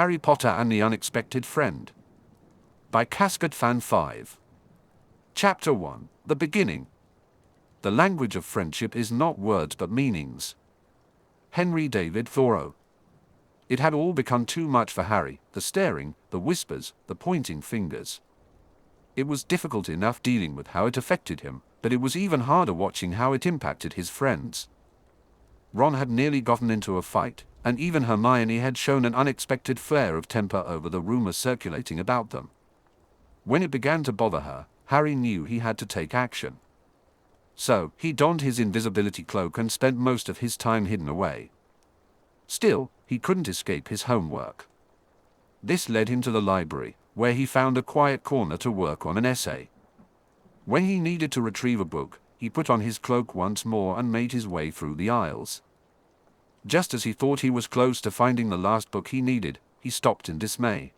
Harry Potter and the Unexpected Friend. By Cascade Fan 5. Chapter 1. The Beginning. The language of friendship is not words but meanings. Henry David Thoreau. It had all become too much for Harry, the staring, the whispers, the pointing fingers. It was difficult enough dealing with how it affected him, but it was even harder watching how it impacted his friends. Ron had nearly gotten into a fight, and even Hermione had shown an unexpected flare of temper over the rumors circulating about them. When it began to bother her, Harry knew he had to take action. So, he donned his invisibility cloak and spent most of his time hidden away. Still, he couldn't escape his homework. This led him to the library, where he found a quiet corner to work on an essay. When he needed to retrieve a book, he put on his cloak once more and made his way through the aisles. Just as he thought he was close to finding the last book he needed, he stopped in dismay.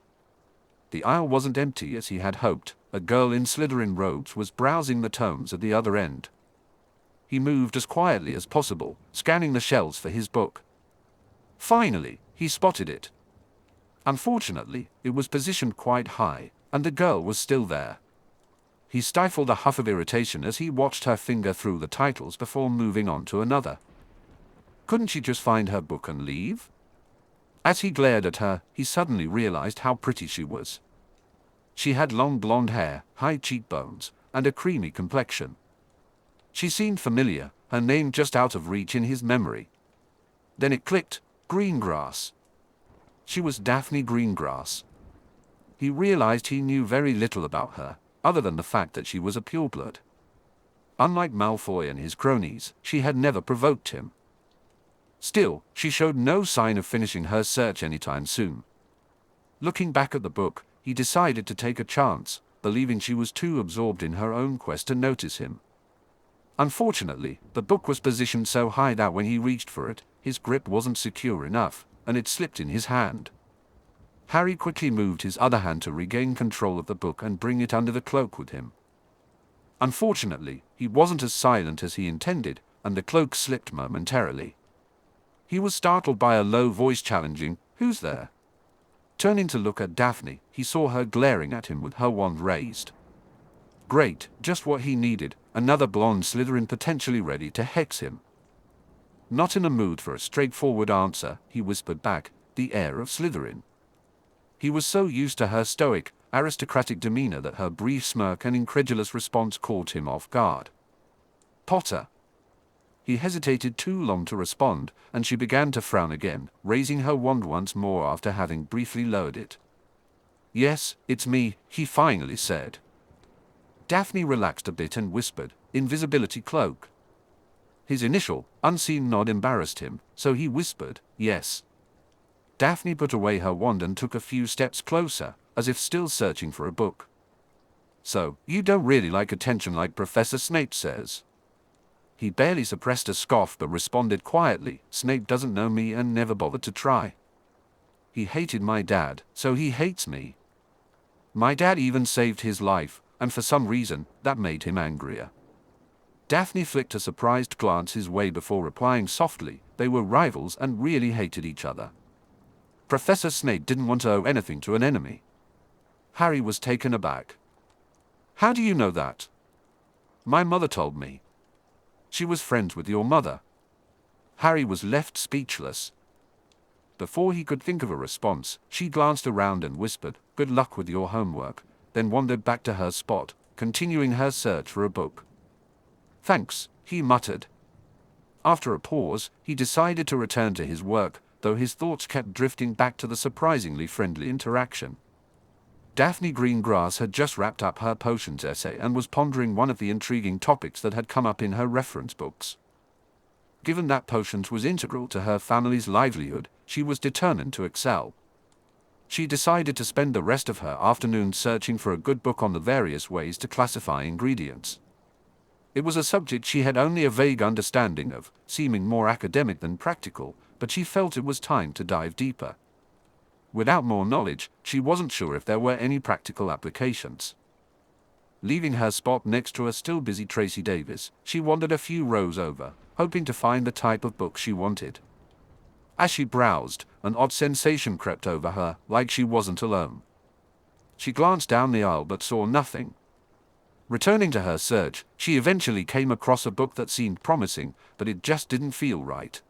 The aisle wasn't empty as he had hoped. A girl in Slytherin robes was browsing the tomes at the other end. He moved as quietly as possible, scanning the shelves for his book. Finally, he spotted it. Unfortunately, it was positioned quite high, and the girl was still there. He stifled a huff of irritation as he watched her finger through the titles before moving on to another. Couldn't she just find her book and leave? As he glared at her, he suddenly realized how pretty she was. She had long blonde hair, high cheekbones, and a creamy complexion. She seemed familiar, her name just out of reach in his memory. Then it clicked: Greengrass. She was Daphne Greengrass. He realized he knew very little about her, other than the fact that she was a pureblood. Unlike Malfoy and his cronies, she had never provoked him. Still, she showed no sign of finishing her search anytime soon. Looking back at the book, he decided to take a chance, believing she was too absorbed in her own quest to notice him. Unfortunately, the book was positioned so high that when he reached for it, his grip wasn't secure enough, and it slipped in his hand. Harry quickly moved his other hand to regain control of the book and bring it under the cloak with him. Unfortunately, he wasn't as silent as he intended, and the cloak slipped momentarily. He was startled by a low voice challenging, "Who's there?" Turning to look at Daphne, he saw her glaring at him with her wand raised. Great, just what he needed, another blonde Slytherin potentially ready to hex him. Not in a mood for a straightforward answer, he whispered back, "The heir of Slytherin." He was so used to her stoic, aristocratic demeanor that her brief smirk and incredulous response caught him off guard. "Potter." He hesitated too long to respond, and she began to frown again, raising her wand once more after having briefly lowered it. "Yes, it's me," he finally said. Daphne relaxed a bit and whispered, "Invisibility cloak." His initial, unseen nod embarrassed him, so he whispered, "Yes." Daphne put away her wand and took a few steps closer, as if still searching for a book. "So, you don't really like attention like Professor Snape says?" He barely suppressed a scoff but responded quietly, "Snape doesn't know me and never bothered to try. He hated my dad, so he hates me. My dad even saved his life, and for some reason, that made him angrier." Daphne flicked a surprised glance his way before replying softly, "They were rivals and really hated each other. Professor Snape didn't want to owe anything to an enemy." Harry was taken aback. "How do you know that?" "My mother told me." "She was friends with your mother." Harry was left speechless. Before he could think of a response, she glanced around and whispered, "Good luck with your homework," then wandered back to her spot, continuing her search for a book. "Thanks," he muttered. After a pause, he decided to return to his work, though his thoughts kept drifting back to the surprisingly friendly interaction. Daphne Greengrass had just wrapped up her potions essay and was pondering one of the intriguing topics that had come up in her reference books. Given that potions was integral to her family's livelihood, she was determined to excel. She decided to spend the rest of her afternoon searching for a good book on the various ways to classify ingredients. It was a subject she had only a vague understanding of, seeming more academic than practical, but she felt it was time to dive deeper. Without more knowledge, she wasn't sure if there were any practical applications. Leaving her spot next to a still busy Tracy Davis, she wandered a few rows over, hoping to find the type of book she wanted. As she browsed, An odd sensation crept over her, like she wasn't alone. She glanced down the aisle but saw nothing. Returning to her search, she eventually came across a book that seemed promising, but it just didn't feel right.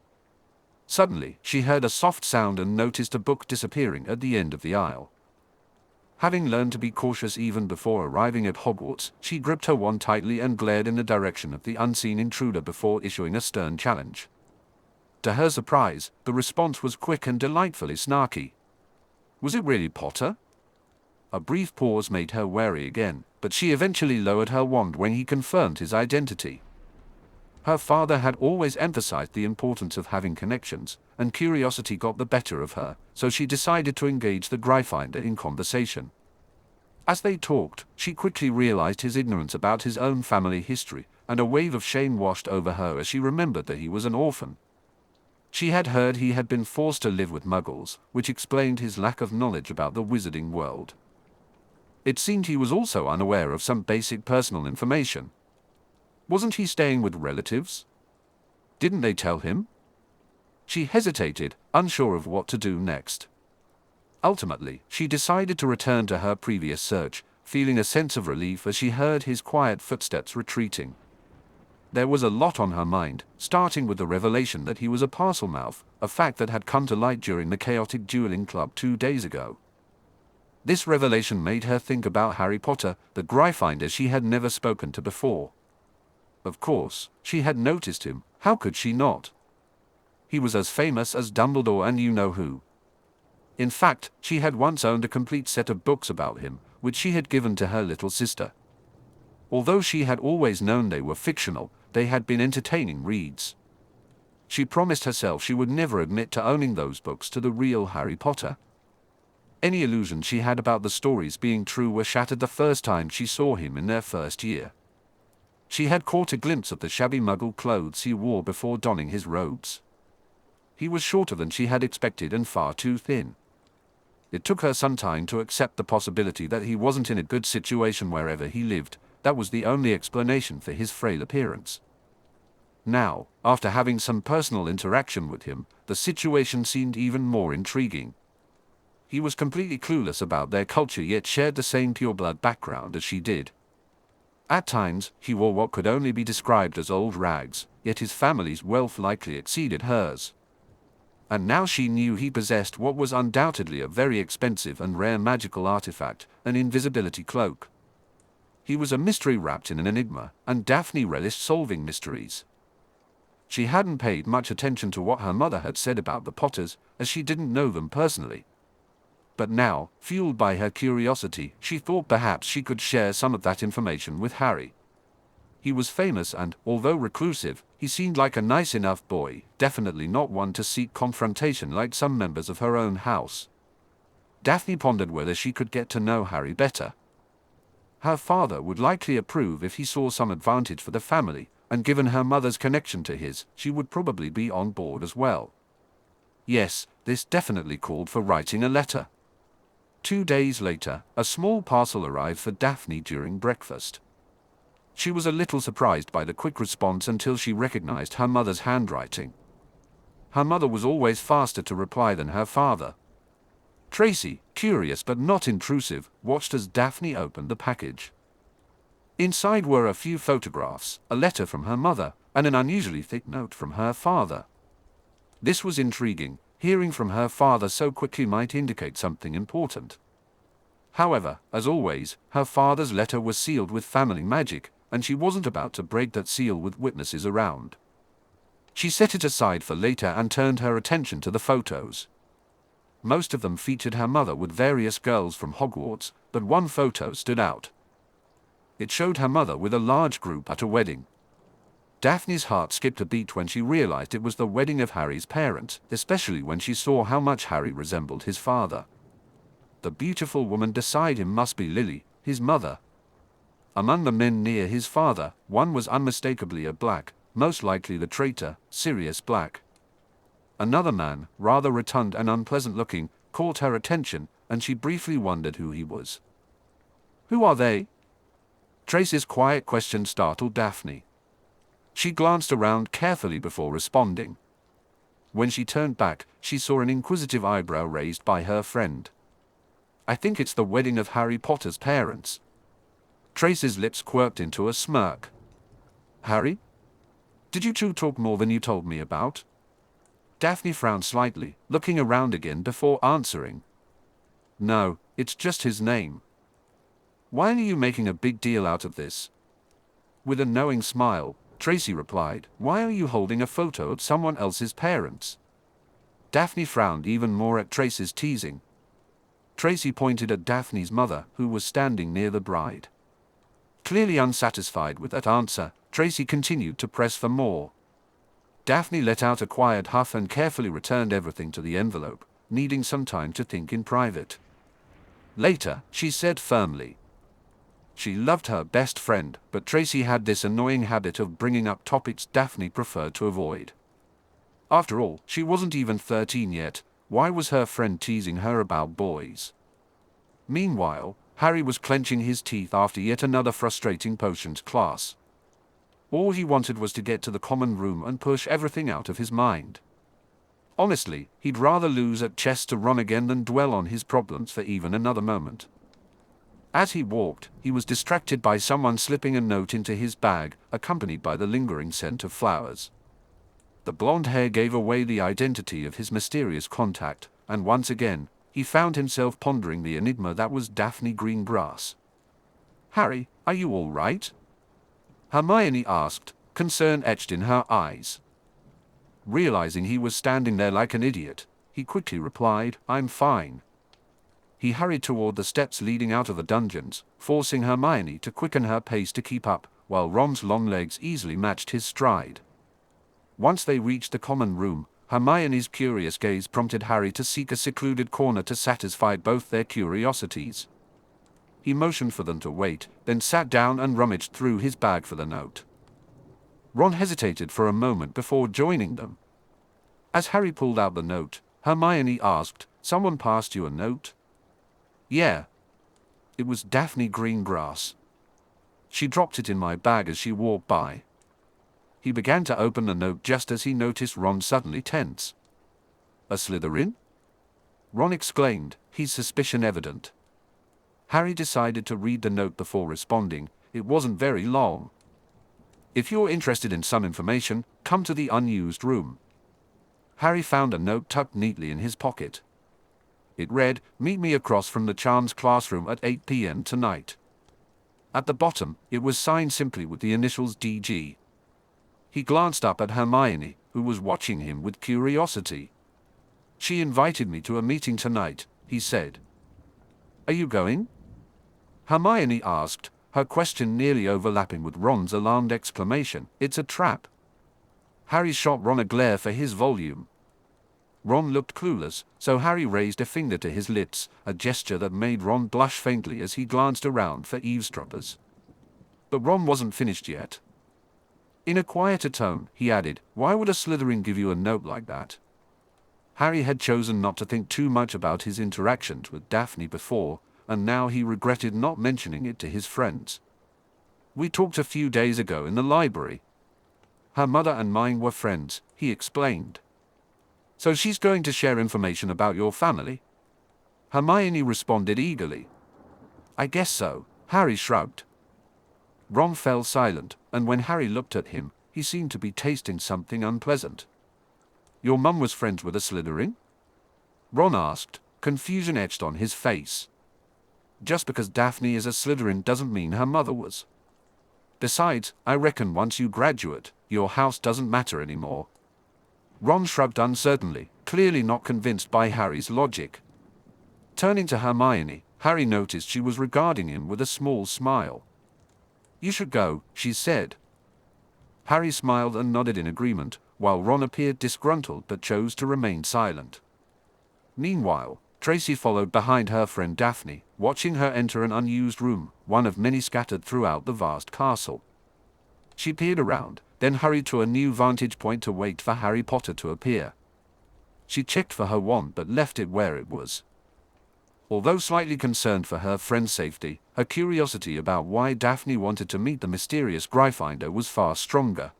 Suddenly, she heard a soft sound and noticed a book disappearing at the end of the aisle. Having learned to be cautious even before arriving at Hogwarts, she gripped her wand tightly and glared in the direction of the unseen intruder before issuing a stern challenge. To her surprise, the response was quick and delightfully snarky. Was it really Potter? A brief pause made her wary again, but she eventually lowered her wand when he confirmed his identity. Her father had always emphasized the importance of having connections, and curiosity got the better of her, so she decided to engage the Gryffindor in conversation. As they talked, she quickly realized his ignorance about his own family history, and a wave of shame washed over her as she remembered that he was an orphan. She had heard he had been forced to live with Muggles, which explained his lack of knowledge about the wizarding world. It seemed he was also unaware of some basic personal information. Wasn't he staying with relatives? Didn't they tell him? She hesitated, unsure of what to do next. Ultimately, she decided to return to her previous search, feeling a sense of relief as she heard his quiet footsteps retreating. There was a lot on her mind, starting with the revelation that he was a Parselmouth, a fact that had come to light during the chaotic dueling club 2 days ago. This revelation made her think about Harry Potter, the Gryffindor she had never spoken to before. Of course, she had noticed him, how could she not? He was as famous as Dumbledore and you-know-who. In fact, she had once owned a complete set of books about him, which she had given to her little sister. Although she had always known they were fictional, they had been entertaining reads. She promised herself she would never admit to owning those books to the real Harry Potter. Any illusions she had about the stories being true were shattered the first time she saw him in their first year. She had caught a glimpse of the shabby Muggle clothes he wore before donning his robes. He was shorter than she had expected and far too thin. It took her some time to accept the possibility that he wasn't in a good situation wherever he lived. That was the only explanation for his frail appearance. Now, after having some personal interaction with him, the situation seemed even more intriguing. He was completely clueless about their culture yet shared the same pure-blood background as she did. At times, he wore what could only be described as old rags, yet his family's wealth likely exceeded hers. And now she knew he possessed what was undoubtedly a very expensive and rare magical artifact, an invisibility cloak. He was a mystery wrapped in an enigma, and Daphne relished solving mysteries. She hadn't paid much attention to what her mother had said about the Potters, as she didn't know them personally. But now, fueled by her curiosity, she thought perhaps she could share some of that information with Harry. He was famous and, although reclusive, he seemed like a nice enough boy, definitely not one to seek confrontation like some members of her own house. Daphne pondered whether she could get to know Harry better. Her father would likely approve if he saw some advantage for the family, and given her mother's connection to his, she would probably be on board as well. Yes, this definitely called for writing a letter. 2 days later, a small parcel arrived for Daphne during breakfast. She was a little surprised by the quick response until she recognized her mother's handwriting. Her mother was always faster to reply than her father. Tracy, curious but not intrusive, watched as Daphne opened the package. Inside were a few photographs, a letter from her mother, and an unusually thick note from her father. This was intriguing. Hearing from her father so quickly might indicate something important. However, as always, her father's letter was sealed with family magic, and she wasn't about to break that seal with witnesses around. She set it aside for later and turned her attention to the photos. Most of them featured her mother with various girls from Hogwarts, but one photo stood out. It showed her mother with a large group at a wedding. Daphne's heart skipped a beat when she realized it was the wedding of Harry's parents, especially when she saw how much Harry resembled his father. The beautiful woman beside him must be Lily, his mother. Among the men near his father, one was unmistakably a Black, most likely the traitor, Sirius Black. Another man, rather rotund and unpleasant-looking, caught her attention, and she briefly wondered who he was. "Who are they?" Tracy's quiet question startled Daphne. She glanced around carefully before responding. When she turned back, she saw an inquisitive eyebrow raised by her friend. "I think it's the wedding of Harry Potter's parents." Tracy's lips quirked into a smirk. "Harry? Did you two talk more than you told me about?" Daphne frowned slightly, looking around again before answering. "No, it's just his name." "Why are you making a big deal out of this?" With a knowing smile, Tracy replied, "Why are you holding a photo of someone else's parents?" Daphne frowned even more at Tracy's teasing. Tracy pointed at Daphne's mother, who was standing near the bride. Clearly unsatisfied with that answer, Tracy continued to press for more. Daphne let out a quiet huff and carefully returned everything to the envelope, needing some time to think in private. Later, she said firmly. She loved her best friend, but Tracy had this annoying habit of bringing up topics Daphne preferred to avoid. After all, she wasn't even 13 yet. Why was her friend teasing her about boys? Meanwhile, Harry was clenching his teeth after yet another frustrating potions class. All he wanted was to get to the common room and push everything out of his mind. Honestly, he'd rather lose at chess to Ron again than dwell on his problems for even another moment. As he walked, he was distracted by someone slipping a note into his bag, accompanied by the lingering scent of flowers. The blonde hair gave away the identity of his mysterious contact, and once again, he found himself pondering the enigma that was Daphne Greengrass. "Harry, are you all right?" Hermione asked, concern etched in her eyes. Realizing he was standing there like an idiot, he quickly replied, "I'm fine." He hurried toward the steps leading out of the dungeons, forcing Hermione to quicken her pace to keep up, while Ron's long legs easily matched his stride. Once they reached the common room, Hermione's curious gaze prompted Harry to seek a secluded corner to satisfy both their curiosities. He motioned for them to wait, then sat down and rummaged through his bag for the note. Ron hesitated for a moment before joining them. As Harry pulled out the note, Hermione asked, "Someone passed you a note?" "Yeah." It was Daphne Greengrass. "She dropped it in my bag as she walked by." He began to open the note just as he noticed Ron suddenly tense. "A Slytherin?" Ron exclaimed, his suspicion evident. Harry decided to read the note before responding. It wasn't very long. "If you're interested in some information, come to the unused room." Harry found a note tucked neatly in his pocket. It read, "Meet me across from the Charms classroom at 8 p.m. tonight." At the bottom, it was signed simply with the initials DG. He glanced up at Hermione, who was watching him with curiosity. "She invited me to a meeting tonight," he said. "Are you going?" Hermione asked, her question nearly overlapping with Ron's alarmed exclamation, "It's a trap." Harry shot Ron a glare for his volume. Ron looked clueless, so Harry raised a finger to his lips, a gesture that made Ron blush faintly as he glanced around for eavesdroppers. But Ron wasn't finished yet. In a quieter tone, he added, "Why would a Slytherin give you a note like that?" Harry had chosen not to think too much about his interactions with Daphne before, and now he regretted not mentioning it to his friends. "We talked a few days ago in the library. Her mother and mine were friends," he explained. "So she's going to share information about your family?" Hermione responded eagerly. "I guess so," Harry shrugged. Ron fell silent, and when Harry looked at him, he seemed to be tasting something unpleasant. "Your mum was friends with a Slytherin?" Ron asked, confusion etched on his face. "Just because Daphne is a Slytherin doesn't mean her mother was. Besides, I reckon once you graduate, your house doesn't matter anymore." Ron shrugged uncertainly, clearly not convinced by Harry's logic. Turning to Hermione, Harry noticed she was regarding him with a small smile. "You should go," she said. Harry smiled and nodded in agreement, while Ron appeared disgruntled but chose to remain silent. Meanwhile, Tracy followed behind her friend Daphne, watching her enter an unused room, one of many scattered throughout the vast castle. She peered around, then hurried to a new vantage point to wait for Harry Potter to appear. She checked for her wand but left it where it was. Although slightly concerned for her friend's safety, her curiosity about why Daphne wanted to meet the mysterious Gryffindor was far stronger.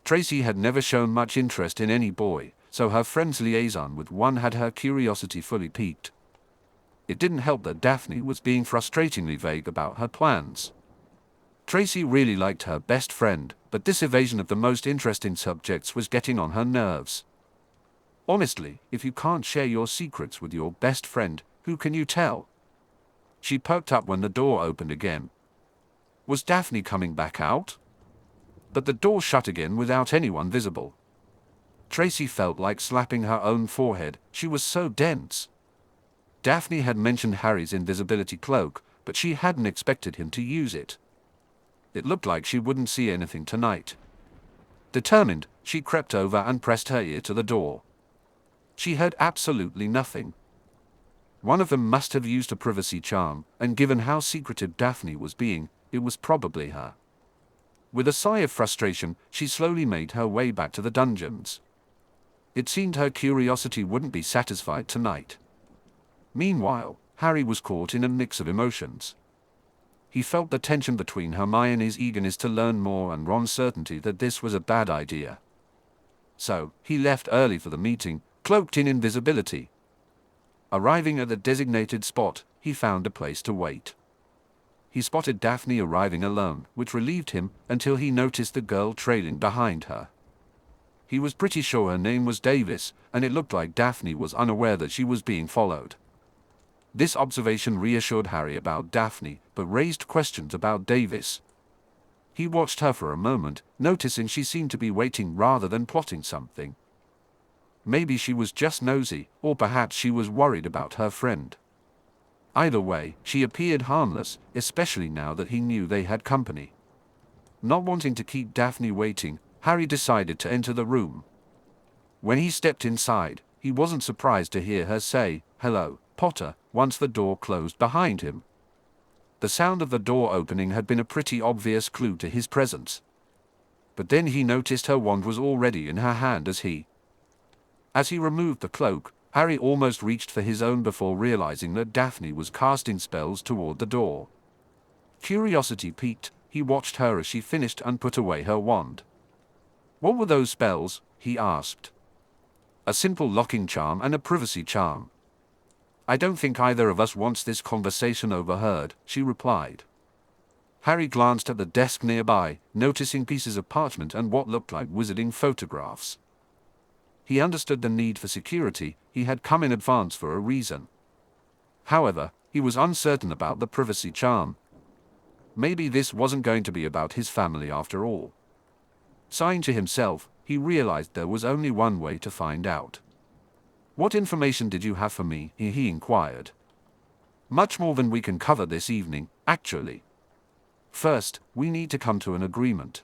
Tracy had never shown much interest in any boy, so her friend's liaison with one had her curiosity fully piqued. It didn't help that Daphne was being frustratingly vague about her plans. Tracy really liked her best friend, but this evasion of the most interesting subjects was getting on her nerves. Honestly, if you can't share your secrets with your best friend, who can you tell? She perked up when the door opened again. Was Daphne coming back out? But the door shut again without anyone visible. Tracy felt like slapping her own forehead, she was so dense. Daphne had mentioned Harry's invisibility cloak, but she hadn't expected him to use it. It looked like she wouldn't see anything tonight. Determined, she crept over and pressed her ear to the door. She heard absolutely nothing. One of them must have used a privacy charm, and given how secretive Daphne was being, it was probably her. With a sigh of frustration, she slowly made her way back to the dungeons. It seemed her curiosity wouldn't be satisfied tonight. Meanwhile, Harry was caught in a mix of emotions. He felt the tension between Hermione's eagerness to learn more and Ron's certainty that this was a bad idea. So, he left early for the meeting, cloaked in invisibility. Arriving at the designated spot, he found a place to wait. He spotted Daphne arriving alone, which relieved him until he noticed the girl trailing behind her. He was pretty sure her name was Davis, and it looked like Daphne was unaware that she was being followed. This observation reassured Harry about Daphne, but raised questions about Davis. He watched her for a moment, noticing she seemed to be waiting rather than plotting something. Maybe she was just nosy, or perhaps she was worried about her friend. Either way, she appeared harmless, especially now that he knew they had company. Not wanting to keep Daphne waiting, Harry decided to enter the room. When he stepped inside, he wasn't surprised to hear her say, "Hello, Potter," once the door closed behind him. The sound of the door opening had been a pretty obvious clue to his presence. But then he noticed her wand was already in her hand as he removed the cloak, Harry almost reached for his own before realizing that Daphne was casting spells toward the door. Curiosity piqued, he watched her as she finished and put away her wand. "What were those spells?" he asked. "A simple locking charm and a privacy charm." "I don't think either of us wants this conversation overheard," she replied. Harry glanced at the desk nearby, noticing pieces of parchment and what looked like wizarding photographs. He understood the need for security, he had come in advance for a reason. However, he was uncertain about the privacy charm. Maybe this wasn't going to be about his family after all. Sighing to himself, he realized there was only one way to find out. "What information did you have for me?" he inquired. "Much more than we can cover this evening, actually. First, we need to come to an agreement."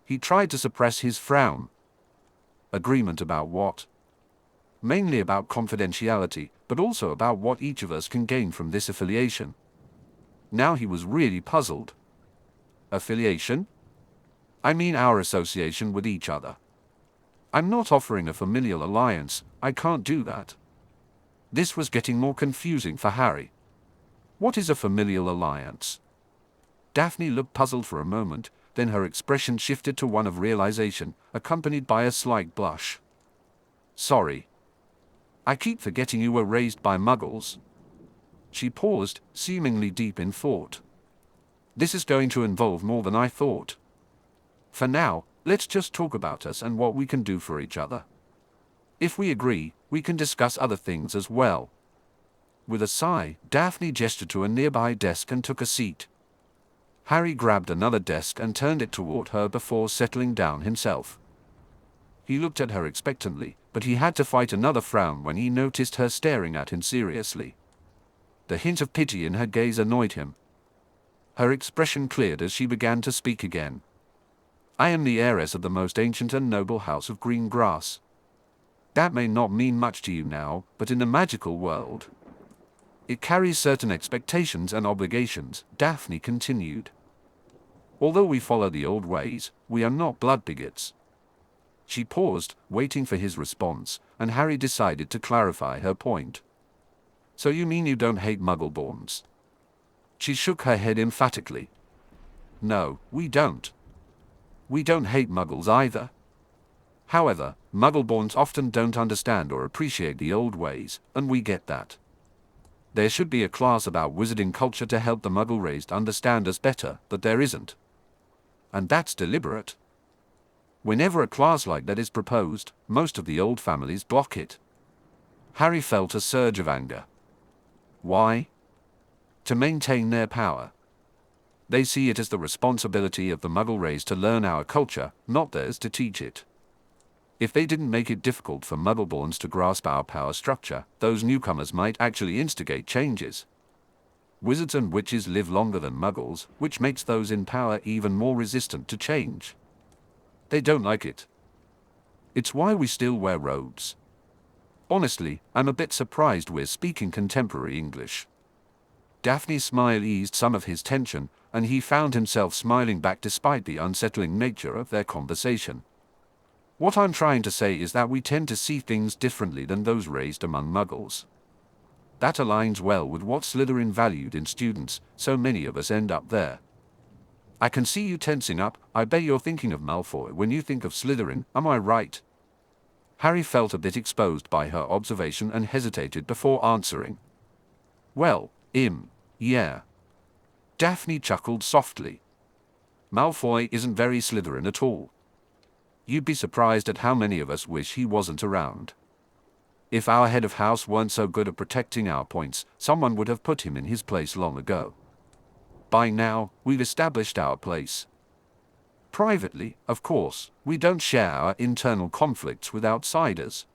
He tried to suppress his frown. Agreement about what? Mainly about confidentiality, but also about what each of us can gain from this affiliation. Now he was really puzzled. Affiliation? I mean our association with each other. I'm not offering a familial alliance, I can't do that. This was getting more confusing for Harry. What is a familial alliance? Daphne looked puzzled for a moment, then her expression shifted to one of realization, accompanied by a slight blush. "Sorry. I keep forgetting you were raised by muggles." She paused, seemingly deep in thought. "This is going to involve more than I thought. For now, let's just talk about us and what we can do for each other. If we agree, we can discuss other things as well." With a sigh, Daphne gestured to a nearby desk and took a seat. Harry grabbed another desk and turned it toward her before settling down himself. He looked at her expectantly, but he had to fight another frown when he noticed her staring at him seriously. The hint of pity in her gaze annoyed him. Her expression cleared as she began to speak again. "I am the heiress of the most ancient and noble house of green grass. That may not mean much to you now, but in the magical world, it carries certain expectations and obligations," Daphne continued. "Although we follow the old ways, we are not blood bigots." She paused, waiting for his response, and Harry decided to clarify her point. "So you mean you don't hate Muggleborns?" She shook her head emphatically. "No, we don't. We don't hate Muggles either. However, Muggleborns often don't understand or appreciate the old ways, and we get that. There should be a class about wizarding culture to help the Muggle-raised understand us better, but there isn't. And that's deliberate. Whenever a class like that is proposed, most of the old families block it. Harry felt a surge of anger. Why? To maintain their power. They see it as the responsibility of the Muggle race to learn our culture, not theirs to teach it. If they didn't make it difficult for Muggleborns to grasp our power structure, those newcomers might actually instigate changes. Wizards and witches live longer than Muggles, which makes those in power even more resistant to change. They don't like it. It's why we still wear robes. Honestly, I'm a bit surprised we're speaking contemporary English. Daphne's smile eased some of his tension, and he found himself smiling back despite the unsettling nature of their conversation. What I'm trying to say is that we tend to see things differently than those raised among Muggles. That aligns well with what Slytherin valued in students, so many of us end up there. I can see you tensing up. I bet you're thinking of Malfoy when you think of Slytherin, am I right? Harry felt a bit exposed by her observation and hesitated before answering. Well, yeah. Daphne chuckled softly. Malfoy isn't very Slytherin at all. You'd be surprised at how many of us wish he wasn't around. If our head of house weren't so good at protecting our points, someone would have put him in his place long ago. By now, we've established our place. Privately, of course, we don't share our internal conflicts with outsiders.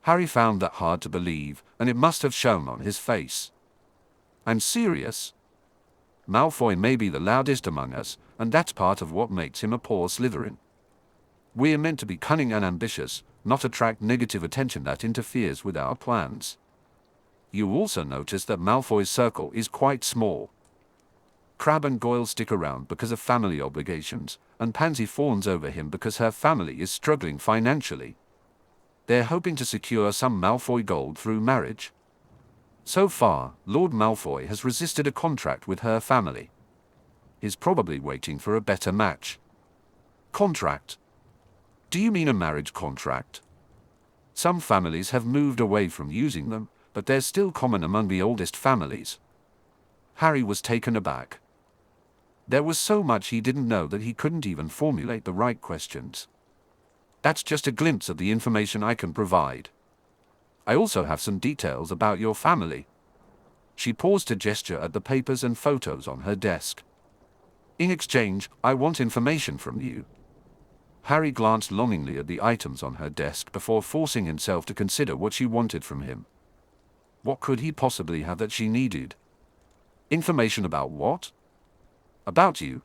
Harry found that hard to believe, and it must have shown on his face. I'm serious. Malfoy may be the loudest among us, and that's part of what makes him a poor Slytherin. We're meant to be cunning and ambitious, not attract negative attention that interferes with our plans. You also notice that Malfoy's circle is quite small. Crabbe and Goyle stick around because of family obligations, and Pansy fawns over him because her family is struggling financially. They're hoping to secure some Malfoy gold through marriage. So far, Lord Malfoy has resisted a contract with her family. He's probably waiting for a better match. Contract? Do you mean a marriage contract? Some families have moved away from using them, but they're still common among the oldest families. Harry was taken aback. There was so much he didn't know that he couldn't even formulate the right questions. That's just a glimpse of the information I can provide. I also have some details about your family. She paused to gesture at the papers and photos on her desk. In exchange, I want information from you. Harry glanced longingly at the items on her desk before forcing himself to consider what she wanted from him. What could he possibly have that she needed? Information about what? About you.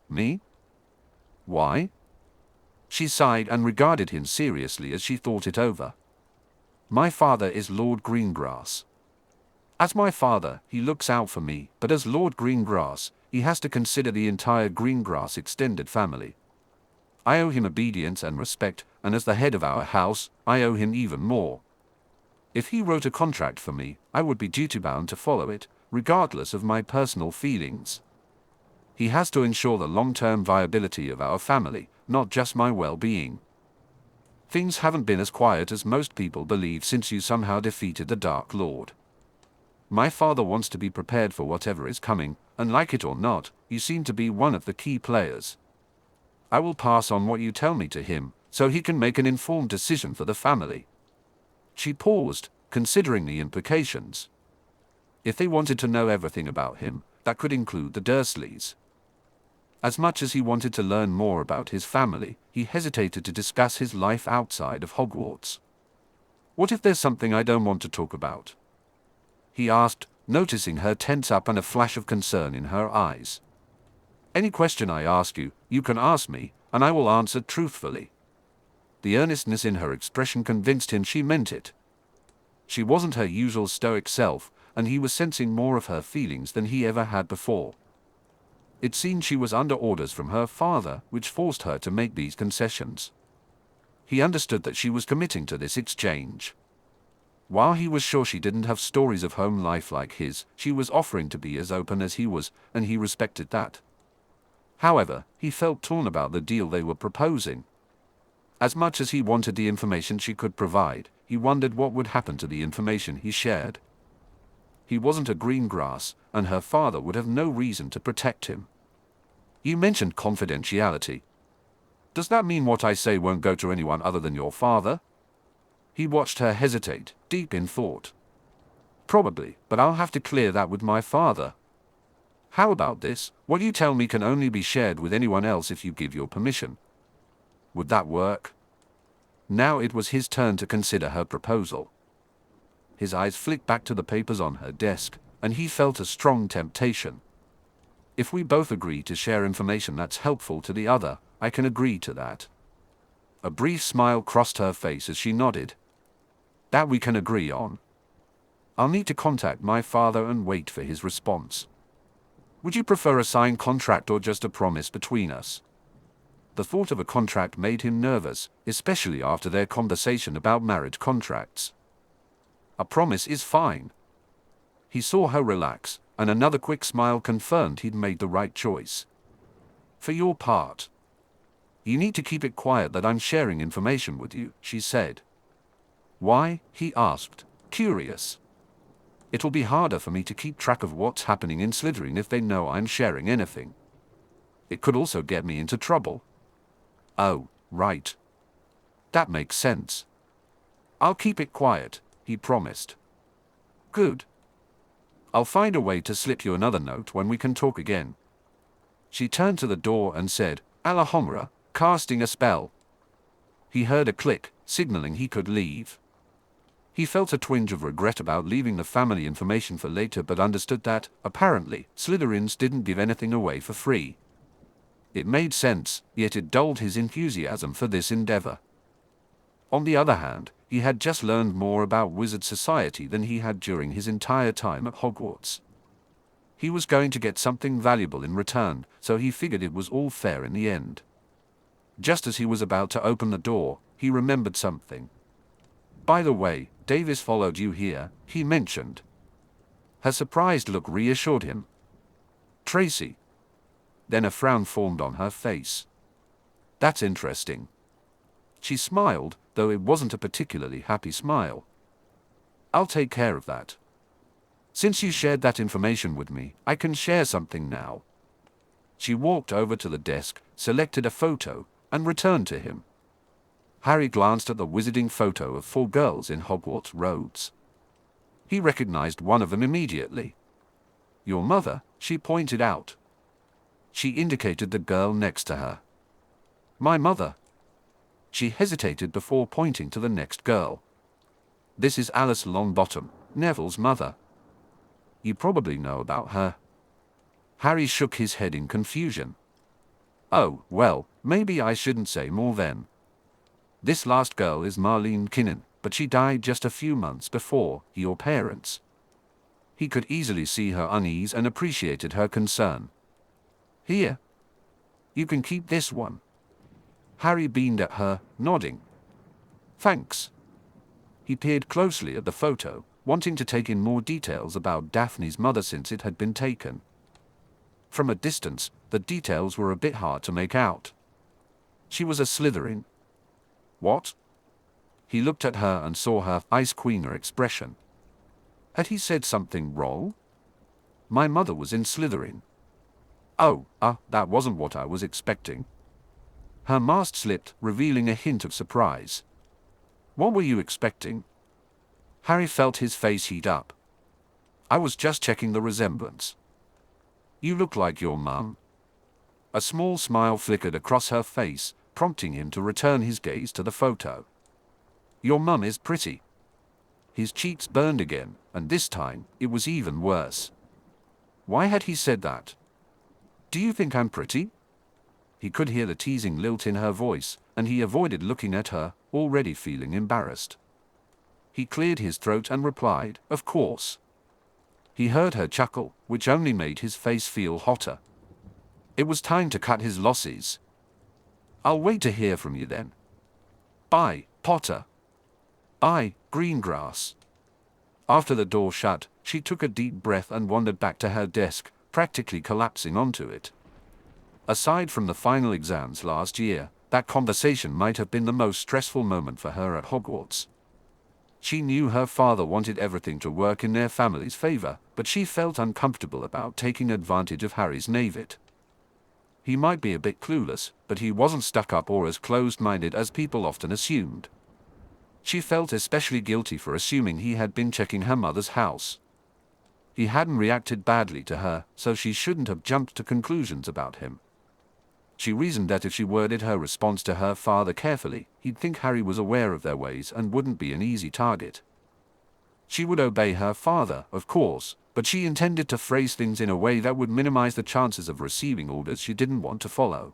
Me? Why? She sighed and regarded him seriously as she thought it over. My father is Lord Greengrass. As my father, he looks out for me, but as Lord Greengrass, he has to consider the entire Greengrass extended family. I owe him obedience and respect, and as the head of our house, I owe him even more. If he wrote a contract for me, I would be duty-bound to follow it, regardless of my personal feelings. He has to ensure the long-term viability of our family, not just my well-being. Things haven't been as quiet as most people believe since you somehow defeated the Dark Lord. My father wants to be prepared for whatever is coming, and like it or not, you seem to be one of the key players. I will pass on what you tell me to him, so he can make an informed decision for the family. She paused, considering the implications. If they wanted to know everything about him, that could include the Dursleys. As much as he wanted to learn more about his family, he hesitated to discuss his life outside of Hogwarts. What if there's something I don't want to talk about? He asked, noticing her tense up and a flash of concern in her eyes. Any question I ask you, you can ask me, and I will answer truthfully. The earnestness in her expression convinced him she meant it. She wasn't her usual stoic self, and he was sensing more of her feelings than he ever had before. It seemed she was under orders from her father, which forced her to make these concessions. He understood that she was committing to this exchange. While he was sure she didn't have stories of home life like his, she was offering to be as open as he was, and he respected that. However, he felt torn about the deal they were proposing. As much as he wanted the information she could provide, he wondered what would happen to the information he shared. He wasn't a green grass, and her father would have no reason to protect him. You mentioned confidentiality. Does that mean what I say won't go to anyone other than your father? He watched her hesitate, deep in thought. Probably, but I'll have to clear that with my father. How about this? What you tell me can only be shared with anyone else if you give your permission. Would that work? Now it was his turn to consider her proposal. His eyes flicked back to the papers on her desk, and he felt a strong temptation. If we both agree to share information that's helpful to the other, I can agree to that. A brief smile crossed her face as she nodded. That we can agree on. I'll need to contact my father and wait for his response. Would you prefer a signed contract or just a promise between us? The thought of a contract made him nervous, especially after their conversation about marriage contracts. A promise is fine. He saw her relax, and another quick smile confirmed he'd made the right choice. For your part, you need to keep it quiet that I'm sharing information with you, she said. Why? He asked, curious. It'll be harder for me to keep track of what's happening in Slytherin if they know I'm sharing anything. It could also get me into trouble. Oh, right. That makes sense. I'll keep it quiet, he promised. Good. I'll find a way to slip you another note when we can talk again. She turned to the door and said, Alhambra, casting a spell. He heard a click, signaling he could leave. He felt a twinge of regret about leaving the family information for later but understood that, apparently, Slytherins didn't give anything away for free. It made sense, yet it dulled his enthusiasm for this endeavor. On the other hand, he had just learned more about wizard society than he had during his entire time at Hogwarts. He was going to get something valuable in return, so he figured it was all fair in the end. Just as he was about to open the door, he remembered something. By the way, Davis followed you here, he mentioned. Her surprised look reassured him. Tracy. Then a frown formed on her face. That's interesting. She smiled, though it wasn't a particularly happy smile. I'll take care of that. Since you shared that information with me, I can share something now. She walked over to the desk, selected a photo, and returned to him. Harry glanced at the wizarding photo of 4 girls in Hogwarts robes. He recognized one of them immediately. Your mother, she pointed out. She indicated the girl next to her. My mother. She hesitated before pointing to the next girl. This is Alice Longbottom, Neville's mother. You probably know about her. Harry shook his head in confusion. Oh, well, maybe I shouldn't say more then. This last girl is Marlene Kinnan, but she died just a few months before your parents. He could easily see her unease and appreciated her concern. Here. You can keep this one. Harry beamed at her, nodding. Thanks. He peered closely at the photo, wanting to take in more details about Daphne's mother since it had been taken. From a distance, the details were a bit hard to make out. She was a Slytherin. What? He looked at her and saw her ice queener expression. Had he said something wrong? My mother was in Slytherin. Oh, that wasn't what I was expecting. Her mask slipped, revealing a hint of surprise. What were you expecting? Harry felt his face heat up. I was just checking the resemblance. You look like your mum. A small smile flickered across her face, prompting him to return his gaze to the photo. Your mum is pretty. His cheeks burned again, and this time, it was even worse. Why had he said that? Do you think I'm pretty? He could hear the teasing lilt in her voice, and he avoided looking at her, already feeling embarrassed. He cleared his throat and replied, Of course. He heard her chuckle, which only made his face feel hotter. It was time to cut his losses. I'll wait to hear from you then. Bye, Potter. Bye, Greengrass. After the door shut, she took a deep breath and wandered back to her desk, practically collapsing onto it. Aside from the final exams last year, That conversation might have been the most stressful moment for her at Hogwarts. She knew her father wanted everything to work in their family's favor, but she felt uncomfortable about taking advantage of Harry's naivete. He might be a bit clueless, but he wasn't stuck up or as closed-minded as people often assumed. She felt especially guilty for assuming he had been checking her mother's house. He hadn't reacted badly to her, so she shouldn't have jumped to conclusions about him. She reasoned that if she worded her response to her father carefully, he'd think Harry was aware of their ways and wouldn't be an easy target. She would obey her father, of course, but she intended to phrase things in a way that would minimize the chances of receiving orders she didn't want to follow.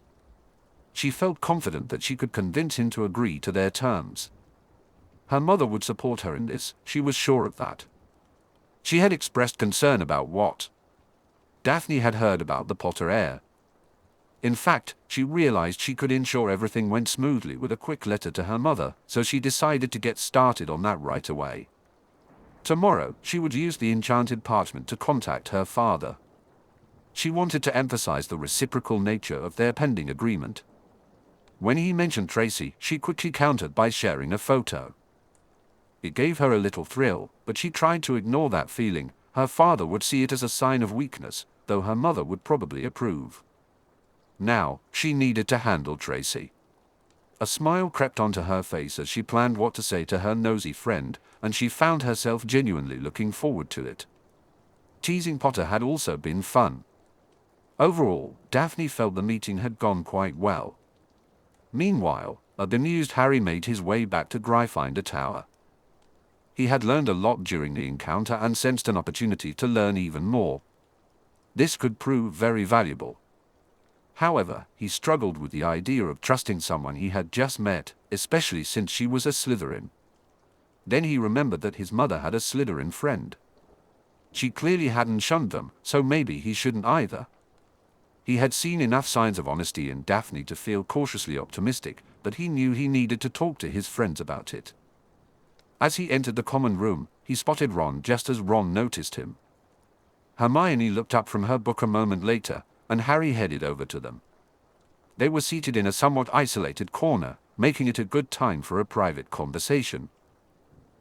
She felt confident that she could convince him to agree to their terms. Her mother would support her in this, she was sure of that. She had expressed concern about what Daphne had heard about the Potter heir. In fact, she realized she could ensure everything went smoothly with a quick letter to her mother, so she decided to get started on that right away. Tomorrow, she would use the enchanted parchment to contact her father. She wanted to emphasize the reciprocal nature of their pending agreement. When he mentioned Tracy, she quickly countered by sharing a photo. It gave her a little thrill, but she tried to ignore that feeling. Her father would see it as a sign of weakness, though her mother would probably approve. Now, she needed to handle Tracy. A smile crept onto her face as she planned what to say to her nosy friend, and she found herself genuinely looking forward to it. Teasing Potter had also been fun. Overall, Daphne felt the meeting had gone quite well. Meanwhile, a bemused Harry made his way back to Gryffindor Tower. He had learned a lot during the encounter and sensed an opportunity to learn even more. This could prove very valuable. However, he struggled with the idea of trusting someone he had just met, especially since she was a Slytherin. Then he remembered that his mother had a Slytherin friend. She clearly hadn't shunned them, so maybe he shouldn't either. He had seen enough signs of honesty in Daphne to feel cautiously optimistic, but he knew he needed to talk to his friends about it. As he entered the common room, he spotted Ron just as Ron noticed him. Hermione looked up from her book a moment later, and Harry headed over to them. They were seated in a somewhat isolated corner, making it a good time for a private conversation.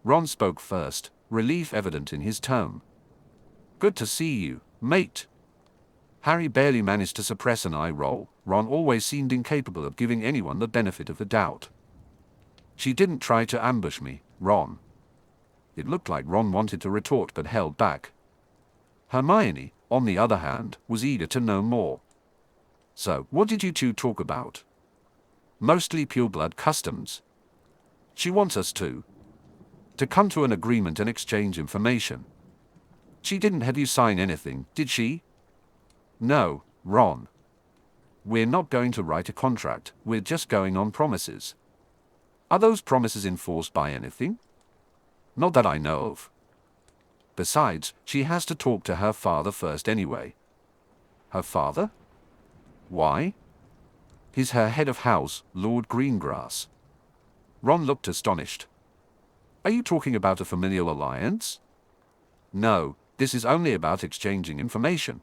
Ron spoke first, relief evident in his tone. "Good to see you, mate." Harry barely managed to suppress an eye roll. Ron always seemed incapable of giving anyone the benefit of the doubt. "She didn't try to ambush me, Ron." It looked like Ron wanted to retort but held back. Hermione, on the other hand, was eager to know more. "So, what did you two talk about?" "Mostly pureblood customs. She wants us to come to an agreement and exchange information." "She didn't have you sign anything, did she?" "No, Ron. We're not going to write a contract, we're just going on promises." "Are those promises enforced by anything?" "Not that I know of. Besides, she has to talk to her father first anyway." "Her father? Why?" "He's her head of house, Lord Greengrass." Ron looked astonished. "Are you talking about a familial alliance?" "No, this is only about exchanging information."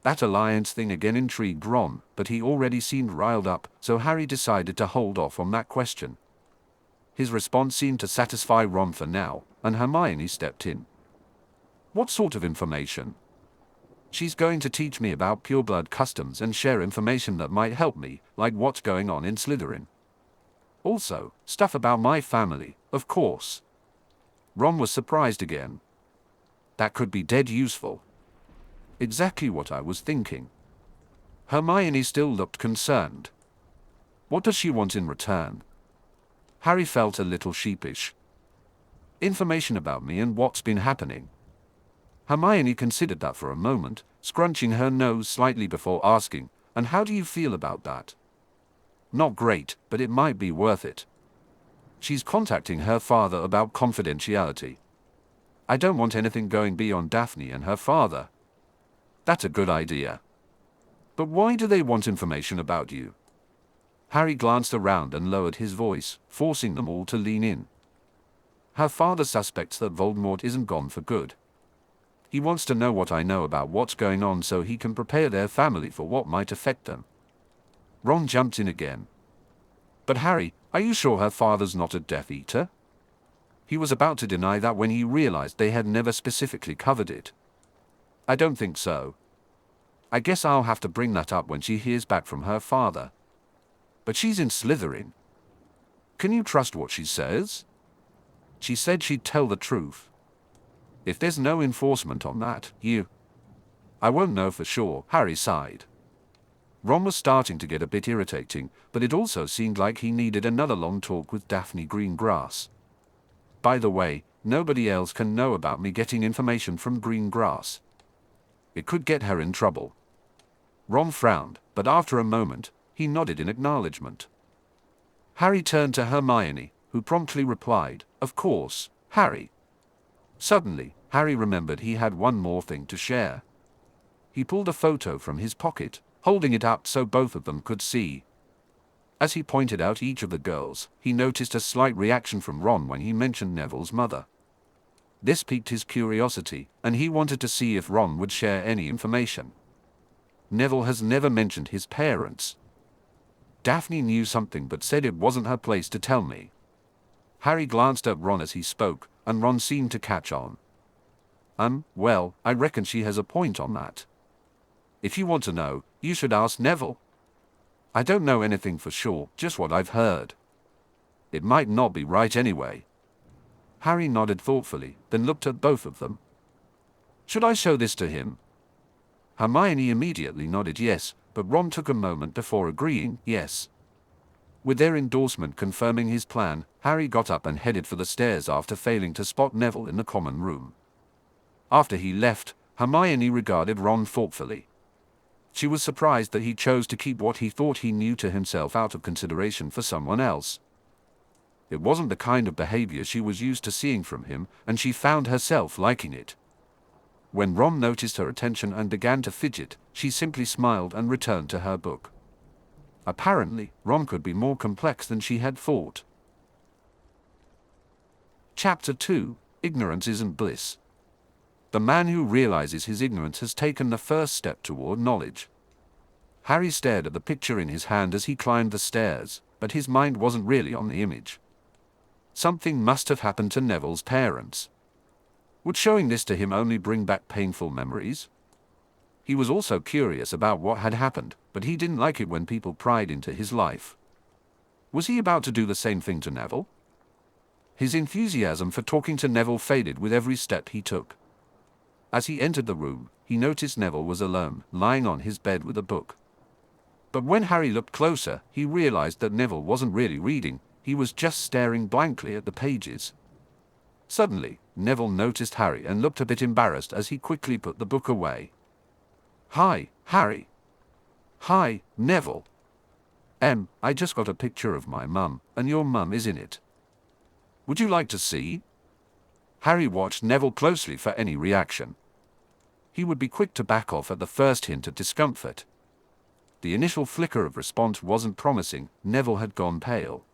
That alliance thing again intrigued Ron, but he already seemed riled up, so Harry decided to hold off on that question. His response seemed to satisfy Ron for now, and Hermione stepped in. "What sort of information?" "She's going to teach me about pureblood customs and share information that might help me, like what's going on in Slytherin. Also, stuff about my family, of course." Ron was surprised again. "That could be dead useful." "Exactly what I was thinking." Hermione still looked concerned. "What does she want in return?" Harry felt a little sheepish. "Information about me and what's been happening." Hermione considered that for a moment, scrunching her nose slightly before asking, "And how do you feel about that?" "Not great, but it might be worth it." "She's contacting her father about confidentiality." "I don't want anything going beyond Daphne and her father." "That's a good idea. But why do they want information about you?" Harry glanced around and lowered his voice, forcing them all to lean in. "Her father suspects that Voldemort isn't gone for good. He wants to know what I know about what's going on so he can prepare their family for what might affect them." Ron jumped in again. But Harry, are you sure her father's not a Death Eater? He was about to deny that when he realized they had never specifically covered it. I don't think so. I guess I'll have to bring that up when she hears back from her father. But she's in Slytherin. Can you trust what she says? She said she'd tell the truth. If there's no enforcement on that, I won't know for sure, Harry sighed. Ron was starting to get a bit irritating, but it also seemed like he needed another long talk with Daphne Greengrass. By the way, nobody else can know about me getting information from Greengrass. It could get her in trouble. Ron frowned, but after a moment, he nodded in acknowledgement. Harry turned to Hermione, who promptly replied, "Of course, Harry." Suddenly, Harry remembered he had one more thing to share. He pulled a photo from his pocket, holding it up so both of them could see. As he pointed out each of the girls, he noticed a slight reaction from Ron when he mentioned Neville's mother. This piqued his curiosity, and he wanted to see if Ron would share any information. Neville has never mentioned his parents. Daphne knew something but said it wasn't her place to tell me. Harry glanced at Ron as he spoke, and Ron seemed to catch on. Well, I reckon she has a point on that. If you want to know, you should ask Neville. I don't know anything for sure, just what I've heard. It might not be right anyway. Harry nodded thoughtfully, then looked at both of them. Should I show this to him? Hermione immediately nodded yes, but Ron took a moment before agreeing yes. With their endorsement confirming his plan, Harry got up and headed for the stairs after failing to spot Neville in the common room. After he left, Hermione regarded Ron thoughtfully. She was surprised that he chose to keep what he thought he knew to himself out of consideration for someone else. It wasn't the kind of behavior she was used to seeing from him, and she found herself liking it. When Ron noticed her attention and began to fidget, she simply smiled and returned to her book. Apparently, Ron could be more complex than she had thought. Chapter 2: Ignorance Isn't Bliss. The man who realizes his ignorance has taken the first step toward knowledge. Harry stared at the picture in his hand as he climbed the stairs, but his mind wasn't really on the image. Something must have happened to Neville's parents. Would showing this to him only bring back painful memories? He was also curious about what had happened, but he didn't like it when people pryed into his life. Was he about to do the same thing to Neville? His enthusiasm for talking to Neville faded with every step he took. As he entered the room, he noticed Neville was alone, lying on his bed with a book. But when Harry looked closer, he realized that Neville wasn't really reading, he was just staring blankly at the pages. Suddenly, Neville noticed Harry and looked a bit embarrassed as he quickly put the book away. "Hi, Harry." "Hi, Neville. I just got a picture of my mum, and your mum is in it. Would you like to see?" Harry watched Neville closely for any reaction. He would be quick to back off at the first hint of discomfort. The initial flicker of response wasn't promising, Neville had gone pale.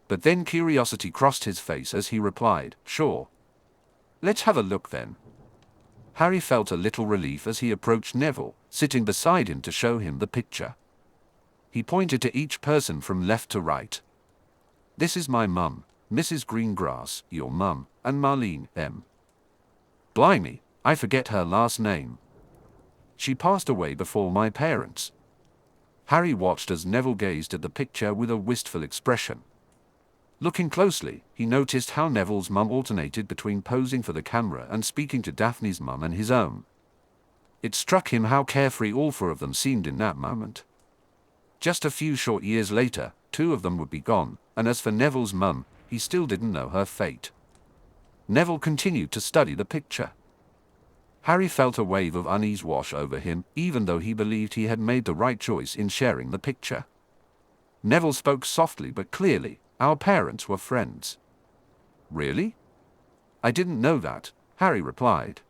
But then curiosity crossed his face as he replied, "Sure. Let's have a look then." Harry felt a little relief as he approached Neville, sitting beside him to show him the picture. He pointed to each person from left to right. "This is my mum, Mrs. Greengrass, your mum, and Marlene, M. Blimey, I forget her last name. She passed away before my parents." Harry watched as Neville gazed at the picture with a wistful expression. Looking closely, he noticed how Neville's mum alternated between posing for the camera and speaking to Daphne's mum and his own. It struck him how carefree all four of them seemed in that moment. Just a few short years later, two of them would be gone, and as for Neville's mum, he still didn't know her fate. Neville continued to study the picture. Harry felt a wave of unease wash over him, even though he believed he had made the right choice in sharing the picture. Neville spoke softly but clearly. "Our parents were friends." "Really? I didn't know that," Harry replied.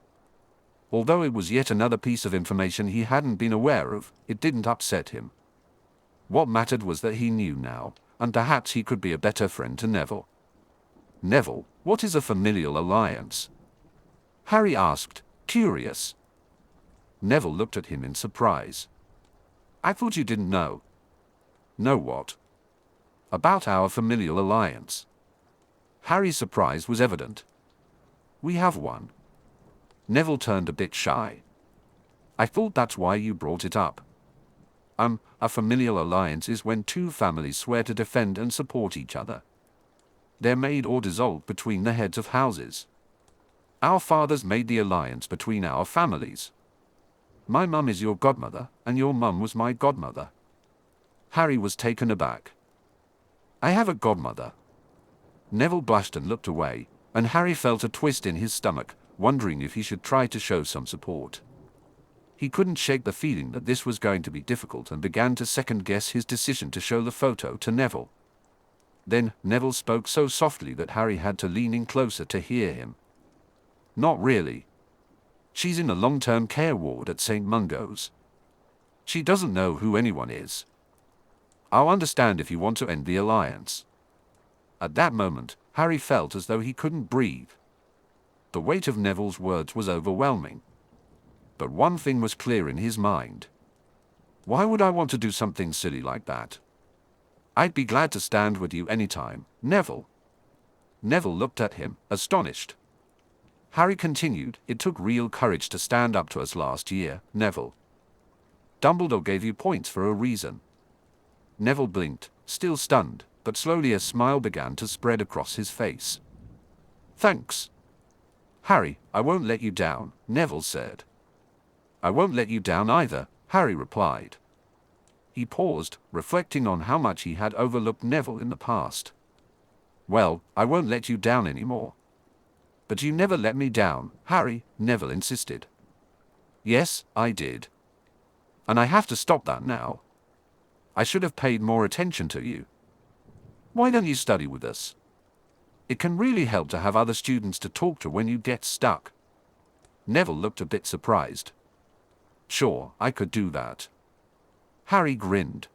Although it was yet another piece of information he hadn't been aware of, it didn't upset him. What mattered was that he knew now, and perhaps he could be a better friend to Neville. "Neville, what is a familial alliance?" Harry asked, curious. Neville looked at him in surprise. "I thought you didn't know." "Know what?" About our familial alliance. Harry's surprise was evident. We have one. Neville turned a bit shy. I thought that's why you brought it up. A familial alliance is when two families swear to defend and support each other. They're made or dissolved between the heads of houses. Our fathers made the alliance between our families. My mum is your godmother, and your mum was my godmother. Harry was taken aback. I have a godmother. Neville blushed and looked away, and Harry felt a twist in his stomach, wondering if he should try to show some support. He couldn't shake the feeling that this was going to be difficult and began to second-guess his decision to show the photo to Neville. Then, Neville spoke so softly that Harry had to lean in closer to hear him. Not really. She's in a long-term care ward at St. Mungo's. She doesn't know who anyone is. I'll understand if you want to end the alliance. At that moment, Harry felt as though he couldn't breathe. The weight of Neville's words was overwhelming. But one thing was clear in his mind. Why would I want to do something silly like that? I'd be glad to stand with you anytime, Neville. Neville looked at him, astonished. Harry continued, it took real courage to stand up to us last year, Neville. Dumbledore gave you points for a reason. Neville blinked, still stunned, but slowly a smile began to spread across his face. Thanks. Harry, I won't let you down, Neville said. I won't let you down either, Harry replied. He paused, reflecting on how much he had overlooked Neville in the past. Well, I won't let you down anymore. But you never let me down, Harry, Neville insisted. Yes, I did. And I have to stop that now. I should have paid more attention to you. Why don't you study with us? It can really help to have other students to talk to when you get stuck. Neville looked a bit surprised. Sure, I could do that. Harry grinned.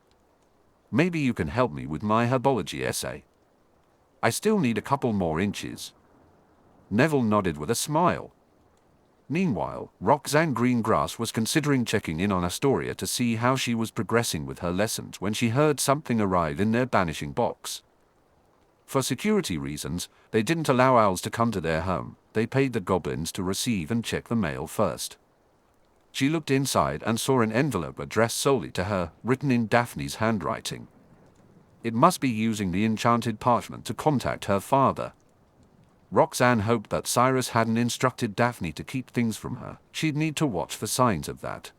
Maybe you can help me with my herbology essay. I still need a couple more inches. Neville nodded with a smile. Meanwhile, Roxanne Greengrass was considering checking in on Astoria to see how she was progressing with her lessons when she heard something arrive in their banishing box. For security reasons, they didn't allow owls to come to their home. They paid the goblins to receive and check the mail first. She looked inside and saw an envelope addressed solely to her, written in Daphne's handwriting. It must be using the enchanted parchment to contact her father. Roxanne hoped that Cyrus hadn't instructed Daphne to keep things from her. She'd need to watch for signs of that.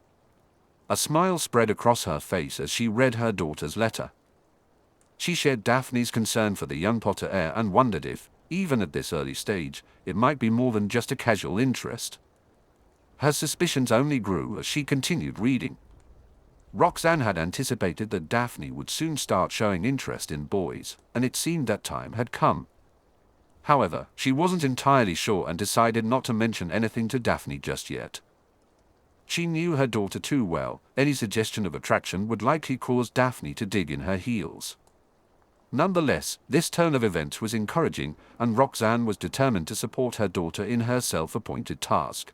A smile spread across her face as she read her daughter's letter. She shared Daphne's concern for the young Potter heir and wondered if, even at this early stage, it might be more than just a casual interest. Her suspicions only grew as she continued reading. Roxanne had anticipated that Daphne would soon start showing interest in boys, and it seemed that time had come. However, she wasn't entirely sure and decided not to mention anything to Daphne just yet. She knew her daughter too well. Any suggestion of attraction would likely cause Daphne to dig in her heels. Nonetheless, this turn of events was encouraging, and Roxanne was determined to support her daughter in her self-appointed task.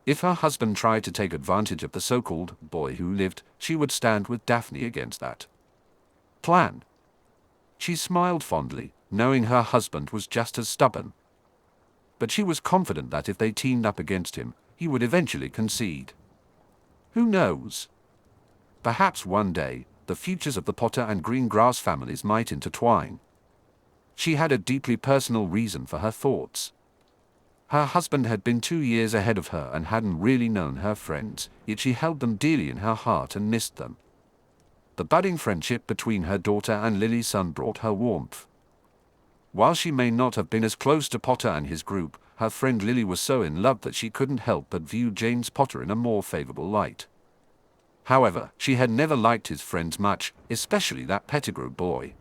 If her husband tried to take advantage of the so-called boy who lived, she would stand with Daphne against that plan. She smiled fondly, knowing her husband was just as stubborn. But she was confident that if they teamed up against him, he would eventually concede. Who knows? Perhaps one day, the futures of the Potter and Greengrass families might intertwine. She had a deeply personal reason for her thoughts. Her husband had been 2 years ahead of her and hadn't really known her friends, yet she held them dearly in her heart and missed them. The budding friendship between her daughter and Lily's son brought her warmth. While she may not have been as close to Potter and his group, her friend Lily was so in love that she couldn't help but view James Potter in a more favorable light. However, she had never liked his friends much, especially that Pettigrew boy.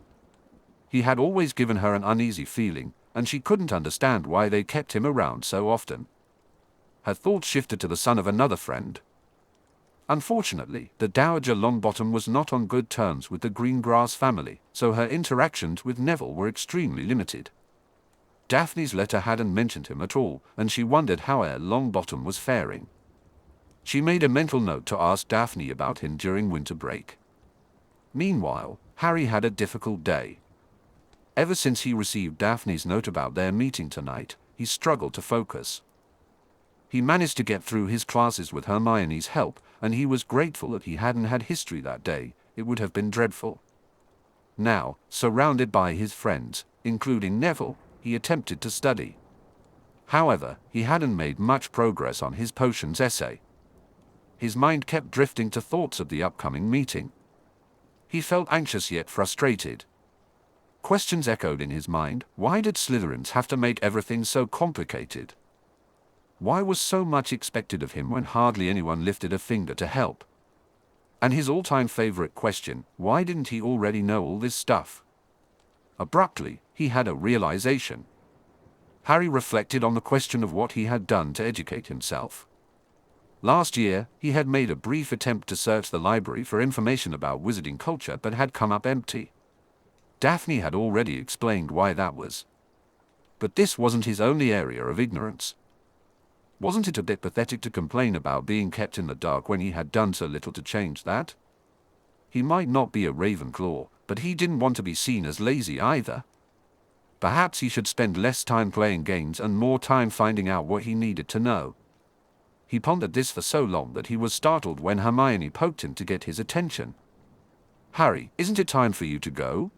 He had always given her an uneasy feeling, and she couldn't understand why they kept him around so often. Her thoughts shifted to the son of another friend. Unfortunately, the Dowager Longbottom was not on good terms with the Greengrass family, so her interactions with Neville were extremely limited. Daphne's letter hadn't mentioned him at all, and she wondered how Heir Longbottom was faring. She made a mental note to ask Daphne about him during winter break. Meanwhile, Harry had a difficult day. Ever since he received Daphne's note about their meeting tonight, he struggled to focus. He managed to get through his classes with Hermione's help, and he was grateful that he hadn't had history that day. It would have been dreadful. Now, surrounded by his friends, including Neville, he attempted to study. However, he hadn't made much progress on his potions essay. His mind kept drifting to thoughts of the upcoming meeting. He felt anxious yet frustrated. Questions echoed in his mind. Why did Slytherins have to make everything so complicated? Why was so much expected of him when hardly anyone lifted a finger to help? And his all-time favorite question, why didn't he already know all this stuff? Abruptly, he had a realization. Harry reflected on the question of what he had done to educate himself. Last year, he had made a brief attempt to search the library for information about wizarding culture but had come up empty. Daphne had already explained why that was. But this wasn't his only area of ignorance. Wasn't it a bit pathetic to complain about being kept in the dark when he had done so little to change that? He might not be a Ravenclaw, but he didn't want to be seen as lazy either. Perhaps he should spend less time playing games and more time finding out what he needed to know. He pondered this for so long that he was startled when Hermione poked him to get his attention. "Harry, isn't it time for you to go?"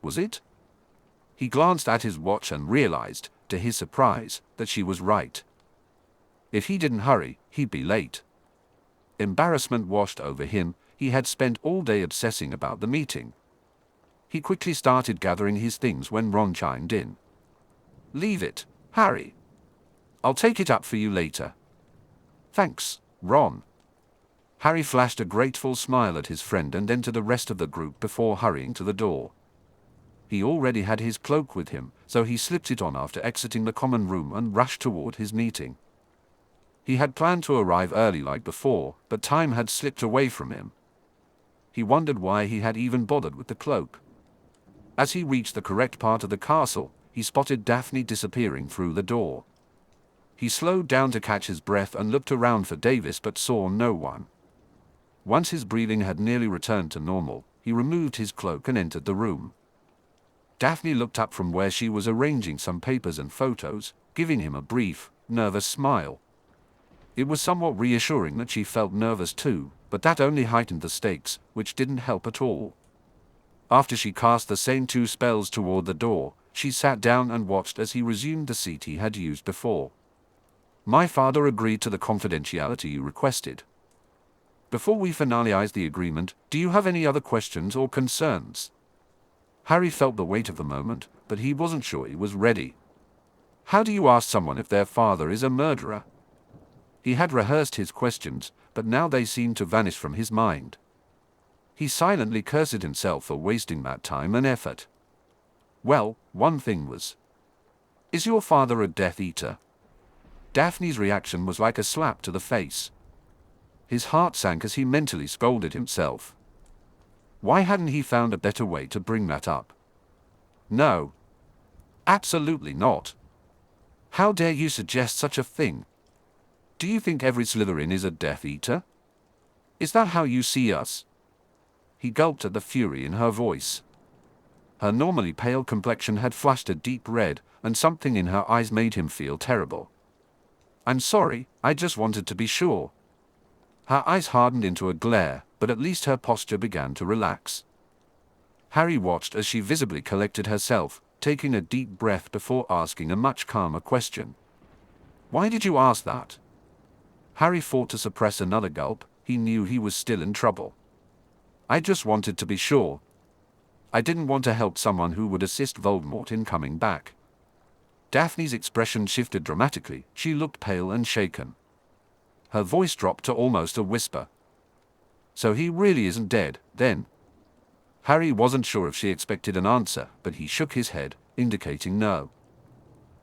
Was it? He glanced at his watch and realized, to his surprise, that she was right. If he didn't hurry, he'd be late. Embarrassment washed over him. He had spent all day obsessing about the meeting. He quickly started gathering his things when Ron chimed in. "Leave it, Harry. I'll take it up for you later." "Thanks, Ron." Harry flashed a grateful smile at his friend and entered the rest of the group before hurrying to the door. He already had his cloak with him, so he slipped it on after exiting the common room and rushed toward his meeting. He had planned to arrive early like before, but time had slipped away from him. He wondered why he had even bothered with the cloak. As he reached the correct part of the castle, he spotted Daphne disappearing through the door. He slowed down to catch his breath and looked around for Davis but saw no one. Once his breathing had nearly returned to normal, he removed his cloak and entered the room. Daphne looked up from where she was arranging some papers and photos, giving him a brief, nervous smile. It was somewhat reassuring that she felt nervous too, but that only heightened the stakes, which didn't help at all. After she cast the same 2 spells toward the door, she sat down and watched as he resumed the seat he had used before. "My father agreed to the confidentiality you requested. Before we finalize the agreement, do you have any other questions or concerns?" Harry felt the weight of the moment, but he wasn't sure he was ready. How do you ask someone if their father is a murderer? He had rehearsed his questions, but now they seemed to vanish from his mind. He silently cursed himself for wasting that time and effort. Well, one thing was. "Is your father a Death Eater?" Daphne's reaction was like a slap to the face. His heart sank as he mentally scolded himself. Why hadn't he found a better way to bring that up? No. Absolutely not. How dare you suggest such a thing? Do you think every Slytherin is a Death Eater? Is that how you see us? He gulped at the fury in her voice. Her normally pale complexion had flushed a deep red, and something in her eyes made him feel terrible. "I'm sorry, I just wanted to be sure." Her eyes hardened into a glare, but at least her posture began to relax. Harry watched as she visibly collected herself, taking a deep breath before asking a much calmer question. "Why did you ask that?" Harry fought to suppress another gulp. He knew he was still in trouble. "I just wanted to be sure. I didn't want to help someone who would assist Voldemort in coming back." Daphne's expression shifted dramatically. She looked pale and shaken. Her voice dropped to almost a whisper. "So he really isn't dead, then?" Harry wasn't sure if she expected an answer, but he shook his head, indicating no.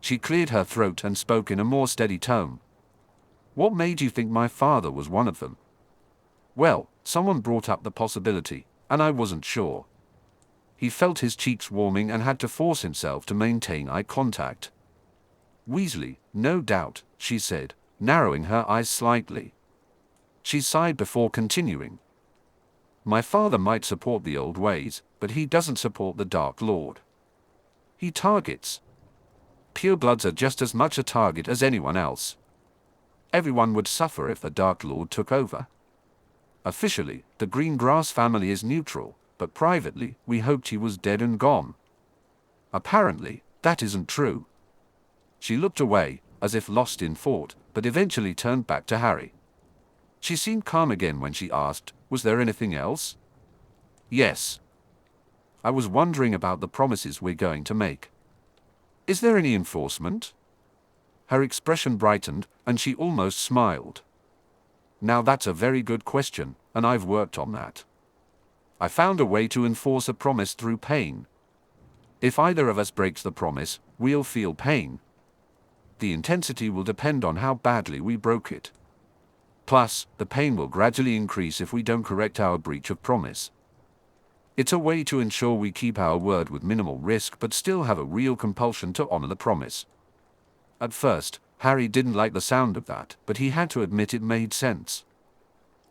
She cleared her throat and spoke in a more steady tone. "What made you think my father was one of them?" "Well, someone brought up the possibility, and I wasn't sure." He felt his cheeks warming and had to force himself to maintain eye contact. "Weasley, no doubt," she said, narrowing her eyes slightly. She sighed before continuing. My father might support the old ways, but he doesn't support the Dark Lord. He targets. Purebloods are just as much a target as anyone else. Everyone would suffer if the Dark Lord took over. Officially, the Green Grass family is neutral, but privately, we hoped he was dead and gone. Apparently, that isn't true. She looked away, as if lost in thought, but eventually turned back to Harry. She seemed calm again when she asked, "Was there anything else?" "Yes. I was wondering about the promises we're going to make. Is there any enforcement?" Her expression brightened, and she almost smiled. "Now that's a very good question, and I've worked on that. I found a way to enforce a promise through pain. If either of us breaks the promise, we'll feel pain. The intensity will depend on how badly we broke it. Plus, the pain will gradually increase if we don't correct our breach of promise. It's a way to ensure we keep our word with minimal risk but still have a real compulsion to honor the promise." At first, Harry didn't like the sound of that, but he had to admit it made sense.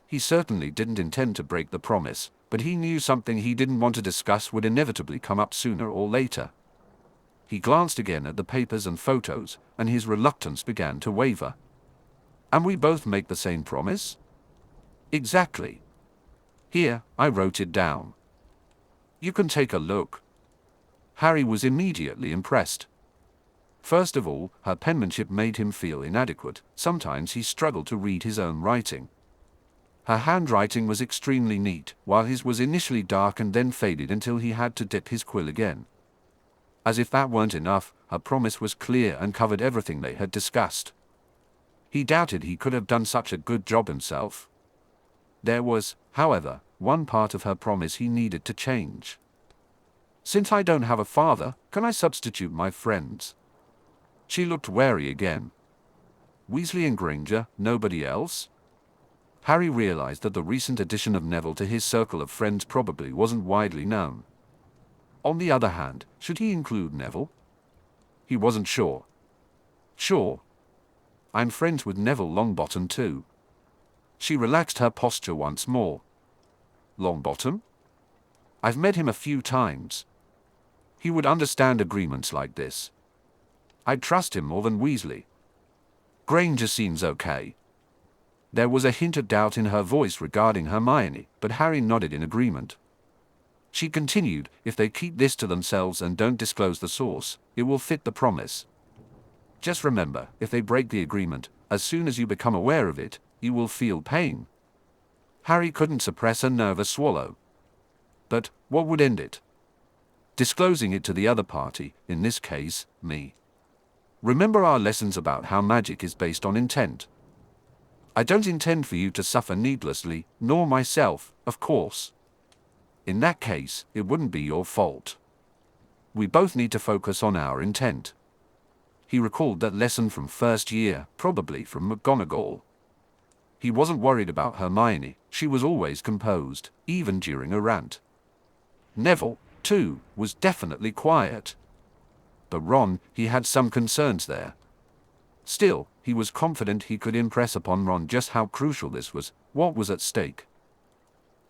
He certainly didn't intend to break the promise, but he knew something he didn't want to discuss would inevitably come up sooner or later. He glanced again at the papers and photos, and his reluctance began to waver. "And we both make the same promise?" "Exactly. Here, I wrote it down. You can take a look." Harry was immediately impressed. First of all, her penmanship made him feel inadequate. Sometimes he struggled to read his own writing. Her handwriting was extremely neat, while his was initially dark and then faded until he had to dip his quill again. As if that weren't enough, her promise was clear and covered everything they had discussed. He doubted he could have done such a good job himself. There was, however, one part of her promise he needed to change. "Since I don't have a father, can I substitute my friends?" She looked wary again. "Weasley and Granger, nobody else?" Harry realized that the recent addition of Neville to his circle of friends probably wasn't widely known. On the other hand, should he include Neville? He wasn't sure. "Sure. I'm friends with Neville Longbottom too." She relaxed her posture once more. "Longbottom? I've met him a few times. He would understand agreements like this. I'd trust him more than Weasley. Granger seems okay." There was a hint of doubt in her voice regarding Hermione, but Harry nodded in agreement. She continued, "If they keep this to themselves and don't disclose the source, it will fit the promise. Just remember, if they break the agreement, as soon as you become aware of it, you will feel pain." Harry couldn't suppress a nervous swallow. But what would end it? Disclosing it to the other party, in this case, me. Remember our lessons about how magic is based on intent. I don't intend for you to suffer needlessly, nor myself, of course. In that case, it wouldn't be your fault. We both need to focus on our intent. He recalled that lesson from first year, probably from McGonagall. He wasn't worried about Hermione. She was always composed, even during a rant. Neville, too, was definitely quiet. But Ron, he had some concerns there. Still, he was confident he could impress upon Ron just how crucial this was, what was at stake.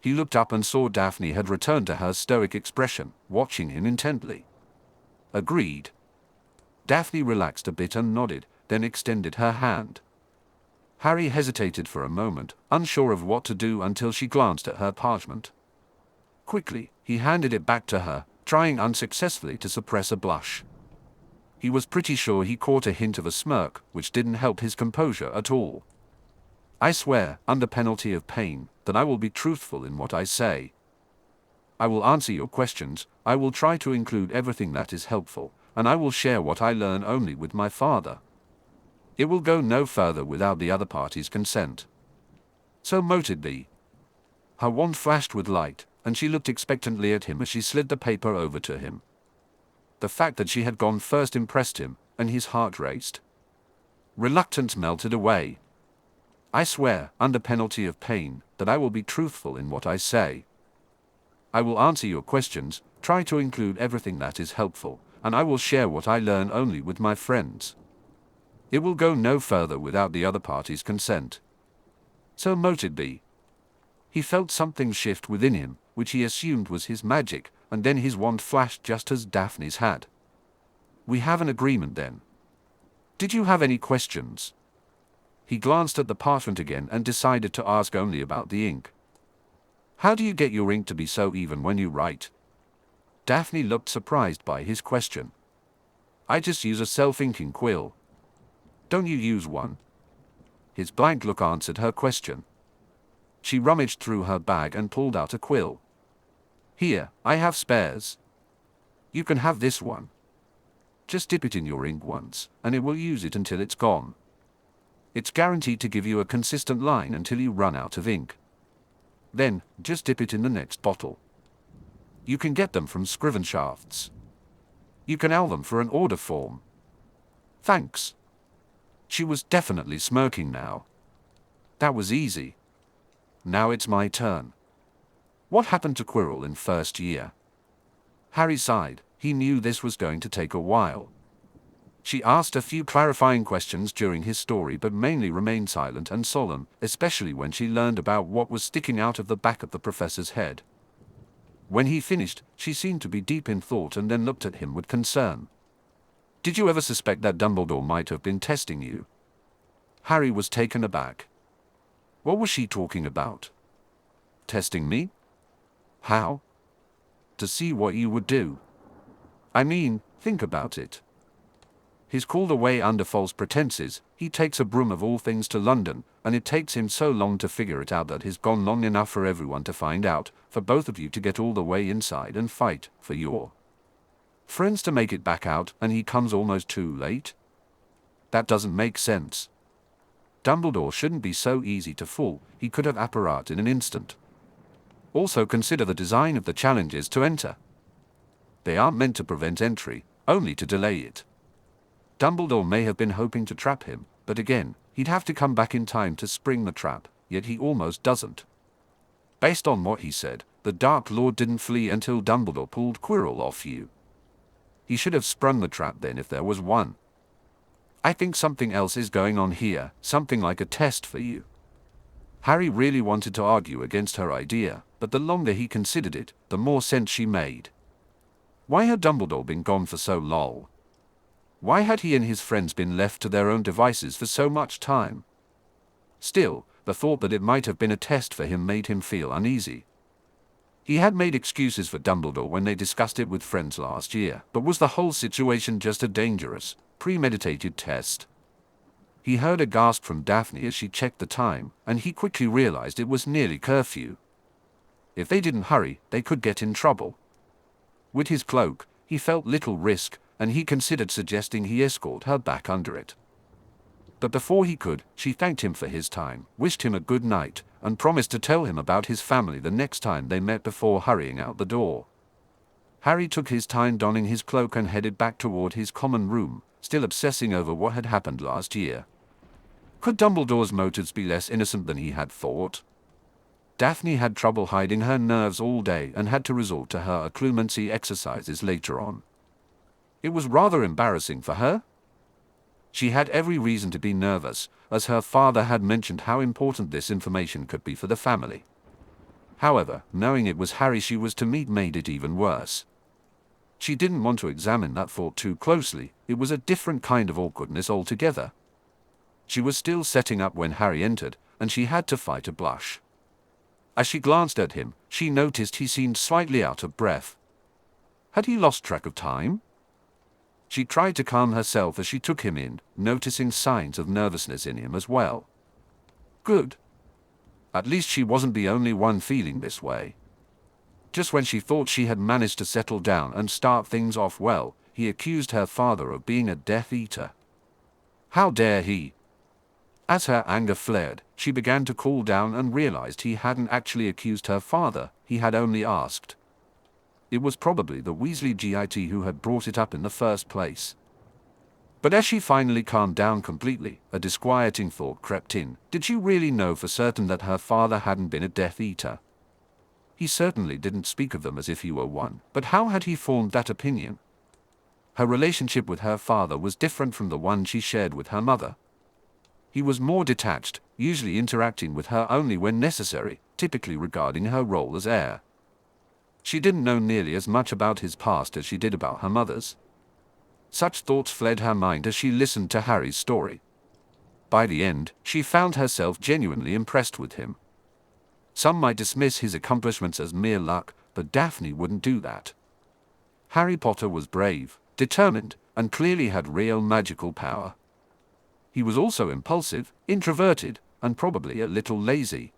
He looked up and saw Daphne had returned to her stoic expression, watching him intently. "Agreed." Daphne relaxed a bit and nodded, then extended her hand. Harry hesitated for a moment, unsure of what to do until she glanced at her parchment. Quickly, he handed it back to her, trying unsuccessfully to suppress a blush. He was pretty sure he caught a hint of a smirk, which didn't help his composure at all. "I swear, under penalty of pain, that I will be truthful in what I say. I will answer your questions, I will try to include everything that is helpful, and I will share what I learn only with my father. It will go no further without the other party's consent. So mote it be." Her wand flashed with light, and she looked expectantly at him as she slid the paper over to him. The fact that she had gone first impressed him, and his heart raced. Reluctance melted away. "I swear, under penalty of pain, that I will be truthful in what I say. I will answer your questions, try to include everything that is helpful, and I will share what I learn only with my friends. It will go no further without the other party's consent. So mote it be." He felt something shift within him, which he assumed was his magic, and then his wand flashed just as Daphne's had. "We have an agreement then. Did you have any questions?" He glanced at the parchment again and decided to ask only about the ink. "How do you get your ink to be so even when you write?" Daphne looked surprised by his question. "I just use a self-inking quill." "Don't you use one?" His blank look answered her question. She rummaged through her bag and pulled out a quill. "Here, I have spares. You can have this one. Just dip it in your ink once, and it will use it until it's gone. It's guaranteed to give you a consistent line until you run out of ink. Then, just dip it in the next bottle. You can get them from Scriven Shafts. You can mail them for an order form." "Thanks." She was definitely smirking now. "That was easy. Now it's my turn. What happened to Quirrell in first year?" Harry sighed. He knew this was going to take a while. She asked a few clarifying questions during his story but mainly remained silent and solemn, especially when she learned about what was sticking out of the back of the professor's head. When he finished, she seemed to be deep in thought and then looked at him with concern. "Did you ever suspect that Dumbledore might have been testing you?" Harry was taken aback. What was she talking about? Testing me? How? To see what you would do. I mean, think about it. He's called away under false pretenses. He takes a broom of all things to London, and it takes him so long to figure it out that he's gone long enough for everyone to find out, for both of you to get all the way inside and fight for your friends to make it back out, and he comes almost too late? That doesn't make sense. Dumbledore shouldn't be so easy to fool. He could have apparated in an instant. Also consider the design of the challenges to enter. They aren't meant to prevent entry, only to delay it. Dumbledore may have been hoping to trap him, but again, he'd have to come back in time to spring the trap, yet he almost doesn't. Based on what he said, the Dark Lord didn't flee until Dumbledore pulled Quirrell off you. He should have sprung the trap then if there was one. I think something else is going on here, something like a test for you. Harry really wanted to argue against her idea, but the longer he considered it, the more sense she made. Why had Dumbledore been gone for so long? Why had he and his friends been left to their own devices for so much time? Still, the thought that it might have been a test for him made him feel uneasy. He had made excuses for Dumbledore when they discussed it with friends last year, but was the whole situation just a dangerous, premeditated test? He heard a gasp from Daphne as she checked the time, and he quickly realized it was nearly curfew. If they didn't hurry, they could get in trouble. With his cloak, he felt little risk, and he considered suggesting he escort her back under it. But before he could, she thanked him for his time, wished him a good night, and promised to tell him about his family the next time they met before hurrying out the door. Harry took his time donning his cloak and headed back toward his common room, still obsessing over what had happened last year. Could Dumbledore's motives be less innocent than he had thought? Daphne had trouble hiding her nerves all day and had to resort to her occlumency exercises later on. It was rather embarrassing for her. She had every reason to be nervous, as her father had mentioned how important this information could be for the family. However, knowing it was Harry she was to meet made it even worse. She didn't want to examine that thought too closely. It was a different kind of awkwardness altogether. She was still setting up when Harry entered, and she had to fight a blush. As she glanced at him, she noticed he seemed slightly out of breath. Had he lost track of time? She tried to calm herself as she took him in, noticing signs of nervousness in him as well. Good. At least she wasn't the only one feeling this way. Just when she thought she had managed to settle down and start things off well, he accused her father of being a Death Eater. How dare he? As her anger flared, she began to cool down and realized he hadn't actually accused her father, he had only asked. It was probably the Weasley GIT who had brought it up in the first place. But as she finally calmed down completely, a disquieting thought crept in. Did she really know for certain that her father hadn't been a Death Eater? He certainly didn't speak of them as if he were one, but how had he formed that opinion? Her relationship with her father was different from the one she shared with her mother. He was more detached, usually interacting with her only when necessary, typically regarding her role as heir. She didn't know nearly as much about his past as she did about her mother's. Such thoughts fled her mind as she listened to Harry's story. By the end, she found herself genuinely impressed with him. Some might dismiss his accomplishments as mere luck, but Daphne wouldn't do that. Harry Potter was brave, determined, and clearly had real magical power. He was also impulsive, introverted, and probably a little lazy.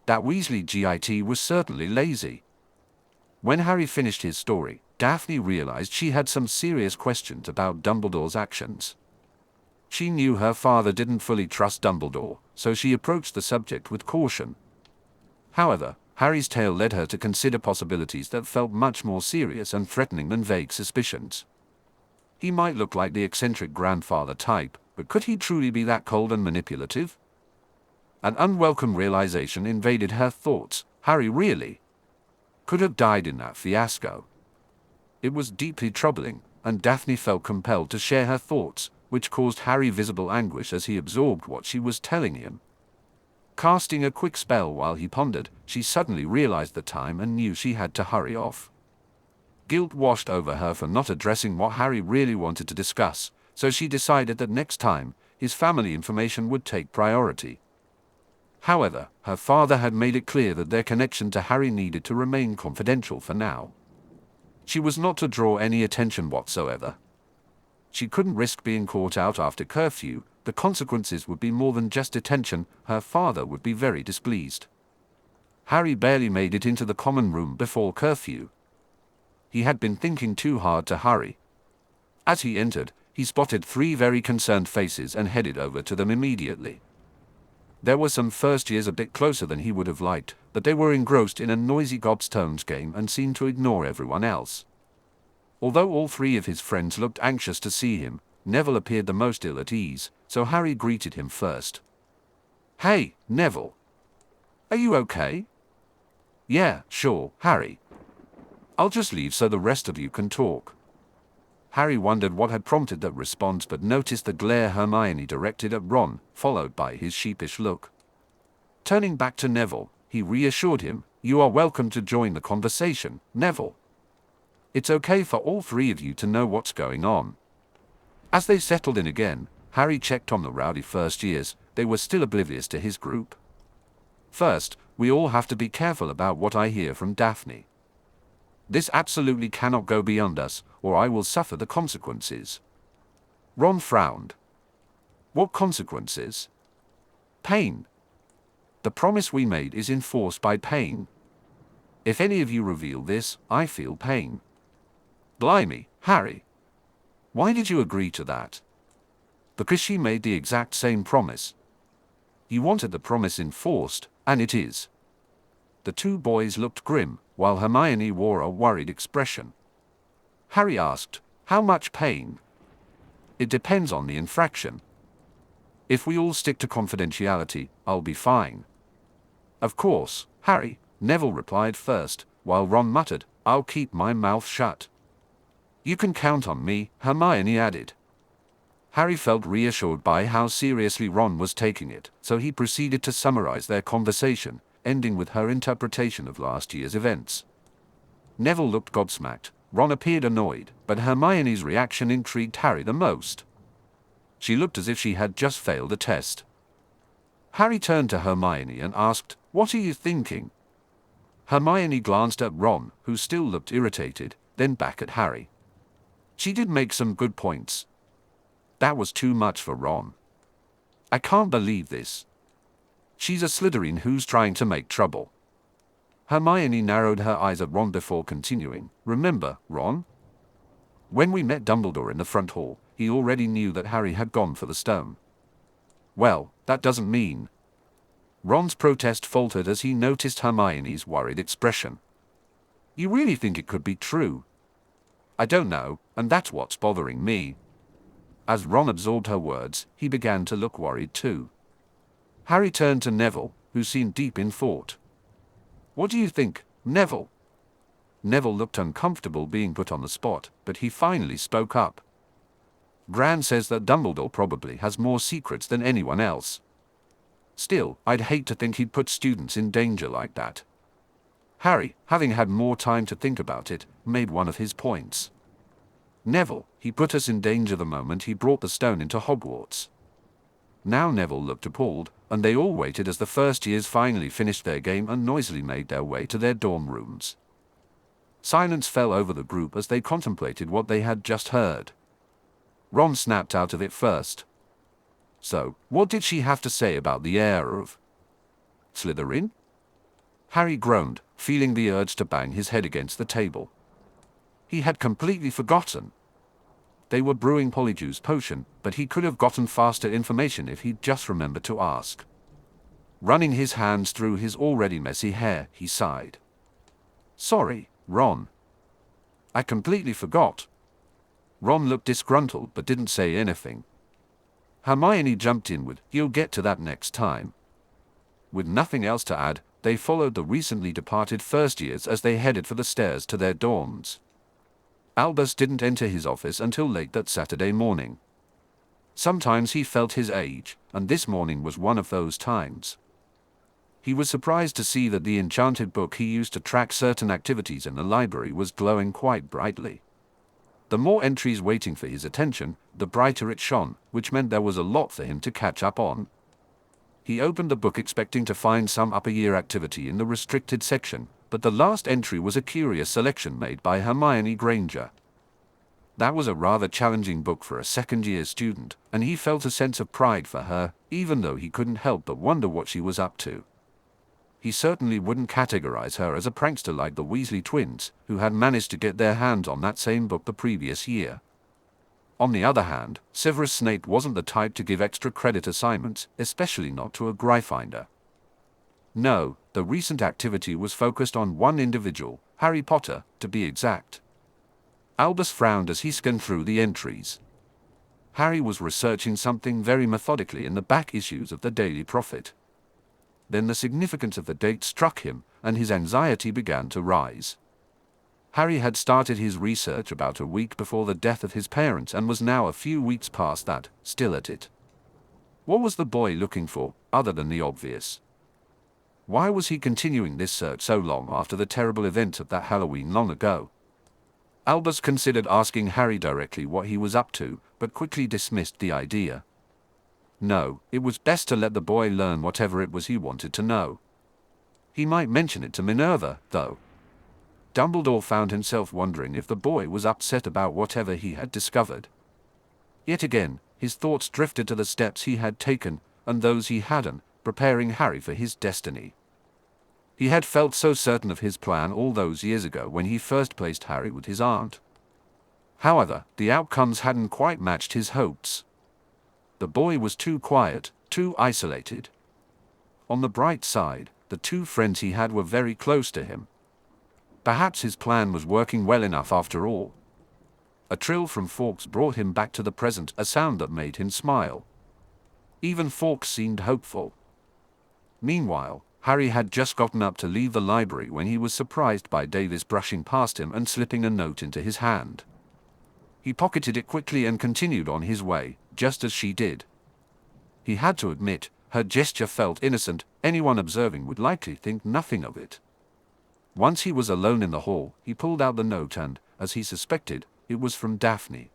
That Weasley GIT was certainly lazy. When Harry finished his story, Daphne realized she had some serious questions about Dumbledore's actions. She knew her father didn't fully trust Dumbledore, so she approached the subject with caution. However, Harry's tale led her to consider possibilities that felt much more serious and threatening than vague suspicions. He might look like the eccentric grandfather type, but could he truly be that cold and manipulative? An unwelcome realization invaded her thoughts. Harry really could have died in that fiasco. It was deeply troubling, and Daphne felt compelled to share her thoughts, which caused Harry visible anguish as he absorbed what she was telling him. Casting a quick spell while he pondered, she suddenly realized the time and knew she had to hurry off. Guilt washed over her for not addressing what Harry really wanted to discuss, so she decided that next time, his family information would take priority. However, her father had made it clear that their connection to Harry needed to remain confidential for now. She was not to draw any attention whatsoever. She couldn't risk being caught out after curfew. The consequences would be more than just detention. Her father would be very displeased. Harry barely made it into the common room before curfew. He had been thinking too hard to hurry. As he entered, he spotted 3 very concerned faces and headed over to them immediately. There were some first years a bit closer than he would have liked, but they were engrossed in a noisy gobstones game and seemed to ignore everyone else. Although all 3 of his friends looked anxious to see him, Neville appeared the most ill at ease, so Harry greeted him first. "Hey, Neville. Are you okay?" "Yeah, sure, Harry. I'll just leave so the rest of you can talk." Harry wondered what had prompted that response but noticed the glare Hermione directed at Ron, followed by his sheepish look. Turning back to Neville, he reassured him, "You are welcome to join the conversation, Neville. It's okay for all 3 of you to know what's going on." As they settled in again, Harry checked on the rowdy first years. They were still oblivious to his group. "First, we all have to be careful about what I hear from Daphne. This absolutely cannot go beyond us, or I will suffer the consequences." Ron frowned. "What consequences?" "Pain. The promise we made is enforced by pain. If any of you reveal this, I feel pain." "Blimey, Harry. Why did you agree to that?" "Because she made the exact same promise. You wanted the promise enforced, and it is." The 2 boys looked grim, while Hermione wore a worried expression. Harry asked, "How much pain?" "It depends on the infraction. If we all stick to confidentiality, I'll be fine." "Of course, Harry," Neville replied first, while Ron muttered, "I'll keep my mouth shut." "You can count on me," Hermione added. Harry felt reassured by how seriously Ron was taking it, so he proceeded to summarize their conversation, ending with her interpretation of last year's events. Neville looked gobsmacked, Ron appeared annoyed, but Hermione's reaction intrigued Harry the most. She looked as if she had just failed a test. Harry turned to Hermione and asked, "What are you thinking?" Hermione glanced at Ron, who still looked irritated, then back at Harry. She did make some good points. That was too much for Ron. "I can't believe this. She's a Slytherin who's trying to make trouble." Hermione narrowed her eyes at Ron before continuing, "Remember, Ron? When we met Dumbledore in the front hall, he already knew that Harry had gone for the stone." "Well, that doesn't mean—" Ron's protest faltered as he noticed Hermione's worried expression. "You really think it could be true?" "I don't know, and that's what's bothering me." As Ron absorbed her words, he began to look worried too. Harry turned to Neville, who seemed deep in thought. "What do you think, Neville?" Neville looked uncomfortable being put on the spot, but he finally spoke up. "Gran says that Dumbledore probably has more secrets than anyone else." Still, I'd hate to think he'd put students in danger like that. Harry, having had more time to think about it, made one of his points. Neville, he put us in danger the moment he brought the stone into Hogwarts. Now Neville looked appalled, and they all waited as the first years finally finished their game and noisily made their way to their dorm rooms. Silence fell over the group as they contemplated what they had just heard. Ron snapped out of it first. So, what did she have to say about the heir of Slytherin? Harry groaned, feeling the urge to bang his head against the table. He had completely forgotten. They were brewing Polyjuice potion, but he could have gotten faster information if he'd just remembered to ask. Running his hands through his already messy hair, he sighed. Sorry, Ron. I completely forgot. Ron looked disgruntled but didn't say anything. Hermione jumped in with, "You'll get to that next time." With nothing else to add, they followed the recently departed first years as they headed for the stairs to their dorms. Albus didn't enter his office until late that Saturday morning. Sometimes he felt his age, and this morning was one of those times. He was surprised to see that the enchanted book he used to track certain activities in the library was glowing quite brightly. The more entries waiting for his attention, the brighter it shone, which meant there was a lot for him to catch up on. He opened the book expecting to find some upper-year activity in the restricted section, but the last entry was a curious selection made by Hermione Granger. That was a rather challenging book for a second-year student, and he felt a sense of pride for her, even though he couldn't help but wonder what she was up to. He certainly wouldn't categorize her as a prankster like the Weasley twins, who had managed to get their hands on that same book the previous year. On the other hand, Severus Snape wasn't the type to give extra credit assignments, especially not to a Gryffindor. No, the recent activity was focused on one individual, Harry Potter, to be exact. Albus frowned as he scanned through the entries. Harry was researching something very methodically in the back issues of the Daily Prophet. Then the significance of the date struck him, and his anxiety began to rise. Harry had started his research about a week before the death of his parents and was now a few weeks past that, still at it. What was the boy looking for, other than the obvious? Why was he continuing this search so long after the terrible events of that Halloween long ago? Albus considered asking Harry directly what he was up to, but quickly dismissed the idea. No, it was best to let the boy learn whatever it was he wanted to know. He might mention it to Minerva, though. Dumbledore found himself wondering if the boy was upset about whatever he had discovered. Yet again, his thoughts drifted to the steps he had taken, and those he hadn't, preparing Harry for his destiny. He had felt so certain of his plan all those years ago when he first placed Harry with his aunt. However, the outcomes hadn't quite matched his hopes. The boy was too quiet, too isolated. On the bright side, the two friends he had were very close to him. Perhaps his plan was working well enough after all. A trill from Fawkes brought him back to the present, a sound that made him smile. Even Fawkes seemed hopeful. Meanwhile, Harry had just gotten up to leave the library when he was surprised by Davis brushing past him and slipping a note into his hand. He pocketed it quickly and continued on his way, just as she did. He had to admit, her gesture felt innocent, anyone observing would likely think nothing of it. Once he was alone in the hall, he pulled out the note and, as he suspected, it was from Daphne.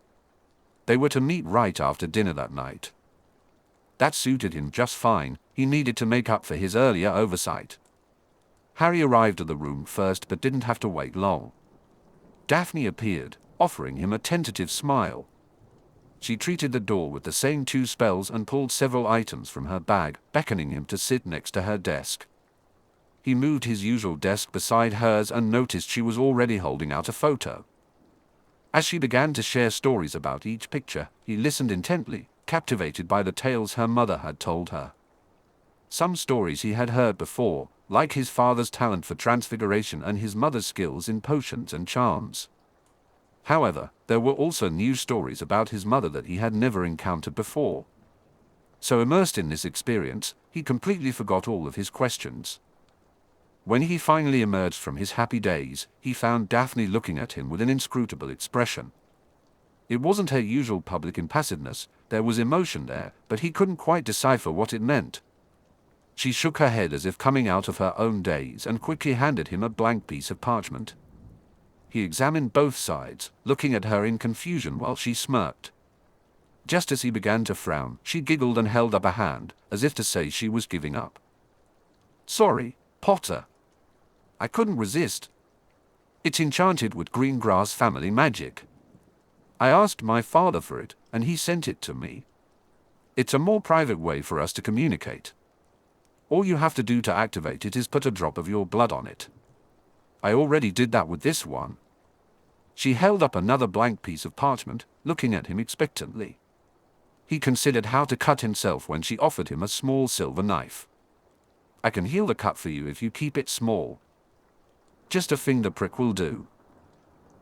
They were to meet right after dinner that night. That suited him just fine, he needed to make up for his earlier oversight. Harry arrived at the room first but didn't have to wait long. Daphne appeared, offering him a tentative smile. She treated the door with the same 2 spells and pulled several items from her bag, beckoning him to sit next to her desk. He moved his usual desk beside hers and noticed she was already holding out a photo. As she began to share stories about each picture, he listened intently, captivated by the tales her mother had told her. Some stories he had heard before, like his father's talent for transfiguration and his mother's skills in potions and charms. However, there were also new stories about his mother that he had never encountered before. So immersed in this experience, he completely forgot all of his questions. When he finally emerged from his happy daze, he found Daphne looking at him with an inscrutable expression. It wasn't her usual public impassiveness, there was emotion there, but he couldn't quite decipher what it meant. She shook her head as if coming out of her own daze and quickly handed him a blank piece of parchment. He examined both sides, looking at her in confusion while she smirked. Just as he began to frown, she giggled and held up a hand, as if to say she was giving up. "Sorry, Potter. I couldn't resist. It's enchanted with green grass family magic. I asked my father for it, and he sent it to me. It's a more private way for us to communicate. All you have to do to activate it is put a drop of your blood on it. I already did that with this one." She held up another blank piece of parchment, looking at him expectantly. He considered how to cut himself when she offered him a small silver knife. "I can heal the cut for you if you keep it small. Just a finger prick will do."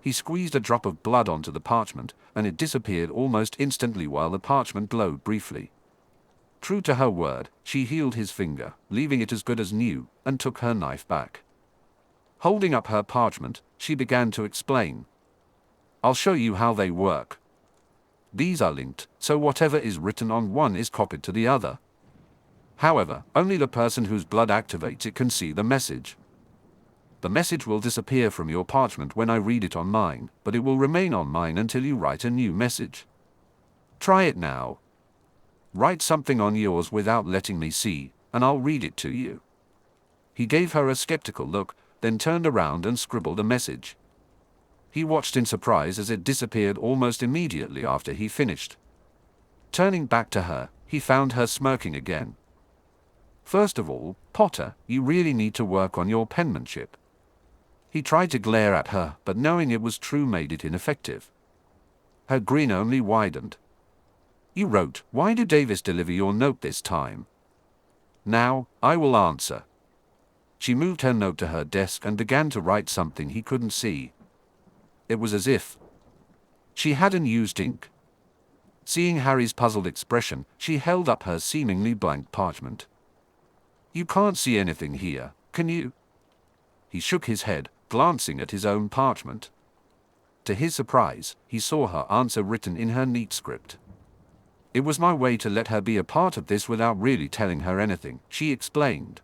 He squeezed a drop of blood onto the parchment, and it disappeared almost instantly while the parchment glowed briefly. True to her word, she healed his finger, leaving it as good as new, and took her knife back. Holding up her parchment, she began to explain. "I'll show you how they work. These are linked, so whatever is written on one is copied to the other. However, only the person whose blood activates it can see the message. The message will disappear from your parchment when I read it on mine, but it will remain on mine until you write a new message. Try it now. Write something on yours without letting me see, and I'll read it to you." He gave her a skeptical look, then turned around and scribbled a message. He watched in surprise as it disappeared almost immediately after he finished. Turning back to her, he found her smirking again. "First of all, Potter, you really need to work on your penmanship." He tried to glare at her, but knowing it was true made it ineffective. Her grin only widened. "You wrote, 'Why did Davis deliver your note this time?' Now, I will answer." She moved her note to her desk and began to write something he couldn't see. It was as if she hadn't used ink. Seeing Harry's puzzled expression, she held up her seemingly blank parchment. "You can't see anything here, can you?" He shook his head, glancing at his own parchment. To his surprise, he saw her answer written in her neat script. "It was my way to let her be a part of this without really telling her anything," she explained.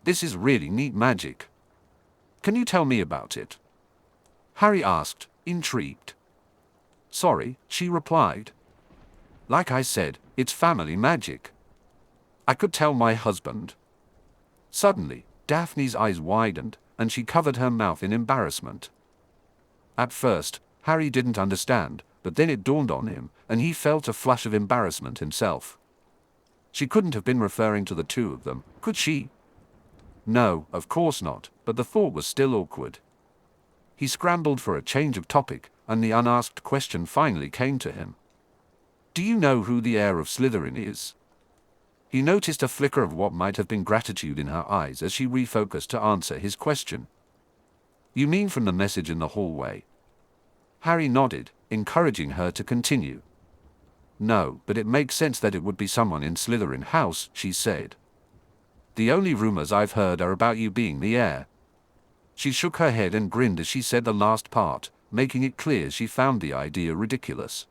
"This is really neat magic. Can you tell me about it?" Harry asked, intrigued. "Sorry," she replied. "Like I said, it's family magic. I could tell my husband." Suddenly, Daphne's eyes widened, and she covered her mouth in embarrassment. At first, Harry didn't understand, but then it dawned on him, and he felt a flush of embarrassment himself. She couldn't have been referring to the two of them, could she? No, of course not, but the thought was still awkward. He scrambled for a change of topic, and the unasked question finally came to him. "Do you know who the heir of Slytherin is?" He noticed a flicker of what might have been gratitude in her eyes as she refocused to answer his question. "You mean from the message in the hallway?" Harry nodded, encouraging her to continue. "No, but it makes sense that it would be someone in Slytherin House," she said. "The only rumors I've heard are about you being the heir." She shook her head and grinned as she said the last part, making it clear she found the idea ridiculous.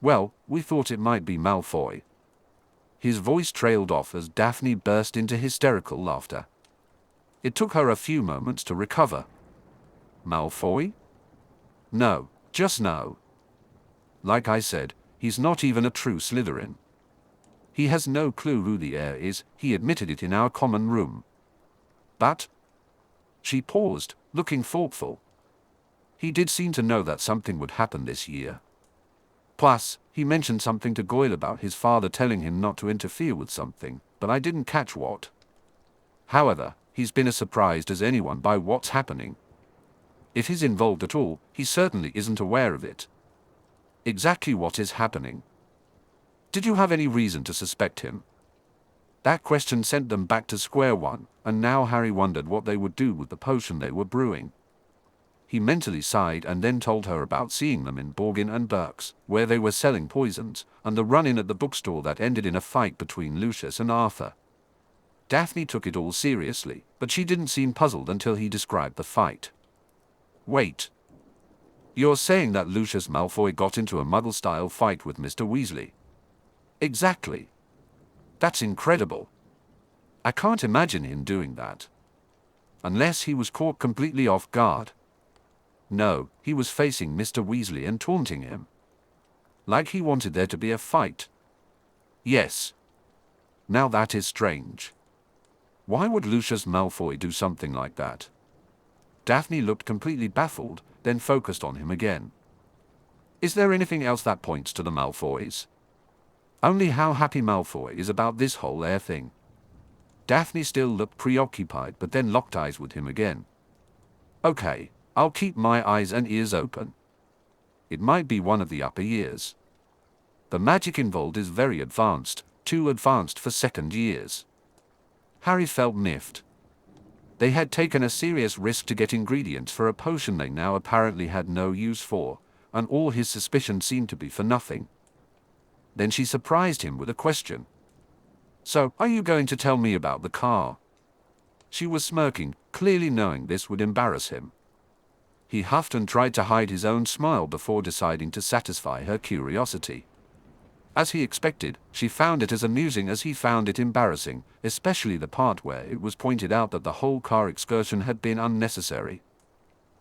"Well, we thought it might be Malfoy." His voice trailed off as Daphne burst into hysterical laughter. It took her a few moments to recover. "Malfoy? No, just no. Like I said, he's not even a true Slytherin. He has no clue who the heir is, he admitted it in our common room. But..." She paused, looking thoughtful. "He did seem to know that something would happen this year. Plus, he mentioned something to Goyle about his father telling him not to interfere with something, but I didn't catch what. However, he's been as surprised as anyone by what's happening. If he's involved at all, he certainly isn't aware of it." "Exactly what is happening? Did you have any reason to suspect him?" That question sent them back to square one, and now Harry wondered what they would do with the potion they were brewing. He mentally sighed and then told her about seeing them in Borgin and Burke's, where they were selling poisons, and the run-in at the bookstore that ended in a fight between Lucius and Arthur. Daphne took it all seriously, but she didn't seem puzzled until he described the fight. "Wait. You're saying that Lucius Malfoy got into a Muggle-style fight with Mr. Weasley?" "Exactly. That's incredible. I can't imagine him doing that. Unless he was caught completely off guard. No, he was facing Mr. Weasley and taunting him. Like he wanted there to be a fight. Yes. Now that is strange. Why would Lucius Malfoy do something like that? Daphne looked completely baffled, then focused on him again. Is there anything else that points to the Malfoys? Only how happy Malfoy is about this whole air thing. Daphne still looked preoccupied but then locked eyes with him again. Okay, I'll keep my eyes and ears open. It might be one of the upper years. The magic involved is very advanced, too advanced for second years. Harry felt miffed. They had taken a serious risk to get ingredients for a potion they now apparently had no use for, and all his suspicions seemed to be for nothing. Then she surprised him with a question. So, are you going to tell me about the car? She was smirking, clearly knowing this would embarrass him. He huffed and tried to hide his own smile before deciding to satisfy her curiosity. As he expected, she found it as amusing as he found it embarrassing, especially the part where it was pointed out that the whole car excursion had been unnecessary.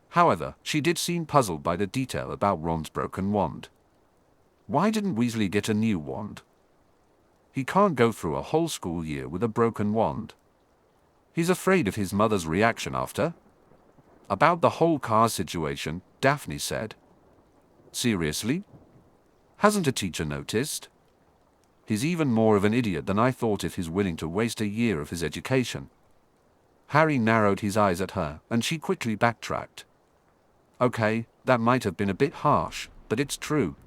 However, she did seem puzzled by the detail about Ron's broken wand. Why didn't Weasley get a new wand? He can't go through a whole school year with a broken wand. He's afraid of his mother's reaction after. About the whole car situation, Daphne said. Seriously? Hasn't a teacher noticed? He's even more of an idiot than I thought if he's willing to waste a year of his education. Harry narrowed his eyes at her, and she quickly backtracked. Okay, that might have been a bit harsh, but it's true.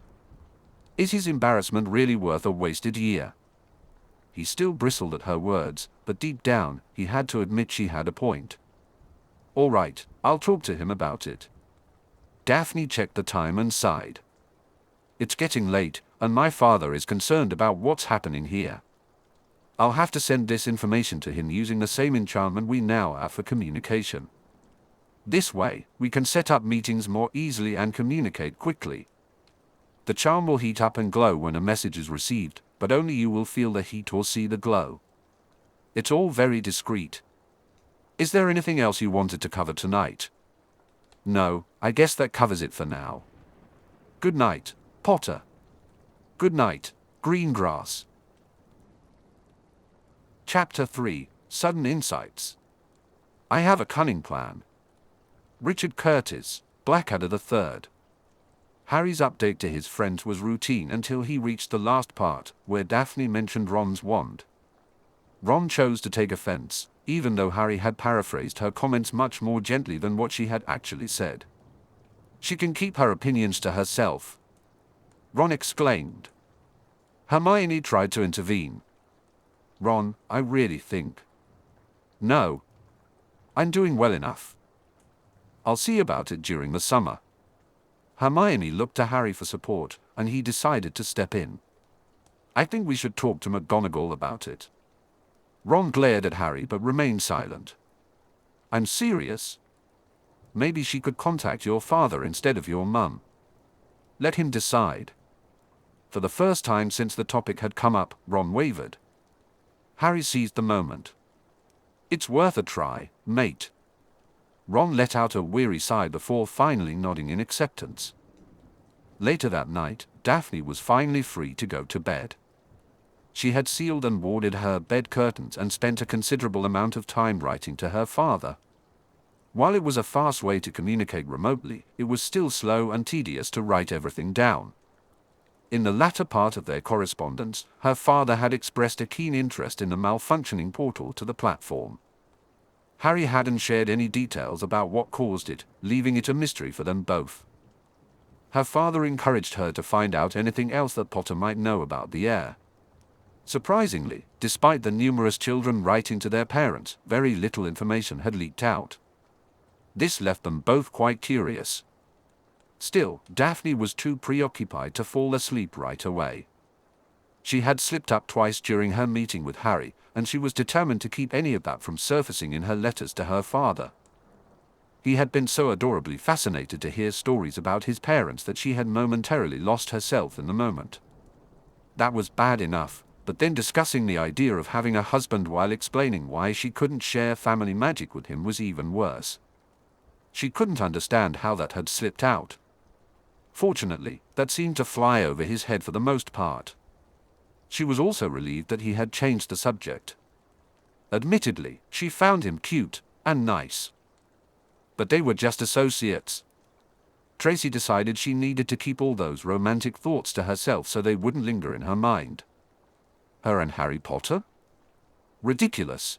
Is his embarrassment really worth a wasted year? He still bristled at her words, but deep down, he had to admit she had a point. All right, I'll talk to him about it. Daphne checked the time and sighed. It's getting late, and my father is concerned about what's happening here. I'll have to send this information to him using the same enchantment we now have for communication. This way, we can set up meetings more easily and communicate quickly. The charm will heat up and glow when a message is received, but only you will feel the heat or see the glow. It's all very discreet. Is there anything else you wanted to cover tonight? No, I guess that covers it for now. Good night, Potter. Good night, Greengrass. Chapter 3, Sudden Insights. I have a cunning plan. Richard Curtis, Blackadder III. Harry's update to his friends was routine until he reached the last part, where Daphne mentioned Ron's wand. Ron chose to take offense, even though Harry had paraphrased her comments much more gently than what she had actually said. She can keep her opinions to herself, Ron exclaimed. Hermione tried to intervene. Ron, I really think. No. I'm doing well enough. I'll see about it during the summer. Hermione looked to Harry for support, and he decided to step in. I think we should talk to McGonagall about it. Ron glared at Harry but remained silent. I'm serious. Maybe she could contact your father instead of your mum. Let him decide. For the first time since the topic had come up, Ron wavered. Harry seized the moment. It's worth a try, mate. Ron let out a weary sigh before finally nodding in acceptance. Later that night, Daphne was finally free to go to bed. She had sealed and warded her bed curtains and spent a considerable amount of time writing to her father. While it was a fast way to communicate remotely, it was still slow and tedious to write everything down. In the latter part of their correspondence, her father had expressed a keen interest in the malfunctioning portal to the platform. Harry hadn't shared any details about what caused it, leaving it a mystery for them both. Her father encouraged her to find out anything else that Potter might know about the heir. Surprisingly, despite the numerous children writing to their parents, very little information had leaked out. This left them both quite curious. Still, Daphne was too preoccupied to fall asleep right away. She had slipped up twice during her meeting with Harry, and she was determined to keep any of that from surfacing in her letters to her father. He had been so adorably fascinated to hear stories about his parents that she had momentarily lost herself in the moment. That was bad enough, but then discussing the idea of having a husband while explaining why she couldn't share family magic with him was even worse. She couldn't understand how that had slipped out. Fortunately, that seemed to fly over his head for the most part. She was also relieved that he had changed the subject. Admittedly, she found him cute and nice. But they were just associates. Tracy decided she needed to keep all those romantic thoughts to herself so they wouldn't linger in her mind. Her and Harry Potter? Ridiculous.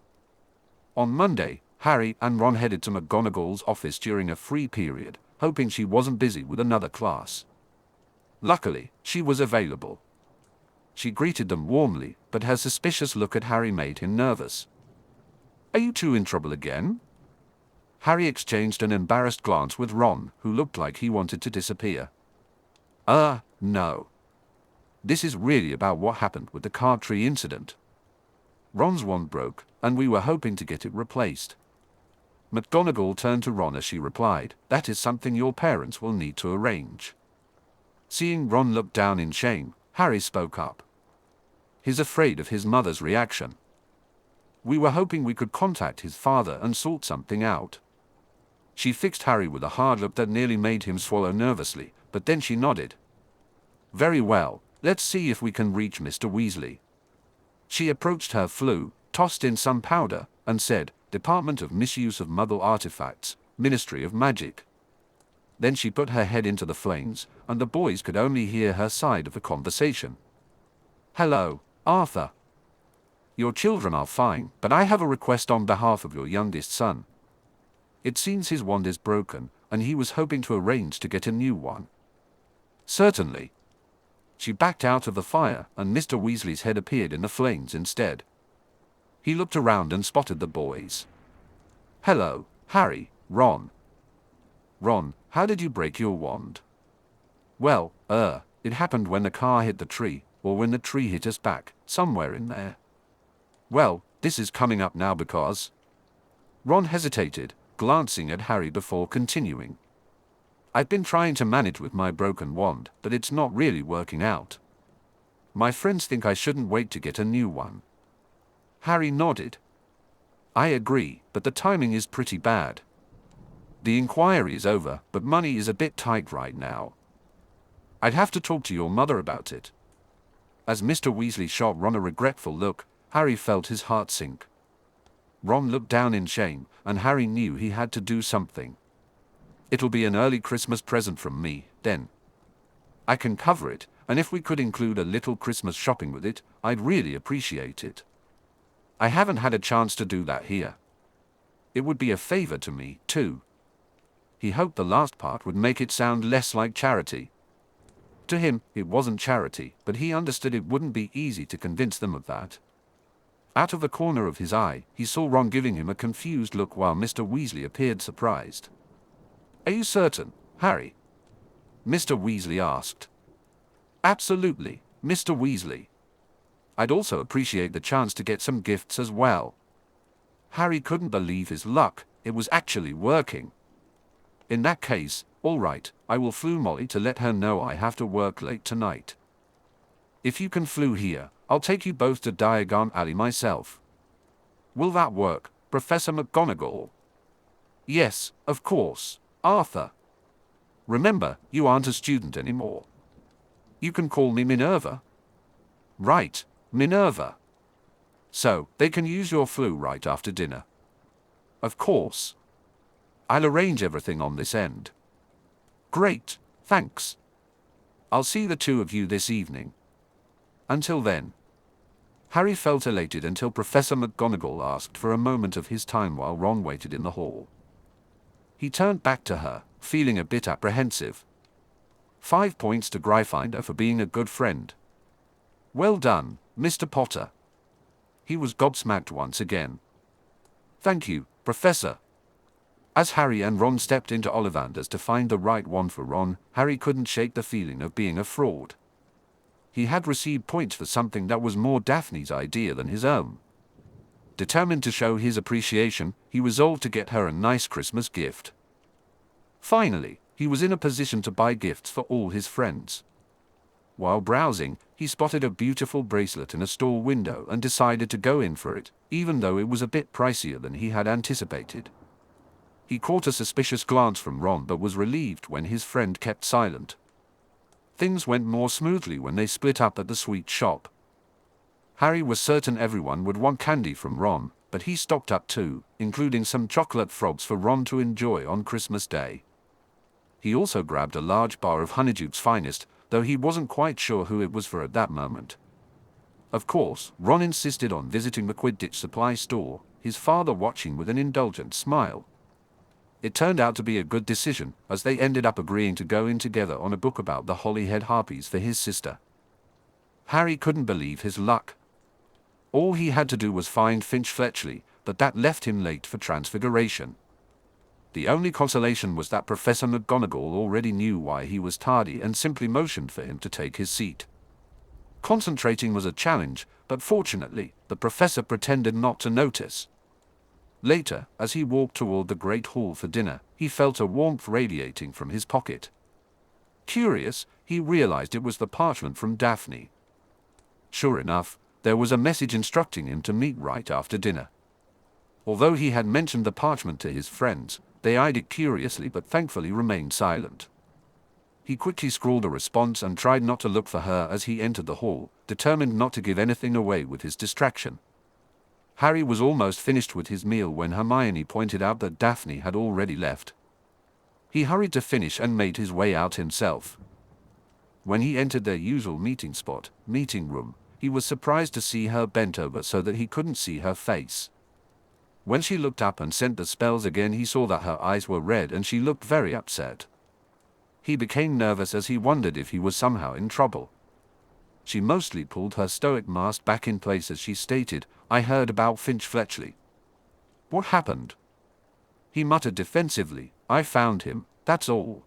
On Monday, Harry and Ron headed to McGonagall's office during a free period, hoping she wasn't busy with another class. Luckily, she was available. She greeted them warmly, but her suspicious look at Harry made him nervous. "Are you two in trouble again?" Harry exchanged an embarrassed glance with Ron, who looked like he wanted to disappear. No. This is really about what happened with the card tree incident. Ron's wand broke, and we were hoping to get it replaced." McGonagall turned to Ron as she replied, "That is something your parents will need to arrange." Seeing Ron look down in shame, Harry spoke up. He's afraid of his mother's reaction. "We were hoping we could contact his father and sort something out." She fixed Harry with a hard look that nearly made him swallow nervously, but then she nodded. "Very well, let's see if we can reach Mr. Weasley." She approached her flue, tossed in some powder, and said, "Department of Misuse of Muggle Artifacts, Ministry of Magic." Then she put her head into the flames, and the boys could only hear her side of the conversation. "Hello, Arthur. Your children are fine, but I have a request on behalf of your youngest son. It seems his wand is broken, and he was hoping to arrange to get a new one." "Certainly." She backed out of the fire, and Mr. Weasley's head appeared in the flames instead. He looked around and spotted the boys. "Hello, Harry, Ron." "Ron, how did you break your wand?" "Well, it happened when the car hit the tree, or when the tree hit us back, somewhere in there." "Well, this is coming up now because—" Ron hesitated, glancing at Harry before continuing. "I've been trying to manage with my broken wand, but it's not really working out. My friends think I shouldn't wait to get a new one." Harry nodded. "I agree, but the timing is pretty bad. The inquiry is over, but money is a bit tight right now. I'd have to talk to your mother about it." As Mr. Weasley shot Ron a regretful look, Harry felt his heart sink. Ron looked down in shame, and Harry knew he had to do something. "It'll be an early Christmas present from me, then. I can cover it, and if we could include a little Christmas shopping with it, I'd really appreciate it. I haven't had a chance to do that here. It would be a favor to me, too." He hoped the last part would make it sound less like charity. To him, it wasn't charity, but he understood it wouldn't be easy to convince them of that. Out of the corner of his eye, he saw Ron giving him a confused look while Mr. Weasley appeared surprised. "Are you certain, Harry?" Mr. Weasley asked. "Absolutely, Mr. Weasley. I'd also appreciate the chance to get some gifts as well." Harry couldn't believe his luck, it was actually working. "In that case, all right, I will flew Molly to let her know I have to work late tonight. If you can flew here, I'll take you both to Diagon Alley myself. Will that work, Professor McGonagall?" "Yes, of course, Arthur. Remember, you aren't a student anymore. You can call me Minerva." "Right, Minerva. So, they can use your flu right after dinner." "Of course. I'll arrange everything on this end." "Great, thanks. I'll see the two of you this evening. Until then." Harry felt elated until Professor McGonagall asked for a moment of his time while Ron waited in the hall. He turned back to her, feeling a bit apprehensive. 5 points to Gryffindor for being a good friend. "Well done, Mr. Potter." He was gobsmacked once again. "Thank you, Professor." As Harry and Ron stepped into Ollivander's to find the right one for Ron, Harry couldn't shake the feeling of being a fraud. He had received points for something that was more Daphne's idea than his own. Determined to show his appreciation, he resolved to get her a nice Christmas gift. Finally, he was in a position to buy gifts for all his friends. While browsing, he spotted a beautiful bracelet in a store window and decided to go in for it, even though it was a bit pricier than he had anticipated. He caught a suspicious glance from Ron but was relieved when his friend kept silent. Things went more smoothly when they split up at the sweet shop. Harry was certain everyone would want candy from Ron, but he stocked up too, including some chocolate frogs for Ron to enjoy on Christmas Day. He also grabbed a large bar of Honeyduke's finest, though he wasn't quite sure who it was for at that moment. Of course, Ron insisted on visiting the Quidditch supply store, his father watching with an indulgent smile. It turned out to be a good decision, as they ended up agreeing to go in together on a book about the Holyhead Harpies for his sister. Harry couldn't believe his luck. All he had to do was find Finch Fletchley, but that left him late for Transfiguration. The only consolation was that Professor McGonagall already knew why he was tardy and simply motioned for him to take his seat. Concentrating was a challenge, but fortunately, the professor pretended not to notice. Later, as he walked toward the Great Hall for dinner, he felt a warmth radiating from his pocket. Curious, he realized it was the parchment from Daphne. Sure enough, there was a message instructing him to meet right after dinner. Although he had mentioned the parchment to his friends, they eyed it curiously but thankfully remained silent. He quickly scrawled a response and tried not to look for her as he entered the hall, determined not to give anything away with his distraction. Harry was almost finished with his meal when Hermione pointed out that Daphne had already left. He hurried to finish and made his way out himself. When he entered their usual meeting room, he was surprised to see her bent over so that he couldn't see her face. When she looked up and sent the spells again, he saw that her eyes were red and she looked very upset. He became nervous as he wondered if he was somehow in trouble. She mostly pulled her stoic mask back in place as she stated, "I heard about Finch Fletchley." "What happened?" He muttered defensively, "I found him, that's all.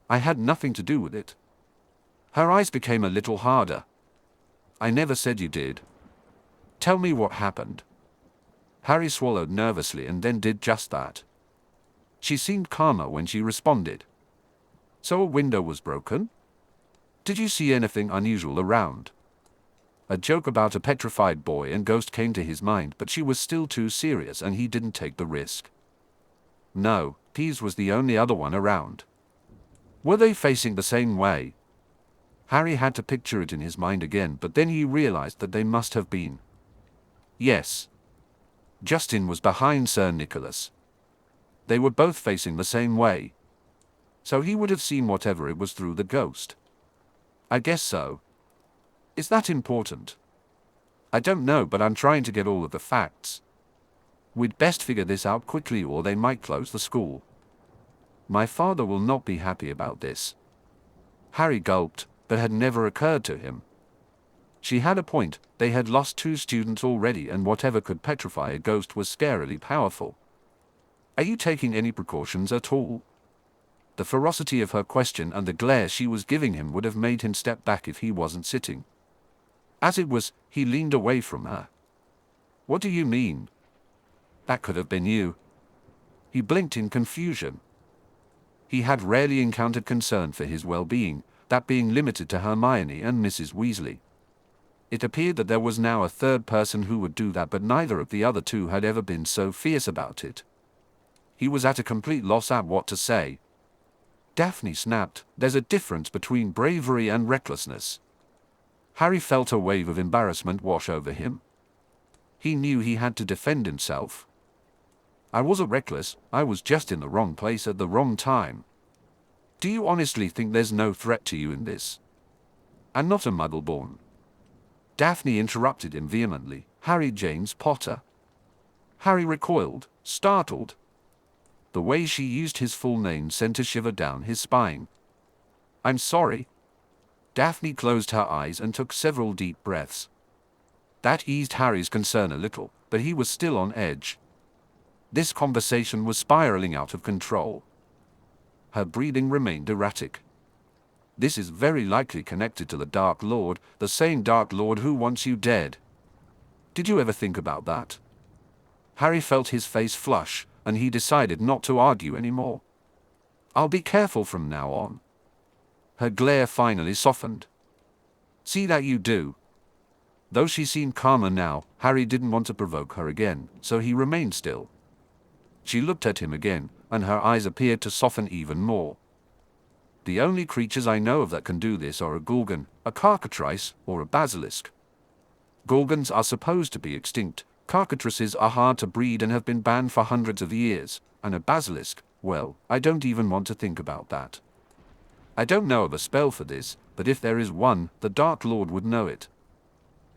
I had nothing to do with it." Her eyes became a little harder. "I never said you did. Tell me what happened." Harry swallowed nervously and then did just that. She seemed calmer when she responded. "So a window was broken? Did you see anything unusual around?" A joke about a petrified boy and ghost came to his mind, but she was still too serious and he didn't take the risk. No, Peeves was the only other one around. Were they facing the same way? Harry had to picture it in his mind again, but then he realized that they must have been. Yes. Justin was behind Sir Nicholas. They were both facing the same way. So he would have seen whatever it was through the ghost. I guess so. Is that important? I don't know, but I'm trying to get all of the facts. We'd best figure this out quickly or they might close the school. My father will not be happy about this. Harry gulped, but had never occurred to him. She had a point, they had lost 2 students already and whatever could petrify a ghost was scarily powerful. Are you taking any precautions at all? The ferocity of her question and the glare she was giving him would have made him step back if he wasn't sitting. As it was, he leaned away from her. What do you mean? That could have been you. He blinked in confusion. He had rarely encountered concern for his well-being, that being limited to Hermione and Mrs. Weasley. It appeared that there was now a third person who would do that, but neither of the other 2 had ever been so fierce about it. He was at a complete loss at what to say. Daphne snapped, "There's a difference between bravery and recklessness." Harry felt a wave of embarrassment wash over him. He knew he had to defend himself. I wasn't reckless, I was just in the wrong place at the wrong time. Do you honestly think there's no threat to you in this? I'm not a Muggleborn. Daphne interrupted him vehemently, Harry James Potter. Harry recoiled, startled. The way she used his full name sent a shiver down his spine. I'm sorry. Daphne closed her eyes and took several deep breaths. That eased Harry's concern a little, but he was still on edge. This conversation was spiraling out of control. Her breathing remained erratic. This is very likely connected to the Dark Lord, the same Dark Lord who wants you dead. Did you ever think about that? Harry felt his face flush, and he decided not to argue anymore. I'll be careful from now on. Her glare finally softened. See that you do." Though she seemed calmer now, Harry didn't want to provoke her again, so he remained still. She looked at him again, and her eyes appeared to soften even more. "The only creatures I know of that can do this are a gorgon, a cockatrice, or a basilisk. Gorgons are supposed to be extinct, cockatrices are hard to breed and have been banned for hundreds of years, and a basilisk, well, I don't even want to think about that. I don't know of a spell for this, but if there is one, the Dark Lord would know it.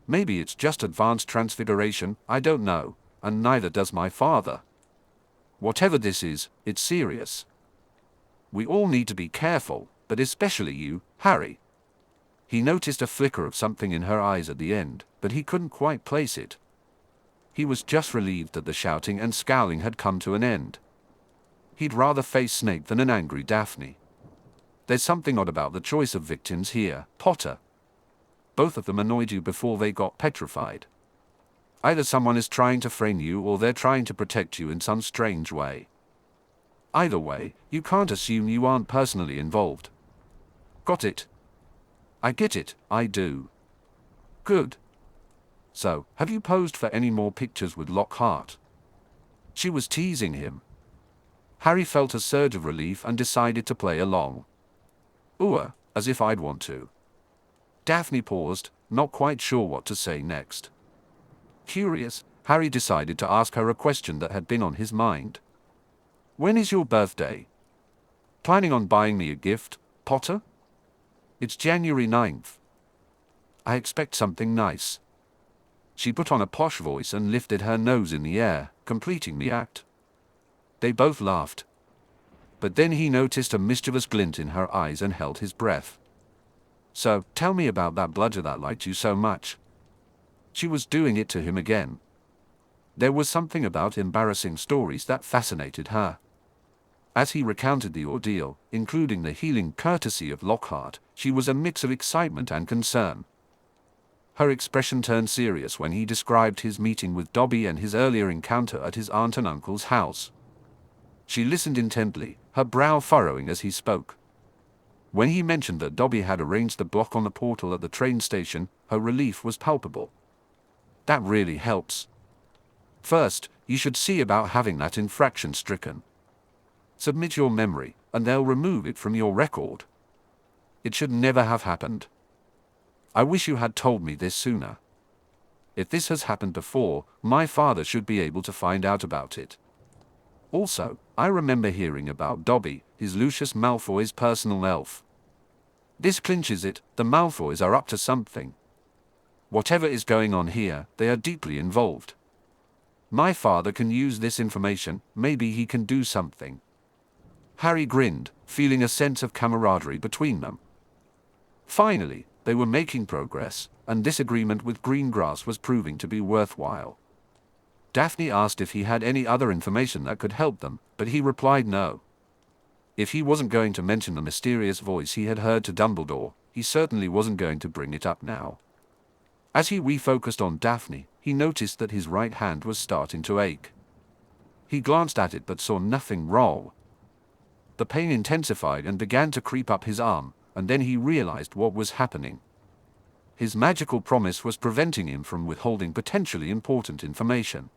Maybe it's just advanced transfiguration, I don't know, and neither does my father. Whatever this is, it's serious. We all need to be careful, but especially you, Harry." He noticed a flicker of something in her eyes at the end, but he couldn't quite place it. He was just relieved that the shouting and scowling had come to an end. He'd rather face Snape than an angry Daphne. "There's something odd about the choice of victims here, Potter. Both of them annoyed you before they got petrified. Either someone is trying to frame you or they're trying to protect you in some strange way. Either way, you can't assume you aren't personally involved. Got it?" "I get it, I do." "Good. So, have you posed for any more pictures with Lockhart?" She was teasing him. Harry felt a surge of relief and decided to play along. "Ooh, as if I'd want to." Daphne paused, not quite sure what to say next. Curious, Harry decided to ask her a question that had been on his mind. "When is your birthday? Planning on buying me a gift, Potter?" "It's January 9th. I expect something nice." She put on a posh voice and lifted her nose in the air, completing the act. They both laughed. But then he noticed a mischievous glint in her eyes and held his breath. "So, tell me about that bludger that liked you so much." She was doing it to him again. There was something about embarrassing stories that fascinated her. As he recounted the ordeal, including the healing courtesy of Lockhart, she was a mix of excitement and concern. Her expression turned serious when he described his meeting with Dobby and his earlier encounter at his aunt and uncle's house. She listened intently, her brow furrowing as he spoke. When he mentioned that Dobby had arranged the block on the portal at the train station, her relief was palpable. "That really helps. First, you should see about having that infraction stricken. Submit your memory, and they'll remove it from your record. It should never have happened. I wish you had told me this sooner. If this has happened before, my father should be able to find out about it. Also, I remember hearing about Dobby, his Lucius Malfoy's personal elf. This clinches it, the Malfoys are up to something. Whatever is going on here, they are deeply involved. My father can use this information, maybe he can do something." Harry grinned, feeling a sense of camaraderie between them. Finally, they were making progress, and this agreement with Greengrass was proving to be worthwhile. Daphne asked if he had any other information that could help them, but he replied no. If he wasn't going to mention the mysterious voice he had heard to Dumbledore, he certainly wasn't going to bring it up now. As he refocused on Daphne, he noticed that his right hand was starting to ache. He glanced at it but saw nothing wrong. The pain intensified and began to creep up his arm, and then he realized what was happening. His magical promise was preventing him from withholding potentially important information.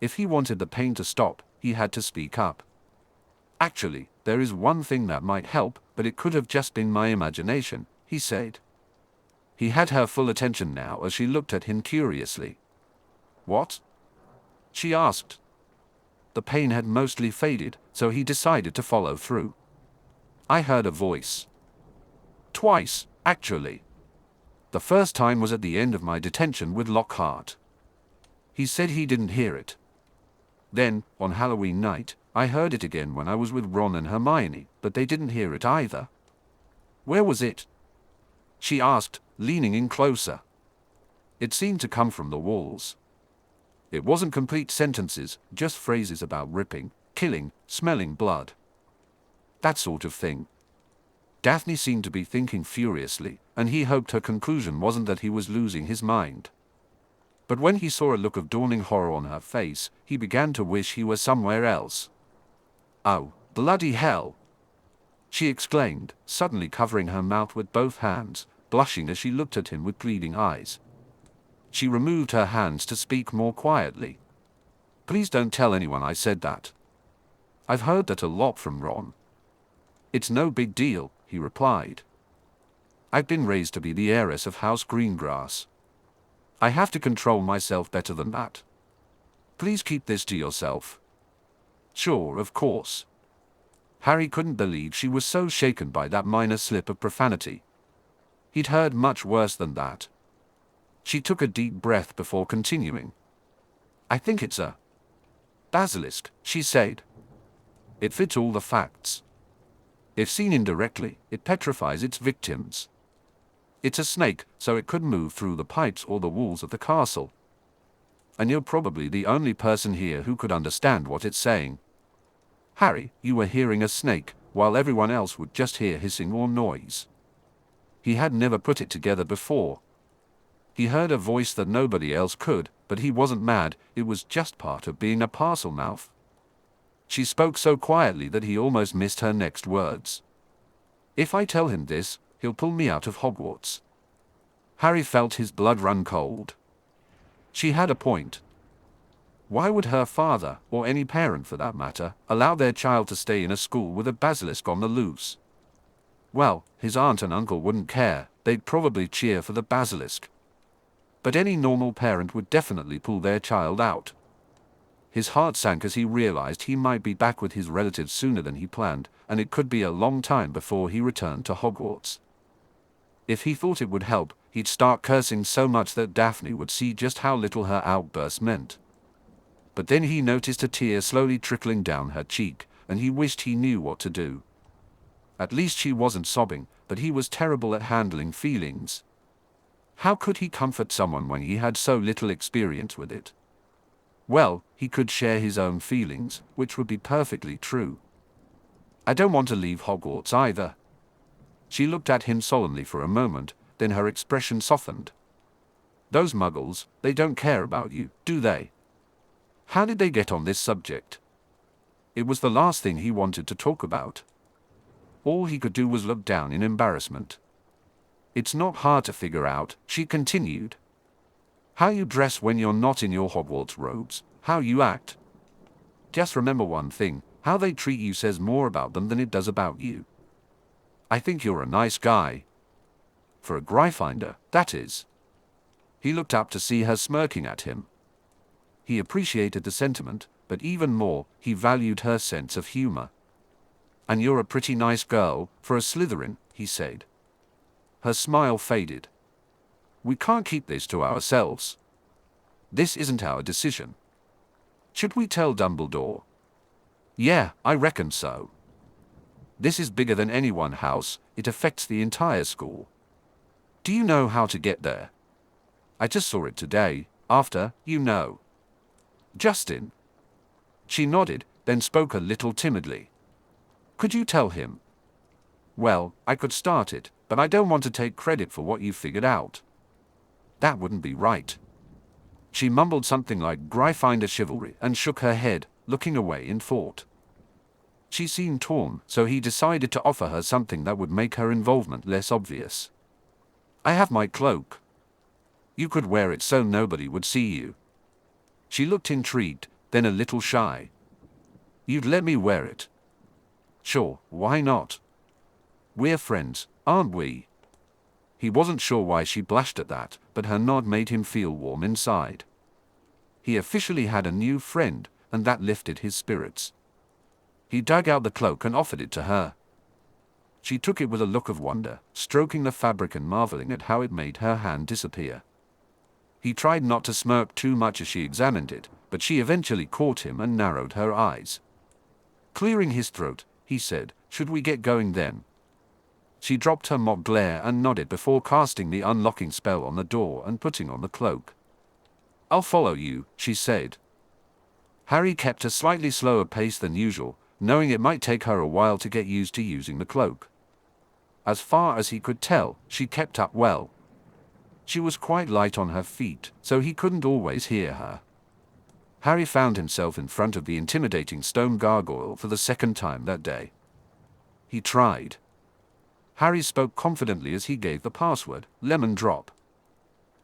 If he wanted the pain to stop, he had to speak up. "Actually, there is one thing that might help, but it could have just been my imagination," he said. He had her full attention now as she looked at him curiously. "What?" she asked. The pain had mostly faded, so he decided to follow through. "I heard a voice. Twice, actually. The first time was at the end of my detention with Lockhart. He said he didn't hear it. Then, on Halloween night, I heard it again when I was with Ron and Hermione, but they didn't hear it either." "Where was it?" she asked, leaning in closer. It seemed to come from the walls. It wasn't complete sentences, just phrases about ripping, killing, smelling blood. That sort of thing. Daphne seemed to be thinking furiously, and he hoped her conclusion wasn't that he was losing his mind. But when he saw a look of dawning horror on her face, he began to wish he were somewhere else. "Oh, bloody hell!" she exclaimed, suddenly covering her mouth with both hands. blushing as she looked at him with pleading eyes. She removed her hands to speak more quietly. "Please don't tell anyone I said that. I've heard that a lot from Ron." "It's no big deal," he replied. "I've been raised to be the heiress of House Greengrass. I have to control myself better than that. Please keep this to yourself." "Sure, of course." Harry couldn't believe she was so shaken by that minor slip of profanity. He'd heard much worse than that. She took a deep breath before continuing. "I think it's a basilisk," she said. "It fits all the facts. If seen indirectly, it petrifies its victims. It's a snake, so it could move through the pipes or the walls of the castle. And you're probably the only person here who could understand what it's saying." Harry, you were hearing a snake, while everyone else would just hear hissing or noise. He had never put it together before. He heard a voice that nobody else could, but he wasn't mad, it was just part of being a parcel mouth. She spoke so quietly that he almost missed her next words. "If I tell him this, he'll pull me out of Hogwarts." Harry felt his blood run cold. She had a point. Why would her father, or any parent for that matter, allow their child to stay in a school with a basilisk on the loose? Well, his aunt and uncle wouldn't care, they'd probably cheer for the basilisk. But any normal parent would definitely pull their child out. His heart sank as he realized he might be back with his relatives sooner than he planned, and it could be a long time before he returned to Hogwarts. If he thought it would help, he'd start cursing so much that Daphne would see just how little her outburst meant. But then he noticed a tear slowly trickling down her cheek, and he wished he knew what to do. At least she wasn't sobbing, but he was terrible at handling feelings. How could he comfort someone when he had so little experience with it? Well, he could share his own feelings, which would be perfectly true. "I don't want to leave Hogwarts either." She looked at him solemnly for a moment, then her expression softened. "Those muggles, they don't care about you, do they?" How did they get on this subject? It was the last thing he wanted to talk about. All he could do was look down in embarrassment. "It's not hard to figure out," she continued. "How you dress when you're not in your Hogwarts robes, how you act. Just remember one thing, how they treat you says more about them than it does about you. I think you're a nice guy. For a Gryffindor, that is." He looked up to see her smirking at him. He appreciated the sentiment, but even more, he valued her sense of humor. "And you're a pretty nice girl, for a Slytherin," he said. Her smile faded. "We can't keep this to ourselves. This isn't our decision. Should we tell Dumbledore?" "Yeah, I reckon so. This is bigger than any one house, it affects the entire school. Do you know how to get there?" "I just saw it today, after, you know." "Justin?" She nodded, then spoke a little timidly. "Could you tell him?" "Well, I could start it, but I don't want to take credit for what you figured out." "That wouldn't be right." She mumbled something like Gryffindor chivalry and shook her head, looking away in thought. She seemed torn, so he decided to offer her something that would make her involvement less obvious. "I have my cloak. You could wear it so nobody would see you." She looked intrigued, then a little shy. "You'd let me wear it?" "Sure, why not? We're friends, aren't we?" He wasn't sure why she blushed at that, but her nod made him feel warm inside. He officially had a new friend, and that lifted his spirits. He dug out the cloak and offered it to her. She took it with a look of wonder, stroking the fabric and marveling at how it made her hand disappear. He tried not to smirk too much as she examined it, but she eventually caught him and narrowed her eyes. Clearing his throat, he said, "Should we get going then?" She dropped her mock glare and nodded before casting the unlocking spell on the door and putting on the cloak. "I'll follow you," she said. Harry kept a slightly slower pace than usual, knowing it might take her a while to get used to using the cloak. As far as he could tell, she kept up well. She was quite light on her feet, so he couldn't always hear her. Harry found himself in front of the intimidating stone gargoyle for the second time that day. He tried. Harry spoke confidently as he gave the password, lemon drop.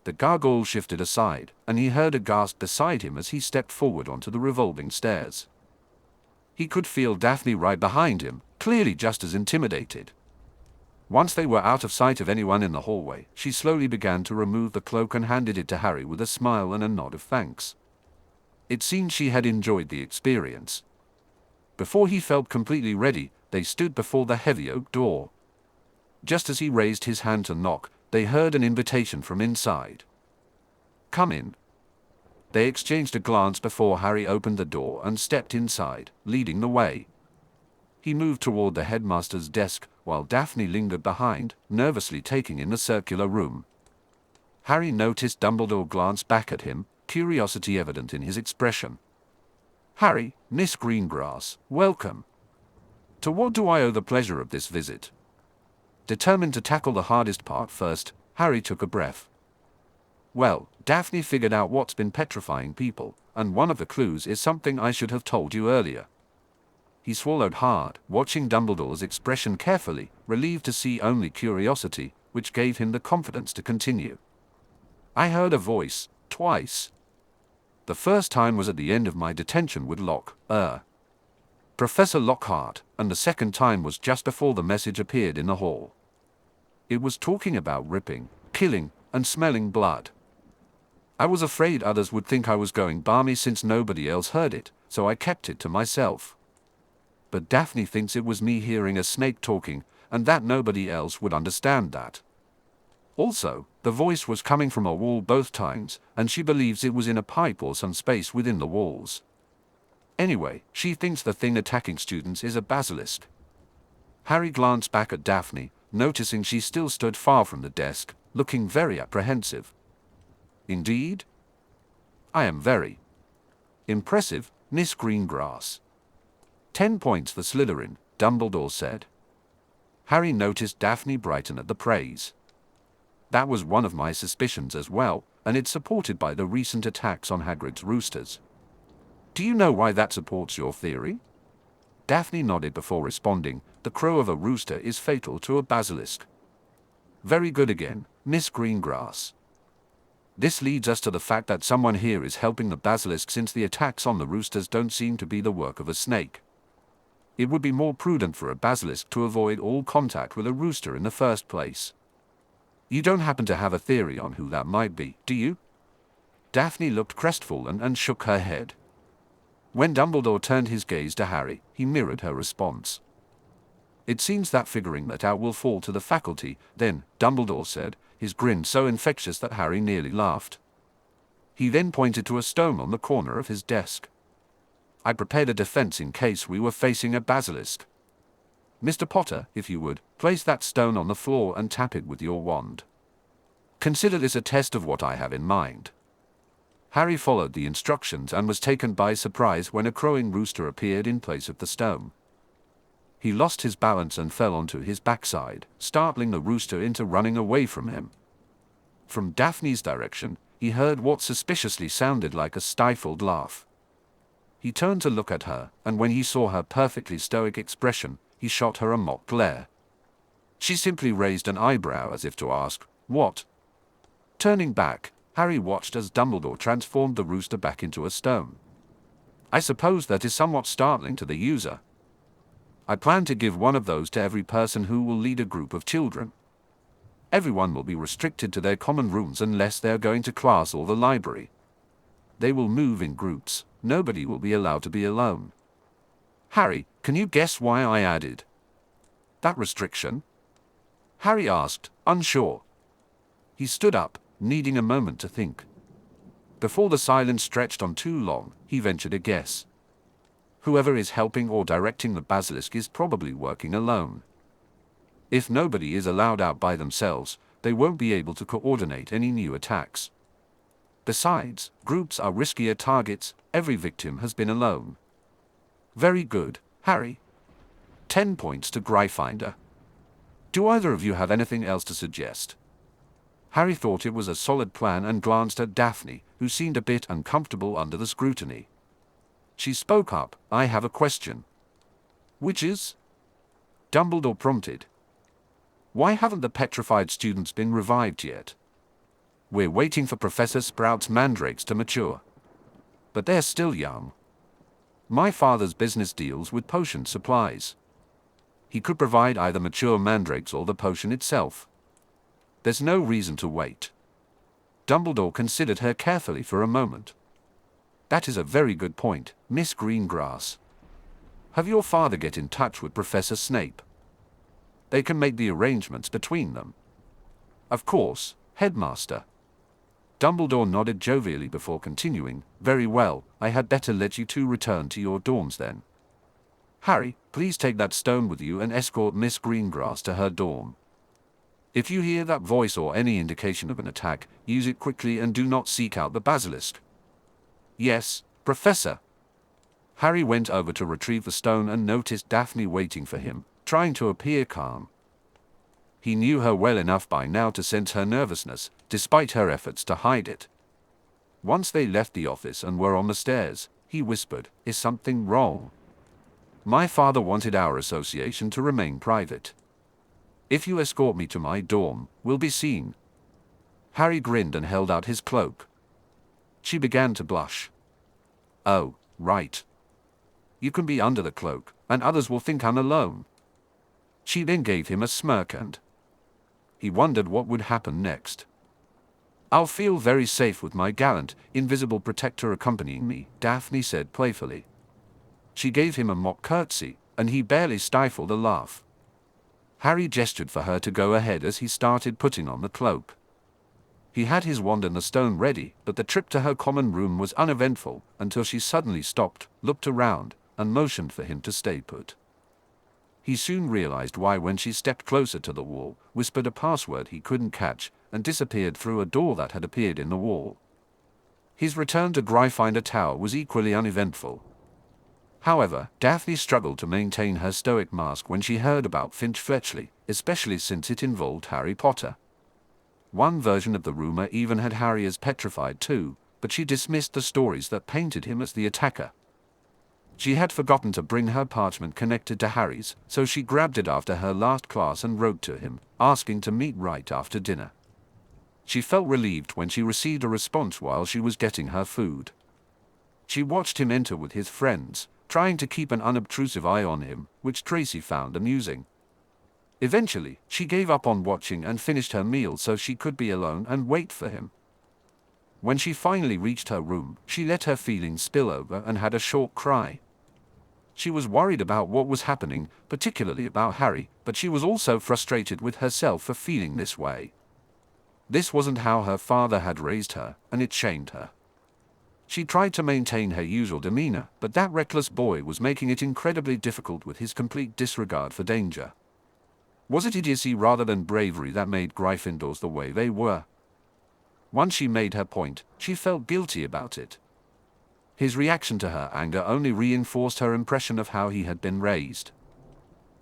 The gargoyle shifted aside, and he heard a gasp beside him as he stepped forward onto the revolving stairs. He could feel Daphne right behind him, clearly just as intimidated. Once they were out of sight of anyone in the hallway, she slowly began to remove the cloak and handed it to Harry with a smile and a nod of thanks. It seemed she had enjoyed the experience. Before he felt completely ready, they stood before the heavy oak door. Just as he raised his hand to knock, they heard an invitation from inside. "Come in." They exchanged a glance before Harry opened the door and stepped inside, leading the way. He moved toward the headmaster's desk, while Daphne lingered behind, nervously taking in the circular room. Harry noticed Dumbledore glance back at him, curiosity evident in his expression. "Harry, Miss Greengrass, welcome. To what do I owe the pleasure of this visit?" Determined to tackle the hardest part first, Harry took a breath. "Well, Daphne figured out what's been petrifying people, and one of the clues is something I should have told you earlier." He swallowed hard, watching Dumbledore's expression carefully, relieved to see only curiosity, which gave him the confidence to continue. "I heard a voice, twice. The first time was at the end of my detention with Professor Lockhart, and the second time was just before the message appeared in the hall. It was talking about ripping, killing, and smelling blood. I was afraid others would think I was going balmy since nobody else heard it, so I kept it to myself. But Daphne thinks it was me hearing a snake talking, and that nobody else would understand that. Also, the voice was coming from a wall both times, and she believes it was in a pipe or some space within the walls. Anyway, she thinks the thing attacking students is a basilisk." Harry glanced back at Daphne, noticing she still stood far from the desk, looking very apprehensive. "Indeed? I am very impressive, Miss Greengrass." 10 points for Slytherin, Dumbledore said. Harry noticed Daphne brighten at the praise. "That was one of my suspicions as well, and it's supported by the recent attacks on Hagrid's roosters. Do you know why that supports your theory?" Daphne nodded before responding, "The crow of a rooster is fatal to a basilisk." "Very good again, Miss Greengrass. This leads us to the fact that someone here is helping the basilisk since the attacks on the roosters don't seem to be the work of a snake. It would be more prudent for a basilisk to avoid all contact with a rooster in the first place. You don't happen to have a theory on who that might be, do you?" Daphne looked crestfallen and shook her head. When Dumbledore turned his gaze to Harry, he mirrored her response. "It seems that figuring that out will fall to the faculty, then," Dumbledore said, his grin so infectious that Harry nearly laughed. He then pointed to a stone on the corner of his desk. "I prepared a defense in case we were facing a basilisk. Mr. Potter, if you would, place that stone on the floor and tap it with your wand. Consider this a test of what I have in mind." Harry followed the instructions and was taken by surprise when a crowing rooster appeared in place of the stone. He lost his balance and fell onto his backside, startling the rooster into running away from him. From Daphne's direction, he heard what suspiciously sounded like a stifled laugh. He turned to look at her, and when he saw her perfectly stoic expression, he shot her a mock glare. She simply raised an eyebrow as if to ask, "What?" Turning back, Harry watched as Dumbledore transformed the rooster back into a stone. "I suppose that is somewhat startling to the user. I plan to give one of those to every person who will lead a group of children. Everyone will be restricted to their common rooms unless they are going to class or the library. They will move in groups. Nobody will be allowed to be alone." "Harry, can you guess why I added that restriction?" Harry asked, unsure. He stood up, needing a moment to think. Before the silence stretched on too long, he ventured a guess. Whoever is helping or directing the basilisk is probably working alone. If nobody is allowed out by themselves, they won't be able to coordinate any new attacks. Besides, groups are riskier targets. Every victim has been alone. "Very good, Harry. 10 points to Gryffindor. Do either of you have anything else to suggest?" Harry thought it was a solid plan and glanced at Daphne, who seemed a bit uncomfortable under the scrutiny. She spoke up, "I have a question." "Which is?" Dumbledore prompted. Why haven't the petrified students been revived yet? We're waiting for Professor Sprout's mandrakes to mature. But they're still young. My father's business deals with potion supplies. He could provide either mature mandrakes or the potion itself. There's no reason to wait. Dumbledore considered her carefully for a moment. That is a very good point, Miss Greengrass. Have your father get in touch with Professor Snape. They can make the arrangements between them. Of course, Headmaster. Dumbledore nodded jovially before continuing. Very well, I had better let you two return to your dorms then. Harry, please take that stone with you and escort Miss Greengrass to her dorm. If you hear that voice or any indication of an attack, use it quickly and do not seek out the basilisk. Yes, Professor. Harry went over to retrieve the stone and noticed Daphne waiting for him, trying to appear calm. He knew her well enough by now to sense her nervousness, despite her efforts to hide it. Once they left the office and were on the stairs, he whispered, "Is something wrong? My father wanted our association to remain private. If you escort me to my dorm, we'll be seen." Harry grinned and held out his cloak. She began to blush. "Oh, right. You can be under the cloak, and others will think I'm alone." She then gave him a smirk and he wondered what would happen next. "I'll feel very safe with my gallant, invisible protector accompanying me," Daphne said playfully. She gave him a mock curtsy, and he barely stifled a laugh. Harry gestured for her to go ahead as he started putting on the cloak. He had his wand and the stone ready, but the trip to her common room was uneventful until she suddenly stopped, looked around, and motioned for him to stay put. He soon realized why when she stepped closer to the wall, whispered a password he couldn't catch, and disappeared through a door that had appeared in the wall. His return to Gryffindor Tower was equally uneventful. However, Daphne struggled to maintain her stoic mask when she heard about Finch Fletchley, especially since it involved Harry Potter. One version of the rumor even had Harry as petrified too, but she dismissed the stories that painted him as the attacker. She had forgotten to bring her parchment connected to Harry's, so she grabbed it after her last class and wrote to him, asking to meet right after dinner. She felt relieved when she received a response while she was getting her food. She watched him enter with his friends, trying to keep an unobtrusive eye on him, which Tracy found amusing. Eventually, she gave up on watching and finished her meal so she could be alone and wait for him. When she finally reached her room, she let her feelings spill over and had a short cry. She was worried about what was happening, particularly about Harry, but she was also frustrated with herself for feeling this way. This wasn't how her father had raised her, and it shamed her. She tried to maintain her usual demeanor, but that reckless boy was making it incredibly difficult with his complete disregard for danger. Was it idiocy rather than bravery that made Gryffindors the way they were? Once she made her point, she felt guilty about it. His reaction to her anger only reinforced her impression of how he had been raised.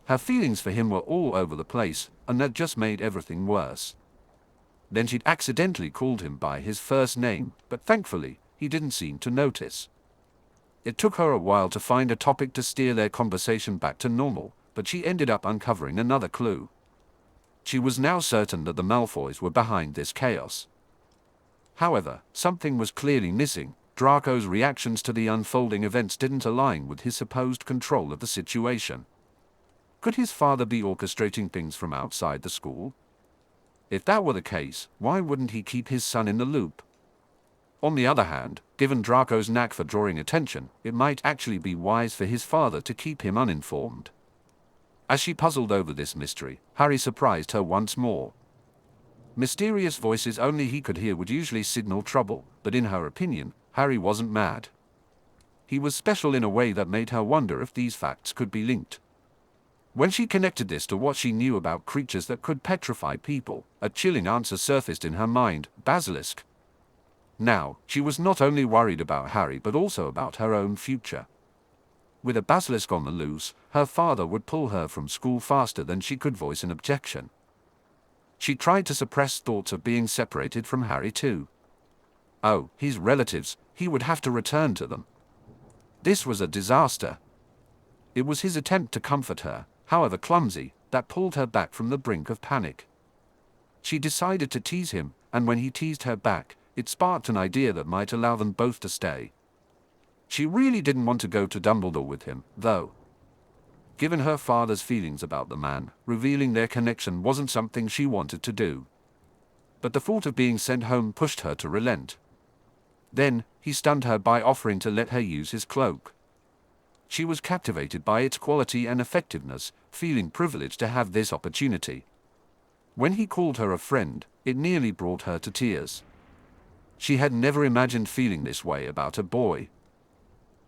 Her feelings for him were all over the place, and that just made everything worse. Then she'd accidentally called him by his first name, but thankfully, he didn't seem to notice. It took her a while to find a topic to steer their conversation back to normal, but she ended up uncovering another clue. She was now certain that the Malfoys were behind this chaos. However, something was clearly missing. Draco's reactions to the unfolding events didn't align with his supposed control of the situation. Could his father be orchestrating things from outside the school? If that were the case, why wouldn't he keep his son in the loop? On the other hand, given Draco's knack for drawing attention, it might actually be wise for his father to keep him uninformed. As she puzzled over this mystery, Harry surprised her once more. Mysterious voices only he could hear would usually signal trouble, but in her opinion, Harry wasn't mad. He was special in a way that made her wonder if these facts could be linked. When she connected this to what she knew about creatures that could petrify people, a chilling answer surfaced in her mind: basilisk. Now, she was not only worried about Harry but also about her own future. With a basilisk on the loose, her father would pull her from school faster than she could voice an objection. She tried to suppress thoughts of being separated from Harry too. Oh, his relatives, he would have to return to them. This was a disaster. It was his attempt to comfort her, however clumsy, that pulled her back from the brink of panic. She decided to tease him, and when he teased her back, it sparked an idea that might allow them both to stay. She really didn't want to go to Dumbledore with him, though. Given her father's feelings about the man, revealing their connection wasn't something she wanted to do. But the thought of being sent home pushed her to relent. Then, he stunned her by offering to let her use his cloak. She was captivated by its quality and effectiveness, feeling privileged to have this opportunity. When he called her a friend, it nearly brought her to tears. She had never imagined feeling this way about a boy.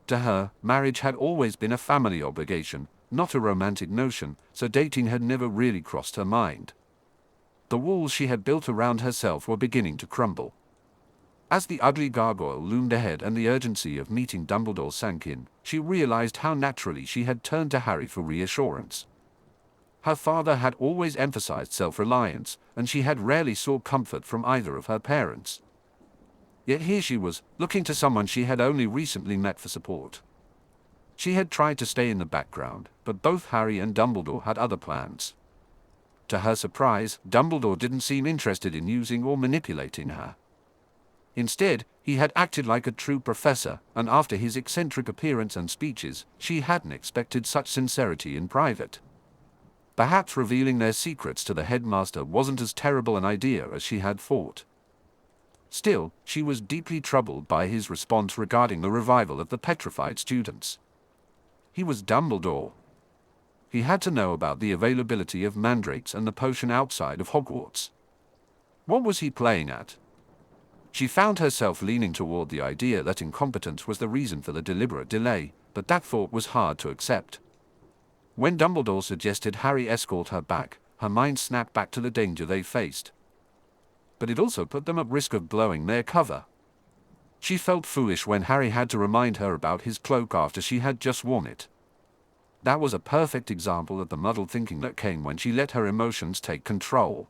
To her, marriage had always been a family obligation, not a romantic notion, so dating had never really crossed her mind. The walls she had built around herself were beginning to crumble. As the ugly gargoyle loomed ahead and the urgency of meeting Dumbledore sank in, she realized how naturally she had turned to Harry for reassurance. Her father had always emphasized self-reliance, and she had rarely sought comfort from either of her parents. Yet here she was, looking to someone she had only recently met for support. She had tried to stay in the background, but both Harry and Dumbledore had other plans. To her surprise, Dumbledore didn't seem interested in using or manipulating her. Instead, he had acted like a true professor, and after his eccentric appearance and speeches, she hadn't expected such sincerity in private. Perhaps revealing their secrets to the headmaster wasn't as terrible an idea as she had thought. Still, she was deeply troubled by his response regarding the revival of the petrified students. He was Dumbledore. He had to know about the availability of mandrakes and the potion outside of Hogwarts. What was he playing at? She found herself leaning toward the idea that incompetence was the reason for the deliberate delay, but that thought was hard to accept. When Dumbledore suggested Harry escort her back, her mind snapped back to the danger they faced. But it also put them at risk of blowing their cover. She felt foolish when Harry had to remind her about his cloak after she had just worn it. That was a perfect example of the muddled thinking that came when she let her emotions take control.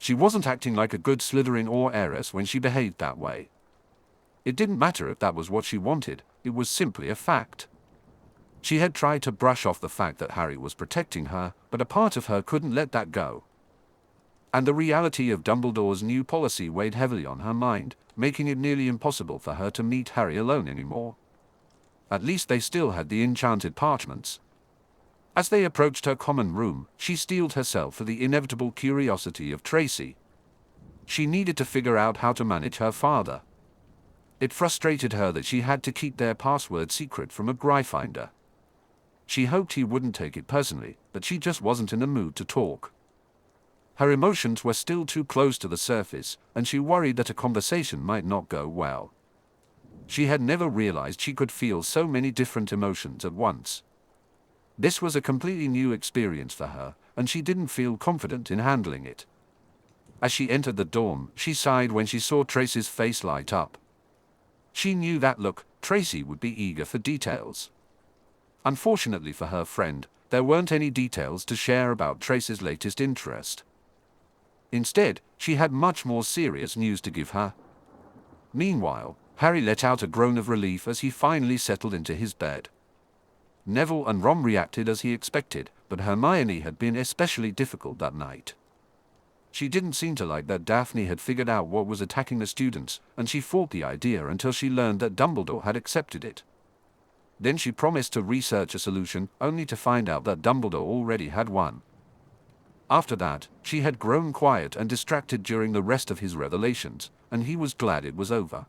She wasn't acting like a good Slytherin or heiress when she behaved that way. It didn't matter if that was what she wanted, it was simply a fact. She had tried to brush off the fact that Harry was protecting her, but a part of her couldn't let that go. And the reality of Dumbledore's new policy weighed heavily on her mind, making it nearly impossible for her to meet Harry alone anymore. At least they still had the enchanted parchments. As they approached her common room, she steeled herself for the inevitable curiosity of Tracy. She needed to figure out how to manage her father. It frustrated her that she had to keep their password secret from a Gryffindor. She hoped he wouldn't take it personally, but she just wasn't in the mood to talk. Her emotions were still too close to the surface, and she worried that a conversation might not go well. She had never realized she could feel so many different emotions at once. This was a completely new experience for her, and she didn't feel confident in handling it. As she entered the dorm, she sighed when she saw Tracy's face light up. She knew that look, Tracy would be eager for details. Unfortunately for her friend, there weren't any details to share about Tracy's latest interest. Instead, she had much more serious news to give her. Meanwhile, Harry let out a groan of relief as he finally settled into his bed. Neville and Ron reacted as he expected, but Hermione had been especially difficult that night. She didn't seem to like that Daphne had figured out what was attacking the students, and she fought the idea until she learned that Dumbledore had accepted it. Then she promised to research a solution, only to find out that Dumbledore already had one. After that, she had grown quiet and distracted during the rest of his revelations, and he was glad it was over.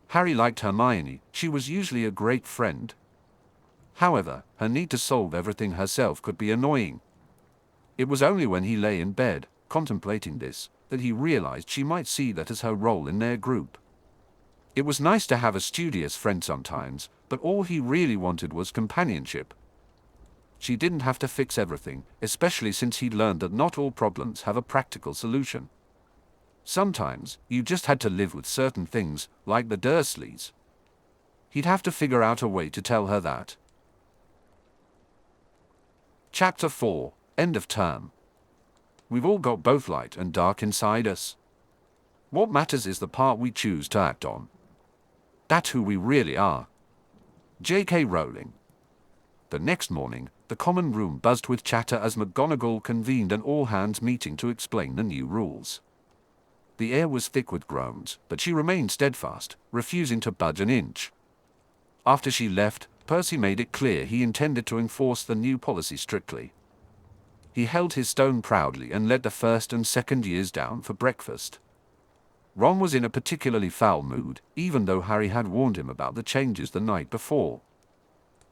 Harry liked Hermione, she was usually a great friend. However, her need to solve everything herself could be annoying. It was only when he lay in bed, contemplating this, that he realized she might see that as her role in their group. It was nice to have a studious friend sometimes, but all he really wanted was companionship. She didn't have to fix everything, especially since he'd learned that not all problems have a practical solution. Sometimes, you just had to live with certain things, like the Dursleys. He'd have to figure out a way to tell her that. Chapter 4, End of Term. We've all got both light and dark inside us. What matters is the part we choose to act on. That's who we really are. J.K. Rowling. The next morning, The common room buzzed with chatter as McGonagall convened an all-hands meeting to explain the new rules. The air was thick with groans, but she remained steadfast, refusing to budge an inch. After she left, Percy made it clear he intended to enforce the new policy strictly. He held his stone proudly and led the first and second years down for breakfast. Ron was in a particularly foul mood, even though Harry had warned him about the changes the night before.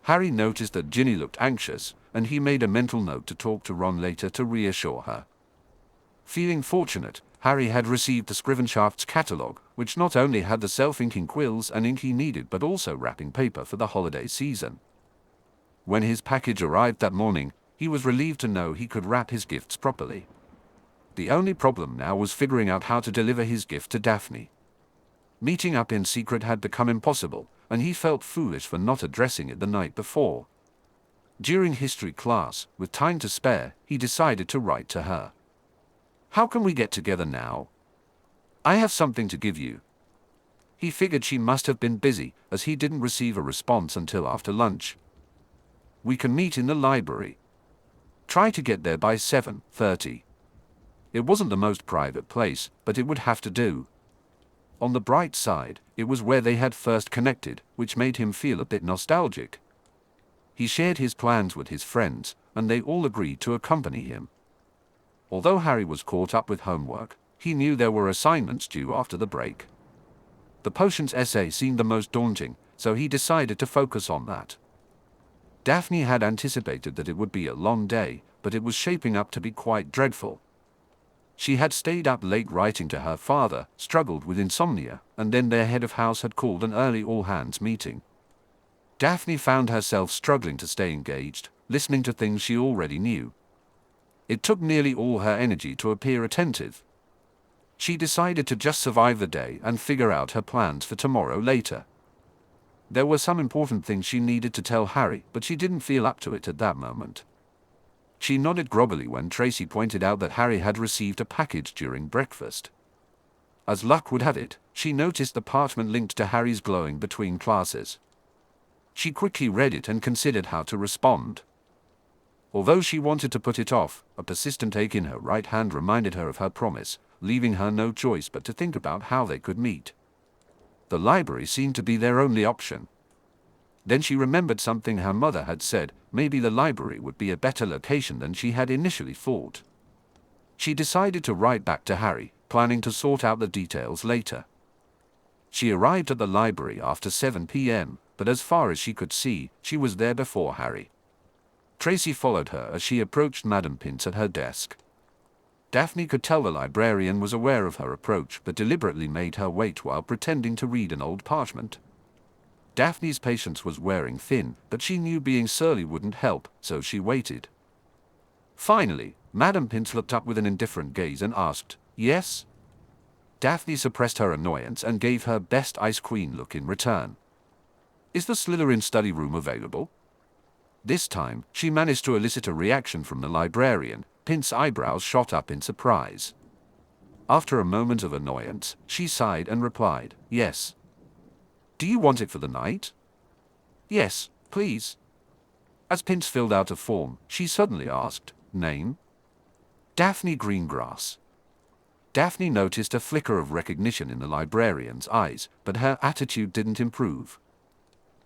Harry noticed that Ginny looked anxious, and he made a mental note to talk to Ron later to reassure her. Feeling fortunate, Harry had received the Scrivenshaft's catalogue, which not only had the self-inking quills and ink he needed but also wrapping paper for the holiday season. When his package arrived that morning, he was relieved to know he could wrap his gifts properly. The only problem now was figuring out how to deliver his gift to Daphne. Meeting up in secret had become impossible, and he felt foolish for not addressing it the night before. During history class, with time to spare, he decided to write to her. "How can we get together now? I have something to give you." He figured she must have been busy, as he didn't receive a response until after lunch. "We can meet in the library. Try to get there by 7:30. It wasn't the most private place, but it would have to do. On the bright side, it was where they had first connected, which made him feel a bit nostalgic. He shared his plans with his friends, and they all agreed to accompany him. Although Harry was caught up with homework, he knew there were assignments due after the break. The potions essay seemed the most daunting, so he decided to focus on that. Daphne had anticipated that it would be a long day, but it was shaping up to be quite dreadful. She had stayed up late writing to her father, struggled with insomnia, and then their head of house had called an early all-hands meeting. Daphne found herself struggling to stay engaged, listening to things she already knew. It took nearly all her energy to appear attentive. She decided to just survive the day and figure out her plans for tomorrow later. There were some important things she needed to tell Harry, but she didn't feel up to it at that moment. She nodded groggily when Tracy pointed out that Harry had received a package during breakfast. As luck would have it, she noticed the parchment linked to Harry's glowing between classes. She quickly read it and considered how to respond. Although she wanted to put it off, a persistent ache in her right hand reminded her of her promise, leaving her no choice but to think about how they could meet. The library seemed to be their only option. Then she remembered something her mother had said, maybe the library would be a better location than she had initially thought. She decided to write back to Harry, planning to sort out the details later. She arrived at the library after 7 p.m., but as far as she could see, she was there before Harry. Tracy followed her as she approached Madame Pince at her desk. Daphne could tell the librarian was aware of her approach but deliberately made her wait while pretending to read an old parchment. Daphne's patience was wearing thin, but she knew being surly wouldn't help, so she waited. Finally, Madame Pince looked up with an indifferent gaze and asked, "Yes?" Daphne suppressed her annoyance and gave her best Ice Queen look in return. "Is the Slytherin study room available?" This time, she managed to elicit a reaction from the librarian. Pince's eyebrows shot up in surprise. After a moment of annoyance, she sighed and replied, "Yes." "Do you want it for the night?" "Yes, please." As Pince filled out a form, she suddenly asked, "Name?" "Daphne Greengrass." Daphne noticed a flicker of recognition in the librarian's eyes, but her attitude didn't improve.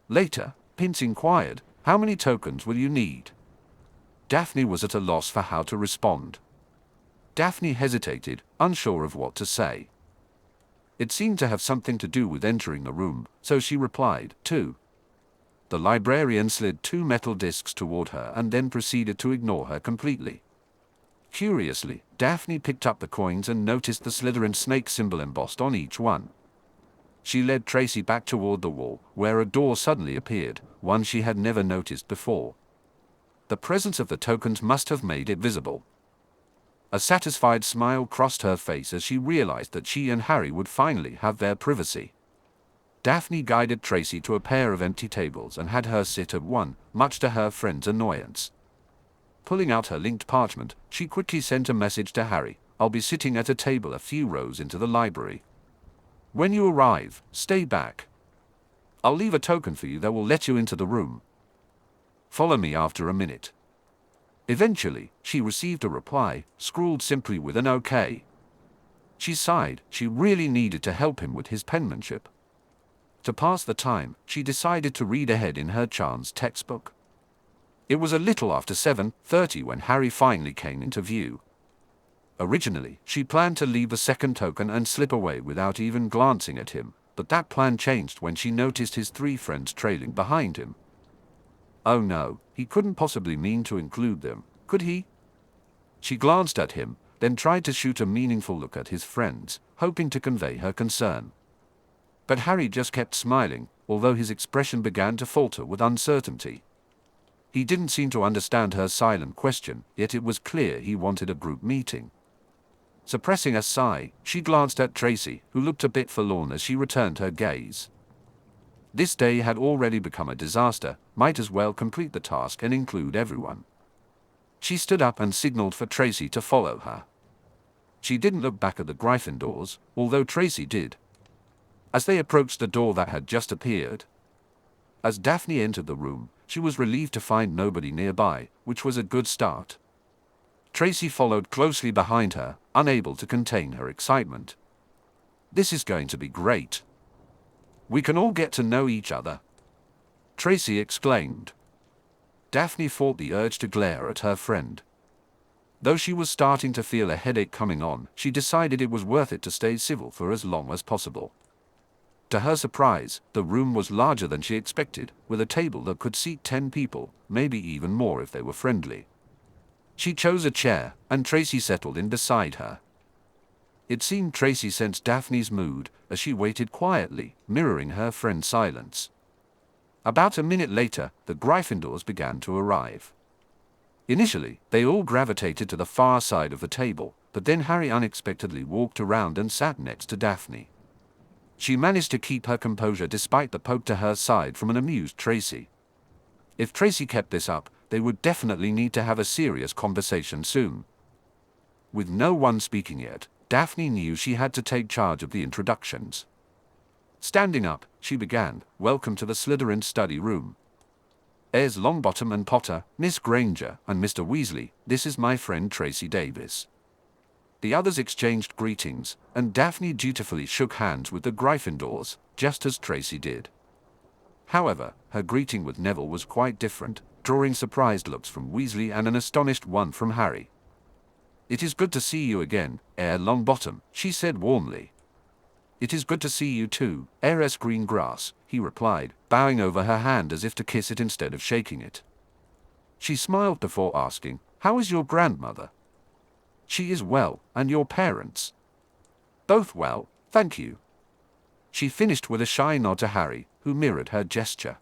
Later, Pince inquired, "How many tokens will you need?" Daphne was at a loss for how to respond. Daphne hesitated, unsure of what to say. It seemed to have something to do with entering the room, so she replied, "2." The librarian slid 2 metal discs toward her and then proceeded to ignore her completely. Curiously, Daphne picked up the coins and noticed the Slytherin snake symbol embossed on each one. She led Tracy back toward the wall, where a door suddenly appeared, one she had never noticed before. The presence of the tokens must have made it visible. A satisfied smile crossed her face as she realized that she and Harry would finally have their privacy. Daphne guided Tracy to a pair of empty tables and had her sit at one, much to her friend's annoyance. Pulling out her linked parchment, she quickly sent a message to Harry, "I'll be sitting at a table a few rows into the library. When you arrive, stay back. I'll leave a token for you that will let you into the room. Follow me after a minute." Eventually, she received a reply, scrawled simply with an OK. She sighed. She really needed to help him with his penmanship. To pass the time, she decided to read ahead in her chance textbook. It was a little after 7:30 when Harry finally came into view. Originally, she planned to leave the second token and slip away without even glancing at him, but that plan changed when she noticed his 3 friends trailing behind him. Oh no, he couldn't possibly mean to include them, could he? She glanced at him, then tried to shoot a meaningful look at his friends, hoping to convey her concern. But Harry just kept smiling, although his expression began to falter with uncertainty. He didn't seem to understand her silent question, yet it was clear he wanted a group meeting. Suppressing a sigh, she glanced at Tracy, who looked a bit forlorn as she returned her gaze. This day had already become a disaster, might as well complete the task and include everyone. She stood up and signaled for Tracy to follow her. She didn't look back at the Gryffindors, although Tracy did. As they approached the door that had just appeared, as Daphne entered the room, she was relieved to find nobody nearby, which was a good start. Tracy followed closely behind her, unable to contain her excitement. This is going to be great. We can all get to know each other, Tracy exclaimed. Daphne fought the urge to glare at her friend. Though she was starting to feel a headache coming on, she decided it was worth it to stay civil for as long as possible. To her surprise, the room was larger than she expected, with a table that could seat 10 people, maybe even more if they were friendly. She chose a chair, and Tracy settled in beside her. It seemed Tracy sensed Daphne's mood, as she waited quietly, mirroring her friend's silence. About a minute later, the Gryffindors began to arrive. Initially, they all gravitated to the far side of the table, but then Harry unexpectedly walked around and sat next to Daphne. She managed to keep her composure despite the poke to her side from an amused Tracy. If Tracy kept this up, they would definitely need to have a serious conversation soon. With no one speaking yet, Daphne knew she had to take charge of the introductions. Standing up, she began, "Welcome to the Slytherin study room. Heirs Longbottom and Potter, Miss Granger, and Mr. Weasley, this is my friend Tracy Davis." The others exchanged greetings, and Daphne dutifully shook hands with the Gryffindors, just as Tracy did. However, her greeting with Neville was quite different, drawing surprised looks from Weasley and an astonished one from Harry. "It is good to see you again, Heir Longbottom," she said warmly. "It is good to see you too, Heiress Greengrass," he replied, bowing over her hand as if to kiss it instead of shaking it. She smiled before asking, "How is your grandmother?" "She is well, and your parents?" "Both well, thank you." She finished with a shy nod to Harry, who mirrored her gesture.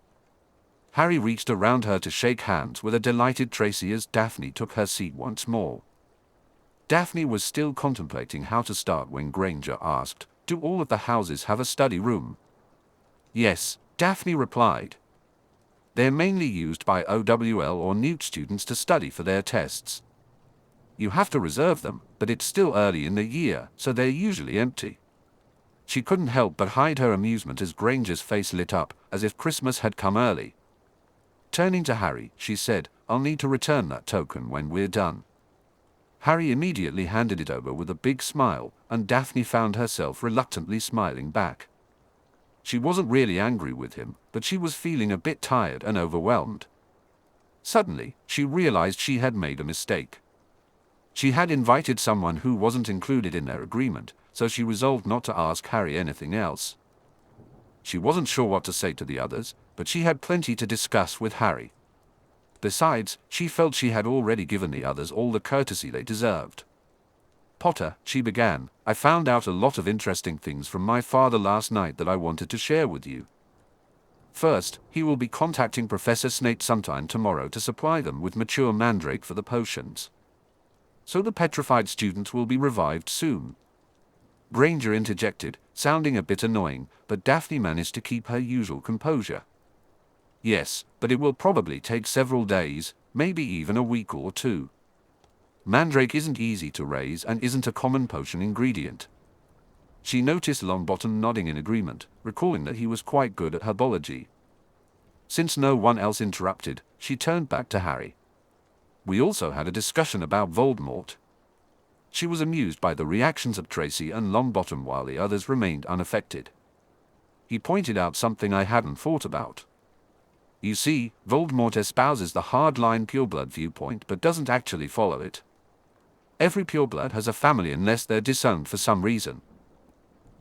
Harry reached around her to shake hands with a delighted Tracy as Daphne took her seat once more. Daphne was still contemplating how to start when Granger asked, "Do all of the houses have a study room?" "Yes," Daphne replied. "They're mainly used by OWL or Newt students to study for their tests. You have to reserve them, but it's still early in the year, so they're usually empty." She couldn't help but hide her amusement as Granger's face lit up, as if Christmas had come early. Turning to Harry, she said, "I'll need to return that token when we're done." Harry immediately handed it over with a big smile, and Daphne found herself reluctantly smiling back. She wasn't really angry with him, but she was feeling a bit tired and overwhelmed. Suddenly, she realized she had made a mistake. She had invited someone who wasn't included in their agreement, so she resolved not to ask Harry anything else. She wasn't sure what to say to the others, but she had plenty to discuss with Harry. Besides, she felt she had already given the others all the courtesy they deserved. "Potter," she began, "I found out a lot of interesting things from my father last night that I wanted to share with you. First, he will be contacting Professor Snape sometime tomorrow to supply them with mature mandrake for the potions. So the petrified students will be revived soon." Granger interjected, sounding a bit annoying, but Daphne managed to keep her usual composure. "Yes, but it will probably take several days, maybe even a week or two. Mandrake isn't easy to raise and isn't a common potion ingredient." She noticed Longbottom nodding in agreement, recalling that he was quite good at herbology. Since no one else interrupted, she turned back to Harry. We also had a discussion about Voldemort. She was amused by the reactions of Tracy and Longbottom while the others remained unaffected. He pointed out something I hadn't thought about. You see, Voldemort espouses the hardline pureblood viewpoint but doesn't actually follow it. Every pureblood has a family unless they're disowned for some reason.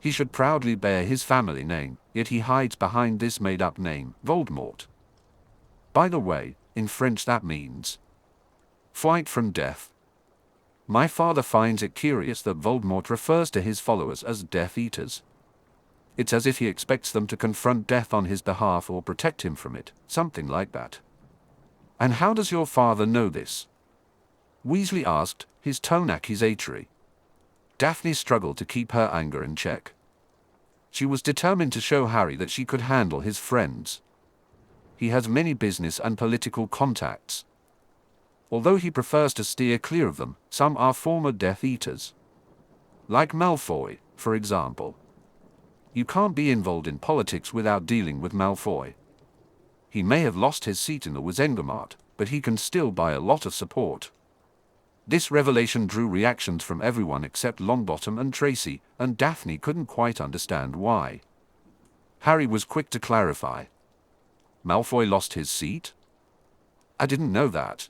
He should proudly bear his family name, yet he hides behind this made-up name, Voldemort. By the way, in French that means flight from death. My father finds it curious that Voldemort refers to his followers as Death Eaters. It's as if he expects them to confront death on his behalf or protect him from it, something like that. And how does your father know this? Weasley asked, his tone accusatory. Daphne struggled to keep her anger in check. She was determined to show Harry that she could handle his friends. He has many business and political contacts. Although he prefers to steer clear of them, some are former Death Eaters. Like Malfoy, for example. You can't be involved in politics without dealing with Malfoy. He may have lost his seat in the Wizengamot, but he can still buy a lot of support. This revelation drew reactions from everyone except Longbottom and Tracy, and Daphne couldn't quite understand why. Harry was quick to clarify. Malfoy lost his seat? I didn't know that.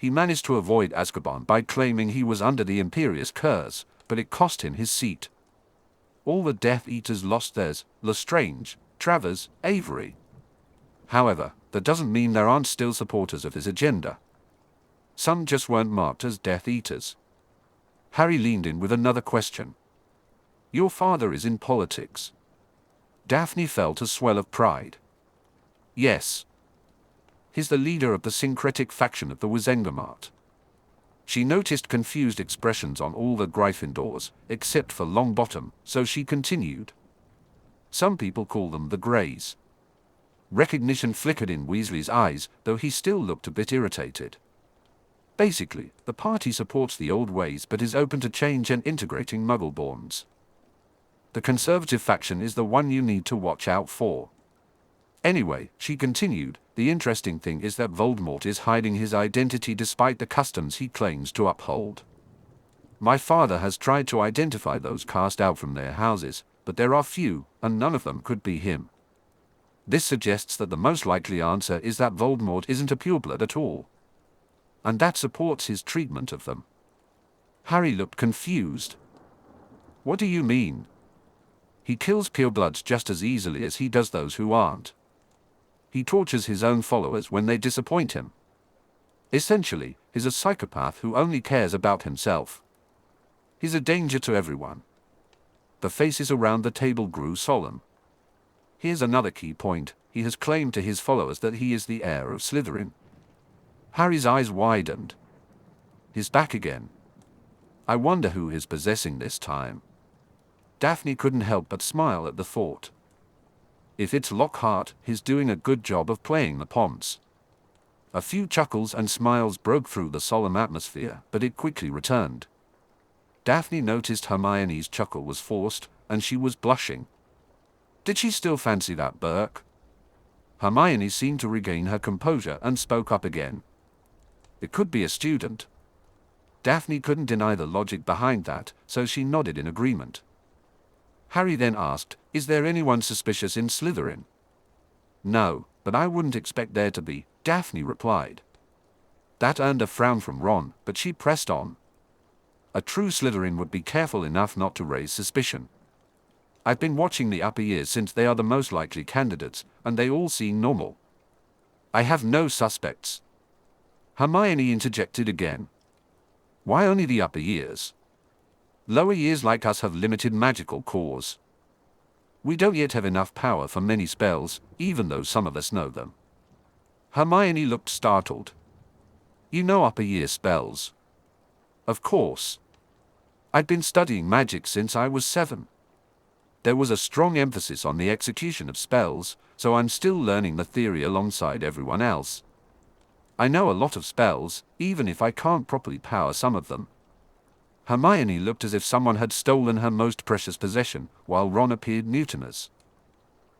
He managed to avoid Azkaban by claiming he was under the Imperious curse, but it cost him his seat. All the Death Eaters lost theirs, Lestrange, Travers, Avery. However, that doesn't mean there aren't still supporters of his agenda. Some just weren't marked as Death Eaters. Harry leaned in with another question. Your father is in politics. Daphne felt a swell of pride. Yes. He's the leader of the syncretic faction of the Wizengamot. She noticed confused expressions on all the Gryffindors, except for Longbottom, so she continued. Some people call them the Greys. Recognition flickered in Weasley's eyes, though he still looked a bit irritated. Basically, the party supports the old ways but is open to change and integrating Muggleborns. The conservative faction is the one you need to watch out for. Anyway, she continued, the interesting thing is that Voldemort is hiding his identity despite the customs he claims to uphold. My father has tried to identify those cast out from their houses, but there are few, and none of them could be him. This suggests that the most likely answer is that Voldemort isn't a pureblood at all. And that supports his treatment of them. Harry looked confused. What do you mean? He kills purebloods just as easily as he does those who aren't. He tortures his own followers when they disappoint him. Essentially, he's a psychopath who only cares about himself. He's a danger to everyone. The faces around the table grew solemn. Here's another key point, he has claimed to his followers that he is the heir of Slytherin. Harry's eyes widened. He's back again. I wonder who is possessing this time. Daphne couldn't help but smile at the thought. If it's Lockhart, he's doing a good job of playing the Ponce. A few chuckles and smiles broke through the solemn atmosphere, but it quickly returned. Daphne noticed Hermione's chuckle was forced, and she was blushing. Did she still fancy that Burke? Hermione seemed to regain her composure and spoke up again. It could be a student. Daphne couldn't deny the logic behind that, so she nodded in agreement. Harry then asked, is there anyone suspicious in Slytherin? No, but I wouldn't expect there to be, Daphne replied. That earned a frown from Ron, but she pressed on. A true Slytherin would be careful enough not to raise suspicion. I've been watching the upper years since they are the most likely candidates, and they all seem normal. I have no suspects. Hermione interjected again. Why only the upper years? Lower years like us have limited magical cores. We don't yet have enough power for many spells, even though some of us know them. Hermione looked startled. You know upper year spells? Of course. I'd been studying magic since I was 7. There was a strong emphasis on the execution of spells, so I'm still learning the theory alongside everyone else. I know a lot of spells, even if I can't properly power some of them. Hermione looked as if someone had stolen her most precious possession, while Ron appeared mutinous.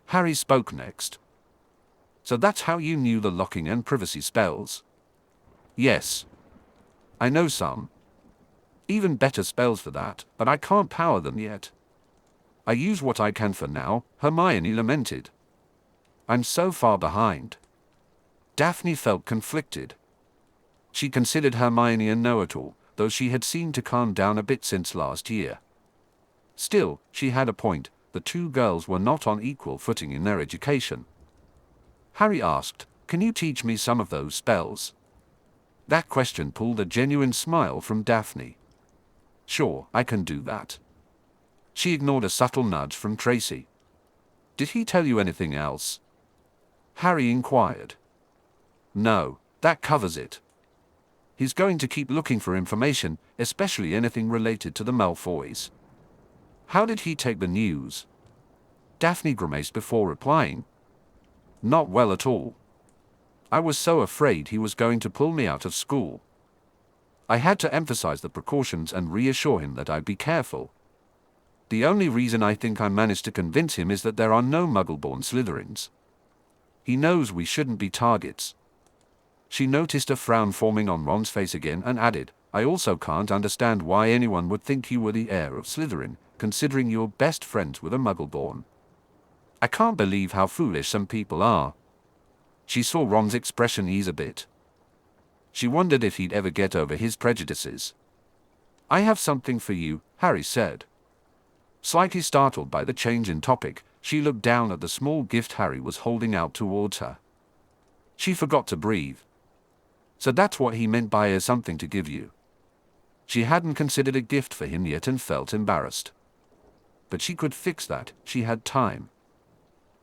Harry spoke next. So that's how you knew the locking and privacy spells? Yes. I know some. Even better spells for that, but I can't power them yet. I use what I can for now, Hermione lamented. I'm so far behind. Daphne felt conflicted. She considered Hermione a know-it-all, though she had seemed to calm down a bit since last year. Still, she had a point, the two girls were not on equal footing in their education. Harry asked, "Can you teach me some of those spells?" That question pulled a genuine smile from Daphne. "Sure, I can do that." She ignored a subtle nudge from Tracy. "Did he tell you anything else?" Harry inquired. "No, that covers it. He's going to keep looking for information, especially anything related to the Malfoys." "How did he take the news?" Daphne grimaced before replying. "Not well at all. I was so afraid he was going to pull me out of school. I had to emphasize the precautions and reassure him that I'd be careful. The only reason I think I managed to convince him is that there are no Muggle-born Slytherins. He knows we shouldn't be targets." She noticed a frown forming on Ron's face again and added, "I also can't understand why anyone would think you were the heir of Slytherin, considering you're best friends with a Muggle-born. I can't believe how foolish some people are." She saw Ron's expression ease a bit. She wondered if he'd ever get over his prejudices. "I have something for you," Harry said. Slightly startled by the change in topic, she looked down at the small gift Harry was holding out towards her. She forgot to breathe. So that's what he meant by something to give you. She hadn't considered a gift for him yet and felt embarrassed. But she could fix that, she had time.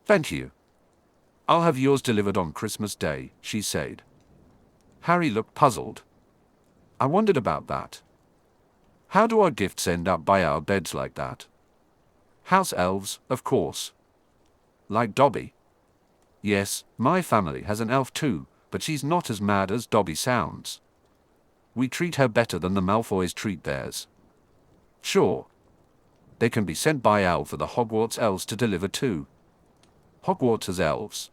"Thank you. I'll have yours delivered on Christmas Day," she said. Harry looked puzzled. "I wondered about that. How do our gifts end up by our beds like that?" "House elves, of course." "Like Dobby?" "Yes, my family has an elf too, but she's not as mad as Dobby sounds. We treat her better than the Malfoys treat theirs." "Sure. They can be sent by Owl for the Hogwarts elves to deliver too." "Hogwarts has elves?"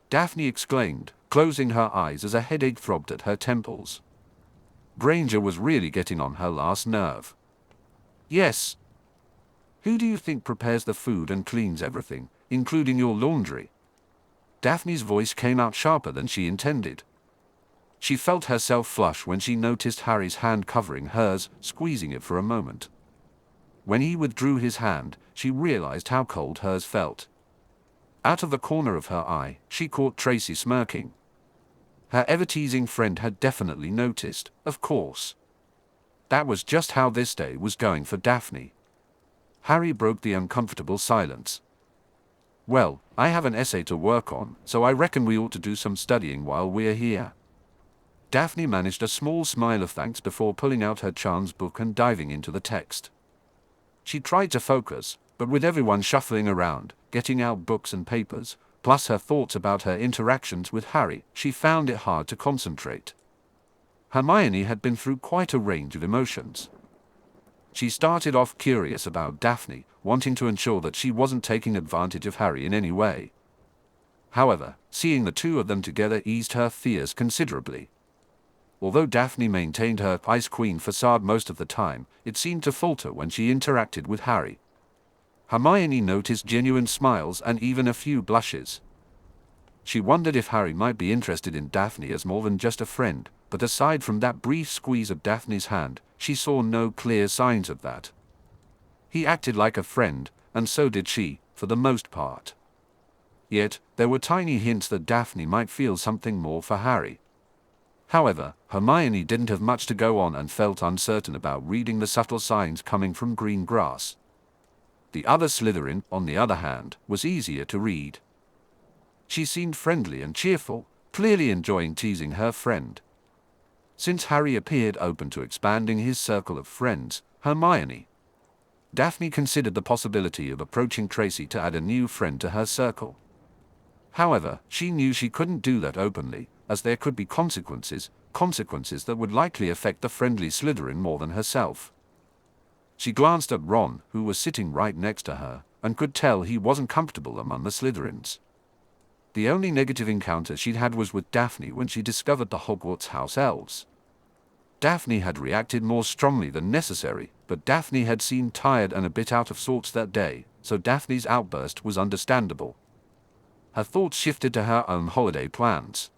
Daphne exclaimed, closing her eyes as a headache throbbed at her temples. Granger was really getting on her last nerve. "Yes." "Who do you think prepares the food and cleans everything, including your laundry?" Daphne's voice came out sharper than she intended. She felt herself flush when she noticed Harry's hand covering hers, squeezing it for a moment. When he withdrew his hand, she realized how cold hers felt. Out of the corner of her eye, she caught Tracy smirking. Her ever-teasing friend had definitely noticed, of course. That was just how this day was going for Daphne. Harry broke the uncomfortable silence. "Well, I have an essay to work on, so I reckon we ought to do some studying while we're here." Daphne managed a small smile of thanks before pulling out her charms book and diving into the text. She tried to focus, but with everyone shuffling around, getting out books and papers, plus her thoughts about her interactions with Harry, she found it hard to concentrate. Hermione had been through quite a range of emotions. She started off curious about Daphne, wanting to ensure that she wasn't taking advantage of Harry in any way. However, seeing the two of them together eased her fears considerably. Although Daphne maintained her Ice Queen facade most of the time, it seemed to falter when she interacted with Harry. Hermione noticed genuine smiles and even a few blushes. She wondered if Harry might be interested in Daphne as more than just a friend, but aside from that brief squeeze of Daphne's hand, she saw no clear signs of that. He acted like a friend, and so did she, for the most part. Yet, there were tiny hints that Daphne might feel something more for Harry. However, Hermione didn't have much to go on and felt uncertain about reading the subtle signs coming from green grass. The other Slytherin, on the other hand, was easier to read. She seemed friendly and cheerful, clearly enjoying teasing her friend. Since Harry appeared open to expanding his circle of friends, Daphne considered the possibility of approaching Tracy to add a new friend to her circle. However, she knew she couldn't do that openly, as there could be consequences that would likely affect the friendly Slytherin more than herself. She glanced at Ron, who was sitting right next to her, and could tell he wasn't comfortable among the Slytherins. The only negative encounter she'd had was with Daphne when she discovered the Hogwarts house elves. Daphne had reacted more strongly than necessary, but Daphne had seemed tired and a bit out of sorts that day, so Daphne's outburst was understandable. Her thoughts shifted to her own holiday plans.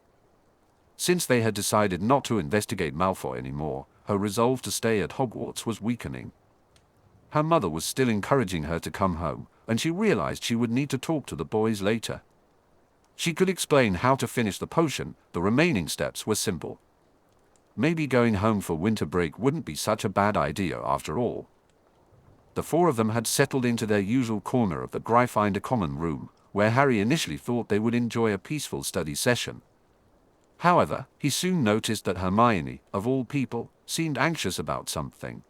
Since they had decided not to investigate Malfoy anymore, her resolve to stay at Hogwarts was weakening. Her mother was still encouraging her to come home, and she realized she would need to talk to the boys later. She could explain how to finish the potion. The remaining steps were simple. Maybe going home for winter break wouldn't be such a bad idea after all. The four of them had settled into their usual corner of the Gryffindor common room, where Harry initially thought they would enjoy a peaceful study session. However, he soon noticed that Hermione, of all people, seemed anxious about something.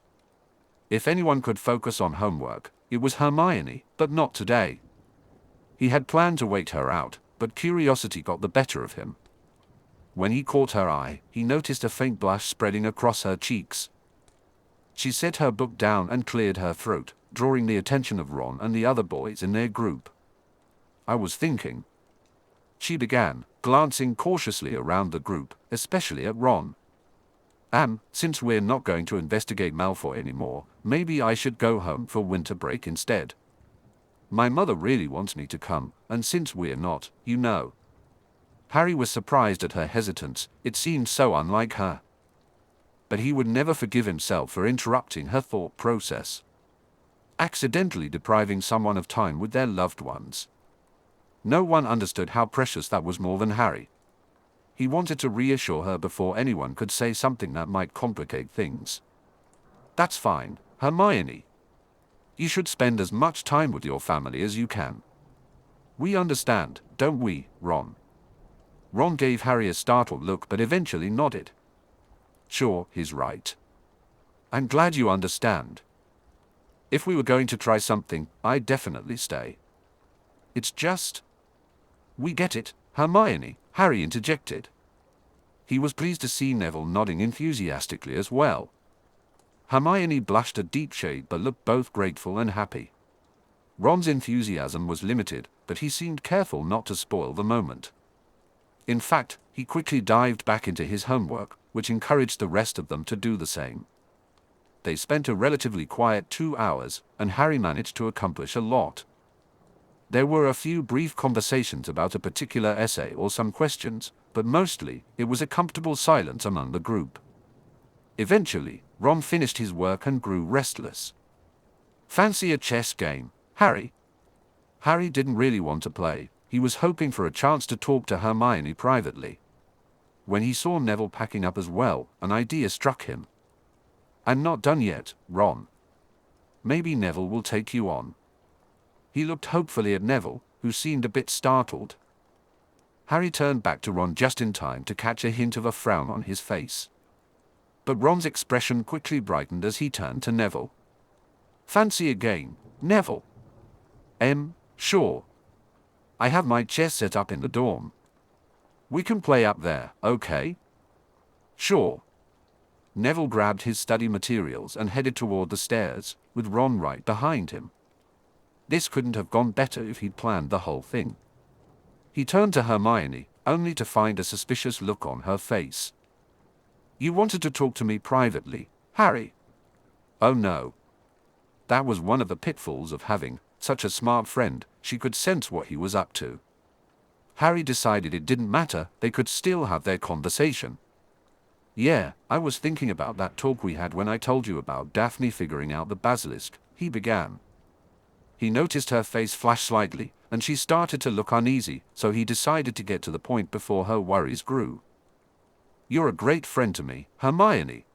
If anyone could focus on homework, it was Hermione, but not today. He had planned to wait her out, but curiosity got the better of him. When he caught her eye, he noticed a faint blush spreading across her cheeks. She set her book down and cleared her throat, drawing the attention of Ron and the other boys in their group. "I was thinking," she began, glancing cautiously around the group, especially at Ron. Since we're not going to investigate Malfoy anymore, maybe I should go home for winter break instead. My mother really wants me to come, and since we're not, you know." Harry was surprised at her hesitance. It seemed so unlike her. But he would never forgive himself for interrupting her thought process. Accidentally depriving someone of time with their loved ones. No one understood how precious that was more than Harry. He wanted to reassure her before anyone could say something that might complicate things. "That's fine, Hermione. You should spend as much time with your family as you can. We understand, don't we, Ron?" Ron gave Harry a startled look but eventually nodded. "Sure, he's right. I'm glad you understand. If we were going to try something, I'd definitely stay. It's just—" "We get it, Hermione," Harry interjected. He was pleased to see Neville nodding enthusiastically as well. Hermione blushed a deep shade but looked both grateful and happy. Ron's enthusiasm was limited, but he seemed careful not to spoil the moment. In fact, he quickly dived back into his homework, which encouraged the rest of them to do the same. They spent a relatively quiet 2 hours, and Harry managed to accomplish a lot. There were a few brief conversations about a particular essay or some questions, but mostly, it was a comfortable silence among the group. Eventually, Ron finished his work and grew restless. "Fancy a chess game, Harry?" Harry didn't really want to play. He was hoping for a chance to talk to Hermione privately. When he saw Neville packing up as well, an idea struck him. "I'm not done yet, Ron. Maybe Neville will take you on." He looked hopefully at Neville, who seemed a bit startled. Harry turned back to Ron just in time to catch a hint of a frown on his face. But Ron's expression quickly brightened as he turned to Neville. "Fancy a game, Neville?" Sure. I have my chess set up in the dorm. We can play up there, okay?" "Sure." Neville grabbed his study materials and headed toward the stairs, with Ron right behind him. This couldn't have gone better if he'd planned the whole thing. He turned to Hermione, only to find a suspicious look on her face. "You wanted to talk to me privately, Harry?" Oh no. That was one of the pitfalls of having such a smart friend. She could sense what he was up to. Harry decided it didn't matter, they could still have their conversation. "Yeah, I was thinking about that talk we had when I told you about Daphne figuring out the basilisk," he began. He noticed her face flash slightly, and she started to look uneasy, so he decided to get to the point before her worries grew. "You're a great friend to me, Hermione."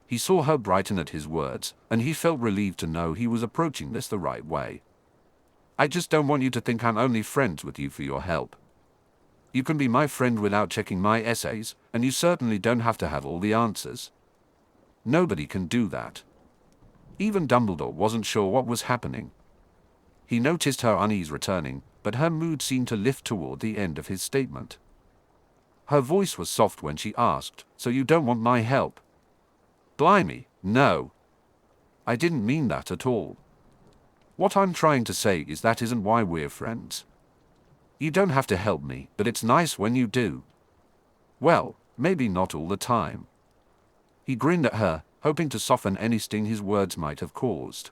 He saw her brighten at his words, and he felt relieved to know he was approaching this the right way. "I just don't want you to think I'm only friends with you for your help. You can be my friend without checking my essays, and you certainly don't have to have all the answers. Nobody can do that." Even Dumbledore wasn't sure what was happening. He noticed her unease returning, but her mood seemed to lift toward the end of his statement. Her voice was soft when she asked, "So you don't want my help?" "Blimey, no. I didn't mean that at all. What I'm trying to say is that isn't why we're friends. You don't have to help me, but it's nice when you do. Well, maybe not all the time. He grinned at her, hoping to soften any sting his words might have caused.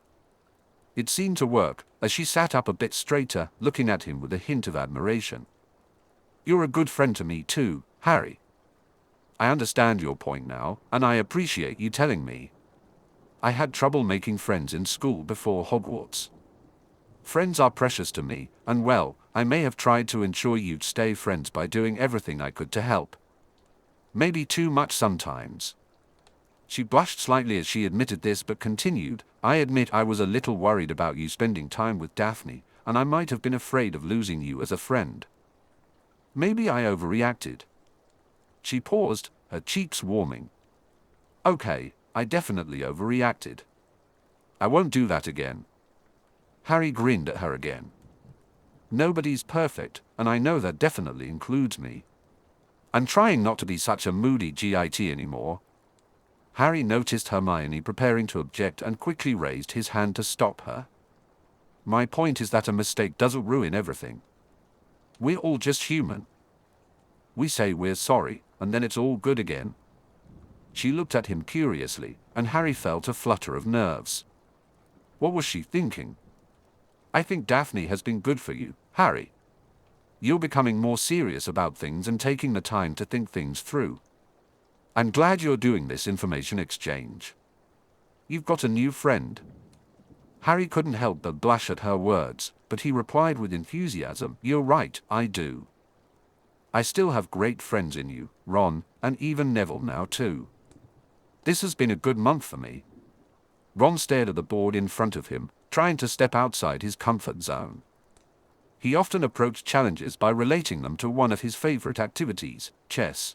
It seemed to work, as she sat up a bit straighter, looking at him with a hint of admiration. You're a good friend to me too, Harry. I understand your point now, and I appreciate you telling me. I had trouble making friends in school before Hogwarts. Friends are precious to me, and well, I may have tried to ensure you'd stay friends by doing everything I could to help. Maybe too much sometimes. She blushed slightly as she admitted this but continued, I admit I was a little worried about you spending time with Daphne, and I might have been afraid of losing you as a friend. Maybe I overreacted. She paused, her cheeks warming. Okay, I definitely overreacted. I won't do that again. Harry grinned at her again. Nobody's perfect, and I know that definitely includes me. I'm trying not to be such a moody git anymore. Harry noticed Hermione preparing to object and quickly raised his hand to stop her. My point is that a mistake doesn't ruin everything. We're all just human. We say we're sorry, and then it's all good again. She looked at him curiously, and Harry felt a flutter of nerves. What was she thinking? I think Daphne has been good for you, Harry. You're becoming more serious about things and taking the time to think things through. I'm glad you're doing this information exchange. You've got a new friend. Harry couldn't help but blush at her words, but he replied with enthusiasm, You're right, I do. I still have great friends in you, Ron, and even Neville now too. This has been a good month for me. Ron stared at the board in front of him, trying to step outside his comfort zone. He often approached challenges by relating them to one of his favorite activities, chess.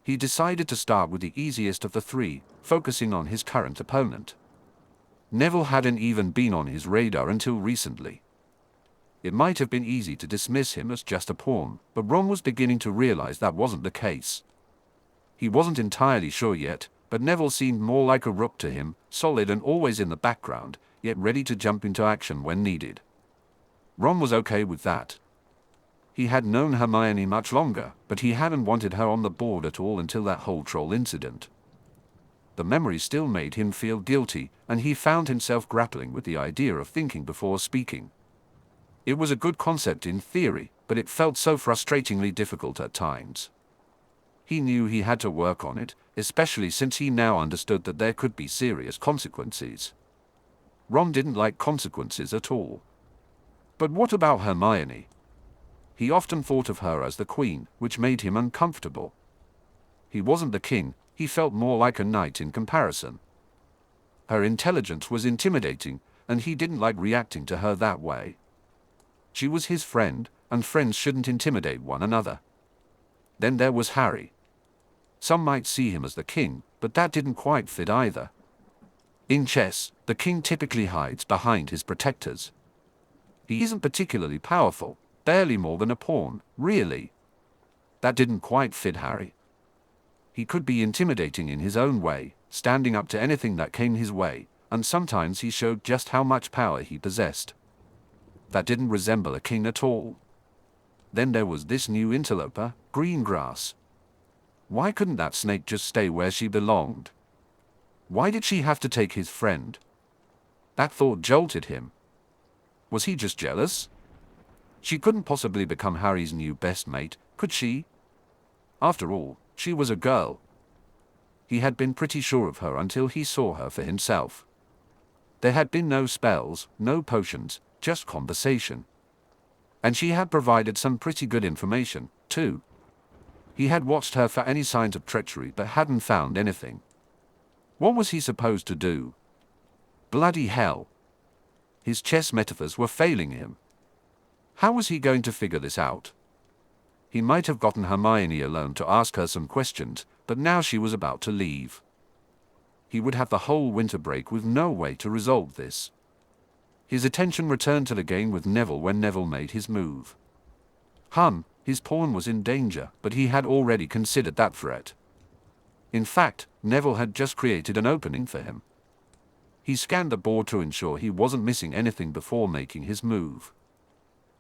He decided to start with the easiest of the three, focusing on his current opponent. Neville hadn't even been on his radar until recently. It might have been easy to dismiss him as just a pawn, but Ron was beginning to realize that wasn't the case. He wasn't entirely sure yet, but Neville seemed more like a rook to him, solid and always in the background, yet ready to jump into action when needed. Ron was okay with that. He had known Hermione much longer, but he hadn't wanted her on the board at all until that whole troll incident. The memory still made him feel guilty, and he found himself grappling with the idea of thinking before speaking. It was a good concept in theory, but it felt so frustratingly difficult at times. He knew he had to work on it, especially since he now understood that there could be serious consequences. Ron didn't like consequences at all. But what about Hermione? He often thought of her as the queen, which made him uncomfortable. He wasn't the king, he felt more like a knight in comparison. Her intelligence was intimidating, and he didn't like reacting to her that way. She was his friend, and friends shouldn't intimidate one another. Then there was Harry. Some might see him as the king, but that didn't quite fit either. In chess, the king typically hides behind his protectors. He isn't particularly powerful, barely more than a pawn, really. That didn't quite fit Harry. He could be intimidating in his own way, standing up to anything that came his way, and sometimes he showed just how much power he possessed. That didn't resemble a king at all. Then there was this new interloper, Greengrass. Why couldn't that snake just stay where she belonged? Why did she have to take his friend? That thought jolted him. Was he just jealous? She couldn't possibly become Harry's new best mate, could she? After all, she was a girl. He had been pretty sure of her until he saw her for himself. There had been no spells, no potions, just conversation. And she had provided some pretty good information, too. He had watched her for any signs of treachery but hadn't found anything. What was he supposed to do? Bloody hell. His chess metaphors were failing him. How was he going to figure this out? He might have gotten Hermione alone to ask her some questions, but now she was about to leave. He would have the whole winter break with no way to resolve this. His attention returned to the game with Neville when Neville made his move. His pawn was in danger, but he had already considered that threat. In fact, Neville had just created an opening for him. He scanned the board to ensure he wasn't missing anything before making his move.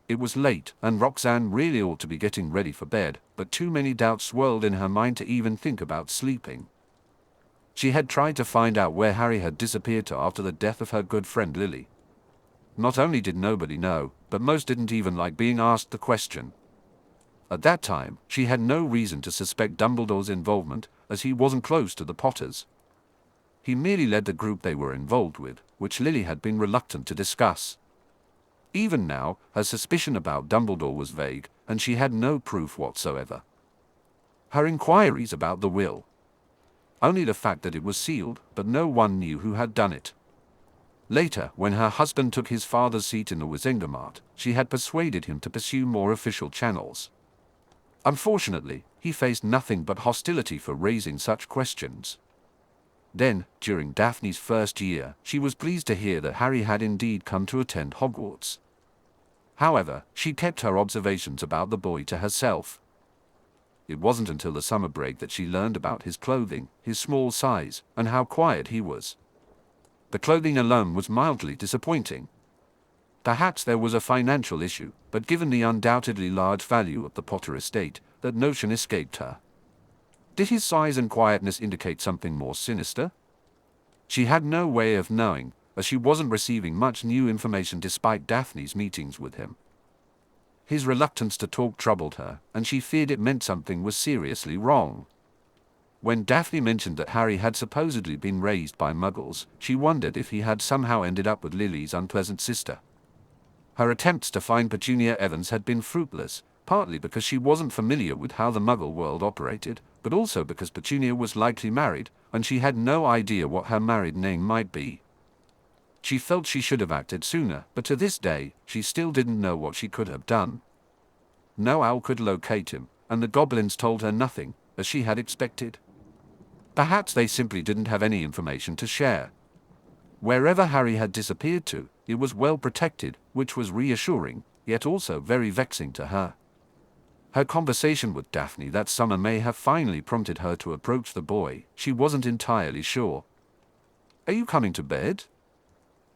It was late, and Roxanne really ought to be getting ready for bed, but too many doubts swirled in her mind to even think about sleeping. She had tried to find out where Harry had disappeared to after the death of her good friend Lily. Not only did nobody know, but most didn't even like being asked the question. At that time, she had no reason to suspect Dumbledore's involvement, as he wasn't close to the Potters. He merely led the group they were involved with, which Lily had been reluctant to discuss. Even now, her suspicion about Dumbledore was vague, and she had no proof whatsoever. Her inquiries about the will. Only the fact that it was sealed, but no one knew who had done it. Later, when her husband took his father's seat in the Wizengamot, she had persuaded him to pursue more official channels. Unfortunately, he faced nothing but hostility for raising such questions. Then, during Daphne's first year, she was pleased to hear that Harry had indeed come to attend Hogwarts. However, she kept her observations about the boy to herself. It wasn't until the summer break that she learned about his clothing, his small size, and how quiet he was. The clothing alone was mildly disappointing. Perhaps there was a financial issue, but given the undoubtedly large value of the Potter estate, that notion escaped her. Did his size and quietness indicate something more sinister? She had no way of knowing, as she wasn't receiving much new information despite Daphne's meetings with him. His reluctance to talk troubled her, and she feared it meant something was seriously wrong. When Daphne mentioned that Harry had supposedly been raised by Muggles, she wondered if he had somehow ended up with Lily's unpleasant sister. Her attempts to find Petunia Evans had been fruitless, partly because she wasn't familiar with how the Muggle world operated, but also because Petunia was likely married, and she had no idea what her married name might be. She felt she should have acted sooner, but to this day, she still didn't know what she could have done. No owl could locate him, and the goblins told her nothing, as she had expected. Perhaps they simply didn't have any information to share. Wherever Harry had disappeared to, it was well protected, which was reassuring, yet also very vexing to her. Her conversation with Daphne that summer may have finally prompted her to approach the boy. She wasn't entirely sure. "Are you coming to bed?"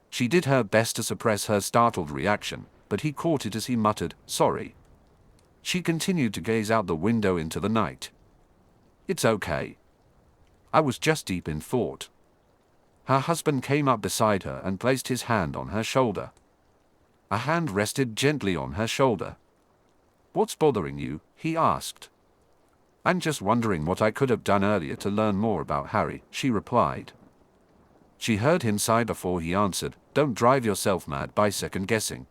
She did her best to suppress her startled reaction, but he caught it as he muttered, "Sorry." She continued to gaze out the window into the night. "It's okay. I was just deep in thought." Her husband came up beside her and placed his hand on her shoulder. A hand rested gently on her shoulder. "What's bothering you?" he asked. "I'm just wondering what I could have done earlier to learn more about Harry," she replied. She heard him sigh before he answered, "Don't drive yourself mad by second-guessing.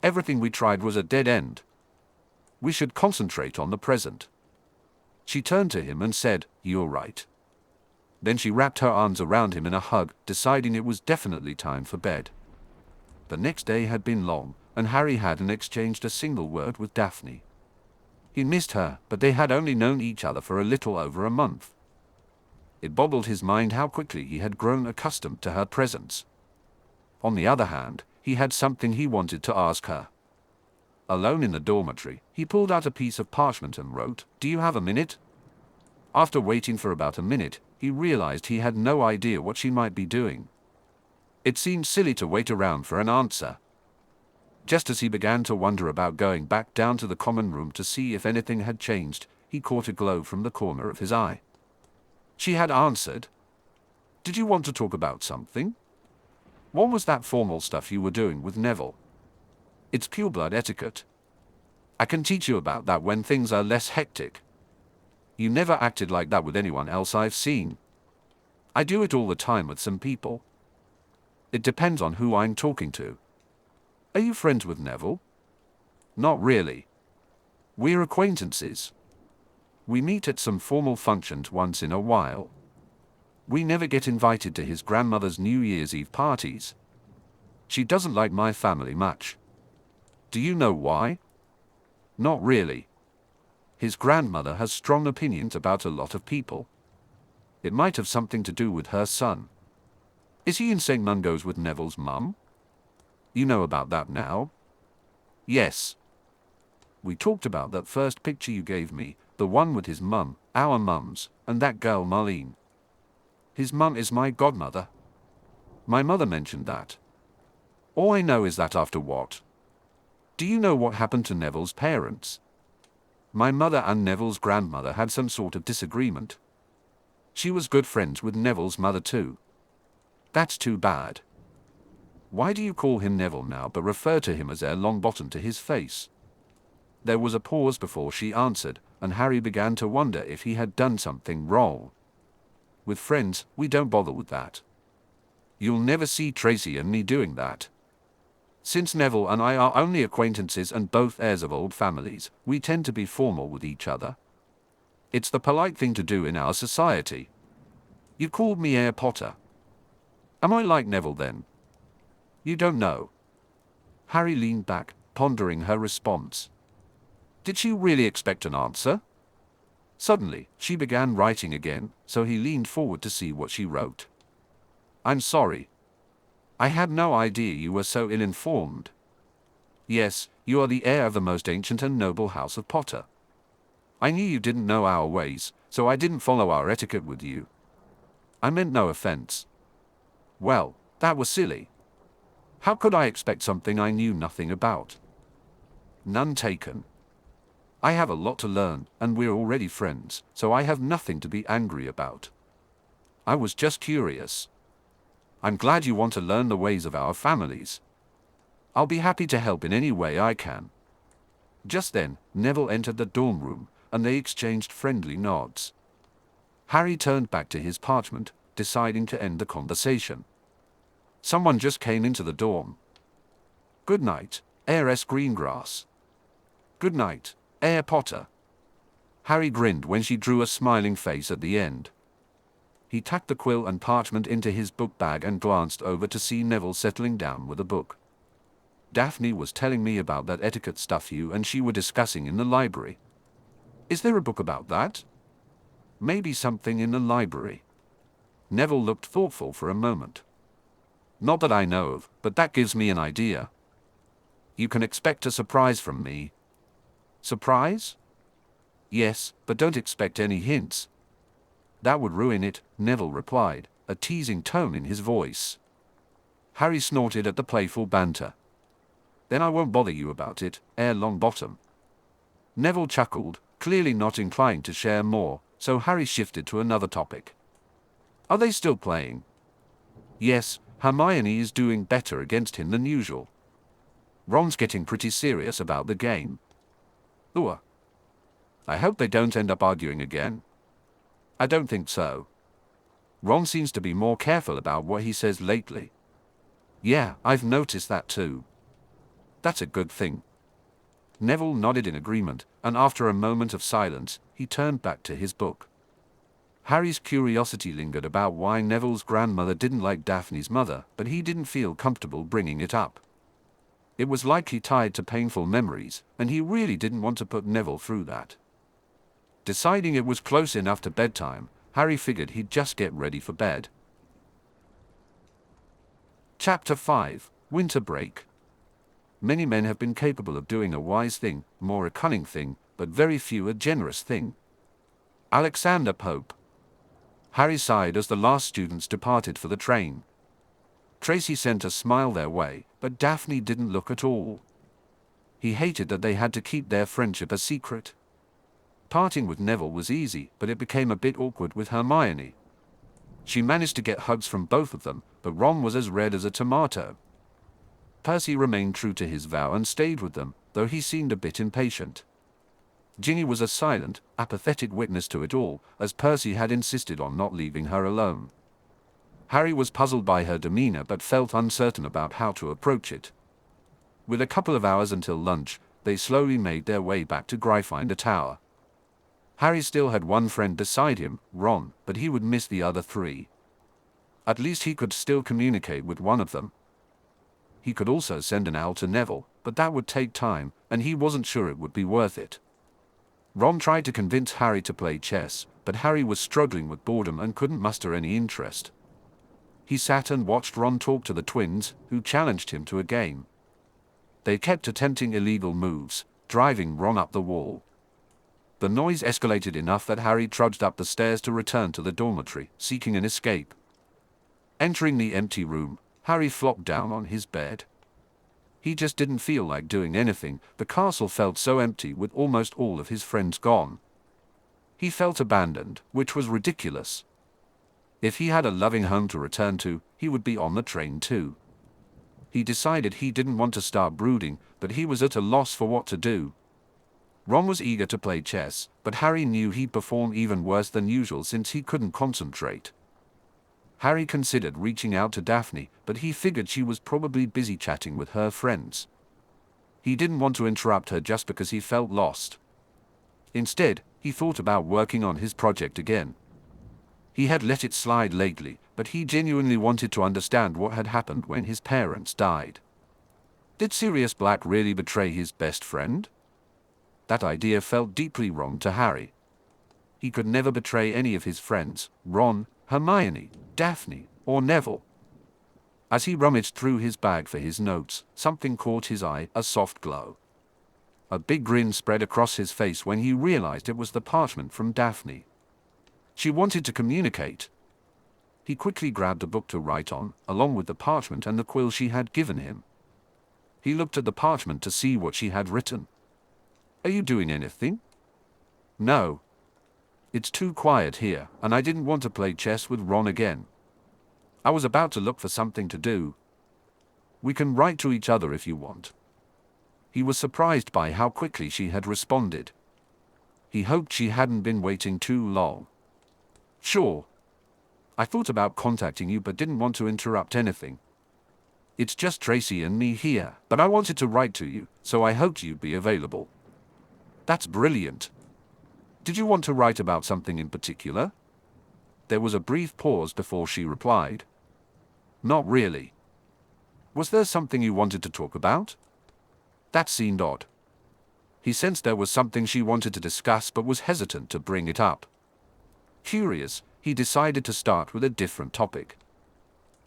Everything we tried was a dead end. We should concentrate on the present." She turned to him and said, "You're right." Then she wrapped her arms around him in a hug, deciding it was definitely time for bed. The next day had been long, and Harry hadn't exchanged a single word with Daphne. He missed her, but they had only known each other for a little over a month. It boggled his mind how quickly he had grown accustomed to her presence. On the other hand, he had something he wanted to ask her. Alone in the dormitory, he pulled out a piece of parchment and wrote, "Do you have a minute?" After waiting for about a minute, he realized he had no idea what she might be doing. It seemed silly to wait around for an answer. Just as he began to wonder about going back down to the common room to see if anything had changed, he caught a glow from the corner of his eye. She had answered. "Did you want to talk about something? What was that formal stuff you were doing with Neville? It's pureblood etiquette. I can teach you about that when things are less hectic. You never acted like that with anyone else I've seen. I do it all the time with some people. It depends on who I'm talking to." "Are you friends with Neville?" "Not really. We're acquaintances. We meet at some formal functions once in a while. We never get invited to his grandmother's New Year's Eve parties. She doesn't like my family much." "Do you know why?" "Not really. His grandmother has strong opinions about a lot of people. It might have something to do with her son. Is he in St. Mungo's with Neville's mum? You know about that now?" "Yes. We talked about that first picture you gave me, the one with his mum, our mums, and that girl Marlene. His mum is my godmother. My mother mentioned that. All I know is that after what?" Do you know what happened to Neville's parents? My mother and Neville's grandmother had some sort of disagreement. She was good friends with Neville's mother too. That's too bad. Why do you call him Neville now but refer to him as Air Longbottom to his face? There was a pause before she answered, and Harry began to wonder if he had done something wrong. With friends, we don't bother with that. You'll never see Tracy and me doing that. Since Neville and I are only acquaintances and both heirs of old families, we tend to be formal with each other. It's the polite thing to do in our society. You called me Heir Potter. Am I like Neville then? You don't know. Harry leaned back, pondering her response. Did she really expect an answer? Suddenly, she began writing again, so he leaned forward to see what she wrote. I'm sorry. I had no idea you were so ill-informed. Yes, you are the heir of the most ancient and noble house of Potter. I knew you didn't know our ways, so I didn't follow our etiquette with you. I meant no offense. Well, that was silly. How could I expect something I knew nothing about? None taken. I have a lot to learn, and we're already friends, so I have nothing to be angry about. I was just curious. I'm glad you want to learn the ways of our families. I'll be happy to help in any way I can. Just then, Neville entered the dorm room, and they exchanged friendly nods. Harry turned back to his parchment, deciding to end the conversation. Someone just came into the dorm. Good night, Heiress Greengrass. Good night, Heir Potter. Harry grinned when she drew a smiling face at the end. He tucked the quill and parchment into his book bag and glanced over to see Neville settling down with a book. Daphne was telling me about that etiquette stuff you and she were discussing in the library. Is there a book about that? Maybe something in the library. Neville looked thoughtful for a moment. Not that I know of, but that gives me an idea. You can expect a surprise from me. Surprise? Yes, but don't expect any hints. That would ruin it, Neville replied, a teasing tone in his voice. Harry snorted at the playful banter. Then I won't bother you about it, Heir Longbottom. Neville chuckled, clearly not inclined to share more, so Harry shifted to another topic. Are they still playing? Yes, Hermione is doing better against him than usual. Ron's getting pretty serious about the game. Ooh. I hope they don't end up arguing again. I don't think so. Ron seems to be more careful about what he says lately. Yeah, I've noticed that too. That's a good thing. Neville nodded in agreement, and after a moment of silence, he turned back to his book. Harry's curiosity lingered about why Neville's grandmother didn't like Daphne's mother, but he didn't feel comfortable bringing it up. It was likely tied to painful memories, and he really didn't want to put Neville through that. Deciding it was close enough to bedtime, Harry figured he'd just get ready for bed. Chapter 5, Winter Break. Many men have been capable of doing a wise thing, more a cunning thing, but very few a generous thing. Alexander Pope. Harry sighed as the last students departed for the train. Tracy sent a smile their way, but Daphne didn't look at all. He hated that they had to keep their friendship a secret. Parting with Neville was easy, but it became a bit awkward with Hermione. She managed to get hugs from both of them, but Ron was as red as a tomato. Percy remained true to his vow and stayed with them, though he seemed a bit impatient. Ginny was a silent, apathetic witness to it all, as Percy had insisted on not leaving her alone. Harry was puzzled by her demeanor but felt uncertain about how to approach it. With a couple of hours until lunch, they slowly made their way back to Gryffindor Tower. Harry still had one friend beside him, Ron, but he would miss the other three. At least he could still communicate with one of them. He could also send an owl to Neville, but that would take time, and he wasn't sure it would be worth it. Ron tried to convince Harry to play chess, but Harry was struggling with boredom and couldn't muster any interest. He sat and watched Ron talk to the twins, who challenged him to a game. They kept attempting illegal moves, driving Ron up the wall. The noise escalated enough that Harry trudged up the stairs to return to the dormitory, seeking an escape. Entering the empty room, Harry flopped down on his bed. He just didn't feel like doing anything. The castle felt so empty with almost all of his friends gone. He felt abandoned, which was ridiculous. If he had a loving home to return to, he would be on the train too. He decided he didn't want to start brooding, but he was at a loss for what to do. Ron was eager to play chess, but Harry knew he'd perform even worse than usual since he couldn't concentrate. Harry considered reaching out to Daphne, but he figured she was probably busy chatting with her friends. He didn't want to interrupt her just because he felt lost. Instead, he thought about working on his project again. He had let it slide lately, but he genuinely wanted to understand what had happened when his parents died. Did Sirius Black really betray his best friend? That idea felt deeply wrong to Harry. He could never betray any of his friends, Ron, Hermione, Daphne, or Neville. As he rummaged through his bag for his notes, something caught his eye, a soft glow. A big grin spread across his face when he realized it was the parchment from Daphne. She wanted to communicate. He quickly grabbed a book to write on, along with the parchment and the quill she had given him. He looked at the parchment to see what she had written. "Are you doing anything?" "No. It's too quiet here, and I didn't want to play chess with Ron again. I was about to look for something to do. We can write to each other if you want." He was surprised by how quickly she had responded. He hoped she hadn't been waiting too long. "Sure. I thought about contacting you but didn't want to interrupt anything. It's just Tracy and me here, but I wanted to write to you, so I hoped you'd be available." "That's brilliant. Did you want to write about something in particular?" There was a brief pause before she replied. "Not really." "Was there something you wanted to talk about?" That seemed odd. He sensed there was something she wanted to discuss but was hesitant to bring it up. Curious, he decided to start with a different topic.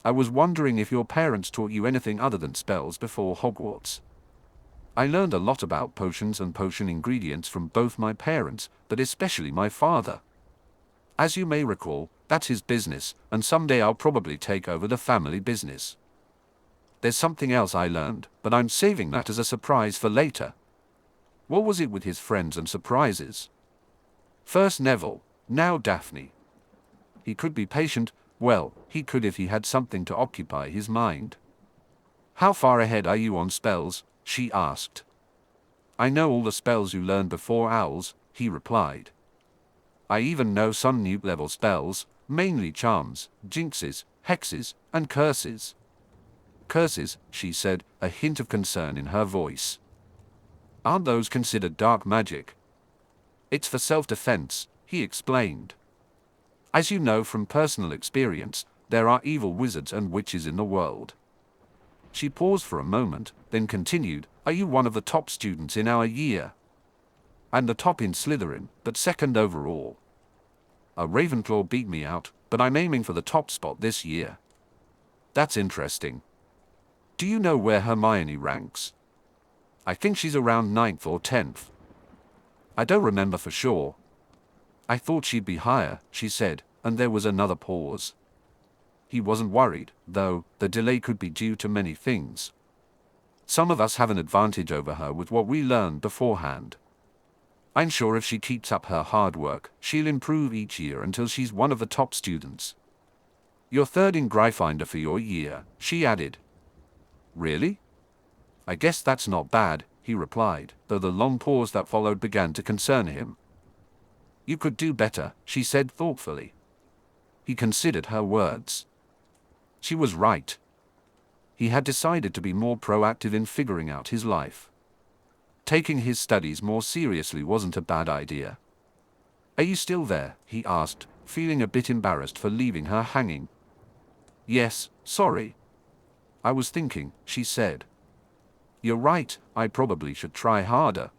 "I was wondering if your parents taught you anything other than spells before Hogwarts. I learned a lot about potions and potion ingredients from both my parents, but especially my father. As you may recall, that's his business, and someday I'll probably take over the family business. There's something else I learned, but I'm saving that as a surprise for later." What was it with his friends and surprises? First Neville, now Daphne. He could be patient, well, he could if he had something to occupy his mind. "How far ahead are you on spells?" she asked. "I know all the spells you learned before Owls," he replied. "I even know some new level spells, mainly charms, jinxes, hexes, and curses." "Curses," she said, a hint of concern in her voice. "Aren't those considered dark magic?" "It's for self-defense," he explained. "As you know from personal experience, there are evil wizards and witches in the world." She paused for a moment, then continued, "Are you one of the top students in our year?" "I'm the top in Slytherin, but second overall. A Ravenclaw beat me out, but I'm aiming for the top spot this year." "That's interesting. Do you know where Hermione ranks?" "I think she's around 9th or 10th. I don't remember for sure." "I thought she'd be higher," she said, and there was another pause. He wasn't worried, though. The delay could be due to many things. "Some of us have an advantage over her with what we learned beforehand. I'm sure if she keeps up her hard work, she'll improve each year until she's one of the top students." "You're third in Gryffindor for your year," she added. "Really? I guess that's not bad," he replied, though the long pause that followed began to concern him. "You could do better," she said thoughtfully. He considered her words. She was right. He had decided to be more proactive in figuring out his life. Taking his studies more seriously wasn't a bad idea. "Are you still there?" he asked, feeling a bit embarrassed for leaving her hanging. "Yes, sorry. I was thinking," she said. "You're right, I probably should try harder."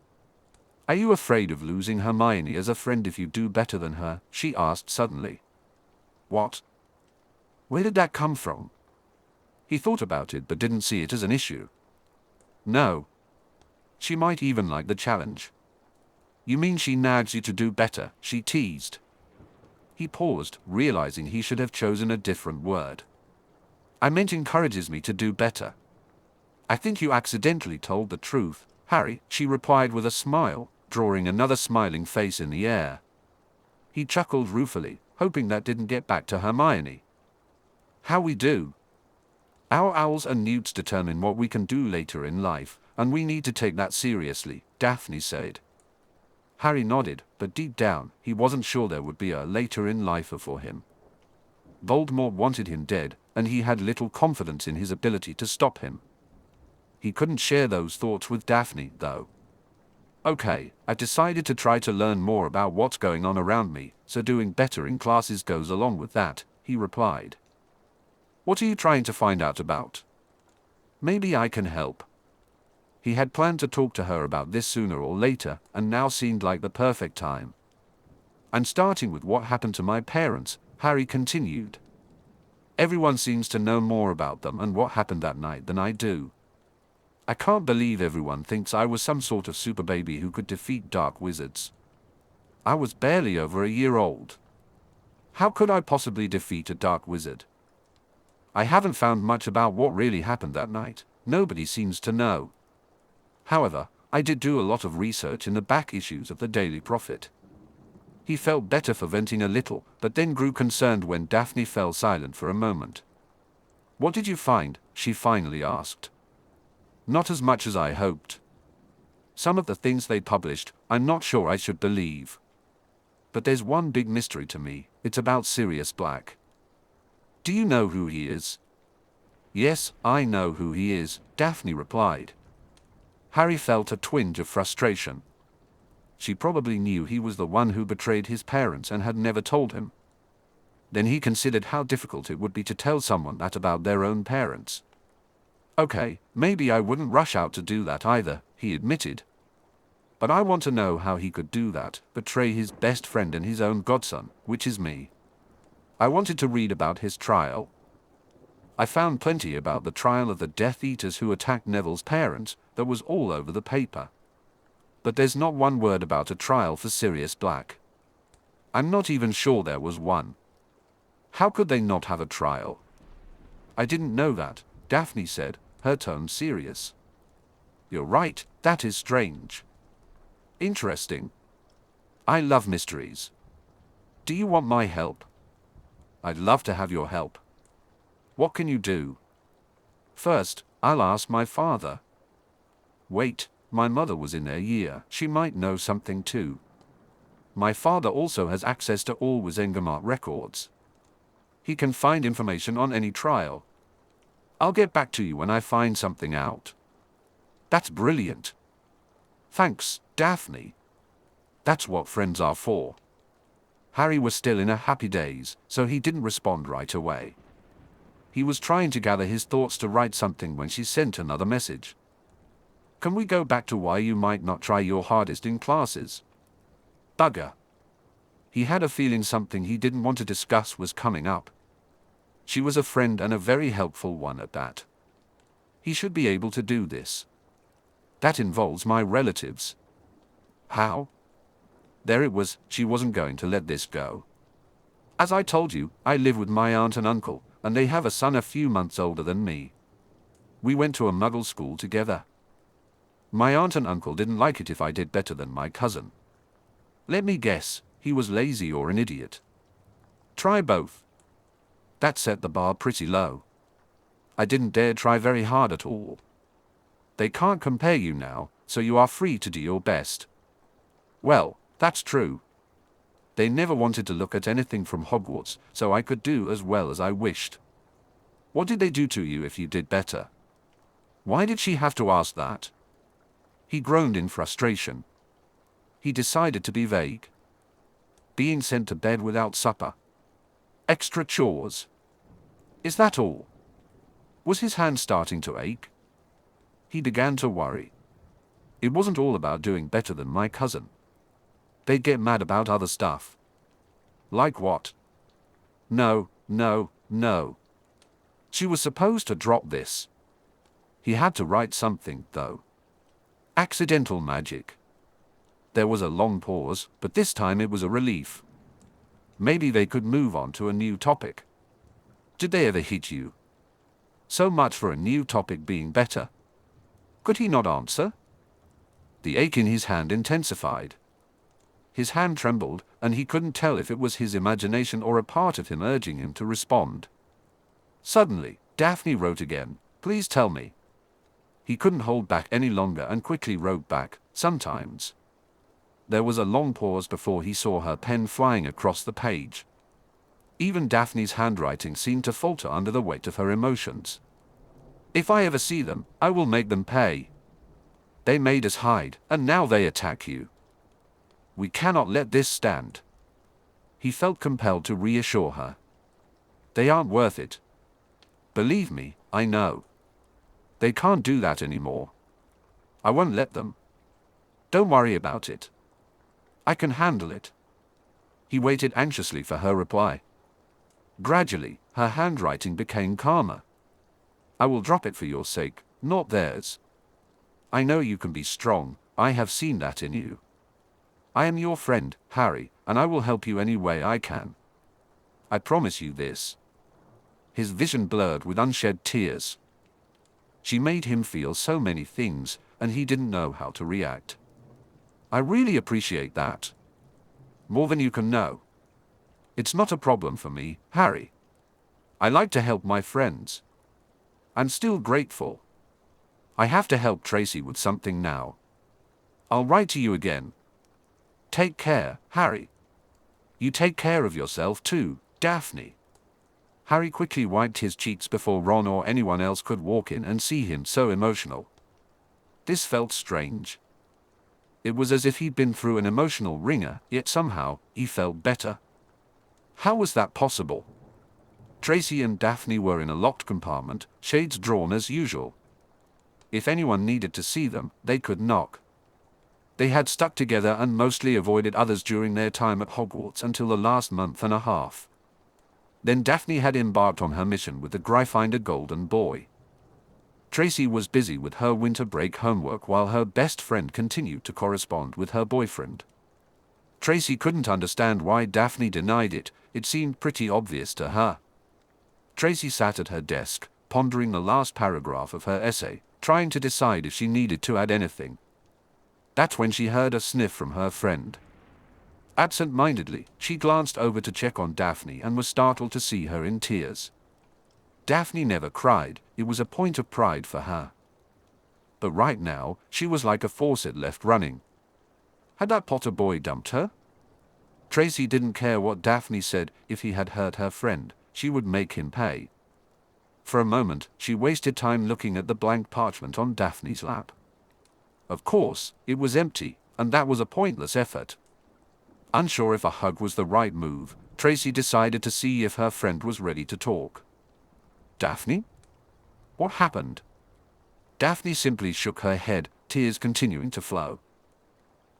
"Are you afraid of losing Hermione as a friend if you do better than her?" she asked suddenly. "What? Where did that come from?" He thought about it but didn't see it as an issue. "No. She might even like the challenge." "You mean she nags you to do better?" she teased. He paused, realizing he should have chosen a different word. "I meant encourages me to do better." I think you accidentally told the truth, Harry, she replied with a smile, drawing another smiling face in the air. He chuckled ruefully, hoping that didn't get back to Hermione. How we do? Our owls and newts determine what we can do later in life, and we need to take that seriously, Daphne said. Harry nodded, but deep down, he wasn't sure there would be a later in life for him. Voldemort wanted him dead, and he had little confidence in his ability to stop him. He couldn't share those thoughts with Daphne, though. Okay, I decided to try to learn more about what's going on around me, so doing better in classes goes along with that, he replied. What are you trying to find out about? Maybe I can help. He had planned to talk to her about this sooner or later, and now seemed like the perfect time. And starting with what happened to my parents, Harry continued. Everyone seems to know more about them and what happened that night than I do. I can't believe everyone thinks I was some sort of super baby who could defeat dark wizards. I was barely over a year old. How could I possibly defeat a dark wizard? I haven't found much about what really happened that night. Nobody seems to know. However, I did do a lot of research in the back issues of the Daily Prophet. He felt better for venting a little, but then grew concerned when Daphne fell silent for a moment. What did you find? She finally asked. Not as much as I hoped. Some of the things they published, I'm not sure I should believe. But there's one big mystery to me, it's about Sirius Black. Do you know who he is? Yes, I know who he is, Daphne replied. Harry felt a twinge of frustration. She probably knew he was the one who betrayed his parents and had never told him. Then he considered how difficult it would be to tell someone that about their own parents. Okay, maybe I wouldn't rush out to do that either, he admitted. But I want to know how he could do that, betray his best friend and his own godson, which is me. I wanted to read about his trial. I found plenty about the trial of the Death Eaters who attacked Neville's parents, that was all over the paper. But there's not one word about a trial for Sirius Black. I'm not even sure there was one. How could they not have a trial? I didn't know that, Daphne said, her tone serious. You're right, that is strange. Interesting. I love mysteries. Do you want my help? I'd love to have your help. What can you do? First, I'll ask my father. Wait, my mother was in their year, she might know something too. My father also has access to all Wizengamot records. He can find information on any trial. I'll get back to you when I find something out. That's brilliant. Thanks, Daphne. That's what friends are for. Harry was still in a happy daze, so he didn't respond right away. He was trying to gather his thoughts to write something when she sent another message. Can we go back to why you might not try your hardest in classes? Bugger. He had a feeling something he didn't want to discuss was coming up. She was a friend and a very helpful one at that. He should be able to do this. That involves my relatives. How? There it was, she wasn't going to let this go. As I told you, I live with my aunt and uncle, and they have a son a few months older than me. We went to a Muggle school together. My aunt and uncle didn't like it if I did better than my cousin. Let me guess, he was lazy or an idiot. Try both. That set the bar pretty low. I didn't dare try very hard at all. They can't compare you now, so you are free to do your best. Well, that's true. They never wanted to look at anything from Hogwarts, so I could do as well as I wished. What did they do to you if you did better? Why did she have to ask that? He groaned in frustration. He decided to be vague. Being sent to bed without supper. Extra chores. Is that all? Was his hand starting to ache? He began to worry. It wasn't all about doing better than my cousin. They'd get mad about other stuff. Like what? No. She was supposed to drop this. He had to write something, though. Accidental magic. There was a long pause, but this time it was a relief. Maybe they could move on to a new topic. Did they ever hit you? So much for a new topic being better. Could he not answer? The ache in his hand intensified. His hand trembled, and he couldn't tell if it was his imagination or a part of him urging him to respond. Suddenly, Daphne wrote again, "Please tell me." He couldn't hold back any longer and quickly wrote back, "Sometimes." There was a long pause before he saw her pen flying across the page. Even Daphne's handwriting seemed to falter under the weight of her emotions. "If I ever see them, I will make them pay. They made us hide, and now they attack you. We cannot let this stand." He felt compelled to reassure her. "They aren't worth it. Believe me, I know. They can't do that anymore. I won't let them. Don't worry about it. I can handle it." He waited anxiously for her reply. Gradually, her handwriting became calmer. "I will drop it for your sake, not theirs. I know you can be strong, I have seen that in you. I am your friend, Harry, and I will help you any way I can. I promise you this." His vision blurred with unshed tears. She made him feel so many things, and he didn't know how to react. "I really appreciate that. More than you can know. It's not a problem for me, Harry. I like to help my friends. I'm still grateful. I have to help Tracy with something now. I'll write to you again. Take care, Harry. You take care of yourself too, Daphne." Harry quickly wiped his cheeks before Ron or anyone else could walk in and see him so emotional. This felt strange. It was as if he'd been through an emotional wringer, yet somehow, he felt better. How was that possible? Tracy and Daphne were in a locked compartment, shades drawn as usual. If anyone needed to see them, they could knock. They had stuck together and mostly avoided others during their time at Hogwarts until the last month and a half. Then Daphne had embarked on her mission with the Gryffindor Golden Boy. Tracy was busy with her winter break homework while her best friend continued to correspond with her boyfriend. Tracy couldn't understand why Daphne denied it, it seemed pretty obvious to her. Tracy sat at her desk, pondering the last paragraph of her essay, trying to decide if she needed to add anything. That's when she heard a sniff from her friend. Absent-mindedly, she glanced over to check on Daphne and was startled to see her in tears. Daphne never cried, it was a point of pride for her. But right now, she was like a faucet left running. Had that Potter boy dumped her? Tracy didn't care what Daphne said, if he had hurt her friend, she would make him pay. For a moment, she wasted time looking at the blank parchment on Daphne's lap. Of course, it was empty, and that was a pointless effort. Unsure if a hug was the right move, Tracy decided to see if her friend was ready to talk. "Daphne? What happened?" Daphne simply shook her head, tears continuing to flow.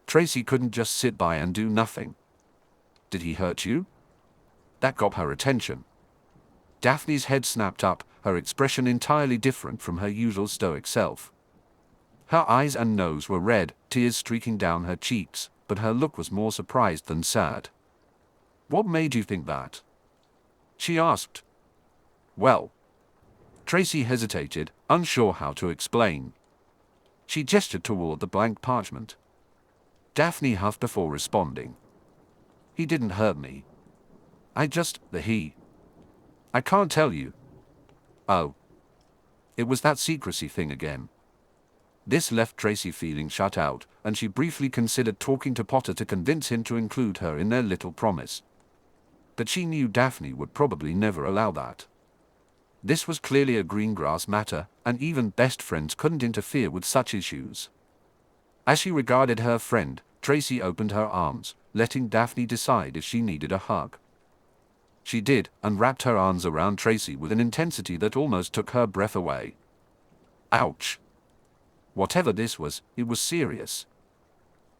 Tracy couldn't just sit by and do nothing. "Did he hurt you?" That got her attention. Daphne's head snapped up, her expression entirely different from her usual stoic self. Her eyes and nose were red, tears streaking down her cheeks, but her look was more surprised than sad. "What made you think that?" she asked. "Well..." Tracy hesitated, unsure how to explain. She gestured toward the blank parchment. Daphne huffed before responding. "He didn't hurt me. I can't tell you." "Oh. It was that secrecy thing again." This left Tracy feeling shut out, and she briefly considered talking to Potter to convince him to include her in their little promise. But she knew Daphne would probably never allow that. This was clearly a greengrass matter, and even best friends couldn't interfere with such issues. As she regarded her friend, Tracy opened her arms, letting Daphne decide if she needed a hug. She did, and wrapped her arms around Tracy with an intensity that almost took her breath away. Ouch. Whatever this was, it was serious.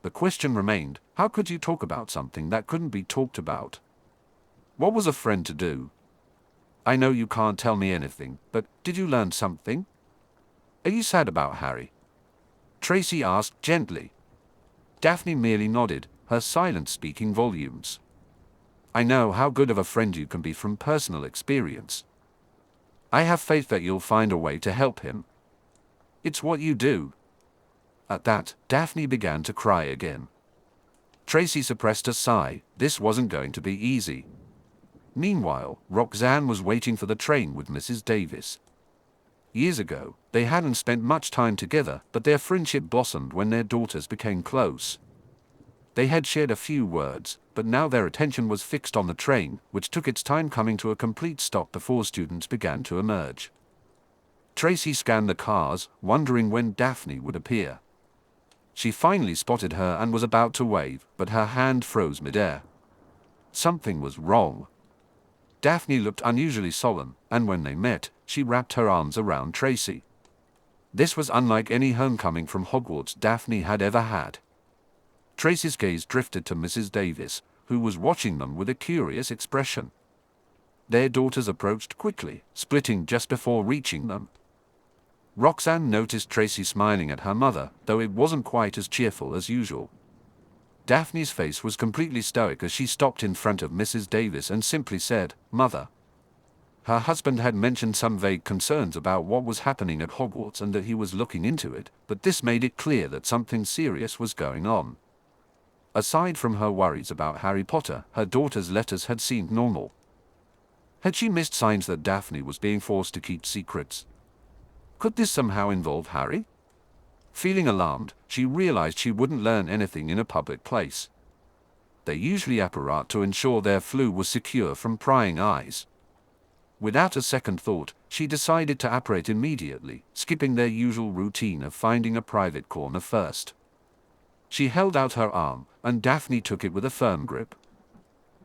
The question remained, how could you talk about something that couldn't be talked about? What was a friend to do? "I know you can't tell me anything, but did you learn something? Are you sad about Harry?" Tracy asked gently. Daphne merely nodded, her silence speaking volumes. "I know how good of a friend you can be from personal experience. I have faith that you'll find a way to help him." It's what you do." At that, Daphne began to cry again. Tracy suppressed a sigh. This wasn't going to be easy. Meanwhile, Roxanne was waiting for the train with Mrs. Davis. Years ago, they hadn't spent much time together, but their friendship blossomed when their daughters became close. They had shared a few words, but now their attention was fixed on the train, which took its time coming to a complete stop before students began to emerge. Tracy scanned the cars, wondering when Daphne would appear. She finally spotted her and was about to wave, but her hand froze midair. Something was wrong. Daphne looked unusually solemn, and when they met, she wrapped her arms around Tracy. This was unlike any homecoming from Hogwarts Daphne had ever had. Tracy's gaze drifted to Mrs. Davis, who was watching them with a curious expression. Their daughters approached quickly, splitting just before reaching them. Roxanne noticed Tracy smiling at her mother, though it wasn't quite as cheerful as usual. Daphne's face was completely stoic as she stopped in front of Mrs. Davis and simply said, "Mother." Her husband had mentioned some vague concerns about what was happening at Hogwarts and that he was looking into it, but this made it clear that something serious was going on. Aside from her worries about Harry Potter, her daughter's letters had seemed normal. Had she missed signs that Daphne was being forced to keep secrets? Could this somehow involve Harry? Feeling alarmed, she realized she wouldn't learn anything in a public place. They usually apparat to ensure their flue was secure from prying eyes. Without a second thought, she decided to apparate immediately, skipping their usual routine of finding a private corner first. She held out her arm, and Daphne took it with a firm grip.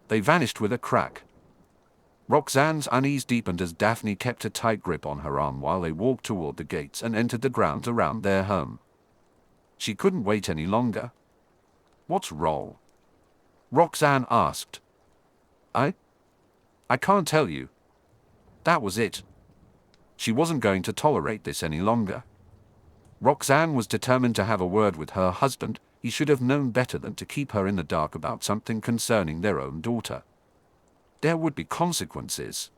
They vanished with a crack. Roxanne's unease deepened as Daphne kept a tight grip on her arm while they walked toward the gates and entered the grounds around their home. She couldn't wait any longer. "What's wrong?" Roxanne asked. I can't tell you." That was it. She wasn't going to tolerate this any longer. Roxanne was determined to have a word with her husband. He should have known better than to keep her in the dark about something concerning their own daughter. There would be consequences.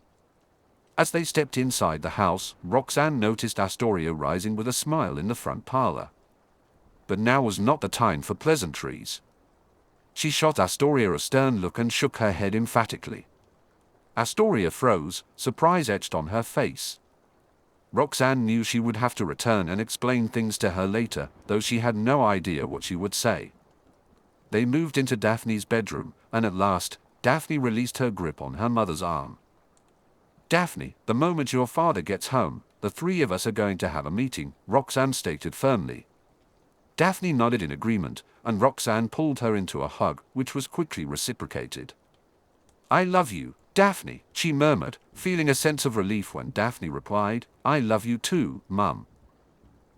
As they stepped inside the house, Roxanne noticed Astoria rising with a smile in the front parlor. But now was not the time for pleasantries. She shot Astoria a stern look and shook her head emphatically. Astoria froze, surprise etched on her face. Roxanne knew she would have to return and explain things to her later, though she had no idea what she would say. They moved into Daphne's bedroom, and at last, Daphne released her grip on her mother's arm. "Daphne, the moment your father gets home, the three of us are going to have a meeting," Roxanne stated firmly. Daphne nodded in agreement, and Roxanne pulled her into a hug, which was quickly reciprocated. "I love you, Daphne," she murmured, feeling a sense of relief when Daphne replied, "I love you too, Mum."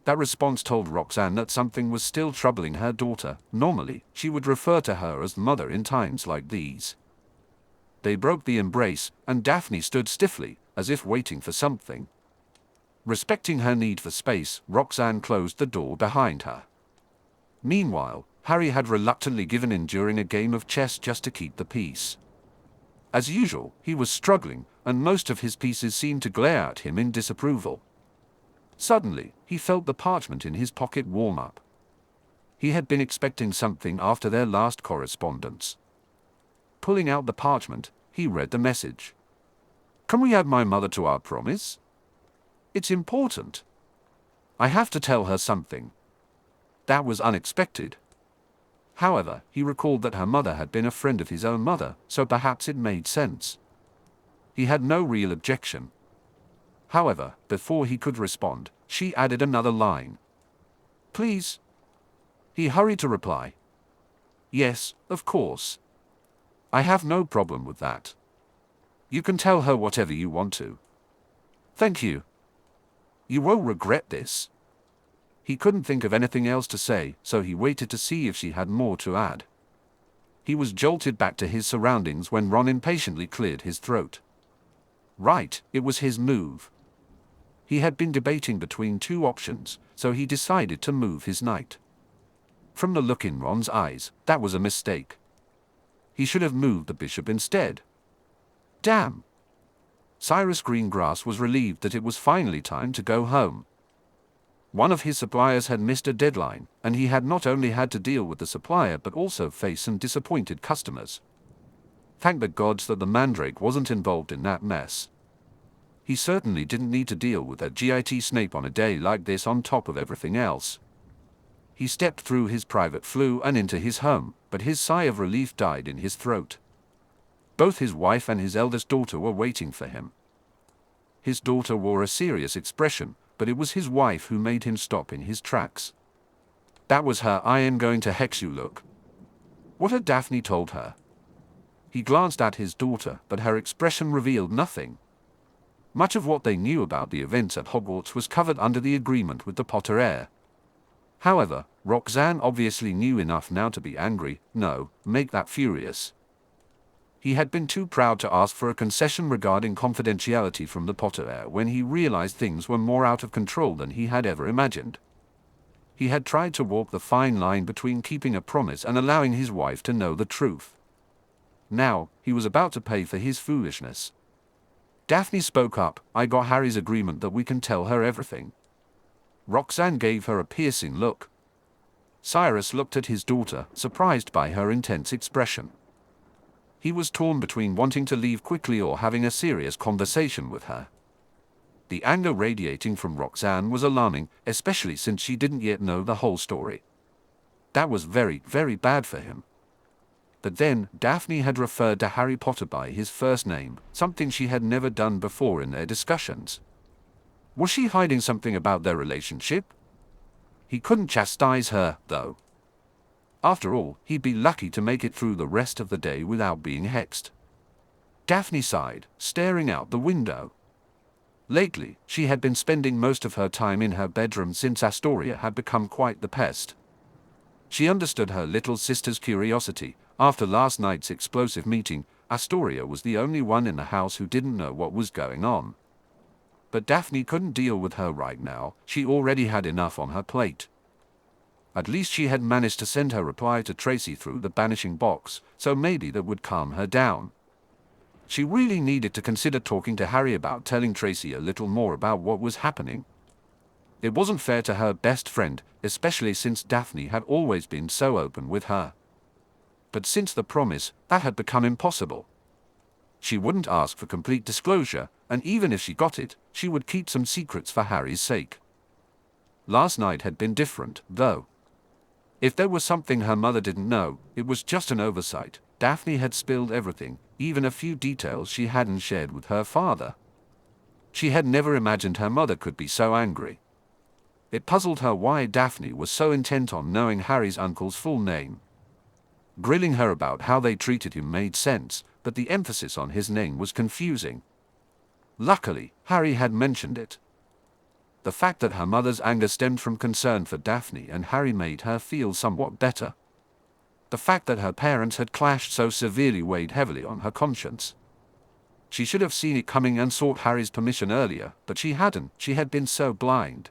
That response told Roxanne that something was still troubling her daughter. Normally, she would refer to her as mother in times like these. They broke the embrace, and Daphne stood stiffly, as if waiting for something. Respecting her need for space, Roxanne closed the door behind her. Meanwhile, Harry had reluctantly given in during a game of chess just to keep the peace. As usual, he was struggling, and most of his pieces seemed to glare at him in disapproval. Suddenly, he felt the parchment in his pocket warm up. He had been expecting something after their last correspondence. Pulling out the parchment, he read the message. "Can we add my mother to our promise? It's important. I have to tell her something." That was unexpected. However, he recalled that her mother had been a friend of his own mother, so perhaps it made sense. He had no real objection. However, before he could respond, she added another line. "Please?" He hurried to reply. "Yes, of course. I have no problem with that. You can tell her whatever you want to." "Thank you. You won't regret this." He couldn't think of anything else to say, so he waited to see if she had more to add. He was jolted back to his surroundings when Ron impatiently cleared his throat. Right, it was his move. He had been debating between two options, so he decided to move his knight. From the look in Ron's eyes, that was a mistake. He should have moved the bishop instead. Damn! Cyrus Greengrass was relieved that it was finally time to go home. One of his suppliers had missed a deadline, and he had not only had to deal with the supplier but also face some disappointed customers. Thank the gods that the Mandrake wasn't involved in that mess. He certainly didn't need to deal with a GIT Snape on a day like this on top of everything else. He stepped through his private flue and into his home, but his sigh of relief died in his throat. Both his wife and his eldest daughter were waiting for him. His daughter wore a serious expression, but it was his wife who made him stop in his tracks. That was her "I am going to hex you" look. What had Daphne told her? He glanced at his daughter, but her expression revealed nothing. Much of what they knew about the events at Hogwarts was covered under the agreement with the Potter heir. However, Roxanne obviously knew enough now to be angry, no, make that furious. He had been too proud to ask for a concession regarding confidentiality from the Potter heir when he realized things were more out of control than he had ever imagined. He had tried to walk the fine line between keeping a promise and allowing his wife to know the truth. Now, he was about to pay for his foolishness. Daphne spoke up, "I got Harry's agreement that we can tell her everything." Roxanne gave her a piercing look. Cyrus looked at his daughter, surprised by her intense expression. He was torn between wanting to leave quickly or having a serious conversation with her. The anger radiating from Roxanne was alarming, especially since she didn't yet know the whole story. That was very, very bad for him. But then, Daphne had referred to Harry Potter by his first name, something she had never done before in their discussions. Was she hiding something about their relationship? He couldn't chastise her, though. After all, he'd be lucky to make it through the rest of the day without being hexed. Daphne sighed, staring out the window. Lately, she had been spending most of her time in her bedroom since Astoria had become quite the pest. She understood her little sister's curiosity. After last night's explosive meeting, Astoria was the only one in the house who didn't know what was going on. But Daphne couldn't deal with her right now, she already had enough on her plate. At least she had managed to send her reply to Tracy through the banishing box, so maybe that would calm her down. She really needed to consider talking to Harry about telling Tracy a little more about what was happening. It wasn't fair to her best friend, especially since Daphne had always been so open with her. But since the promise, that had become impossible. She wouldn't ask for complete disclosure, and even if she got it, she would keep some secrets for Harry's sake. Last night had been different, though. If there was something her mother didn't know, it was just an oversight. Daphne had spilled everything, even a few details she hadn't shared with her father. She had never imagined her mother could be so angry. It puzzled her why Daphne was so intent on knowing Harry's uncle's full name. Grilling her about how they treated him made sense, but the emphasis on his name was confusing. Luckily, Harry had mentioned it. The fact that her mother's anger stemmed from concern for Daphne and Harry made her feel somewhat better. The fact that her parents had clashed so severely weighed heavily on her conscience. She should have seen it coming and sought Harry's permission earlier, but she hadn't. She had been so blind.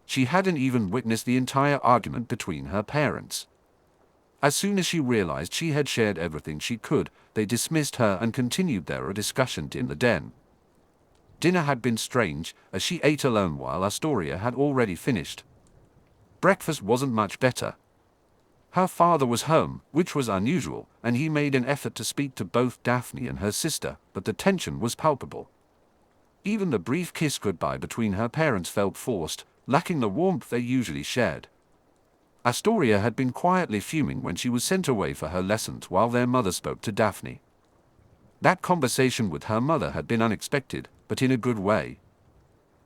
She hadn't even witnessed the entire argument between her parents. As soon as she realized she had shared everything she could, they dismissed her and continued their discussion in the den. Dinner had been strange, as she ate alone while Astoria had already finished. Breakfast wasn't much better. Her father was home, which was unusual, and he made an effort to speak to both Daphne and her sister, but the tension was palpable. Even the brief kiss goodbye between her parents felt forced, lacking the warmth they usually shared. Astoria had been quietly fuming when she was sent away for her lessons while their mother spoke to Daphne. That conversation with her mother had been unexpected, but in a good way.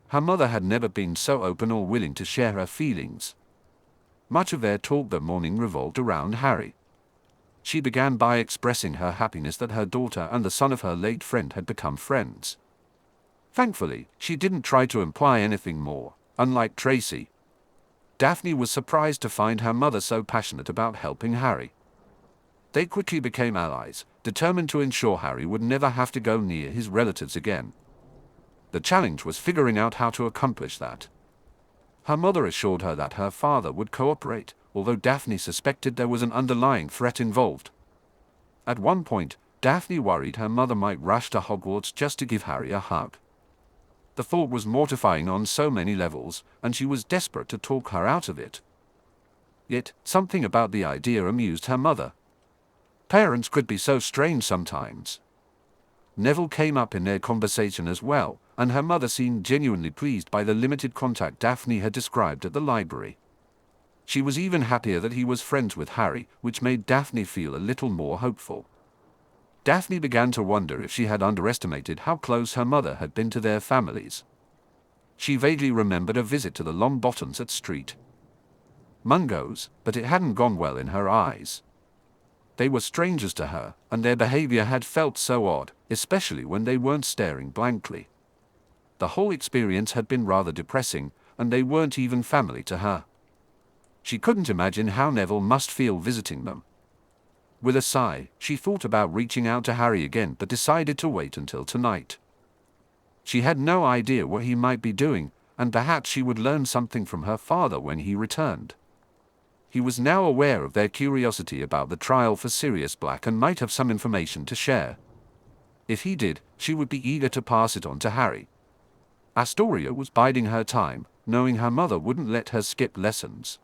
Her mother had never been so open or willing to share her feelings. Much of their talk that morning revolved around Harry. She began by expressing her happiness that her daughter and the son of her late friend had become friends. Thankfully, she didn't try to imply anything more, unlike Tracy. Daphne was surprised to find her mother so passionate about helping Harry. They quickly became allies, determined to ensure Harry would never have to go near his relatives again. The challenge was figuring out how to accomplish that. Her mother assured her that her father would cooperate, although Daphne suspected there was an underlying threat involved. At one point, Daphne worried her mother might rush to Hogwarts just to give Harry a hug. The thought was mortifying on so many levels, and she was desperate to talk her out of it. Yet, something about the idea amused her mother. Parents could be so strange sometimes. Neville came up in their conversation as well, and her mother seemed genuinely pleased by the limited contact Daphne had described at the library. She was even happier that he was friends with Harry, which made Daphne feel a little more hopeful. Daphne began to wonder if she had underestimated how close her mother had been to their families. She vaguely remembered a visit to the Longbottoms at Street Mungo's, but it hadn't gone well in her eyes. They were strangers to her, and their behavior had felt so odd, especially when they weren't staring blankly. The whole experience had been rather depressing, and they weren't even family to her. She couldn't imagine how Neville must feel visiting them. With a sigh, she thought about reaching out to Harry again but decided to wait until tonight. She had no idea what he might be doing, and perhaps she would learn something from her father when he returned. He was now aware of their curiosity about the trial for Sirius Black and might have some information to share. If he did, she would be eager to pass it on to Harry. Astoria was biding her time, knowing her mother wouldn't let her skip lessons.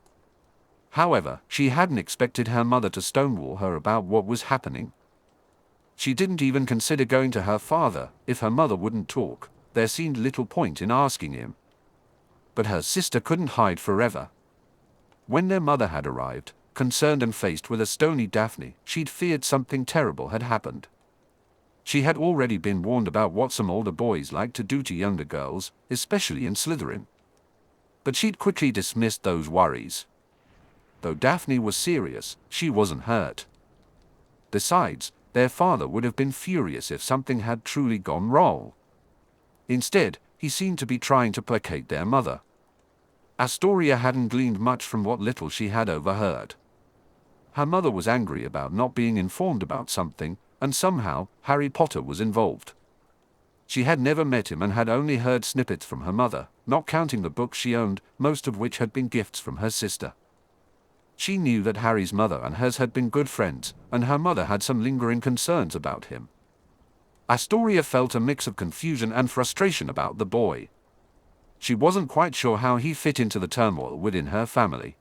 However, she hadn't expected her mother to stonewall her about what was happening. She didn't even consider going to her father. If her mother wouldn't talk, there seemed little point in asking him. But her sister couldn't hide forever. When their mother had arrived, concerned and faced with a stony Daphne, she'd feared something terrible had happened. She had already been warned about what some older boys like to do to younger girls, especially in Slytherin. But she'd quickly dismissed those worries. Though Daphne was serious, she wasn't hurt. Besides, their father would have been furious if something had truly gone wrong. Instead, he seemed to be trying to placate their mother. Astoria hadn't gleaned much from what little she had overheard. Her mother was angry about not being informed about something, and somehow, Harry Potter was involved. She had never met him and had only heard snippets from her mother, not counting the books she owned, most of which had been gifts from her sister. She knew that Harry's mother and hers had been good friends, and her mother had some lingering concerns about him. Astoria felt a mix of confusion and frustration about the boy. She wasn't quite sure how he fit into the turmoil within her family.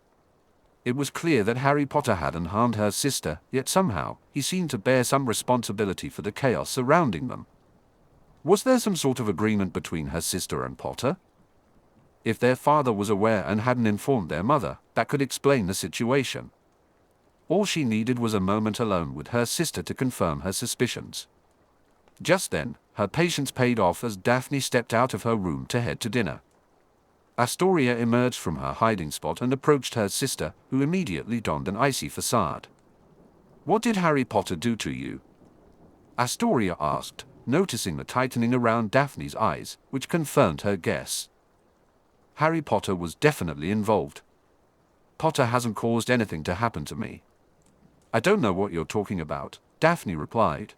It was clear that Harry Potter hadn't harmed her sister, yet somehow, he seemed to bear some responsibility for the chaos surrounding them. Was there some sort of agreement between her sister and Potter? If their father was aware and hadn't informed their mother, that could explain the situation. All she needed was a moment alone with her sister to confirm her suspicions. Just then, her patience paid off as Daphne stepped out of her room to head to dinner. Astoria emerged from her hiding spot and approached her sister, who immediately donned an icy facade. "What did Harry Potter do to you?" Astoria asked, noticing the tightening around Daphne's eyes, which confirmed her guess. Harry Potter was definitely involved. "Potter hasn't caused anything to happen to me." "I don't know what you're talking about," Daphne replied.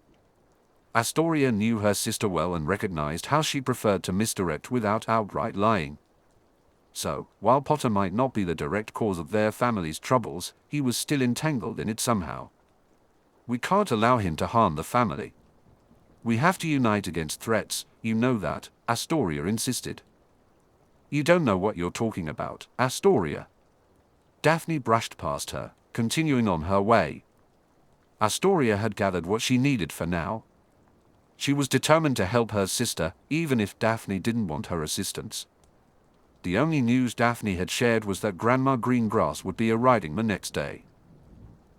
Astoria knew her sister well and recognized how she preferred to misdirect without outright lying. So, while Potter might not be the direct cause of their family's troubles, he was still entangled in it somehow. "We can't allow him to harm the family. We have to unite against threats, you know that," Astoria insisted. "You don't know what you're talking about, Astoria." Daphne brushed past her, continuing on her way. Astoria had gathered what she needed for now. She was determined to help her sister, even if Daphne didn't want her assistance. The only news Daphne had shared was that Grandma Greengrass would be arriving the next day.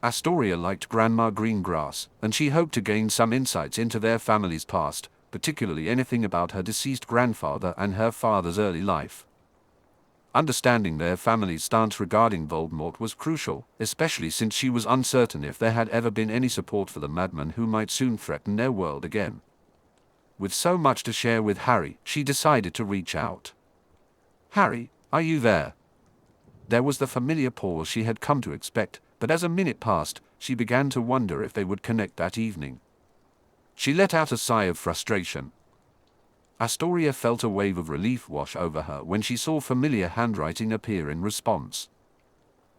Astoria liked Grandma Greengrass, and she hoped to gain some insights into their family's past, particularly anything about her deceased grandfather and her father's early life. Understanding their family's stance regarding Voldemort was crucial, especially since she was uncertain if there had ever been any support for the madman who might soon threaten their world again. With so much to share with Harry, she decided to reach out. "Harry, are you there?" There was the familiar pause she had come to expect, but as a minute passed, she began to wonder if they would connect that evening. She let out a sigh of frustration. Astoria felt a wave of relief wash over her when she saw familiar handwriting appear in response.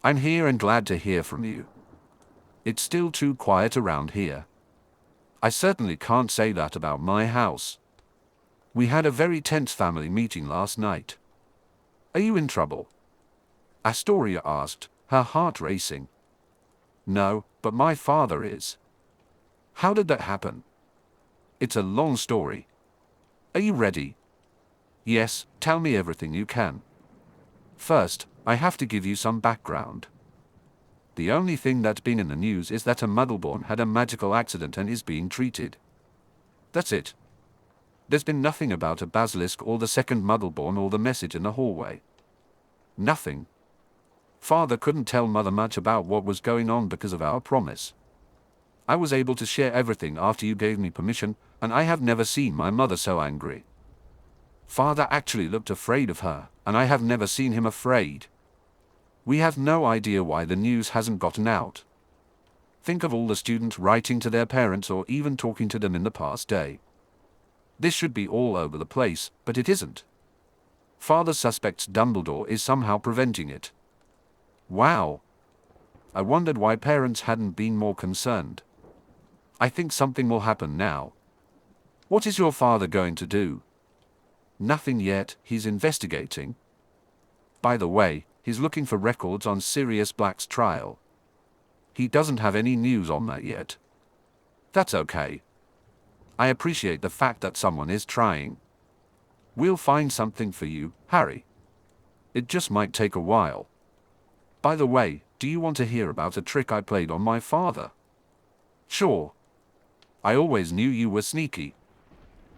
"I'm here and glad to hear from you. It's still too quiet around here." "I certainly can't say that about my house." We had a very tense family meeting last night. Are you in trouble? Astoria asked, her heart racing. No, but my father is. How did that happen? It's a long story. Are you ready? Yes, tell me everything you can. First, I have to give you some background. The only thing that's been in the news is that a Muggleborn had a magical accident and is being treated. That's it. There's been nothing about a basilisk or the second Muggleborn or the message in the hallway. Nothing. Father couldn't tell Mother much about what was going on because of our promise. I was able to share everything after you gave me permission, and I have never seen my mother so angry. Father actually looked afraid of her, and I have never seen him afraid. We have no idea why the news hasn't gotten out. Think of all the students writing to their parents or even talking to them in the past day. This should be all over the place, but it isn't. Father suspects Dumbledore is somehow preventing it. Wow. I wondered why parents hadn't been more concerned. I think something will happen now. What is your father going to do? Nothing yet, he's investigating. By the way, he's looking for records on Sirius Black's trial. He doesn't have any news on that yet. That's okay. I appreciate the fact that someone is trying. We'll find something for you, Harry. It just might take a while. By the way, do you want to hear about a trick I played on my father? Sure. I always knew you were sneaky.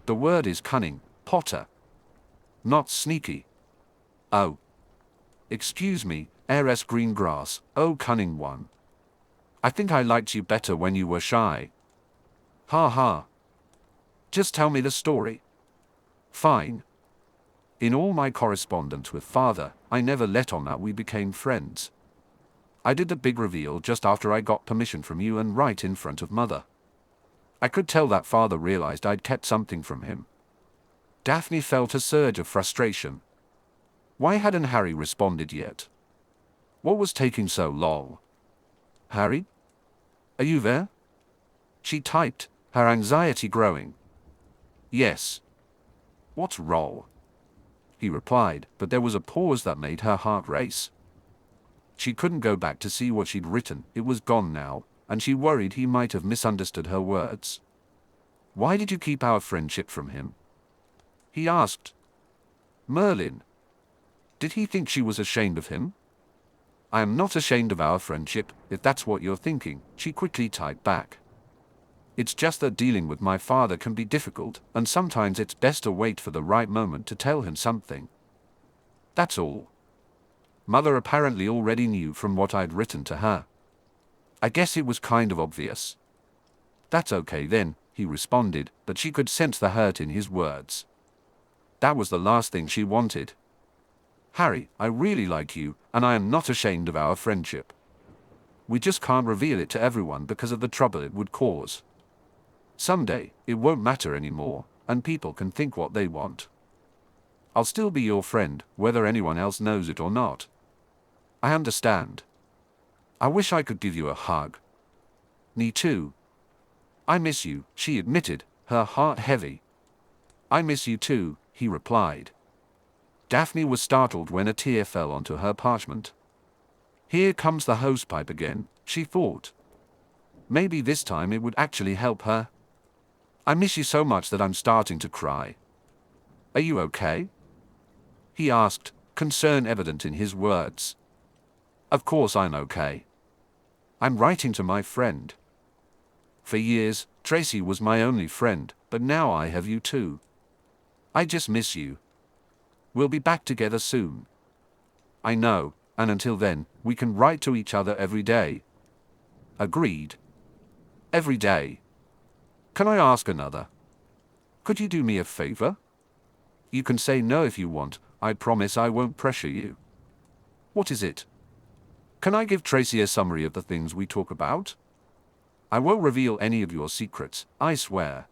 The word is cunning, Potter. Not sneaky. Oh. Excuse me, Heiress Greengrass, oh cunning one. I think I liked you better when you were shy. Ha ha. Just tell me the story. Fine. In all my correspondence with Father, I never let on that we became friends. I did the big reveal just after I got permission from you and right in front of Mother. I could tell that Father realized I'd kept something from him. Daphne felt a surge of frustration. Why hadn't Harry responded yet? What was taking so long? Harry? Are you there? She typed, her anxiety growing. Yes. What's wrong? He replied, but there was a pause that made her heart race. She couldn't go back to see what she'd written, it was gone now, and she worried he might have misunderstood her words. Why did you keep our friendship from him? He asked. Merlin. Did he think she was ashamed of him? I am not ashamed of our friendship, if that's what you're thinking, she quickly typed back. It's just that dealing with my father can be difficult, and sometimes it's best to wait for the right moment to tell him something. That's all. Mother apparently already knew from what I'd written to her. I guess it was kind of obvious. That's okay then, he responded, but she could sense the hurt in his words. That was the last thing she wanted. Harry, I really like you, and I am not ashamed of our friendship. We just can't reveal it to everyone because of the trouble it would cause. Someday, it won't matter anymore, and people can think what they want. I'll still be your friend, whether anyone else knows it or not. I understand. I wish I could give you a hug. Me too. I miss you, she admitted, her heart heavy. I miss you too, he replied. Daphne was startled when a tear fell onto her parchment. Here comes the hosepipe again, she thought. Maybe this time it would actually help her. I miss you so much that I'm starting to cry. Are you okay? He asked, concern evident in his words. Of course I'm okay. I'm writing to my friend. For years, Tracy was my only friend, but now I have you too. I just miss you. We'll be back together soon. I know, and until then, we can write to each other every day. Agreed. Every day. Can I ask another? Could you do me a favor? You can say no if you want, I promise I won't pressure you. What is it? Can I give Tracy a summary of the things we talk about? I won't reveal any of your secrets, I swear.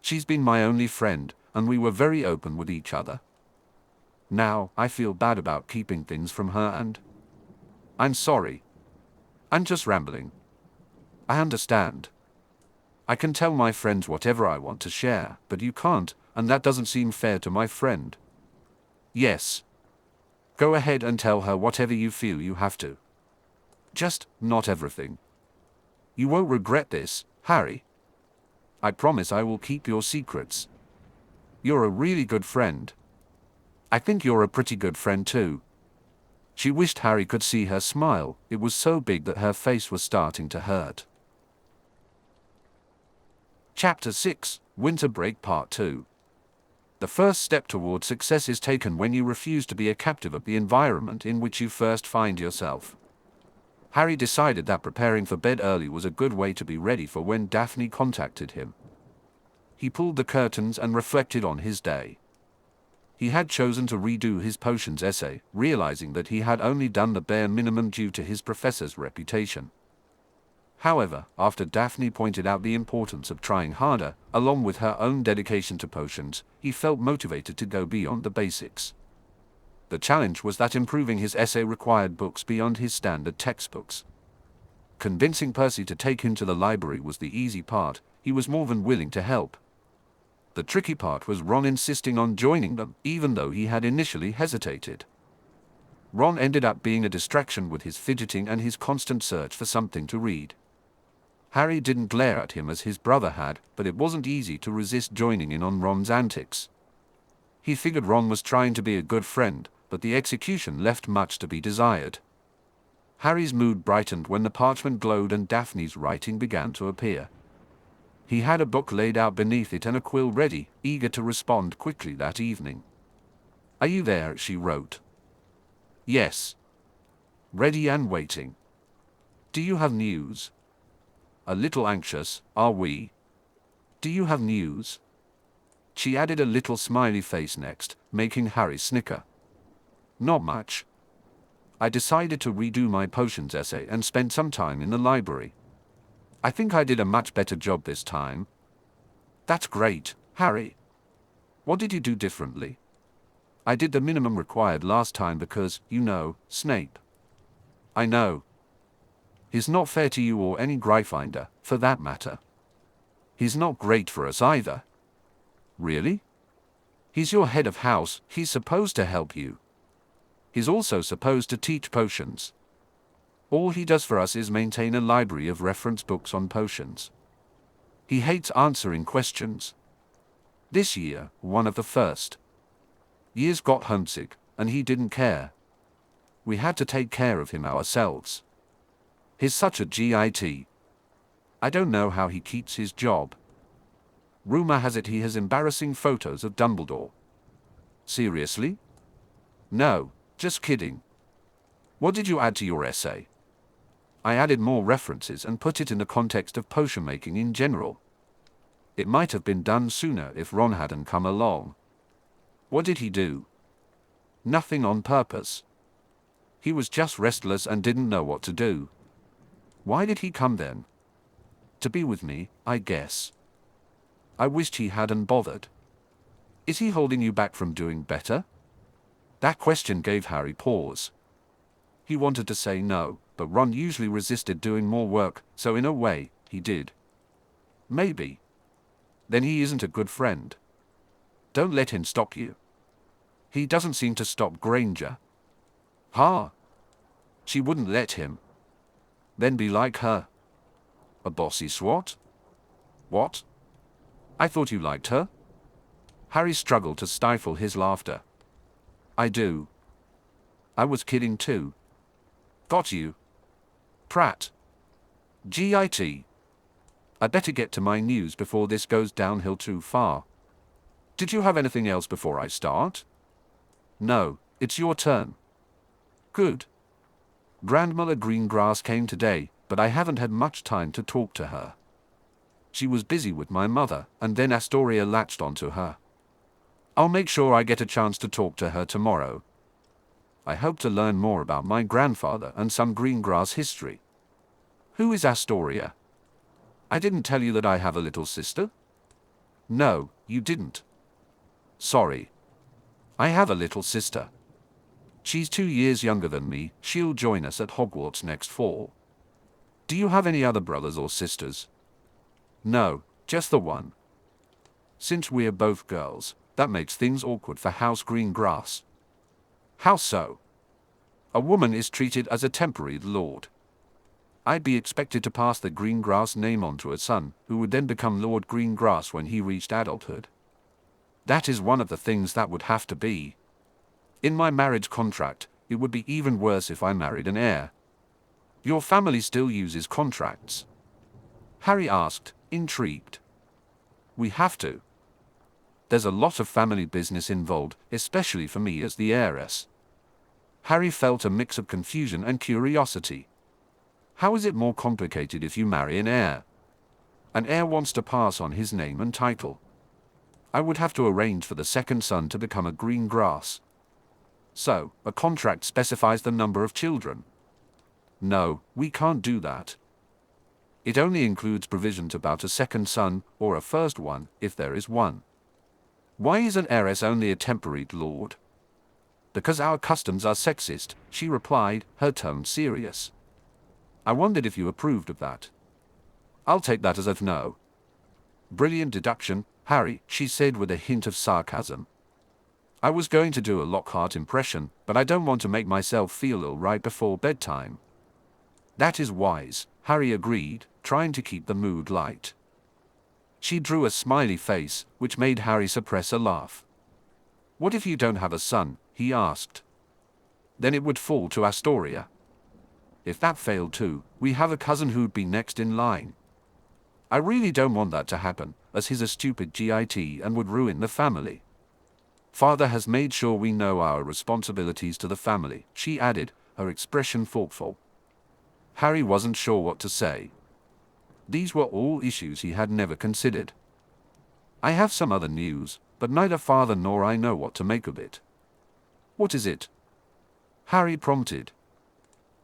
She's been my only friend, and we were very open with each other. Now, I feel bad about keeping things from her and... I'm sorry. I'm just rambling. I understand. I can tell my friends whatever I want to share, but you can't, and that doesn't seem fair to my friend. Yes. Go ahead and tell her whatever you feel you have to. Just not everything. You won't regret this, Harry. I promise I will keep your secrets. You're a really good friend. I think you're a pretty good friend too. She wished Harry could see her smile. It was so big that her face was starting to hurt. Chapter 6, Winter Break Part 2. The first step toward success is taken when you refuse to be a captive of the environment in which you first find yourself. Harry decided that preparing for bed early was a good way to be ready for when Daphne contacted him. He pulled the curtains and reflected on his day. He had chosen to redo his potions essay, realizing that he had only done the bare minimum due to his professor's reputation. However, after Daphne pointed out the importance of trying harder, along with her own dedication to potions, he felt motivated to go beyond the basics. The challenge was that improving his essay required books beyond his standard textbooks. Convincing Percy to take him to the library was the easy part. He was more than willing to help. The tricky part was Ron insisting on joining them, even though he had initially hesitated. Ron ended up being a distraction with his fidgeting and his constant search for something to read. Harry didn't glare at him as his brother had, but it wasn't easy to resist joining in on Ron's antics. He figured Ron was trying to be a good friend, but the execution left much to be desired. Harry's mood brightened when the parchment glowed and Daphne's writing began to appear. He had a book laid out beneath it and a quill ready, eager to respond quickly that evening. "Are you there?" she wrote. "Yes. Ready and waiting. Do you have news?" "A little anxious, are we?" "Do you have news?" She added a little smiley face next, making Harry snicker. "Not much. I decided to redo my potions essay and spend some time in the library. I think I did a much better job this time." "That's great, Harry. What did you do differently?" "I did the minimum required last time because, you know, Snape." "I know. He's not fair to you or any Gryffindor, for that matter. He's not great for us either." "Really?" "He's your head of house, he's supposed to help you. He's also supposed to teach potions. All he does for us is maintain a library of reference books on potions. He hates answering questions. This year, one of the first years got homesick, and he didn't care. We had to take care of him ourselves. He's such a git. I don't know how he keeps his job. Rumor has it he has embarrassing photos of Dumbledore." "Seriously?" "No, just kidding." "What did you add to your essay?" "I added more references and put it in the context of potion making in general. It might have been done sooner if Ron hadn't come along." "What did he do?" "Nothing on purpose. He was just restless and didn't know what to do." "Why did he come then?" "To be with me, I guess. I wished he hadn't bothered." "Is he holding you back from doing better?" That question gave Harry pause. He wanted to say no, but Ron usually resisted doing more work, so in a way, he did. "Maybe. Then he isn't a good friend. Don't let him stop you." "He doesn't seem to stop Granger." "Huh? She wouldn't let him." "Then be like her." "A bossy swat?" "What? I thought you liked her?" Harry struggled to stifle his laughter. "I do. I was kidding too." "Got you. Prat. Git. I better get to my news before this goes downhill too far. Did you have anything else before I start?" "No, it's your turn." "Good. Grandmother Greengrass came today, but I haven't had much time to talk to her. She was busy with my mother, and then Astoria latched onto her. I'll make sure I get a chance to talk to her tomorrow. I hope to learn more about my grandfather and some Greengrass history." "Who is Astoria?" "I didn't tell you that I have a little sister?" "No, you didn't." "Sorry. I have a little sister. She's 2 years younger than me. She'll join us at Hogwarts next fall." "Do you have any other brothers or sisters?" "No, just the one." Since we're both girls, that makes things awkward for House Greengrass. How so? A woman is treated as a temporary lord. I'd be expected to pass the Greengrass name on to a son, who would then become Lord Greengrass when he reached adulthood. That is one of the things that would have to be in my marriage contract. It would be even worse if I married an heir. Your family still uses contracts? Harry asked, intrigued. We have to. There's a lot of family business involved, especially for me as the heiress. Harry felt a mix of confusion and curiosity. How is it more complicated if you marry an heir? An heir wants to pass on his name and title. I would have to arrange for the second son to become a Greengrass. So, a contract specifies the number of children. No, we can't do that. It only includes provisions about a second son, or a first one, if there is one. Why is an heiress only a temporary lord? Because our customs are sexist, she replied, her tone serious. I wondered if you approved of that. I'll take that as a no. Brilliant deduction, Harry, she said with a hint of sarcasm. I was going to do a Lockhart impression, but I don't want to make myself feel ill right before bedtime. That is wise, Harry agreed, trying to keep the mood light. She drew a smiley face, which made Harry suppress a laugh. What if you don't have a son? He asked. Then it would fall to Astoria. If that failed too, we have a cousin who'd be next in line. I really don't want that to happen, as he's a stupid git and would ruin the family. Father has made sure we know our responsibilities to the family, she added, her expression thoughtful. Harry wasn't sure what to say. These were all issues he had never considered. I have some other news, but neither father nor I know what to make of it. What is it? Harry prompted.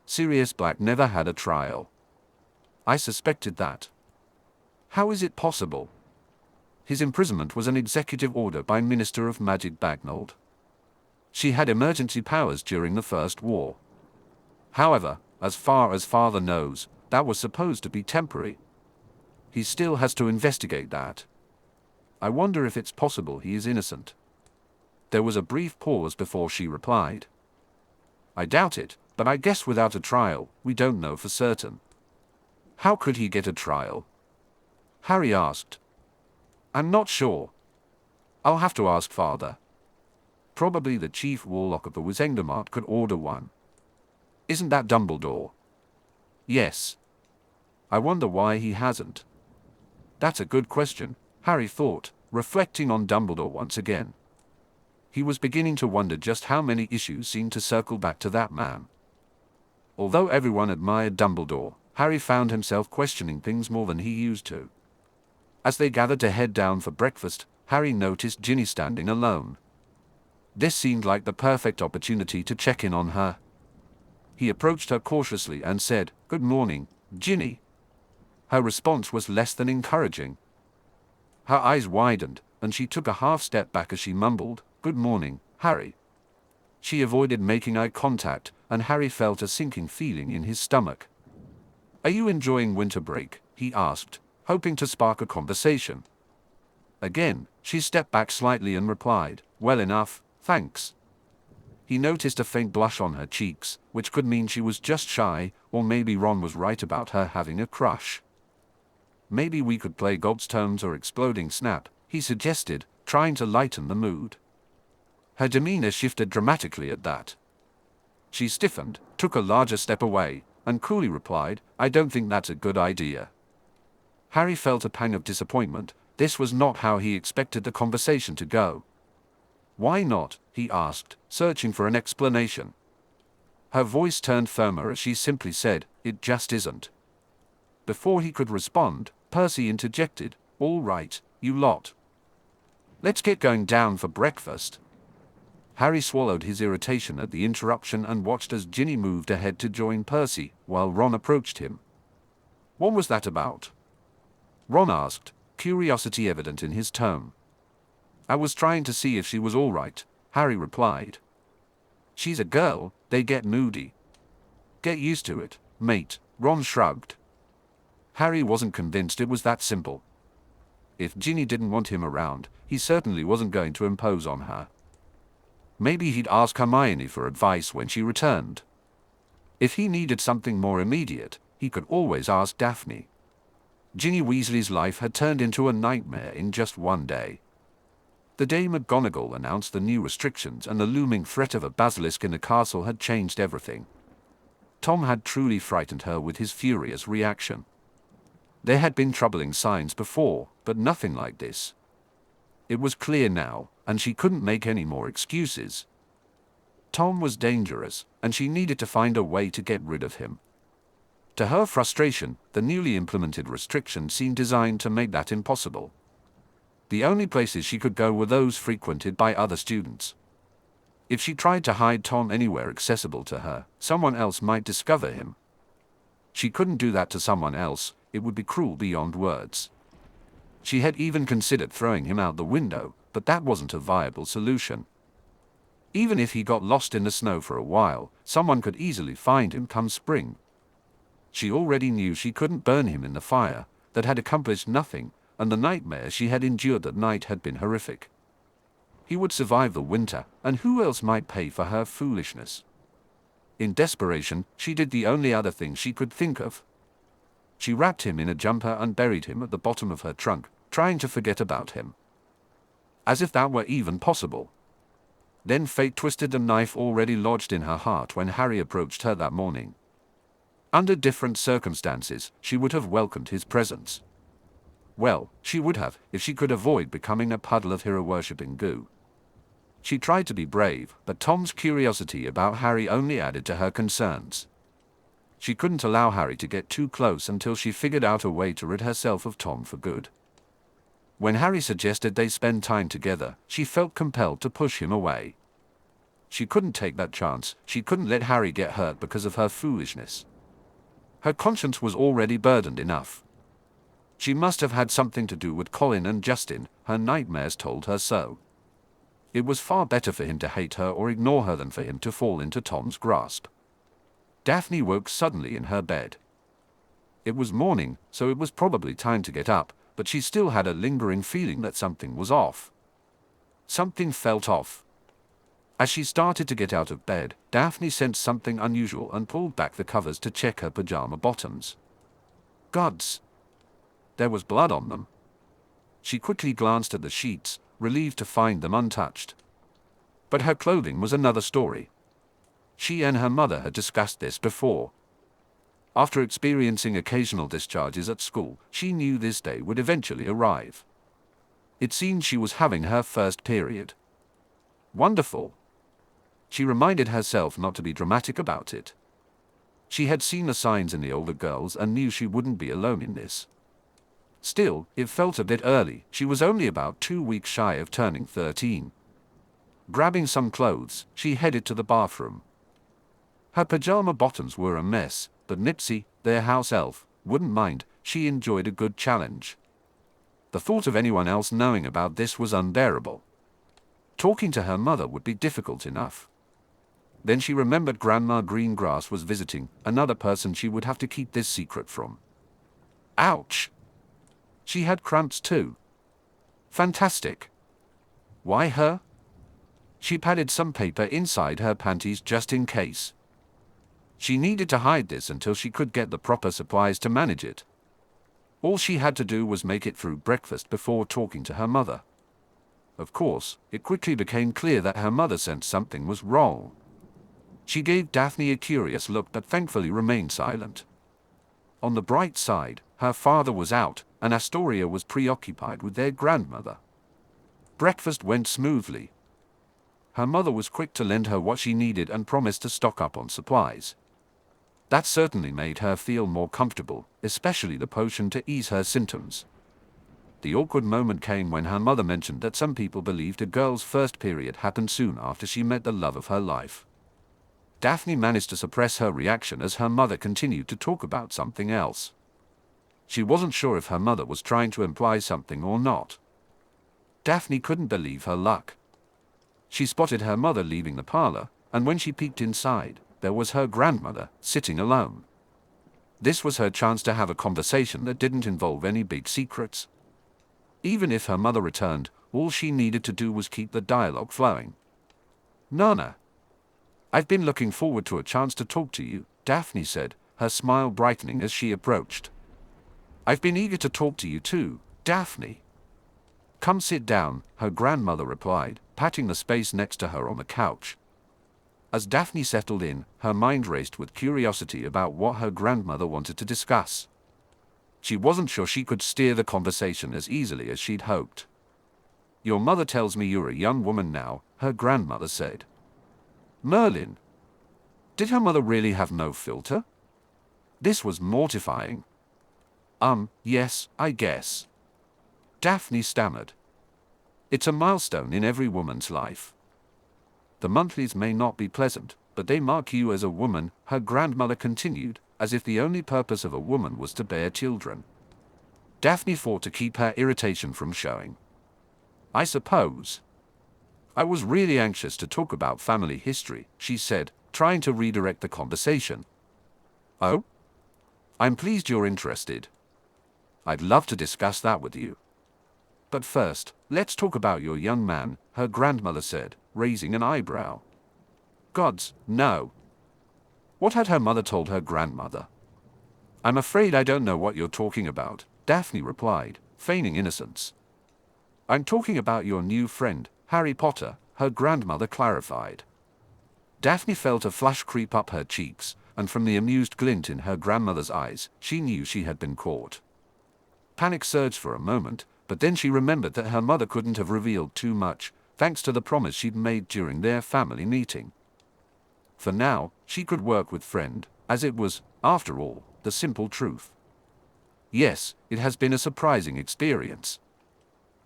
Sirius Black never had a trial. I suspected that. How is it possible? His imprisonment was an executive order by Minister of Magic Bagnold. She had emergency powers during the First War. However, as far as father knows, that was supposed to be temporary. He still has to investigate that. I wonder if it's possible he is innocent. There was a brief pause before she replied. I doubt it, but I guess without a trial, we don't know for certain. How could he get a trial? Harry asked. I'm not sure. I'll have to ask father. Probably the chief warlock of the Wizengamot could order one. Isn't that Dumbledore? Yes. I wonder why he hasn't. That's a good question, Harry thought, reflecting on Dumbledore once again. He was beginning to wonder just how many issues seemed to circle back to that man. Although everyone admired Dumbledore, Harry found himself questioning things more than he used to. As they gathered to head down for breakfast, Harry noticed Ginny standing alone. This seemed like the perfect opportunity to check in on her. He approached her cautiously and said, "Good morning, Ginny." Her response was less than encouraging. Her eyes widened, and she took a half step back as she mumbled, "Good morning, Harry." She avoided making eye contact, and Harry felt a sinking feeling in his stomach. "Are you enjoying winter break?" he asked, hoping to spark a conversation. Again, she stepped back slightly and replied, "Well enough, thanks." He noticed a faint blush on her cheeks, which could mean she was just shy, or maybe Ron was right about her having a crush. "Maybe we could play Gobstones or Exploding Snap," he suggested, trying to lighten the mood. Her demeanor shifted dramatically at that. She stiffened, took a larger step away, and coolly replied, "I don't think that's a good idea." Harry felt a pang of disappointment. This was not how he expected the conversation to go. "Why not?" he asked, searching for an explanation. Her voice turned firmer as she simply said, "It just isn't." Before he could respond, Percy interjected, "All right, you lot. Let's get going down for breakfast." Harry swallowed his irritation at the interruption and watched as Ginny moved ahead to join Percy, while Ron approached him. "What was that about?" Ron asked, curiosity evident in his tone. "I was trying to see if she was all right," Harry replied. "She's a girl, they get moody." "Get used to it, mate," Ron shrugged. Harry wasn't convinced it was that simple. If Ginny didn't want him around, he certainly wasn't going to impose on her. Maybe he'd ask Hermione for advice when she returned. If he needed something more immediate, he could always ask Daphne. Ginny Weasley's life had turned into a nightmare in just one day. The day McGonagall announced the new restrictions and the looming threat of a basilisk in the castle had changed everything. Tom had truly frightened her with his furious reaction. There had been troubling signs before, but nothing like this. It was clear now, and she couldn't make any more excuses. Tom was dangerous, and she needed to find a way to get rid of him. To her frustration, the newly implemented restrictions seemed designed to make that impossible. The only places she could go were those frequented by other students. If she tried to hide Tom anywhere accessible to her, someone else might discover him. She couldn't do that to someone else, it would be cruel beyond words. She had even considered throwing him out the window, but that wasn't a viable solution. Even if he got lost in the snow for a while, someone could easily find him come spring. She already knew she couldn't burn him in the fire, that had accomplished nothing, and the nightmare she had endured that night had been horrific. He would survive the winter, and who else might pay for her foolishness? In desperation, she did the only other thing she could think of. She wrapped him in a jumper and buried him at the bottom of her trunk, trying to forget about him. As if that were even possible. Then fate twisted the knife already lodged in her heart when Harry approached her that morning. Under different circumstances, she would have welcomed his presence. Well, she would have, if she could avoid becoming a puddle of hero-worshipping goo. She tried to be brave, but Tom's curiosity about Harry only added to her concerns. She couldn't allow Harry to get too close until she figured out a way to rid herself of Tom for good. When Harry suggested they spend time together, she felt compelled to push him away. She couldn't take that chance, she couldn't let Harry get hurt because of her foolishness. Her conscience was already burdened enough. She must have had something to do with Colin and Justin, her nightmares told her so. It was far better for him to hate her or ignore her than for him to fall into Tom's grasp. Daphne woke suddenly in her bed. It was morning, so it was probably time to get up, but she still had a lingering feeling that something was off. Something felt off. As she started to get out of bed, Daphne sensed something unusual and pulled back the covers to check her pajama bottoms. Gods! There was blood on them. She quickly glanced at the sheets, relieved to find them untouched. But her clothing was another story. She and her mother had discussed this before. After experiencing occasional discharges at school, she knew this day would eventually arrive. It seemed she was having her first period. Wonderful. She reminded herself not to be dramatic about it. She had seen the signs in the older girls and knew she wouldn't be alone in this. Still, it felt a bit early, she was only about 2 weeks shy of turning 13. Grabbing some clothes, she headed to the bathroom. Her pajama bottoms were a mess, but Nipsey, their house elf, wouldn't mind, she enjoyed a good challenge. The thought of anyone else knowing about this was unbearable. Talking to her mother would be difficult enough. Then she remembered Grandma Greengrass was visiting, another person she would have to keep this secret from. Ouch! She had cramps too. Fantastic. Why her? She padded some paper inside her panties just in case. She needed to hide this until she could get the proper supplies to manage it. All she had to do was make it through breakfast before talking to her mother. Of course, it quickly became clear that her mother sensed something was wrong. She gave Daphne a curious look but thankfully remained silent. On the bright side, her father was out, and Astoria was preoccupied with their grandmother. Breakfast went smoothly. Her mother was quick to lend her what she needed and promised to stock up on supplies. That certainly made her feel more comfortable, especially the potion to ease her symptoms. The awkward moment came when her mother mentioned that some people believed a girl's first period happened soon after she met the love of her life. Daphne managed to suppress her reaction as her mother continued to talk about something else. She wasn't sure if her mother was trying to imply something or not. Daphne couldn't believe her luck. She spotted her mother leaving the parlor, and when she peeked inside, there was her grandmother, sitting alone. This was her chance to have a conversation that didn't involve any big secrets. Even if her mother returned, all she needed to do was keep the dialogue flowing. "Nana, I've been looking forward to a chance to talk to you," Daphne said, her smile brightening as she approached. "I've been eager to talk to you too, Daphne." "Come sit down," her grandmother replied, patting the space next to her on the couch. As Daphne settled in, her mind raced with curiosity about what her grandmother wanted to discuss. She wasn't sure she could steer the conversation as easily as she'd hoped. "Your mother tells me you're a young woman now," her grandmother said. Merlin. Did her mother really have no filter? This was mortifying. Yes, I guess." Daphne stammered. "It's a milestone in every woman's life. The monthlies may not be pleasant, but they mark you as a woman," her grandmother continued, as if the only purpose of a woman was to bear children. Daphne fought to keep her irritation from showing. "I suppose. I was really anxious to talk about family history," she said, trying to redirect the conversation. "Oh? I'm pleased you're interested. I'd love to discuss that with you. But first, let's talk about your young man," her grandmother said, raising an eyebrow. Gods, no. What had her mother told her grandmother? "I'm afraid I don't know what you're talking about," Daphne replied, feigning innocence. "I'm talking about your new friend, Harry Potter," her grandmother clarified. Daphne felt a flush creep up her cheeks, and from the amused glint in her grandmother's eyes, she knew she had been caught. Panic surged for a moment, but then she remembered that her mother couldn't have revealed too much, thanks to the promise she'd made during their family meeting. For now, she could work with friend, as it was, after all, the simple truth. "Yes, it has been a surprising experience.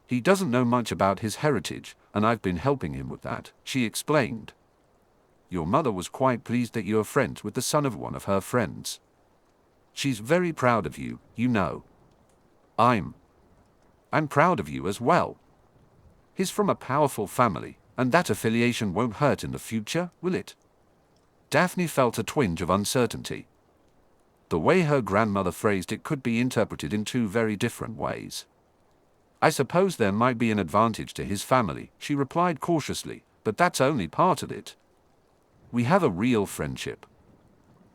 He doesn't know much about his heritage, and I've been helping him with that," she explained. "Your mother was quite pleased that you're friends with the son of one of her friends. She's very proud of you, you know. I'm proud of you as well. He's from a powerful family, and that affiliation won't hurt in the future, will it?" Daphne felt a twinge of uncertainty. The way her grandmother phrased it could be interpreted in two very different ways. "I suppose there might be an advantage to his family," she replied cautiously, "but that's only part of it. We have a real friendship.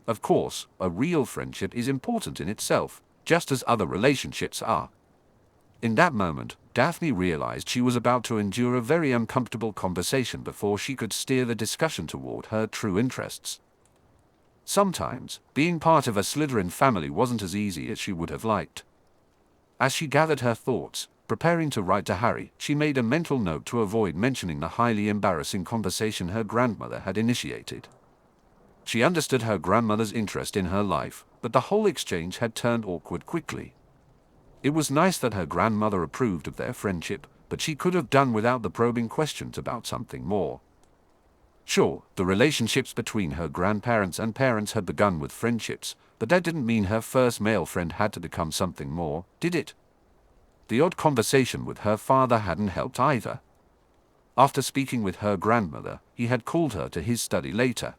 Of course, a real friendship is important in itself, just as other relationships are." In that moment, Daphne realized she was about to endure a very uncomfortable conversation before she could steer the discussion toward her true interests. Sometimes, being part of a Slytherin family wasn't as easy as she would have liked. As she gathered her thoughts, preparing to write to Harry, she made a mental note to avoid mentioning the highly embarrassing conversation her grandmother had initiated. She understood her grandmother's interest in her life, but the whole exchange had turned awkward quickly. It was nice that her grandmother approved of their friendship, but she could have done without the probing questions about something more. Sure, the relationships between her grandparents and parents had begun with friendships, but that didn't mean her first male friend had to become something more, did it? The odd conversation with her father hadn't helped either. After speaking with her grandmother, he had called her to his study later.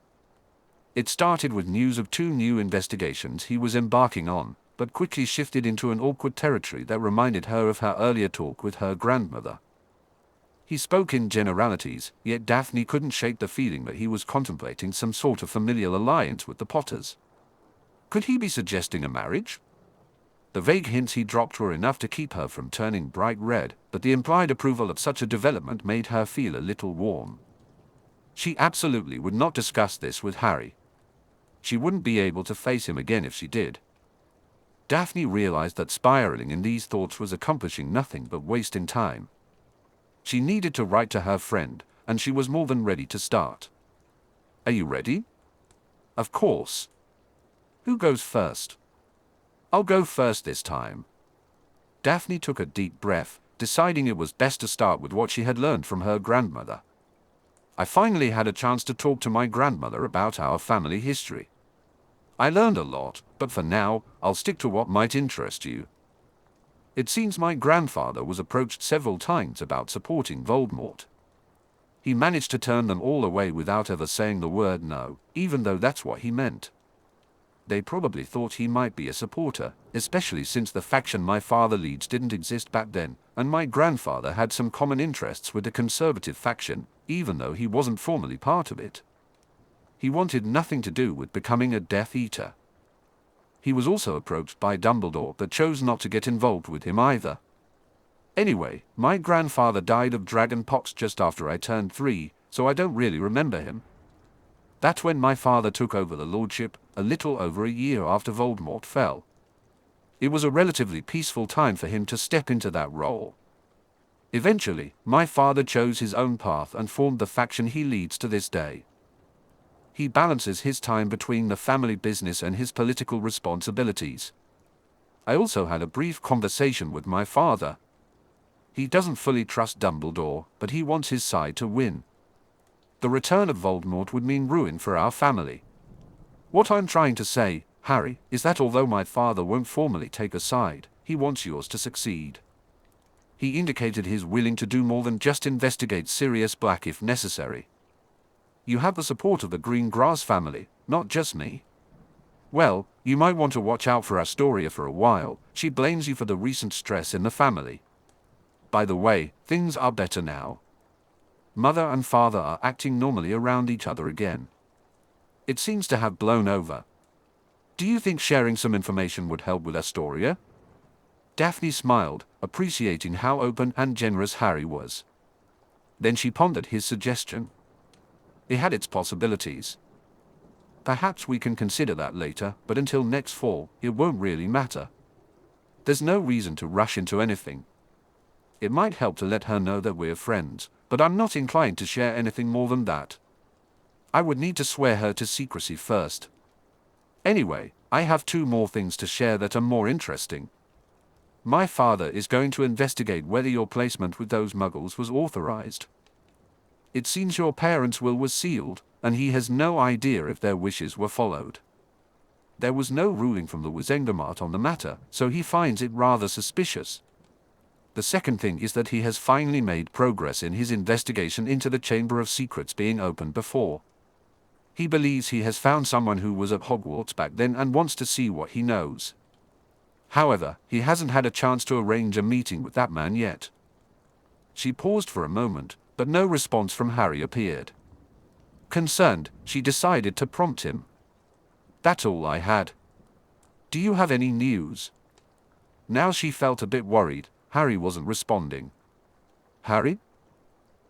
It started with news of 2 new investigations he was embarking on, but quickly shifted into an awkward territory that reminded her of her earlier talk with her grandmother. He spoke in generalities, yet Daphne couldn't shake the feeling that he was contemplating some sort of familial alliance with the Potters. Could he be suggesting a marriage? The vague hints he dropped were enough to keep her from turning bright red, but the implied approval of such a development made her feel a little warm. She absolutely would not discuss this with Harry. She wouldn't be able to face him again if she did. Daphne realized that spiraling in these thoughts was accomplishing nothing but wasting time. She needed to write to her friend, and she was more than ready to start. "Are you ready?" "Of course. Who goes first?" "I'll go first this time." Daphne took a deep breath, deciding it was best to start with what she had learned from her grandmother. "I finally had a chance to talk to my grandmother about our family history. I learned a lot, but for now, I'll stick to what might interest you. It seems my grandfather was approached several times about supporting Voldemort. He managed to turn them all away without ever saying the word no, even though that's what he meant. They probably thought he might be a supporter, especially since the faction my father leads didn't exist back then, and my grandfather had some common interests with the conservative faction, even though he wasn't formally part of it. He wanted nothing to do with becoming a Death Eater. He was also approached by Dumbledore but chose not to get involved with him either. Anyway, my grandfather died of dragonpox just after I turned 3, so I don't really remember him. That's when my father took over the lordship, a little over a year after Voldemort fell. It was a relatively peaceful time for him to step into that role. Eventually, my father chose his own path and formed the faction he leads to this day. He balances his time between the family business and his political responsibilities. I also had a brief conversation with my father. He doesn't fully trust Dumbledore, but he wants his side to win. The return of Voldemort would mean ruin for our family. What I'm trying to say, Harry, is that although my father won't formally take a side, he wants yours to succeed. He indicated he's willing to do more than just investigate Sirius Black if necessary. You have the support of the Green Grass family, not just me. Well, you might want to watch out for Astoria for a while. She blames you for the recent stress in the family. By the way, things are better now. Mother and father are acting normally around each other again. It seems to have blown over. Do you think sharing some information would help with Astoria? Daphne smiled, appreciating how open and generous Harry was. Then she pondered his suggestion. It had its possibilities. Perhaps we can consider that later, but until next fall, it won't really matter. There's no reason to rush into anything. It might help to let her know that we're friends, but I'm not inclined to share anything more than that. I would need to swear her to secrecy first. Anyway, I have 2 more things to share that are more interesting. My father is going to investigate whether your placement with those muggles was authorized. It seems your parents' will was sealed, and he has no idea if their wishes were followed. There was no ruling from the Wizengamot on the matter, so he finds it rather suspicious. The second thing is that he has finally made progress in his investigation into the Chamber of Secrets being opened before. He believes he has found someone who was at Hogwarts back then and wants to see what he knows. However, he hasn't had a chance to arrange a meeting with that man yet. She paused for a moment, but no response from Harry appeared. Concerned, she decided to prompt him. That's all I had. Do you have any news? Now she felt a bit worried. Harry wasn't responding. Harry?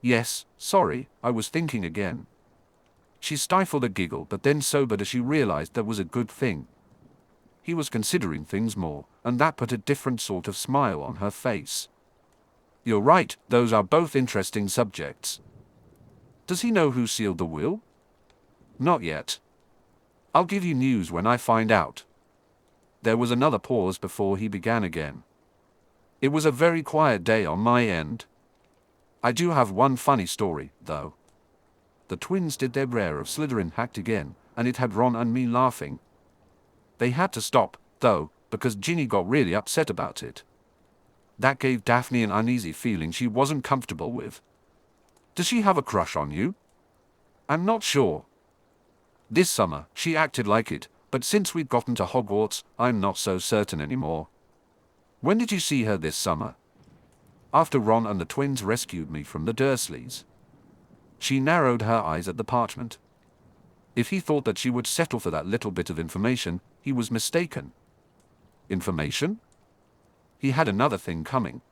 Yes, sorry, I was thinking again. She stifled a giggle but then sobered as she realized that was a good thing. He was considering things more, and that put a different sort of smile on her face. You're right, those are both interesting subjects. Does he know who sealed the will? Not yet. I'll give you news when I find out. There was another pause before he began again. It was a very quiet day on my end. I do have one funny story, though. The twins did their rare of Slytherin hacked again, and it had Ron and me laughing. They had to stop, though, because Ginny got really upset about it. That gave Daphne an uneasy feeling she wasn't comfortable with. Does she have a crush on you? I'm not sure. This summer, she acted like it, but since we've gotten to Hogwarts, I'm not so certain anymore. When did you see her this summer? After Ron and the twins rescued me from the Dursleys. She narrowed her eyes at the parchment. If he thought that she would settle for that little bit of information, he was mistaken. Information? He had another thing coming.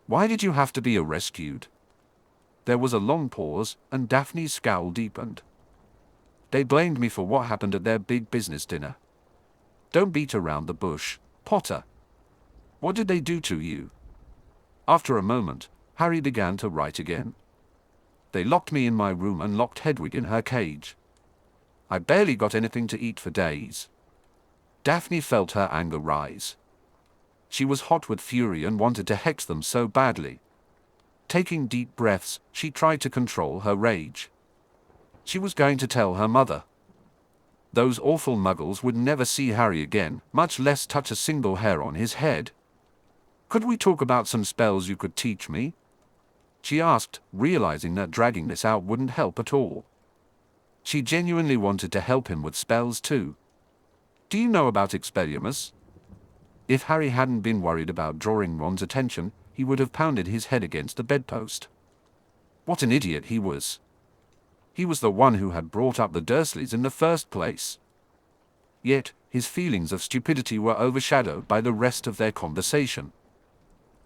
Why did you have to be rescued? There was a long pause, and Daphne's scowl deepened. They blamed me for what happened at their big business dinner. Don't beat around the bush, Potter. What did they do to you? After a moment, Harry began to write again. They locked me in my room and locked Hedwig in her cage. I barely got anything to eat for days. Daphne felt her anger rise. She was hot with fury and wanted to hex them so badly. Taking deep breaths, she tried to control her rage. She was going to tell her mother. Those awful muggles would never see Harry again, much less touch a single hair on his head. Could we talk about some spells you could teach me? She asked, realizing that dragging this out wouldn't help at all. She genuinely wanted to help him with spells too. Do you know about Expelliarmus? If Harry hadn't been worried about drawing Ron's attention, he would have pounded his head against the bedpost. What an idiot he was. He was the one who had brought up the Dursleys in the first place. Yet, his feelings of stupidity were overshadowed by the rest of their conversation.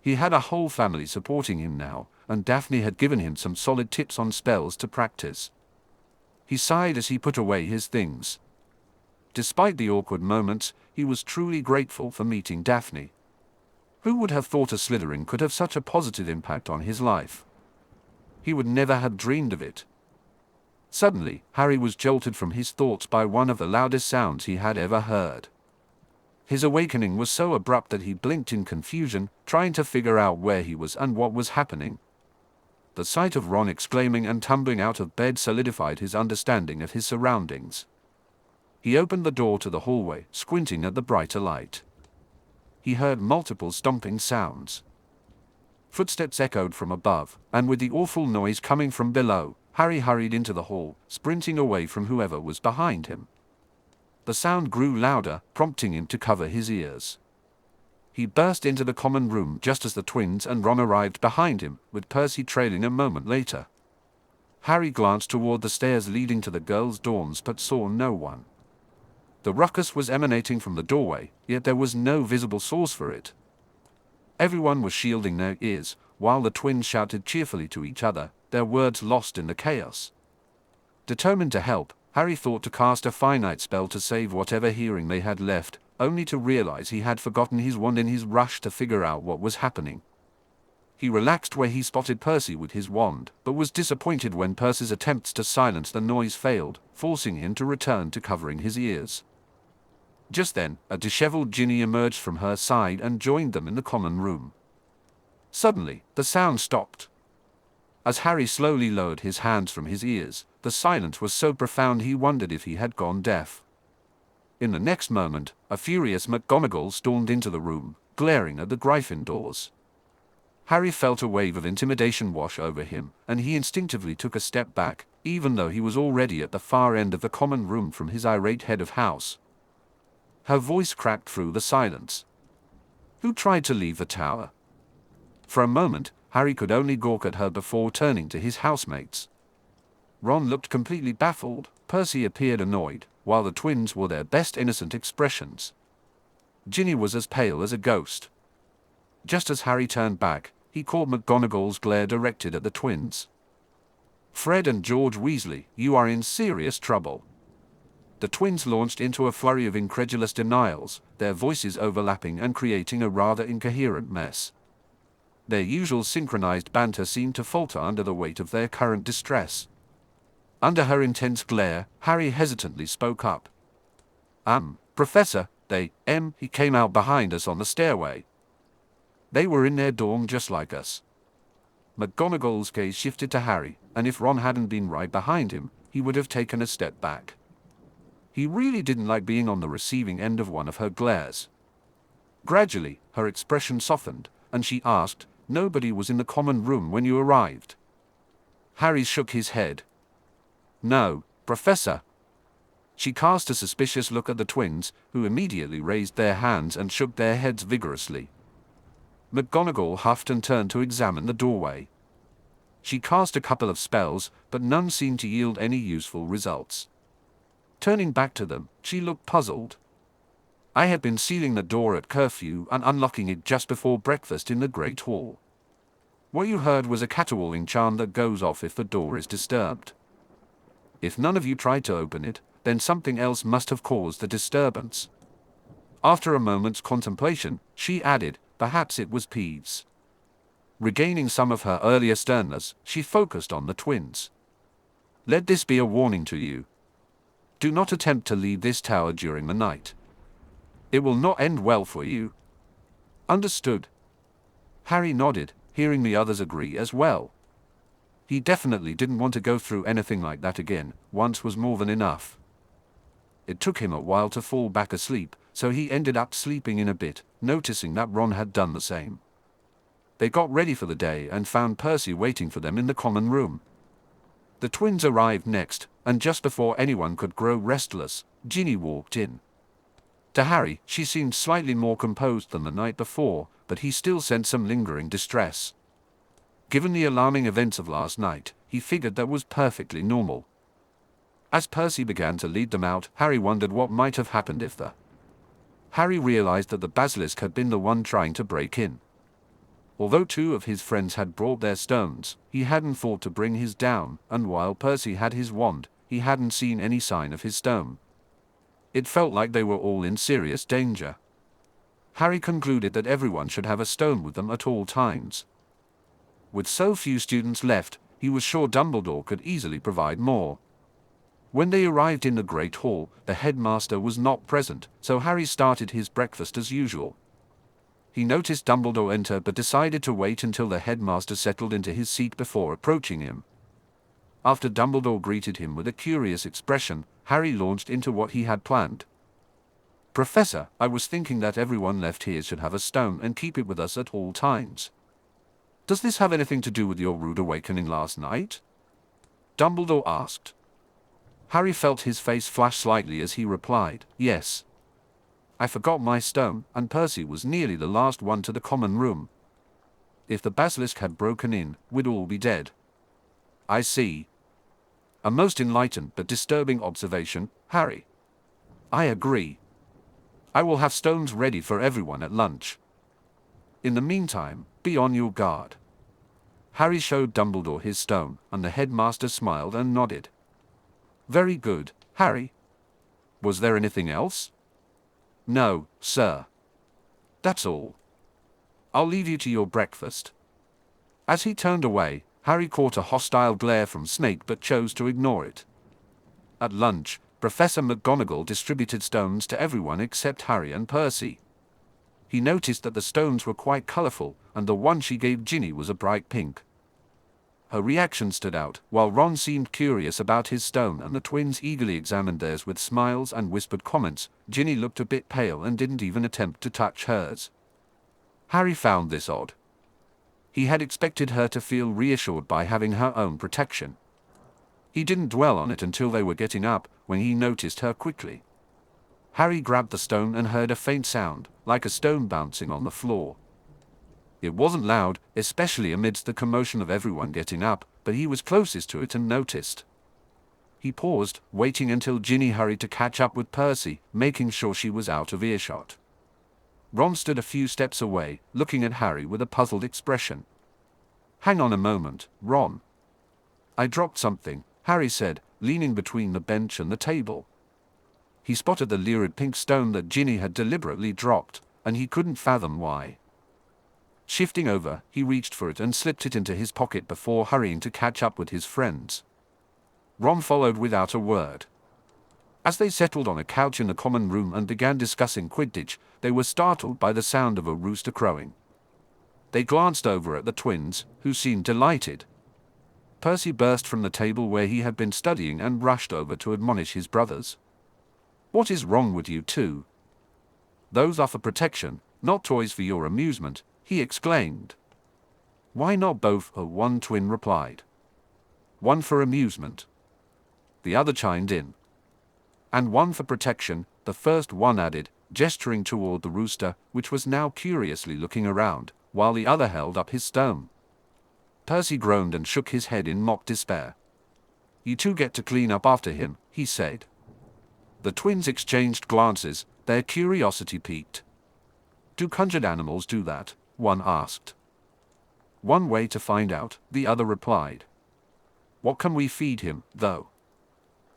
He had a whole family supporting him now, and Daphne had given him some solid tips on spells to practice. He sighed as he put away his things. Despite the awkward moments, he was truly grateful for meeting Daphne. Who would have thought a Slytherin could have such a positive impact on his life? He would never have dreamed of it. Suddenly, Harry was jolted from his thoughts by one of the loudest sounds he had ever heard. His awakening was so abrupt that he blinked in confusion, trying to figure out where he was and what was happening. The sight of Ron exclaiming and tumbling out of bed solidified his understanding of his surroundings. He opened the door to the hallway, squinting at the brighter light. He heard multiple stomping sounds. Footsteps echoed from above, and with the awful noise coming from below, Harry hurried into the hall, sprinting away from whoever was behind him. The sound grew louder, prompting him to cover his ears. He burst into the common room just as the twins and Ron arrived behind him, with Percy trailing a moment later. Harry glanced toward the stairs leading to the girls' dorms but saw no one. The ruckus was emanating from the doorway, yet there was no visible source for it. Everyone was shielding their ears, while the twins shouted cheerfully to each other, their words lost in the chaos. Determined to help, Harry thought to cast a finite spell to save whatever hearing they had left, only to realize he had forgotten his wand in his rush to figure out what was happening. He relaxed where he spotted Percy with his wand, but was disappointed when Percy's attempts to silence the noise failed, forcing him to return to covering his ears. Just then, a disheveled Ginny emerged from her side and joined them in the common room. Suddenly, the sound stopped. As Harry slowly lowered his hands from his ears, the silence was so profound he wondered if he had gone deaf. In the next moment, a furious McGonagall stormed into the room, glaring at the Gryffindors. Harry felt a wave of intimidation wash over him, and he instinctively took a step back, even though he was already at the far end of the common room from his irate head of house. Her voice cracked through the silence. Who tried to leave the tower? For a moment, Harry could only gawk at her before turning to his housemates. Ron looked completely baffled, Percy appeared annoyed, while the twins wore their best innocent expressions. Ginny was as pale as a ghost. Just as Harry turned back, he caught McGonagall's glare directed at the twins. Fred and George Weasley, you are in serious trouble. The twins launched into a flurry of incredulous denials, their voices overlapping and creating a rather incoherent mess. Their usual synchronized banter seemed to falter under the weight of their current distress. Under her intense glare, Harry hesitantly spoke up. Professor, he came out behind us on the stairway. They were in their dorm just like us. McGonagall's gaze shifted to Harry, and if Ron hadn't been right behind him, he would have taken a step back. He really didn't like being on the receiving end of one of her glares. Gradually, her expression softened, and she asked, "Nobody was in the common room when you arrived?" Harry shook his head. "No, Professor." She cast a suspicious look at the twins, who immediately raised their hands and shook their heads vigorously. McGonagall huffed and turned to examine the doorway. She cast a couple of spells, but none seemed to yield any useful results. Turning back to them, she looked puzzled. "I had been sealing the door at curfew and unlocking it just before breakfast in the Great Hall. What you heard was a caterwauling charm that goes off if the door is disturbed. If none of you tried to open it, then something else must have caused the disturbance." After a moment's contemplation, she added, "Perhaps it was Peeves." Regaining some of her earlier sternness, she focused on the twins. "Let this be a warning to you. Do not attempt to leave this tower during the night. It will not end well for you. Understood?" Harry nodded, hearing the others agree as well. He definitely didn't want to go through anything like that again, once was more than enough. It took him a while to fall back asleep, so he ended up sleeping in a bit, noticing that Ron had done the same. They got ready for the day and found Percy waiting for them in the common room. The twins arrived next, and just before anyone could grow restless, Ginny walked in. To Harry, she seemed slightly more composed than the night before, but he still sensed some lingering distress. Given the alarming events of last night, he figured that was perfectly normal. As Percy began to lead them out, Harry wondered what might have happened if Harry realized that the basilisk had been the one trying to break in. Although two of his friends had brought their stones, he hadn't thought to bring his down, and while Percy had his wand, he hadn't seen any sign of his stone. It felt like they were all in serious danger. Harry concluded that everyone should have a stone with them at all times. With so few students left, he was sure Dumbledore could easily provide more. When they arrived in the Great Hall, the headmaster was not present, so Harry started his breakfast as usual. He noticed Dumbledore enter but decided to wait until the headmaster settled into his seat before approaching him. After Dumbledore greeted him with a curious expression, Harry launched into what he had planned. "Professor, I was thinking that everyone left here should have a stone and keep it with us at all times. Does this have anything to do with your rude awakening last night?" Dumbledore asked. Harry felt his face flash slightly as he replied, "Yes. I forgot my stone, and Percy was nearly the last one to the common room. If the basilisk had broken in, we'd all be dead." "I see. A most enlightened but disturbing observation, Harry." "I agree. I will have stones ready for everyone at lunch. In the meantime, be on your guard." Harry showed Dumbledore his stone, and the headmaster smiled and nodded. "Very good, Harry. Was there anything else?" "No, sir. That's all. I'll leave you to your breakfast." As he turned away, Harry caught a hostile glare from Snape but chose to ignore it. At lunch, Professor McGonagall distributed stones to everyone except Harry and Percy. He noticed that the stones were quite colorful, and the one she gave Ginny was a bright pink. Her reaction stood out, while Ron seemed curious about his stone and the twins eagerly examined theirs with smiles and whispered comments. Ginny looked a bit pale and didn't even attempt to touch hers. Harry found this odd. He had expected her to feel reassured by having her own protection. He didn't dwell on it until they were getting up, when he noticed her quickly. Harry grabbed the stone and heard a faint sound, like a stone bouncing on the floor. It wasn't loud, especially amidst the commotion of everyone getting up, but he was closest to it and noticed. He paused, waiting until Ginny hurried to catch up with Percy, making sure she was out of earshot. Ron stood a few steps away, looking at Harry with a puzzled expression. "Hang on a moment, Ron. I dropped something," Harry said, leaning between the bench and the table. He spotted the lurid pink stone that Ginny had deliberately dropped, and he couldn't fathom why. Shifting over, he reached for it and slipped it into his pocket before hurrying to catch up with his friends. Ron followed without a word. As they settled on a couch in the common room and began discussing Quidditch, they were startled by the sound of a rooster crowing. They glanced over at the twins, who seemed delighted. Percy burst from the table where he had been studying and rushed over to admonish his brothers. "What is wrong with you two? Those are for protection, not toys for your amusement," he exclaimed. "Why not both?" one twin replied. "One for amusement," the other chimed in. "And one for protection," the first one added, gesturing toward the rooster, which was now curiously looking around, while the other held up his stone. Percy groaned and shook his head in mock despair. "You two get to clean up after him," he said. The twins exchanged glances, their curiosity piqued. "Do conjured animals do that?" one asked. "One way to find out," the other replied. "What can we feed him, though?"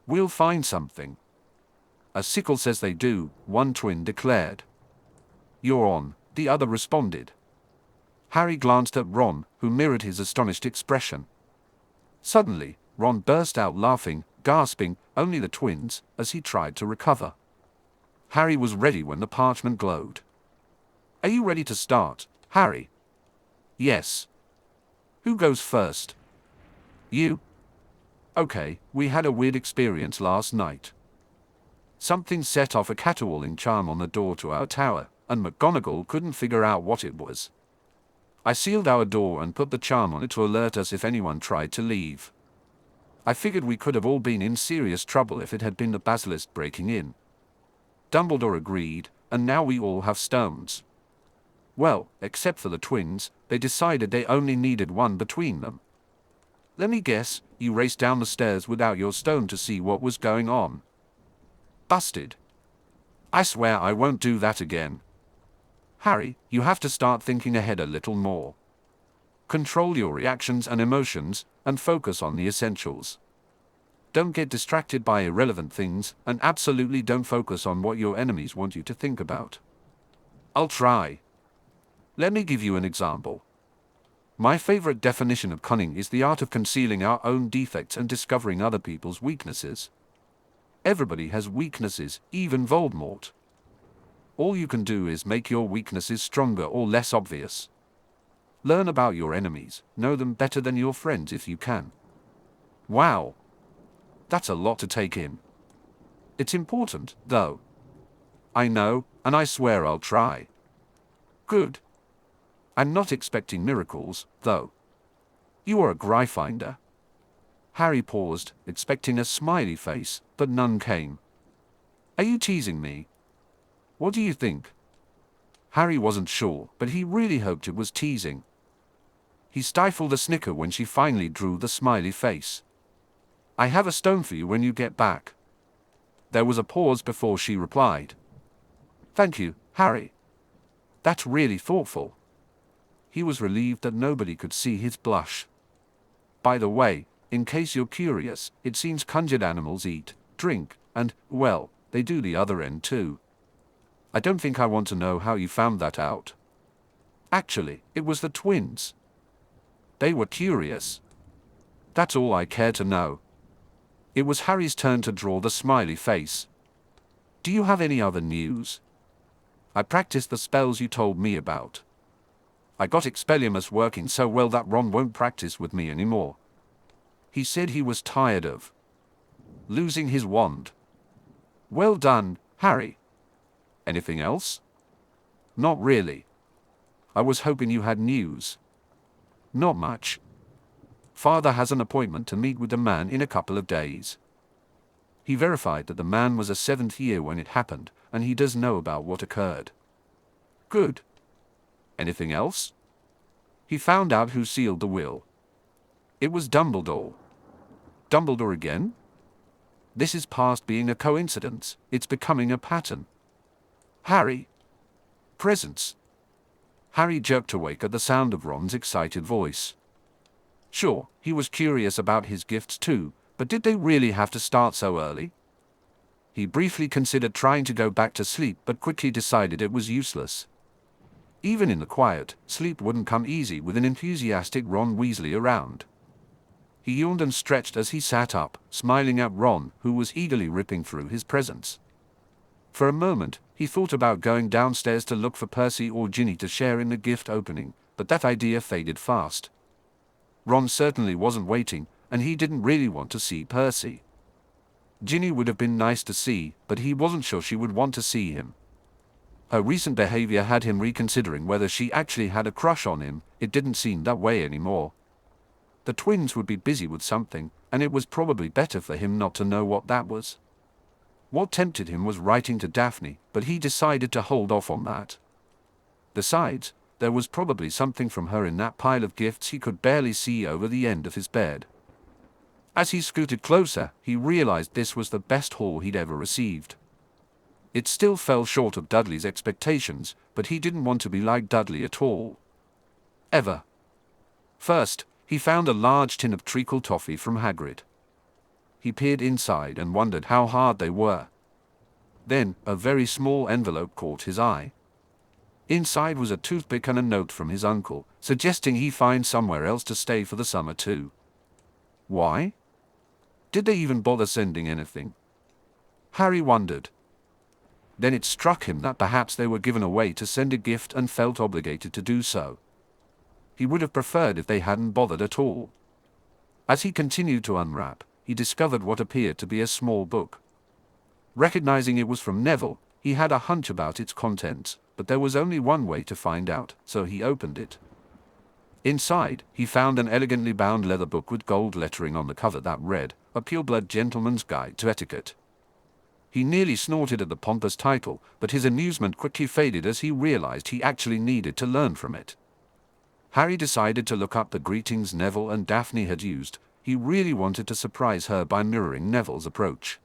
"We'll find something." "A sickle says they do," one twin declared. "You're on," the other responded. Harry glanced at Ron, who mirrored his astonished expression. Suddenly, Ron burst out laughing, gasping, "Only the twins," as he tried to recover. Harry was ready when the parchment glowed. "Are you ready to start, Harry?" "Yes." "Who goes first?" "You." "Okay, we had a weird experience last night. Something set off a caterwauling charm on the door to our tower, and McGonagall couldn't figure out what it was. I sealed our door and put the charm on it to alert us if anyone tried to leave. I figured we could have all been in serious trouble if it had been the basilisk breaking in. Dumbledore agreed, and now we all have stones. Well, except for the twins, they decided they only needed one between them. Let me guess, you raced down the stairs without your stone to see what was going on. Busted. I swear I won't do that again. Harry, you have to start thinking ahead a little more. Control your reactions and emotions, and focus on the essentials. Don't get distracted by irrelevant things, and absolutely don't focus on what your enemies want you to think about. I'll try. Let me give you an example. My favorite definition of cunning is the art of concealing our own defects and discovering other people's weaknesses. Everybody has weaknesses, even Voldemort. All you can do is make your weaknesses stronger or less obvious. Learn about your enemies, know them better than your friends if you can. Wow. That's a lot to take in. It's important, though. I know, and I swear I'll try. Good. I'm not expecting miracles, though. You are a Gryffindor. Harry paused, expecting a smiley face, but none came. Are you teasing me? What do you think? Harry wasn't sure, but he really hoped it was teasing. He stifled a snicker when she finally drew the smiley face. I have a stone for you when you get back. There was a pause before she replied. Thank you, Harry. That's really thoughtful. He was relieved that nobody could see his blush. By the way, in case you're curious, it seems conjured animals eat, drink, and, well, they do the other end too. I don't think I want to know how you found that out. Actually, it was the twins. They were curious. That's all I care to know. It was Harry's turn to draw the smiley face. Do you have any other news? I practiced the spells you told me about. I got Expelliarmus working so well that Ron won't practice with me anymore. He said he was tired of losing his wand. Well done, Harry. Anything else? Not really. I was hoping you had news. Not much. Father has an appointment to meet with the man in a couple of days. He verified that the man was a 7th year when it happened, and he does know about what occurred. Good. Anything else? He found out who sealed the will. It was Dumbledore. Dumbledore again? This is past being a coincidence, it's becoming a pattern. Harry. Presents. Harry jerked awake at the sound of Ron's excited voice. Sure, he was curious about his gifts too, but did they really have to start so early? He briefly considered trying to go back to sleep but quickly decided it was useless. Even in the quiet, sleep wouldn't come easy with an enthusiastic Ron Weasley around. He yawned and stretched as he sat up, smiling at Ron, who was eagerly ripping through his presents. For a moment, he thought about going downstairs to look for Percy or Ginny to share in the gift opening, but that idea faded fast. Ron certainly wasn't waiting, and he didn't really want to see Percy. Ginny would have been nice to see, but he wasn't sure she would want to see him. Her recent behavior had him reconsidering whether she actually had a crush on him. It didn't seem that way anymore. The twins would be busy with something, and it was probably better for him not to know what that was. What tempted him was writing to Daphne, but he decided to hold off on that. Besides, there was probably something from her in that pile of gifts he could barely see over the end of his bed. As he scooted closer, he realized this was the best haul he'd ever received. It still fell short of Dudley's expectations, but he didn't want to be like Dudley at all. Ever. First, he found a large tin of treacle toffee from Hagrid. He peered inside and wondered how hard they were. Then, a very small envelope caught his eye. Inside was a toothpick and a note from his uncle, suggesting he find somewhere else to stay for the summer too. Why? Did they even bother sending anything? Harry wondered. Then it struck him that perhaps they were given a way to send a gift and felt obligated to do so. He would have preferred if they hadn't bothered at all. As he continued to unwrap, he discovered what appeared to be a small book. Recognizing it was from Neville, he had a hunch about its contents, but there was only one way to find out, so he opened it. Inside, he found an elegantly bound leather book with gold lettering on the cover that read, A Pureblood Gentleman's Guide to Etiquette. He nearly snorted at the pompous title, but his amusement quickly faded as he realized he actually needed to learn from it. Harry decided to look up the greetings Neville and Daphne had used. He really wanted to surprise her by mirroring Neville's approach.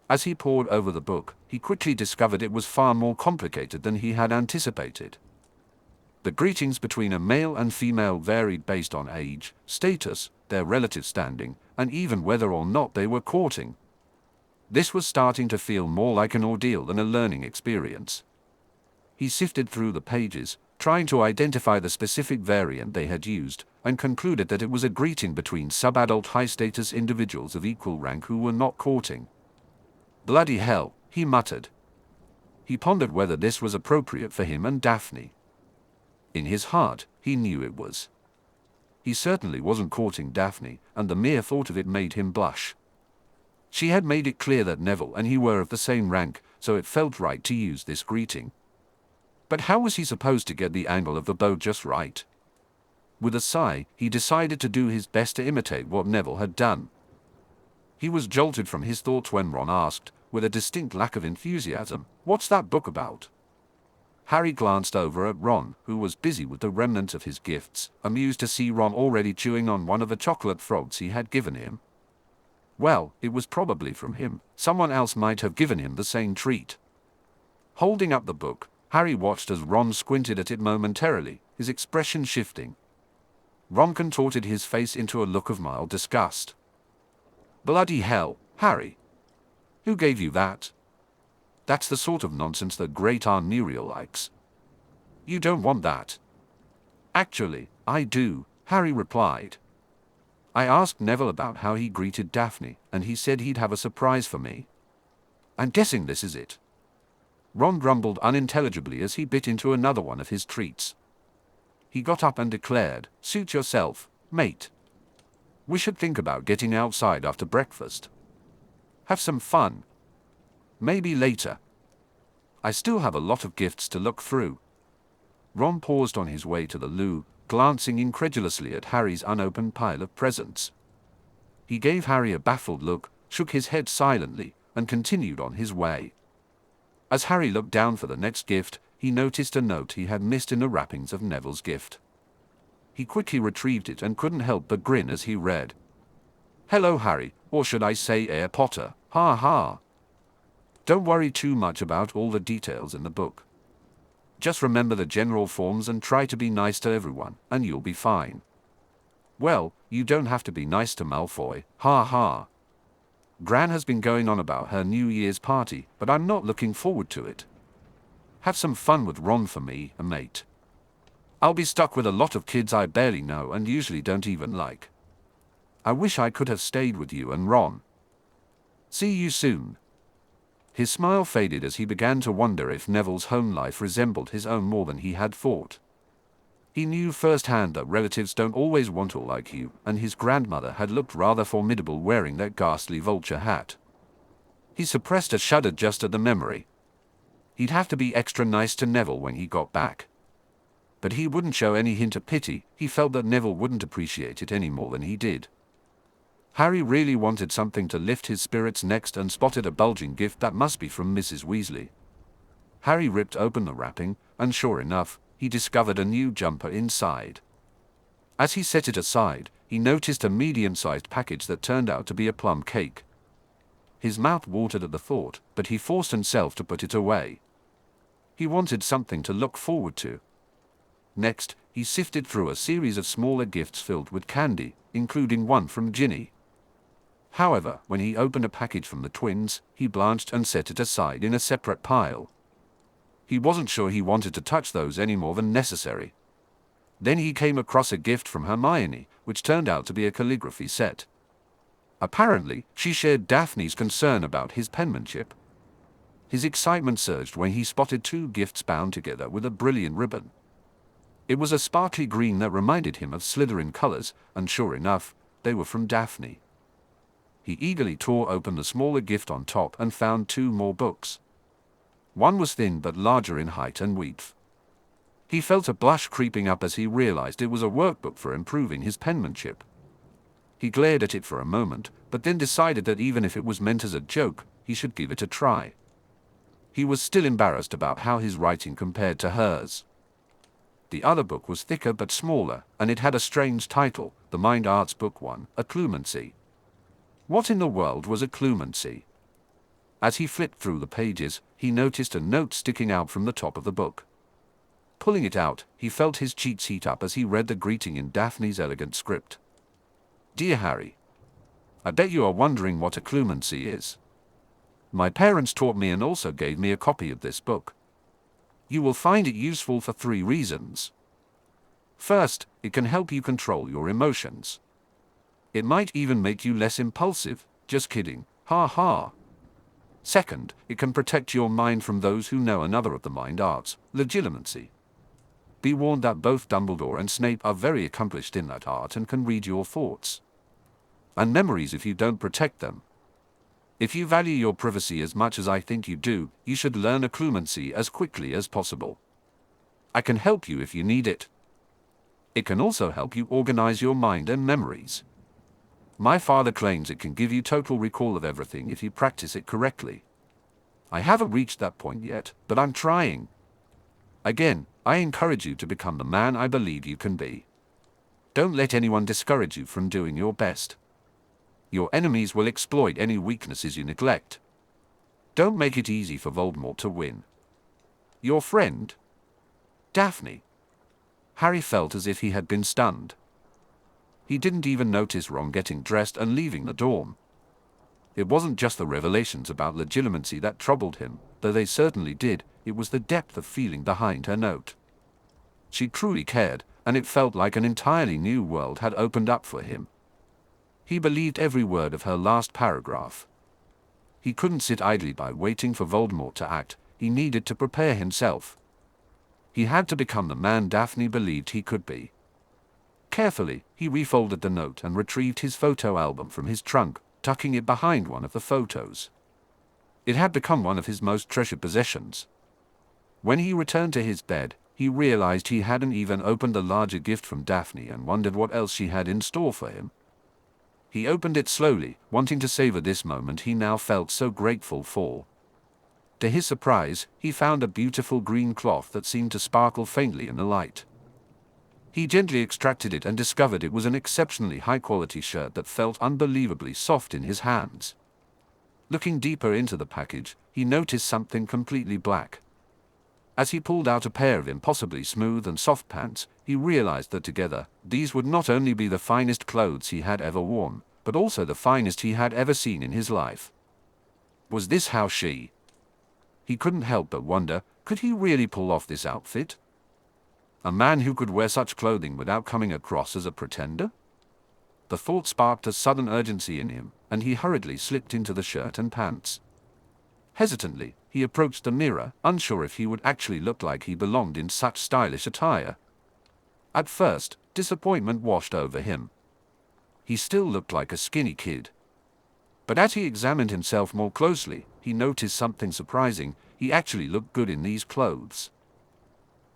As he pored over the book, he quickly discovered it was far more complicated than he had anticipated. The greetings between a male and female varied based on age, status, their relative standing, and even whether or not they were courting. This was starting to feel more like an ordeal than a learning experience. He sifted through the pages, trying to identify the specific variant they had used, and concluded that it was a greeting between subadult high-status individuals of equal rank who were not courting. "Bloody hell," he muttered. He pondered whether this was appropriate for him and Daphne. In his heart, he knew it was. He certainly wasn't courting Daphne, and the mere thought of it made him blush. She had made it clear that Neville and he were of the same rank, so it felt right to use this greeting. But how was he supposed to get the angle of the bow just right? With a sigh, he decided to do his best to imitate what Neville had done. He was jolted from his thoughts when Ron asked, with a distinct lack of enthusiasm, "What's that book about?" Harry glanced over at Ron, who was busy with the remnants of his gifts, amused to see Ron already chewing on one of the chocolate frogs he had given him. Well, it was probably from him. Someone else might have given him the same treat. Holding up the book, Harry watched as Ron squinted at it momentarily, his expression shifting. Ron contorted his face into a look of mild disgust. "Bloody hell, Harry! Who gave you that? That's the sort of nonsense that Great Aunt Muriel likes. You don't want that." "Actually, I do," Harry replied. "I asked Neville about how he greeted Daphne, and he said he'd have a surprise for me. I'm guessing this is it." Ron grumbled unintelligibly as he bit into another one of his treats. He got up and declared, "Suit yourself, mate. We should think about getting outside after breakfast. Have some fun. Maybe later. I still have a lot of gifts to look through." Ron paused on his way to the loo, glancing incredulously at Harry's unopened pile of presents. He gave Harry a baffled look, shook his head silently, and continued on his way. As Harry looked down for the next gift, he noticed a note he had missed in the wrappings of Neville's gift. He quickly retrieved it and couldn't help but grin as he read, "Hello Harry, or should I say Air Potter, ha ha. Don't worry too much about all the details in the book. Just remember the general forms and try to be nice to everyone, and you'll be fine. Well, you don't have to be nice to Malfoy, ha ha. Gran has been going on about her New Year's party, but I'm not looking forward to it. Have some fun with Ron for me, a mate. I'll be stuck with a lot of kids I barely know and usually don't even like. I wish I could have stayed with you and Ron. See you soon." His smile faded as he began to wonder if Neville's home life resembled his own more than he had thought. He knew firsthand that relatives don't always want to like you, and his grandmother had looked rather formidable wearing that ghastly vulture hat. He suppressed a shudder just at the memory. He'd have to be extra nice to Neville when he got back. But he wouldn't show any hint of pity. He felt that Neville wouldn't appreciate it any more than he did. Harry really wanted something to lift his spirits next and spotted a bulging gift that must be from Mrs. Weasley. Harry ripped open the wrapping, and sure enough, he discovered a new jumper inside. As he set it aside, he noticed a medium-sized package that turned out to be a plum cake. His mouth watered at the thought, but he forced himself to put it away. He wanted something to look forward to. Next, he sifted through a series of smaller gifts filled with candy, including one from Ginny. However, when he opened a package from the twins, he blanched and set it aside in a separate pile. He wasn't sure he wanted to touch those any more than necessary. Then he came across a gift from Hermione, which turned out to be a calligraphy set. Apparently, she shared Daphne's concern about his penmanship. His excitement surged when he spotted two gifts bound together with a brilliant ribbon. It was a sparkly green that reminded him of Slytherin colors, and sure enough, they were from Daphne. He eagerly tore open the smaller gift on top and found two more books. One was thin but larger in height and width. He felt a blush creeping up as he realized it was a workbook for improving his penmanship. He glared at it for a moment, but then decided that even if it was meant as a joke, he should give it a try. He was still embarrassed about how his writing compared to hers. The other book was thicker but smaller, and it had a strange title, The Mind Arts Book 1, A Clumancy. What in the world was a clumancy? As he flipped through the pages, he noticed a note sticking out from the top of the book. Pulling it out, he felt his cheeks heat up as he read the greeting in Daphne's elegant script. Dear Harry, I bet you are wondering what a clumancy is. My parents taught me and also gave me a copy of this book. You will find it useful for 3 reasons. First, it can help you control your emotions. It might even make you less impulsive. Just kidding, ha ha. Second, it can protect your mind from those who know another of the mind arts, legilimency. Be warned that both Dumbledore and Snape are very accomplished in that art and can read your thoughts and memories if you don't protect them. If you value your privacy as much as I think you do, you should learn a clumancy as quickly as possible. I can help you if you need it. It can also help you organize your mind and memories. My father claims it can give you total recall of everything if you practice it correctly. I haven't reached that point yet, but I'm trying. Again, I encourage you to become the man I believe you can be. Don't let anyone discourage you from doing your best. Your enemies will exploit any weaknesses you neglect. Don't make it easy for Voldemort to win. Your friend, Daphne. Harry felt as if he had been stunned. He didn't even notice Ron getting dressed and leaving the dorm. It wasn't just the revelations about legilimency that troubled him, though they certainly did, it was the depth of feeling behind her note. She truly cared, and it felt like an entirely new world had opened up for him. He believed every word of her last paragraph. He couldn't sit idly by waiting for Voldemort to act, he needed to prepare himself. He had to become the man Daphne believed he could be. Carefully, he refolded the note and retrieved his photo album from his trunk, tucking it behind one of the photos. It had become one of his most treasured possessions. When he returned to his bed, he realized he hadn't even opened the larger gift from Daphne and wondered what else she had in store for him. He opened it slowly, wanting to savor this moment he now felt so grateful for. To his surprise, he found a beautiful green cloth that seemed to sparkle faintly in the light. He gently extracted it and discovered it was an exceptionally high-quality shirt that felt unbelievably soft in his hands. Looking deeper into the package, he noticed something completely black. As he pulled out a pair of impossibly smooth and soft pants, he realized that together, these would not only be the finest clothes he had ever worn, but also the finest he had ever seen in his life. Was this how she? He couldn't help but wonder, could he really pull off this outfit? A man who could wear such clothing without coming across as a pretender? The thought sparked a sudden urgency in him, and he hurriedly slipped into the shirt and pants. Hesitantly, he approached the mirror, unsure if he would actually look like he belonged in such stylish attire. At first, disappointment washed over him. He still looked like a skinny kid. But as he examined himself more closely, he noticed something surprising. He actually looked good in these clothes.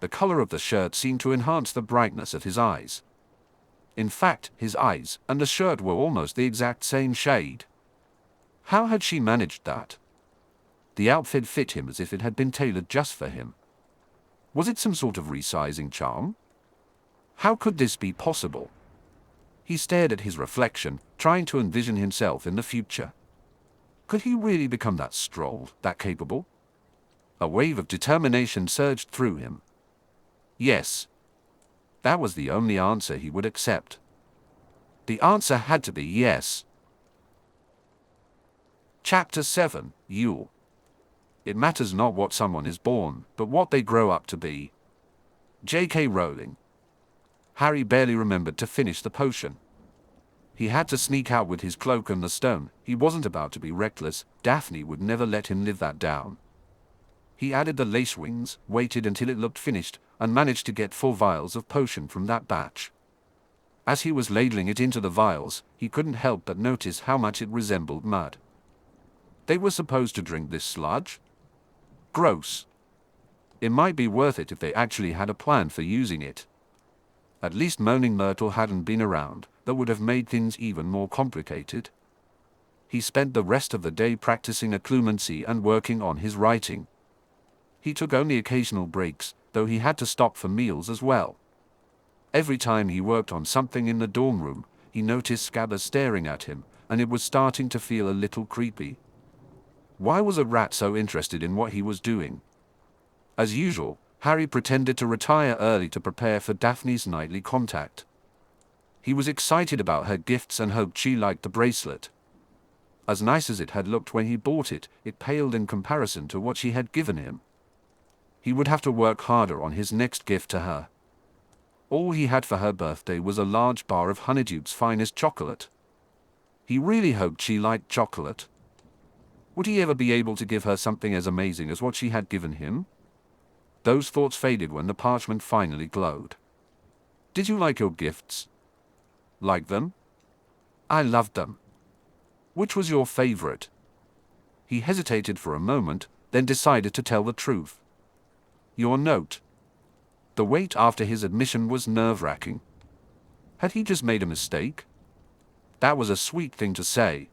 The color of the shirt seemed to enhance the brightness of his eyes. In fact, his eyes and the shirt were almost the exact same shade. How had she managed that? The outfit fit him as if it had been tailored just for him. Was it some sort of resizing charm? How could this be possible? He stared at his reflection, trying to envision himself in the future. Could he really become that strong, that capable? A wave of determination surged through him. Yes. That was the only answer he would accept. The answer had to be yes. Chapter 7, Yule. It matters not what someone is born, but what they grow up to be. J.K. Rowling. Harry barely remembered to finish the potion. He had to sneak out with his cloak and the stone. He wasn't about to be reckless. Daphne would never let him live that down. He added the lace wings, waited until it looked finished, and managed to get 4 vials of potion from that batch. As he was ladling it into the vials, he couldn't help but notice how much it resembled mud. They were supposed to drink this sludge? Gross. It might be worth it if they actually had a plan for using it. At least Moaning Myrtle hadn't been around. That would have made things even more complicated. He spent the rest of the day practicing occlumency and working on his writing. He took only occasional breaks, though he had to stop for meals as well. Every time he worked on something in the dorm room, he noticed Scabbers staring at him, and it was starting to feel a little creepy. Why was a rat so interested in what he was doing? As usual, Harry pretended to retire early to prepare for Daphne's nightly contact. He was excited about her gifts and hoped she liked the bracelet. As nice as it had looked when he bought it, it paled in comparison to what she had given him. He would have to work harder on his next gift to her. All he had for her birthday was a large bar of Honeydew's finest chocolate. He really hoped she liked chocolate. Would he ever be able to give her something as amazing as what she had given him? Those thoughts faded when the parchment finally glowed. Did you like your gifts? Like them? I loved them. Which was your favorite? He hesitated for a moment, then decided to tell the truth. Your note. The wait after his admission was nerve-wracking. Had he just made a mistake? That was a sweet thing to say.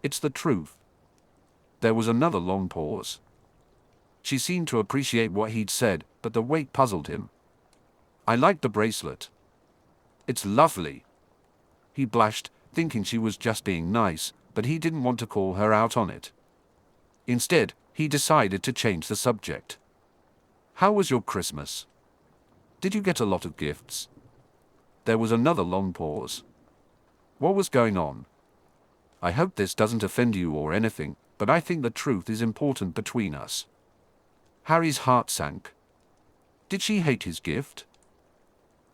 It's the truth. There was another long pause. She seemed to appreciate what he'd said, but the wait puzzled him. I like the bracelet. It's lovely. He blushed, thinking she was just being nice, but he didn't want to call her out on it. Instead, he decided to change the subject. How was your Christmas? Did you get a lot of gifts? There was another long pause. What was going on? I hope this doesn't offend you or anything, but I think the truth is important between us. Harry's heart sank. Did she hate his gift?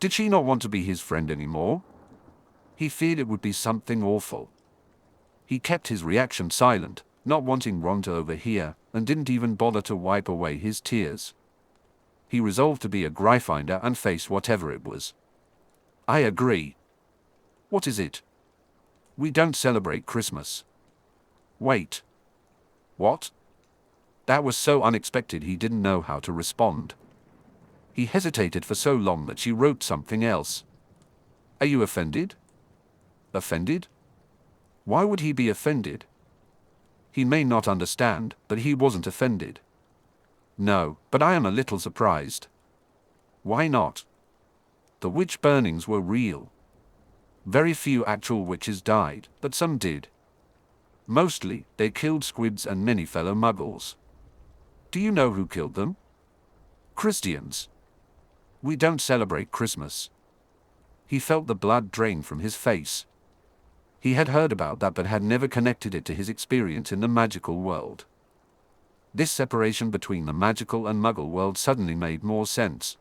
Did she not want to be his friend anymore? He feared it would be something awful. He kept his reaction silent, not wanting Ron to overhear, and didn't even bother to wipe away his tears. He resolved to be a Gryffindor and face whatever it was. I agree. What is it? We don't celebrate Christmas. Wait. What? That was so unexpected he didn't know how to respond. He hesitated for so long that she wrote something else. Are you offended? Offended? Why would he be offended? He may not understand, but he wasn't offended. No, but I am a little surprised. Why not? The witch burnings were real. Very few actual witches died, but some did. Mostly, they killed squibs and many fellow muggles. Do you know who killed them? Christians. We don't celebrate Christmas. He felt the blood drain from his face. He had heard about that but had never connected it to his experience in the magical world. This separation between the magical and muggle world suddenly made more sense.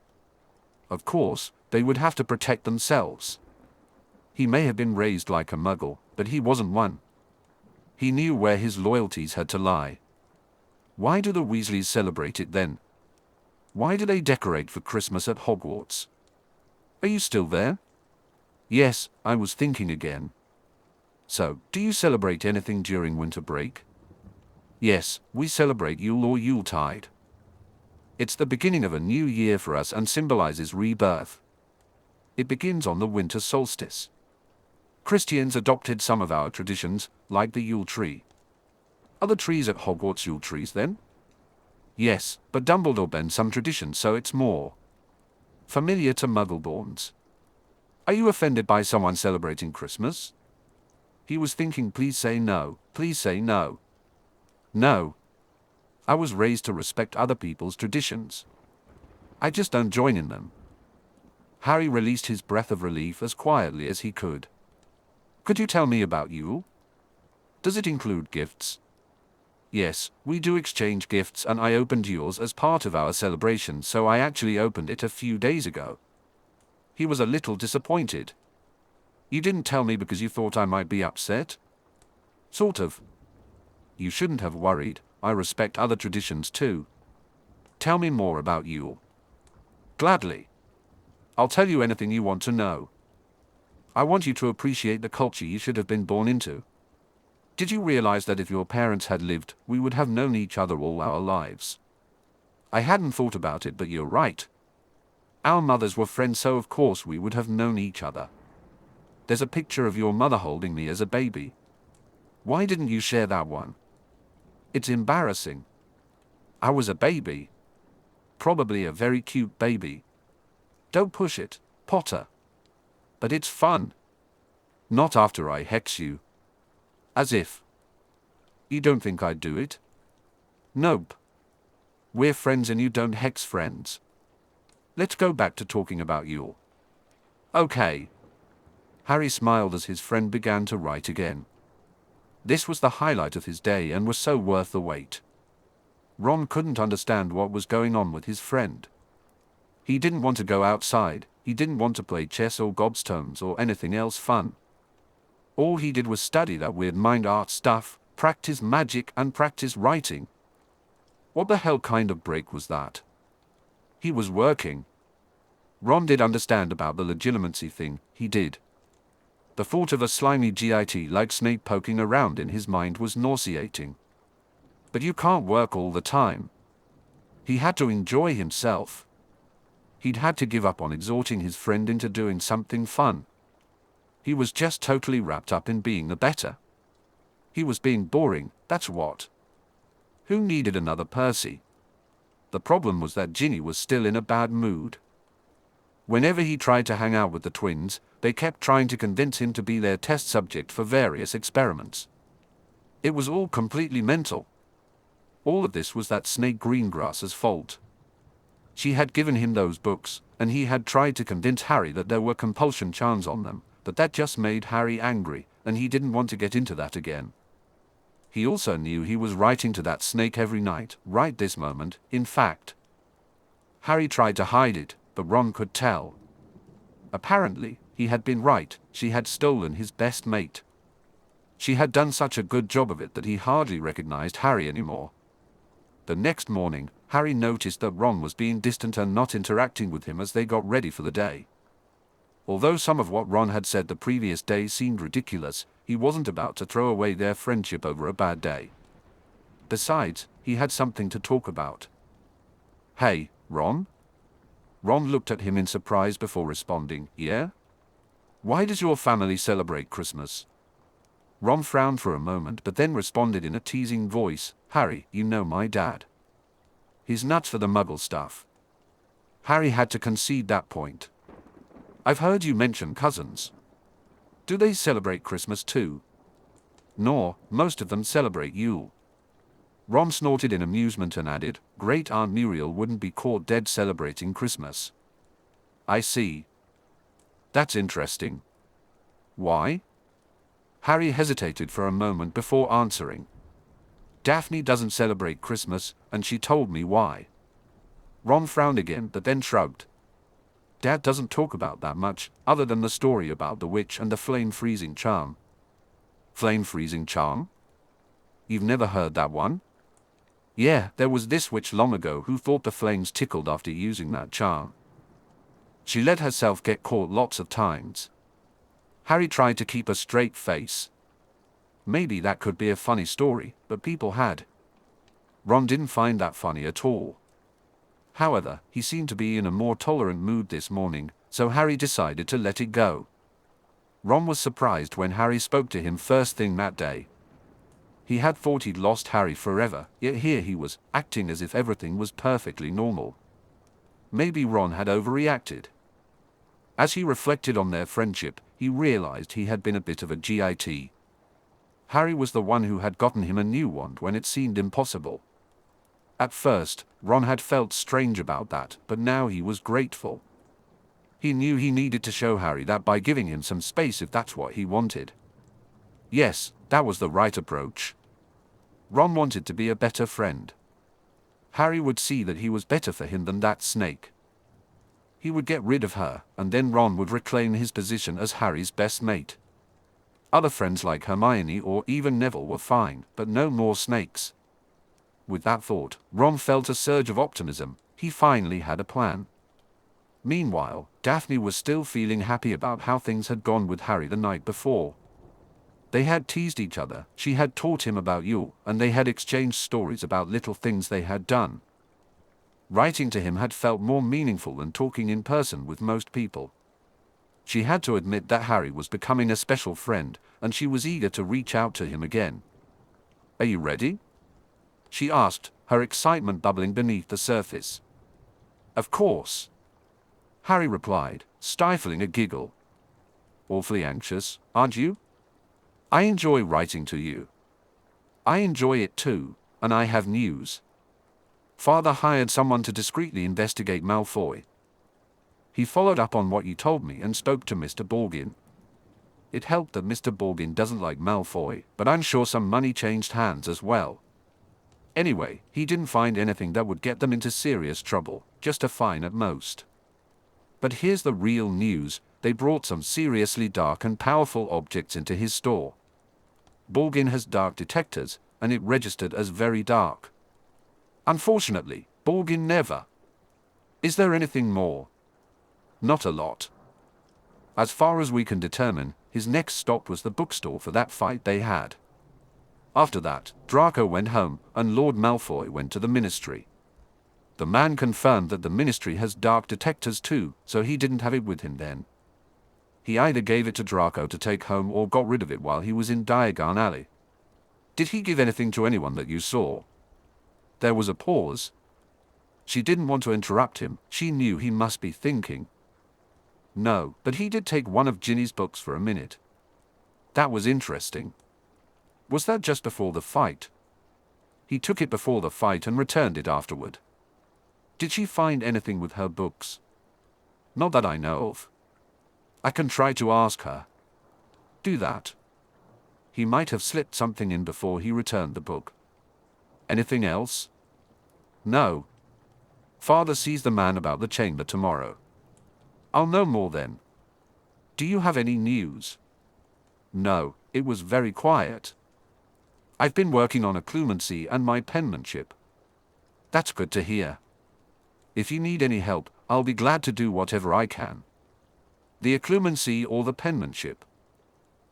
Of course, they would have to protect themselves. He may have been raised like a muggle, but he wasn't one. He knew where his loyalties had to lie. Why do the Weasleys celebrate it then? Why do they decorate for Christmas at Hogwarts? Are you still there? Yes, I was thinking again. So, do you celebrate anything during winter break? Yes, we celebrate Yule or Yuletide. It's the beginning of a new year for us and symbolizes rebirth. It begins on the winter solstice. Christians adopted some of our traditions, like the Yule tree. Are the trees at Hogwarts Yule trees then? Yes, but Dumbledore bent some traditions so it's more familiar to Muggleborns. Are you offended by someone celebrating Christmas? He was thinking, please say no, please say no. No. I was raised to respect other people's traditions. I just don't join in them. Harry released his breath of relief as quietly as he could. Could you tell me about Yule? Does it include gifts? Yes, we do exchange gifts and I opened yours as part of our celebration, so I actually opened it a few days ago. He was a little disappointed. You didn't tell me because you thought I might be upset? Sort of. You shouldn't have worried, I respect other traditions too. Tell me more about Yule. Gladly. I'll tell you anything you want to know. I want you to appreciate the culture you should have been born into. Did you realize that if your parents had lived, we would have known each other all our lives? I hadn't thought about it, but you're right. Our mothers were friends, so of course we would have known each other. There's a picture of your mother holding me as a baby. Why didn't you share that one? It's embarrassing. I was a baby. Probably a very cute baby. Don't push it, Potter. But it's fun. Not after I hex you. As if. You don't think I'd do it? Nope. We're friends and you don't hex friends. Let's go back to talking about Yule. Okay. Harry smiled as his friend began to write again. This was the highlight of his day and was so worth the wait. Ron couldn't understand what was going on with his friend. He didn't want to go outside, he didn't want to play chess or gobstones or anything else fun. All he did was study that weird mind art stuff, practice magic and practice writing. What the hell kind of break was that? He was working. Ron did understand about the legitimacy thing, he did. The thought of a slimy git-like snake poking around in his mind was nauseating. But you can't work all the time. He had to enjoy himself. He'd had to give up on exhorting his friend into doing something fun. He was just totally wrapped up in being the better. He was being boring, that's what. Who needed another Percy? The problem was that Ginny was still in a bad mood. Whenever he tried to hang out with the twins, they kept trying to convince him to be their test subject for various experiments. It was all completely mental. All of this was that Snake Greengrass's fault. She had given him those books, and he had tried to convince Harry that there were compulsion charms on them, but that just made Harry angry, and he didn't want to get into that again. He also knew he was writing to that snake every night, right this moment, in fact. Harry tried to hide it, but Ron could tell. Apparently, he had been right, she had stolen his best mate. She had done such a good job of it that he hardly recognized Harry anymore. The next morning, Harry noticed that Ron was being distant and not interacting with him as they got ready for the day. Although some of what Ron had said the previous day seemed ridiculous, he wasn't about to throw away their friendship over a bad day. Besides, he had something to talk about. Hey, Ron? Ron looked at him in surprise before responding, yeah? Why does your family celebrate Christmas? Ron frowned for a moment but then responded in a teasing voice, Harry, you know my dad. He's nuts for the Muggle stuff. Harry had to concede that point. I've heard you mention cousins. Do they celebrate Christmas too? No, most of them celebrate Yule. Ron snorted in amusement and added, Great Aunt Muriel wouldn't be caught dead celebrating Christmas. I see. That's interesting. Why? Harry hesitated for a moment before answering. Daphne doesn't celebrate Christmas, and she told me why. Ron frowned again but then shrugged. Dad doesn't talk about that much, other than the story about the witch and the flame-freezing charm. Flame-freezing charm? You've never heard that one? Yeah, there was this witch long ago who thought the flames tickled after using that charm. She let herself get caught lots of times. Harry tried to keep a straight face. Maybe that could be a funny story, but people had. Ron didn't find that funny at all. However, he seemed to be in a more tolerant mood this morning, so Harry decided to let it go. Ron was surprised when Harry spoke to him first thing that day. He had thought he'd lost Harry forever, yet here he was, acting as if everything was perfectly normal. Maybe Ron had overreacted. As he reflected on their friendship, he realized he had been a bit of a git. Harry was the one who had gotten him a new wand when it seemed impossible. At first, Ron had felt strange about that, but now he was grateful. He knew he needed to show Harry that by giving him some space if that's what he wanted. Yes, that was the right approach. Ron wanted to be a better friend. Harry would see that he was better for him than that snake. He would get rid of her, and then Ron would reclaim his position as Harry's best mate. Other friends like Hermione or even Neville were fine, but no more snakes. With that thought, Ron felt a surge of optimism. He finally had a plan. Meanwhile, Daphne was still feeling happy about how things had gone with Harry the night before. They had teased each other, she had taught him about Yule, and they had exchanged stories about little things they had done. Writing to him had felt more meaningful than talking in person with most people. She had to admit that Harry was becoming a special friend, and she was eager to reach out to him again. "Are you ready?" she asked, her excitement bubbling beneath the surface. "Of course," Harry replied, stifling a giggle. "Awfully anxious, aren't you? I enjoy writing to you." "I enjoy it too, and I have news. Father hired someone to discreetly investigate Malfoy. He followed up on what you told me and spoke to Mr. Borgin. It helped that Mr. Borgin doesn't like Malfoy, but I'm sure some money changed hands as well. Anyway, he didn't find anything that would get them into serious trouble, just a fine at most. But here's the real news: they brought some seriously dark and powerful objects into his store. Borgin has dark detectors, and it registered as very dark. Unfortunately, Borgin never. Is there anything more? Not a lot. As far as we can determine, his next stop was the bookstore for that fight they had. After that, Draco went home, and Lord Malfoy went to the Ministry. The man confirmed that the Ministry has dark detectors too, so he didn't have it with him then. He either gave it to Draco to take home or got rid of it while he was in Diagon Alley. Did he give anything to anyone that you saw? There was a pause. She didn't want to interrupt him. She knew he must be thinking. No, but he did take one of Ginny's books for a minute. That was interesting. Was that just before the fight? He took it before the fight and returned it afterward. Did she find anything with her books? Not that I know of. I can try to ask her. Do that. He might have slipped something in before he returned the book. Anything else? No. Father sees the man about the chamber tomorrow. I'll know more then. Do you have any news? No, it was very quiet. I've been working on occlumency and my penmanship. That's good to hear. If you need any help, I'll be glad to do whatever I can. The occlumency or the penmanship?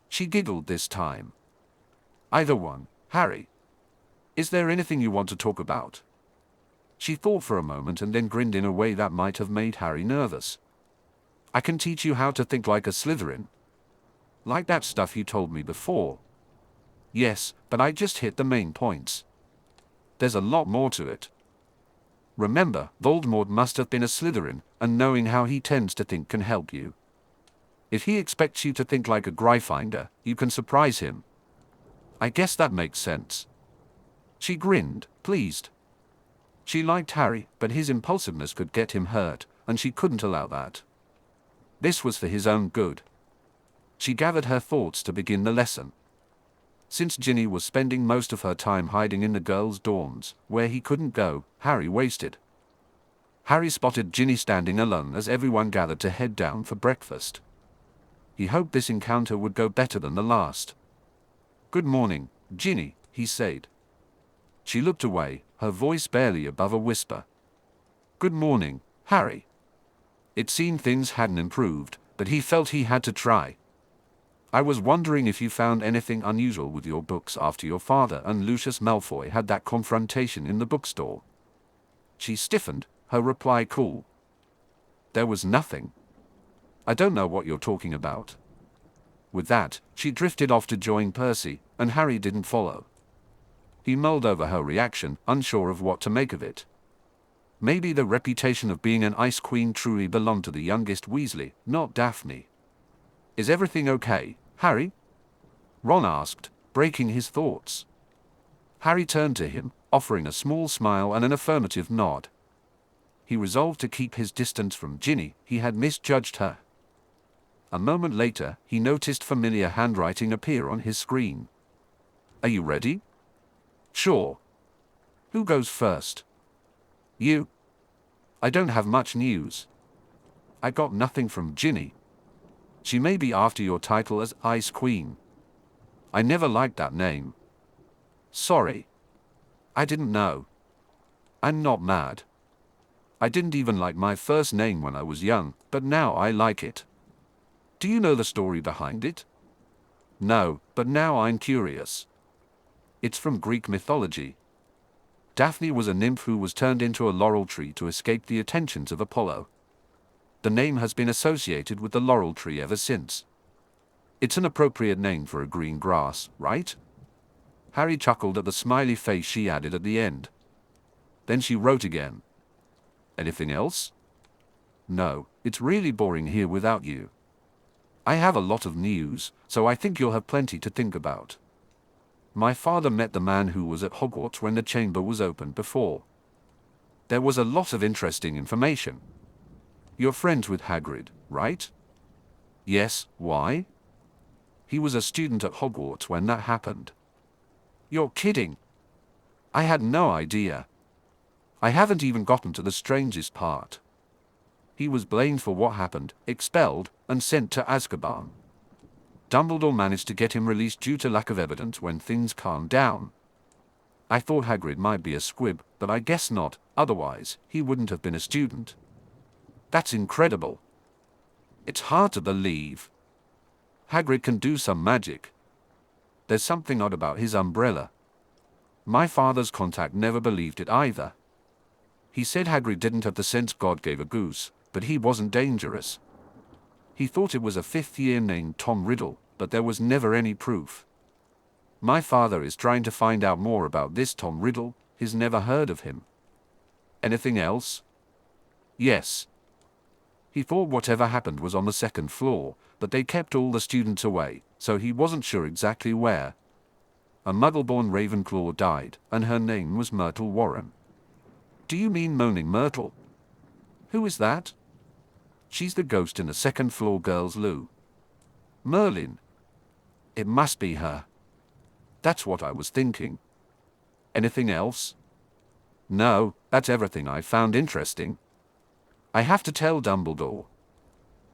She giggled this time. Either one, Harry. Is there anything you want to talk about? She thought for a moment and then grinned in a way that might have made Harry nervous. I can teach you how to think like a Slytherin. Like that stuff you told me before. Yes, but I just hit the main points. There's a lot more to it. Remember, Voldemort must have been a Slytherin, and knowing how he tends to think can help you. If he expects you to think like a Gryffindor, you can surprise him. I guess that makes sense. She grinned, pleased. She liked Harry, but his impulsiveness could get him hurt, and she couldn't allow that. This was for his own good. She gathered her thoughts to begin the lesson. Since Ginny was spending most of her time hiding in the girls' dorms, where he couldn't go, Harry wasted. Harry spotted Ginny standing alone as everyone gathered to head down for breakfast. He hoped this encounter would go better than the last. "Good morning, Ginny," he said. She looked away, her voice barely above a whisper. "Good morning, Harry." It seemed things hadn't improved, but he felt he had to try. "I was wondering if you found anything unusual with your books after your father and Lucius Malfoy had that confrontation in the bookstore." She stiffened, her reply cool. "There was nothing. I don't know what you're talking about." With that, she drifted off to join Percy, and Harry didn't follow. He mulled over her reaction, unsure of what to make of it. Maybe the reputation of being an Ice Queen truly belonged to the youngest Weasley, not Daphne. "Is everything okay, Harry?" Ron asked, breaking his thoughts. Harry turned to him, offering a small smile and an affirmative nod. He resolved to keep his distance from Ginny. He had misjudged her. A moment later, he noticed familiar handwriting appear on his screen. "Are you ready?" "Sure." "Who goes first?" "You." "I don't have much news. I got nothing from Ginny. She may be after your title as Ice Queen. I never liked that name." "Sorry. I didn't know. I'm not mad. I didn't even like my first name when I was young, but now I like it." "Do you know the story behind it?" "No, but now I'm curious." "It's from Greek mythology. Daphne was a nymph who was turned into a laurel tree to escape the attentions of Apollo. The name has been associated with the laurel tree ever since. It's an appropriate name for a green grass, right? Harry chuckled at the smiley face she added at the end. Then she wrote again. Anything else? No, it's really boring here without you. I have a lot of news, so I think you'll have plenty to think about. My father met the man who was at Hogwarts when the chamber was opened before. There was a lot of interesting information. You're friends with Hagrid, right? Yes, why? He was a student at Hogwarts when that happened. You're kidding. I had no idea. I haven't even gotten to the strangest part. He was blamed for what happened, expelled, and sent to Azkaban. Dumbledore managed to get him released due to lack of evidence when things calmed down. I thought Hagrid might be a squib, but I guess not, otherwise he wouldn't have been a student. That's incredible. It's hard to believe. Hagrid can do some magic. There's something odd about his umbrella. My father's contact never believed it either. He said Hagrid didn't have the sense God gave a goose, but he wasn't dangerous. He thought it was a fifth-year named Tom Riddle, but there was never any proof. My father is trying to find out more about this Tom Riddle. He's never heard of him. Anything else? Yes. He thought whatever happened was on the second floor, but they kept all the students away, so he wasn't sure exactly where. A Muggle-born Ravenclaw died, and her name was Myrtle Warren. Do you mean Moaning Myrtle? Who is that? She's the ghost in the second-floor girls' loo. Merlin. It must be her. That's what I was thinking. Anything else? No, that's everything I found interesting. I have to tell Dumbledore.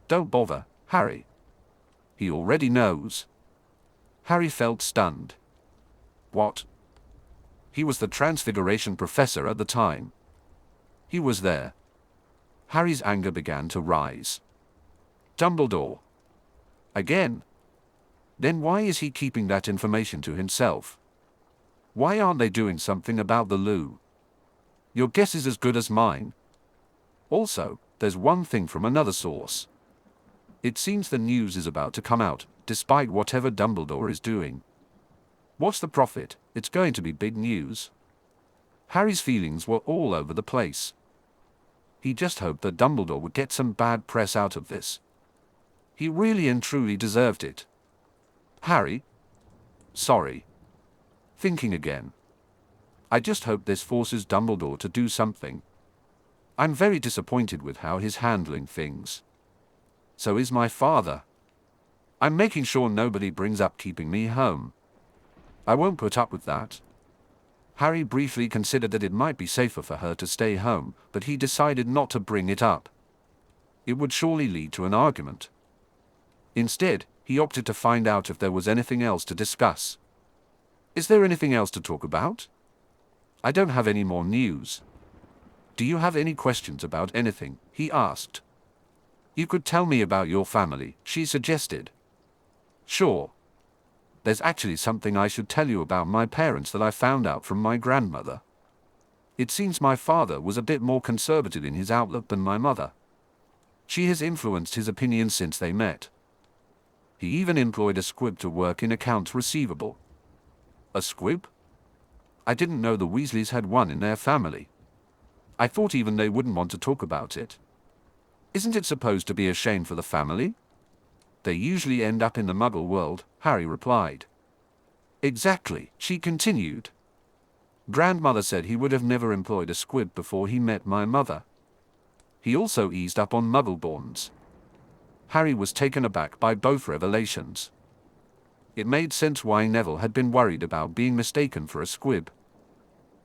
Don't bother, Harry. He already knows. Harry felt stunned. What? He was the Transfiguration professor at the time. He was there. Harry's anger began to rise. Dumbledore. Again? Then why is he keeping that information to himself? Why aren't they doing something about the loo? Your guess is as good as mine. Also, there's one thing from another source. It seems the news is about to come out, despite whatever Dumbledore is doing. What's the profit? It's going to be big news. Harry's feelings were all over the place. He just hoped that Dumbledore would get some bad press out of this. He really and truly deserved it. Harry? Sorry. Thinking again. I just hope this forces Dumbledore to do something. I'm very disappointed with how he's handling things. So is my father. I'm making sure nobody brings up keeping me home. I won't put up with that. Harry briefly considered that it might be safer for her to stay home, but he decided not to bring it up. It would surely lead to an argument. Instead, he opted to find out if there was anything else to discuss. Is there anything else to talk about? I don't have any more news. Do you have any questions about anything? He asked. You could tell me about your family, she suggested. Sure. There's actually something I should tell you about my parents that I found out from my grandmother. It seems my father was a bit more conservative in his outlook than my mother. She has influenced his opinions since they met. He even employed a squib to work in accounts receivable. A squib? I didn't know the Weasleys had one in their family. I thought even they wouldn't want to talk about it. Isn't it supposed to be a shame for the family? They usually end up in the Muggle world, Harry replied. Exactly, she continued. Grandmother said he would have never employed a squib before he met my mother. He also eased up on Muggle-borns. Harry was taken aback by both revelations. It made sense why Neville had been worried about being mistaken for a squib.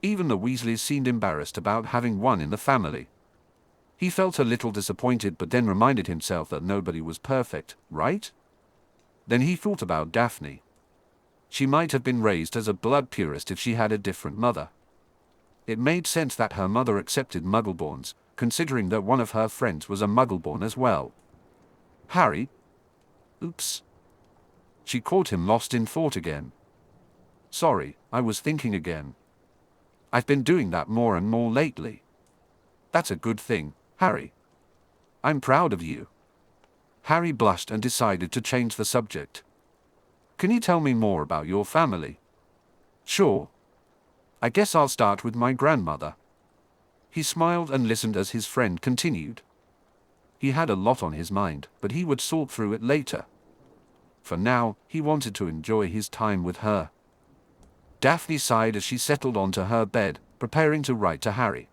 Even the Weasleys seemed embarrassed about having one in the family. He felt a little disappointed but then reminded himself that nobody was perfect, right? Then he thought about Daphne. She might have been raised as a blood purist if she had a different mother. It made sense that her mother accepted Muggleborns, considering that one of her friends was a Muggleborn as well. Harry? Oops. She caught him lost in thought again. Sorry, I was thinking again. I've been doing that more and more lately. That's a good thing, Harry. I'm proud of you. Harry blushed and decided to change the subject. Can you tell me more about your family? Sure. I guess I'll start with my grandmother. He smiled and listened as his friend continued. He had a lot on his mind, but he would sort through it later. For now, he wanted to enjoy his time with her. Daphne sighed as she settled onto her bed, preparing to write to Harry.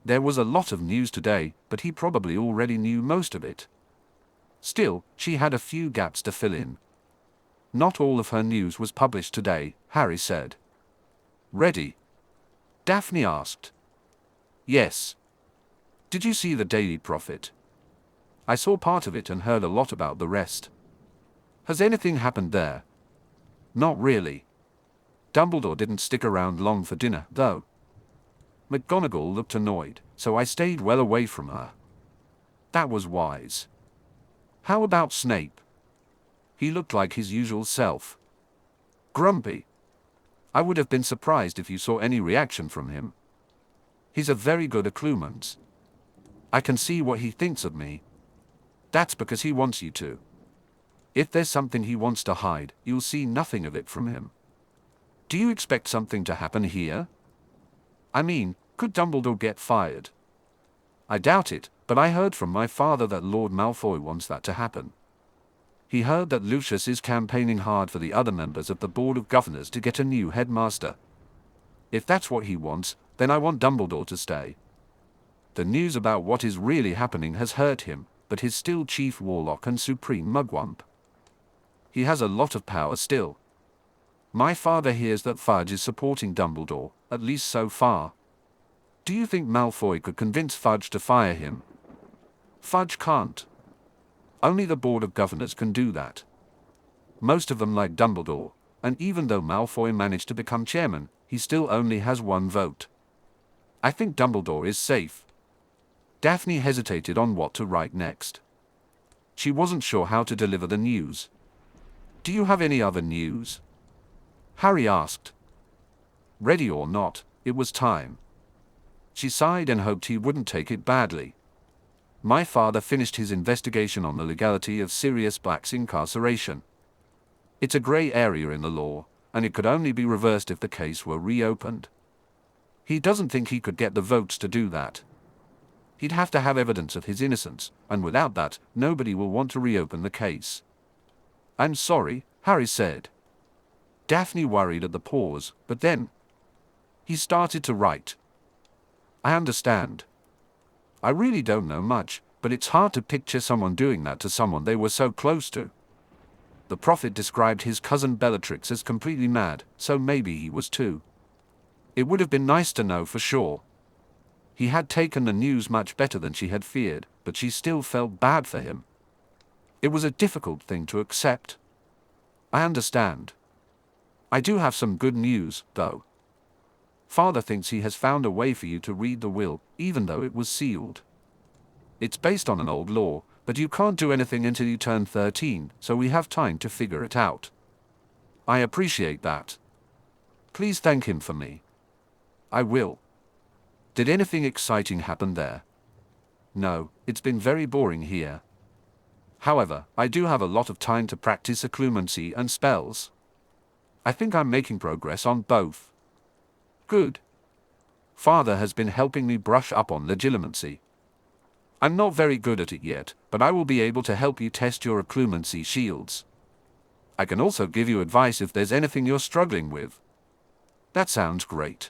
There was a lot of news today, but he probably already knew most of it. Still, she had a few gaps to fill in. Not all of her news was published today, Harry said. Ready? Daphne asked. Yes. Did you see the Daily Prophet? I saw part of it and heard a lot about the rest. Has anything happened there? Not really. Dumbledore didn't stick around long for dinner, though. McGonagall looked annoyed, so I stayed well away from her. That was wise. How about Snape? He looked like his usual self. Grumpy. I would have been surprised if you saw any reaction from him. He's a very good occlumens. I can see what he thinks of me. That's because he wants you to. If there's something he wants to hide, you'll see nothing of it from him. Do you expect something to happen here? I mean, could Dumbledore get fired? I doubt it, but I heard from my father that Lord Malfoy wants that to happen. He heard that Lucius is campaigning hard for the other members of the Board of Governors to get a new headmaster. If that's what he wants, then I want Dumbledore to stay. The news about what is really happening has hurt him, but he's still Chief Warlock and Supreme Mugwump. He has a lot of power still. My father hears that Fudge is supporting Dumbledore, at least so far. Do you think Malfoy could convince Fudge to fire him? Fudge can't. Only the Board of Governors can do that. Most of them like Dumbledore, and even though Malfoy managed to become chairman, he still only has one vote. I think Dumbledore is safe. Daphne hesitated on what to write next. She wasn't sure how to deliver the news. Do you have any other news? Harry asked. Ready or not, it was time. She sighed and hoped he wouldn't take it badly. My father finished his investigation on the legality of Sirius Black's incarceration. It's a grey area in the law, and it could only be reversed if the case were reopened. He doesn't think he could get the votes to do that. He'd have to have evidence of his innocence, and without that, nobody will want to reopen the case. I'm sorry, Harry said. Daphne worried at the pause, but then he started to write. I understand. I really don't know much, but it's hard to picture someone doing that to someone they were so close to. The prophet described his cousin Bellatrix as completely mad, so maybe he was too. It would have been nice to know for sure. He had taken the news much better than she had feared, but she still felt bad for him. It was a difficult thing to accept. I understand. I do have some good news, though. Father thinks he has found a way for you to read the will, even though it was sealed. It's based on an old law, but you can't do anything until you turn 13, so we have time to figure it out. I appreciate that. Please thank him for me. I will. Did anything exciting happen there? No, it's been very boring here. However, I do have a lot of time to practice occlumency and spells. I think I'm making progress on both. Good. Father has been helping me brush up on legilimency. I'm not very good at it yet, but I will be able to help you test your occlumency shields. I can also give you advice if there's anything you're struggling with. That sounds great.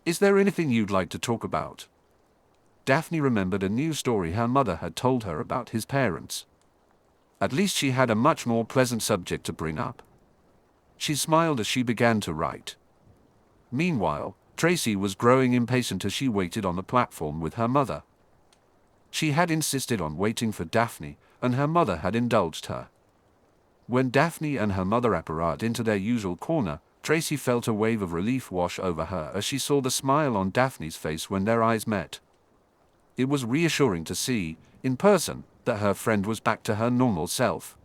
Is there anything you'd like to talk about? Daphne remembered a new story her mother had told her about his parents. At least she had a much more pleasant subject to bring up. She smiled as she began to write. Meanwhile, Tracy was growing impatient as she waited on the platform with her mother. She had insisted on waiting for Daphne, and her mother had indulged her. When Daphne and her mother apparated into their usual corner, Tracy felt a wave of relief wash over her as she saw the smile on Daphne's face when their eyes met. It was reassuring to see, in person, that her friend was back to her normal self.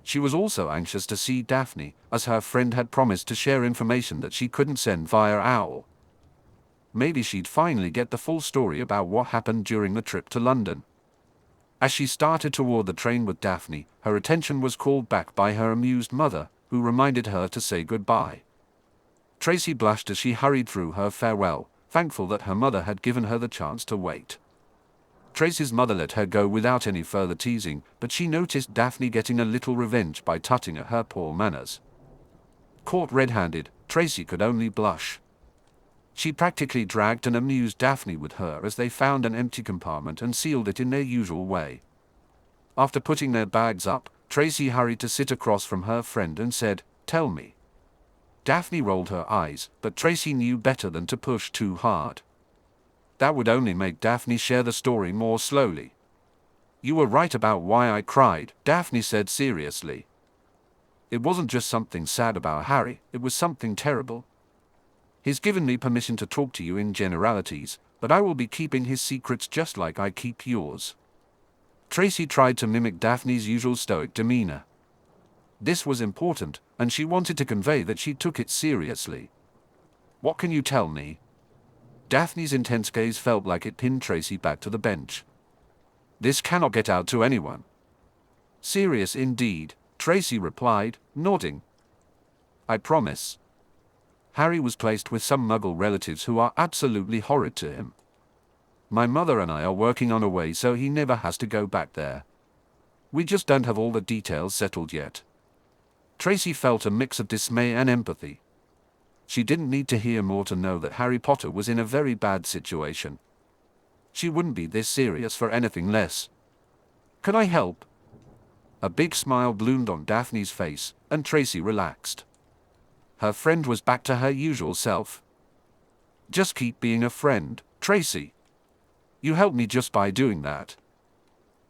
She was also anxious to see Daphne, as her friend had promised to share information that she couldn't send via OWL. Maybe she'd finally get the full story about what happened during the trip to London. As she started toward the train with Daphne, her attention was called back by her amused mother, who reminded her to say goodbye. Tracy blushed as she hurried through her farewell, thankful that her mother had given her the chance to wait. Tracy's mother let her go without any further teasing, but she noticed Daphne getting a little revenge by tutting at her poor manners. Caught red-handed, Tracy could only blush. She practically dragged and amused Daphne with her as they found an empty compartment and sealed it in their usual way. After putting their bags up, Tracy hurried to sit across from her friend and said, "Tell me." Daphne rolled her eyes, but Tracy knew better than to push too hard. That would only make Daphne share the story more slowly. "You were right about why I cried," Daphne said seriously. "It wasn't just something sad about Harry, it was something terrible. He's given me permission to talk to you in generalities, but I will be keeping his secrets just like I keep yours." Tracy tried to mimic Daphne's usual stoic demeanor. This was important, and she wanted to convey that she took it seriously. "What can you tell me?" Daphne's intense gaze felt like it pinned Tracy back to the bench. "This cannot get out to anyone." "Serious indeed," Tracy replied, nodding. "I promise." Harry was placed with some Muggle relatives who are absolutely horrid to him. "My mother and I are working on a way so he never has to go back there. We just don't have all the details settled yet." Tracy felt a mix of dismay and empathy. She didn't need to hear more to know that Harry Potter was in a very bad situation. She wouldn't be this serious for anything less. "Can I help?" A big smile bloomed on Daphne's face, and Tracy relaxed. Her friend was back to her usual self. "Just keep being a friend, Tracy. You helped me just by doing that."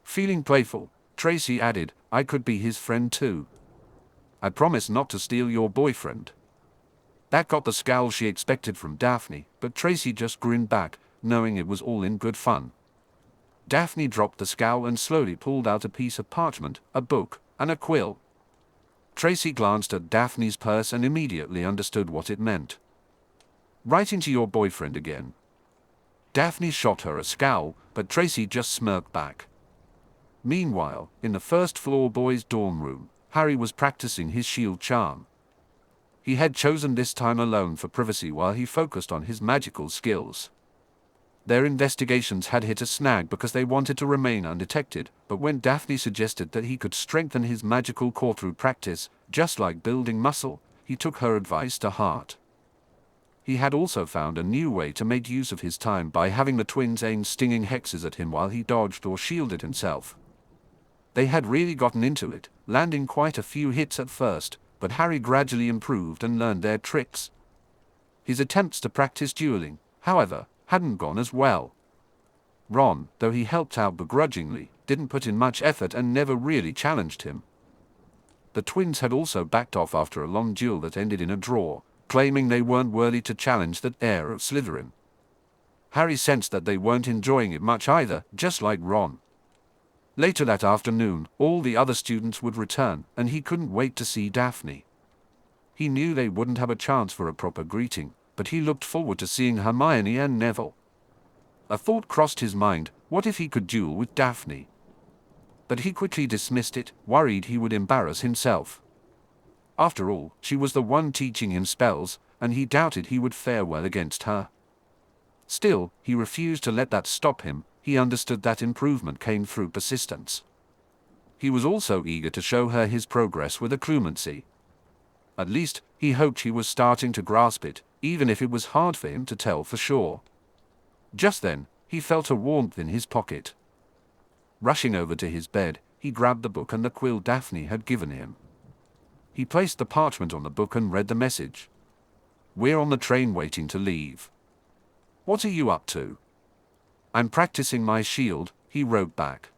Feeling playful, Tracy added, "I could be his friend too. I promise not to steal your boyfriend." That got the scowl she expected from Daphne, but Tracy just grinned back, knowing it was all in good fun. Daphne dropped the scowl and slowly pulled out a piece of parchment, a book, and a quill. Tracy glanced at Daphne's purse and immediately understood what it meant. "Writing to your boyfriend again?" Daphne shot her a scowl, but Tracy just smirked back. Meanwhile, in the first-floor boys' dorm room, Harry was practicing his shield charm. He had chosen this time alone for privacy while he focused on his magical skills. Their investigations had hit a snag because they wanted to remain undetected, but when Daphne suggested that he could strengthen his magical core through practice, just like building muscle, he took her advice to heart. He had also found a new way to make use of his time by having the twins aim stinging hexes at him while he dodged or shielded himself. They had really gotten into it, landing quite a few hits at first, but Harry gradually improved and learned their tricks. His attempts to practice dueling, however, hadn't gone as well. Ron, though he helped out begrudgingly, didn't put in much effort and never really challenged him. The twins had also backed off after a long duel that ended in a draw, claiming they weren't worthy to challenge the heir of Slytherin. Harry sensed that they weren't enjoying it much either, just like Ron. Later that afternoon, all the other students would return, and he couldn't wait to see Daphne. He knew they wouldn't have a chance for a proper greeting, but he looked forward to seeing Hermione and Neville. A thought crossed his mind, what if he could duel with Daphne? But he quickly dismissed it, worried he would embarrass himself. After all, she was the one teaching him spells, and he doubted he would fare well against her. Still, he refused to let that stop him. He understood that improvement came through persistence. He was also eager to show her his progress with acclumency. At least, he hoped she was starting to grasp it, even if it was hard for him to tell for sure. Just then, he felt a warmth in his pocket. Rushing over to his bed, he grabbed the book and the quill Daphne had given him. He placed the parchment on the book and read the message. "We're on the train waiting to leave. What are you up to?" "I'm practicing my shield," he wrote back.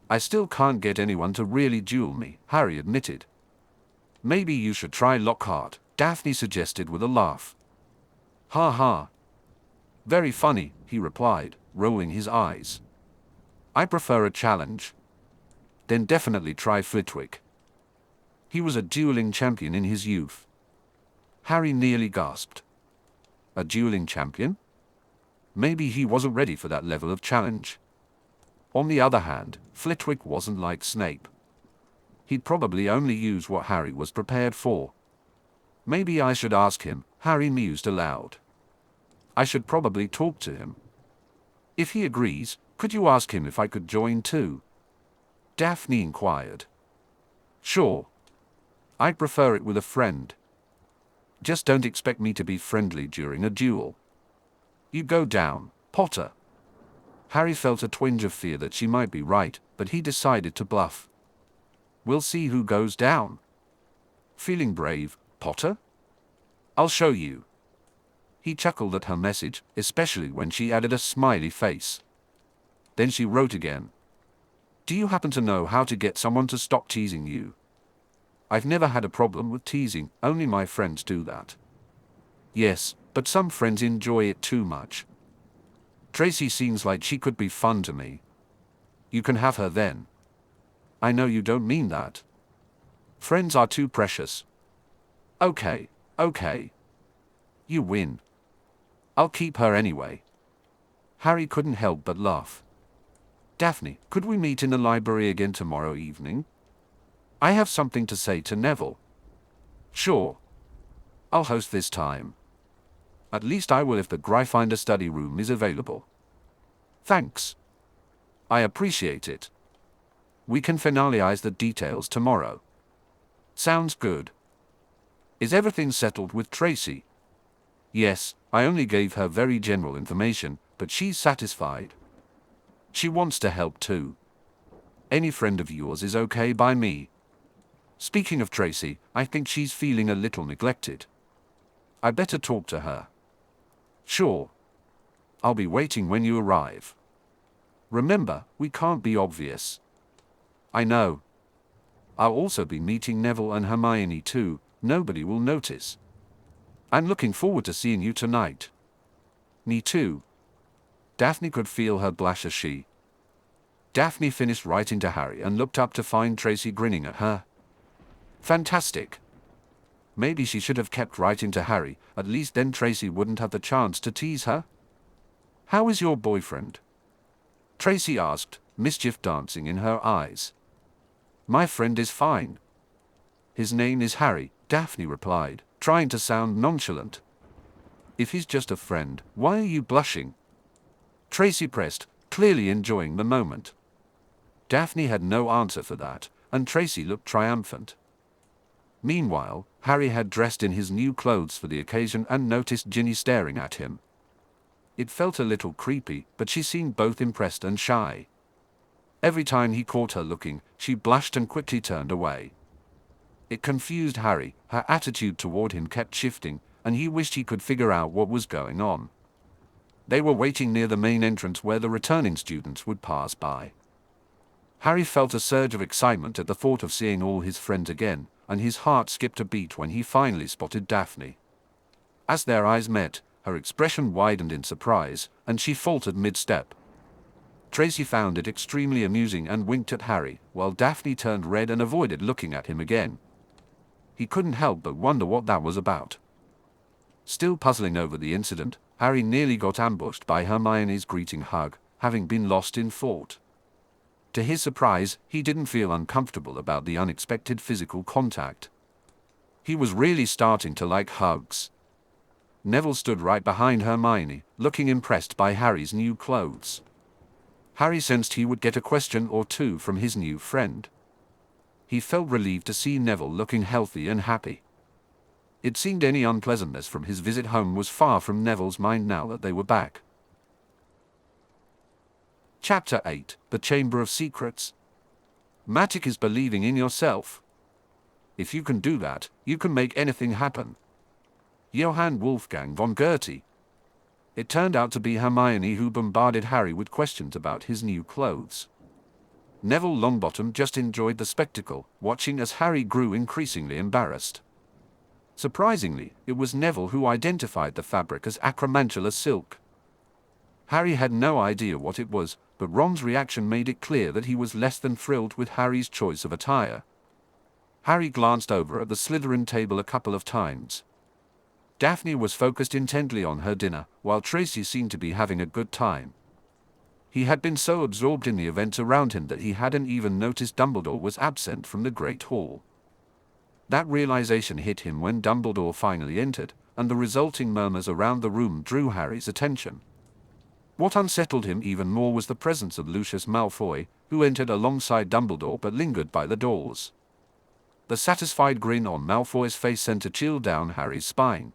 "I still can't get anyone to really duel me," Harry admitted. "Maybe you should try Lockhart," Daphne suggested with a laugh. "Ha ha. Very funny," he replied, rolling his eyes. "I prefer a challenge." "Then definitely try Flitwick. He was a dueling champion in his youth." Harry nearly gasped. A dueling champion? Maybe he wasn't ready for that level of challenge. On the other hand, Flitwick wasn't like Snape. He'd probably only use what Harry was prepared for. Maybe I should ask him, Harry mused aloud. I should probably talk to him. If he agrees, could you ask him if I could join too? Daphne inquired. Sure. I'd prefer it with a friend. Just don't expect me to be friendly during a duel. You go down, Potter. Harry felt a twinge of fear that she might be right, but he decided to bluff. We'll see who goes down. Feeling brave, Potter? I'll show you. He chuckled at her message, especially when she added a smiley face. Then she wrote again. Do you happen to know how to get someone to stop teasing you? I've never had a problem with teasing, only my friends do that. Yes, but some friends enjoy it too much. Tracy seems like she could be fun to me. You can have her then. I know you don't mean that. Friends are too precious. Okay. You win. I'll keep her anyway. Harry couldn't help but laugh. Daphne, could we meet in the library again tomorrow evening? I have something to say to Neville. Sure. I'll host this time. At least I will if the Gryffindor study room is available. Thanks. I appreciate it. We can finalize the details tomorrow. Sounds good. Is everything settled with Tracy? Yes, I only gave her very general information, but she's satisfied. She wants to help too. Any friend of yours is okay by me. Speaking of Tracy, I think she's feeling a little neglected. I better talk to her. Sure. I'll be waiting when you arrive. Remember, we can't be obvious. I know. I'll also be meeting Neville and Hermione too, nobody will notice. I'm looking forward to seeing you tonight. Me too. Daphne could feel her blush as Daphne finished writing to Harry and looked up to find Tracy grinning at her. Fantastic. Maybe she should have kept writing to Harry, at least then Tracy wouldn't have the chance to tease her. How is your boyfriend? Tracy asked, mischief dancing in her eyes. My friend is fine. His name is Harry, Daphne replied, trying to sound nonchalant. If he's just a friend, why are you blushing? Tracy pressed, clearly enjoying the moment. Daphne had no answer for that, and Tracy looked triumphant. Meanwhile, Harry had dressed in his new clothes for the occasion and noticed Ginny staring at him. It felt a little creepy, but she seemed both impressed and shy. Every time he caught her looking, she blushed and quickly turned away. It confused Harry, her attitude toward him kept shifting, and he wished he could figure out what was going on. They were waiting near the main entrance where the returning students would pass by. Harry felt a surge of excitement at the thought of seeing all his friends again, and his heart skipped a beat when he finally spotted Daphne. As their eyes met, her expression widened in surprise, and she faltered mid-step. Tracy found it extremely amusing and winked at Harry, while Daphne turned red and avoided looking at him again. He couldn't help but wonder what that was about. Still puzzling over the incident, Harry nearly got ambushed by Hermione's greeting hug, having been lost in thought. To his surprise, he didn't feel uncomfortable about the unexpected physical contact. He was really starting to like hugs. Neville stood right behind Hermione, looking impressed by Harry's new clothes. Harry sensed he would get a question or two from his new friend. He felt relieved to see Neville looking healthy and happy. It seemed any unpleasantness from his visit home was far from Neville's mind now that they were back. Chapter 8, The Chamber of Secrets. Magic is believing in yourself. If you can do that, you can make anything happen. Johann Wolfgang von Goethe. It turned out to be Hermione who bombarded Harry with questions about his new clothes. Neville Longbottom just enjoyed the spectacle, watching as Harry grew increasingly embarrassed. Surprisingly, it was Neville who identified the fabric as acromantula silk. Harry had no idea what it was, but Ron's reaction made it clear that he was less than thrilled with Harry's choice of attire. Harry glanced over at the Slytherin table a couple of times. Daphne was focused intently on her dinner, while Tracy seemed to be having a good time. He had been so absorbed in the events around him that he hadn't even noticed Dumbledore was absent from the Great Hall. That realization hit him when Dumbledore finally entered, and the resulting murmurs around the room drew Harry's attention. What unsettled him even more was the presence of Lucius Malfoy, who entered alongside Dumbledore but lingered by the doors. The satisfied grin on Malfoy's face sent a chill down Harry's spine.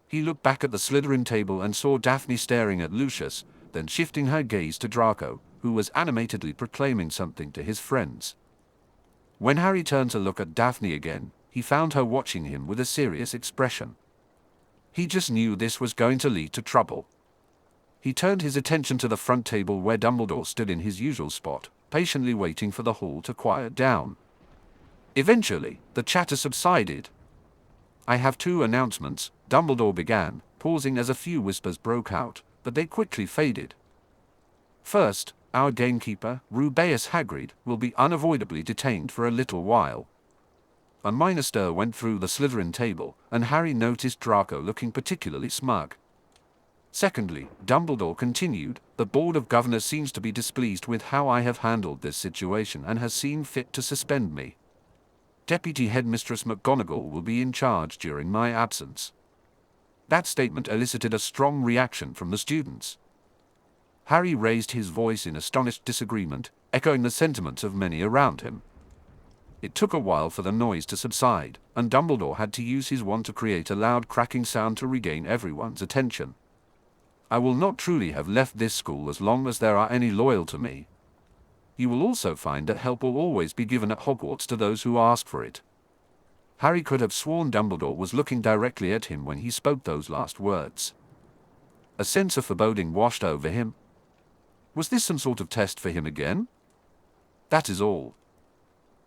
He looked back at the Slytherin table and saw Daphne staring at Lucius, then shifting her gaze to Draco, who was animatedly proclaiming something to his friends. When Harry turned to look at Daphne again, he found her watching him with a serious expression. He just knew this was going to lead to trouble. He turned his attention to the front table where Dumbledore stood in his usual spot, patiently waiting for the hall to quiet down. Eventually, the chatter subsided. "I have 2 announcements," Dumbledore began, pausing as a few whispers broke out, but they quickly faded. "First, our gamekeeper, Rubeus Hagrid, will be unavoidably detained for a little while." A minor stir went through the Slytherin table, and Harry noticed Draco looking particularly smug. "Secondly," Dumbledore continued, "the Board of Governors seems to be displeased with how I have handled this situation and has seen fit to suspend me. Deputy Headmistress McGonagall will be in charge during my absence." That statement elicited a strong reaction from the students. Harry raised his voice in astonished disagreement, echoing the sentiments of many around him. It took a while for the noise to subside, and Dumbledore had to use his wand to create a loud cracking sound to regain everyone's attention. "I will not truly have left this school as long as there are any loyal to me. You will also find that help will always be given at Hogwarts to those who ask for it." Harry could have sworn Dumbledore was looking directly at him when he spoke those last words. A sense of foreboding washed over him. Was this some sort of test for him again? "That is all."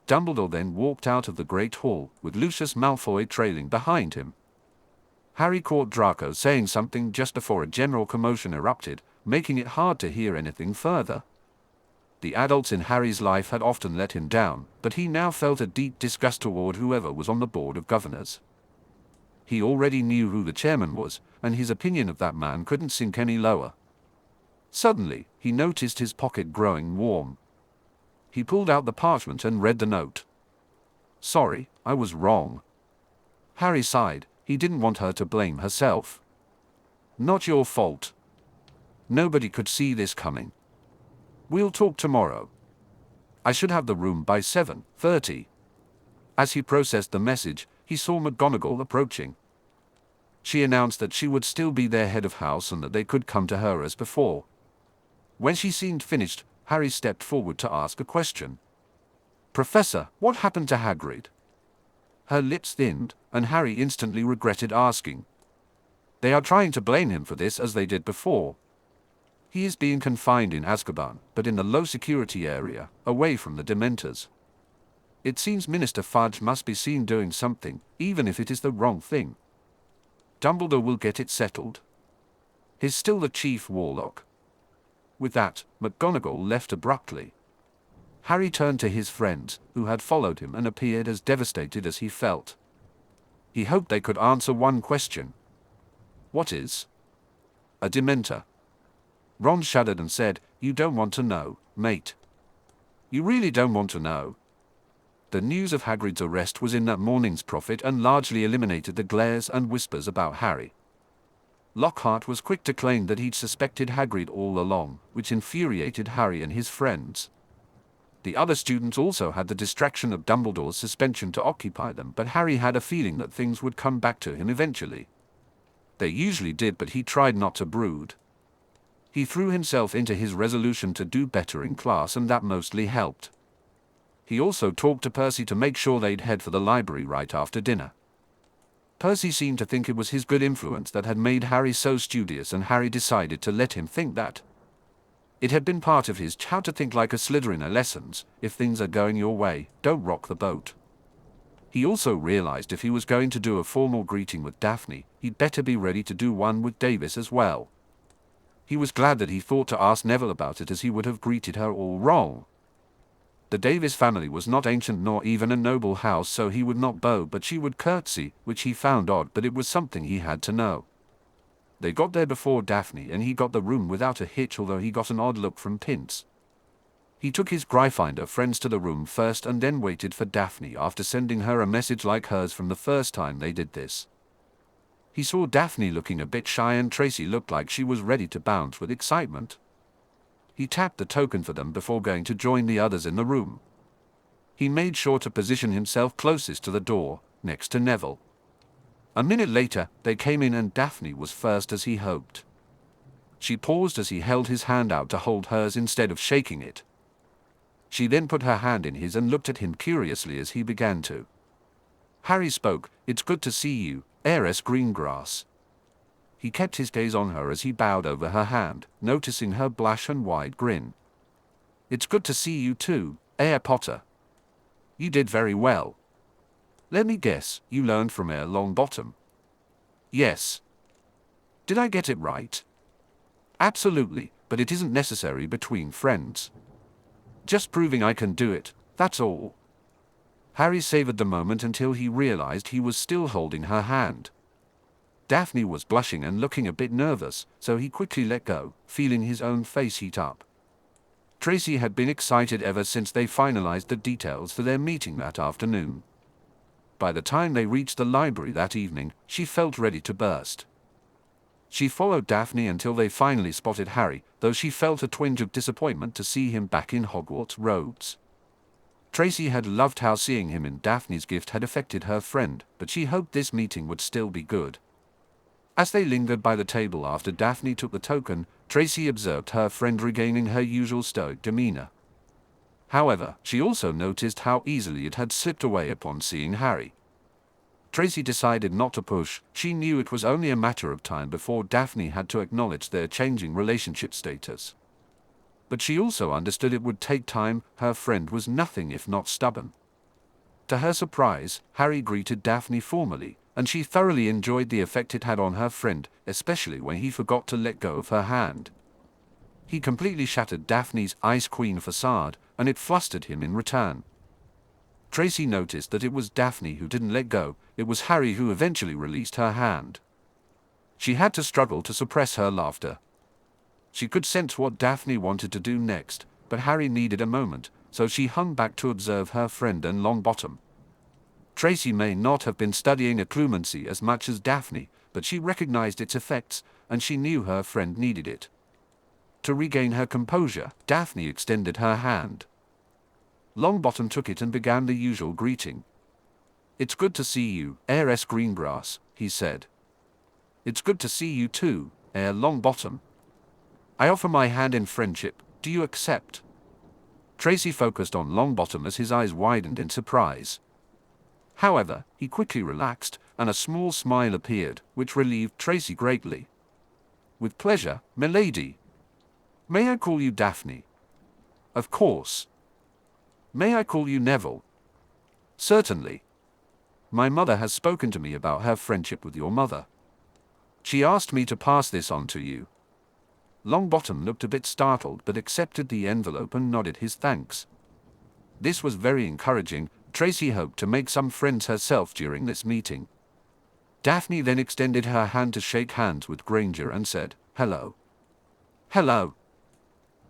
Dumbledore then walked out of the Great Hall, with Lucius Malfoy trailing behind him. Harry caught Draco saying something just before a general commotion erupted, making it hard to hear anything further. The adults in Harry's life had often let him down, but he now felt a deep disgust toward whoever was on the Board of Governors. He already knew who the chairman was, and his opinion of that man couldn't sink any lower. Suddenly, he noticed his pocket growing warm. He pulled out the parchment and read the note. "Sorry, I was wrong." Harry sighed. He didn't want her to blame herself. "Not your fault. Nobody could see this coming. We'll talk tomorrow. I should have the room by 7:30. As he processed the message, he saw McGonagall approaching. She announced that she would still be their head of house and that they could come to her as before. When she seemed finished, Harry stepped forward to ask a question. "Professor, what happened to Hagrid?" Her lips thinned, and Harry instantly regretted asking. "They are trying to blame him for this as they did before. He is being confined in Azkaban, but in the low-security area, away from the Dementors. It seems Minister Fudge must be seen doing something, even if it is the wrong thing. Dumbledore will get it settled. He's still the chief warlock." With that, McGonagall left abruptly. Harry turned to his friends, who had followed him and appeared as devastated as he felt. He hoped they could answer one question. "What is a Dementor?" Ron shuddered and said, "You don't want to know, mate. You really don't want to know." The news of Hagrid's arrest was in that morning's Prophet and largely eliminated the glares and whispers about Harry. Lockhart was quick to claim that he'd suspected Hagrid all along, which infuriated Harry and his friends. The other students also had the distraction of Dumbledore's suspension to occupy them, but Harry had a feeling that things would come back to him eventually. They usually did, but he tried not to brood. He threw himself into his resolution to do better in class, and that mostly helped. He also talked to Percy to make sure they'd head for the library right after dinner. Percy seemed to think it was his good influence that had made Harry so studious, and Harry decided to let him think that. It had been part of his how to think like a Slytherin lessons: if things are going your way, don't rock the boat. He also realized if he was going to do a formal greeting with Daphne, he'd better be ready to do one with Davis as well. He was glad that he thought to ask Neville about it, as he would have greeted her all wrong. The Davis family was not ancient nor even a noble house, so he would not bow, but she would curtsy, which he found odd, but it was something he had to know. They got there before Daphne, and he got the room without a hitch, although he got an odd look from Pince. He took his Gryffindor friends to the room first and then waited for Daphne after sending her a message like hers from the first time they did this. He saw Daphne looking a bit shy and Tracy looked like she was ready to bounce with excitement. He tapped the token for them before going to join the others in the room. He made sure to position himself closest to the door, next to Neville. A minute later, they came in and Daphne was first as he hoped. She paused as he held his hand out to hold hers instead of shaking it. She then put her hand in his and looked at him curiously as he began to. Harry spoke, "It's good to see you, Heiress Greengrass." He kept his gaze on her as he bowed over her hand, noticing her blush and wide grin. "It's good to see you too, Heir Potter. You did very well. Let me guess, you learned from Heir Longbottom." "Yes. Did I get it right?" "Absolutely, but it isn't necessary between friends. Just proving I can do it, that's all." Harry savored the moment until he realized he was still holding her hand. Daphne was blushing and looking a bit nervous, so he quickly let go, feeling his own face heat up. Tracy had been excited ever since they finalized the details for their meeting that afternoon. By the time they reached the library that evening, she felt ready to burst. She followed Daphne until they finally spotted Harry, though she felt a twinge of disappointment to see him back in Hogwarts roads. Tracy had loved how seeing him in Daphne's gift had affected her friend, but she hoped this meeting would still be good. As they lingered by the table after Daphne took the token, Tracy observed her friend regaining her usual stoic demeanor. However, she also noticed how easily it had slipped away upon seeing Harry. Tracy decided not to push. She knew it was only a matter of time before Daphne had to acknowledge their changing relationship status. But she also understood it would take time. Her friend was nothing if not stubborn. To her surprise, Harry greeted Daphne formally, and she thoroughly enjoyed the effect it had on her friend, especially when he forgot to let go of her hand. He completely shattered Daphne's Ice Queen facade, and it flustered him in return. Tracy noticed that it was Daphne who didn't let go. It was Harry who eventually released her hand. She had to struggle to suppress her laughter. She could sense what Daphne wanted to do next, but Harry needed a moment, so she hung back to observe her friend and Longbottom. Tracy may not have been studying occlumency as much as Daphne, but she recognized its effects, and she knew her friend needed it. To regain her composure, Daphne extended her hand. Longbottom took it and began the usual greeting. "It's good to see you, Heiress Greengrass," he said. "It's good to see you too, Heir Longbottom. I offer my hand in friendship. Do you accept?" Tracy focused on Longbottom as his eyes widened in surprise. However, he quickly relaxed, and a small smile appeared, which relieved Tracy greatly. "With pleasure, milady. May I call you Daphne?" "Of course." "May I call you Neville?" "Certainly. My mother has spoken to me about her friendship with your mother. She asked me to pass this on to you." Longbottom looked a bit startled but accepted the envelope and nodded his thanks. This was very encouraging. Tracy hoped to make some friends herself during this meeting. Daphne then extended her hand to shake hands with Granger and said, "Hello." "Hello.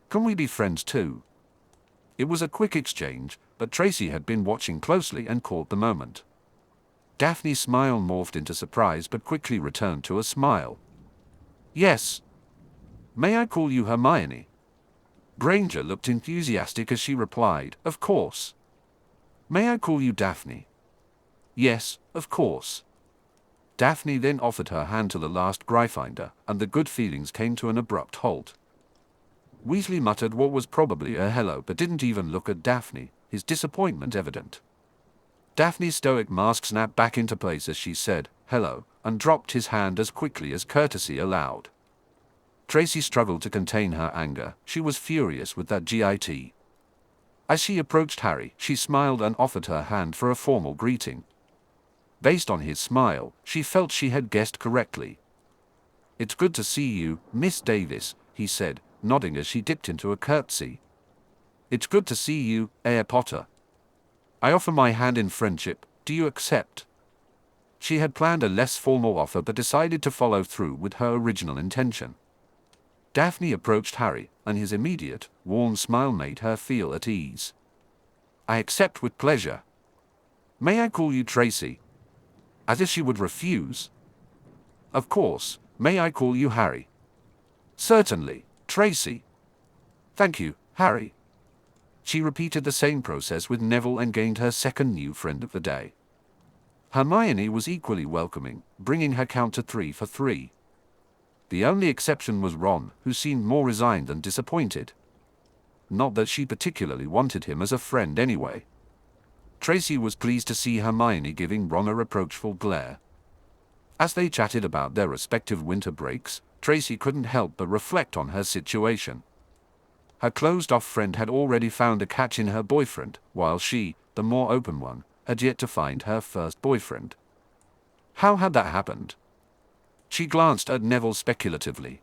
Can we be friends too?" It was a quick exchange, but Tracy had been watching closely and caught the moment. Daphne's smile morphed into surprise but quickly returned to a smile. "Yes. May I call you Hermione?" Granger looked enthusiastic as she replied, "Of course." "May I call you Daphne?" "Yes, of course." Daphne then offered her hand to the last Gryffindor, and the good feelings came to an abrupt halt. Weasley muttered what was probably a hello but didn't even look at Daphne, his disappointment evident. Daphne's stoic mask snapped back into place as she said, "Hello," and dropped his hand as quickly as courtesy allowed. Tracy struggled to contain her anger. She was furious with that git. As she approached Harry, she smiled and offered her hand for a formal greeting. Based on his smile, she felt she had guessed correctly. "It's good to see you, Miss Davis," he said, nodding as she dipped into a curtsy. "It's good to see you, Heir Potter. I offer my hand in friendship. Do you accept?" She had planned a less formal offer but decided to follow through with her original intention. Daphne approached Harry, and his immediate, warm smile made her feel at ease. "I accept with pleasure. May I call you Tracy?" As if she would refuse. "Of course, may I call you Harry?" "Certainly, Tracy." "Thank you, Harry." She repeated the same process with Neville and gained her second new friend of the day. Hermione was equally welcoming, bringing her count to 3 for 3. The only exception was Ron, who seemed more resigned than disappointed. Not that she particularly wanted him as a friend anyway. Tracy was pleased to see Hermione giving Ron a reproachful glare. As they chatted about their respective winter breaks, Tracy couldn't help but reflect on her situation. Her closed-off friend had already found a catch in her boyfriend, while she, the more open one, had yet to find her first boyfriend. How had that happened? She glanced at Neville speculatively.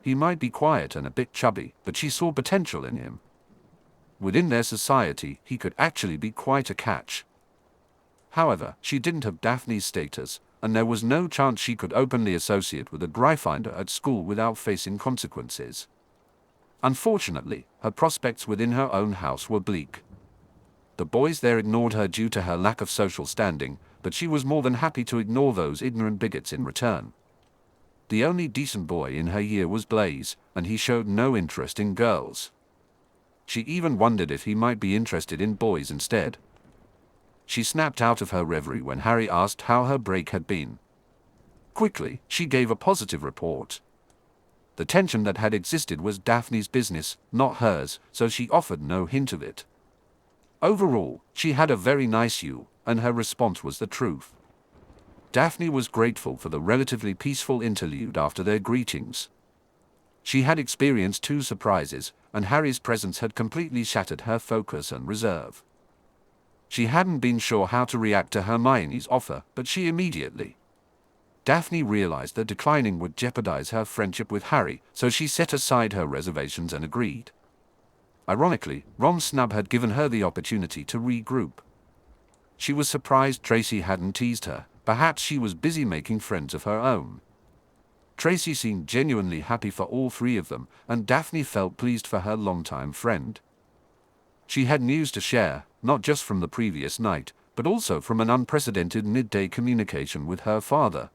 He might be quiet and a bit chubby, but she saw potential in him. Within their society, he could actually be quite a catch. However, she didn't have Daphne's status, and there was no chance she could openly associate with a Gryffindor at school without facing consequences. Unfortunately, her prospects within her own house were bleak. The boys there ignored her due to her lack of social standing, but she was more than happy to ignore those ignorant bigots in return. The only decent boy in her year was Blaise, and he showed no interest in girls. She even wondered if he might be interested in boys instead. She snapped out of her reverie when Harry asked how her break had been. Quickly, she gave a positive report. The tension that had existed was Daphne's business, not hers, so she offered no hint of it. Overall, she had a very nice Yule, and her response was the truth. Daphne was grateful for the relatively peaceful interlude after their greetings. She had experienced 2 surprises, and Harry's presence had completely shattered her focus and reserve. She hadn't been sure how to react to Hermione's offer, but she immediately. Daphne realized that declining would jeopardize her friendship with Harry, so she set aside her reservations and agreed. Ironically, Ron Snub had given her the opportunity to regroup. She was surprised Tracy hadn't teased her. Perhaps she was busy making friends of her own. Tracy seemed genuinely happy for all 3 of them, and Daphne felt pleased for her longtime friend. She had news to share, not just from the previous night, but also from an unprecedented midday communication with her father.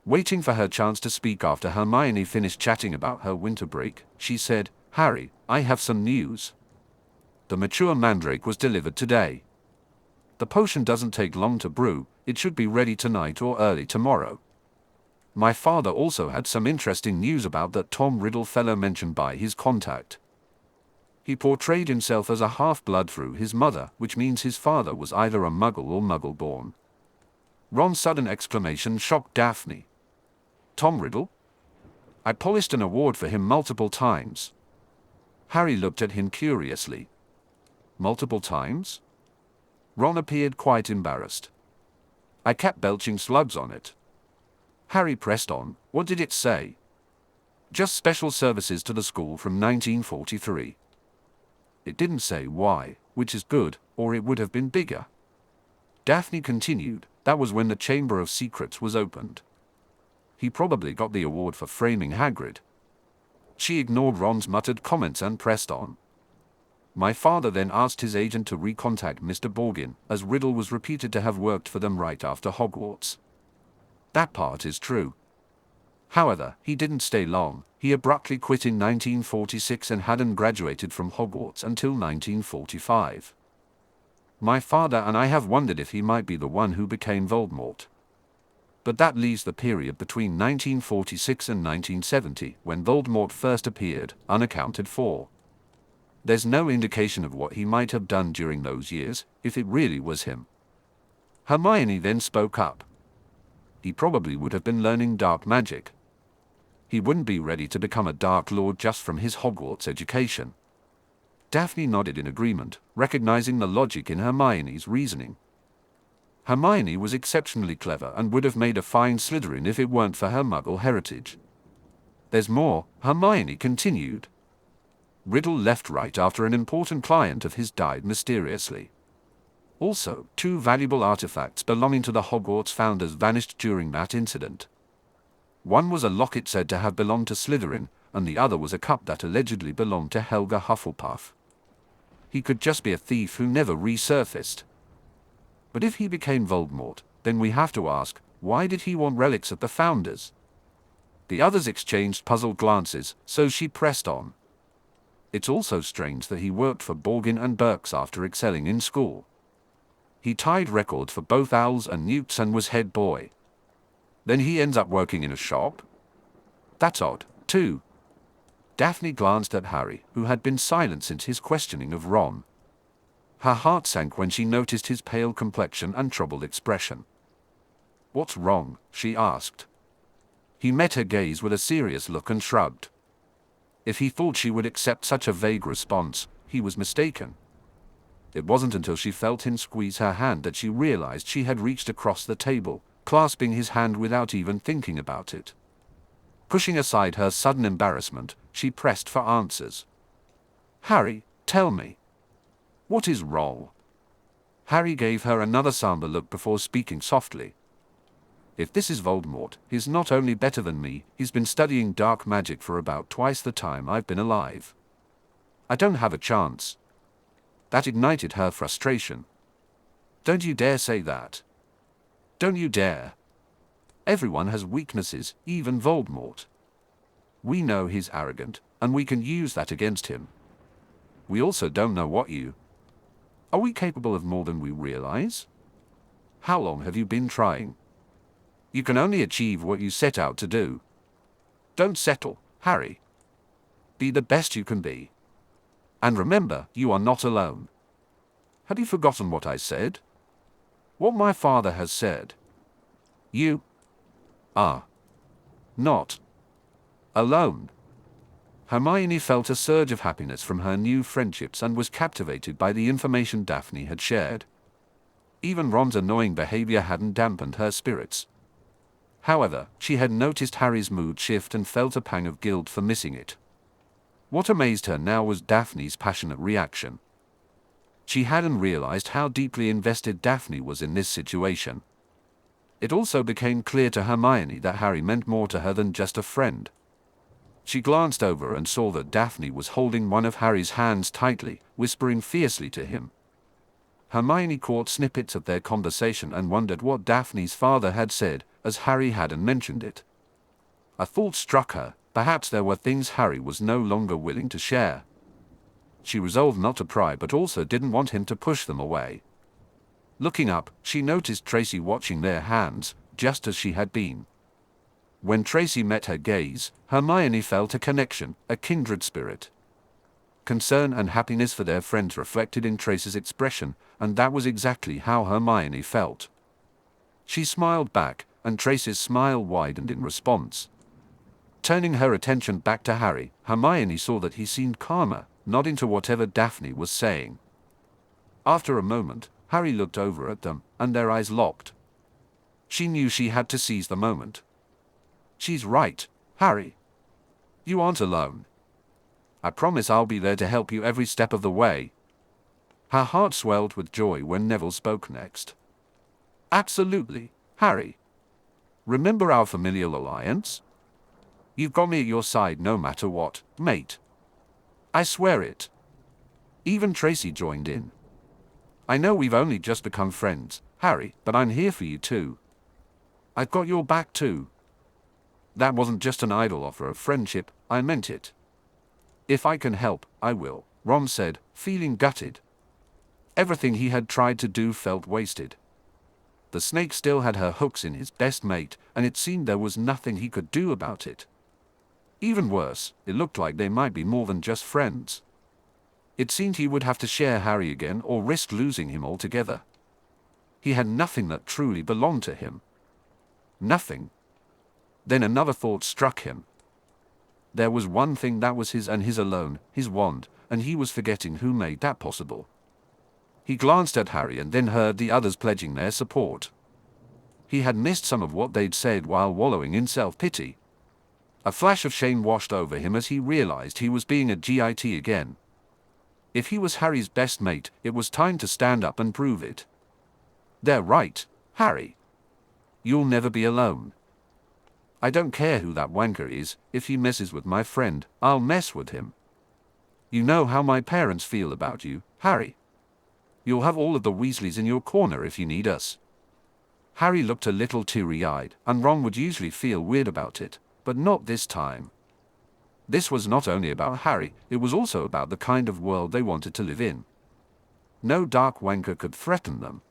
Waiting for her chance to speak after Hermione finished chatting about her winter break, she said, "Harry, I have some news. The mature mandrake was delivered today. The potion doesn't take long to brew, it should be ready tonight or early tomorrow. My father also had some interesting news about that Tom Riddle fellow mentioned by his contact. He portrayed himself as a half-blood through his mother, which means his father was either a Muggle or Muggle-born." Ron's sudden exclamation shocked Daphne. "Tom Riddle? I polished an award for him multiple times." Harry looked at him curiously. "Multiple times?" Ron appeared quite embarrassed. "I kept belching slugs on it." Harry pressed on. "What did it say?" "Just special services to the school from 1943. It didn't say why, which is good, or it would have been bigger." Daphne continued, "That was when the Chamber of Secrets was opened. He probably got the award for framing Hagrid." She ignored Ron's muttered comments and pressed on. "My father then asked his agent to recontact Mr. Borgin, as Riddle was reputed to have worked for them right after Hogwarts. That part is true. However, he didn't stay long. He abruptly quit in 1946 and hadn't graduated from Hogwarts until 1945. My father and I have wondered if he might be the one who became Voldemort. But that leaves the period between 1946 and 1970, when Voldemort first appeared, unaccounted for. There's no indication of what he might have done during those years, if it really was him." Hermione then spoke up. "He probably would have been learning dark magic. He wouldn't be ready to become a Dark Lord just from his Hogwarts education." Daphne nodded in agreement, recognizing the logic in Hermione's reasoning. Hermione was exceptionally clever and would have made a fine Slytherin if it weren't for her Muggle heritage. "There's more," Hermione continued. "Riddle left right after an important client of his died mysteriously. Also, 2 valuable artifacts belonging to the Hogwarts founders vanished during that incident. One was a locket said to have belonged to Slytherin, and the other was a cup that allegedly belonged to Helga Hufflepuff. He could just be a thief who never resurfaced. But if he became Voldemort, then we have to ask, why did he want relics of the founders? The others exchanged puzzled glances, so she pressed on. It's also strange that he worked for Borgin and Burke's after excelling in school. He tied records for both Owls and Newts and was head boy. Then he ends up working in a shop? That's odd, too. Daphne glanced at Harry, who had been silent since his questioning of Ron. Her heart sank when she noticed his pale complexion and troubled expression. "What's wrong?" she asked. He met her gaze with a serious look and shrugged. If he thought she would accept such a vague response, he was mistaken. It wasn't until she felt him squeeze her hand that she realized she had reached across the table, clasping his hand without even thinking about it. Pushing aside her sudden embarrassment, she pressed for answers. "Harry, tell me. What is wrong?" Harry gave her another somber look before speaking softly. "If this is Voldemort, he's not only better than me, he's been studying dark magic for about twice the time I've been alive. I don't have a chance." That ignited her frustration. "Don't you dare say that. Don't you dare. Everyone has weaknesses, even Voldemort. We know he's arrogant, and we can use that against him. We also don't know what you... Are we capable of more than we realize? How long have you been trying? You can only achieve what you set out to do. Don't settle, Harry. Be the best you can be. And remember, you are not alone. Have you forgotten what I said? What my father has said? You are not alone." Hermione felt a surge of happiness from her new friendships and was captivated by the information Daphne had shared. Even Ron's annoying behavior hadn't dampened her spirits. However, she had noticed Harry's mood shift and felt a pang of guilt for missing it. What amazed her now was Daphne's passionate reaction. She hadn't realized how deeply invested Daphne was in this situation. It also became clear to Hermione that Harry meant more to her than just a friend. She glanced over and saw that Daphne was holding one of Harry's hands tightly, whispering fiercely to him. Hermione caught snippets of their conversation and wondered what Daphne's father had said, as Harry hadn't mentioned it. A thought struck her. Perhaps there were things Harry was no longer willing to share. She resolved not to pry but also didn't want him to push them away. Looking up, she noticed Tracy watching their hands, just as she had been. When Tracy met her gaze, Hermione felt a connection, a kindred spirit. Concern and happiness for their friends reflected in Tracy's expression, and that was exactly how Hermione felt. She smiled back, and Tracy's smile widened in response. Turning her attention back to Harry, Hermione saw that he seemed calmer, nodding to whatever Daphne was saying. After a moment, Harry looked over at them, and their eyes locked. She knew she had to seize the moment. "She's right, Harry. You aren't alone. I promise I'll be there to help you every step of the way." Her heart swelled with joy when Neville spoke next. "Absolutely, Harry. Remember our familial alliance? You've got me at your side no matter what, mate. I swear it." Even Tracy joined in. "I know we've only just become friends, Harry, but I'm here for you too. I've got your back too. That wasn't just an idle offer of friendship, I meant it." "If I can help, I will," Ron said, feeling gutted. Everything he had tried to do felt wasted. The snake still had her hooks in his best mate, and it seemed there was nothing he could do about it. Even worse, it looked like they might be more than just friends. It seemed he would have to share Harry again or risk losing him altogether. He had nothing that truly belonged to him. Nothing. Then another thought struck him. There was one thing that was his and his alone, his wand, and he was forgetting who made that possible. He glanced at Harry and then heard the others pledging their support. He had missed some of what they'd said while wallowing in self-pity. A flash of shame washed over him as he realized he was being a git again. If he was Harry's best mate, it was time to stand up and prove it. They're right, Harry. You'll never be alone. I don't care who that wanker is, if he messes with my friend, I'll mess with him. You know how my parents feel about you, Harry. You'll have all of the Weasleys in your corner if you need us. Harry looked a little teary-eyed, and Ron would usually feel weird about it, but not this time. This was not only about Harry, it was also about the kind of world they wanted to live in. No dark wanker could threaten them.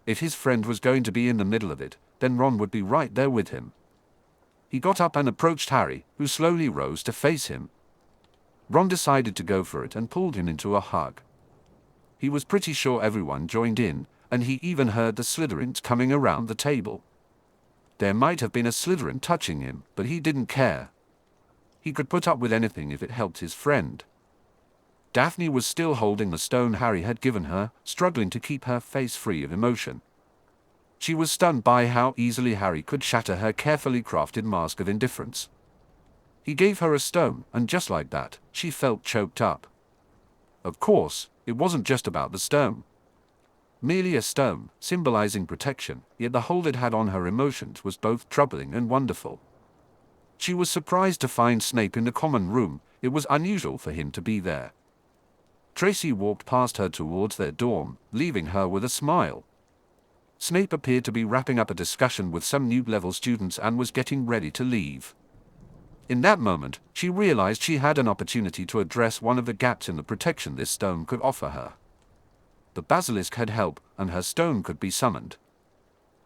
If his friend was going to be in the middle of it, then Ron would be right there with him. He got up and approached Harry, who slowly rose to face him. Ron decided to go for it and pulled him into a hug. He was pretty sure everyone joined in, and he even heard the Slytherins coming around the table. There might have been a Slytherin touching him, but he didn't care. He could put up with anything if it helped his friend. Daphne was still holding the stone Harry had given her, struggling to keep her face free of emotion. She was stunned by how easily Harry could shatter her carefully crafted mask of indifference. He gave her a stone, and just like that, she felt choked up. Of course, it wasn't just about the stone. Merely a stone, symbolizing protection, yet the hold it had on her emotions was both troubling and wonderful. She was surprised to find Snape in the common room. It was unusual for him to be there. Tracy walked past her towards their dorm, leaving her with a smile. Snape appeared to be wrapping up a discussion with some new-level students and was getting ready to leave. In that moment, she realized she had an opportunity to address one of the gaps in the protection this stone could offer her. The basilisk had help, and her stone could be summoned.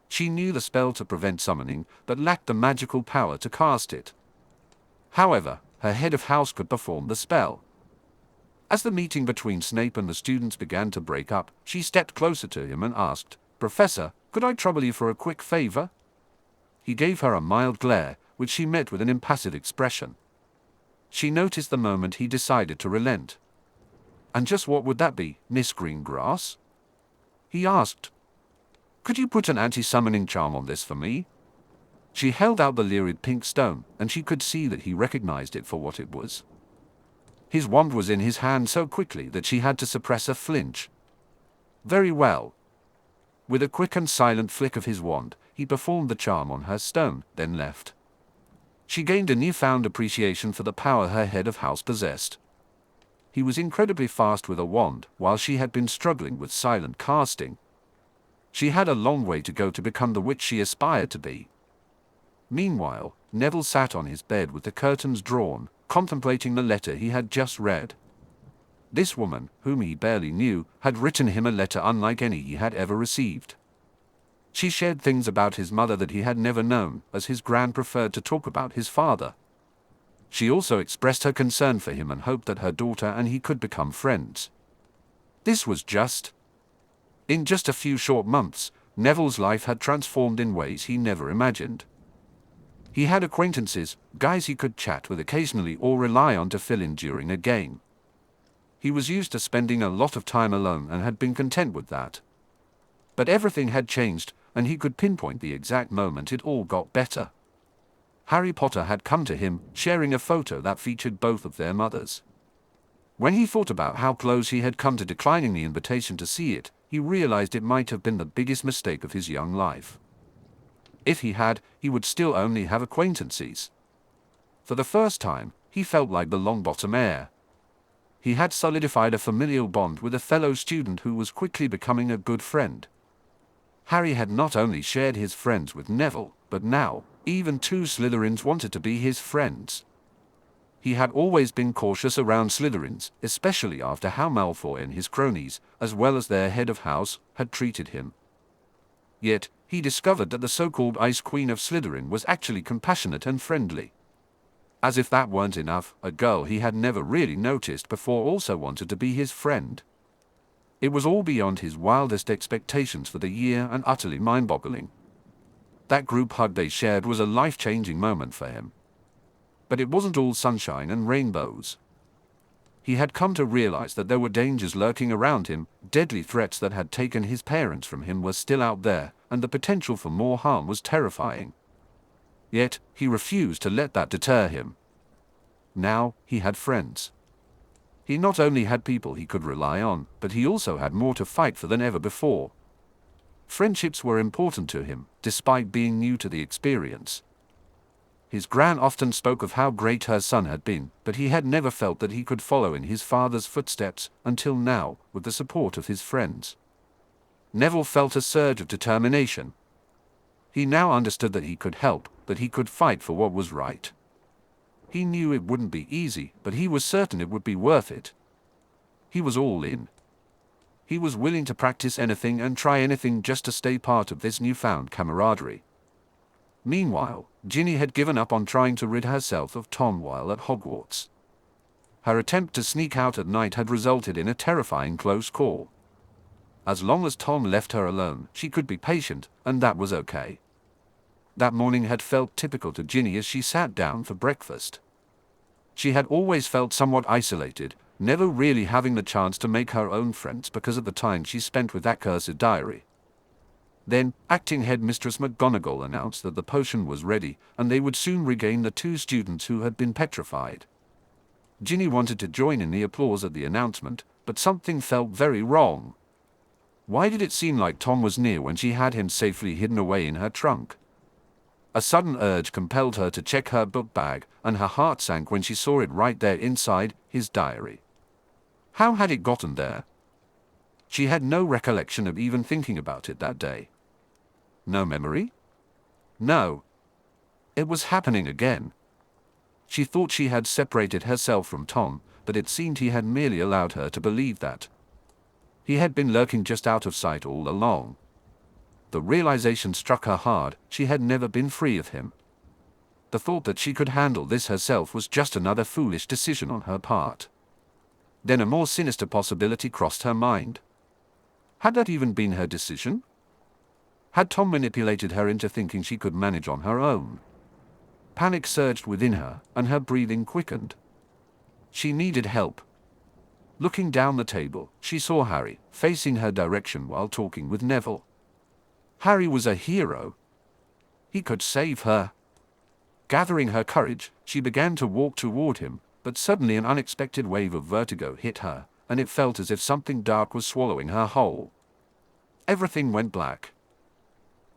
She knew the spell to prevent summoning, but lacked the magical power to cast it. However, her head of house could perform the spell. As the meeting between Snape and the students began to break up, she stepped closer to him and asked, "Professor, could I trouble you for a quick favor?" He gave her a mild glare, which she met with an impassive expression. She noticed the moment he decided to relent. "And just what would that be, Miss Greengrass?" he asked. "Could you put an anti-summoning charm on this for me?" She held out the lurid pink stone, and she could see that he recognized it for what it was. His wand was in his hand so quickly that she had to suppress a flinch. "Very well." With a quick and silent flick of his wand, he performed the charm on her stone, then left. She gained a newfound appreciation for the power her head of house possessed. He was incredibly fast with a wand, while she had been struggling with silent casting. She had a long way to go to become the witch she aspired to be. Meanwhile, Neville sat on his bed with the curtains drawn, contemplating the letter he had just read. This woman, whom he barely knew, had written him a letter unlike any he had ever received. She shared things about his mother that he had never known, as his Gran preferred to talk about his father. She also expressed her concern for him and hoped that her daughter and he could become friends. This was just. In just a few short months, Neville's life had transformed in ways he never imagined. He had acquaintances, guys he could chat with occasionally or rely on to fill in during a game. He was used to spending a lot of time alone and had been content with that. But everything had changed, and he could pinpoint the exact moment it all got better. Harry Potter had come to him, sharing a photo that featured both of their mothers. When he thought about how close he had come to declining the invitation to see it, he realized it might have been the biggest mistake of his young life. If he had, he would still only have acquaintances. For the first time, he felt like the Longbottom heir. He had solidified a familial bond with a fellow student who was quickly becoming a good friend. Harry had not only shared his friends with Neville, but now, even two Slytherins wanted to be his friends. He had always been cautious around Slytherins, especially after how Malfoy and his cronies, as well as their head of house, had treated him. Yet, he discovered that the so-called Ice Queen of Slytherin was actually compassionate and friendly. As if that weren't enough, a girl he had never really noticed before also wanted to be his friend. It was all beyond his wildest expectations for the year and utterly mind-boggling. That group hug they shared was a life-changing moment for him. But it wasn't all sunshine and rainbows. He had come to realize that there were dangers lurking around him, deadly threats that had taken his parents from him were still out there, and the potential for more harm was terrifying. Yet, he refused to let that deter him. Now, he had friends. He not only had people he could rely on, but he also had more to fight for than ever before. Friendships were important to him, despite being new to the experience. His gran often spoke of how great her son had been, but he had never felt that he could follow in his father's footsteps until now, with the support of his friends. Neville felt a surge of determination. He now understood that he could help, that he could fight for what was right. He knew it wouldn't be easy, but he was certain it would be worth it. He was all in. He was willing to practice anything and try anything just to stay part of this newfound camaraderie. Meanwhile, Ginny had given up on trying to rid herself of Tom while at Hogwarts. Her attempt to sneak out at night had resulted in a terrifying close call. As long as Tom left her alone, she could be patient, and that was okay. That morning had felt typical to Ginny as she sat down for breakfast. She had always felt somewhat isolated, never really having the chance to make her own friends because of the time she spent with that cursed diary. Then, acting headmistress McGonagall announced that the potion was ready, and they would soon regain the 2 students who had been petrified. Ginny wanted to join in the applause at the announcement, but something felt very wrong. Why did it seem like Tom was near when she had him safely hidden away in her trunk? A sudden urge compelled her to check her book bag, and her heart sank when she saw it right there inside his diary. How had it gotten there? She had no recollection of even thinking about it that day. No memory? No. It was happening again. She thought she had separated herself from Tom, but it seemed he had merely allowed her to believe that. He had been lurking just out of sight all along. The realization struck her hard. She had never been free of him. The thought that she could handle this herself was just another foolish decision on her part. Then a more sinister possibility crossed her mind. Had that even been her decision? Had Tom manipulated her into thinking she could manage on her own? Panic surged within her, and her breathing quickened. She needed help. Looking down the table, she saw Harry, facing her direction while talking with Neville. Harry was a hero. He could save her. Gathering her courage, she began to walk toward him, but suddenly an unexpected wave of vertigo hit her, and it felt as if something dark was swallowing her whole. Everything went black.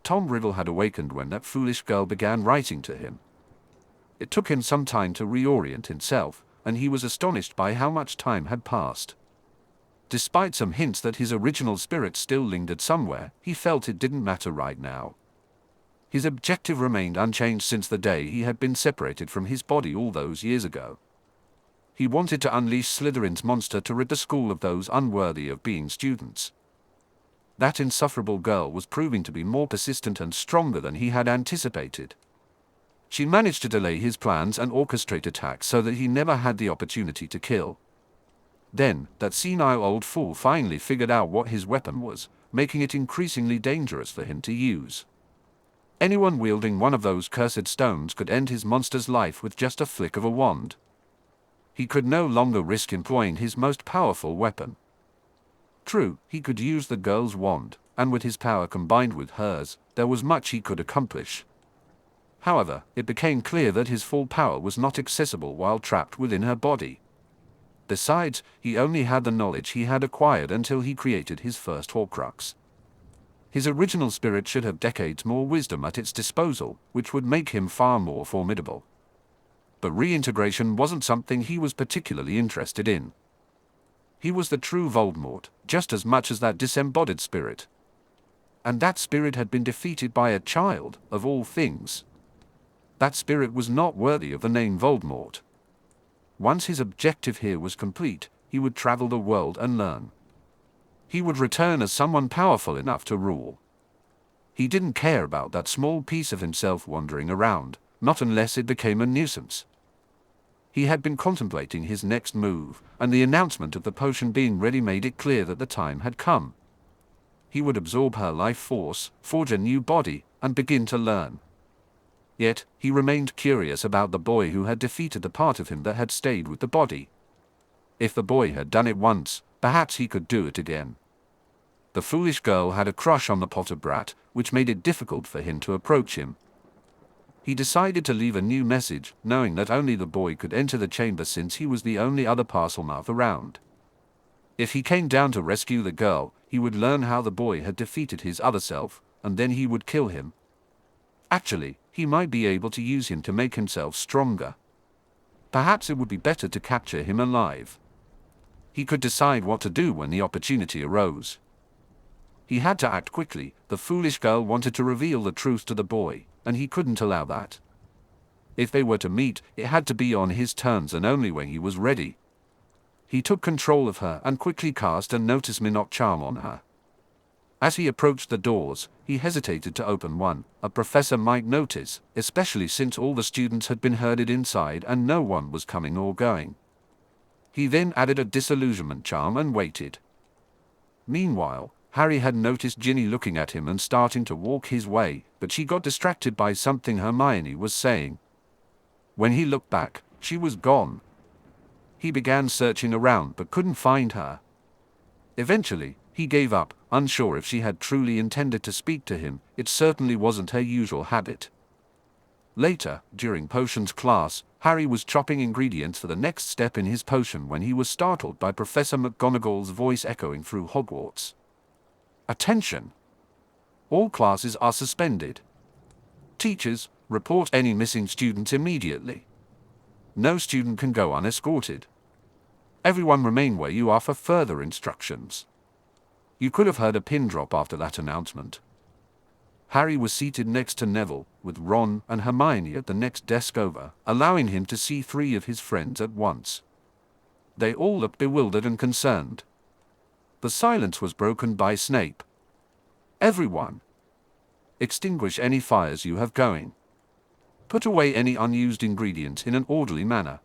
Tom Riddle had awakened when that foolish girl began writing to him. It took him some time to reorient himself, and he was astonished by how much time had passed. Despite some hints that his original spirit still lingered somewhere, he felt it didn't matter right now. His objective remained unchanged since the day he had been separated from his body all those years ago. He wanted to unleash Slytherin's monster to rid the school of those unworthy of being students. That insufferable girl was proving to be more persistent and stronger than he had anticipated. She managed to delay his plans and orchestrate attacks so that he never had the opportunity to kill. Then, that senile old fool finally figured out what his weapon was, making it increasingly dangerous for him to use. Anyone wielding one of those cursed stones could end his monster's life with just a flick of a wand. He could no longer risk employing his most powerful weapon. True, he could use the girl's wand, and with his power combined with hers, there was much he could accomplish. However, it became clear that his full power was not accessible while trapped within her body. Besides, he only had the knowledge he had acquired until he created his first Horcrux. His original spirit should have decades more wisdom at its disposal, which would make him far more formidable. But reintegration wasn't something he was particularly interested in. He was the true Voldemort, just as much as that disembodied spirit. And that spirit had been defeated by a child, of all things. That spirit was not worthy of the name Voldemort. Once his objective here was complete, he would travel the world and learn. He would return as someone powerful enough to rule. He didn't care about that small piece of himself wandering around, not unless it became a nuisance. He had been contemplating his next move, and the announcement of the potion being ready made it clear that the time had come. He would absorb her life force, forge a new body, and begin to learn. Yet, he remained curious about the boy who had defeated the part of him that had stayed with the body. If the boy had done it once, perhaps he could do it again. The foolish girl had a crush on the Potter brat, which made it difficult for him to approach him. He decided to leave a new message, knowing that only the boy could enter the chamber since he was the only other Parselmouth around. If he came down to rescue the girl, he would learn how the boy had defeated his other self, and then he would kill him. Actually, he might be able to use him to make himself stronger. Perhaps it would be better to capture him alive. He could decide what to do when the opportunity arose. He had to act quickly. The foolish girl wanted to reveal the truth to the boy, and he couldn't allow that. If they were to meet, it had to be on his terms and only when he was ready. He took control of her and quickly cast a notice-me-not charm on her. As he approached the doors, he hesitated to open one. A professor might notice, especially since all the students had been herded inside and no one was coming or going. He then added a disillusionment charm and waited. Meanwhile, Harry had noticed Ginny looking at him and starting to walk his way, but she got distracted by something Hermione was saying. When he looked back, she was gone. He began searching around but couldn't find her. Eventually, he gave up, unsure if she had truly intended to speak to him. It certainly wasn't her usual habit. Later, during potions class, Harry was chopping ingredients for the next step in his potion when he was startled by Professor McGonagall's voice echoing through Hogwarts. Attention! All classes are suspended. Teachers, report any missing students immediately. No student can go unescorted. Everyone remain where you are for further instructions. You could have heard a pin drop after that announcement. Harry was seated next to Neville, with Ron and Hermione at the next desk over, allowing him to see 3 of his friends at once. They all looked bewildered and concerned. The silence was broken by Snape. Everyone! Extinguish any fires you have going. Put away any unused ingredients in an orderly manner.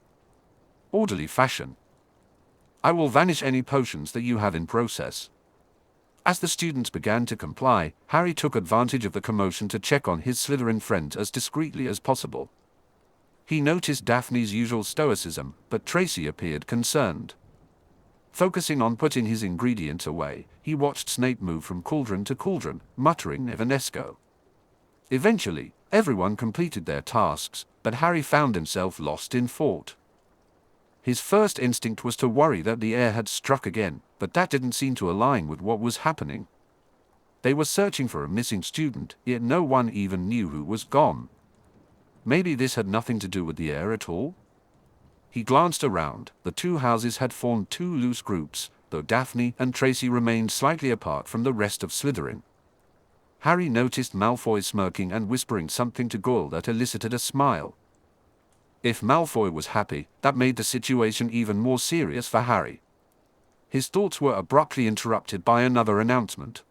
Orderly fashion. I will vanish any potions that you have in process. As the students began to comply, Harry took advantage of the commotion to check on his Slytherin friends as discreetly as possible. He noticed Daphne's usual stoicism, but Tracy appeared concerned. Focusing on putting his ingredients away, he watched Snape move from cauldron to cauldron, muttering Nevanesco. Eventually, everyone completed their tasks, but Harry found himself lost in thought. His first instinct was to worry that the heir had struck again, but that didn't seem to align with what was happening. They were searching for a missing student, yet no one even knew who was gone. Maybe this had nothing to do with the heir at all? He glanced around. The 2 houses had formed 2 loose groups, though Daphne and Tracy remained slightly apart from the rest of Slytherin. Harry noticed Malfoy smirking and whispering something to Goyle that elicited a smile. If Malfoy was happy, that made the situation even more serious for Harry. His thoughts were abruptly interrupted by another announcement.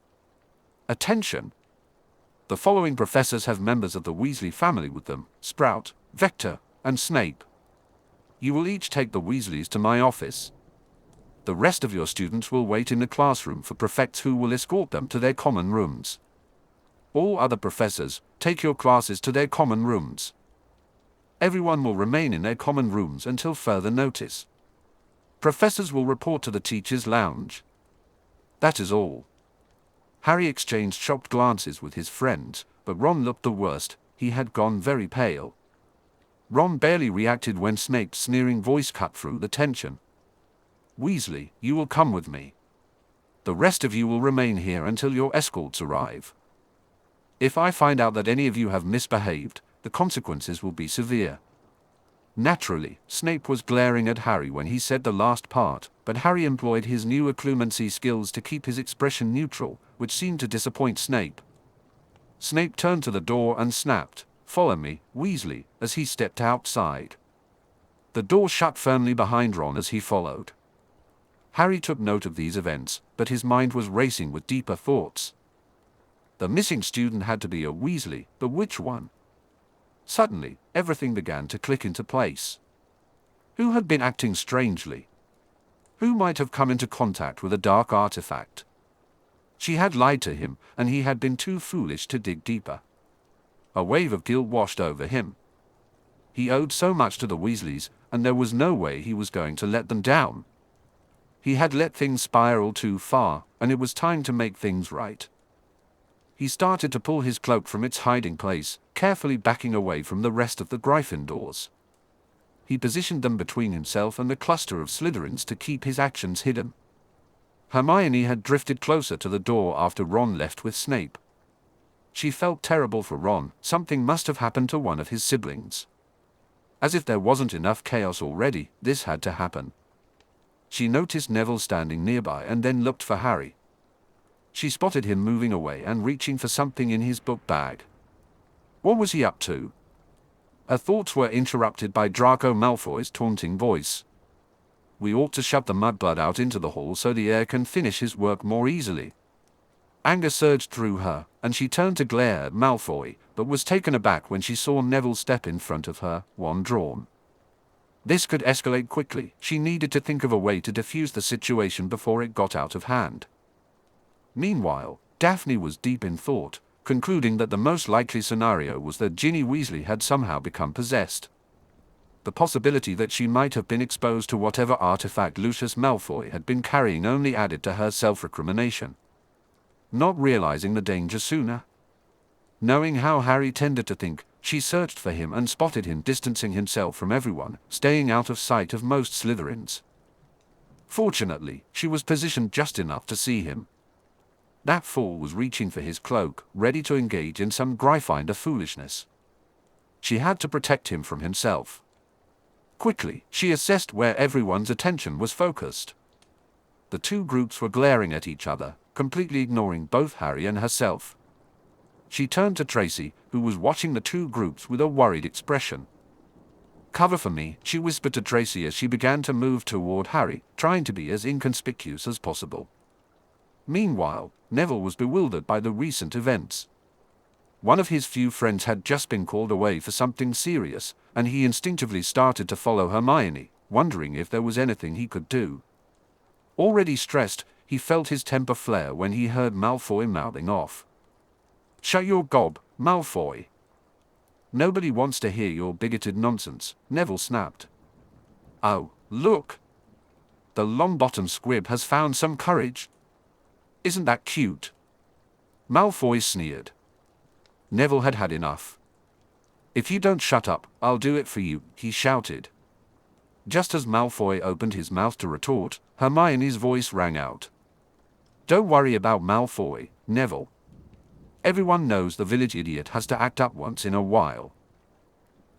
Attention! The following professors have members of the Weasley family with them: Sprout, Vector, and Snape. You will each take the Weasleys to my office. The rest of your students will wait in the classroom for prefects who will escort them to their common rooms. All other professors, take your classes to their common rooms. Everyone will remain in their common rooms until further notice. Professors will report to the teacher's lounge. That is all. Harry exchanged shocked glances with his friends, but Ron looked the worst. He had gone very pale. Ron barely reacted when Snape's sneering voice cut through the tension. Weasley, you will come with me. The rest of you will remain here until your escorts arrive. If I find out that any of you have misbehaved, the consequences will be severe. Naturally, Snape was glaring at Harry when he said the last part, but Harry employed his new occlumency skills to keep his expression neutral, which seemed to disappoint Snape. Snape turned to the door and snapped, "Follow me, Weasley," as he stepped outside. The door shut firmly behind Ron as he followed. Harry took note of these events, but his mind was racing with deeper thoughts. The missing student had to be a Weasley, but which one? Suddenly, everything began to click into place. Who had been acting strangely? Who might have come into contact with a dark artifact? She had lied to him, and he had been too foolish to dig deeper. A wave of guilt washed over him. He owed so much to the Weasleys, and there was no way he was going to let them down. He had let things spiral too far, and it was time to make things right. He started to pull his cloak from its hiding place, carefully backing away from the rest of the Gryffindors. He positioned them between himself and the cluster of Slytherins to keep his actions hidden. Hermione had drifted closer to the door after Ron left with Snape. She felt terrible for Ron. Something must have happened to one of his siblings. As if there wasn't enough chaos already, this had to happen. She noticed Neville standing nearby and then looked for Harry. She spotted him moving away and reaching for something in his book bag. What was he up to? Her thoughts were interrupted by Draco Malfoy's taunting voice. We ought to shove the mudblood out into the hall so the heir can finish his work more easily. Anger surged through her, and she turned to glare at Malfoy, but was taken aback when she saw Neville step in front of her, wand drawn. This could escalate quickly. She needed to think of a way to defuse the situation before it got out of hand. Meanwhile, Daphne was deep in thought, concluding that the most likely scenario was that Ginny Weasley had somehow become possessed. The possibility that she might have been exposed to whatever artifact Lucius Malfoy had been carrying only added to her self-recrimination. Not realizing the danger sooner. Knowing how Harry tended to think, she searched for him and spotted him distancing himself from everyone, staying out of sight of most Slytherins. Fortunately, she was positioned just enough to see him. That fool was reaching for his cloak, ready to engage in some Gryffindor foolishness. She had to protect him from himself. Quickly, she assessed where everyone's attention was focused. The two groups were glaring at each other, completely ignoring both Harry and herself. She turned to Tracy, who was watching the two groups with a worried expression. "Cover for me," she whispered to Tracy as she began to move toward Harry, trying to be as inconspicuous as possible. Meanwhile, Neville was bewildered by the recent events. One of his few friends had just been called away for something serious, and he instinctively started to follow Hermione, wondering if there was anything he could do. Already stressed, he felt his temper flare when he heard Malfoy mouthing off. "Shut your gob, Malfoy. Nobody wants to hear your bigoted nonsense," Neville snapped. "Oh, look! The Longbottom squib has found some courage. Isn't that cute?" Malfoy sneered. Neville had had enough. "If you don't shut up, I'll do it for you," he shouted. Just as Malfoy opened his mouth to retort, Hermione's voice rang out. "Don't worry about Malfoy, Neville. Everyone knows the village idiot has to act up once in a while.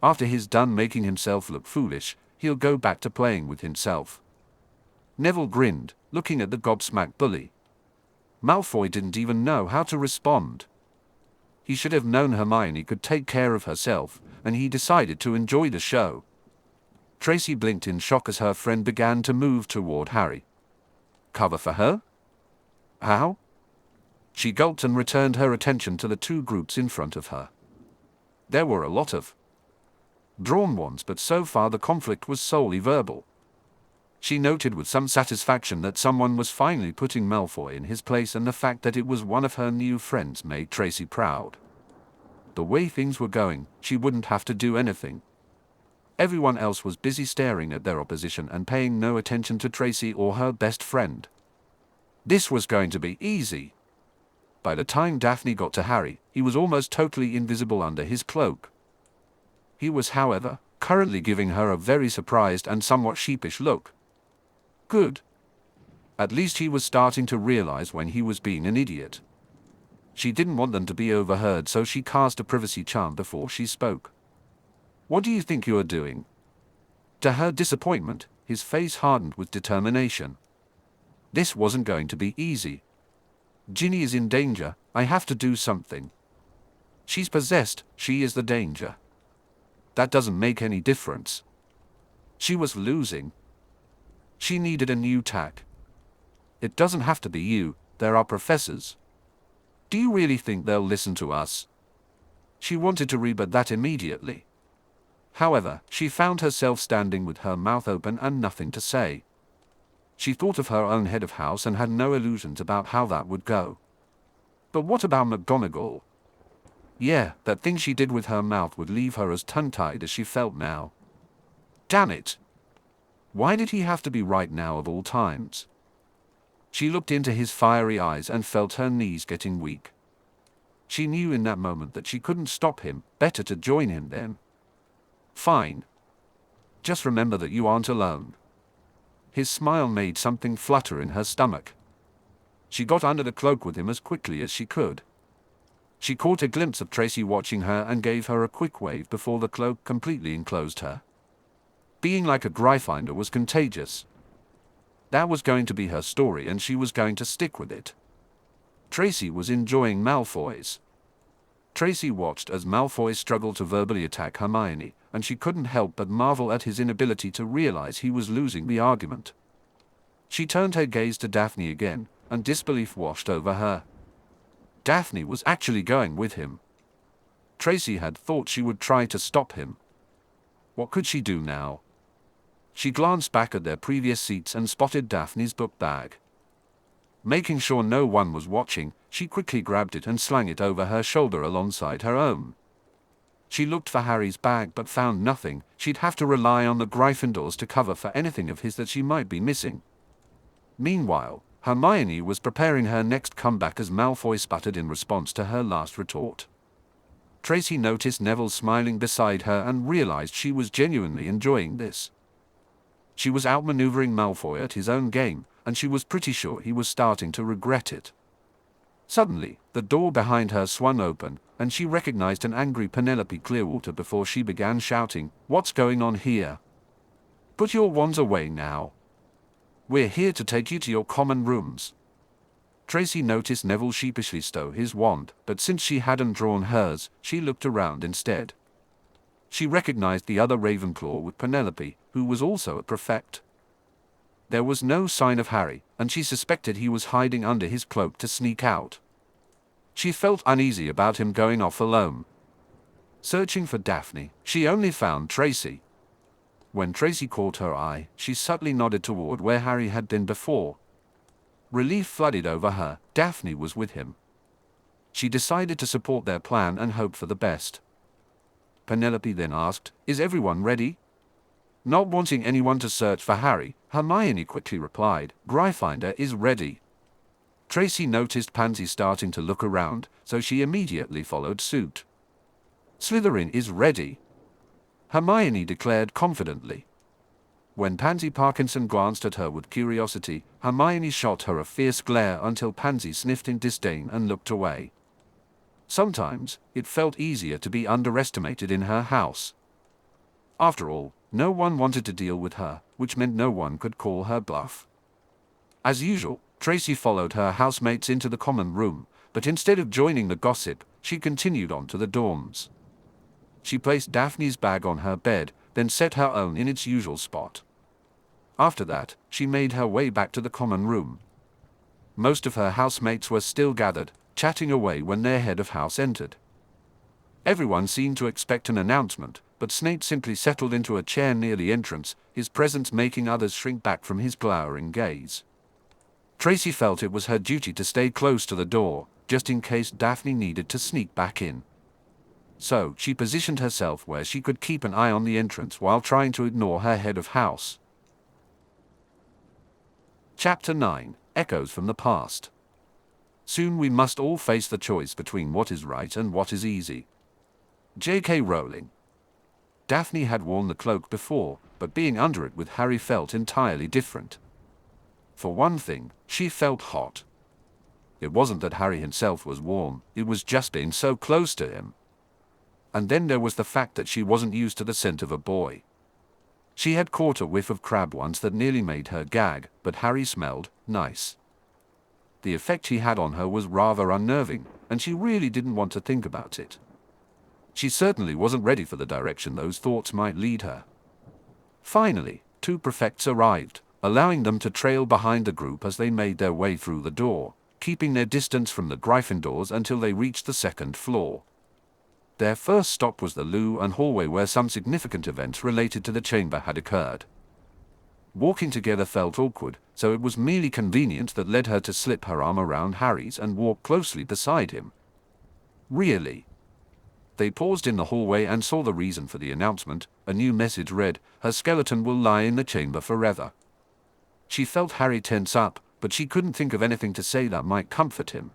After he's done making himself look foolish, he'll go back to playing with himself." Neville grinned, looking at the gobsmacked bully. Malfoy didn't even know how to respond. He should have known Hermione could take care of herself, and he decided to enjoy the show. Tracy blinked in shock as her friend began to move toward Harry. "Cover for her? How?" She gulped and returned her attention to the two groups in front of her. There were a lot of drawn ones, but so far the conflict was solely verbal. She noted with some satisfaction that someone was finally putting Malfoy in his place, and the fact that it was one of her new friends made Tracy proud. The way things were going, she wouldn't have to do anything. Everyone else was busy staring at their opposition and paying no attention to Tracy or her best friend. This was going to be easy. By the time Daphne got to Harry, he was almost totally invisible under his cloak. He was, however, currently giving her a very surprised and somewhat sheepish look. Good. At least he was starting to realize when he was being an idiot. She didn't want them to be overheard, so she cast a privacy charm before she spoke. "What do you think you are doing?" To her disappointment, his face hardened with determination. This wasn't going to be easy. "Ginny is in danger, I have to do something. She's possessed, she is the danger. That doesn't make any difference. She was losing. She needed a new tack. It doesn't have to be you, there are professors. Do you really think they'll listen to us?" She wanted to rebut that immediately. However, she found herself standing with her mouth open and nothing to say. She thought of her own head of house and had no illusions about how that would go. But what about McGonagall? Yeah, that thing she did with her mouth would leave her as tongue-tied as she felt now. Damn it! Why did he have to be right now of all times? She looked into his fiery eyes and felt her knees getting weak. She knew in that moment that she couldn't stop him, better to join him then. Fine. Just remember that you aren't alone. His smile made something flutter in her stomach. She got under the cloak with him as quickly as she could. She caught a glimpse of Tracy watching her and gave her a quick wave before the cloak completely enclosed her. Being like a Gryffindor was contagious. That was going to be her story and she was going to stick with it. Tracy was enjoying Malfoy's. Tracy watched as Malfoy struggled to verbally attack Hermione, and she couldn't help but marvel at his inability to realize he was losing the argument. She turned her gaze to Daphne again, and disbelief washed over her. Daphne was actually going with him. Tracy had thought she would try to stop him. What could she do now? She glanced back at their previous seats and spotted Daphne's book bag. Making sure no one was watching, she quickly grabbed it and slung it over her shoulder alongside her own. She looked for Harry's bag but found nothing. She'd have to rely on the Gryffindors to cover for anything of his that she might be missing. Meanwhile, Hermione was preparing her next comeback as Malfoy sputtered in response to her last retort. Tracy noticed Neville smiling beside her and realized she was genuinely enjoying this. She was outmaneuvering Malfoy at his own game, and she was pretty sure he was starting to regret it. Suddenly, the door behind her swung open, and she recognized an angry Penelope Clearwater before she began shouting, "What's going on here? Put your wands away now. We're here to take you to your common rooms." Tracy noticed Neville sheepishly stow his wand, but since she hadn't drawn hers, she looked around instead. She recognized the other Ravenclaw with Penelope, who was also a prefect. There was no sign of Harry, and she suspected he was hiding under his cloak to sneak out. She felt uneasy about him going off alone. Searching for Daphne, she only found Tracy. When Tracy caught her eye, she subtly nodded toward where Harry had been before. Relief flooded over her. Daphne was with him. She decided to support their plan and hope for the best. Penelope then asked, "Is everyone ready?" Not wanting anyone to search for Harry, Hermione quickly replied, "Gryffindor is ready." Tracy noticed Pansy starting to look around, so she immediately followed suit. "Slytherin is ready," Hermione declared confidently. When Pansy Parkinson glanced at her with curiosity, Hermione shot her a fierce glare until Pansy sniffed in disdain and looked away. Sometimes, it felt easier to be underestimated in her house. After all, no one wanted to deal with her, which meant no one could call her bluff. As usual, Tracy followed her housemates into the common room, but instead of joining the gossip, she continued on to the dorms. She placed Daphne's bag on her bed, then set her own in its usual spot. After that, she made her way back to the common room. Most of her housemates were still gathered, chatting away when their head of house entered. Everyone seemed to expect an announcement, but Snape simply settled into a chair near the entrance, his presence making others shrink back from his glowering gaze. Tracy felt it was her duty to stay close to the door, just in case Daphne needed to sneak back in. So, she positioned herself where she could keep an eye on the entrance while trying to ignore her head of house. Chapter 9: Echoes from the Past. Soon we must all face the choice between what is right and what is easy. J.K. Rowling. Daphne had worn the cloak before, but being under it with Harry felt entirely different. For one thing, she felt hot. It wasn't that Harry himself was warm, it was just being so close to him. And then there was the fact that she wasn't used to the scent of a boy. She had caught a whiff of crab once that nearly made her gag, but Harry smelled nice. The effect he had on her was rather unnerving, and she really didn't want to think about it. She certainly wasn't ready for the direction those thoughts might lead her. Finally, 2 prefects arrived, allowing them to trail behind the group as they made their way through the door, keeping their distance from the Gryffindors until they reached the 2nd floor. Their first stop was the loo and hallway where some significant events related to the chamber had occurred. Walking together felt awkward, so it was merely convenience that led her to slip her arm around Harry's and walk closely beside him. Really? They paused in the hallway and saw the reason for the announcement. A new message read, "Her skeleton will lie in the chamber forever." She felt Harry tense up, but she couldn't think of anything to say that might comfort him.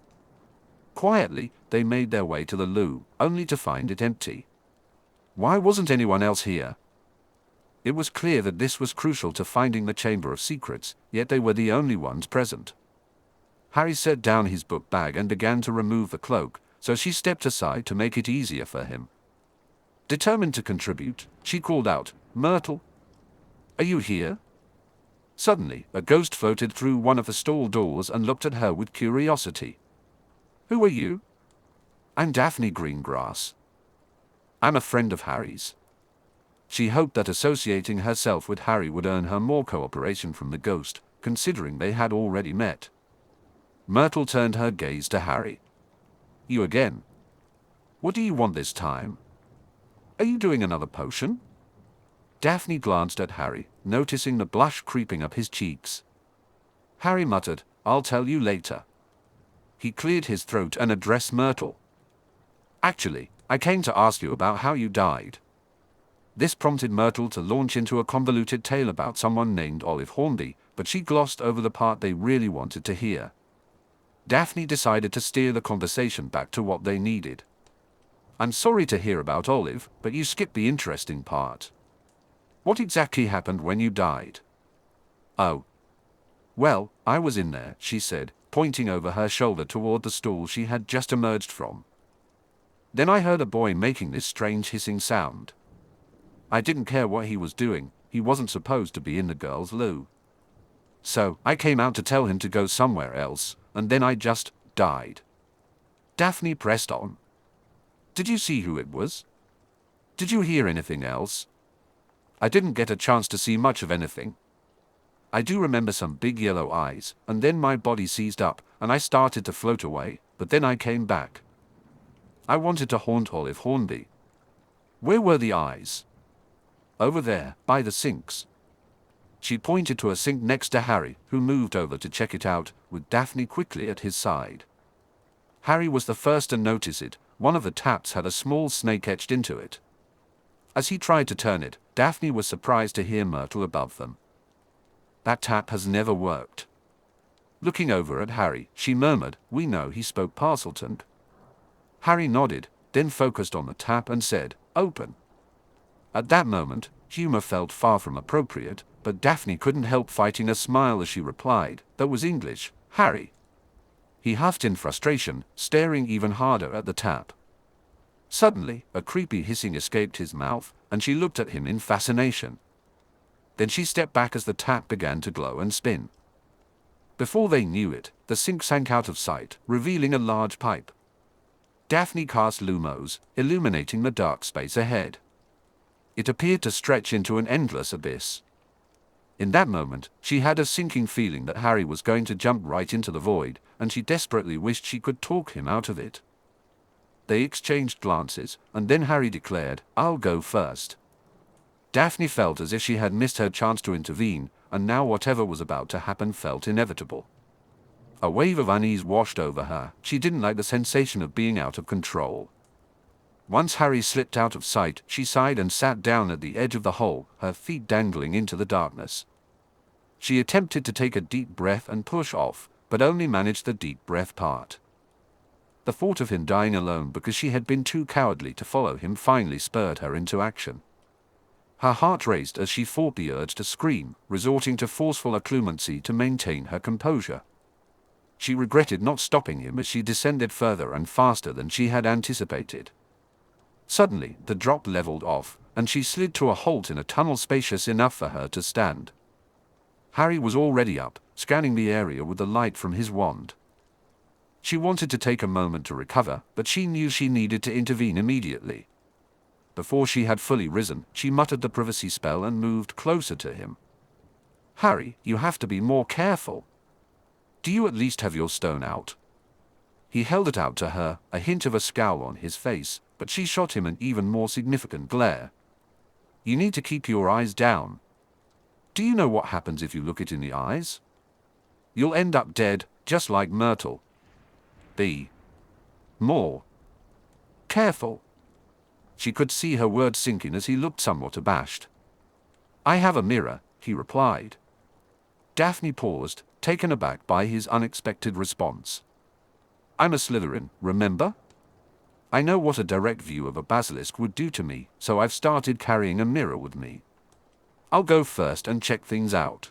Quietly, they made their way to the loo, only to find it empty. Why wasn't anyone else here? It was clear that this was crucial to finding the Chamber of Secrets, yet they were the only ones present. Harry set down his book bag and began to remove the cloak, so she stepped aside to make it easier for him. Determined to contribute, she called out, "Myrtle, are you here?" Suddenly, a ghost floated through one of the stall doors and looked at her with curiosity. "Who are you?" "I'm Daphne Greengrass. I'm a friend of Harry's." She hoped that associating herself with Harry would earn her more cooperation from the ghost, considering they had already met. Myrtle turned her gaze to Harry. "You again? What do you want this time? Are you doing another potion?" Daphne glanced at Harry, noticing the blush creeping up his cheeks. Harry muttered, "I'll tell you later." He cleared his throat and addressed Myrtle. "Actually, I came to ask you about how you died." This prompted Myrtle to launch into a convoluted tale about someone named Olive Hornby, but she glossed over the part they really wanted to hear. Daphne decided to steer the conversation back to what they needed. "I'm sorry to hear about Olive, but you skipped the interesting part. What exactly happened when you died?" "Oh. Well, I was in there," she said, pointing over her shoulder toward the stall she had just emerged from. "Then I heard a boy making this strange hissing sound. I didn't care what he was doing, he wasn't supposed to be in the girls' loo. So, I came out to tell him to go somewhere else, and then I just died." Daphne pressed on. "Did you see who it was? Did you hear anything else?" "I didn't get a chance to see much of anything. I do remember some big yellow eyes, and then my body seized up, and I started to float away, but then I came back. I wanted to haunt Olive Hornby." "Where were the eyes?" "Over there, by the sinks." She pointed to a sink next to Harry, who moved over to check it out, with Daphne quickly at his side. Harry was the first to notice it. One of the taps had a small snake etched into it. As he tried to turn it, Daphne was surprised to hear Myrtle above them. "That tap has never worked." Looking over at Harry, she murmured, "We know he spoke Parseltongue." Harry nodded, then focused on the tap and said, "Open." At that moment, humor felt far from appropriate, but Daphne couldn't help fighting a smile as she replied, "That was English, Harry." He huffed in frustration, staring even harder at the tap. Suddenly, a creepy hissing escaped his mouth, and she looked at him in fascination. Then she stepped back as the tap began to glow and spin. Before they knew it, the sink sank out of sight, revealing a large pipe. Daphne cast lumos, illuminating the dark space ahead. It appeared to stretch into an endless abyss. In that moment, she had a sinking feeling that Harry was going to jump right into the void, and she desperately wished she could talk him out of it. They exchanged glances, and then Harry declared, "I'll go first." Daphne felt as if she had missed her chance to intervene, and now whatever was about to happen felt inevitable. A wave of unease washed over her. She didn't like the sensation of being out of control. Once Harry slipped out of sight, she sighed and sat down at the edge of the hole, her feet dangling into the darkness. She attempted to take a deep breath and push off, but only managed the deep breath part. The thought of him dying alone because she had been too cowardly to follow him finally spurred her into action. Her heart raced as she fought the urge to scream, resorting to forceful accoutrement to maintain her composure. She regretted not stopping him as she descended further and faster than she had anticipated. Suddenly, the drop leveled off, and she slid to a halt in a tunnel spacious enough for her to stand. Harry was already up, scanning the area with the light from his wand. She wanted to take a moment to recover, but she knew she needed to intervene immediately. Before she had fully risen, she muttered the privacy spell and moved closer to him. "Harry, you have to be more careful. Do you at least have your stone out?" He held it out to her, a hint of a scowl on his face, but she shot him an even more significant glare. "You need to keep your eyes down. Do you know what happens if you look it in the eyes? You'll end up dead, just like Myrtle. Be more careful." She could see her words sinking as he looked somewhat abashed. "I have a mirror," he replied. Daphne paused, taken aback by his unexpected response. "I'm a Slytherin, remember? I know what a direct view of a basilisk would do to me, so I've started carrying a mirror with me. I'll go first and check things out.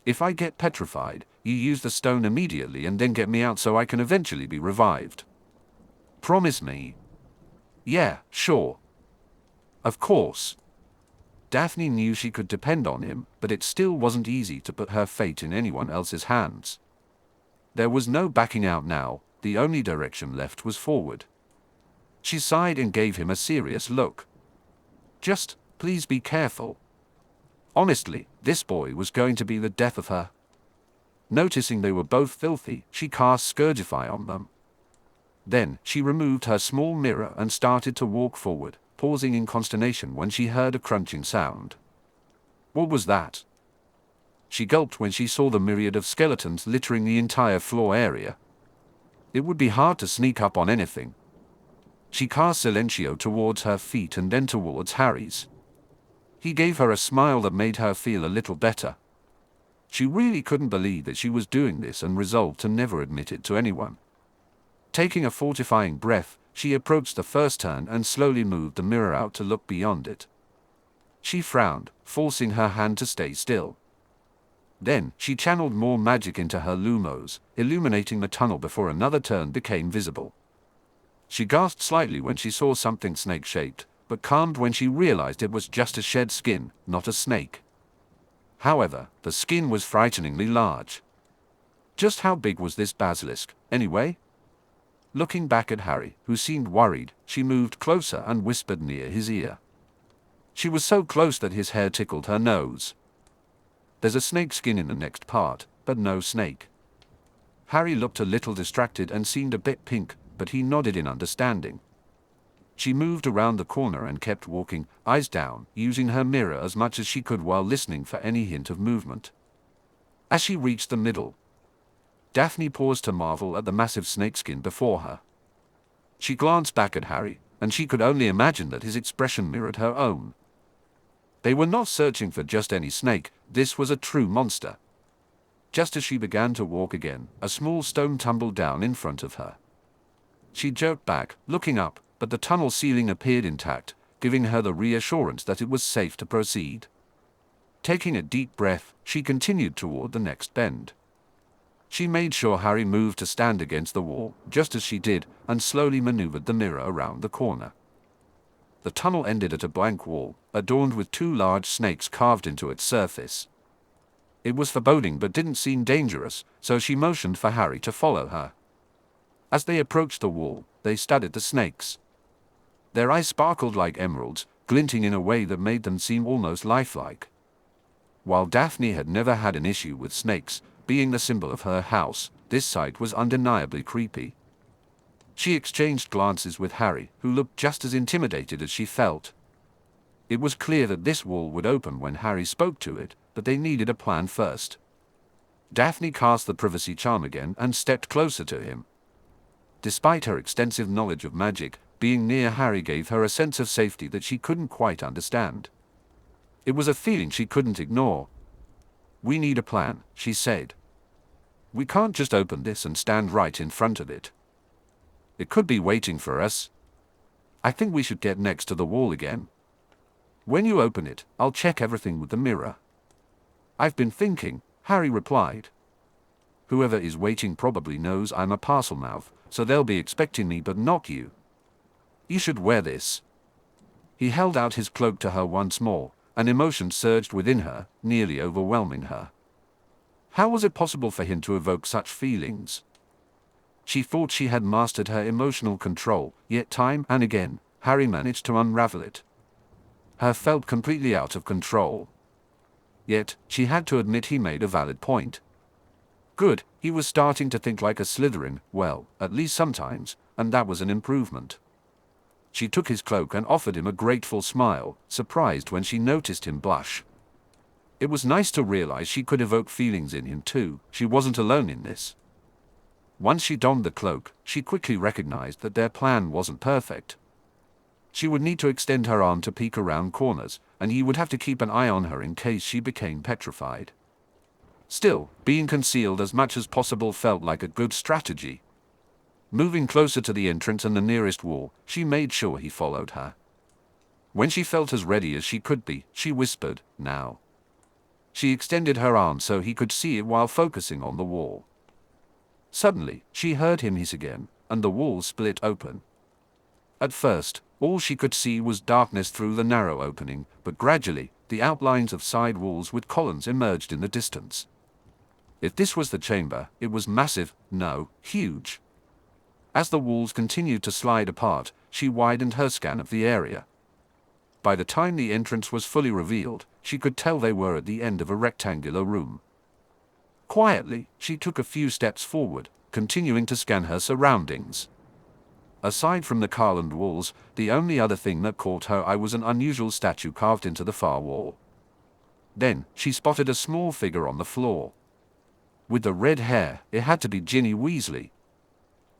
If I get petrified, you use the stone immediately and then get me out so I can eventually be revived. Promise me." "Yeah, sure. Of course." Daphne knew she could depend on him, but it still wasn't easy to put her fate in anyone else's hands. There was no backing out now, the only direction left was forward. She sighed and gave him a serious look. "Just, please be careful." Honestly, this boy was going to be the death of her. Noticing they were both filthy, she cast Scourgify on them. Then, she removed her small mirror and started to walk forward, pausing in consternation when she heard a crunching sound. What was that? She gulped when she saw the myriad of skeletons littering the entire floor area. It would be hard to sneak up on anything. She cast Silencio towards her feet and then towards Harry's. He gave her a smile that made her feel a little better. She really couldn't believe that she was doing this and resolved to never admit it to anyone. Taking a fortifying breath, she approached the first turn and slowly moved the mirror out to look beyond it. She frowned, forcing her hand to stay still. Then, she channeled more magic into her lumos, illuminating the tunnel before another turn became visible. She gasped slightly when she saw something snake-shaped, but calmed when she realized it was just a shed skin, not a snake. However, the skin was frighteningly large. Just how big was this basilisk, anyway? Looking back at Harry, who seemed worried, she moved closer and whispered near his ear. She was so close that his hair tickled her nose. "There's a snake skin in the next part, but no snake." Harry looked a little distracted and seemed a bit pink, but he nodded in understanding. She moved around the corner and kept walking, eyes down, using her mirror as much as she could while listening for any hint of movement. As she reached the middle, Daphne paused to marvel at the massive snakeskin before her. She glanced back at Harry, and she could only imagine that his expression mirrored her own. They were not searching for just any snake, this was a true monster. Just as she began to walk again, a small stone tumbled down in front of her. She jerked back, looking up, but the tunnel ceiling appeared intact, giving her the reassurance that it was safe to proceed. Taking a deep breath, she continued toward the next bend. She made sure Harry moved to stand against the wall, just as she did, and slowly maneuvered the mirror around the corner. The tunnel ended at a blank wall, adorned with two large snakes carved into its surface. It was foreboding but didn't seem dangerous, so she motioned for Harry to follow her. As they approached the wall, they studied the snakes. Their eyes sparkled like emeralds, glinting in a way that made them seem almost lifelike. While Daphne had never had an issue with snakes, being the symbol of her house, this sight was undeniably creepy. She exchanged glances with Harry, who looked just as intimidated as she felt. It was clear that this wall would open when Harry spoke to it, but they needed a plan first. Daphne cast the privacy charm again and stepped closer to him. Despite her extensive knowledge of magic, being near Harry gave her a sense of safety that she couldn't quite understand. It was a feeling she couldn't ignore. "We need a plan," she said. "We can't just open this and stand right in front of it. It could be waiting for us. I think we should get next to the wall again. When you open it, I'll check everything with the mirror." "I've been thinking," Harry replied. "Whoever is waiting probably knows I'm a parcel mouth, so they'll be expecting me but not you. You should wear this." He held out his cloak to her once more, and emotion surged within her, nearly overwhelming her. How was it possible for him to evoke such feelings? She thought she had mastered her emotional control, yet time and again, Harry managed to unravel it. Her felt completely out of control. Yet, she had to admit he made a valid point. Good, he was starting to think like a Slytherin, well, at least sometimes, and that was an improvement. She took his cloak and offered him a grateful smile, surprised when she noticed him blush. It was nice to realize she could evoke feelings in him too, she wasn't alone in this. Once she donned the cloak, she quickly recognized that their plan wasn't perfect. She would need to extend her arm to peek around corners, and he would have to keep an eye on her in case she became petrified. Still, being concealed as much as possible felt like a good strategy. Moving closer to the entrance and the nearest wall, she made sure he followed her. When she felt as ready as she could be, she whispered, "Now." She extended her arm so he could see it while focusing on the wall. Suddenly, she heard him hiss again, and the wall split open. At first, all she could see was darkness through the narrow opening, but gradually, the outlines of side walls with columns emerged in the distance. If this was the chamber, it was massive, no, huge. As the walls continued to slide apart, she widened her scan of the area. By the time the entrance was fully revealed, she could tell they were at the end of a rectangular room. Quietly, she took a few steps forward, continuing to scan her surroundings. Aside from the garland walls, the only other thing that caught her eye was an unusual statue carved into the far wall. Then, she spotted a small figure on the floor. With the red hair, it had to be Ginny Weasley.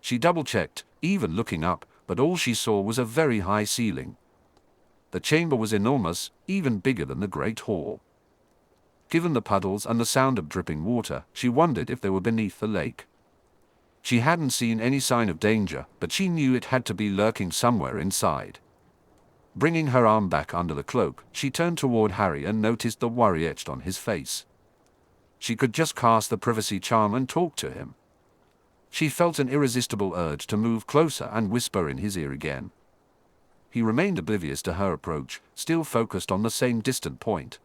She double-checked, even looking up, but all she saw was a very high ceiling. The chamber was enormous, even bigger than the Great Hall. Given the puddles and the sound of dripping water, she wondered if they were beneath the lake. She hadn't seen any sign of danger, but she knew it had to be lurking somewhere inside. Bringing her arm back under the cloak, she turned toward Harry and noticed the worry etched on his face. She could just cast the privacy charm and talk to him. She felt an irresistible urge to move closer and whisper in his ear again. He remained oblivious to her approach, still focused on the same distant point.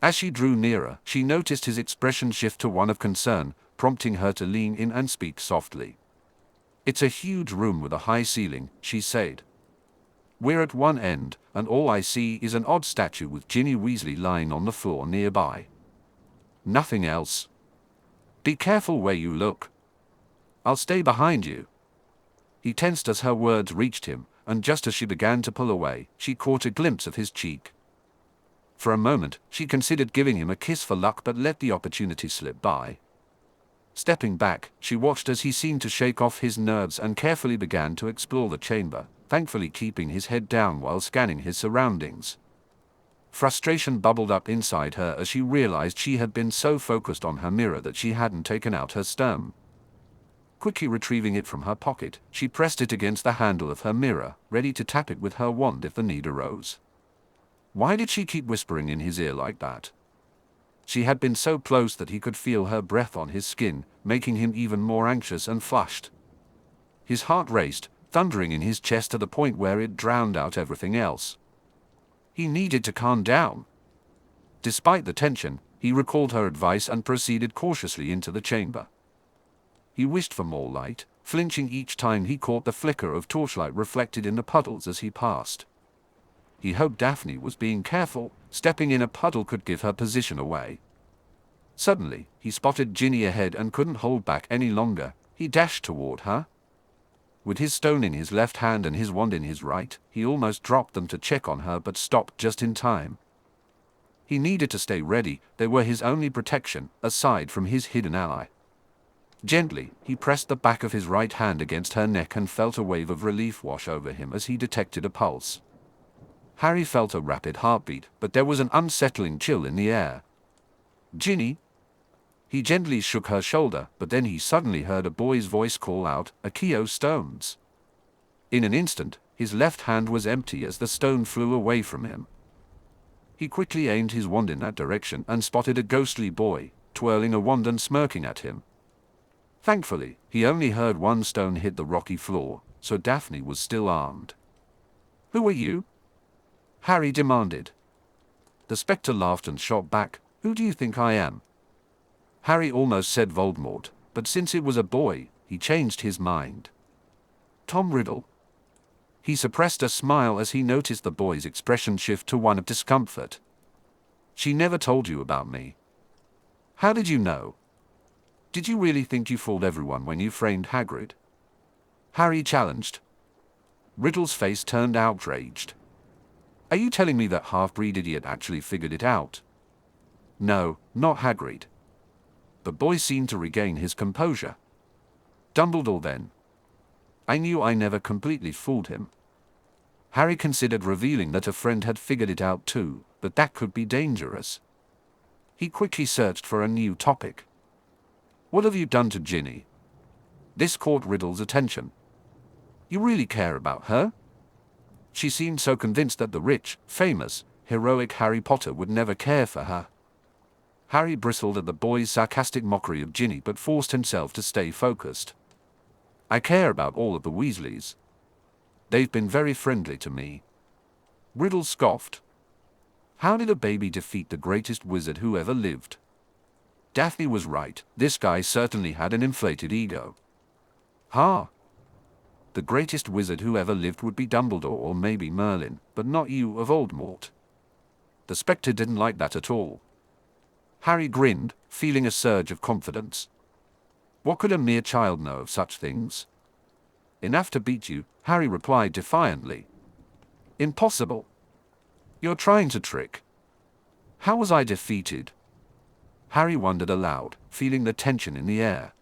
As she drew nearer, she noticed his expression shift to one of concern, prompting her to lean in and speak softly. "It's a huge room with a high ceiling," she said. "We're at one end, and all I see is an odd statue with Ginny Weasley lying on the floor nearby. Nothing else. Be careful where you look. I'll stay behind you." He tensed as her words reached him, and just as she began to pull away, she caught a glimpse of his cheek. For a moment, she considered giving him a kiss for luck but let the opportunity slip by. Stepping back, she watched as he seemed to shake off his nerves and carefully began to explore the chamber, thankfully keeping his head down while scanning his surroundings. Frustration bubbled up inside her as she realized she had been so focused on her mirror that she hadn't taken out her stone. Quickly retrieving it from her pocket, she pressed it against the handle of her mirror, ready to tap it with her wand if the need arose. Why did she keep whispering in his ear like that? She had been so close that he could feel her breath on his skin, making him even more anxious and flushed. His heart raced, thundering in his chest to the point where it drowned out everything else. He needed to calm down. Despite the tension, he recalled her advice and proceeded cautiously into the chamber. He wished for more light, flinching each time he caught the flicker of torchlight reflected in the puddles as he passed. He hoped Daphne was being careful. Stepping in a puddle could give her position away. Suddenly, he spotted Ginny ahead and couldn't hold back any longer. He dashed toward her. With his stone in his left hand and his wand in his right, he almost dropped them to check on her but stopped just in time. He needed to stay ready. They were his only protection, aside from his hidden ally. Gently, he pressed the back of his right hand against her neck and felt a wave of relief wash over him as he detected a pulse. Harry felt a rapid heartbeat, but there was an unsettling chill in the air. "Ginny?" He gently shook her shoulder, but then he suddenly heard a boy's voice call out, "Accio stones." In an instant, his left hand was empty as the stone flew away from him. He quickly aimed his wand in that direction and spotted a ghostly boy, twirling a wand and smirking at him. Thankfully, he only heard one stone hit the rocky floor, so Daphne was still armed. "Who are you?" Harry demanded. The spectre laughed and shot back, "Who do you think I am?" Harry almost said Voldemort, but since it was a boy, he changed his mind. "Tom Riddle." He suppressed a smile as he noticed the boy's expression shift to one of discomfort. "She never told you about me. How did you know? Did you really think you fooled everyone when you framed Hagrid?" Harry challenged. Riddle's face turned outraged. "Are you telling me that half-breed idiot actually figured it out?" "No, not Hagrid." The boy seemed to regain his composure. "Dumbledore then. I knew I never completely fooled him." Harry considered revealing that a friend had figured it out too, but that could be dangerous. He quickly searched for a new topic. "What have you done to Ginny?" This caught Riddle's attention. "You really care about her?" She seemed so convinced that the rich, famous, heroic Harry Potter would never care for her. Harry bristled at the boy's sarcastic mockery of Ginny but forced himself to stay focused. I care about all of the Weasleys. They've been very friendly to me. Riddle scoffed. How did a baby defeat the greatest wizard who ever lived? Daphne was right, this guy certainly had an inflated ego. Ha! The greatest wizard who ever lived would be Dumbledore or maybe Merlin, but not you of Voldemort. The Spectre didn't like that at all. Harry grinned, feeling a surge of confidence. What could a mere child know of such things? Enough to beat you, Harry replied defiantly. Impossible. You're trying to trick. How was I defeated? Harry wondered aloud, feeling the tension in the air.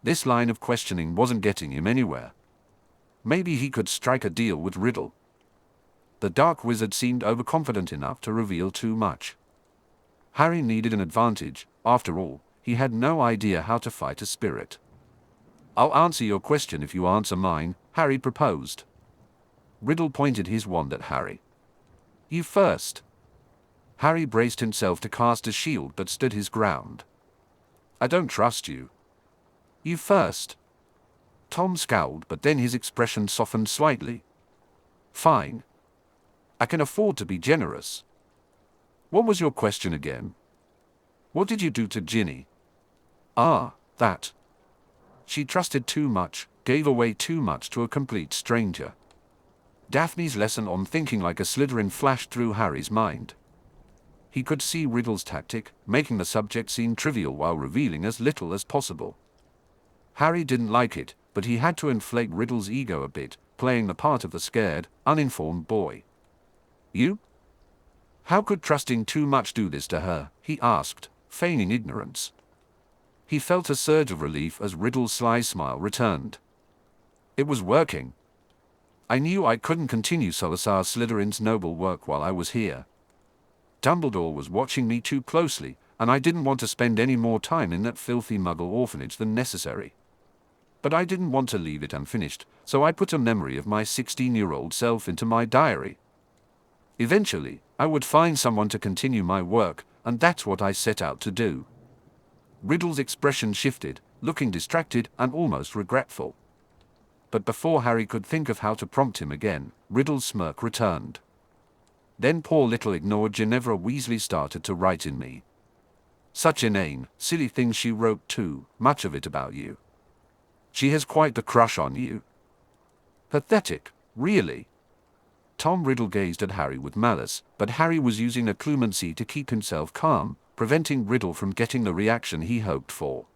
This line of questioning wasn't getting him anywhere. Maybe he could strike a deal with Riddle. The Dark Wizard seemed overconfident enough to reveal too much. Harry needed an advantage. After all, he had no idea how to fight a spirit. I'll answer your question if you answer mine, Harry proposed. Riddle pointed his wand at Harry. You first. Harry braced himself to cast a shield but stood his ground. I don't trust you. You first. Tom scowled, but then his expression softened slightly. Fine. I can afford to be generous. What was your question again? What did you do to Ginny? Ah, that. She trusted too much, gave away too much to a complete stranger. Daphne's lesson on thinking like a Slytherin flashed through Harry's mind. He could see Riddle's tactic, making the subject seem trivial while revealing as little as possible. Harry didn't like it, but he had to inflate Riddle's ego a bit, playing the part of the scared, uninformed boy. You? How could trusting too much do this to her? He asked, feigning ignorance. He felt a surge of relief as Riddle's sly smile returned. It was working. I knew I couldn't continue Salazar Slytherin's noble work while I was here. Dumbledore was watching me too closely, and I didn't want to spend any more time in that filthy Muggle orphanage than necessary. But I didn't want to leave it unfinished, so I put a memory of my 16-year-old self into my diary. Eventually, I would find someone to continue my work, and that's what I set out to do. Riddle's expression shifted, looking distracted and almost regretful. But before Harry could think of how to prompt him again, Riddle's smirk returned. Then poor little ignored Ginevra Weasley started to write in me. Such inane, silly things she wrote too, much of it about you. She has quite the crush on you. Pathetic, really. Tom Riddle gazed at Harry with malice, but Harry was using occlumency to keep himself calm, preventing Riddle from getting the reaction he hoped for.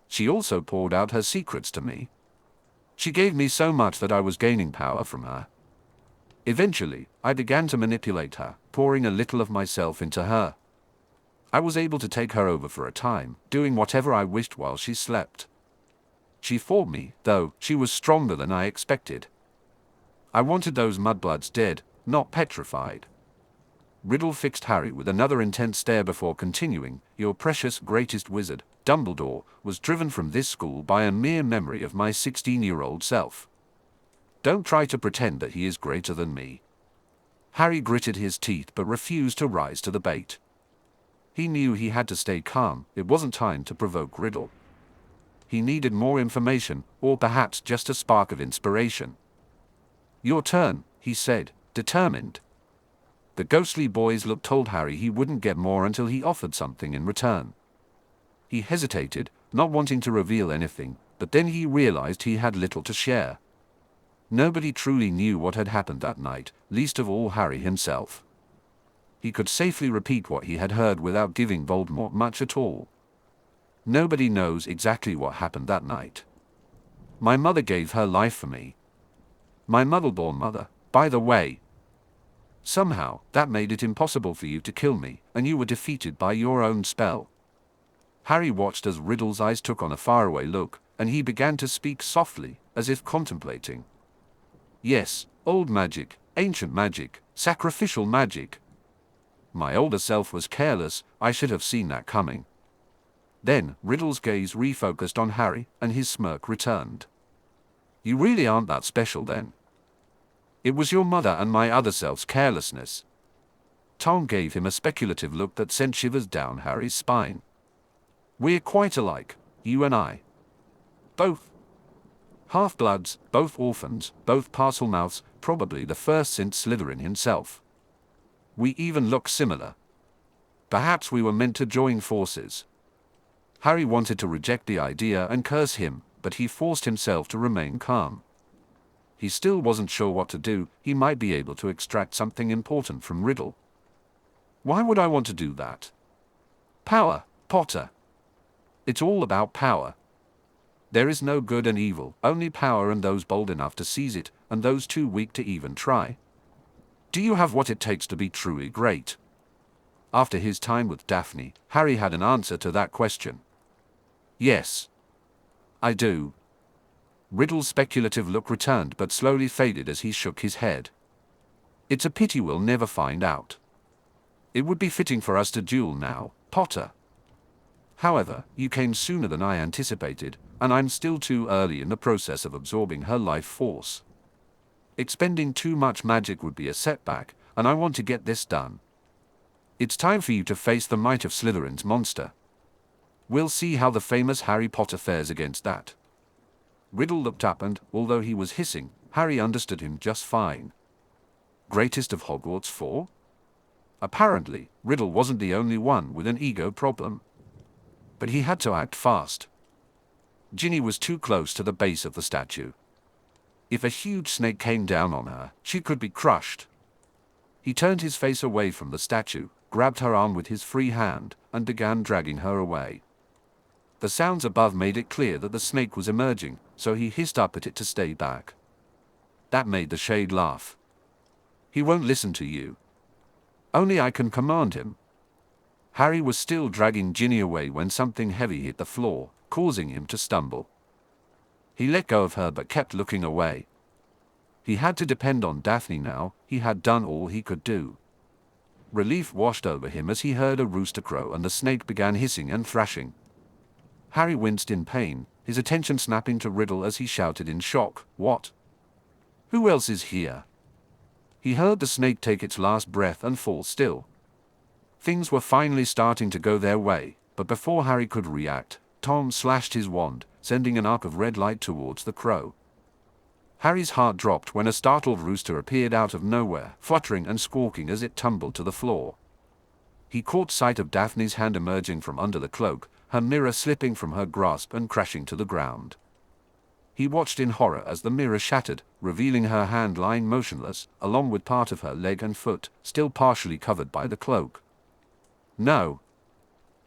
She also poured out her secrets to me. She gave me so much that I was gaining power from her. Eventually, I began to manipulate her, pouring a little of myself into her. I was able to take her over for a time, doing whatever I wished while she slept. She fought me, though. She was stronger than I expected. I wanted those mudbloods dead, not petrified. Riddle fixed Harry with another intense stare before continuing. Your precious greatest wizard, Dumbledore, was driven from this school by a mere memory of my 16-year-old self. Don't try to pretend that he is greater than me. Harry gritted his teeth but refused to rise to the bait. He knew he had to stay calm. It wasn't time to provoke Riddle. He needed more information, or perhaps just a spark of inspiration. Your turn, he said, determined. The ghostly boy's look told Harry he wouldn't get more until he offered something in return. He hesitated, not wanting to reveal anything, but then he realized he had little to share. Nobody truly knew what had happened that night, least of all Harry himself. He could safely repeat what he had heard without giving Voldemort much at all. Nobody knows exactly what happened that night. My mother gave her life for me. My Muggleborn mother, by the way. Somehow, that made it impossible for you to kill me, and you were defeated by your own spell. Harry watched as Riddle's eyes took on a faraway look, and he began to speak softly, as if contemplating. Yes, old magic, ancient magic, sacrificial magic. My older self was careless. I should have seen that coming. Then, Riddle's gaze refocused on Harry, and his smirk returned. You really aren't that special then. It was your mother and my other self's carelessness. Tom gave him a speculative look that sent shivers down Harry's spine. We're quite alike, you and I. Both half-bloods, both orphans, both Parselmouths, probably the first since Slytherin himself. We even look similar. Perhaps we were meant to join forces. Harry wanted to reject the idea and curse him, but he forced himself to remain calm. He still wasn't sure what to do. He might be able to extract something important from Riddle. Why would I want to do that? Power, Potter. It's all about power. There is no good and evil, only power and those bold enough to seize it, and those too weak to even try. Do you have what it takes to be truly great? After his time with Daphne, Harry had an answer to that question. Yes. I do. Riddle's speculative look returned but slowly faded as he shook his head. It's a pity we'll never find out. It would be fitting for us to duel now, Potter. However, you came sooner than I anticipated, and I'm still too early in the process of absorbing her life force. Expending too much magic would be a setback, and I want to get this done. It's time for you to face the might of Slytherin's monster. We'll see how the famous Harry Potter fares against that. Riddle looked up and, although he was hissing, Harry understood him just fine. Greatest of Hogwarts 4? Apparently, Riddle wasn't the only one with an ego problem. But he had to act fast. Ginny was too close to the base of the statue. If a huge snake came down on her, she could be crushed. He turned his face away from the statue, grabbed her arm with his free hand, and began dragging her away. The sounds above made it clear that the snake was emerging, so he hissed up at it to stay back. That made the shade laugh. He won't listen to you. Only I can command him. Harry was still dragging Ginny away when something heavy hit the floor, causing him to stumble. He let go of her but kept looking away. He had to depend on Daphne now. He had done all he could do. Relief washed over him as he heard a rooster crow and the snake began hissing and thrashing. Harry winced in pain, his attention snapping to Riddle as he shouted in shock, "What? Who else is here?" He heard the snake take its last breath and fall still. Things were finally starting to go their way, but before Harry could react, Tom slashed his wand, sending an arc of red light towards the crow. Harry's heart dropped when a startled rooster appeared out of nowhere, fluttering and squawking as it tumbled to the floor. He caught sight of Daphne's hand emerging from under the cloak, her mirror slipping from her grasp and crashing to the ground. He watched in horror as the mirror shattered, revealing her hand lying motionless, along with part of her leg and foot, still partially covered by the cloak. No.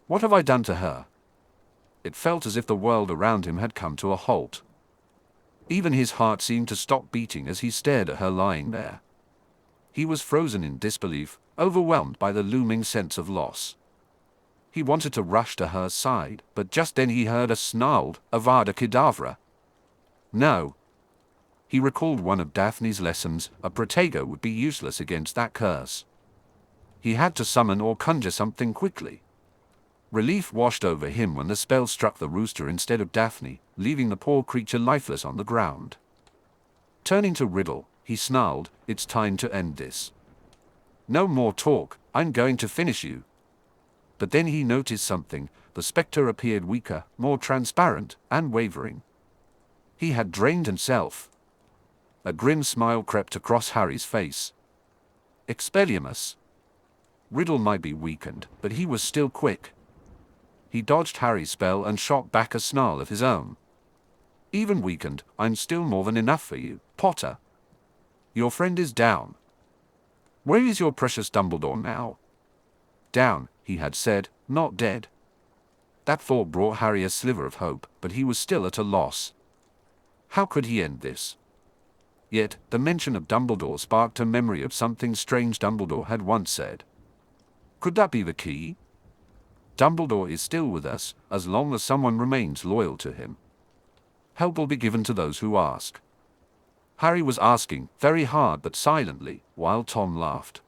What have I done to her? It felt as if the world around him had come to a halt. Even his heart seemed to stop beating as he stared at her lying there. He was frozen in disbelief, overwhelmed by the looming sense of loss. He wanted to rush to her side, but just then he heard a snarled, "Avada Kedavra." No. He recalled one of Daphne's lessons: a Protego would be useless against that curse. He had to summon or conjure something quickly. Relief washed over him when the spell struck the rooster instead of Daphne, leaving the poor creature lifeless on the ground. Turning to Riddle, he snarled, "It's time to end this. No more talk, I'm going to finish you." But then he noticed something. The spectre appeared weaker, more transparent, and wavering. He had drained himself. A grim smile crept across Harry's face. Expelliarmus. Riddle might be weakened, but he was still quick. He dodged Harry's spell and shot back a snarl of his own. Even weakened, I'm still more than enough for you, Potter. Your friend is down. Where is your precious Dumbledore now? Down, he had said, not dead. That thought brought Harry a sliver of hope, but he was still at a loss. How could he end this? Yet, the mention of Dumbledore sparked a memory of something strange Dumbledore had once said. Could that be the key? Dumbledore is still with us, as long as someone remains loyal to him. Help will be given to those who ask. Harry was asking, very hard but silently, while Tom laughed.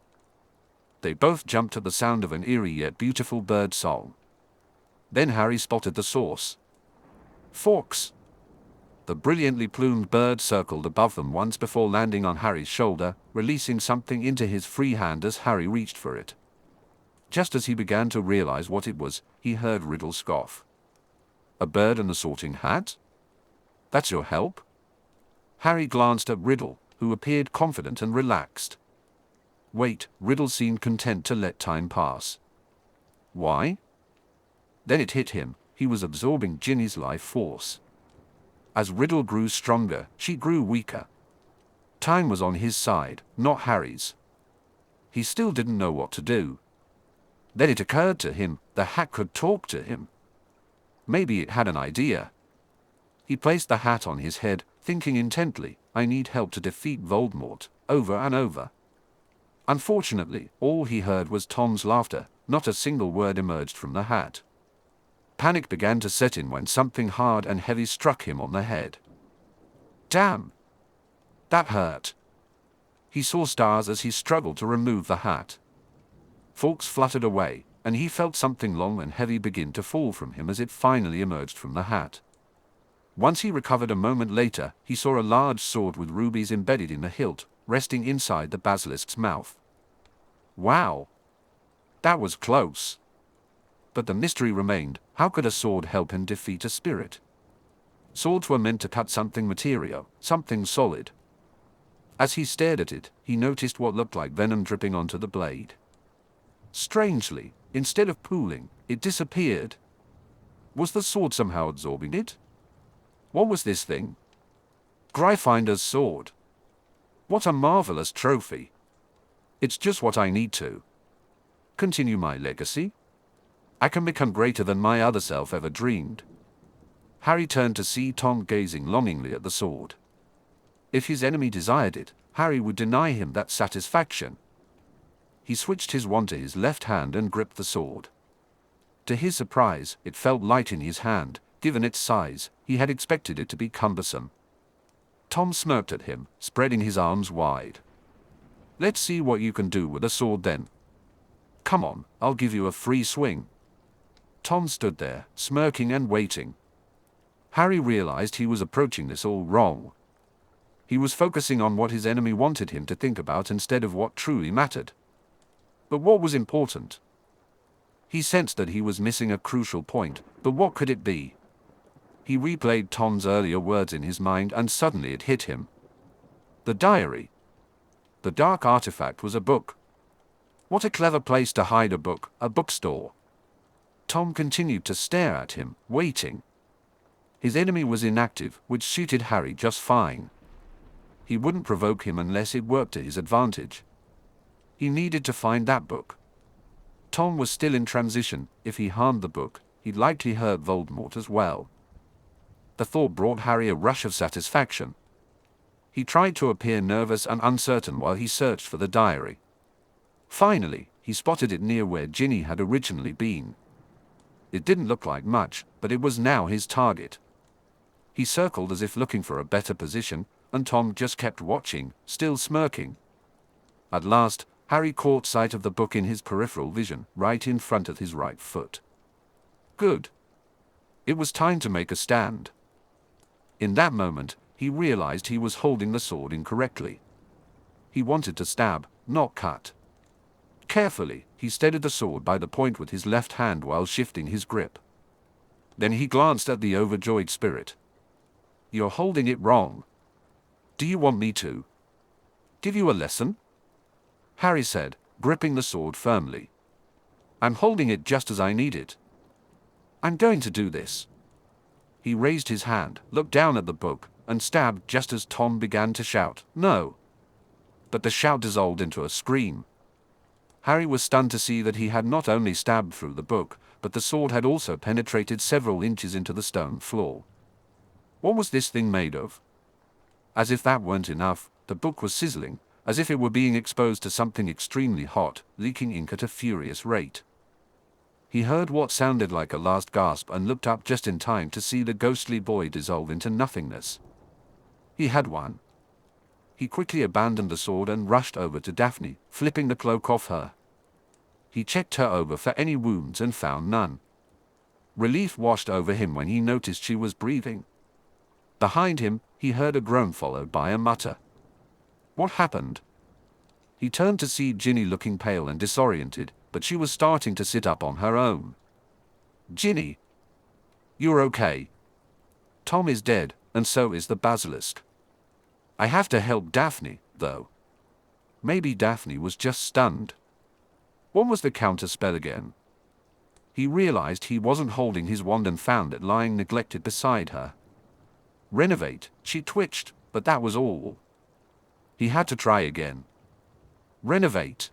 They both jumped at the sound of an eerie yet beautiful bird song. Then Harry spotted the source. Forks. The brilliantly plumed bird circled above them once before landing on Harry's shoulder, releasing something into his free hand as Harry reached for it. Just as he began to realize what it was, he heard Riddle scoff. "A bird and a sorting hat? That's your help?" Harry glanced at Riddle, who appeared confident and relaxed. Wait, Riddle seemed content to let time pass. Why? Then it hit him, he was absorbing Ginny's life force. As Riddle grew stronger, she grew weaker. Time was on his side, not Harry's. He still didn't know what to do. Then it occurred to him, the hat could talk to him. Maybe it had an idea. He placed the hat on his head, thinking intently, "I need help to defeat Voldemort," over and over. Unfortunately, all he heard was Tom's laughter, not a single word emerged from the hat. Panic began to set in when something hard and heavy struck him on the head. Damn! That hurt. He saw stars as he struggled to remove the hat. Forks fluttered away, and he felt something long and heavy begin to fall from him as it finally emerged from the hat. Once he recovered a moment later, he saw a large sword with rubies embedded in the hilt, resting inside the basilisk's mouth. Wow! That was close. But the mystery remained, how could a sword help him defeat a spirit? Swords were meant to cut something material, something solid. As he stared at it, he noticed what looked like venom dripping onto the blade. Strangely, instead of pooling, it disappeared. Was the sword somehow absorbing it? What was this thing? Gryffinder's sword. What a marvelous trophy. It's just what I need to continue my legacy. I can become greater than my other self ever dreamed. Harry turned to see Tom gazing longingly at the sword. If his enemy desired it, Harry would deny him that satisfaction. He switched his wand to his left hand and gripped the sword. To his surprise, it felt light in his hand. Given its size, he had expected it to be cumbersome. Tom smirked at him, spreading his arms wide. "Let's see what you can do with a sword then. Come on, I'll give you a free swing." Tom stood there, smirking and waiting. Harry realized he was approaching this all wrong. He was focusing on what his enemy wanted him to think about instead of what truly mattered. But what was important? He sensed that he was missing a crucial point, but what could it be? He replayed Tom's earlier words in his mind and suddenly it hit him. The diary. The dark artifact was a book. What a clever place to hide a book, a bookstore. Tom continued to stare at him, waiting. His enemy was inactive, which suited Harry just fine. He wouldn't provoke him unless it worked to his advantage. He needed to find that book. Tom was still in transition. If he harmed the book, he'd likely hurt Voldemort as well. The thought brought Harry a rush of satisfaction. He tried to appear nervous and uncertain while he searched for the diary. Finally, he spotted it near where Ginny had originally been. It didn't look like much, but it was now his target. He circled as if looking for a better position, and Tom just kept watching, still smirking. At last, Harry caught sight of the book in his peripheral vision, right in front of his right foot. Good. It was time to make a stand. In that moment, he realized he was holding the sword incorrectly. He wanted to stab, not cut. Carefully, he steadied the sword by the point with his left hand while shifting his grip. Then he glanced at the overjoyed spirit. "You're holding it wrong. Do you want me to give you a lesson?" Harry said, gripping the sword firmly. "I'm holding it just as I need it. I'm going to do this." He raised his hand, looked down at the book, and stabbed just as Tom began to shout, "No!" But the shout dissolved into a scream. Harry was stunned to see that he had not only stabbed through the book, but the sword had also penetrated several inches into the stone floor. What was this thing made of? As if that weren't enough, the book was sizzling, as if it were being exposed to something extremely hot, leaking ink at a furious rate. He heard what sounded like a last gasp and looked up just in time to see the ghostly boy dissolve into nothingness. He had won. He quickly abandoned the sword and rushed over to Daphne, flipping the cloak off her. He checked her over for any wounds and found none. Relief washed over him when he noticed she was breathing. Behind him, he heard a groan followed by a mutter. What happened? He turned to see Ginny looking pale and disoriented, but she was starting to sit up on her own. Ginny! You're okay. Tom is dead, and so is the basilisk. I have to help Daphne, though. Maybe Daphne was just stunned. What was the counter spell again? He realized he wasn't holding his wand and found it lying neglected beside her. Renovate, she twitched, but that was all. He had to try again. Renovate.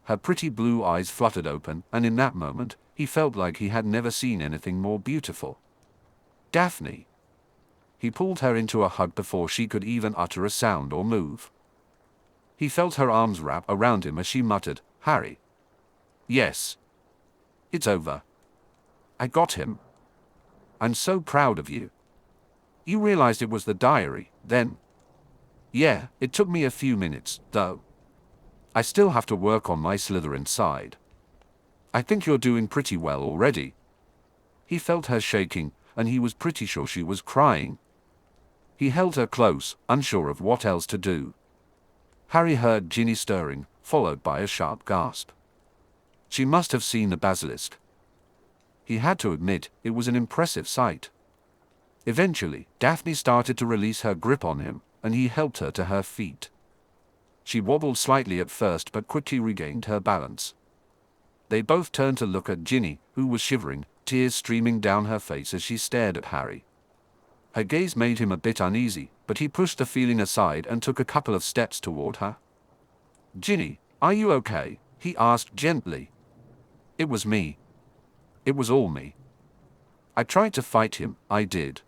Her pretty blue eyes fluttered open, and in that moment, he felt like he had never seen anything more beautiful. Daphne. He pulled her into a hug before she could even utter a sound or move. He felt her arms wrap around him as she muttered, Harry. Yes. It's over. I got him. I'm so proud of you. You realized it was the diary, then? Yeah, it took me a few minutes, though. I still have to work on my Slytherin side. I think you're doing pretty well already. He felt her shaking, and he was pretty sure she was crying. He held her close, unsure of what else to do. Harry heard Ginny stirring, followed by a sharp gasp. She must have seen the basilisk. He had to admit, it was an impressive sight. Eventually, Daphne started to release her grip on him, and he helped her to her feet. She wobbled slightly at first but quickly regained her balance. They both turned to look at Ginny, who was shivering, tears streaming down her face as she stared at Harry. Her gaze made him a bit uneasy, but he pushed the feeling aside and took a couple of steps toward her. Ginny, are you okay? He asked gently. It was me. It was all me. I tried to fight him, I did.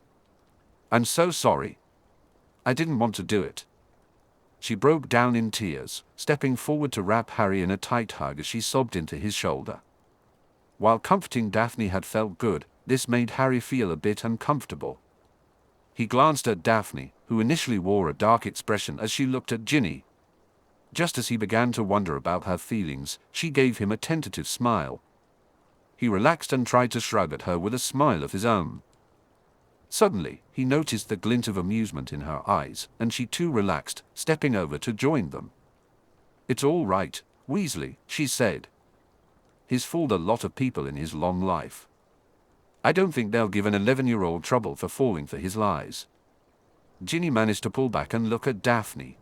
I'm so sorry. I didn't want to do it. She broke down in tears, stepping forward to wrap Harry in a tight hug as she sobbed into his shoulder. While comforting Daphne had felt good, this made Harry feel a bit uncomfortable. He glanced at Daphne, who initially wore a dark expression as she looked at Ginny. Just as he began to wonder about her feelings, she gave him a tentative smile. He relaxed and tried to shrug at her with a smile of his own. Suddenly, he noticed the glint of amusement in her eyes, and she too relaxed, stepping over to join them. It's all right, Weasley, she said. He's fooled a lot of people in his long life. I don't think they'll give an 11-year-old trouble for falling for his lies. Ginny managed to pull back and look at Daphne.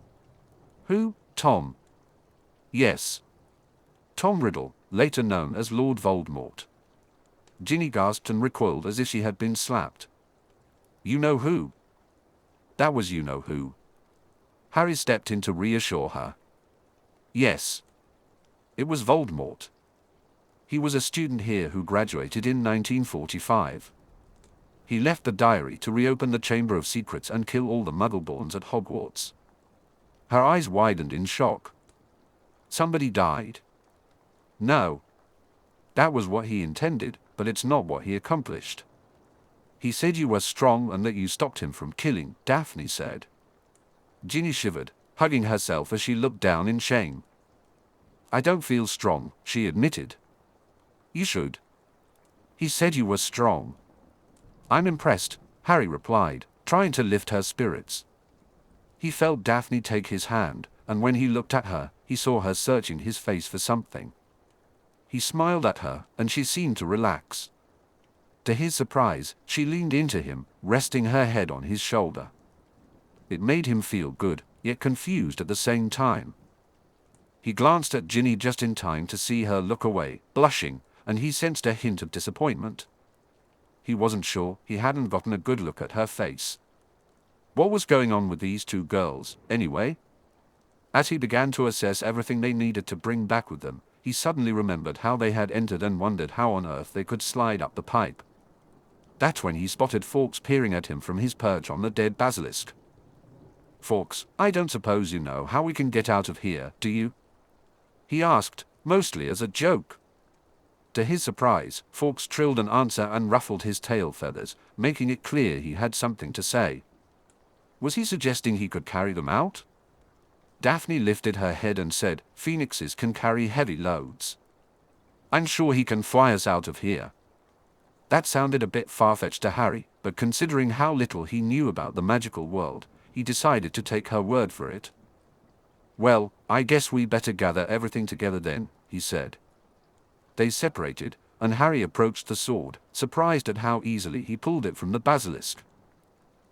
Who? Tom? Yes. Tom Riddle, later known as Lord Voldemort. Ginny gasped and recoiled as if she had been slapped. You know who? That was you know who. Harry stepped in to reassure her. Yes. It was Voldemort. He was a student here who graduated in 1945. He left the diary to reopen the Chamber of Secrets and kill all the Muggleborns at Hogwarts. Her eyes widened in shock. Somebody died? No. That was what he intended, but it's not what he accomplished. He said you were strong and that you stopped him from killing, Daphne said. Ginny shivered, hugging herself as she looked down in shame. I don't feel strong, she admitted. You should. He said you were strong. I'm impressed, Harry replied, trying to lift her spirits. He felt Daphne take his hand, and when he looked at her, he saw her searching his face for something. He smiled at her, and she seemed to relax. To his surprise, she leaned into him, resting her head on his shoulder. It made him feel good, yet confused at the same time. He glanced at Ginny just in time to see her look away, blushing, and he sensed a hint of disappointment. He wasn't sure he hadn't gotten a good look at her face. What was going on with these two girls, anyway? As he began to assess everything they needed to bring back with them, he suddenly remembered how they had entered and wondered how on earth they could slide up the pipe. That's when he spotted Fawkes peering at him from his perch on the dead basilisk. Fawkes, I don't suppose you know how we can get out of here, do you? He asked, mostly as a joke. To his surprise, Fawkes trilled an answer and ruffled his tail feathers, making it clear he had something to say. Was he suggesting he could carry them out? Daphne lifted her head and said, Phoenixes can carry heavy loads. I'm sure he can fly us out of here. That sounded a bit far-fetched to Harry, but considering how little he knew about the magical world, he decided to take her word for it. "Well, I guess we better gather everything together then," he said. They separated, and Harry approached the sword, surprised at how easily he pulled it from the basilisk.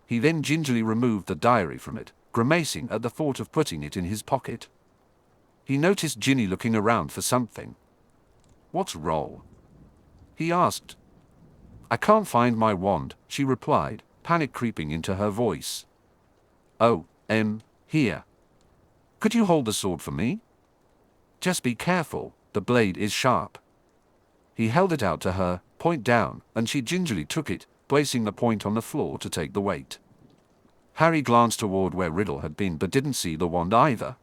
He then gingerly removed the diary from it, grimacing at the thought of putting it in his pocket. He noticed Ginny looking around for something. "What's wrong?" he asked. "I can't find my wand," she replied, panic creeping into her voice. "Oh, here. Could you hold the sword for me? Just be careful, the blade is sharp." He held it out to her, point down, and she gingerly took it, placing the point on the floor to take the weight. Harry glanced toward where Riddle had been but didn't see the wand either.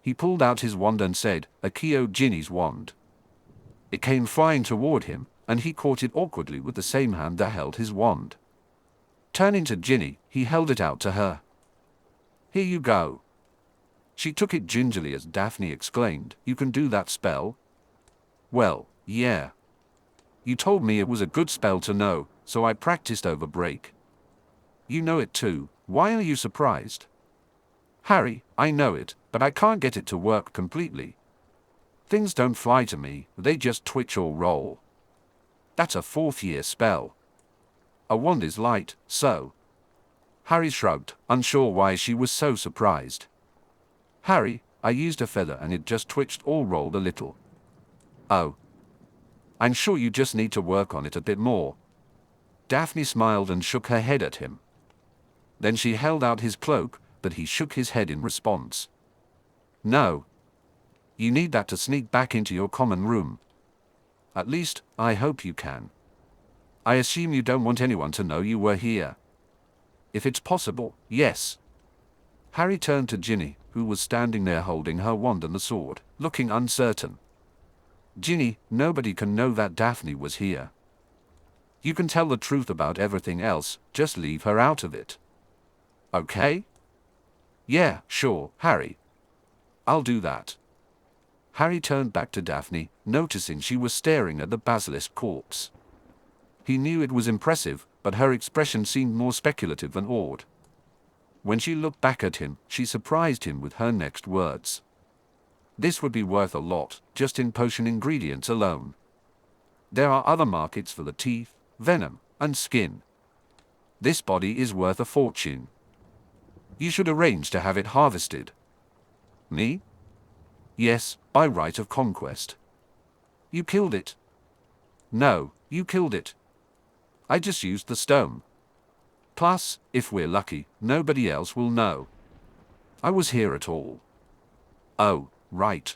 He pulled out his wand and said, "Akio Ginny's wand." It came flying toward him, and he caught it awkwardly with the same hand that held his wand. Turning to Ginny, he held it out to her. "Here you go." She took it gingerly as Daphne exclaimed, "You can do that spell?" "Well, yeah. You told me it was a good spell to know, so I practiced over break." "You know it too, why are you surprised?" "Harry, I know it, but I can't get it to work completely. Things don't fly to me, they just twitch or roll. That's a fourth-year spell. A wand is light, so." Harry shrugged, unsure why she was so surprised. "Harry, I used a feather and it just twitched or rolled a little." "Oh. I'm sure you just need to work on it a bit more." Daphne smiled and shook her head at him. Then she held out his cloak, but he shook his head in response. "No. You need that to sneak back into your common room. At least, I hope you can. I assume you don't want anyone to know you were here." "If it's possible, yes." Harry turned to Ginny, who was standing there holding her wand and the sword, looking uncertain. "Ginny, nobody can know that Daphne was here. You can tell the truth about everything else, just leave her out of it. Okay?" "Yeah, sure, Harry. I'll do that." Harry turned back to Daphne, noticing she was staring at the basilisk corpse. He knew it was impressive, but her expression seemed more speculative than awed. When she looked back at him, she surprised him with her next words. "This would be worth a lot, just in potion ingredients alone. There are other markets for the teeth, venom, and skin. This body is worth a fortune. You should arrange to have it harvested." "Me?" "Yes, by right of conquest." "You killed it." "No, you killed it. I just used the stone. Plus, if we're lucky, nobody else will know I was here at all." "Oh, right.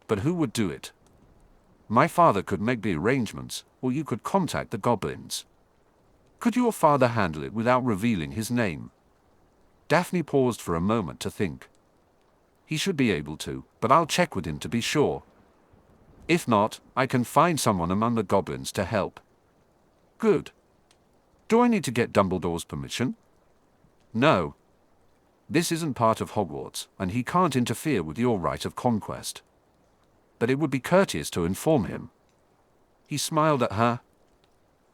But who would do it?" "My father could make the arrangements, or you could contact the goblins." "Could your father handle it without revealing his name?" Daphne paused for a moment to think. "He should be able to, but I'll check with him to be sure. If not, I can find someone among the goblins to help." "Good. Do I need to get Dumbledore's permission?" "No. This isn't part of Hogwarts, and he can't interfere with your right of conquest. But it would be courteous to inform him." He smiled at her.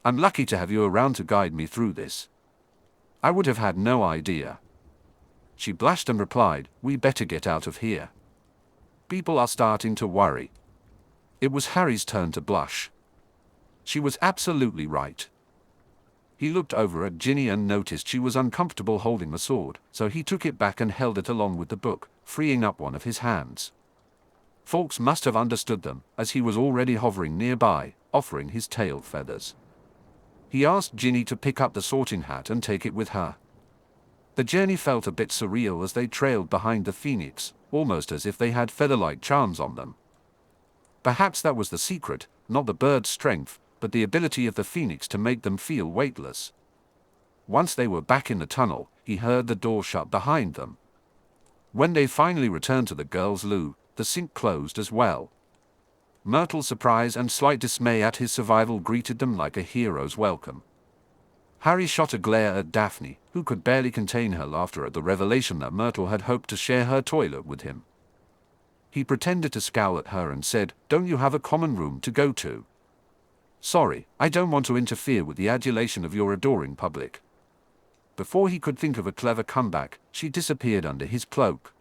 "I'm lucky to have you around to guide me through this. I would have had no idea." She blushed and replied, "We better get out of here. People are starting to worry." It was Harry's turn to blush. She was absolutely right. He looked over at Ginny and noticed she was uncomfortable holding the sword, so he took it back and held it along with the book, freeing up one of his hands. Fawkes must have understood them, as he was already hovering nearby, offering his tail feathers. He asked Ginny to pick up the sorting hat and take it with her. The journey felt a bit surreal as they trailed behind the phoenix, almost as if they had feather-like charms on them. Perhaps that was the secret, not the bird's strength, but the ability of the phoenix to make them feel weightless. Once they were back in the tunnel, he heard the door shut behind them. When they finally returned to the girls' loo, the sink closed as well. Myrtle's surprise and slight dismay at his survival greeted them like a hero's welcome. Harry shot a glare at Daphne, who could barely contain her laughter at the revelation that Myrtle had hoped to share her toilet with him. He pretended to scowl at her and said, "Don't you have a common room to go to?" Sorry, I don't want to interfere with the adulation of your adoring public." Before he could think of a clever comeback, she disappeared under his cloak.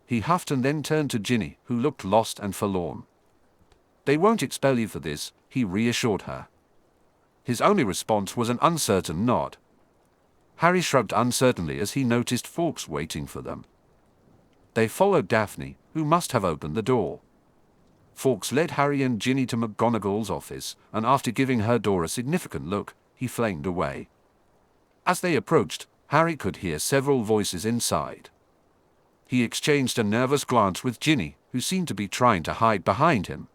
He huffed and then turned to Ginny, who looked lost and forlorn. "They won't expel you for this," he reassured her. His only response was an uncertain nod. Harry shrugged uncertainly as he noticed Fawkes waiting for them. They followed Daphne, who must have opened the door. Fawkes led Harry and Ginny to McGonagall's office, and after giving her door a significant look, he flamed away. As they approached, Harry could hear several voices inside. He exchanged a nervous glance with Ginny, who seemed to be trying to hide behind him.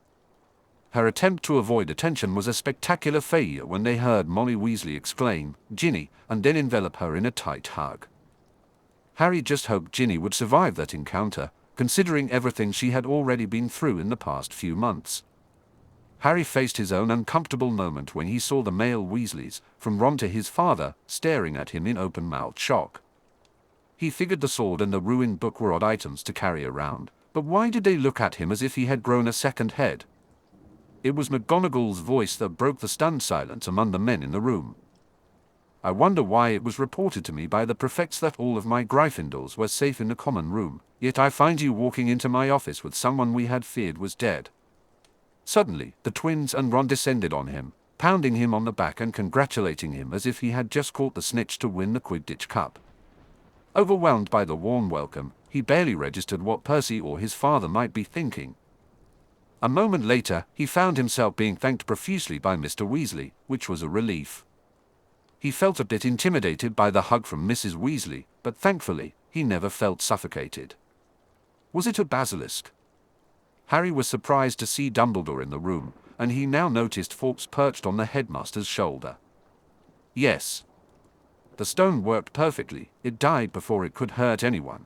Her attempt to avoid attention was a spectacular failure when they heard Molly Weasley exclaim, "Ginny," and then envelop her in a tight hug. Harry just hoped Ginny would survive that encounter, considering everything she had already been through in the past few months. Harry faced his own uncomfortable moment when he saw the male Weasleys, from Ron to his father, staring at him in open-mouthed shock. He figured the sword and the ruined book were odd items to carry around, but why did they look at him as if he had grown a second head? It was McGonagall's voice that broke the stunned silence among the men in the room. "I wonder why it was reported to me by the prefects that all of my Gryffindors were safe in the common room, yet I find you walking into my office with someone we had feared was dead." Suddenly, the twins and Ron descended on him, pounding him on the back and congratulating him as if he had just caught the snitch to win the Quidditch Cup. Overwhelmed by the warm welcome, he barely registered what Percy or his father might be thinking. A moment later, he found himself being thanked profusely by Mr. Weasley, which was a relief. He felt a bit intimidated by the hug from Mrs. Weasley, but thankfully, he never felt suffocated. Was it a basilisk? Harry was surprised to see Dumbledore in the room, and he now noticed Fawkes perched on the headmaster's shoulder. Yes. The stone worked perfectly, it died before it could hurt anyone.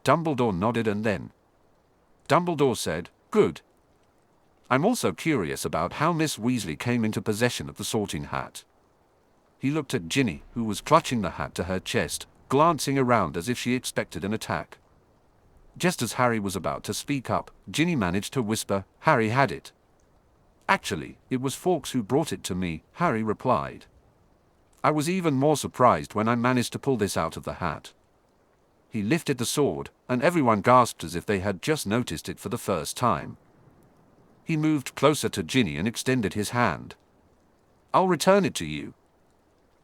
Dumbledore nodded and then Dumbledore said, "Good. I'm also curious about how Miss Weasley came into possession of the Sorting Hat." He looked at Ginny, who was clutching the hat to her chest, glancing around as if she expected an attack. Just as Harry was about to speak up, Ginny managed to whisper, "Harry had it." "Actually, it was Fawkes who brought it to me," Harry replied. "I was even more surprised when I managed to pull this out of the hat." He lifted the sword, and everyone gasped as if they had just noticed it for the first time. He moved closer to Ginny and extended his hand. "I'll return it to you."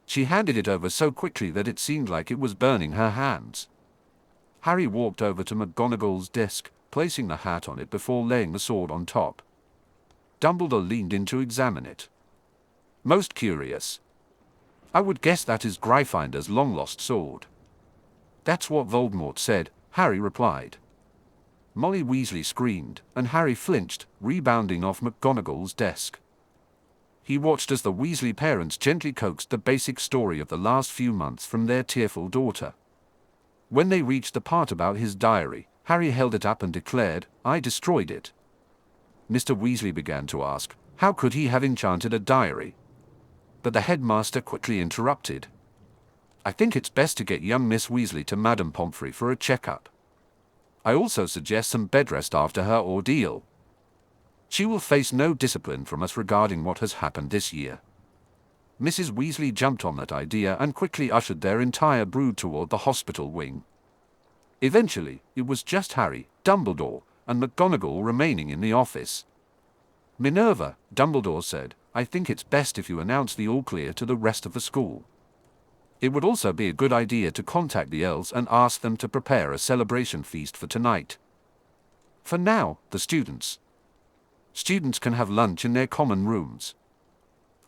She handed it over so quickly that it seemed like it was burning her hands. Harry walked over to McGonagall's desk, placing the hat on it before laying the sword on top. Dumbledore leaned in to examine it. "Most curious. I would guess that is Gryffindor's long-lost sword." "That's what Voldemort said," Harry replied. Molly Weasley screamed, and Harry flinched, rebounding off McGonagall's desk. He watched as the Weasley parents gently coaxed the basic story of the last few months from their tearful daughter. When they reached the part about his diary, Harry held it up and declared, "I destroyed it." Mr. Weasley began to ask, how could he have enchanted a diary? But the headmaster quickly interrupted. "I think it's best to get young Miss Weasley to Madame Pomfrey for a checkup. I also suggest some bed rest after her ordeal. She will face no discipline from us regarding what has happened this year." Mrs. Weasley jumped on that idea and quickly ushered their entire brood toward the hospital wing. Eventually, it was just Harry, Dumbledore, and McGonagall remaining in the office. "Minerva," Dumbledore said, "I think it's best if you announce the all-clear to the rest of the school. It would also be a good idea to contact the elves and ask them to prepare a celebration feast for tonight. For now, the students can have lunch in their common rooms.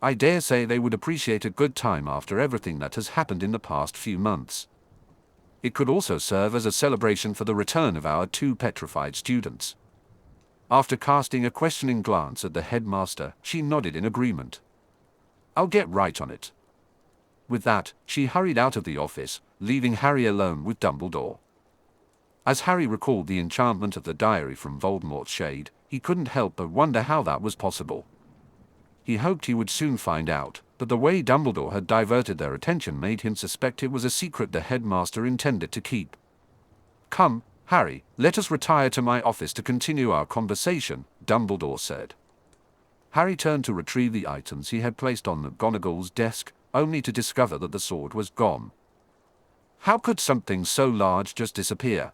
I dare say they would appreciate a good time after everything that has happened in the past few months. It could also serve as a celebration for the return of our 2 petrified students." After casting a questioning glance at the headmaster, she nodded in agreement. "I'll get right on it." With that, she hurried out of the office, leaving Harry alone with Dumbledore. As Harry recalled the enchantment of the diary from Voldemort's shade, he couldn't help but wonder how that was possible. He hoped he would soon find out, but the way Dumbledore had diverted their attention made him suspect it was a secret the headmaster intended to keep. "Come, Harry, let us retire to my office to continue our conversation," Dumbledore said. Harry turned to retrieve the items he had placed on McGonagall's desk, only to discover that the sword was gone. How could something so large just disappear?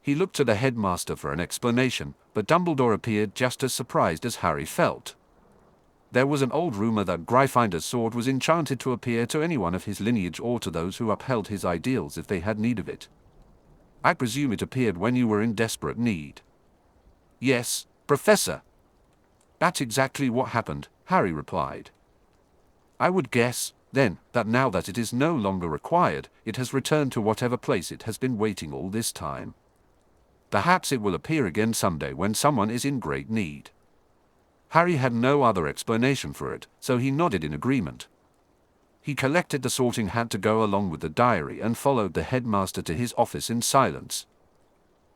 He looked to the headmaster for an explanation, but Dumbledore appeared just as surprised as Harry felt. There was an old rumor that Gryffindor's sword was enchanted to appear to anyone of his lineage or to those who upheld his ideals if they had need of it. I presume it appeared when you were in desperate need. Yes, Professor. That's exactly what happened, Harry replied. I would guess, then, that now that it is no longer required, it has returned to whatever place it has been waiting all this time. Perhaps it will appear again someday when someone is in great need. Harry had no other explanation for it, so he nodded in agreement. He collected the sorting hat to go along with the diary and followed the headmaster to his office in silence.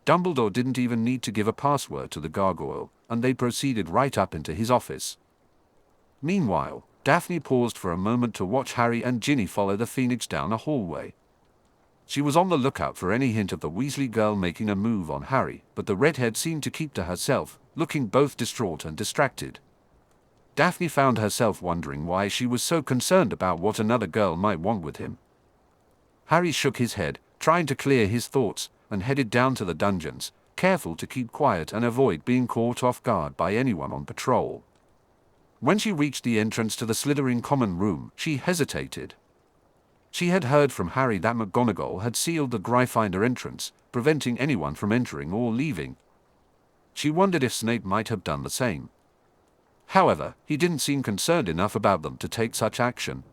Dumbledore didn't even need to give a password to the gargoyle, and they proceeded right up into his office. Meanwhile, Daphne paused for a moment to watch Harry and Ginny follow the Phoenix down a hallway. She was on the lookout for any hint of the Weasley girl making a move on Harry, but the redhead seemed to keep to herself, looking both distraught and distracted. Daphne found herself wondering why she was so concerned about what another girl might want with him. Harry shook his head, trying to clear his thoughts, and headed down to the dungeons, careful to keep quiet and avoid being caught off guard by anyone on patrol. When she reached the entrance to the Slytherin common room, she hesitated. She had heard from Harry that McGonagall had sealed the Gryffindor entrance, preventing anyone from entering or leaving. She wondered if Snape might have done the same. However, he didn't seem concerned enough about them to take such action.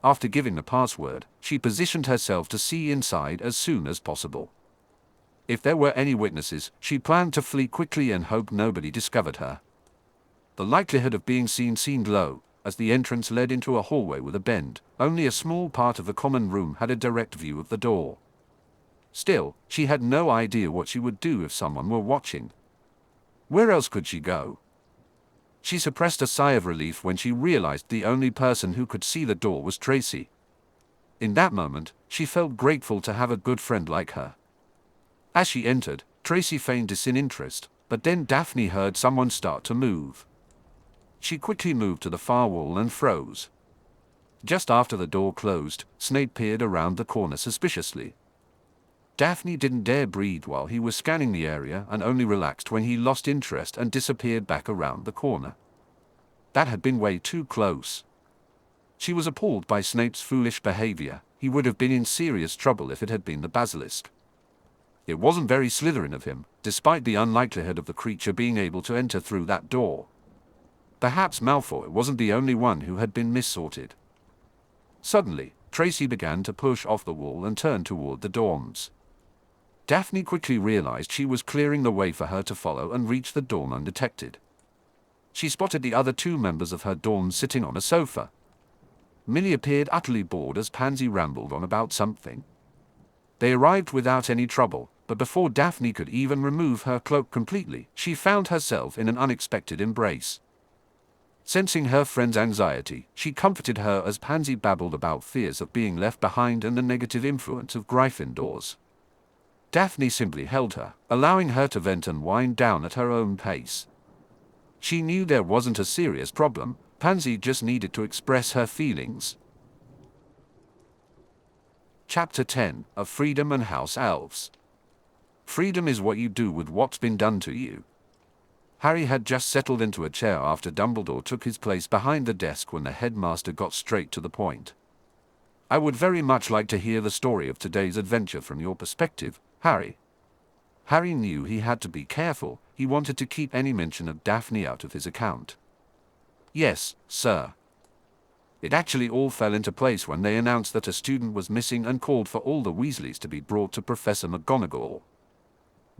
After giving the password, she positioned herself to see inside as soon as possible. If there were any witnesses, she planned to flee quickly and hope nobody discovered her. The likelihood of being seen seemed low, as the entrance led into a hallway with a bend. Only a small part of the common room had a direct view of the door. Still, she had no idea what she would do if someone were watching. Where else could she go? She suppressed a sigh of relief when she realized the only person who could see the door was Tracy. In that moment, she felt grateful to have a good friend like her. As she entered, Tracy feigned disinterest, but then Daphne heard someone start to move. She quickly moved to the far wall and froze. Just after the door closed, Snape peered around the corner suspiciously. Daphne didn't dare breathe while he was scanning the area and only relaxed when he lost interest and disappeared back around the corner. That had been way too close. She was appalled by Snape's foolish behavior. He would have been in serious trouble if it had been the basilisk. It wasn't very Slytherin of him, despite the unlikelihood of the creature being able to enter through that door. Perhaps Malfoy wasn't the only one who had been missorted. Suddenly, Tracy began to push off the wall and turn toward the dorms. Daphne quickly realized she was clearing the way for her to follow and reach the dorm undetected. She spotted the other two members of her dorm sitting on a sofa. Millie appeared utterly bored as Pansy rambled on about something. They arrived without any trouble, but before Daphne could even remove her cloak completely, she found herself in an unexpected embrace. Sensing her friend's anxiety, she comforted her as Pansy babbled about fears of being left behind and the negative influence of Gryffindors. Daphne simply held her, allowing her to vent and wind down at her own pace. She knew there wasn't a serious problem. Pansy just needed to express her feelings. Chapter 10 of Freedom and House Elves. Freedom is what you do with what's been done to you. Harry had just settled into a chair after Dumbledore took his place behind the desk when the headmaster got straight to the point. I would very much like to hear the story of today's adventure from your perspective, Harry. Harry knew he had to be careful. He wanted to keep any mention of Daphne out of his account. Yes, sir. It actually all fell into place when they announced that a student was missing and called for all the Weasleys to be brought to Professor McGonagall.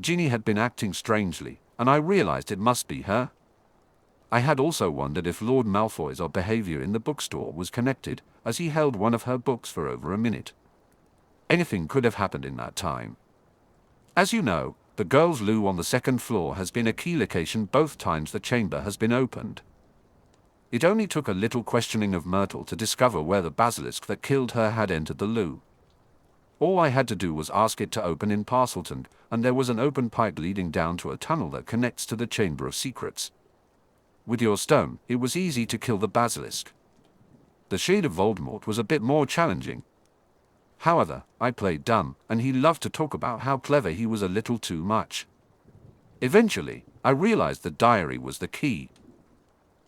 Ginny had been acting strangely, and I realized it must be her. I had also wondered if Lord Malfoy's odd behavior in the bookstore was connected, as he held one of her books for over a minute. Anything could have happened in that time. As you know, the girls' loo on the second floor has been a key location both times the chamber has been opened. It only took a little questioning of Myrtle to discover where the basilisk that killed her had entered the loo. All I had to do was ask it to open in Parselton, and there was an open pipe leading down to a tunnel that connects to the Chamber of Secrets. With your stone, it was easy to kill the basilisk. The shade of Voldemort was a bit more challenging. However, I played dumb, and he loved to talk about how clever he was a little too much. Eventually, I realized the diary was the key.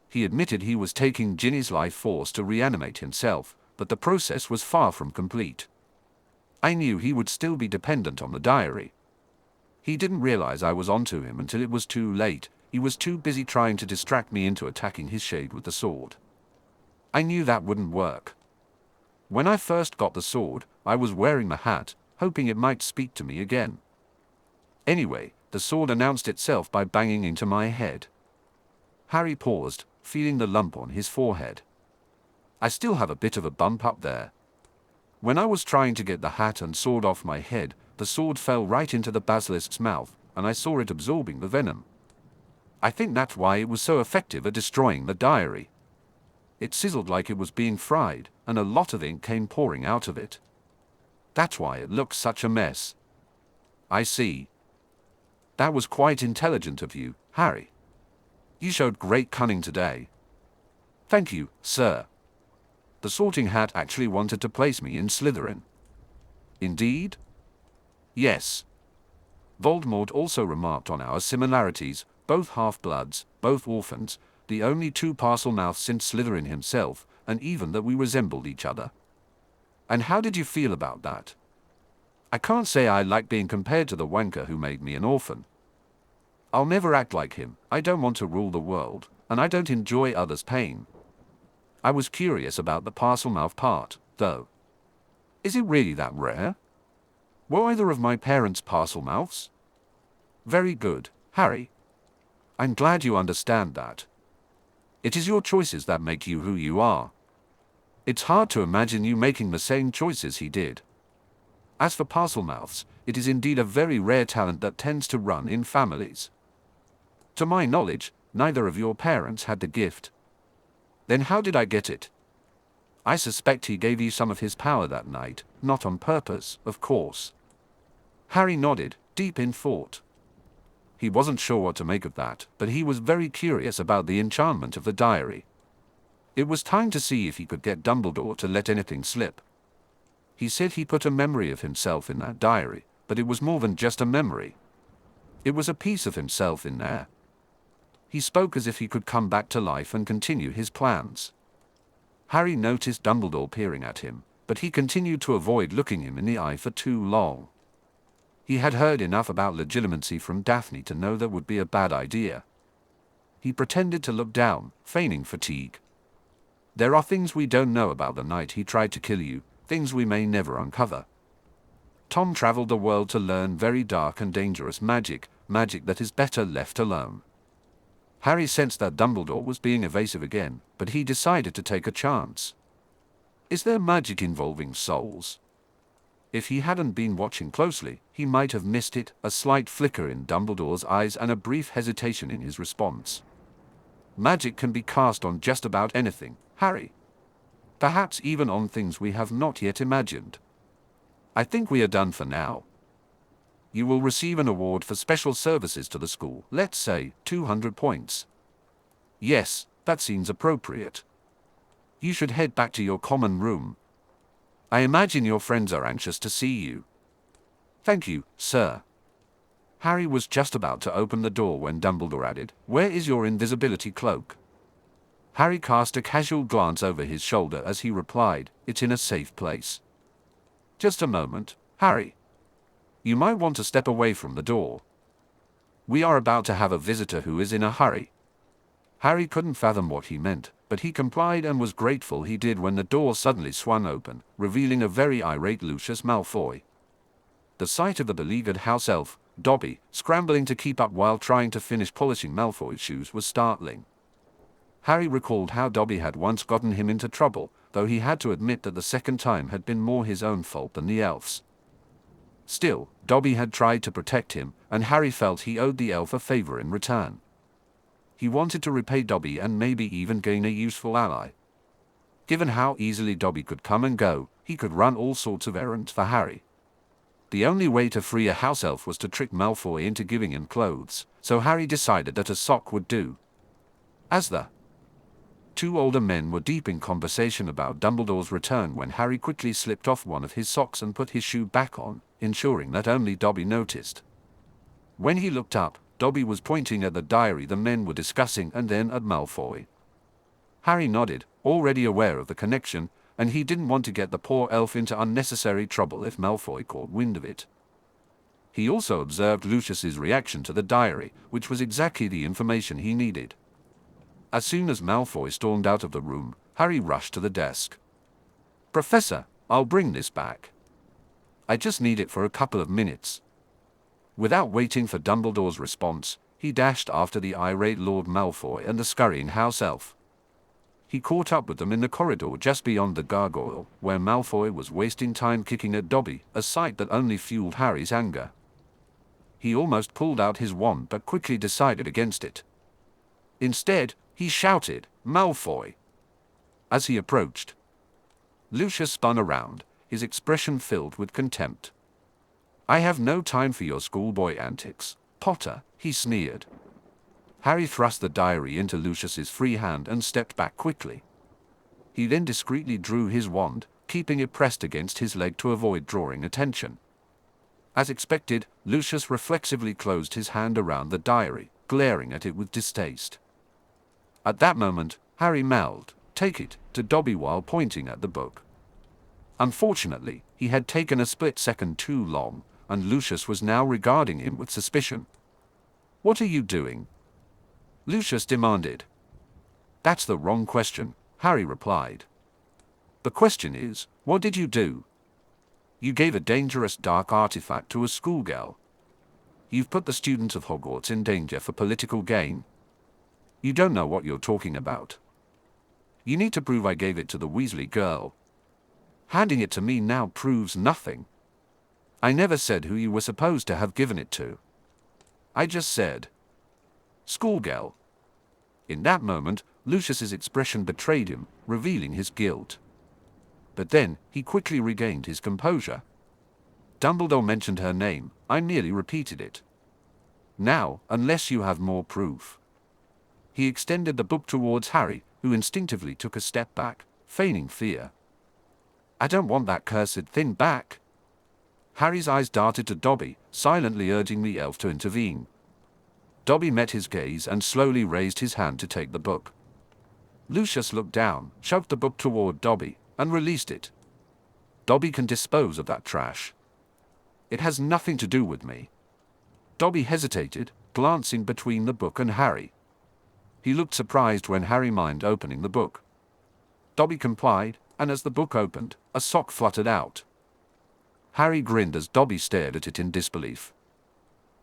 He admitted he was taking Ginny's life force to reanimate himself, but the process was far from complete. I knew he would still be dependent on the diary. He didn't realize I was onto him until it was too late. He was too busy trying to distract me into attacking his shade with the sword. I knew that wouldn't work. When I first got the sword, I was wearing the hat, hoping it might speak to me again. Anyway, the sword announced itself by banging into my head. Harry paused, feeling the lump on his forehead. I still have a bit of a bump up there. When I was trying to get the hat and sword off my head, the sword fell right into the basilisk's mouth, and I saw it absorbing the venom. I think that's why it was so effective at destroying the diary. It sizzled like it was being fried, and a lot of ink came pouring out of it. That's why it looked such a mess. I see. That was quite intelligent of you, Harry. You showed great cunning today. Thank you, sir. The Sorting Hat actually wanted to place me in Slytherin. Indeed? Yes. Voldemort also remarked on our similarities, both half-bloods, both orphans, the only two Parselmouths since Slytherin himself, and even that we resembled each other. And how did you feel about that? I can't say I like being compared to the wanker who made me an orphan. I'll never act like him. I don't want to rule the world, and I don't enjoy others' pain. I was curious about the Parselmouth part, though. Is it really that rare? Were either of my parents Parselmouths? Very good, Harry. I'm glad you understand that. It is your choices that make you who you are. It's hard to imagine you making the same choices he did. As for Parselmouths, it is indeed a very rare talent that tends to run in families. To my knowledge, neither of your parents had the gift. Then how did I get it? I suspect he gave you some of his power that night, not on purpose, of course. Harry nodded, deep in thought. He wasn't sure what to make of that, but he was very curious about the enchantment of the diary. It was time to see if he could get Dumbledore to let anything slip. He said he put a memory of himself in that diary, but it was more than just a memory. It was a piece of himself in there. He spoke as if he could come back to life and continue his plans. Harry noticed Dumbledore peering at him, but he continued to avoid looking him in the eye for too long. He had heard enough about legitimacy from Daphne to know that would be a bad idea. He pretended to look down, feigning fatigue. There are things we don't know about the night he tried to kill you, things we may never uncover. Tom traveled the world to learn very dark and dangerous magic, magic that is better left alone. Harry sensed that Dumbledore was being evasive again, but he decided to take a chance. Is there magic involving souls? If he hadn't been watching closely, he might have missed it, a slight flicker in Dumbledore's eyes and a brief hesitation in his response. Magic can be cast on just about anything, Harry. Perhaps even on things we have not yet imagined. I think we are done for now. You will receive an award for special services to the school, let's say 200 points. Yes, that seems appropriate. You should head back to your common room. I imagine your friends are anxious to see you. Thank you, sir. Harry was just about to open the door when Dumbledore added, "Where is your invisibility cloak?" Harry cast a casual glance over his shoulder as he replied, "It's in a safe place." Just a moment, Harry. You might want to step away from the door. We are about to have a visitor who is in a hurry. Harry couldn't fathom what he meant, but he complied and was grateful he did when the door suddenly swung open, revealing a very irate Lucius Malfoy. The sight of the beleaguered house elf, Dobby, scrambling to keep up while trying to finish polishing Malfoy's shoes was startling. Harry recalled how Dobby had once gotten him into trouble, though he had to admit that the second time had been more his own fault than the elf's. Still, Dobby had tried to protect him, and Harry felt he owed the elf a favor in return. He wanted to repay Dobby and maybe even gain a useful ally. Given how easily Dobby could come and go, he could run all sorts of errands for Harry. The only way to free a house elf was to trick Malfoy into giving him clothes, so Harry decided that a sock would do. As the two older men were deep in conversation about Dumbledore's return when Harry quickly slipped off one of his socks and put his shoe back on, ensuring that only Dobby noticed. When he looked up, Dobby was pointing at the diary the men were discussing and then at Malfoy. Harry nodded, already aware of the connection, and he didn't want to get the poor elf into unnecessary trouble if Malfoy caught wind of it. He also observed Lucius's reaction to the diary, which was exactly the information he needed. As soon as Malfoy stormed out of the room, Harry rushed to the desk. "Professor, I'll bring this back. I just need it for a couple of minutes." Without waiting for Dumbledore's response, he dashed after the irate Lord Malfoy and the scurrying house elf. He caught up with them in the corridor just beyond the gargoyle, where Malfoy was wasting time kicking at Dobby, a sight that only fueled Harry's anger. He almost pulled out his wand but quickly decided against it. Instead, he shouted, "Malfoy!" As he approached, Lucius spun around, his expression filled with contempt. "I have no time for your schoolboy antics, Potter," he sneered. Harry thrust the diary into Lucius's free hand and stepped back quickly. He then discreetly drew his wand, keeping it pressed against his leg to avoid drawing attention. As expected, Lucius reflexively closed his hand around the diary, glaring at it with distaste. At that moment, Harry mouthed, "Take it," to Dobby while pointing at the book. Unfortunately, he had taken a split second too long, and Lucius was now regarding him with suspicion. "What are you doing?" Lucius demanded. "That's the wrong question," Harry replied. "The question is, what did you do? You gave a dangerous dark artifact to a schoolgirl. You've put the students of Hogwarts in danger for political gain. You don't know what you're talking about. You need to prove I gave it to the Weasley girl. Handing it to me now proves nothing. I never said who you were supposed to have given it to. I just said, schoolgirl." In that moment, Lucius's expression betrayed him, revealing his guilt. But then, he quickly regained his composure. "Dumbledore mentioned her name, I merely repeated it. Now, unless you have more proof." He extended the book towards Harry, who instinctively took a step back, feigning fear. "I don't want that cursed thing back." Harry's eyes darted to Dobby, silently urging the elf to intervene. Dobby met his gaze and slowly raised his hand to take the book. Lucius looked down, shoved the book toward Dobby, and released it. "Dobby can dispose of that trash. It has nothing to do with me." Dobby hesitated, glancing between the book and Harry. He looked surprised when Harry minded opening the book. Dobby complied, and as the book opened, a sock fluttered out. Harry grinned as Dobby stared at it in disbelief.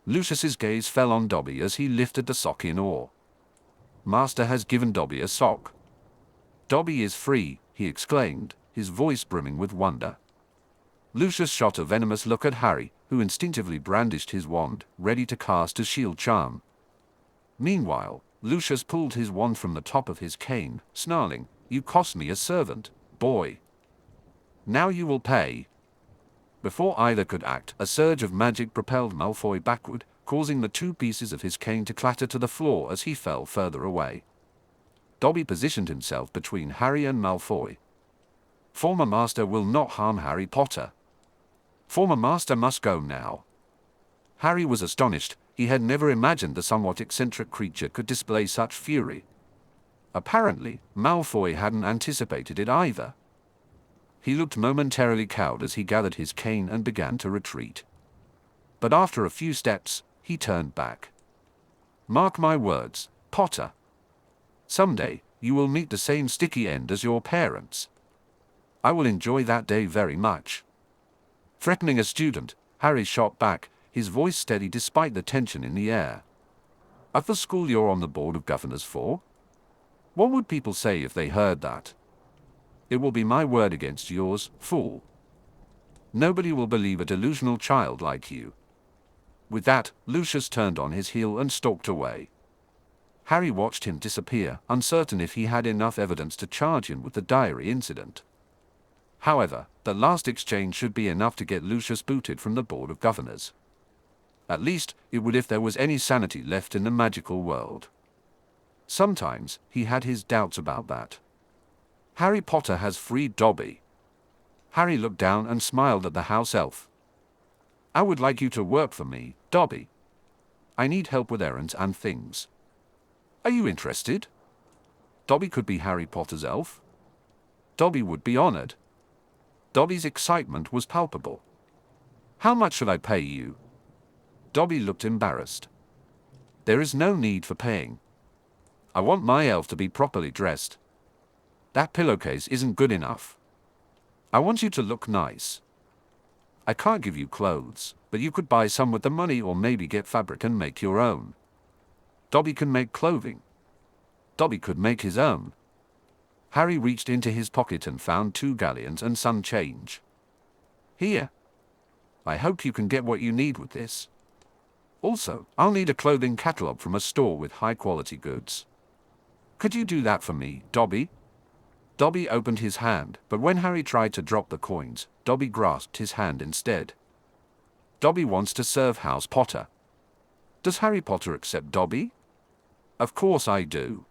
Lucius's gaze fell on Dobby as he lifted the sock in awe. "Master has given Dobby a sock. Dobby is free," he exclaimed, his voice brimming with wonder. Lucius shot a venomous look at Harry, who instinctively brandished his wand, ready to cast a shield charm. Meanwhile, Lucius pulled his wand from the top of his cane, snarling, "You cost me a servant, boy. Now you will pay." Before either could act, a surge of magic propelled Malfoy backward, causing the two pieces of his cane to clatter to the floor as he fell further away. Dobby positioned himself between Harry and Malfoy. "Former master will not harm Harry Potter. Former master must go now." Harry was astonished. He had never imagined the somewhat eccentric creature could display such fury. Apparently, Malfoy hadn't anticipated it either. He looked momentarily cowed as he gathered his cane and began to retreat. But after a few steps, he turned back. "Mark my words, Potter. Someday, you will meet the same sticky end as your parents. I will enjoy that day very much." Threatening a student, Harry shot back, his voice steady despite the tension in the air. "At the school you're on the board of governors for? What would people say if they heard that? It will be my word against yours, fool. Nobody will believe a delusional child like you." With that, Lucius turned on his heel and stalked away. Harry watched him disappear, uncertain if he had enough evidence to charge him with the diary incident. However, the last exchange should be enough to get Lucius booted from the Board of Governors. At least, it would if there was any sanity left in the magical world. Sometimes he had his doubts about that. Harry Potter has freed Dobby. Harry looked down and smiled at the house elf. I would like you to work for me, Dobby. I need help with errands and things. Are you interested? Dobby could be Harry Potter's elf. Dobby would be honored. Dobby's excitement was palpable. How much should I pay you? Dobby looked embarrassed. There is no need for paying. I want my elf to be properly dressed. That pillowcase isn't good enough. I want you to look nice. I can't give you clothes, but you could buy some with the money or maybe get fabric and make your own. Dobby can make clothing. Dobby could make his own. Harry reached into his pocket and found 2 galleons and some change. Here. I hope you can get what you need with this. Also, I'll need a clothing catalog from a store with high-quality goods. Could you do that for me, Dobby? Dobby opened his hand, but when Harry tried to drop the coins, Dobby grasped his hand instead. Dobby wants to serve House Potter. Does Harry Potter accept Dobby? Of course I do.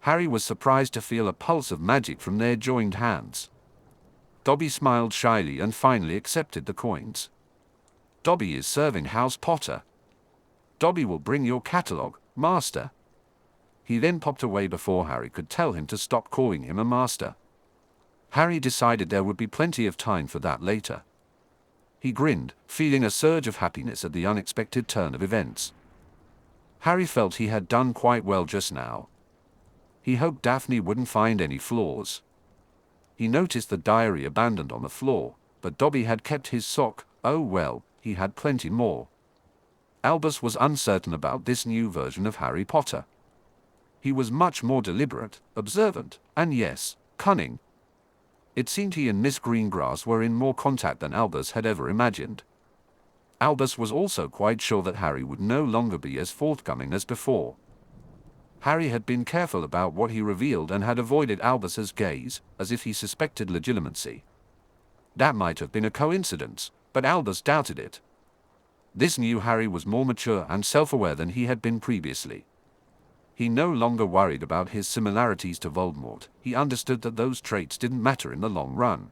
Harry was surprised to feel a pulse of magic from their joined hands. Dobby smiled shyly and finally accepted the coins. Dobby is serving House Potter. Dobby will bring your catalogue, Master. He then popped away before Harry could tell him to stop calling him a master. Harry decided there would be plenty of time for that later. He grinned, feeling a surge of happiness at the unexpected turn of events. Harry felt he had done quite well just now. He hoped Daphne wouldn't find any flaws. He noticed the diary abandoned on the floor, but Dobby had kept his sock. Oh well, he had plenty more. Albus was uncertain about this new version of Harry Potter. He was much more deliberate, observant, and yes, cunning. It seemed he and Miss Greengrass were in more contact than Albus had ever imagined. Albus was also quite sure that Harry would no longer be as forthcoming as before. Harry had been careful about what he revealed and had avoided Albus's gaze, as if he suspected legitimacy. That might have been a coincidence, but Albus doubted it. This new Harry was more mature and self-aware than he had been previously. He no longer worried about his similarities to Voldemort. He understood that those traits didn't matter in the long run.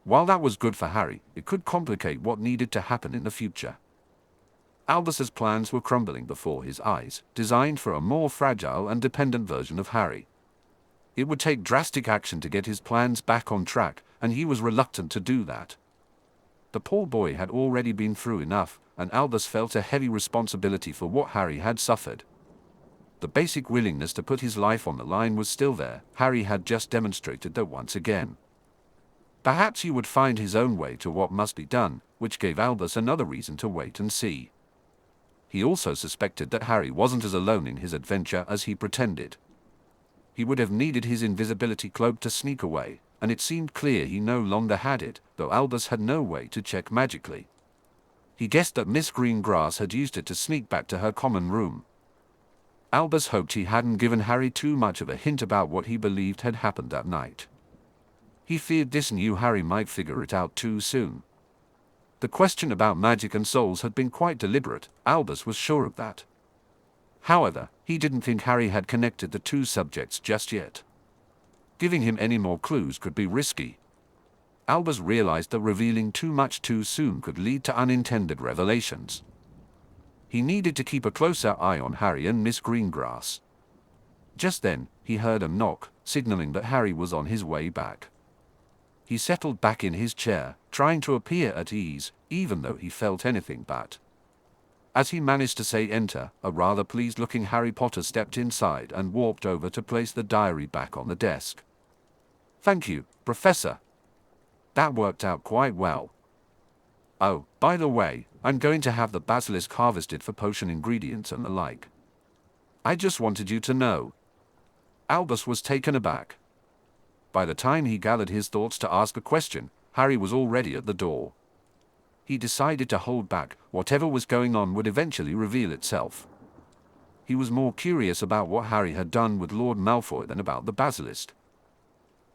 While that was good for Harry, it could complicate what needed to happen in the future. Albus's plans were crumbling before his eyes, designed for a more fragile and dependent version of Harry. It would take drastic action to get his plans back on track, and he was reluctant to do that. The poor boy had already been through enough, and Albus felt a heavy responsibility for what Harry had suffered. The basic willingness to put his life on the line was still there. Harry had just demonstrated that once again. Perhaps he would find his own way to what must be done, which gave Albus another reason to wait and see. He also suspected that Harry wasn't as alone in his adventure as he pretended. He would have needed his invisibility cloak to sneak away, and it seemed clear he no longer had it, though Albus had no way to check magically. He guessed that Miss Greengrass had used it to sneak back to her common room. Albus hoped he hadn't given Harry too much of a hint about what he believed had happened that night. He feared this new Harry might figure it out too soon. The question about magic and souls had been quite deliberate. Albus was sure of that. However, he didn't think Harry had connected the two subjects just yet. Giving him any more clues could be risky. Albus realized that revealing too much too soon could lead to unintended revelations. He needed to keep a closer eye on Harry and Miss Greengrass. Just then, he heard a knock, signaling that Harry was on his way back. He settled back in his chair, trying to appear at ease, even though he felt anything but. As he managed to say enter, a rather pleased-looking Harry Potter stepped inside and walked over to place the diary back on the desk. "Thank you, Professor. That worked out quite well. Oh, by the way, I'm going to have the basilisk harvested for potion ingredients and the like. I just wanted you to know." Albus was taken aback. By the time he gathered his thoughts to ask a question, Harry was already at the door. He decided to hold back. Whatever was going on would eventually reveal itself. He was more curious about what Harry had done with Lord Malfoy than about the basilisk.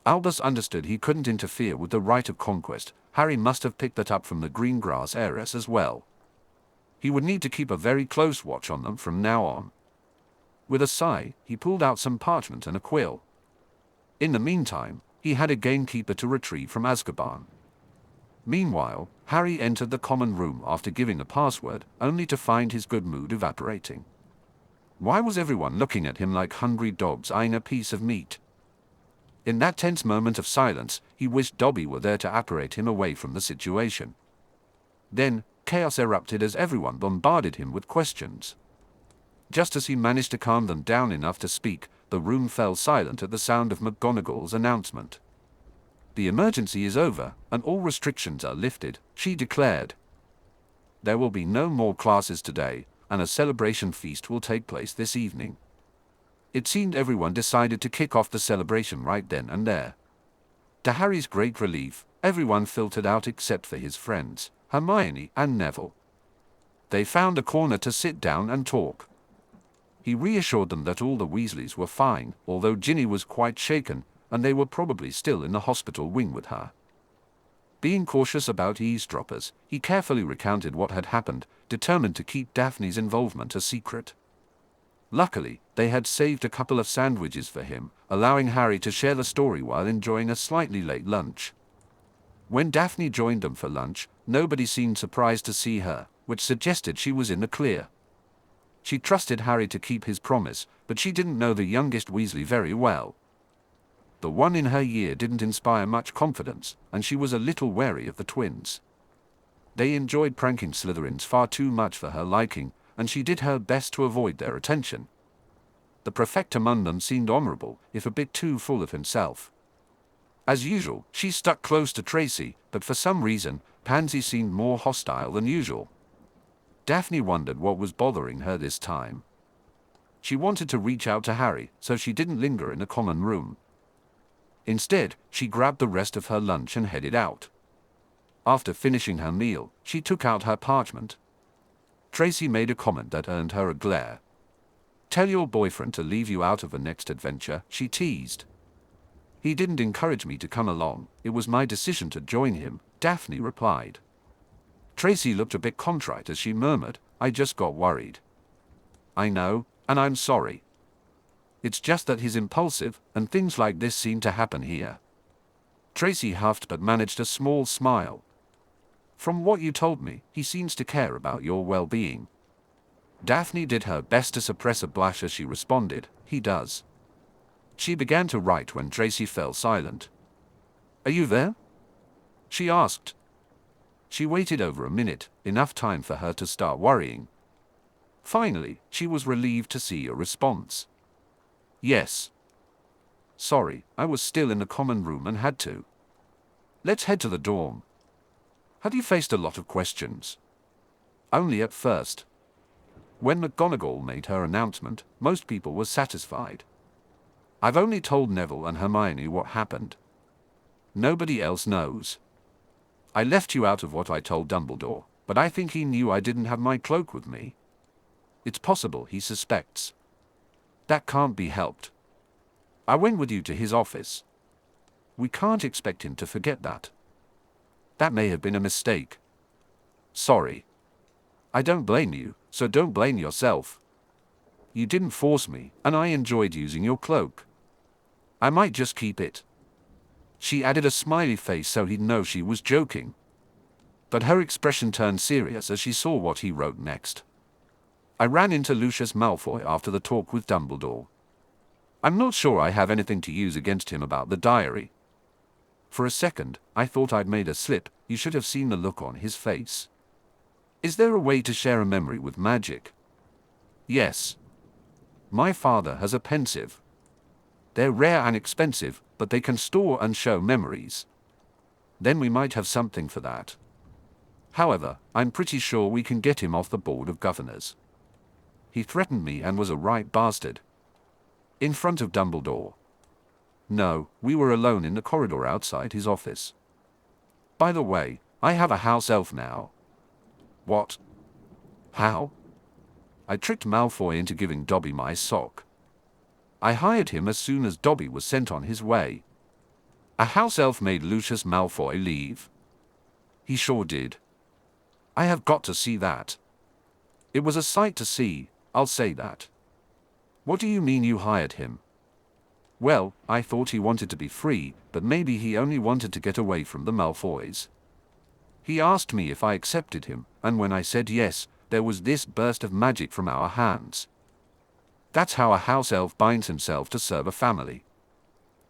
Albus understood he couldn't interfere with the right of conquest. Harry must have picked that up from the Greengrass heiress as well. He would need to keep a very close watch on them from now on. With a sigh, he pulled out some parchment and a quill. In the meantime, he had a gamekeeper to retrieve from Azkaban. Meanwhile, Harry entered the common room after giving a password, only to find his good mood evaporating. Why was everyone looking at him like hungry dogs eyeing a piece of meat? In that tense moment of silence, he wished Dobby were there to apparate him away from the situation. Then, chaos erupted as everyone bombarded him with questions. Just as he managed to calm them down enough to speak, the room fell silent at the sound of McGonagall's announcement. "The emergency is over, and all restrictions are lifted," she declared. "There will be no more classes today, and a celebration feast will take place this evening." It seemed everyone decided to kick off the celebration right then and there. To Harry's great relief, everyone filtered out except for his friends, Hermione and Neville. They found a corner to sit down and talk. He reassured them that all the Weasleys were fine, although Ginny was quite shaken, and they were probably still in the hospital wing with her. Being cautious about eavesdroppers, he carefully recounted what had happened, determined to keep Daphne's involvement a secret. Luckily, they had saved a couple of sandwiches for him, allowing Harry to share the story while enjoying a slightly late lunch. When Daphne joined them for lunch, nobody seemed surprised to see her, which suggested she was in the clear. She trusted Harry to keep his promise, but she didn't know the youngest Weasley very well. The one in her year didn't inspire much confidence, and she was a little wary of the twins. They enjoyed pranking Slytherins far too much for her liking, and she did her best to avoid their attention. The prefect among them seemed honorable, if a bit too full of himself. As usual, she stuck close to Tracy, but for some reason, Pansy seemed more hostile than usual. Daphne wondered what was bothering her this time. She wanted to reach out to Harry, so she didn't linger in the common room. Instead, she grabbed the rest of her lunch and headed out. After finishing her meal, she took out her parchment. Tracy made a comment that earned her a glare. "Tell your boyfriend to leave you out of the next adventure," she teased. "He didn't encourage me to come along, it was my decision to join him," Daphne replied. Tracy looked a bit contrite as she murmured, "I just got worried." "I know, and I'm sorry. It's just that he's impulsive, and things like this seem to happen here." Tracy huffed but managed a small smile. "From what you told me, he seems to care about your well-being." Daphne did her best to suppress a blush as she responded, "He does." She began to write when Tracy fell silent. "Are you there?" she asked. She waited over a minute, enough time for her to start worrying. Finally, she was relieved to see a response. "Yes. Sorry, I was still in the common room and had to. Let's head to the dorm." "Have you faced a lot of questions?" "Only at first." When McGonagall made her announcement, most people were satisfied. "I've only told Neville and Hermione what happened. Nobody else knows. I left you out of what I told Dumbledore, but I think he knew I didn't have my cloak with me. It's possible he suspects. That can't be helped. I went with you to his office. We can't expect him to forget that. That may have been a mistake. Sorry. I don't blame you, so don't blame yourself. You didn't force me, and I enjoyed using your cloak. I might just keep it." She added a smiley face so he'd know she was joking. But her expression turned serious as she saw what he wrote next. "I ran into Lucius Malfoy after the talk with Dumbledore. I'm not sure I have anything to use against him about the diary. For a second, I thought I'd made a slip. You should have seen the look on his face. Is there a way to share a memory with magic? Yes. My father has a pensieve. They're rare and expensive, but they can store and show memories. Then we might have something for that. However, I'm pretty sure we can get him off the Board of Governors. He threatened me and was a right bastard." In front of Dumbledore. "No, we were alone in the corridor outside his office. By the way, I have a house elf now." "What? How?" "I tricked Malfoy into giving Dobby my sock. I hired him as soon as Dobby was sent on his way." "A house elf made Lucius Malfoy leave?" "He sure did. I have got to see that. It was a sight to see, I'll say that." What do you mean you hired him? Well, I thought he wanted to be free, but maybe he only wanted to get away from the Malfoys. He asked me if I accepted him, and when I said yes, there was this burst of magic from our hands. That's how a house elf binds himself to serve a family.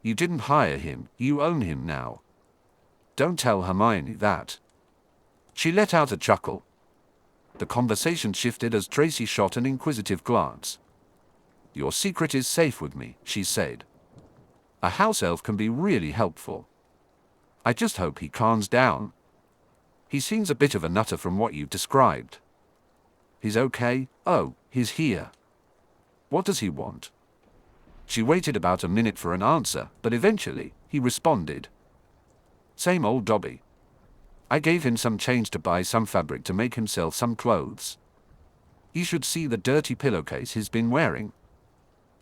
You didn't hire him, you own him now. Don't tell Hermione that. She let out a chuckle. The conversation shifted as Tracy shot an inquisitive glance. Your secret is safe with me, she said. A house elf can be really helpful. I just hope he calms down. He seems a bit of a nutter from what you've described. He's okay? Oh, he's here. What does he want? She waited about a minute for an answer, but eventually, he responded. Same old Dobby. I gave him some change to buy some fabric to make himself some clothes. You should see the dirty pillowcase he's been wearing.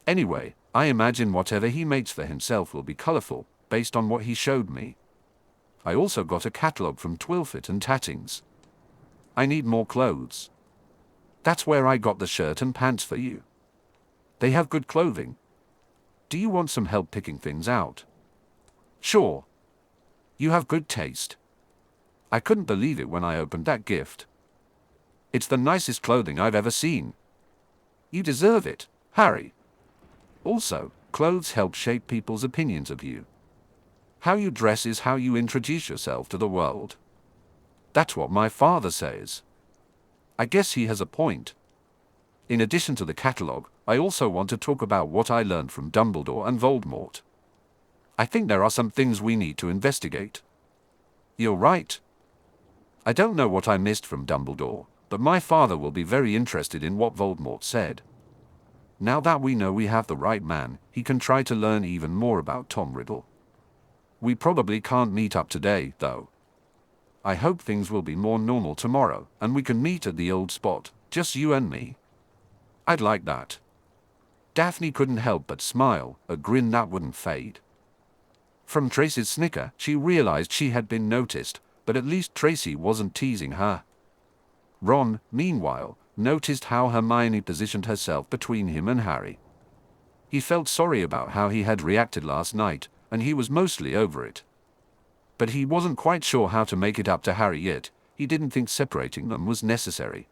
Anyway, I imagine whatever he makes for himself will be colorful, based on what he showed me. I also got a catalog from Twilfit and Tattings. I need more clothes. That's where I got the shirt and pants for you. They have good clothing. Do you want some help picking things out? Sure. You have good taste. I couldn't believe it when I opened that gift. It's the nicest clothing I've ever seen. You deserve it, Harry. Also, clothes help shape people's opinions of you. How you dress is how you introduce yourself to the world. That's what my father says. I guess he has a point. In addition to the catalogue, I also want to talk about what I learned from Dumbledore and Voldemort. I think there are some things we need to investigate. You're right. I don't know what I missed from Dumbledore, but my father will be very interested in what Voldemort said. Now that we know we have the right man, he can try to learn even more about Tom Riddle. We probably can't meet up today, though. I hope things will be more normal tomorrow, and we can meet at the old spot, just you and me. I'd like that. Daphne couldn't help but smile, a grin that wouldn't fade. From Tracy's snicker, she realized she had been noticed, but at least Tracy wasn't teasing her. Ron, meanwhile, noticed how Hermione positioned herself between him and Harry. He felt sorry about how he had reacted last night, and he was mostly over it. But he wasn't quite sure how to make it up to Harry yet. He didn't think separating them was necessary.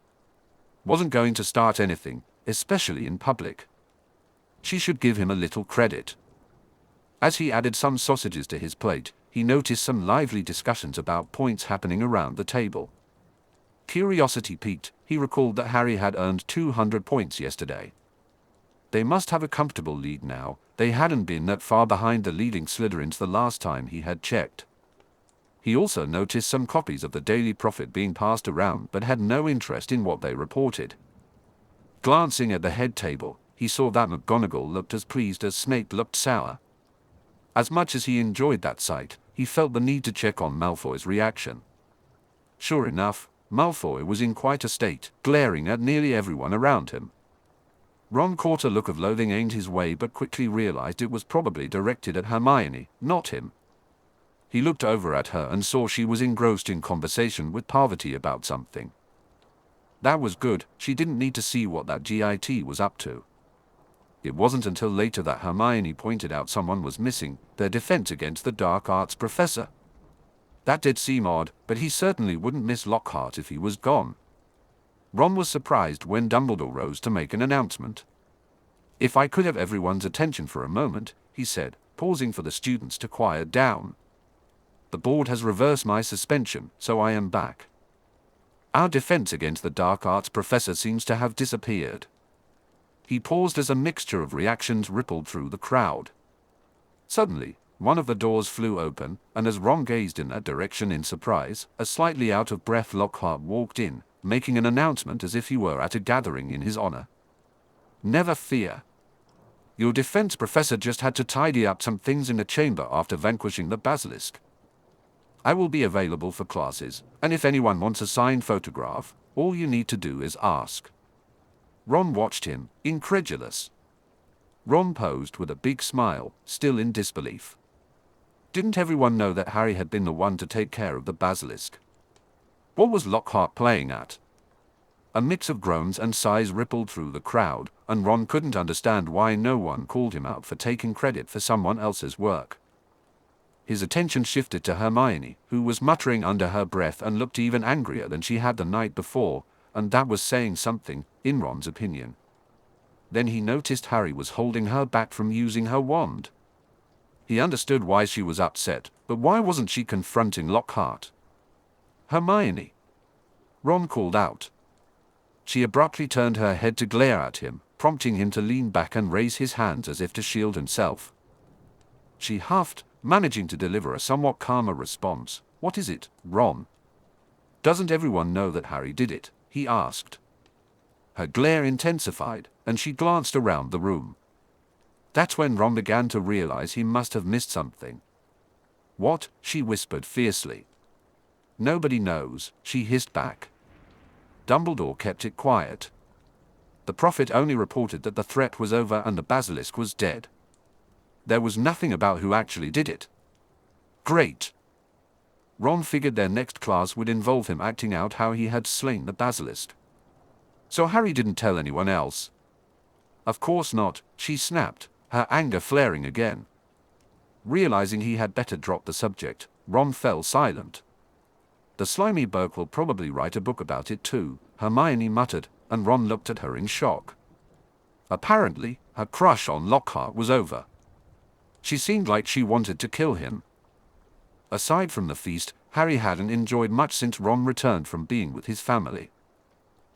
Wasn't going to start anything, especially in public. She should give him a little credit. As he added some sausages to his plate, he noticed some lively discussions about points happening around the table. Curiosity piqued, he recalled that Harry had earned 200 points yesterday. They must have a comfortable lead now. They hadn't been that far behind the leading Slytherins the last time he had checked. He also noticed some copies of the Daily Prophet being passed around but had no interest in what they reported. Glancing at the head table, he saw that McGonagall looked as pleased as Snape looked sour. As much as he enjoyed that sight, he felt the need to check on Malfoy's reaction. Sure enough, Malfoy was in quite a state, glaring at nearly everyone around him. Ron caught a look of loathing aimed his way but quickly realized it was probably directed at Hermione, not him. He looked over at her and saw she was engrossed in conversation with Parvati about something. That was good, she didn't need to see what that GIT was up to. It wasn't until later that Hermione pointed out someone was missing, their defense against the dark arts professor. That did seem odd, but he certainly wouldn't miss Lockhart if he was gone. Ron was surprised when Dumbledore rose to make an announcement. If I could have everyone's attention for a moment, he said, pausing for the students to quiet down. The board has reversed my suspension, so I am back. Our defense against the dark arts professor seems to have disappeared. He paused as a mixture of reactions rippled through the crowd. Suddenly, one of the doors flew open, and as Ron gazed in that direction in surprise, a slightly out-of-breath Lockhart walked in, making an announcement as if he were at a gathering in his honor. Never fear. Your defense professor just had to tidy up some things in the chamber after vanquishing the basilisk. I will be available for classes, and if anyone wants a signed photograph, all you need to do is ask. Ron watched him, incredulous. Ron posed with a big smile, still in disbelief. Didn't everyone know that Harry had been the one to take care of the basilisk? What was Lockhart playing at? A mix of groans and sighs rippled through the crowd, and Ron couldn't understand why no one called him out for taking credit for someone else's work. His attention shifted to Hermione, who was muttering under her breath and looked even angrier than she had the night before, and that was saying something, in Ron's opinion. Then he noticed Harry was holding her back from using her wand. He understood why she was upset, but why wasn't she confronting Lockhart? "Hermione!" Ron called out. She abruptly turned her head to glare at him, prompting him to lean back and raise his hands as if to shield himself. She huffed, managing to deliver a somewhat calmer response. "What is it, Ron?" "Doesn't everyone know that Harry did it?" he asked. Her glare intensified, and she glanced around the room. That's when Ron began to realize he must have missed something. "What?" she whispered fiercely. "Nobody knows," she hissed back. Dumbledore kept it quiet. The prophet only reported that the threat was over and the basilisk was dead. There was nothing about who actually did it. Great. Ron figured their next class would involve him acting out how he had slain the basilisk. So Harry didn't tell anyone else? Of course not, she snapped, her anger flaring again. Realizing he had better drop the subject, Ron fell silent. "The slimy Burke will probably write a book about it too," Hermione muttered, and Ron looked at her in shock. Apparently, her crush on Lockhart was over. She seemed like she wanted to kill him. Aside from the feast, Harry hadn't enjoyed much since Ron returned from being with his family.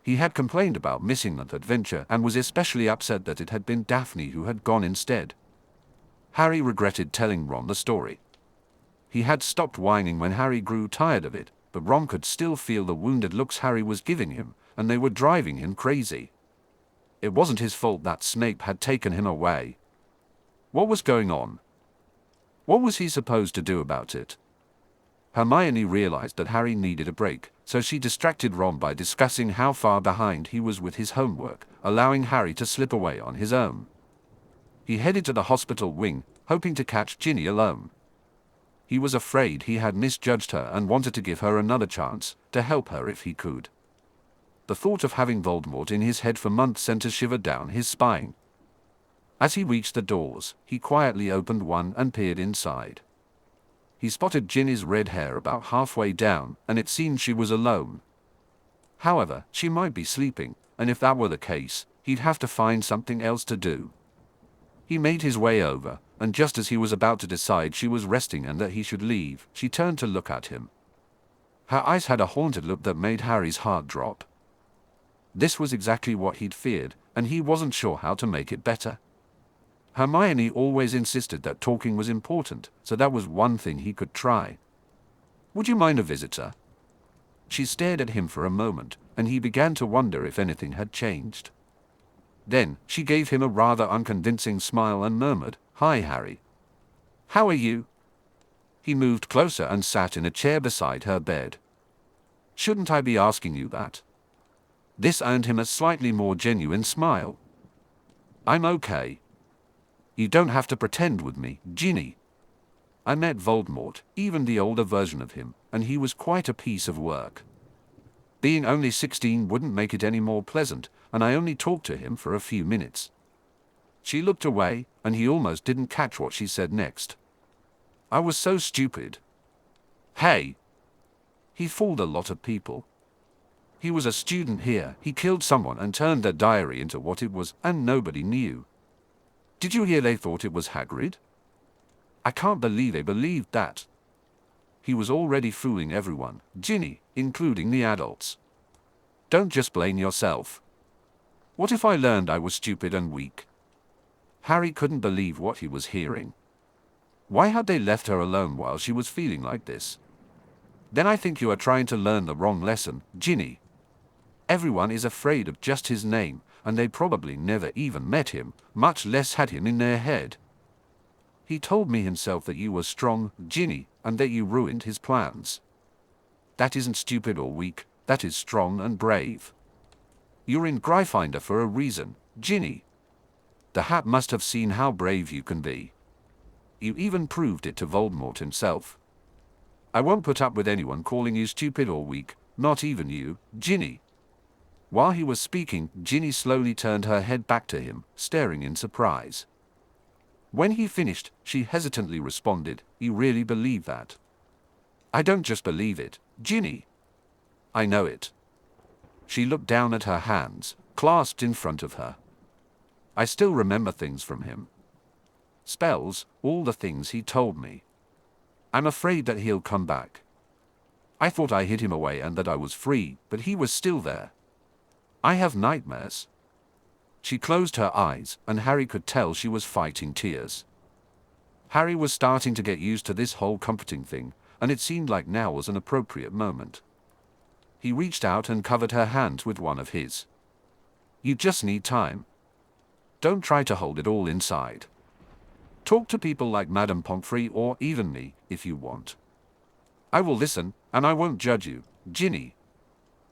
He had complained about missing that adventure and was especially upset that it had been Daphne who had gone instead. Harry regretted telling Ron the story. He had stopped whining when Harry grew tired of it, but Ron could still feel the wounded looks Harry was giving him, and they were driving him crazy. It wasn't his fault that Snape had taken him away. What was going on? What was he supposed to do about it? Hermione realized that Harry needed a break, so she distracted Ron by discussing how far behind he was with his homework, allowing Harry to slip away on his own. He headed to the hospital wing, hoping to catch Ginny alone. He was afraid he had misjudged her and wanted to give her another chance, to help her if he could. The thought of having Voldemort in his head for months sent a shiver down his spine. As he reached the doors, he quietly opened one and peered inside. He spotted Ginny's red hair about halfway down, and it seemed she was alone. However, she might be sleeping, and if that were the case, he'd have to find something else to do. He made his way over, and just as he was about to decide she was resting and that he should leave, she turned to look at him. Her eyes had a haunted look that made Harry's heart drop. This was exactly what he'd feared, and he wasn't sure how to make it better. Hermione always insisted that talking was important, so that was one thing he could try. "Would you mind a visitor?" She stared at him for a moment, and he began to wonder if anything had changed. Then, she gave him a rather unconvincing smile and murmured, "Hi, Harry. How are you?" He moved closer and sat in a chair beside her bed. "Shouldn't I be asking you that?" This earned him a slightly more genuine smile. "I'm okay. You don't have to pretend with me, Ginny. I met Voldemort, even the older version of him, and he was quite a piece of work. Being only 16 wouldn't make it any more pleasant, and I only talked to him for a few minutes." She looked away, and he almost didn't catch what she said next. "I was so stupid." "Hey!" He fooled a lot of people. He was a student here, he killed someone and turned their diary into what it was, and nobody knew. Did you hear they thought it was Hagrid? I can't believe they believed that. He was already fooling everyone, Ginny, including the adults. Don't just blame yourself. What if I learned I was stupid and weak? Harry couldn't believe what he was hearing. Why had they left her alone while she was feeling like this? Then I think you are trying to learn the wrong lesson, Ginny. Everyone is afraid of just his name, and they probably never even met him, much less had him in their head. He told me himself that you were strong, Ginny, and that you ruined his plans. That isn't stupid or weak, that is strong and brave. You're in Gryffindor for a reason, Ginny. The Hat must have seen how brave you can be. You even proved it to Voldemort himself. I won't put up with anyone calling you stupid or weak, not even you, Ginny." While he was speaking, Ginny slowly turned her head back to him, staring in surprise. When he finished, she hesitantly responded, "You really believe that?" "I don't just believe it, Ginny. I know it." She looked down at her hands, clasped in front of her. "I still remember things from him. Spells, all the things he told me. I'm afraid that he'll come back. I thought I hid him away and that I was free, but he was still there. I have nightmares." She closed her eyes, and Harry could tell she was fighting tears. Harry was starting to get used to this whole comforting thing, and it seemed like now was an appropriate moment. He reached out and covered her hands with one of his. "You just need time. Don't try to hold it all inside. Talk to people like Madame Pomfrey or even me, if you want. I will listen, and I won't judge you, Ginny."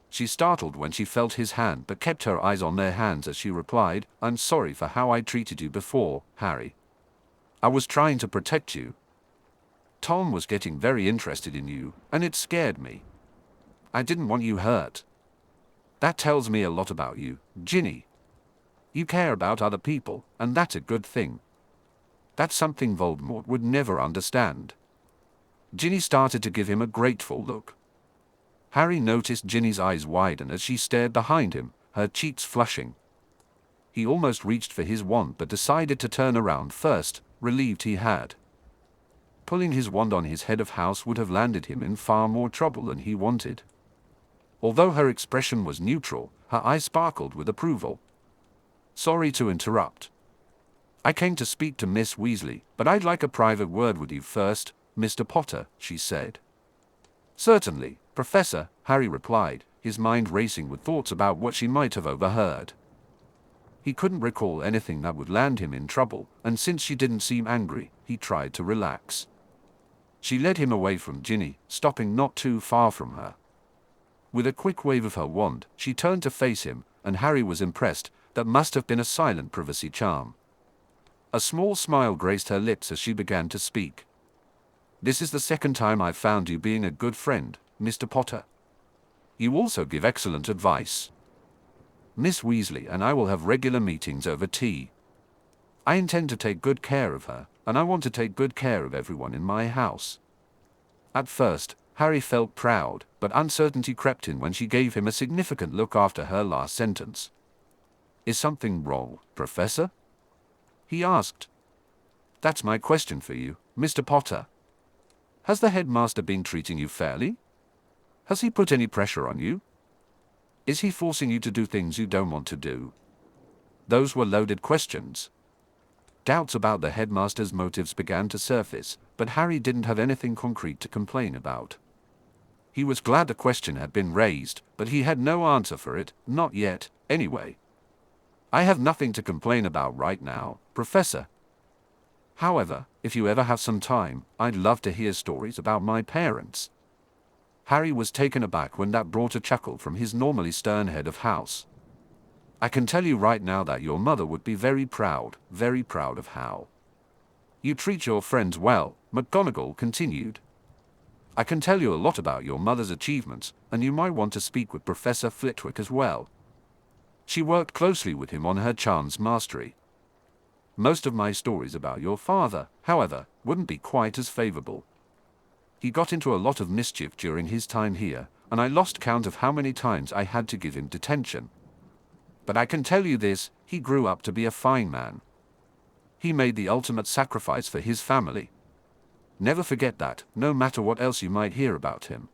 She startled when she felt his hand but kept her eyes on their hands as she replied, "I'm sorry for how I treated you before, Harry. I was trying to protect you. Tom was getting very interested in you, and it scared me. I didn't want you hurt. That tells me a lot about you, Ginny. You care about other people, and that's a good thing. That's something Voldemort would never understand." Ginny started to give him a grateful look. Harry noticed Ginny's eyes widen as she stared behind him, her cheeks flushing. He almost reached for his wand but decided to turn around first, relieved he had. Pulling his wand on his head of house would have landed him in far more trouble than he wanted. Although her expression was neutral, her eyes sparkled with approval. "Sorry to interrupt. I came to speak to Miss Weasley, but I'd like a private word with you first, Mr. Potter," she said. "Certainly, Professor," Harry replied, his mind racing with thoughts about what she might have overheard. He couldn't recall anything that would land him in trouble, and since she didn't seem angry, he tried to relax. She led him away from Ginny, stopping not too far from her. With a quick wave of her wand, she turned to face him, and Harry was impressed. That must have been a silent privacy charm. A small smile graced her lips as she began to speak. "This is the second time I've found you being a good friend, Mr. Potter. You also give excellent advice. Miss Weasley and I will have regular meetings over tea. I intend to take good care of her, and I want to take good care of everyone in my house." At first, Harry felt proud, but uncertainty crept in when she gave him a significant look after her last sentence. "Is something wrong, Professor?" he asked. "That's my question for you, Mr. Potter. Has the headmaster been treating you fairly? Has he put any pressure on you? Is he forcing you to do things you don't want to do?" Those were loaded questions. Doubts about the headmaster's motives began to surface, but Harry didn't have anything concrete to complain about. He was glad the question had been raised, but he had no answer for it, not yet, anyway. "I have nothing to complain about right now, Professor. However, if you ever have some time, I'd love to hear stories about my parents." Harry was taken aback when that brought a chuckle from his normally stern head of house. "I can tell you right now that your mother would be very proud of how you treat your friends well," McGonagall continued. "I can tell you a lot about your mother's achievements, and you might want to speak with Professor Flitwick as well. She worked closely with him on her charms mastery. Most of my stories about your father, however, wouldn't be quite as favorable. He got into a lot of mischief during his time here, and I lost count of how many times I had to give him detention. But I can tell you this, he grew up to be a fine man. He made the ultimate sacrifice for his family. Never forget that, no matter what else you might hear about him.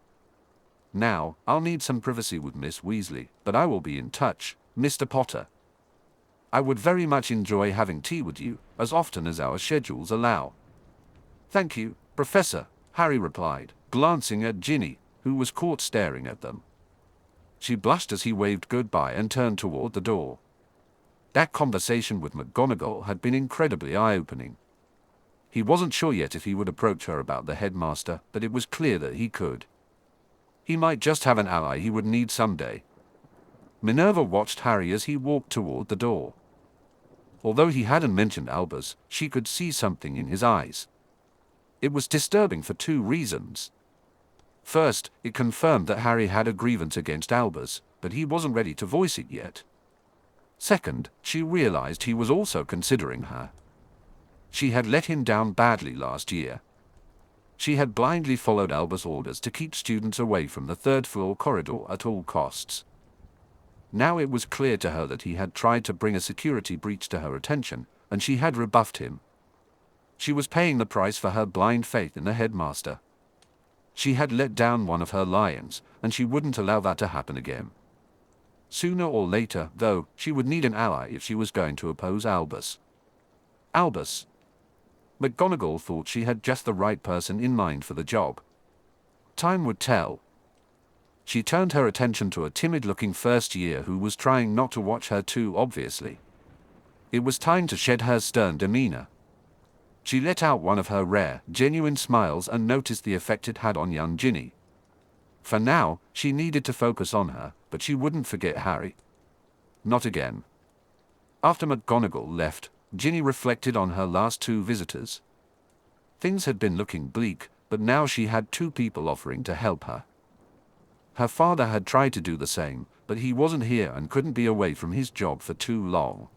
Now, I'll need some privacy with Miss Weasley, but I will be in touch, Mr. Potter. I would very much enjoy having tea with you, as often as our schedules allow." "Thank you, Professor," Harry replied, glancing at Ginny, who was caught staring at them. She blushed as he waved goodbye and turned toward the door. That conversation with McGonagall had been incredibly eye-opening. He wasn't sure yet if he would approach her about the headmaster, but it was clear that he could. He might just have an ally he would need someday. Minerva watched Harry as he walked toward the door. Although he hadn't mentioned Albus, she could see something in his eyes. It was disturbing for 2 reasons. First, it confirmed that Harry had a grievance against Albus, but he wasn't ready to voice it yet. Second, she realized he was also considering her. She had let him down badly last year. She had blindly followed Albus' orders to keep students away from the third-floor corridor at all costs. Now it was clear to her that he had tried to bring a security breach to her attention, and she had rebuffed him. She was paying the price for her blind faith in the headmaster. She had let down one of her lions, and she wouldn't allow that to happen again. Sooner or later, though, she would need an ally if she was going to oppose Albus. Albus. McGonagall thought she had just the right person in mind for the job. Time would tell. She turned her attention to a timid-looking first year who was trying not to watch her too obviously. It was time to shed her stern demeanor. She let out one of her rare, genuine smiles and noticed the effect it had on young Ginny. For now, she needed to focus on her, but she wouldn't forget Harry. Not again. After McGonagall left, Ginny reflected on her last two visitors. Things had been looking bleak, but now she had two people offering to help her. Her father had tried to do the same, but he wasn't here and couldn't be away from his job for too long.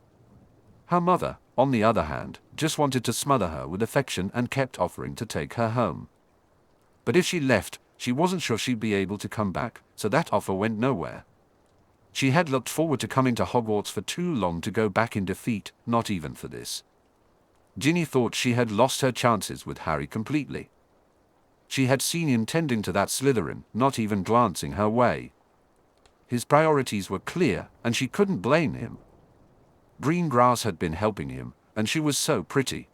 Her mother, on the other hand, just wanted to smother her with affection and kept offering to take her home. But if she left, she wasn't sure she'd be able to come back, so that offer went nowhere. She had looked forward to coming to Hogwarts for too long to go back in defeat, not even for this. Ginny thought she had lost her chances with Harry completely. She had seen him tending to that Slytherin, not even glancing her way. His priorities were clear, and she couldn't blame him. Green grass had been helping him, and she was so pretty.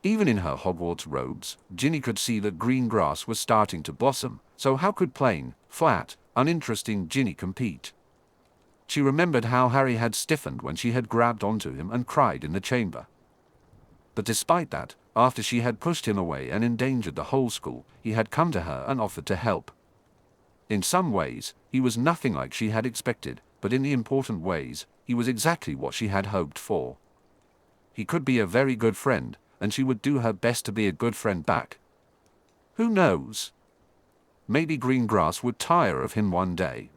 Even in her Hogwarts robes, Ginny could see that green grass was starting to blossom, so how could plain, flat, uninteresting Ginny compete? She remembered how Harry had stiffened when she had grabbed onto him and cried in the chamber. But despite that, after she had pushed him away and endangered the whole school, he had come to her and offered to help. In some ways, he was nothing like she had expected, but in the important ways, he was exactly what she had hoped for. He could be a very good friend, and she would do her best to be a good friend back. Who knows? Maybe green grass would tire of him one day.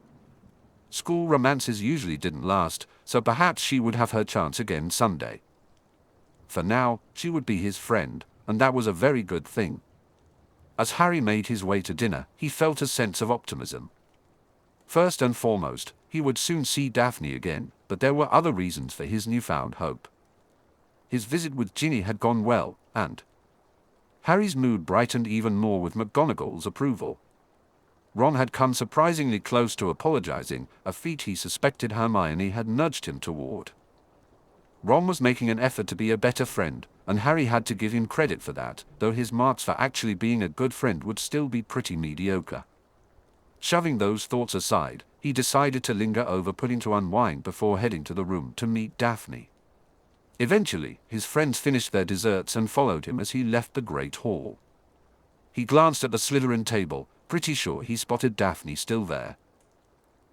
School romances usually didn't last, so perhaps she would have her chance again someday. For now, she would be his friend, and that was a very good thing. As Harry made his way to dinner, he felt a sense of optimism. First and foremost, he would soon see Daphne again, but there were other reasons for his newfound hope. His visit with Ginny had gone well, and Harry's mood brightened even more with McGonagall's approval. Ron had come surprisingly close to apologizing, a feat he suspected Hermione had nudged him toward. Ron was making an effort to be a better friend, and Harry had to give him credit for that, though his marks for actually being a good friend would still be pretty mediocre. Shoving those thoughts aside, he decided to linger over pudding to unwind before heading to the room to meet Daphne. Eventually, his friends finished their desserts and followed him as he left the Great Hall. He glanced at the Slytherin table, pretty sure he spotted Daphne still there.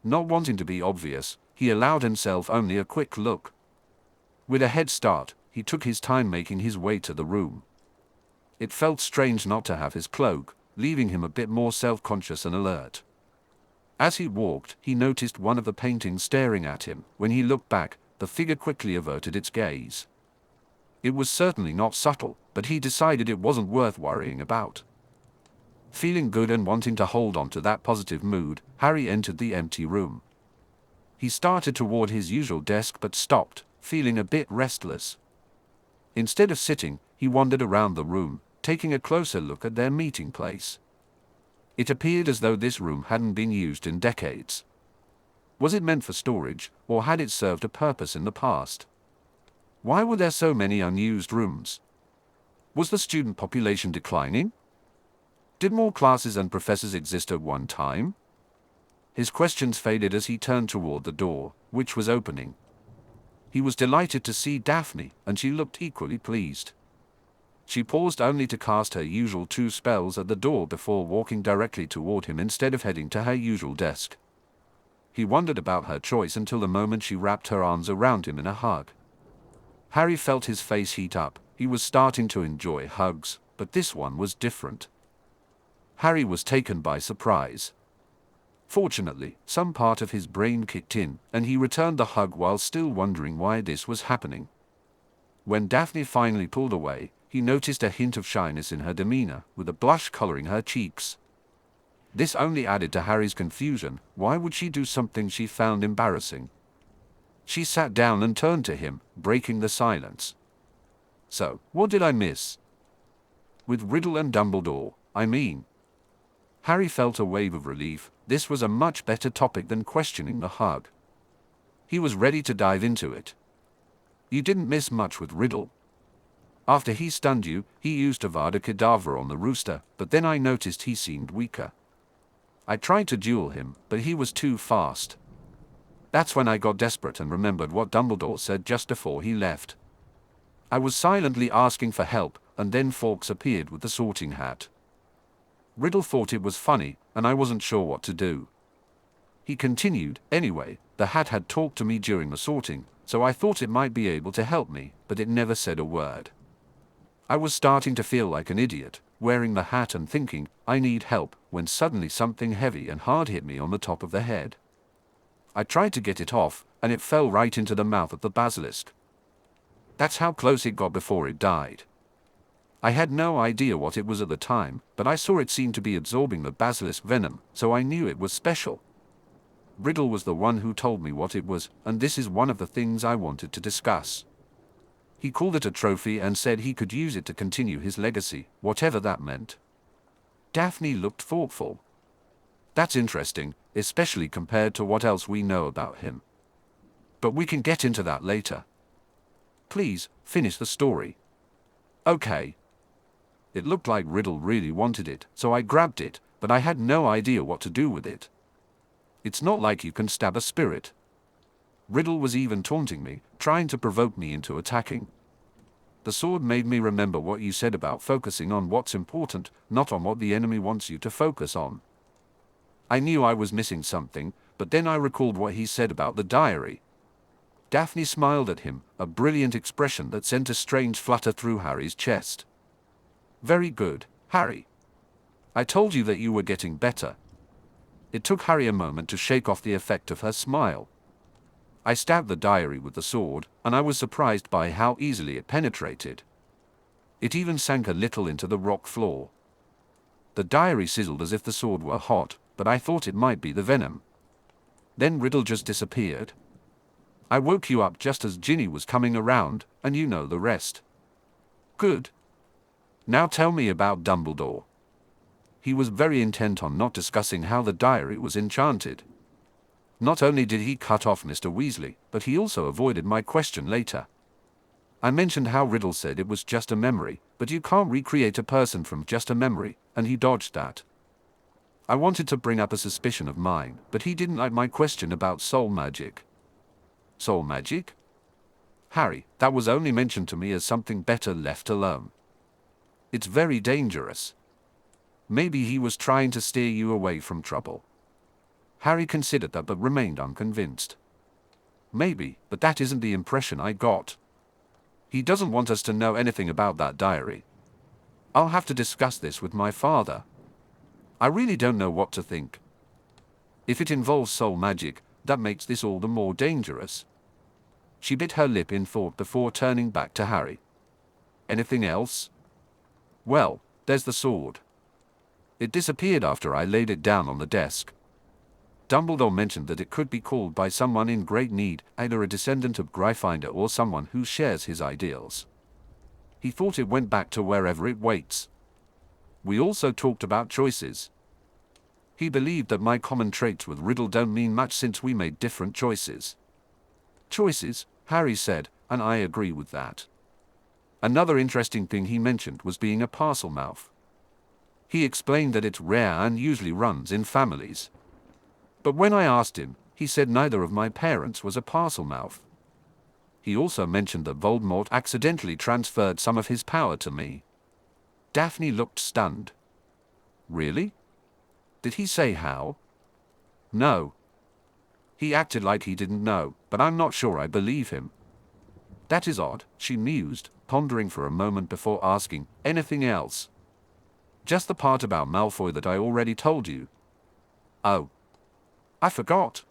Not wanting to be obvious, he allowed himself only a quick look. With a head start, he took his time making his way to the room. It felt strange not to have his cloak, leaving him a bit more self-conscious and alert. As he walked, he noticed one of the paintings staring at him. When he looked back, the figure quickly averted its gaze. It was certainly not subtle, but he decided it wasn't worth worrying about. Feeling good and wanting to hold on to that positive mood, Harry entered the empty room. He started toward his usual desk but stopped, feeling a bit restless. Instead of sitting, he wandered around the room, taking a closer look at their meeting place. It appeared as though this room hadn't been used in decades. Was it meant for storage, or had it served a purpose in the past? Why were there so many unused rooms? Was the student population declining? Did more classes and professors exist at one time? His questions faded as he turned toward the door, which was opening. He was delighted to see Daphne, and she looked equally pleased. She paused only to cast her usual 2 spells at the door before walking directly toward him instead of heading to her usual desk. He wondered about her choice until the moment she wrapped her arms around him in a hug. Harry felt his face heat up. He was starting to enjoy hugs, but this one was different. Harry was taken by surprise. Fortunately, some part of his brain kicked in, and he returned the hug while still wondering why this was happening. When Daphne finally pulled away, he noticed a hint of shyness in her demeanor, with a blush coloring her cheeks. This only added to Harry's confusion. Why would she do something she found embarrassing? She sat down and turned to him, breaking the silence. "So, what did I miss?" "With Riddle and Dumbledore, I mean." Harry felt a wave of relief. This was a much better topic than questioning the hug. He was ready to dive into it. "You didn't miss much with Riddle. After he stunned you, he used Avada Kedavra on the rooster, but then I noticed he seemed weaker. I tried to duel him, but he was too fast. That's when I got desperate and remembered what Dumbledore said just before he left. I was silently asking for help, and then Fawkes appeared with the sorting hat. Riddle thought it was funny, and I wasn't sure what to do." He continued, "Anyway, the hat had talked to me during the sorting, so I thought it might be able to help me, but it never said a word. I was starting to feel like an idiot, wearing the hat and thinking, I need help, when suddenly something heavy and hard hit me on the top of the head. I tried to get it off, and it fell right into the mouth of the basilisk. That's how close it got before it died. I had no idea what it was at the time, but I saw it seemed to be absorbing the basilisk venom, so I knew it was special. Riddle was the one who told me what it was, and this is one of the things I wanted to discuss. He called it a trophy and said he could use it to continue his legacy, whatever that meant." Daphne looked thoughtful. "That's interesting, especially compared to what else we know about him. But we can get into that later. Please, finish the story." "Okay." "It looked like Riddle really wanted it, so I grabbed it, but I had no idea what to do with it. It's not like you can stab a spirit. Riddle was even taunting me, trying to provoke me into attacking. The sword made me remember what you said about focusing on what's important, not on what the enemy wants you to focus on. I knew I was missing something, but then I recalled what he said about the diary." Daphne smiled at him, a brilliant expression that sent a strange flutter through Harry's chest. "Very good, Harry. I told you that you were getting better." It took Harry a moment to shake off the effect of her smile. "I stabbed the diary with the sword, and I was surprised by how easily it penetrated. It even sank a little into the rock floor. The diary sizzled as if the sword were hot, but I thought it might be the venom. Then Riddle just disappeared. I woke you up just as Ginny was coming around, and you know the rest." "Good. Now tell me about Dumbledore." He was very intent on not discussing how the diary was enchanted. Not only did he cut off Mr. Weasley, but he also avoided my question later. I mentioned how Riddle said it was just a memory, but you can't recreate a person from just a memory, and he dodged that. I wanted to bring up a suspicion of mine, but he didn't like my question about soul magic. "Soul magic?" "Harry, that was only mentioned to me as something better left alone. It's very dangerous. Maybe he was trying to steer you away from trouble." Harry considered that but remained unconvinced. "Maybe, but that isn't the impression I got. He doesn't want us to know anything about that diary. I'll have to discuss this with my father. I really don't know what to think. If it involves soul magic, that makes this all the more dangerous." She bit her lip in thought before turning back to Harry. "Anything else?" "Well, there's the sword. It disappeared after I laid it down on the desk. Dumbledore mentioned that it could be called by someone in great need, either a descendant of Gryffindor or someone who shares his ideals. He thought it went back to wherever it waits. We also talked about choices. He believed that my common traits with Riddle don't mean much since we made different choices." "Choices," Harry said, "and I agree with that. Another interesting thing he mentioned was being a parcel mouth. He explained that it's rare and usually runs in families. But when I asked him, he said neither of my parents was a parcel mouth. He also mentioned that Voldemort accidentally transferred some of his power to me." Daphne looked stunned. "Really? Did he say how?" "No. He acted like he didn't know, but I'm not sure I believe him." "That is odd," she mused, pondering for a moment before asking, "Anything else?" "Just the part about Malfoy that I already told you." "Oh. I forgot.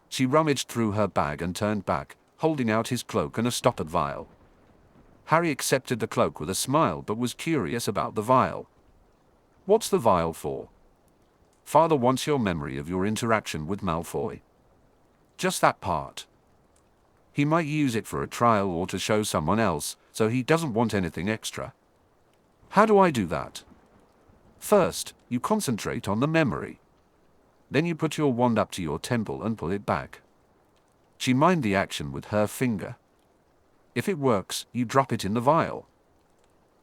She rummaged through her bag and turned back, holding out his cloak and a stoppered vial. Harry accepted the cloak with a smile but was curious about the vial. What's the vial for? Father wants your memory of your interaction with Malfoy. Just that part. He might use it for a trial or to show someone else, so he doesn't want anything extra. How do I do that? First, you concentrate on the memory. Then you put your wand up to your temple and pull it back. She mimed the action with her finger. If it works, you drop it in the vial.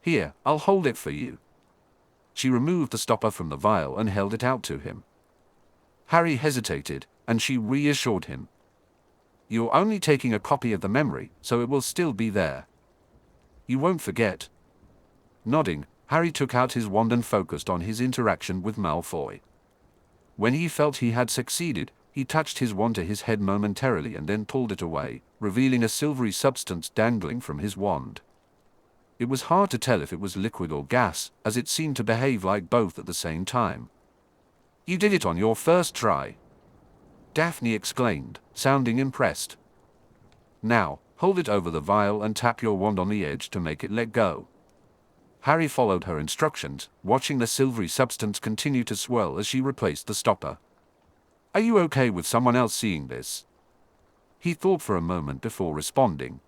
Here, I'll hold it for you. She removed the stopper from the vial and held it out to him. Harry hesitated, and she reassured him. You're only taking a copy of the memory, so it will still be there. You won't forget. Nodding, Harry took out his wand and focused on his interaction with Malfoy. When he felt he had succeeded, he touched his wand to his head momentarily and then pulled it away, revealing a silvery substance dangling from his wand. It was hard to tell if it was liquid or gas, as it seemed to behave like both at the same time. You did it on your first try, Daphne exclaimed, sounding impressed. Now, hold it over the vial and tap your wand on the edge to make it let go. Harry followed her instructions, watching the silvery substance continue to swirl as she replaced the stopper. Are you okay with someone else seeing this? He thought for a moment before responding.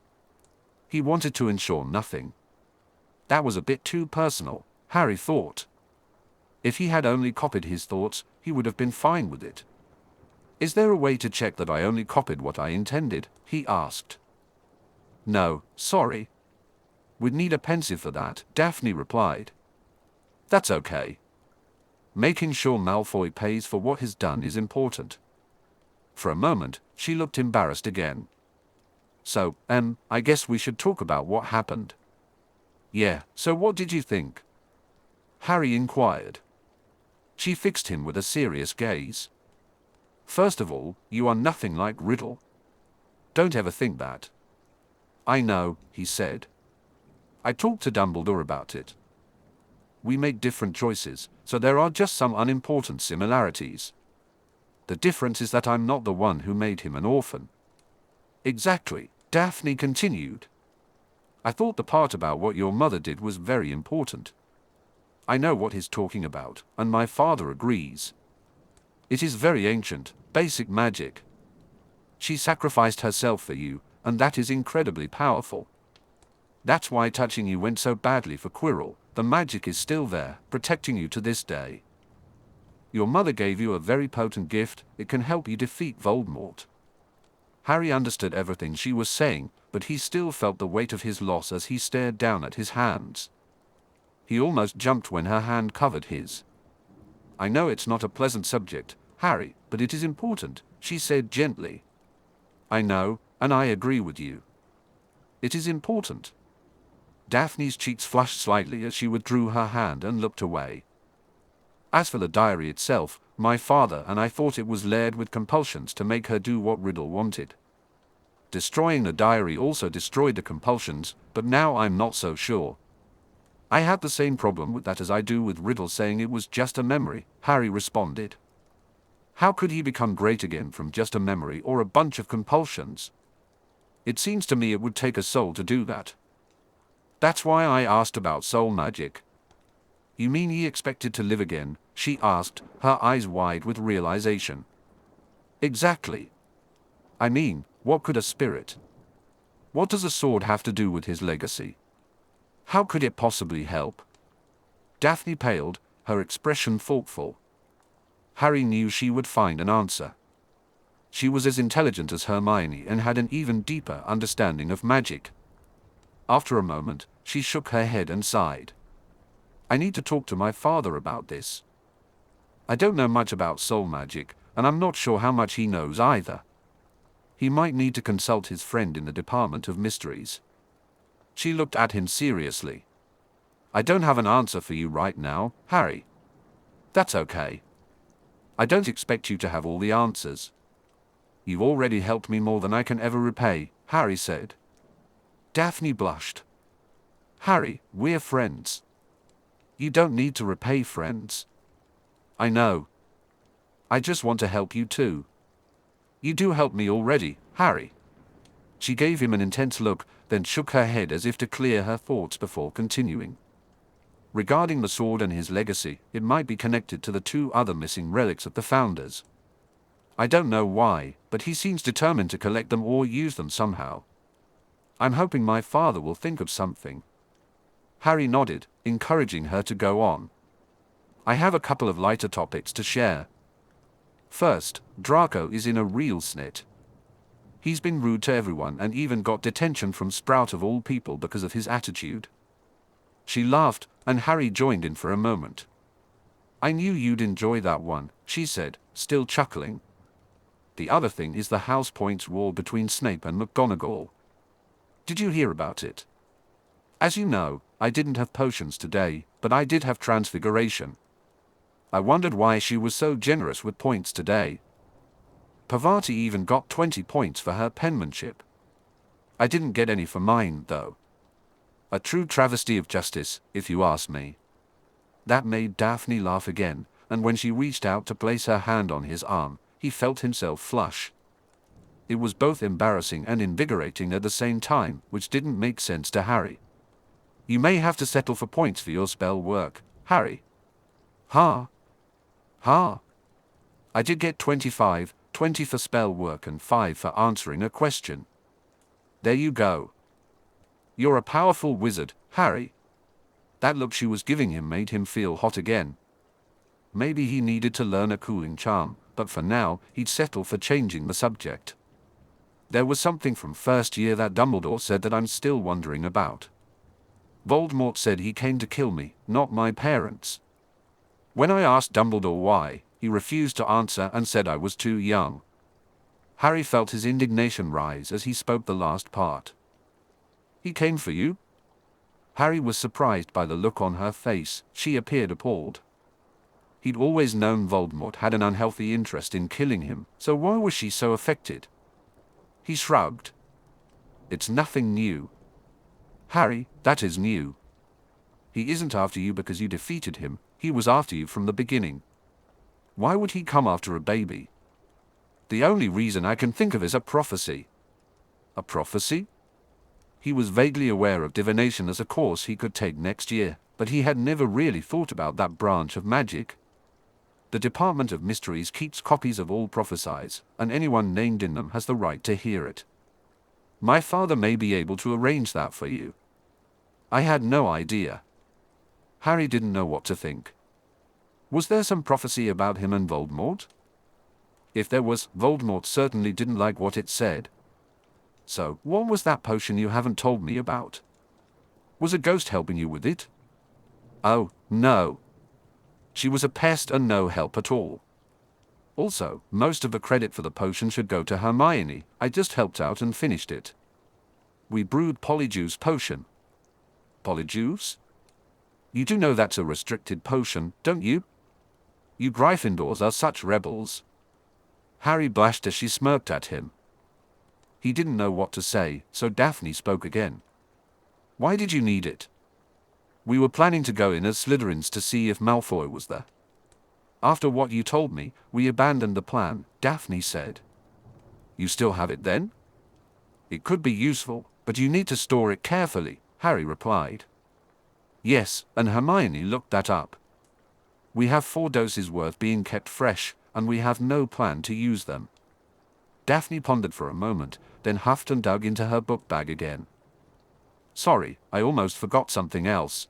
He wanted to ensure nothing. That was a bit too personal, Harry thought. If he had only copied his thoughts, he would have been fine with it. Is there a way to check that I only copied what I intended? He asked. No, sorry. We'd need a pensive for that, Daphne replied. That's okay. Making sure Malfoy pays for what he's done is important. For a moment, she looked embarrassed again. So, I guess we should talk about what happened. Yeah, so what did you think? Harry inquired. She fixed him with a serious gaze. First of all, you are nothing like Riddle. Don't ever think that. I know, he said. I talked to Dumbledore about it. We make different choices, so there are just some unimportant similarities. The difference is that I'm not the one who made him an orphan. Exactly, Daphne continued. I thought the part about what your mother did was very important. I know what he's talking about, and my father agrees. It is very ancient, basic magic. She sacrificed herself for you, and that is incredibly powerful. That's why touching you went so badly for Quirrell. The magic is still there, protecting you to this day. Your mother gave you a very potent gift. It can help you defeat Voldemort. Harry understood everything she was saying, but he still felt the weight of his loss as he stared down at his hands. He almost jumped when her hand covered his. I know it's not a pleasant subject, Harry, but it is important, she said gently. I know, and I agree with you. It is important. Daphne's cheeks flushed slightly as she withdrew her hand and looked away. As for the diary itself, my father and I thought it was layered with compulsions to make her do what Riddle wanted. Destroying the diary also destroyed the compulsions, but now I'm not so sure. I had the same problem with that as I do with Riddle saying it was just a memory, Harry responded. How could he become great again from just a memory or a bunch of compulsions? It seems to me it would take a soul to do that. That's why I asked about soul magic. You mean he expected to live again? She asked, her eyes wide with realization. Exactly. I mean, what could a spirit? What does a sword have to do with his legacy? How could it possibly help? Daphne paled, her expression thoughtful. Harry knew she would find an answer. She was as intelligent as Hermione and had an even deeper understanding of magic. After a moment, she shook her head and sighed. I need to talk to my father about this. I don't know much about soul magic, and I'm not sure how much he knows either. He might need to consult his friend in the Department of Mysteries. She looked at him seriously. I don't have an answer for you right now, Harry. That's okay. I don't expect you to have all the answers. You've already helped me more than I can ever repay, Harry said. Daphne blushed. Harry, we're friends. You don't need to repay friends. I know. I just want to help you too. You do help me already, Harry. She gave him an intense look, then shook her head as if to clear her thoughts before continuing. Regarding the sword and his legacy, it might be connected to the 2 other missing relics of the founders. I don't know why, but he seems determined to collect them or use them somehow. I'm hoping my father will think of something. Harry nodded, encouraging her to go on. I have a couple of lighter topics to share. First, Draco is in a real snit. He's been rude to everyone and even got detention from Sprout of all people because of his attitude. She laughed, and Harry joined in for a moment. I knew you'd enjoy that one, she said, still chuckling. The other thing is the house points war between Snape and McGonagall. Did you hear about it? As you know, I didn't have potions today, but I did have transfiguration. I wondered why she was so generous with points today. Parvati even got 20 points for her penmanship. I didn't get any for mine, though. A true travesty of justice, if you ask me. That made Daphne laugh again, and when she reached out to place her hand on his arm, he felt himself flush. It was both embarrassing and invigorating at the same time, which didn't make sense to Harry. You may have to settle for points for your spell work, Harry. Ha! Ha! I did get 25, 20 for spell work and 5 for answering a question. There you go. You're a powerful wizard, Harry. That look she was giving him made him feel hot again. Maybe he needed to learn a cooling charm, but for now, he'd settle for changing the subject. There was something from first year that Dumbledore said that I'm still wondering about. Voldemort said he came to kill me, not my parents. When I asked Dumbledore why, he refused to answer and said I was too young. Harry felt his indignation rise as he spoke the last part. He came for you? Harry was surprised by the look on her face. She appeared appalled. He'd always known Voldemort had an unhealthy interest in killing him, so why was she so affected? He shrugged. It's nothing new. Harry, that is new. He isn't after you because you defeated him, he was after you from the beginning. Why would he come after a baby? The only reason I can think of is a prophecy. A prophecy? He was vaguely aware of divination as a course he could take next year, but he had never really thought about that branch of magic. The Department of Mysteries keeps copies of all prophecies, and anyone named in them has the right to hear it. My father may be able to arrange that for you. I had no idea. Harry didn't know what to think. Was there some prophecy about him and Voldemort? If there was, Voldemort certainly didn't like what it said. So, what was that potion you haven't told me about? Was a ghost helping you with it? Oh, no. She was a pest and no help at all. Also, most of the credit for the potion should go to Hermione. I just helped out and finished it. We brewed Polyjuice potion. Polyjuice? You do know that's a restricted potion, don't you? You Gryffindors are such rebels. Harry blushed as she smirked at him. He didn't know what to say, so Daphne spoke again. Why did you need it? We were planning to go in as Slytherins to see if Malfoy was there. After what you told me, we abandoned the plan, Daphne said. You still have it then? It could be useful, but you need to store it carefully, Harry replied. Yes, and Hermione looked that up. We have 4 doses worth being kept fresh, and we have no plan to use them. Daphne pondered for a moment, then huffed and dug into her book bag again. Sorry, I almost forgot something else.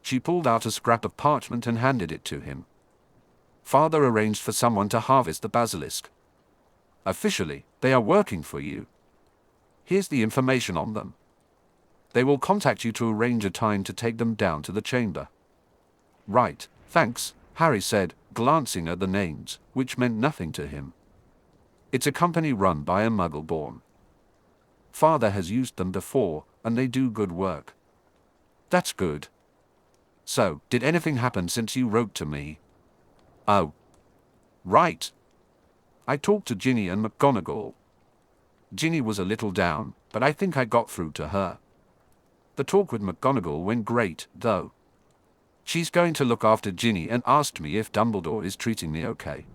She pulled out a scrap of parchment and handed it to him. Father arranged for someone to harvest the basilisk. Officially, they are working for you. Here's the information on them. They will contact you to arrange a time to take them down to the chamber. Right, thanks, Harry said, glancing at the names, which meant nothing to him. It's a company run by a Muggle-born. Father has used them before, and they do good work. That's good. So, did anything happen since you wrote to me? Oh. Right. I talked to Ginny and McGonagall. Ginny was a little down, but I think I got through to her. The talk with McGonagall went great, though. She's going to look after Ginny and asked me if Dumbledore is treating me okay.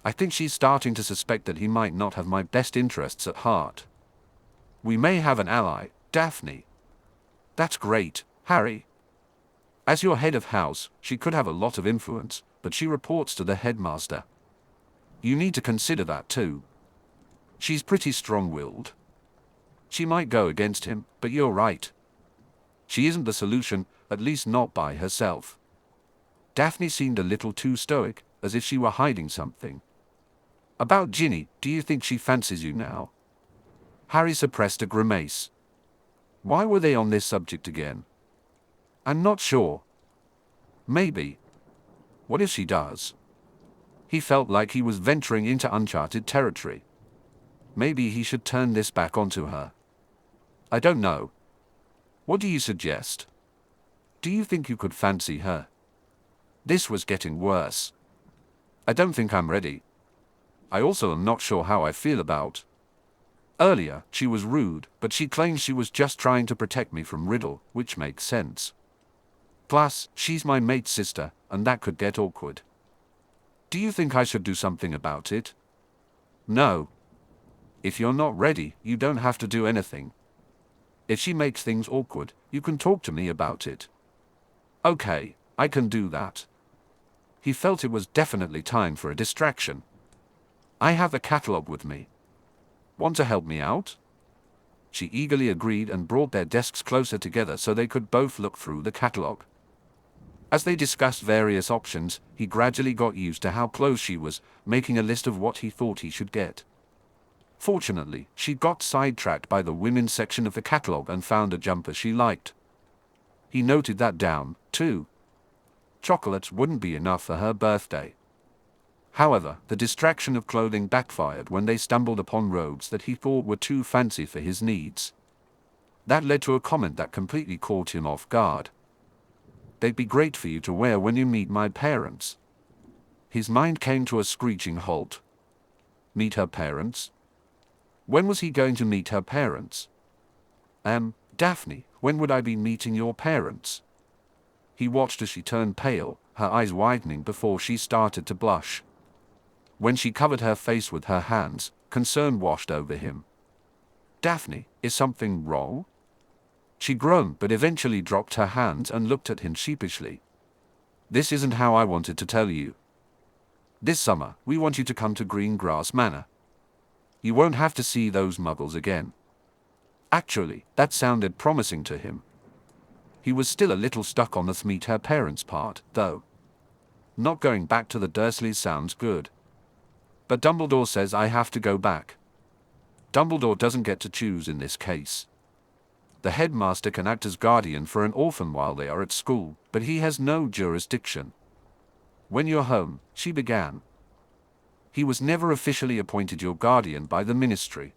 I think she's starting to suspect that he might not have my best interests at heart. We may have an ally, Daphne. That's great, Harry. As your head of house, she could have a lot of influence, but she reports to the headmaster. You need to consider that too. She's pretty strong-willed. She might go against him, but you're right. She isn't the solution, at least not by herself. Daphne seemed a little too stoic, as if she were hiding something. About Ginny, do you think she fancies you now? Harry suppressed a grimace. Why were they on this subject again? I'm not sure. Maybe. What if she does? He felt like he was venturing into uncharted territory. Maybe he should turn this back onto her. I don't know. What do you suggest? Do you think you could fancy her? This was getting worse. I don't think I'm ready. I also am not sure how I feel about. Earlier, she was rude, but she claims she was just trying to protect me from Riddle, which makes sense. Plus, she's my mate's sister, and that could get awkward. Do you think I should do something about it? No. If you're not ready, you don't have to do anything. If she makes things awkward, you can talk to me about it. Okay, I can do that. He felt it was definitely time for a distraction. I have the catalog with me. Want to help me out? She eagerly agreed and brought their desks closer together so they could both look through the catalog. As they discussed various options, he gradually got used to how close she was, making a list of what he thought he should get. Fortunately, she got sidetracked by the women's section of the catalog and found a jumper she liked. He noted that down, too. Chocolates wouldn't be enough for her birthday. However, the distraction of clothing backfired when they stumbled upon robes that he thought were too fancy for his needs. That led to a comment that completely caught him off guard. They'd be great for you to wear when you meet my parents. His mind came to a screeching halt. Meet her parents? When was he going to meet her parents? Daphne, when would I be meeting your parents? He watched as she turned pale, her eyes widening before she started to blush. When she covered her face with her hands, concern washed over him. Daphne, is something wrong? She groaned but eventually dropped her hands and looked at him sheepishly. This isn't how I wanted to tell you. This summer, we want you to come to Greengrass Manor. You won't have to see those muggles again. Actually, that sounded promising to him. He was still a little stuck on the meet her parents part, though. Not going back to the Dursleys sounds good. But Dumbledore says I have to go back. Dumbledore doesn't get to choose in this case. The headmaster can act as guardian for an orphan while they are at school, but he has no jurisdiction. When you're home, she began. He was never officially appointed your guardian by the ministry.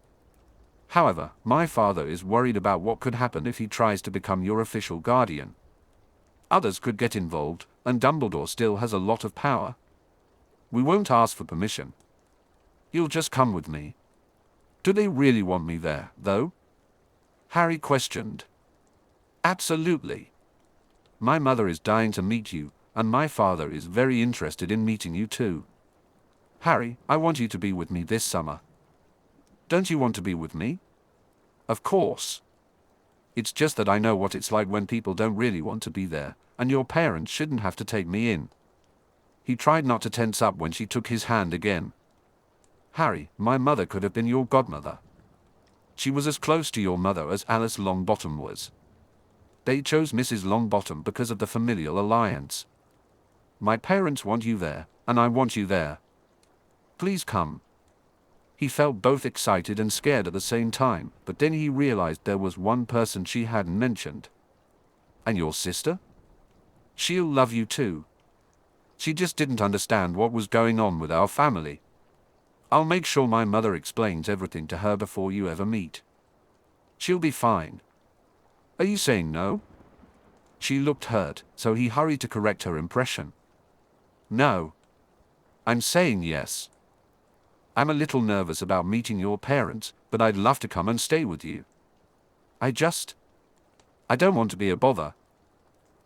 However, my father is worried about what could happen if he tries to become your official guardian. Others could get involved, and Dumbledore still has a lot of power. We won't ask for permission. You'll just come with me. Do they really want me there, though? Harry questioned. Absolutely. My mother is dying to meet you, and my father is very interested in meeting you too. Harry, I want you to be with me this summer. Don't you want to be with me? Of course. It's just that I know what it's like when people don't really want to be there, and your parents shouldn't have to take me in. He tried not to tense up when she took his hand again. Harry, my mother could have been your godmother. She was as close to your mother as Alice Longbottom was. They chose Mrs. Longbottom because of the familial alliance. My parents want you there, and I want you there. Please come. He felt both excited and scared at the same time, but then he realized there was one person she hadn't mentioned. And your sister? She'll love you too. She just didn't understand what was going on with our family. I'll make sure my mother explains everything to her before you ever meet. She'll be fine. Are you saying no? She looked hurt, so he hurried to correct her impression. No. I'm saying yes. I'm a little nervous about meeting your parents, but I'd love to come and stay with you. I don't want to be a bother.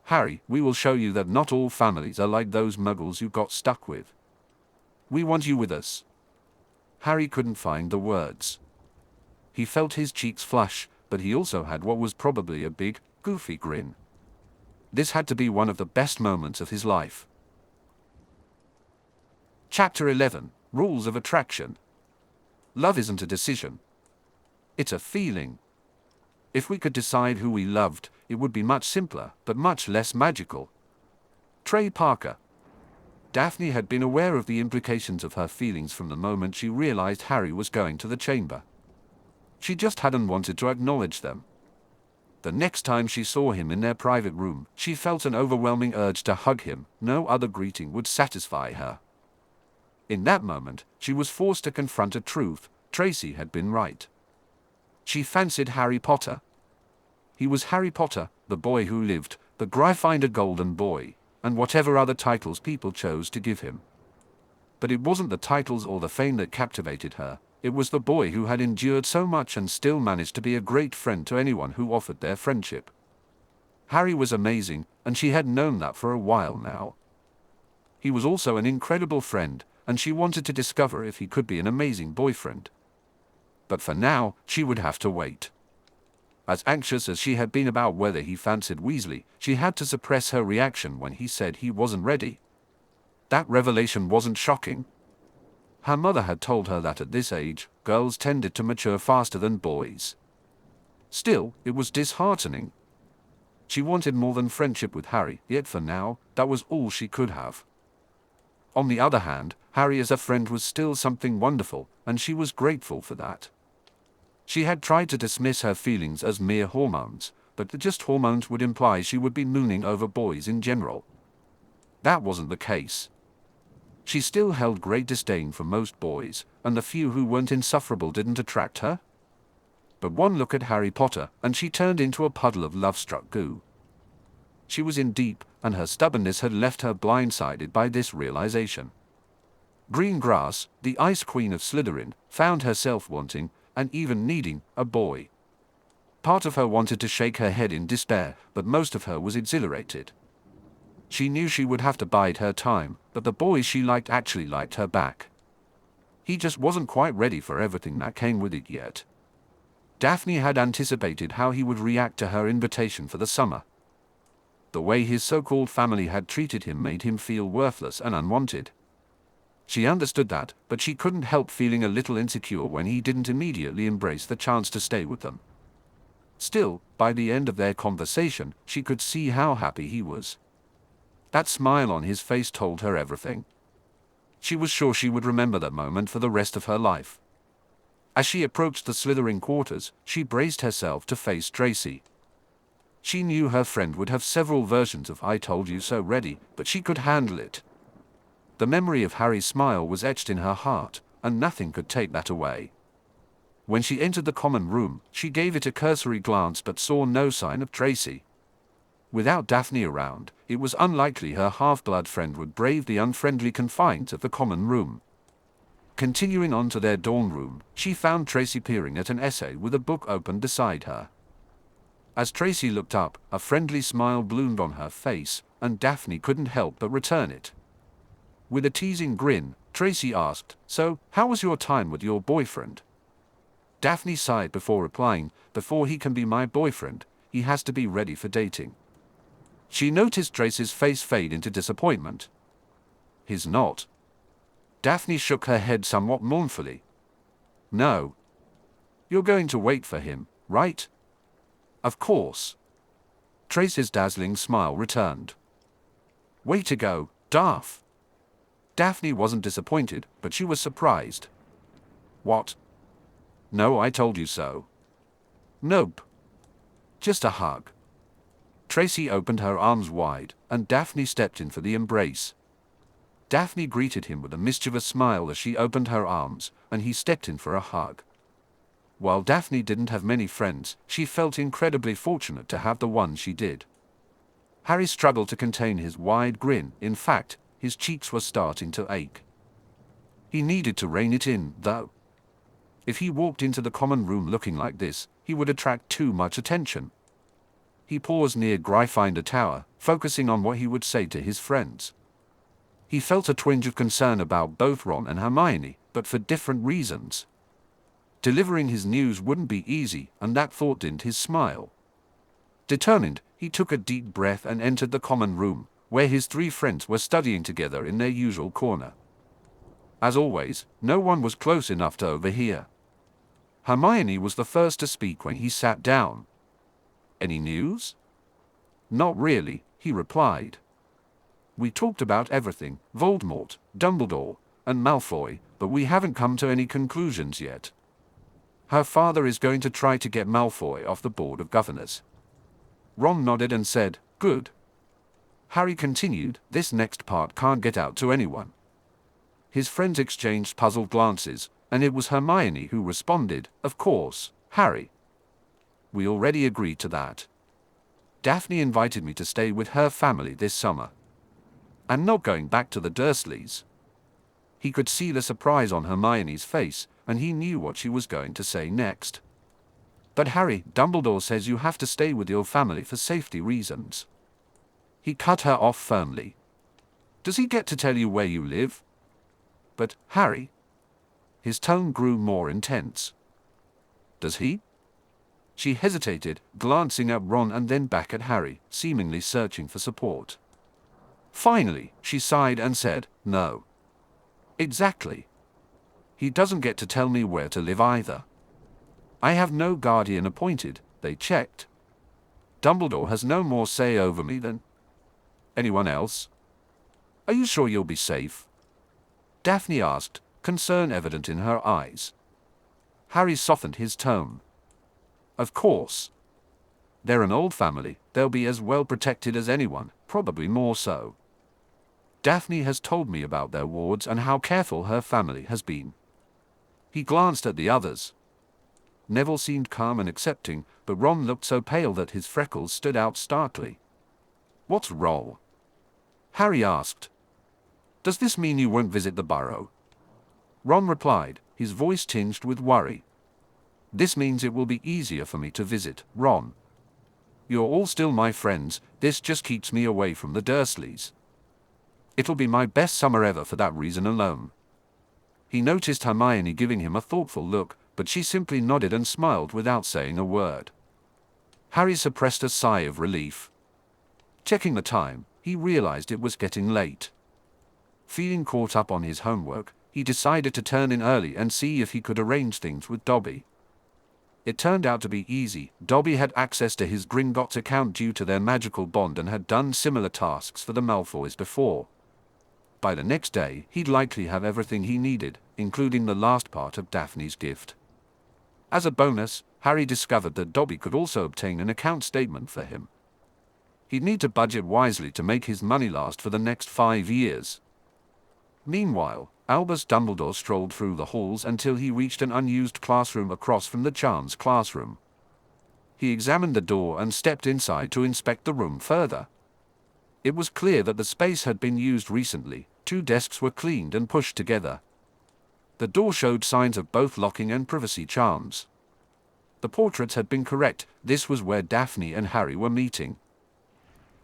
Harry, we will show you that not all families are like those muggles you got stuck with. We want you with us." Harry couldn't find the words. He felt his cheeks flush, but he also had what was probably a big, goofy grin. This had to be one of the best moments of his life. Chapter 11: Rules of Attraction. Love isn't a decision. It's a feeling. If we could decide who we loved, it would be much simpler, but much less magical. Trey Parker. Daphne had been aware of the implications of her feelings from the moment she realized Harry was going to the chamber. She just hadn't wanted to acknowledge them. The next time she saw him in their private room, she felt an overwhelming urge to hug him. No other greeting would satisfy her. In that moment, she was forced to confront a truth: Tracy had been right. She fancied Harry Potter. He was Harry Potter, the boy who lived, the Gryffindor Golden Boy, and whatever other titles people chose to give him. But it wasn't the titles or the fame that captivated her. It was the boy who had endured so much and still managed to be a great friend to anyone who offered their friendship. Harry was amazing, and she had known that for a while now. He was also an incredible friend, and she wanted to discover if he could be an amazing boyfriend. But for now, she would have to wait. As anxious as she had been about whether he fancied Weasley, she had to suppress her reaction when he said he wasn't ready. That revelation wasn't shocking. Her mother had told her that at this age, girls tended to mature faster than boys. Still, it was disheartening. She wanted more than friendship with Harry, yet for now, that was all she could have. On the other hand, Harry as a friend was still something wonderful, and she was grateful for that. She had tried to dismiss her feelings as mere hormones, but just hormones would imply she would be mooning over boys in general. That wasn't the case. She still held great disdain for most boys, and the few who weren't insufferable didn't attract her. But one look at Harry Potter, and she turned into a puddle of love-struck goo. She was in deep, and her stubbornness had left her blindsided by this realization. Green Grass, the Ice Queen of Slytherin, found herself wanting, and even needing, a boy. Part of her wanted to shake her head in despair, but most of her was exhilarated. She knew she would have to bide her time, but the boy she liked actually liked her back. He just wasn't quite ready for everything that came with it yet. Daphne had anticipated how he would react to her invitation for the summer. The way his so-called family had treated him made him feel worthless and unwanted. She understood that, but she couldn't help feeling a little insecure when he didn't immediately embrace the chance to stay with them. Still, by the end of their conversation, she could see how happy he was. That smile on his face told her everything. She was sure she would remember that moment for the rest of her life. As she approached the Slytherin quarters, she braced herself to face Tracy. She knew her friend would have several versions of "I told you so" ready, but she could handle it. The memory of Harry's smile was etched in her heart, and nothing could take that away. When she entered the common room, she gave it a cursory glance but saw no sign of Tracy. Without Daphne around, it was unlikely her half-blood friend would brave the unfriendly confines of the common room. Continuing on to their dorm room, she found Tracy peering at an essay with a book open beside her. As Tracy looked up, a friendly smile bloomed on her face, and Daphne couldn't help but return it. With a teasing grin, Tracy asked, "So, how was your time with your boyfriend?" Daphne sighed before replying, "Before he can be my boyfriend, he has to be ready for dating." She noticed Tracy's face fade into disappointment. "He's not." Daphne shook her head somewhat mournfully. "No. You're going to wait for him, right?" "Of course." Tracy's dazzling smile returned. "Way to go, Daph." Daphne wasn't disappointed, but she was surprised. "What?" "No, I told you so." "Nope. Just a hug." Tracy opened her arms wide, and Daphne stepped in for the embrace. Daphne greeted him with a mischievous smile as she opened her arms, and he stepped in for a hug. While Daphne didn't have many friends, she felt incredibly fortunate to have the one she did. Harry struggled to contain his wide grin. In fact, his cheeks were starting to ache. He needed to rein it in, though. If he walked into the common room looking like this, he would attract too much attention. He paused near Gryffindor Tower, focusing on what he would say to his friends. He felt a twinge of concern about both Ron and Hermione, but for different reasons. Delivering his news wouldn't be easy, and that thought dimmed his smile. Determined, he took a deep breath and entered the common room, where his three friends were studying together in their usual corner. As always, no one was close enough to overhear. Hermione was the first to speak when he sat down. "Any news?" "Not really," he replied. "We talked about everything, Voldemort, Dumbledore, and Malfoy, but we haven't come to any conclusions yet. Her father is going to try to get Malfoy off the Board of Governors." Ron nodded and said, "Good." Harry continued, "This next part can't get out to anyone." His friends exchanged puzzled glances, and it was Hermione who responded, "Of course, Harry. We already agreed to that. Daphne invited me to stay with her family this summer. I'm not going back to the Dursleys." He could see the surprise on Hermione's face, and he knew what she was going to say next. "But Harry, Dumbledore says you have to stay with your family for safety reasons." He cut her off firmly. "Does he get to tell you where you live?" "But, Harry..." His tone grew more intense. "Does he?" She hesitated, glancing at Ron and then back at Harry, seemingly searching for support. Finally, she sighed and said, "No." "Exactly. He doesn't get to tell me where to live either. I have no guardian appointed, they checked. Dumbledore has no more say over me than anyone else." "Are you sure you'll be safe?" Daphne asked, concern evident in her eyes. Harry softened his tone. "Of course. They're an old family, they'll be as well protected as anyone, probably more so. Daphne has told me about their wards and how careful her family has been." He glanced at the others. Neville seemed calm and accepting, but Ron looked so pale that his freckles stood out starkly. "What's wrong?" Harry asked. "Does this mean you won't visit the Burrow?" Ron replied, his voice tinged with worry. "This means it will be easier for me to visit, Ron. You're all still my friends, this just keeps me away from the Dursleys. It'll be my best summer ever for that reason alone." He noticed Hermione giving him a thoughtful look, but she simply nodded and smiled without saying a word. Harry suppressed a sigh of relief. Checking the time, he realized it was getting late. Feeling caught up on his homework, he decided to turn in early and see if he could arrange things with Dobby. It turned out to be easy. Dobby had access to his Gringotts account due to their magical bond and had done similar tasks for the Malfoys before. By the next day, he'd likely have everything he needed, including the last part of Daphne's gift. As a bonus, Harry discovered that Dobby could also obtain an account statement for him. He'd need to budget wisely to make his money last for the next 5 years. Meanwhile, Albus Dumbledore strolled through the halls until he reached an unused classroom across from the Charms classroom. He examined the door and stepped inside to inspect the room further. It was clear that the space had been used recently. 2 desks were cleaned and pushed together. The door showed signs of both locking and privacy charms. The portraits had been correct. This was where Daphne and Harry were meeting.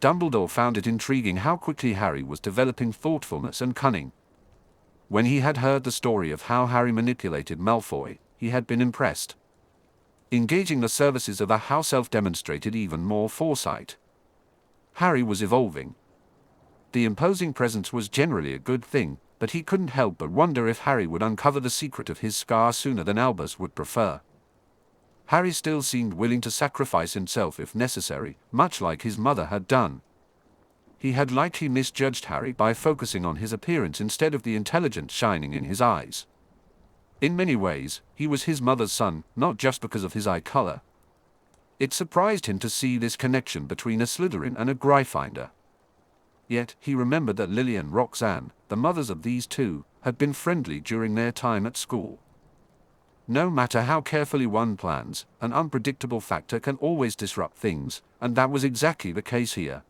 Dumbledore found it intriguing how quickly Harry was developing thoughtfulness and cunning. When he had heard the story of how Harry manipulated Malfoy, he had been impressed. Engaging the services of a house elf demonstrated even more foresight. Harry was evolving. The imposing presence was generally a good thing, but he couldn't help but wonder if Harry would uncover the secret of his scar sooner than Albus would prefer. Harry still seemed willing to sacrifice himself if necessary, much like his mother had done. He had likely misjudged Harry by focusing on his appearance instead of the intelligence shining in his eyes. In many ways, he was his mother's son, not just because of his eye color. It surprised him to see this connection between a Slytherin and a Gryffindor. Yet, he remembered that Lily and Roxanne, the mothers of these two, had been friendly during their time at school. No matter how carefully one plans, an unpredictable factor can always disrupt things, and that was exactly the case here.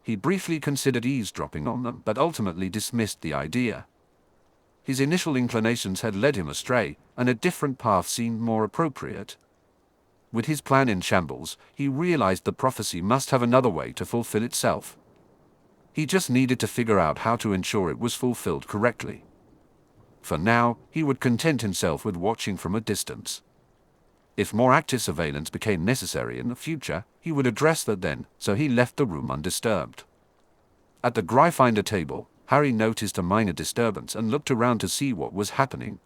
He briefly considered eavesdropping on them, but ultimately dismissed the idea. His initial inclinations had led him astray, and a different path seemed more appropriate. With his plan in shambles, he realized the prophecy must have another way to fulfill itself. He just needed to figure out how to ensure it was fulfilled correctly. For now, he would content himself with watching from a distance. If more active surveillance became necessary in the future, he would address that then, so he left the room undisturbed. At the Gryffindor table, Harry noticed a minor disturbance and looked around to see what was happening.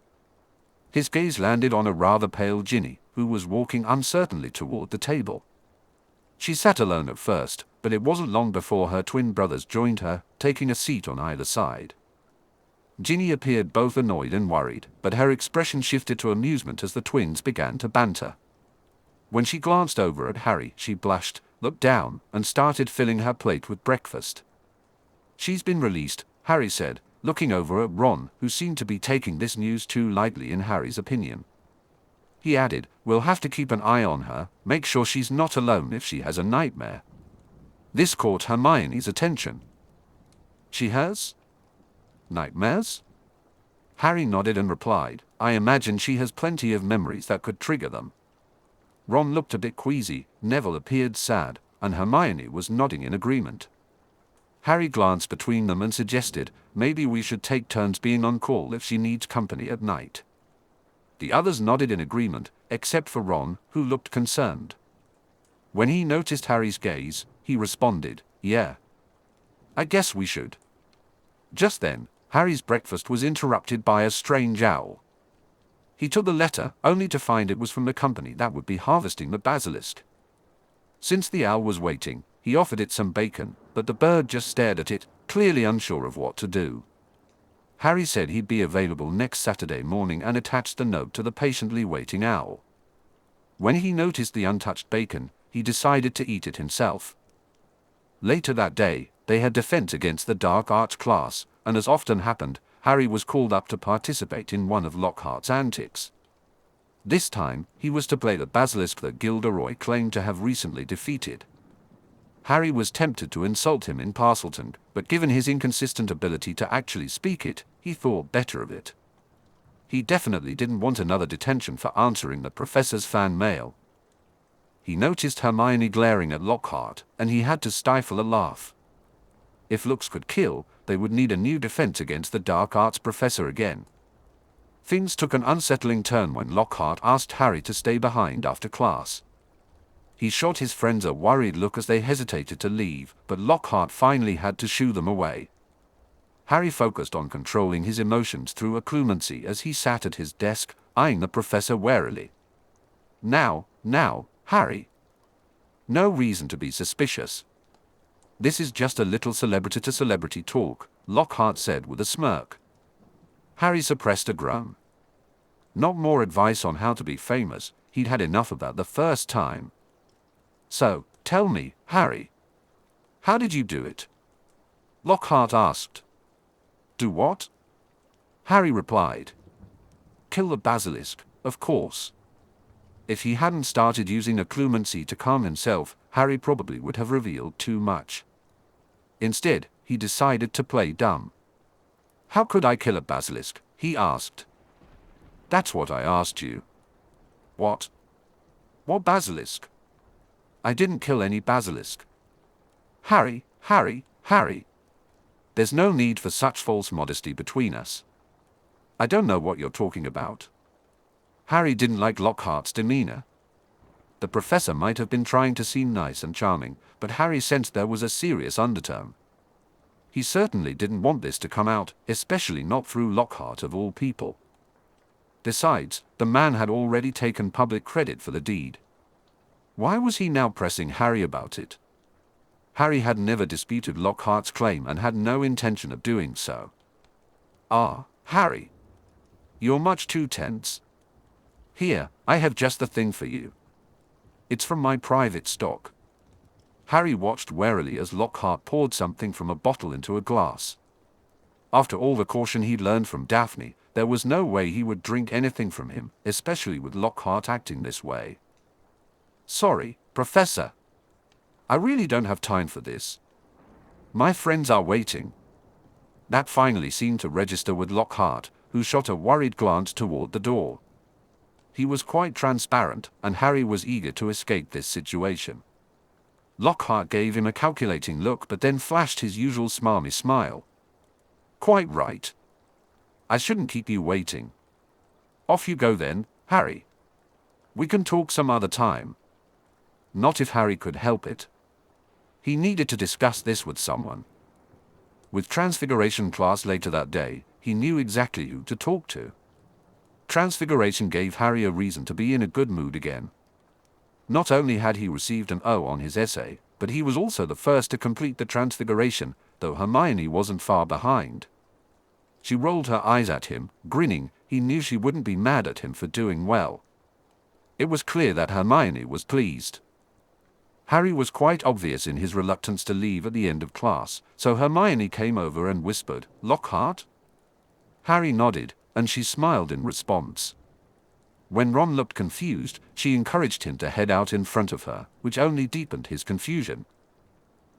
His gaze landed on a rather pale Ginny, who was walking uncertainly toward the table. She sat alone at first, but it wasn't long before her twin brothers joined her, taking a seat on either side. Ginny appeared both annoyed and worried, but her expression shifted to amusement as the twins began to banter. When she glanced over at Harry, she blushed, looked down, and started filling her plate with breakfast. "She's been released," Harry said, looking over at Ron, who seemed to be taking this news too lightly in Harry's opinion. He added, "We'll have to keep an eye on her, make sure she's not alone if she has a nightmare." This caught Hermione's attention. "She has nightmares?" Harry nodded and replied, "I imagine she has plenty of memories that could trigger them." Ron looked a bit queasy, Neville appeared sad, and Hermione was nodding in agreement. Harry glanced between them and suggested, "Maybe we should take turns being on call if she needs company at night." The others nodded in agreement, except for Ron, who looked concerned. When he noticed Harry's gaze, he responded, "Yeah. I guess we should." Just then, Harry's breakfast was interrupted by a strange owl. He took the letter, only to find it was from the company that would be harvesting the basilisk. Since the owl was waiting, he offered it some bacon, but the bird just stared at it, clearly unsure of what to do. Harry said he'd be available next Saturday morning and attached the note to the patiently waiting owl. When he noticed the untouched bacon, he decided to eat it himself. Later that day, they had defense against the dark arts class, and as often happened, Harry was called up to participate in one of Lockhart's antics. This time, he was to play the basilisk that Gilderoy claimed to have recently defeated. Harry was tempted to insult him in Parseltongue, but given his inconsistent ability to actually speak it, he thought better of it. He definitely didn't want another detention for answering the professor's fan mail. He noticed Hermione glaring at Lockhart, and he had to stifle a laugh. If looks could kill, they would need a new defense against the dark arts professor again. Things took an unsettling turn when Lockhart asked Harry to stay behind after class. He shot his friends a worried look as they hesitated to leave, but Lockhart finally had to shoo them away. Harry focused on controlling his emotions through occlumency as he sat at his desk, eyeing the professor warily. Now, Harry. No reason to be suspicious. This is just a little celebrity-to-celebrity talk, Lockhart said with a smirk. Harry suppressed a groan. Not more advice on how to be famous, he'd had enough of that the first time. "So, tell me, Harry. How did you do it?" Lockhart asked. "Do what?" Harry replied. "Kill the basilisk, of course." If he hadn't started using occlumency to calm himself, Harry probably would have revealed too much. Instead, he decided to play dumb. "How could I kill a basilisk?" he asked. "That's what I asked you." "What? What basilisk?" "I didn't kill any basilisk." Harry. There's no need for such false modesty between us. I don't know what you're talking about. Harry didn't like Lockhart's demeanor. The professor might have been trying to seem nice and charming, but Harry sensed there was a serious undertone. He certainly didn't want this to come out, especially not through Lockhart of all people. Besides, the man had already taken public credit for the deed. Why was he now pressing Harry about it? Harry had never disputed Lockhart's claim and had no intention of doing so. "Ah, Harry. You're much too tense. Here, I have just the thing for you. It's from my private stock." Harry watched warily as Lockhart poured something from a bottle into a glass. After all the caution he'd learned from Daphne, there was no way he would drink anything from him, especially with Lockhart acting this way. "Sorry, Professor. I really don't have time for this. My friends are waiting." That finally seemed to register with Lockhart, who shot a worried glance toward the door. He was quite transparent, and Harry was eager to escape this situation. Lockhart gave him a calculating look but then flashed his usual smarmy smile. Quite right. I shouldn't keep you waiting. Off you go then, Harry. We can talk some other time. Not if Harry could help it. He needed to discuss this with someone. With Transfiguration class later that day, he knew exactly who to talk to. Transfiguration gave Harry a reason to be in a good mood again. Not only had he received an O on his essay, but he was also the first to complete the Transfiguration, though Hermione wasn't far behind. She rolled her eyes at him, grinning. He knew she wouldn't be mad at him for doing well. It was clear that Hermione was pleased. Harry was quite obvious in his reluctance to leave at the end of class, so Hermione came over and whispered, "Lockhart?" Harry nodded, and she smiled in response. When Ron looked confused, she encouraged him to head out in front of her, which only deepened his confusion.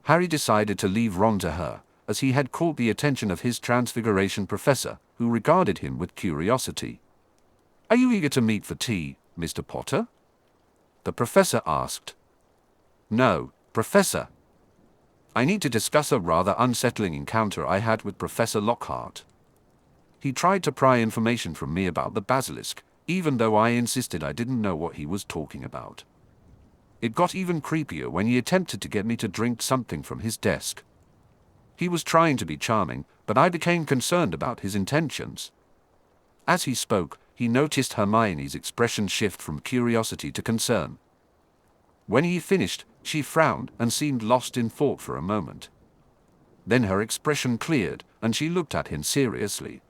Harry decided to leave Ron to her, as he had caught the attention of his Transfiguration professor, who regarded him with curiosity. "Are you eager to meet for tea, Mr. Potter?" the professor asked. "No, Professor. I need to discuss a rather unsettling encounter I had with Professor Lockhart. He tried to pry information from me about the basilisk, even though I insisted I didn't know what he was talking about. It got even creepier when he attempted to get me to drink something from his desk. He was trying to be charming, but I became concerned about his intentions." As he spoke, he noticed Hermione's expression shift from curiosity to concern. When he finished, she frowned and seemed lost in thought for a moment. Then her expression cleared, and she looked at him seriously.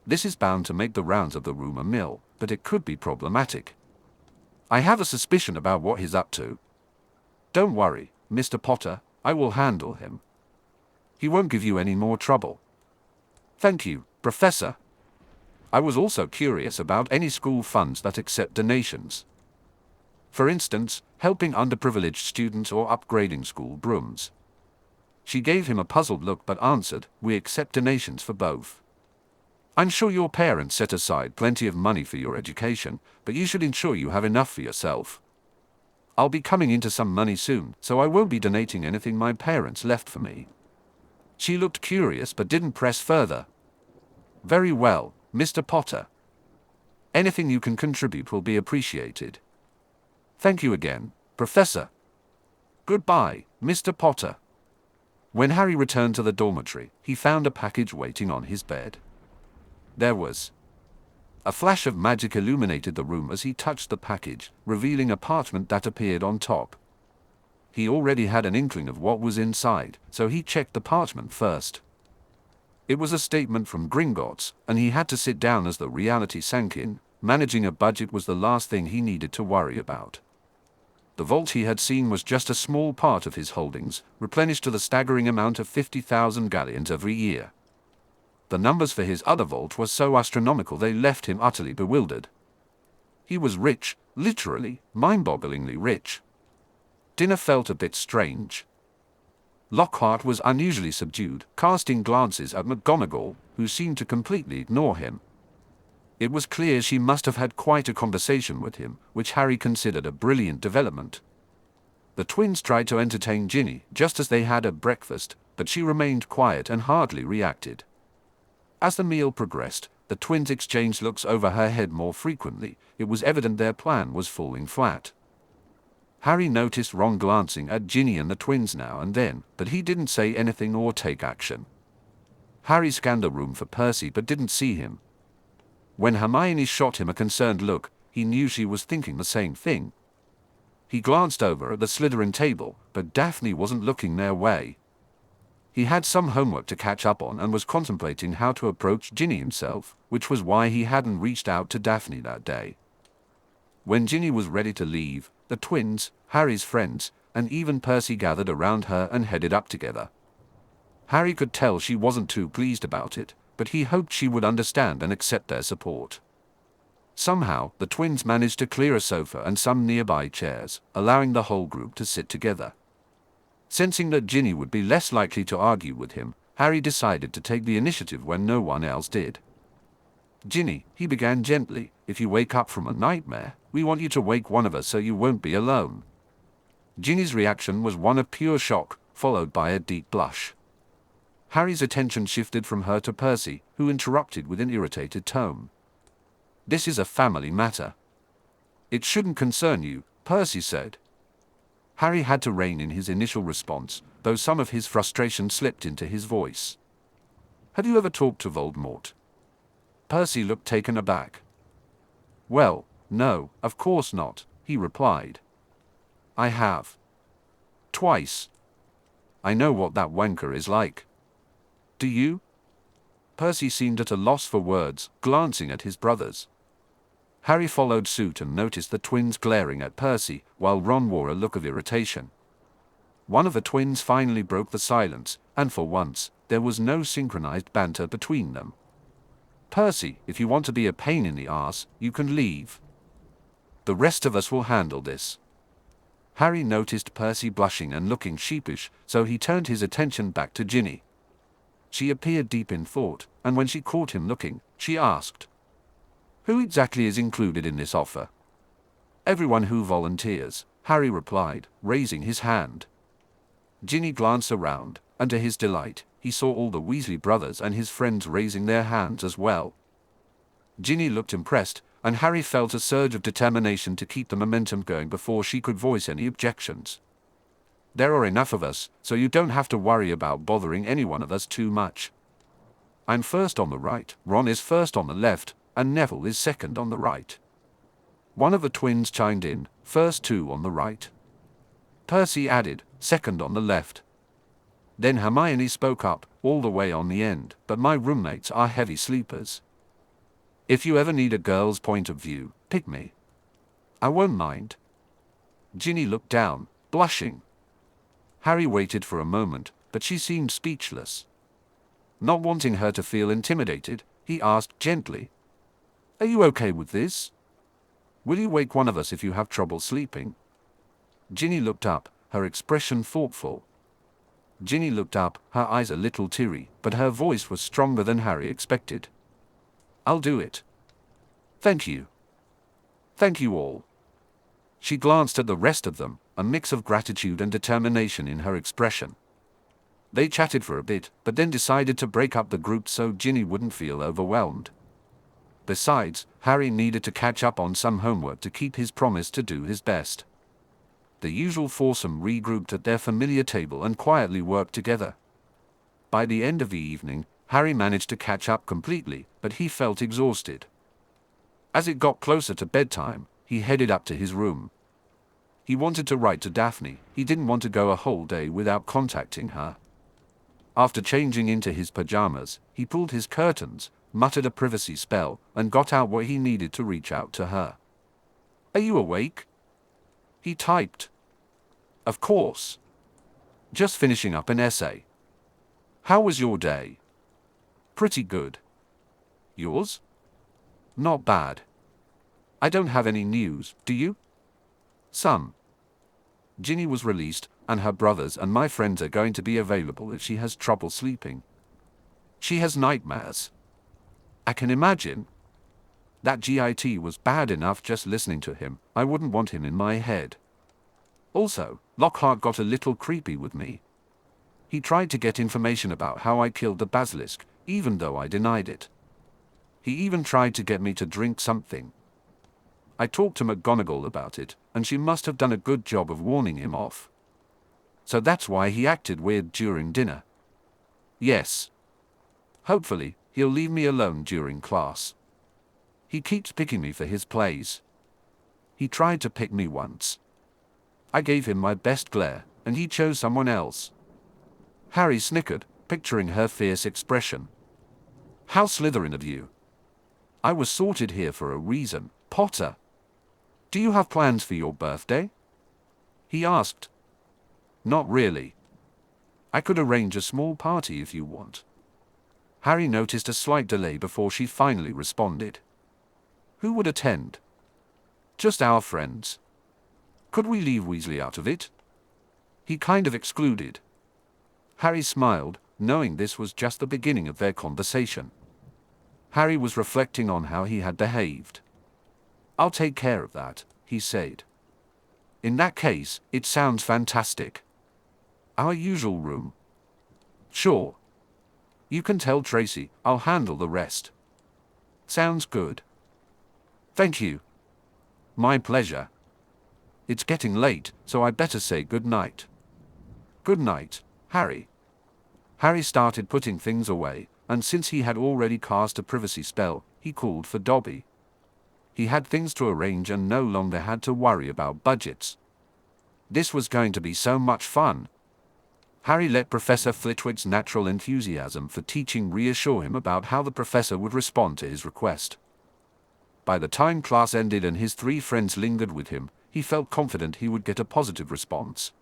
This is bound to make the rounds of the rumor mill, but it could be problematic. I have a suspicion about what he's up to. Don't worry, Mr. Potter, I will handle him. He won't give you any more trouble. Thank you, Professor. I was also curious about any school funds that accept donations. For instance, helping underprivileged students or upgrading school brooms. She gave him a puzzled look but answered, "We accept donations for both. I'm sure your parents set aside plenty of money for your education, but you should ensure you have enough for yourself. I'll be coming into some money soon, so I won't be donating anything my parents left for me." She looked curious but didn't press further. "Very well, Mr. Potter. Anything you can contribute will be appreciated. Thank you again, Professor. Goodbye, Mr. Potter." When Harry returned to the dormitory, he found a package waiting on his bed. There was. A flash of magic illuminated the room as he touched the package, revealing a parchment that appeared on top. He already had an inkling of what was inside, so he checked the parchment first. It was a statement from Gringotts, and he had to sit down as the reality sank in. Managing a budget was the last thing he needed to worry about. The vault he had seen was just a small part of his holdings, replenished to the staggering amount of 50,000 galleons every year. The numbers for his other vault were so astronomical they left him utterly bewildered. He was rich, literally, mind-bogglingly rich. Dinner felt a bit strange. Lockhart was unusually subdued, casting glances at McGonagall, who seemed to completely ignore him. It was clear she must have had quite a conversation with him, which Harry considered a brilliant development. The twins tried to entertain Ginny, just as they had at breakfast, but she remained quiet and hardly reacted. As the meal progressed, the twins exchanged looks over her head more frequently. It was evident their plan was falling flat. Harry noticed Ron glancing at Ginny and the twins now and then, but he didn't say anything or take action. Harry scanned the room for Percy but didn't see him. When Hermione shot him a concerned look, he knew she was thinking the same thing. He glanced over at the Slytherin table, but Daphne wasn't looking their way. He had some homework to catch up on and was contemplating how to approach Ginny himself, which was why he hadn't reached out to Daphne that day. When Ginny was ready to leave, the twins, Harry's friends, and even Percy gathered around her and headed up together. Harry could tell she wasn't too pleased about it, but he hoped she would understand and accept their support. Somehow, the twins managed to clear a sofa and some nearby chairs, allowing the whole group to sit together. Sensing that Ginny would be less likely to argue with him, Harry decided to take the initiative when no one else did. "Ginny," he began gently, "if you wake up from a nightmare, we want you to wake one of us so you won't be alone." Ginny's reaction was one of pure shock, followed by a deep blush. Harry's attention shifted from her to Percy, who interrupted with an irritated tone. "This is a family matter." "It shouldn't concern you," Percy said. Harry had to rein in his initial response, though some of his frustration slipped into his voice. "Have you ever talked to Voldemort?" Percy looked taken aback. "Well, no, of course not," he replied. "I have. Twice. I know what that wanker is like." "Do you?" Percy seemed at a loss for words, glancing at his brothers. Harry followed suit and noticed the twins glaring at Percy, while Ron wore a look of irritation. One of the twins finally broke the silence, and for once, there was no synchronized banter between them. "Percy, if you want to be a pain in the ass, you can leave. The rest of us will handle this." Harry noticed Percy blushing and looking sheepish, so he turned his attention back to Ginny. She appeared deep in thought, and when she caught him looking, she asked, "Who exactly is included in this offer?" "Everyone who volunteers," Harry replied, raising his hand. Ginny glanced around, and to his delight, he saw all the Weasley brothers and his friends raising their hands as well. Ginny looked impressed, and Harry felt a surge of determination to keep the momentum going before she could voice any objections. "There are enough of us, so you don't have to worry about bothering any one of us too much. I'm first on the right, Ron is first on the left, and Neville is second on the right." One of the twins chimed in, "First two on the right." Percy added, "Second on the left." Then Hermione spoke up, "All the way on the end, but my roommates are heavy sleepers. If you ever need a girl's point of view, pick me. I won't mind." Ginny looked down, blushing. Harry waited for a moment, but she seemed speechless. Not wanting her to feel intimidated, he asked gently, "Are you okay with this? Will you wake one of us if you have trouble sleeping?" Ginny looked up, her expression thoughtful. Ginny looked up, her eyes a little teary, but her voice was stronger than Harry expected. "I'll do it. Thank you. Thank you all." She glanced at the rest of them, a mix of gratitude and determination in her expression. They chatted for a bit, but then decided to break up the group so Ginny wouldn't feel overwhelmed. Besides, Harry needed to catch up on some homework to keep his promise to do his best. The usual foursome regrouped at their familiar table and quietly worked together. By the end of the evening, Harry managed to catch up completely, but he felt exhausted. As it got closer to bedtime, he headed up to his room. He wanted to write to Daphne, he didn't want to go a whole day without contacting her. After changing into his pajamas, he pulled his curtains, muttered a privacy spell, and got out what he needed to reach out to her. "Are you awake?" he typed. "Of course. Just finishing up an essay. How was your day?" "Pretty good. Yours?" "Not bad. I don't have any news, do you?" "Some." Ginny was released, and her brothers and my friends are going to be available if she has trouble sleeping. She has nightmares. I can imagine. That GIT was bad enough just listening to him, I wouldn't want him in my head. Also, Lockhart got a little creepy with me. He tried to get information about how I killed the basilisk, even though I denied it. He even tried to get me to drink something. I talked to McGonagall about it, and she must have done a good job of warning him off. So that's why he acted weird during dinner. Yes. Hopefully, he'll leave me alone during class. He keeps picking me for his plays. He tried to pick me once. I gave him my best glare, and he chose someone else. Harry snickered, picturing her fierce expression. How Slytherin of you. I was sorted here for a reason, Potter. Do you have plans for your birthday? He asked. Not really. I could arrange a small party if you want. Harry noticed a slight delay before she finally responded. Who would attend? Just our friends. Could we leave Weasley out of it? He kind of excluded. Harry smiled, knowing this was just the beginning of their conversation. Harry was reflecting on how he had behaved. I'll take care of that, he said. In that case, it sounds fantastic. Our usual room? Sure. You can tell Tracy, I'll handle the rest. Sounds good. Thank you. My pleasure. It's getting late, so I'd better say good night. Good night, Harry. Harry started putting things away, and since he had already cast a privacy spell, he called for Dobby. He had things to arrange and no longer had to worry about budgets. This was going to be so much fun. Harry let Professor Flitwick's natural enthusiasm for teaching reassure him about how the professor would respond to his request. By the time class ended and his three friends lingered with him, he felt confident he would get a positive response.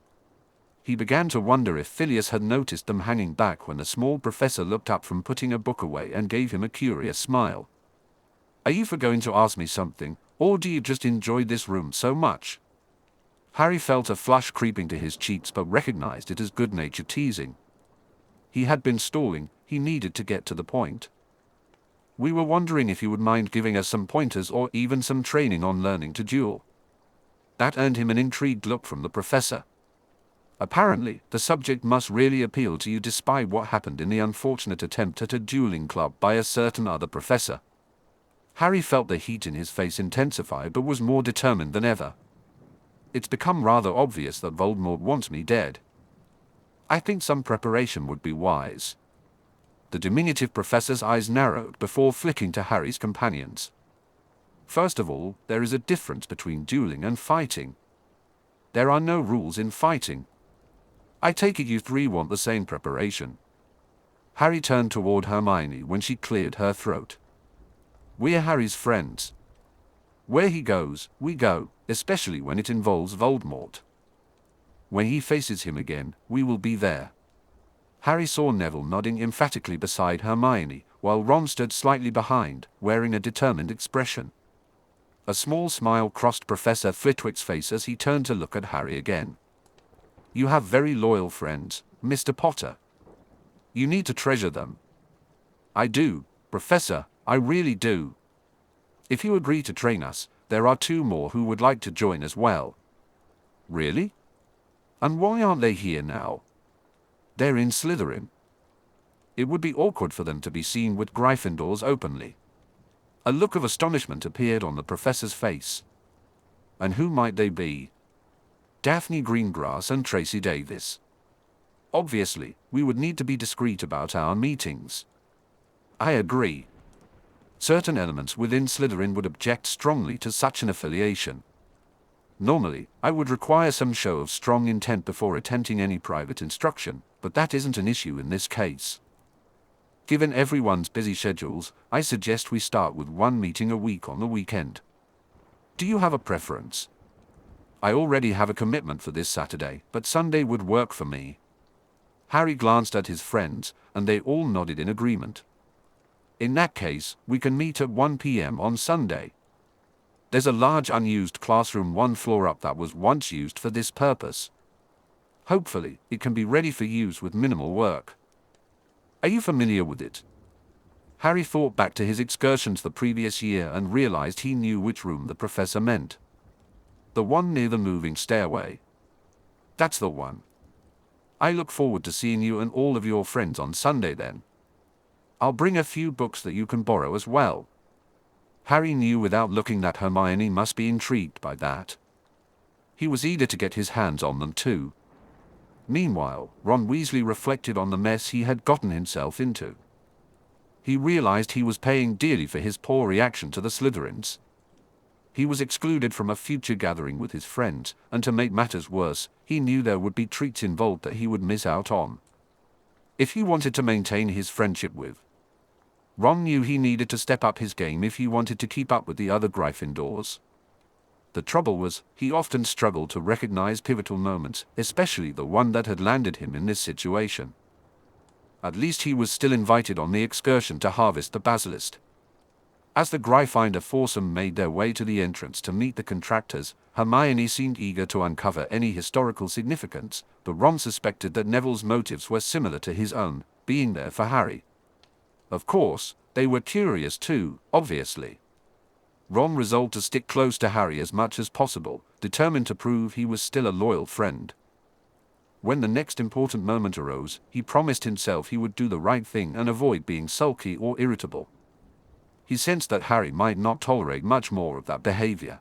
He began to wonder if Phileas had noticed them hanging back when the small professor looked up from putting a book away and gave him a curious smile. Are you going to ask me something, or do you just enjoy this room so much? Harry felt a flush creeping to his cheeks but recognized it as good-natured teasing. He had been stalling, he needed to get to the point. We were wondering if you would mind giving us some pointers or even some training on learning to duel. That earned him an intrigued look from the professor. Apparently, the subject must really appeal to you despite what happened in the unfortunate attempt at a dueling club by a certain other professor. Harry felt the heat in his face intensify but was more determined than ever. It's become rather obvious that Voldemort wants me dead. I think some preparation would be wise. The diminutive professor's eyes narrowed before flicking to Harry's companions. First of all, there is a difference between dueling and fighting. There are no rules in fighting. I take it you three want the same preparation. Harry turned toward Hermione when she cleared her throat. We're Harry's friends. Where he goes, we go, especially when it involves Voldemort. When he faces him again, we will be there. Harry saw Neville nodding emphatically beside Hermione, while Ron stood slightly behind, wearing a determined expression. A small smile crossed Professor Flitwick's face as he turned to look at Harry again. You have very loyal friends, Mr. Potter. You need to treasure them. I do, Professor, I really do. If you agree to train us, there are two more who would like to join as well. Really? And why aren't they here now? They're in Slytherin. It would be awkward for them to be seen with Gryffindors openly. A look of astonishment appeared on the professor's face. And who might they be? Daphne Greengrass and Tracy Davis. Obviously, we would need to be discreet about our meetings. I agree. Certain elements within Slytherin would object strongly to such an affiliation. Normally, I would require some show of strong intent before attempting any private instruction, but that isn't an issue in this case. Given everyone's busy schedules, I suggest we start with one meeting a week on the weekend. Do you have a preference? I already have a commitment for this Saturday, but Sunday would work for me. Harry glanced at his friends, and they all nodded in agreement. In that case, we can meet at 1 p.m. on Sunday. There's a large unused classroom one floor up that was once used for this purpose. Hopefully, it can be ready for use with minimal work. Are you familiar with it? Harry thought back to his excursions the previous year and realized he knew which room the professor meant. The one near the moving stairway. That's the one. I look forward to seeing you and all of your friends on Sunday then. I'll bring a few books that you can borrow as well. Harry knew without looking that Hermione must be intrigued by that. He was eager to get his hands on them too. Meanwhile, Ron Weasley reflected on the mess he had gotten himself into. He realized he was paying dearly for his poor reaction to the Slytherins. He was excluded from a future gathering with his friends, and to make matters worse, he knew there would be treats involved that he would miss out on. If he wanted to maintain his friendship with Ron, knew he needed to step up his game if he wanted to keep up with the other Gryffindors. The trouble was, he often struggled to recognize pivotal moments, especially the one that had landed him in this situation. At least he was still invited on the excursion to harvest the basilisk. As the Gryffindor foursome made their way to the entrance to meet the contractors, Hermione seemed eager to uncover any historical significance, but Ron suspected that Neville's motives were similar to his own, being there for Harry. Of course, they were curious too, obviously. Ron resolved to stick close to Harry as much as possible, determined to prove he was still a loyal friend. When the next important moment arose, he promised himself he would do the right thing and avoid being sulky or irritable. He sensed that Harry might not tolerate much more of that behavior.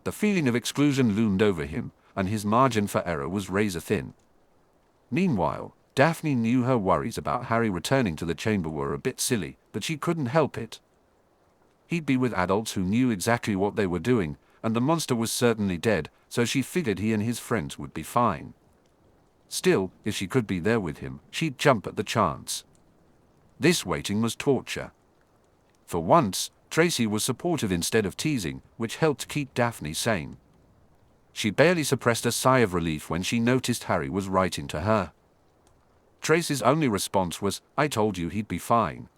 The feeling of exclusion loomed over him, and his margin for error was razor thin. Meanwhile, Daphne knew her worries about Harry returning to the chamber were a bit silly, but she couldn't help it. He'd be with adults who knew exactly what they were doing, and the monster was certainly dead, so she figured he and his friends would be fine. Still, if she could be there with him, she'd jump at the chance. This waiting was torture. For once, Tracy was supportive instead of teasing, which helped keep Daphne sane. She barely suppressed a sigh of relief when she noticed Harry was writing to her. Tracy's only response was, "I told you he'd be fine."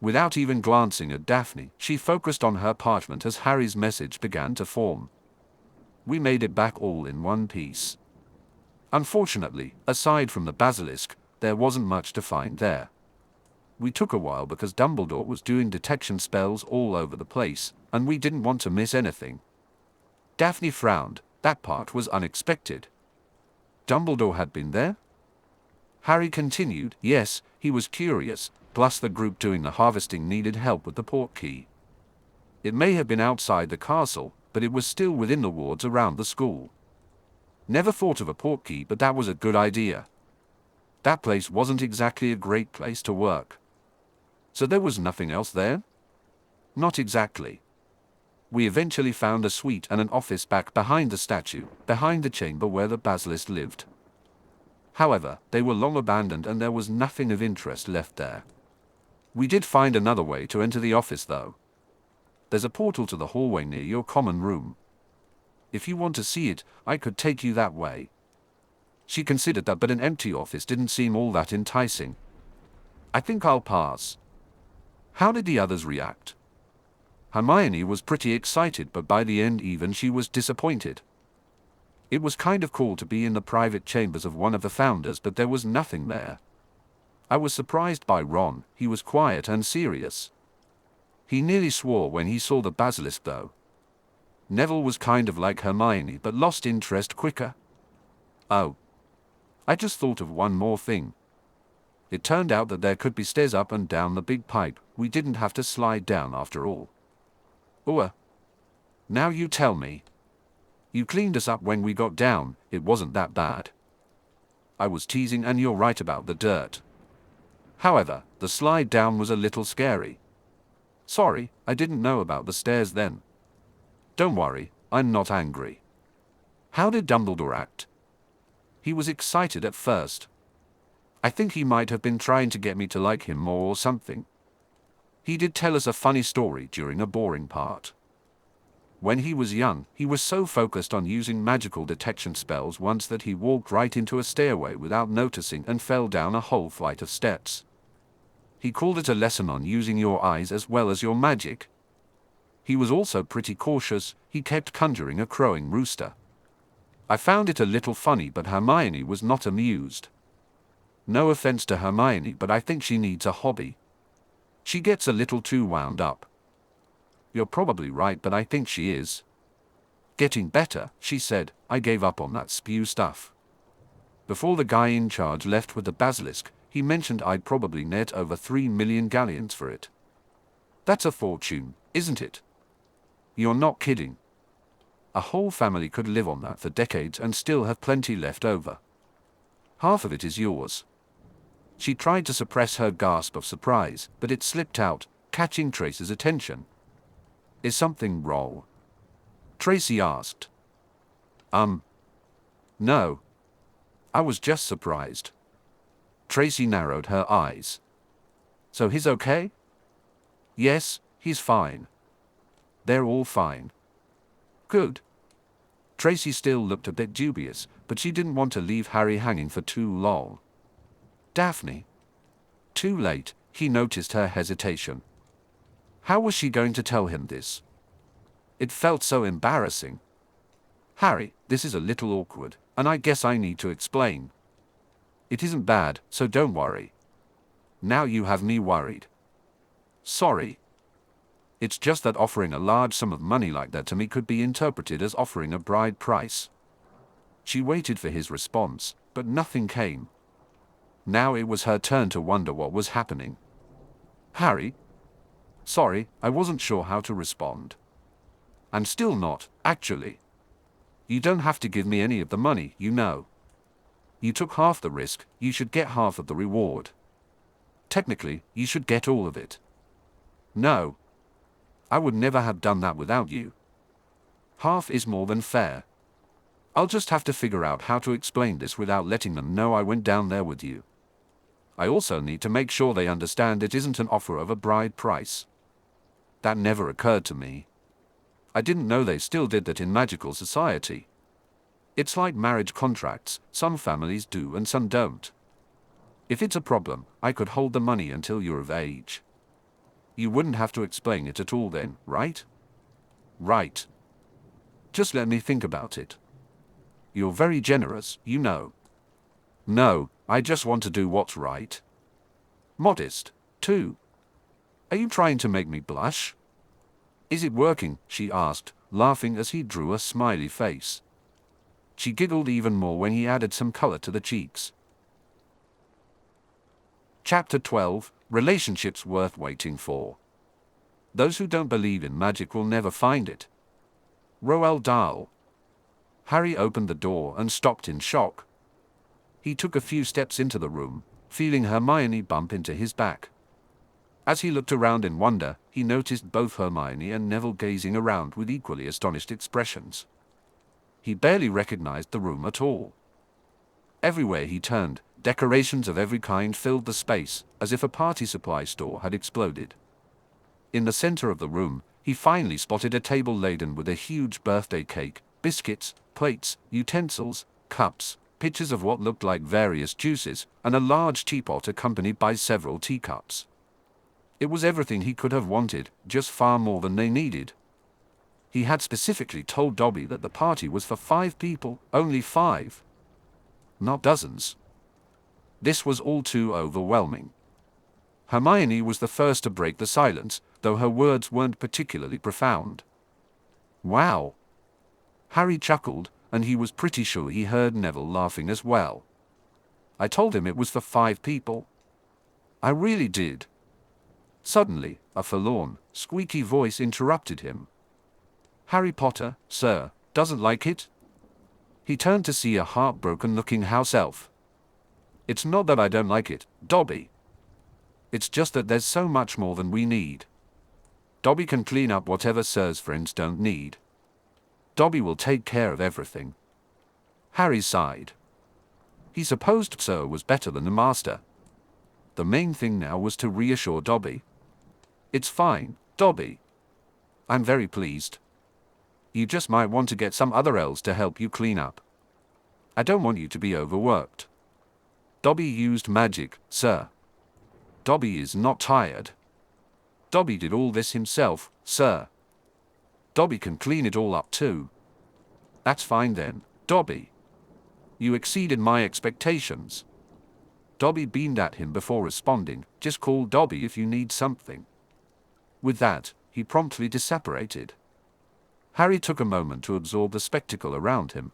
Without even glancing at Daphne, she focused on her parchment as Harry's message began to form. "We made it back all in one piece." Unfortunately, aside from the basilisk, there wasn't much to find there. We took a while because Dumbledore was doing detection spells all over the place, and we didn't want to miss anything. Daphne frowned. That part was unexpected. Dumbledore had been there? Harry continued, "Yes, he was curious, plus the group doing the harvesting needed help with the portkey. It may have been outside the castle, but it was still within the wards around the school. Never thought of a portkey, but that was a good idea. That place wasn't exactly a great place to work." "So there was nothing else there?" "Not exactly. We eventually found a suite and an office back behind the statue, behind the chamber where the basilisk lived. However, they were long abandoned and there was nothing of interest left there. We did find another way to enter the office though. There's a portal to the hallway near your common room. If you want to see it, I could take you that way." She considered that, but an empty office didn't seem all that enticing. "I think I'll pass." How did the others react? Hermione was pretty excited, but by the end even she was disappointed. It was kind of cool to be in the private chambers of one of the founders, but there was nothing there. I was surprised by Ron. He was quiet and serious. He nearly swore when he saw the basilisk though. Neville was kind of like Hermione, but lost interest quicker. "Oh. I just thought of one more thing. It turned out that there could be stairs up and down the big pipe. We didn't have to slide down after all." "Oh. Now you tell me. You cleaned us up when we got down. It wasn't that bad." "I was teasing, and you're right about the dirt. However, the slide down was a little scary. Sorry, I didn't know about the stairs then." "Don't worry, I'm not angry." How did Dumbledore act? He was excited at first. I think he might have been trying to get me to like him more or something. He did tell us a funny story during a boring part. When he was young, he was so focused on using magical detection spells once that he walked right into a stairway without noticing and fell down a whole flight of steps. He called it a lesson on using your eyes as well as your magic. He was also pretty cautious. He kept conjuring a crowing rooster. I found it a little funny, but Hermione was not amused. No offense to Hermione, but I think she needs a hobby. She gets a little too wound up. You're probably right, but I think she is getting better, she said. I gave up on that spew stuff. Before the guy in charge left with the basilisk, he mentioned I'd probably net over 3 million galleons for it. That's a fortune, isn't it? You're not kidding. A whole family could live on that for decades and still have plenty left over. Half of it is yours. She tried to suppress her gasp of surprise, but it slipped out, catching Tracy's attention. Is something wrong? Tracy asked. No. I was just surprised. Tracy narrowed her eyes. So he's okay? Yes, he's fine. They're all fine. Good. Tracy still looked a bit dubious, but she didn't want to leave Harry hanging for too long. Daphne. Too late, he noticed her hesitation. How was she going to tell him this? It felt so embarrassing. Harry, this is a little awkward, and I guess I need to explain. It isn't bad, so don't worry. Now you have me worried. Sorry. It's just that offering a large sum of money like that to me could be interpreted as offering a bride price. She waited for his response, but nothing came. Now it was her turn to wonder what was happening. Harry? Sorry, I wasn't sure how to respond. I'm still not, actually. You don't have to give me any of the money, you know. You took half the risk, you should get half of the reward. Technically, you should get all of it. No. I would never have done that without you. Half is more than fair. I'll just have to figure out how to explain this without letting them know I went down there with you. I also need to make sure they understand it isn't an offer of a bride price. That never occurred to me. I didn't know they still did that in magical society. It's like marriage contracts, some families do and some don't. If it's a problem, I could hold the money until you're of age. You wouldn't have to explain it at all then, right? Right. Just let me think about it. You're very generous, you know. No, I just want to do what's right. Modest, too. Are you trying to make me blush? Is it working? She asked, laughing as he drew a smiley face. She giggled even more when he added some color to the cheeks. Chapter 12, Relationships Worth Waiting For. Those who don't believe in magic will never find it. Roald Dahl. Harry opened the door and stopped in shock. He took a few steps into the room, feeling Hermione bump into his back. As he looked around in wonder, he noticed both Hermione and Neville gazing around with equally astonished expressions. He barely recognized the room at all. Everywhere he turned, decorations of every kind filled the space, as if a party supply store had exploded. In the center of the room, he finally spotted a table laden with a huge birthday cake, biscuits, plates, utensils, cups, pitchers of what looked like various juices, and a large teapot accompanied by several teacups. It was everything he could have wanted, just far more than they needed. He had specifically told Dobby that the party was for 5 people, only 5. Not dozens. This was all too overwhelming. Hermione was the first to break the silence, though her words weren't particularly profound. Wow. Harry chuckled, and he was pretty sure he heard Neville laughing as well. I told him it was for 5 people. I really did. Suddenly, a forlorn, squeaky voice interrupted him. Harry Potter, sir, doesn't like it? He turned to see a heartbroken-looking house elf. It's not that I don't like it, Dobby. It's just that there's so much more than we need. Dobby can clean up whatever Sir's friends don't need. Dobby will take care of everything. Harry sighed. He supposed Sir was better than the Master. The main thing now was to reassure Dobby. It's fine, Dobby. I'm very pleased. You just might want to get some other elves to help you clean up. I don't want you to be overworked. Dobby used magic, sir. Dobby is not tired. Dobby did all this himself, sir. Dobby can clean it all up too. That's fine then, Dobby. You exceeded my expectations. Dobby beamed at him before responding, just call Dobby if you need something. With that, he promptly disapparated. Harry took a moment to absorb the spectacle around him.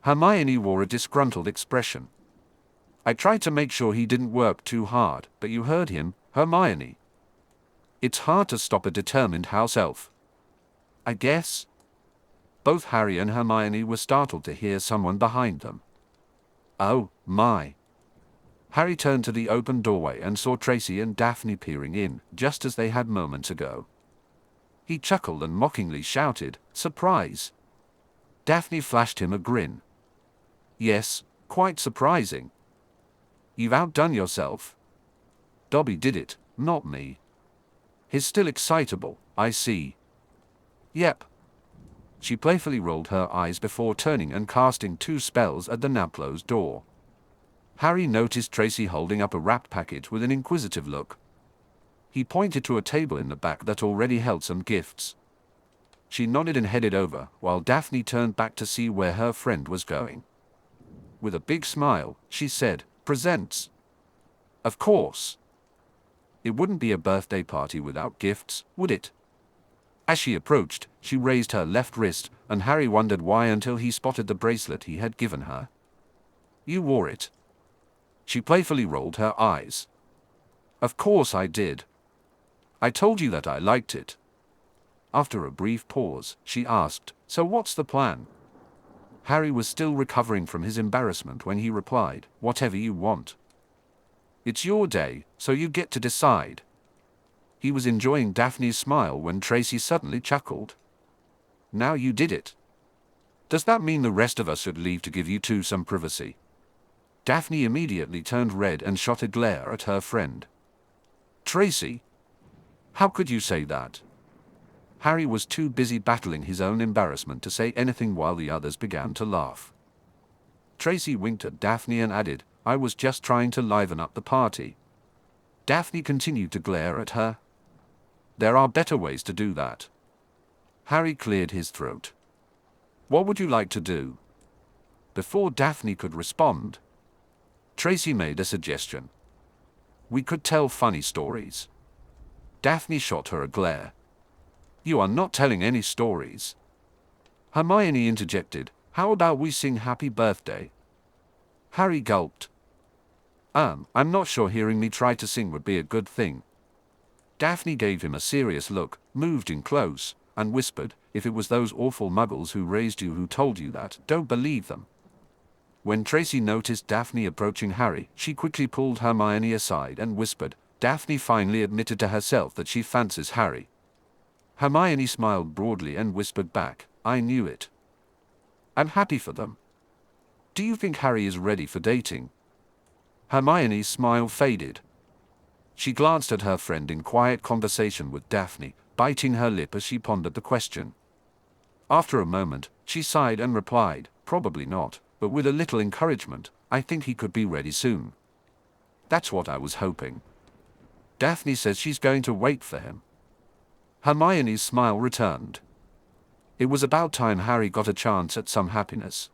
Hermione wore a disgruntled expression. I tried to make sure he didn't work too hard, but you heard him, Hermione. It's hard to stop a determined house elf. I guess. Both Harry and Hermione were startled to hear someone behind them. Oh, my. Harry turned to the open doorway and saw Tracy and Daphne peering in, just as they had moments ago. He chuckled and mockingly shouted, "Surprise!" Daphne flashed him a grin. Yes, quite surprising. You've outdone yourself. Dobby did it, not me. He's still excitable, I see. Yep. She playfully rolled her eyes before turning and casting 2 spells at the now-closed door. Harry noticed Tracy holding up a wrapped package with an inquisitive look. He pointed to a table in the back that already held some gifts. She nodded and headed over, while Daphne turned back to see where her friend was going. With a big smile, she said, "Presents." Of course. It wouldn't be a birthday party without gifts, would it? As she approached, she raised her left wrist, and Harry wondered why until he spotted the bracelet he had given her. "You wore it." She playfully rolled her eyes. "Of course I did. I told you that I liked it." After a brief pause, she asked, "So what's the plan?" Harry was still recovering from his embarrassment when he replied, "Whatever you want. It's your day, so you get to decide." He was enjoying Daphne's smile when Tracy suddenly chuckled. "Now you did it. Does that mean the rest of us should leave to give you two some privacy?" Daphne immediately turned red and shot a glare at her friend. "Tracy? How could you say that?" Harry was too busy battling his own embarrassment to say anything while the others began to laugh. Tracy winked at Daphne and added, "I was just trying to liven up the party." Daphne continued to glare at her. "There are better ways to do that." Harry cleared his throat. "What would you like to do?" Before Daphne could respond, Tracy made a suggestion. "We could tell funny stories." Daphne shot her a glare. "You are not telling any stories." Hermione interjected, "How about we sing Happy Birthday?" Harry gulped. I'm not sure hearing me try to sing would be a good thing." Daphne gave him a serious look, moved in close, and whispered, "If it was those awful muggles who raised you who told you that, don't believe them." When Tracy noticed Daphne approaching Harry, she quickly pulled Hermione aside and whispered. Daphne finally admitted to herself that she fancies Harry. Hermione smiled broadly and whispered back, "I knew it. I'm happy for them. Do you think Harry is ready for dating?" Hermione's smile faded. She glanced at her friend in quiet conversation with Daphne, biting her lip as she pondered the question. After a moment, she sighed and replied, "Probably not, but with a little encouragement, I think he could be ready soon." "That's what I was hoping. Daphne says she's going to wait for him." Hermione's smile returned. It was about time Harry got a chance at some happiness.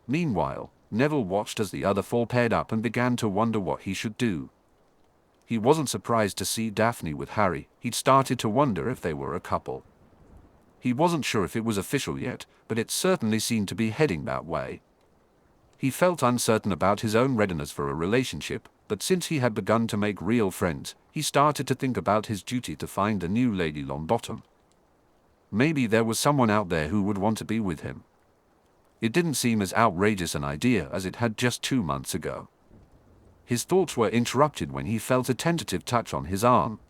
Meanwhile, Neville watched as the other four paired up and began to wonder what he should do. He wasn't surprised to see Daphne with Harry. He'd started to wonder if they were a couple. He wasn't sure if it was official yet, but it certainly seemed to be heading that way. He felt uncertain about his own readiness for a relationship, but since he had begun to make real friends, he started to think about his duty to find a new Lady Longbottom. Maybe there was someone out there who would want to be with him. It didn't seem as outrageous an idea as it had just 2 months ago. His thoughts were interrupted when he felt a tentative touch on his arm.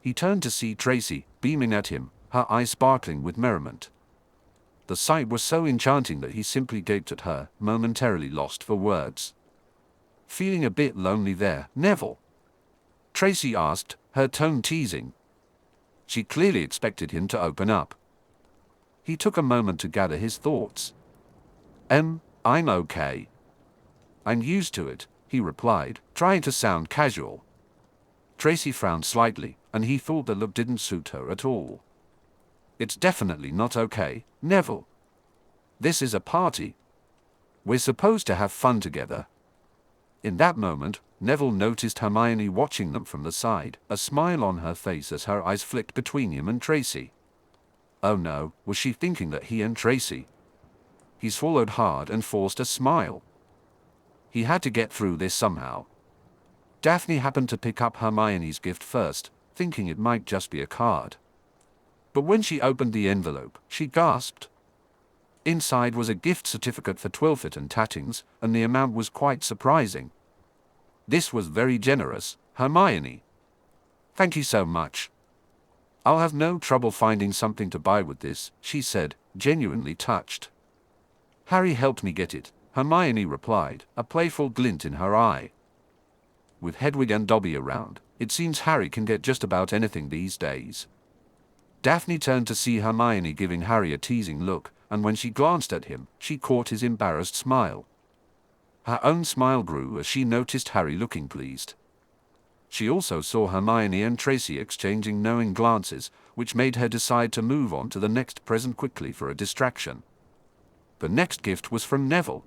He turned to see Tracy, beaming at him, her eyes sparkling with merriment. The sight was so enchanting that he simply gaped at her, momentarily lost for words. "Feeling a bit lonely there, Neville?" Tracy asked, her tone teasing. She clearly expected him to open up. He took a moment to gather his thoughts. I'm okay. I'm used to it," he replied, trying to sound casual. Tracy frowned slightly, and he thought the look didn't suit her at all. "It's definitely not okay, Neville. This is a party. We're supposed to have fun together." In that moment, Neville noticed Hermione watching them from the side, a smile on her face as her eyes flicked between him and Tracy. Oh no, was she thinking that he and Tracy? He swallowed hard and forced a smile. He had to get through this somehow. Daphne happened to pick up Hermione's gift first, thinking it might just be a card. But when she opened the envelope, she gasped. Inside was a gift certificate for Twilfit and Tattings, and the amount was quite surprising. "This was very generous, Hermione. Thank you so much. I'll have no trouble finding something to buy with this," she said, genuinely touched. "Harry helped me get it," Hermione replied, a playful glint in her eye. With Hedwig and Dobby around, it seems Harry can get just about anything these days. Daphne turned to see Hermione giving Harry a teasing look, and when she glanced at him, she caught his embarrassed smile. Her own smile grew as she noticed Harry looking pleased. She also saw Hermione and Tracy exchanging knowing glances, which made her decide to move on to the next present quickly for a distraction. The next gift was from Neville.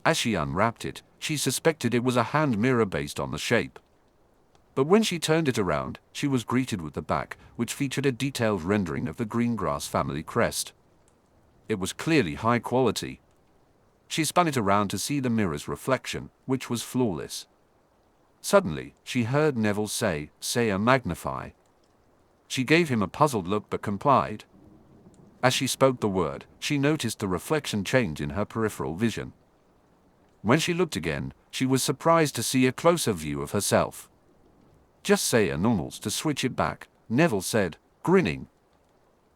As she unwrapped it, she suspected it was a hand mirror based on the shape. But when she turned it around, she was greeted with the back, which featured a detailed rendering of the Greengrass family crest. It was clearly high quality. She spun it around to see the mirror's reflection, which was flawless. Suddenly, she heard Neville say a magnify. She gave him a puzzled look but complied. As she spoke the word, she noticed the reflection change in her peripheral vision. When she looked again, she was surprised to see a closer view of herself. Just say a normals to switch it back, Neville said, grinning.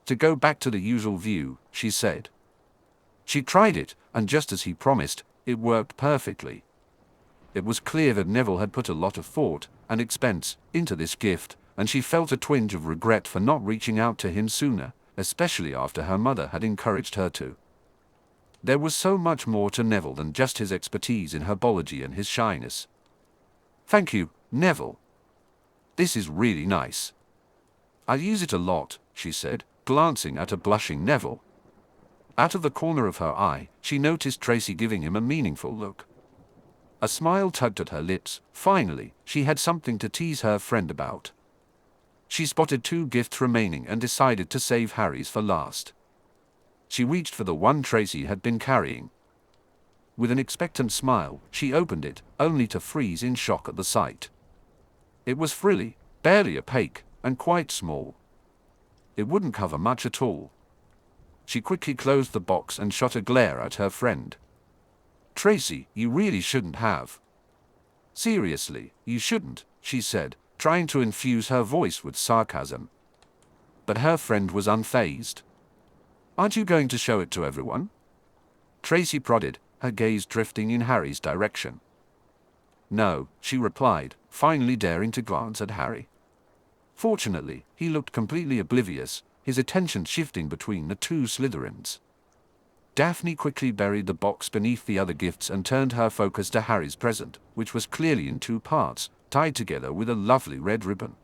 To go back to the usual view, she said. She tried it, and just as he promised, it worked perfectly. It was clear that Neville had put a lot of thought and expense into this gift, and she felt a twinge of regret for not reaching out to him sooner, especially after her mother had encouraged her to. There was so much more to Neville than just his expertise in herbology and his shyness. Thank you, Neville. This is really nice. I use it a lot, she said, glancing at a blushing Neville. Out of the corner of her eye, she noticed Tracy giving him a meaningful look. A smile tugged at her lips. Finally, she had something to tease her friend about. She spotted 2 gifts remaining and decided to save Harry's for last. She reached for the one Tracy had been carrying. With an expectant smile, she opened it, only to freeze in shock at the sight. It was frilly, barely opaque, and quite small. It wouldn't cover much at all. She quickly closed the box and shot a glare at her friend. Tracy, you really shouldn't have. Seriously, you shouldn't, she said, trying to infuse her voice with sarcasm. But her friend was unfazed. Aren't you going to show it to everyone? Tracy prodded, her gaze drifting in Harry's direction. No, she replied, finally daring to glance at Harry. Fortunately, he looked completely oblivious, his attention shifting between the 2 Slytherins. Daphne quickly buried the box beneath the other gifts and turned her focus to Harry's present, which was clearly in 2 parts, tied together with a lovely red ribbon.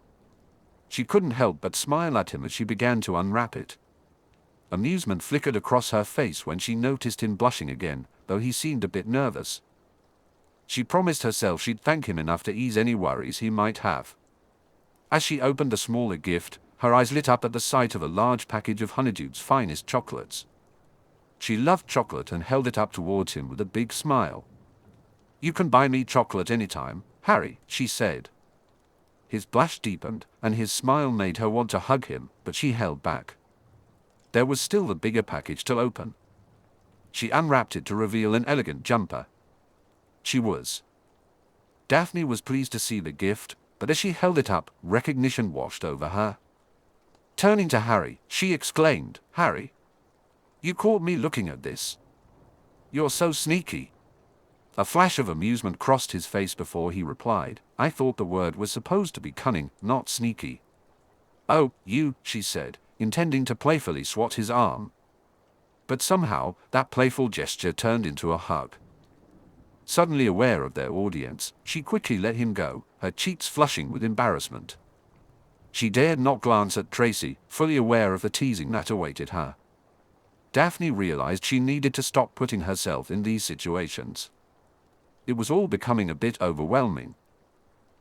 She couldn't help but smile at him as she began to unwrap it. Amusement flickered across her face when she noticed him blushing again, though he seemed a bit nervous. She promised herself she'd thank him enough to ease any worries he might have. As she opened the smaller gift, her eyes lit up at the sight of a large package of Honeydew's finest chocolates. She loved chocolate and held it up towards him with a big smile. You can buy me chocolate anytime, Harry, she said. His blush deepened, and his smile made her want to hug him, but she held back. There was still the bigger package to open. She unwrapped it to reveal an elegant jumper. Daphne was pleased to see the gift, but as she held it up, recognition washed over her. Turning to Harry, she exclaimed, Harry, you caught me looking at this. You're so sneaky. A flash of amusement crossed his face before he replied, I thought the word was supposed to be cunning, not sneaky. Oh, you, she said, intending to playfully swat his arm. But somehow, that playful gesture turned into a hug. Suddenly aware of their audience, she quickly let him go, her cheeks flushing with embarrassment. She dared not glance at Tracy, fully aware of the teasing that awaited her. Daphne realized she needed to stop putting herself in these situations. It was all becoming a bit overwhelming.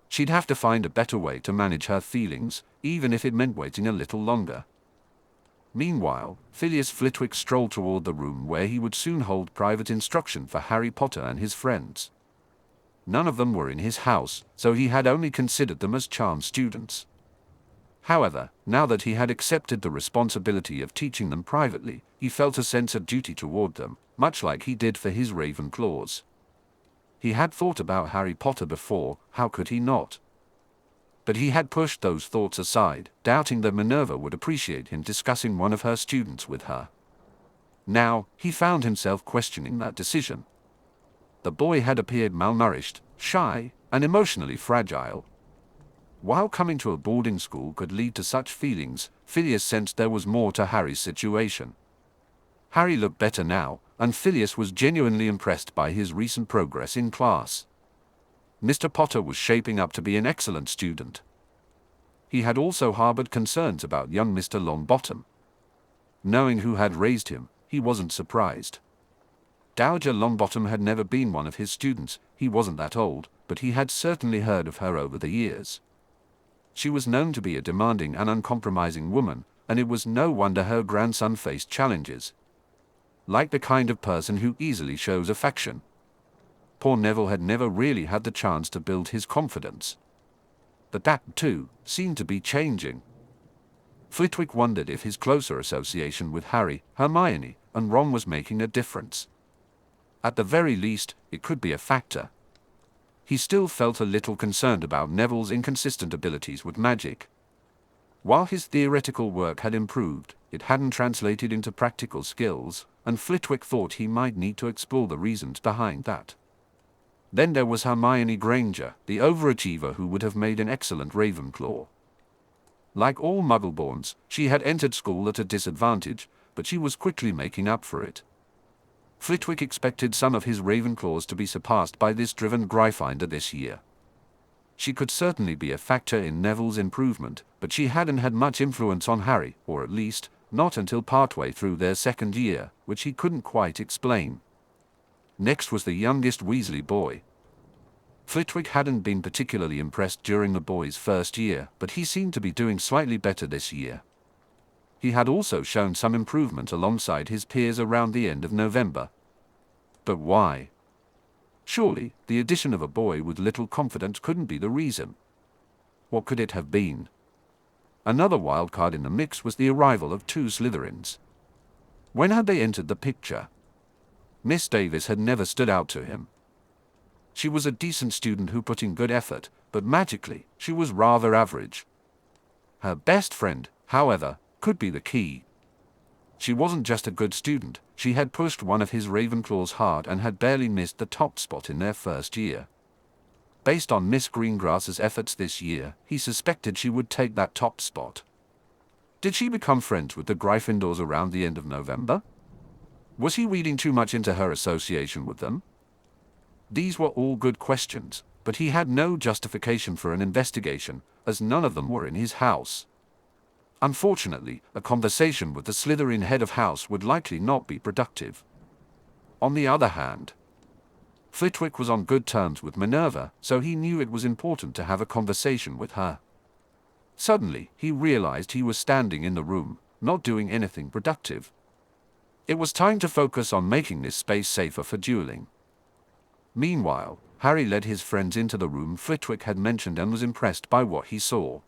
She'd have to find a better way to manage her feelings, even if it meant waiting a little longer. Meanwhile, Phileas Flitwick strolled toward the room where he would soon hold private instruction for Harry Potter and his friends. None of them were in his house, so he had only considered them as charmed students. However, now that he had accepted the responsibility of teaching them privately, he felt a sense of duty toward them, much like he did for his Ravenclaws. He had thought about Harry Potter before, how could he not? But he had pushed those thoughts aside, doubting that Minerva would appreciate him discussing one of her students with her. Now, he found himself questioning that decision. The boy had appeared malnourished, shy, and emotionally fragile. While coming to a boarding school could lead to such feelings, Phileas sensed there was more to Harry's situation. Harry looked better now, and Phileas was genuinely impressed by his recent progress in class. Mr. Potter was shaping up to be an excellent student. He had also harbored concerns about young Mr. Longbottom. Knowing who had raised him, he wasn't surprised. Dowager Longbottom had never been one of his students, he wasn't that old, but he had certainly heard of her over the years. She was known to be a demanding and uncompromising woman, and it was no wonder her grandson faced challenges. Like the kind of person who easily shows affection. Poor Neville had never really had the chance to build his confidence. But that, too, seemed to be changing. Flitwick wondered if his closer association with Harry, Hermione, and Ron was making a difference. At the very least, it could be a factor. He still felt a little concerned about Neville's inconsistent abilities with magic. While his theoretical work had improved, it hadn't translated into practical skills, and Flitwick thought he might need to explore the reasons behind that. Then there was Hermione Granger, the overachiever who would have made an excellent Ravenclaw. Like all Muggleborns, she had entered school at a disadvantage, but she was quickly making up for it. Flitwick expected some of his Ravenclaws to be surpassed by this driven Gryffindor this year. She could certainly be a factor in Neville's improvement, but she hadn't had much influence on Harry, or at least, not until partway through their second year, which he couldn't quite explain. Next was the youngest Weasley boy. Flitwick hadn't been particularly impressed during the boy's first year, but he seemed to be doing slightly better this year. He had also shown some improvement alongside his peers around the end of November. But why? Surely, the addition of a boy with little confidence couldn't be the reason. What could it have been? Another wild card in the mix was the arrival of two Slytherins. When had they entered the picture? Miss Davis had never stood out to him. She was a decent student who put in good effort, but magically, she was rather average. Her best friend, however, could be the key. She wasn't just a good student, she had pushed one of his Ravenclaws hard and had barely missed the top spot in their first year. Based on Miss Greengrass's efforts this year, he suspected she would take that top spot. Did she become friends with the Gryffindors around the end of November? Was he reading too much into her association with them? These were all good questions, but he had no justification for an investigation, as none of them were in his house. Unfortunately, a conversation with the Slytherin head of house would likely not be productive. On the other hand, Flitwick was on good terms with Minerva, so he knew it was important to have a conversation with her. Suddenly, he realized he was standing in the room, not doing anything productive. It was time to focus on making this space safer for dueling. Meanwhile, Harry led his friends into the room Flitwick had mentioned and was impressed by what he saw.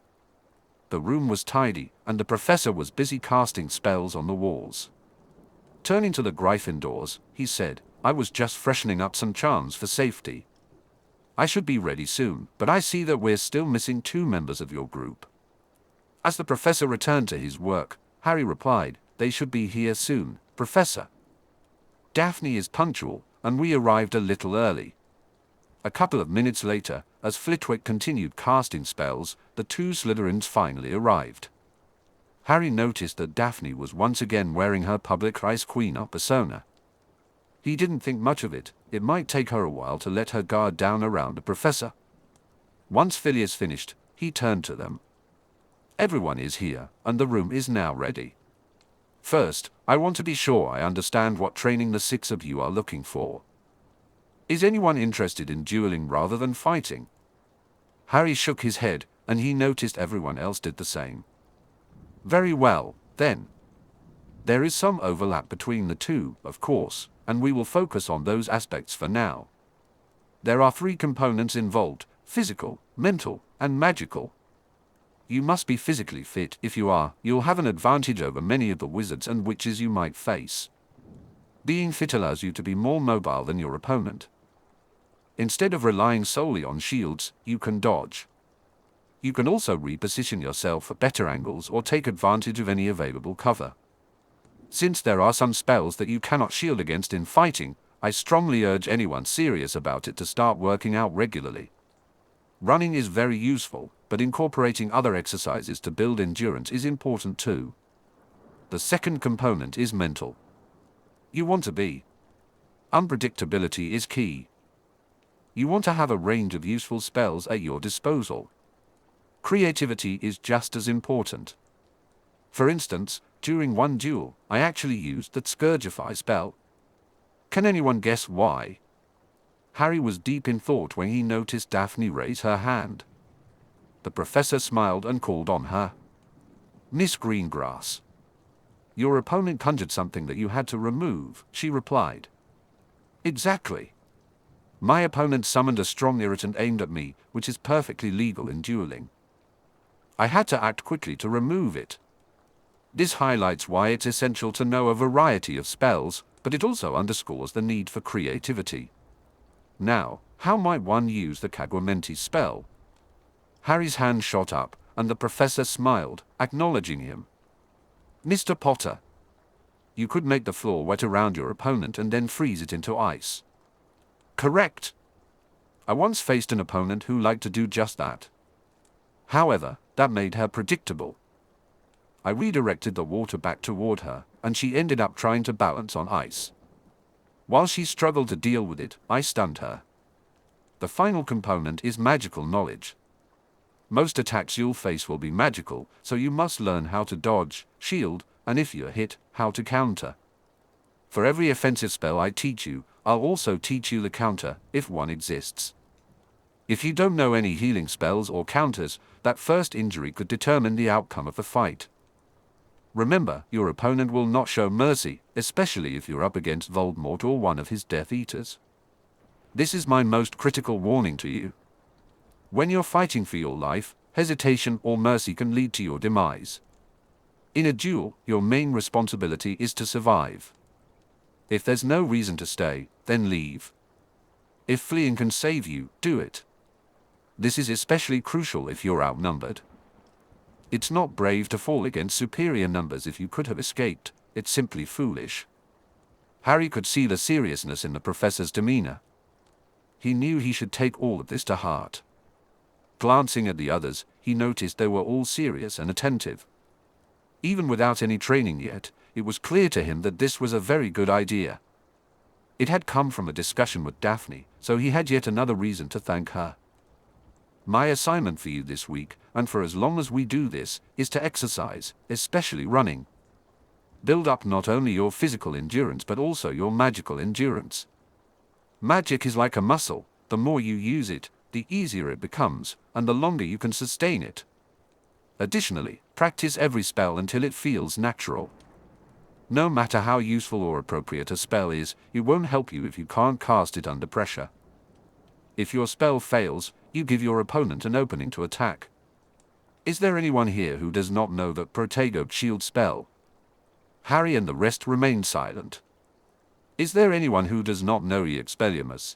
The room was tidy, and the professor was busy casting spells on the walls. Turning to the Gryffindors, he said, "I was just freshening up some charms for safety. I should be ready soon, but I see that we're still missing two members of your group." As the professor returned to his work, Harry replied, "They should be here soon, Professor. Daphne is punctual, and we arrived a little early." A couple of minutes later, as Flitwick continued casting spells, the two Slytherins finally arrived. Harry noticed that Daphne was once again wearing her public Ice Queen persona. He didn't think much of it, it might take her a while to let her guard down around the professor. Once Phileas finished, he turned to them. "Everyone is here, and the room is now ready. First, I want to be sure I understand what training the six of you are looking for. Is anyone interested in dueling rather than fighting?" Harry shook his head, and he noticed everyone else did the same. "Very well, then. There is some overlap between the two, of course, and we will focus on those aspects for now. There are three components involved: physical, mental, and magical. You must be physically fit. If you are, you'll have an advantage over many of the wizards and witches you might face. Being fit allows you to be more mobile than your opponent. Instead of relying solely on shields, you can dodge. You can also reposition yourself at better angles or take advantage of any available cover. Since there are some spells that you cannot shield against in fighting, I strongly urge anyone serious about it to start working out regularly. Running is very useful, but incorporating other exercises to build endurance is important too. The second component is mental. You want to be. Unpredictability is key. You want to have a range of useful spells at your disposal. Creativity is just as important. For instance, during one duel, I actually used the Scourgify spell. Can anyone guess why? Harry was deep in thought when he noticed Daphne raise her hand. The professor smiled and called on her. Miss Greengrass. Your opponent conjured something that you had to remove, she replied. Exactly. My opponent summoned a strong irritant aimed at me, which is perfectly legal in dueling. I had to act quickly to remove it. This highlights why it's essential to know a variety of spells, but it also underscores the need for creativity. Now, how might one use the Caguamenti spell? Harry's hand shot up, and the professor smiled, acknowledging him. Mr. Potter. You could make the floor wet around your opponent and then freeze it into ice. Correct. I once faced an opponent who liked to do just that. However, that made her predictable. I redirected the water back toward her, and she ended up trying to balance on ice. While she struggled to deal with it, I stunned her. The final component is magical knowledge. Most attacks you'll face will be magical, so you must learn how to dodge, shield, and if you're hit, how to counter. For every offensive spell I teach you, I'll also teach you the counter, if one exists. If you don't know any healing spells or counters, that first injury could determine the outcome of the fight. Remember, your opponent will not show mercy, especially if you're up against Voldemort or one of his Death Eaters. This is my most critical warning to you. When you're fighting for your life, hesitation or mercy can lead to your demise. In a duel, your main responsibility is to survive. If there's no reason to stay, then leave. If fleeing can save you, do it. This is especially crucial if you're outnumbered. It's not brave to fall against superior numbers if you could have escaped, it's simply foolish. Harry could see the seriousness in the professor's demeanor. He knew he should take all of this to heart. Glancing at the others, he noticed they were all serious and attentive. Even without any training yet, it was clear to him that this was a very good idea. It had come from a discussion with Daphne, so he had yet another reason to thank her. My assignment for you this week, and for as long as we do this, is to exercise, especially running. Build up not only your physical endurance but also your magical endurance. Magic is like a muscle, the more you use it, the easier it becomes, and the longer you can sustain it. Additionally, practice every spell until it feels natural. No matter how useful or appropriate a spell is, it won't help you if you can't cast it under pressure. If your spell fails, you give your opponent an opening to attack. Is there anyone here who does not know the Protego shield spell? Harry and the rest remained silent. Is there anyone who does not know Expelliarmus?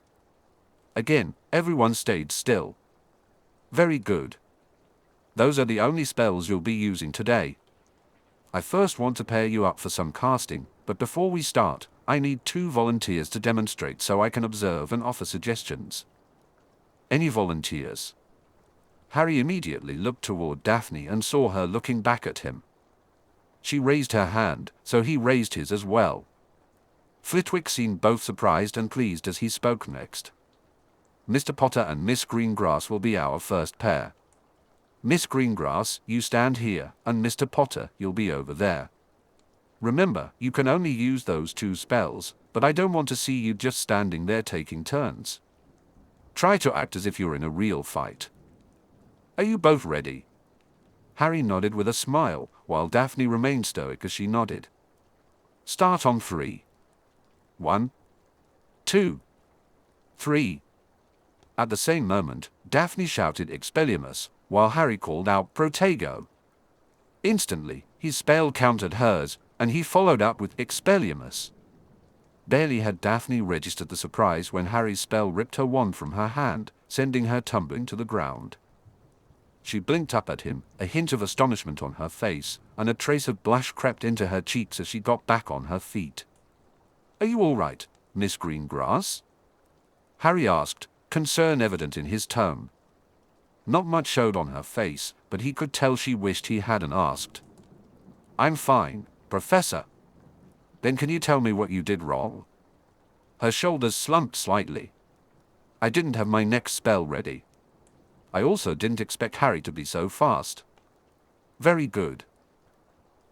Again, everyone stayed still. Very good. Those are the only spells you'll be using today. I first want to pair you up for some casting, but before we start, I need 2 volunteers to demonstrate so I can observe and offer suggestions. Any volunteers? Harry immediately looked toward Daphne and saw her looking back at him. She raised her hand, so he raised his as well. Flitwick seemed both surprised and pleased as he spoke next. Mr. Potter and Miss Greengrass will be our first pair. Miss Greengrass, you stand here, and Mr. Potter, you'll be over there. Remember, you can only use those 2 spells, but I don't want to see you just standing there taking turns. Try to act as if you're in a real fight. Are you both ready? Harry nodded with a smile, while Daphne remained stoic as she nodded. Start on 3. 1, 2, 3. At the same moment, Daphne shouted Expelliarmus, while Harry called out Protego. Instantly, his spell countered hers, and he followed up with Expelliarmus. Barely had Daphne registered the surprise when Harry's spell ripped her wand from her hand, sending her tumbling to the ground. She blinked up at him, a hint of astonishment on her face, and a trace of blush crept into her cheeks as she got back on her feet. Are you all right, Miss Greengrass? Harry asked, concern evident in his tone. Not much showed on her face, but he could tell she wished he hadn't asked. I'm fine, Professor. Then can you tell me what you did wrong? Her shoulders slumped slightly. I didn't have my next spell ready. I also didn't expect Harry to be so fast. Very good.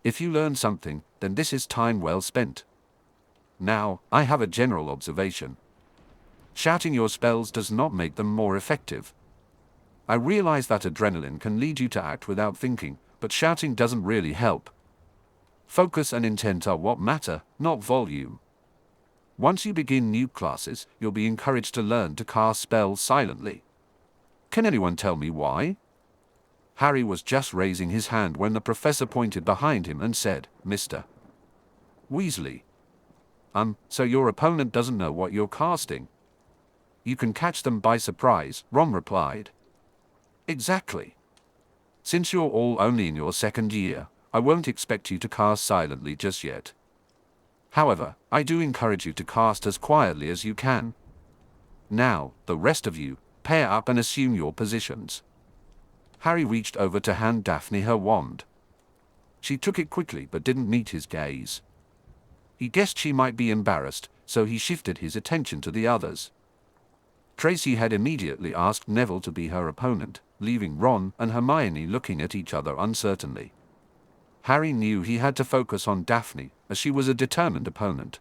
If you learn something, then this is time well spent. Now, I have a general observation. Shouting your spells does not make them more effective. I realize that adrenaline can lead you to act without thinking, but shouting doesn't really help. Focus and intent are what matter, not volume. Once you begin new classes, you'll be encouraged to learn to cast spells silently. Can anyone tell me why? Harry was just raising his hand when the professor pointed behind him and said, "Mr. Weasley. So your opponent doesn't know what you're casting?" "You can catch them by surprise," Ron replied. "Exactly. Since you're all only in your second year, I won't expect you to cast silently just yet. However, I do encourage you to cast as quietly as you can. Now, the rest of you, pair up and assume your positions." Harry reached over to hand Daphne her wand. She took it quickly but didn't meet his gaze. He guessed she might be embarrassed, so he shifted his attention to the others. Tracy had immediately asked Neville to be her opponent, leaving Ron and Hermione looking at each other uncertainly. Harry knew he had to focus on Daphne, as she was a determined opponent.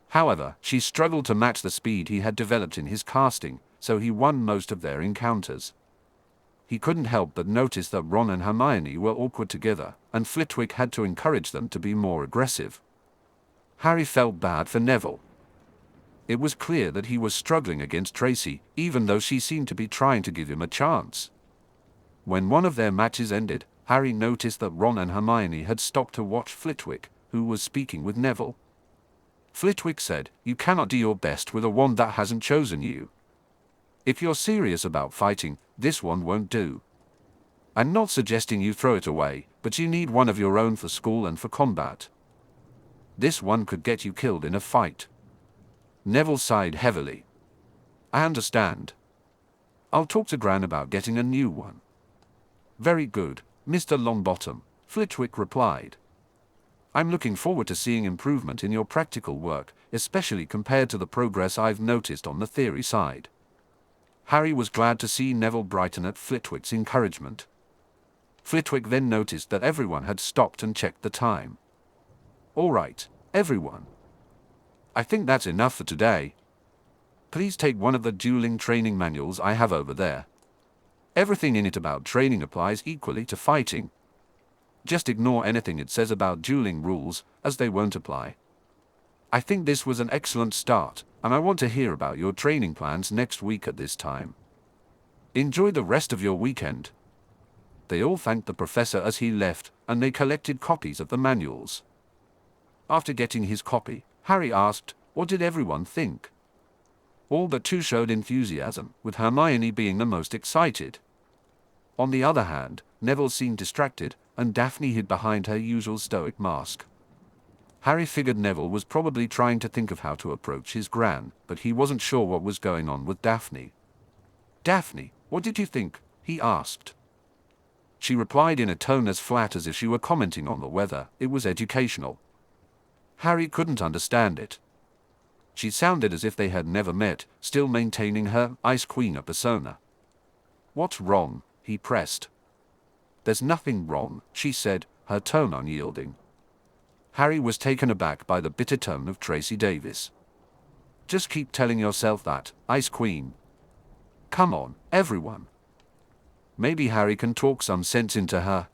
However, she struggled to match the speed he had developed in his casting, so he won most of their encounters. He couldn't help but notice that Ron and Hermione were awkward together, and Flitwick had to encourage them to be more aggressive. Harry felt bad for Neville. It was clear that he was struggling against Tracy, even though she seemed to be trying to give him a chance. When one of their matches ended, Harry noticed that Ron and Hermione had stopped to watch Flitwick, who was speaking with Neville. Flitwick said, "You cannot do your best with a wand that hasn't chosen you. If you're serious about fighting, this one won't do. I'm not suggesting you throw it away, but you need one of your own for school and for combat. This one could get you killed in a fight." Neville sighed heavily. "I understand. I'll talk to Gran about getting a new one." "Very good, Mr. Longbottom," Flitwick replied. "I'm looking forward to seeing improvement in your practical work, especially compared to the progress I've noticed on the theory side." Harry was glad to see Neville brighten at Flitwick's encouragement. Flitwick then noticed that everyone had stopped and checked the time. "All right, everyone. I think that's enough for today. Please take one of the dueling training manuals I have over there. Everything in it about training applies equally to fighting. Just ignore anything it says about dueling rules, as they won't apply. I think this was an excellent start, and I want to hear about your training plans next week at this time. Enjoy the rest of your weekend." They all thanked the professor as he left, and they collected copies of the manuals. After getting his copy, Harry asked, "What did everyone think?" All but two showed enthusiasm, with Hermione being the most excited. On the other hand, Neville seemed distracted, and Daphne hid behind her usual stoic mask. Harry figured Neville was probably trying to think of how to approach his Gran, but he wasn't sure what was going on with Daphne. "Daphne, what did you think?" he asked. She replied in a tone as flat as if she were commenting on the weather. It was educational. Harry couldn't understand it. She sounded as if they had never met, still maintaining her Ice Queen persona. "What's wrong?" he pressed. "There's nothing wrong," she said, her tone unyielding. Harry was taken aback by the bitter tone of Tracy Davis. "Just keep telling yourself that, Ice Queen. Come on, everyone. Maybe Harry can talk some sense into her."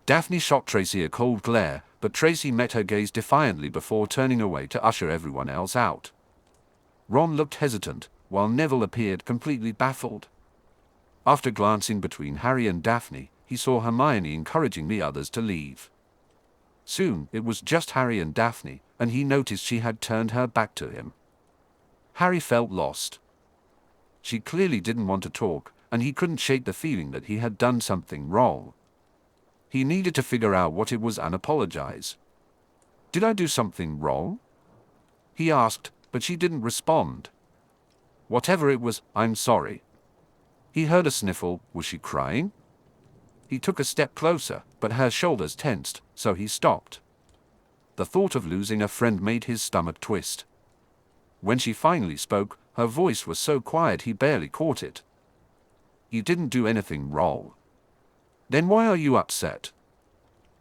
Daphne shot Tracy a cold glare, but Tracy met her gaze defiantly before turning away to usher everyone else out. Ron looked hesitant, while Neville appeared completely baffled. After glancing between Harry and Daphne, he saw Hermione encouraging the others to leave. Soon, it was just Harry and Daphne, and he noticed she had turned her back to him. Harry felt lost. She clearly didn't want to talk, and he couldn't shake the feeling that he had done something wrong. He needed to figure out what it was and apologize. "Did I do something wrong?" he asked, but she didn't respond. "Whatever it was, I'm sorry." He heard a sniffle. Was she crying? He took a step closer, but her shoulders tensed, so he stopped. The thought of losing a friend made his stomach twist. When she finally spoke, her voice was so quiet he barely caught it. "You didn't do anything wrong. Then why are you upset?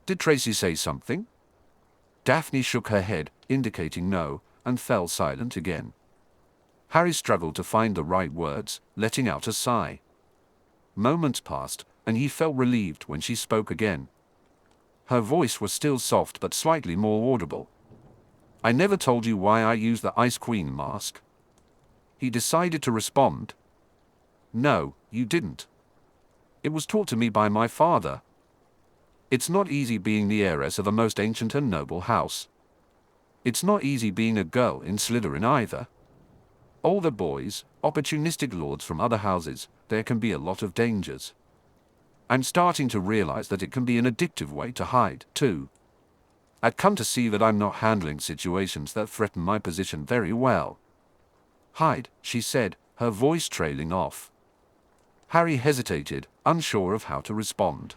Did Tracy say something?" Daphne shook her head, indicating no, and fell silent again. Harry struggled to find the right words, letting out a sigh. Moments passed, and he felt relieved when she spoke again. Her voice was still soft but slightly more audible. "I never told you why I use the Ice Queen mask." He decided to respond. "No, you didn't. It was taught to me by my father. It's not easy being the heiress of a most ancient and noble house. It's not easy being a girl in Slytherin either. Older boys, opportunistic lords from other houses, there can be a lot of dangers. I'm starting to realize that it can be an addictive way to hide, too. I'd come to see that I'm not handling situations that threaten my position very well." "Hide," she said, her voice trailing off. Harry hesitated, unsure of how to respond.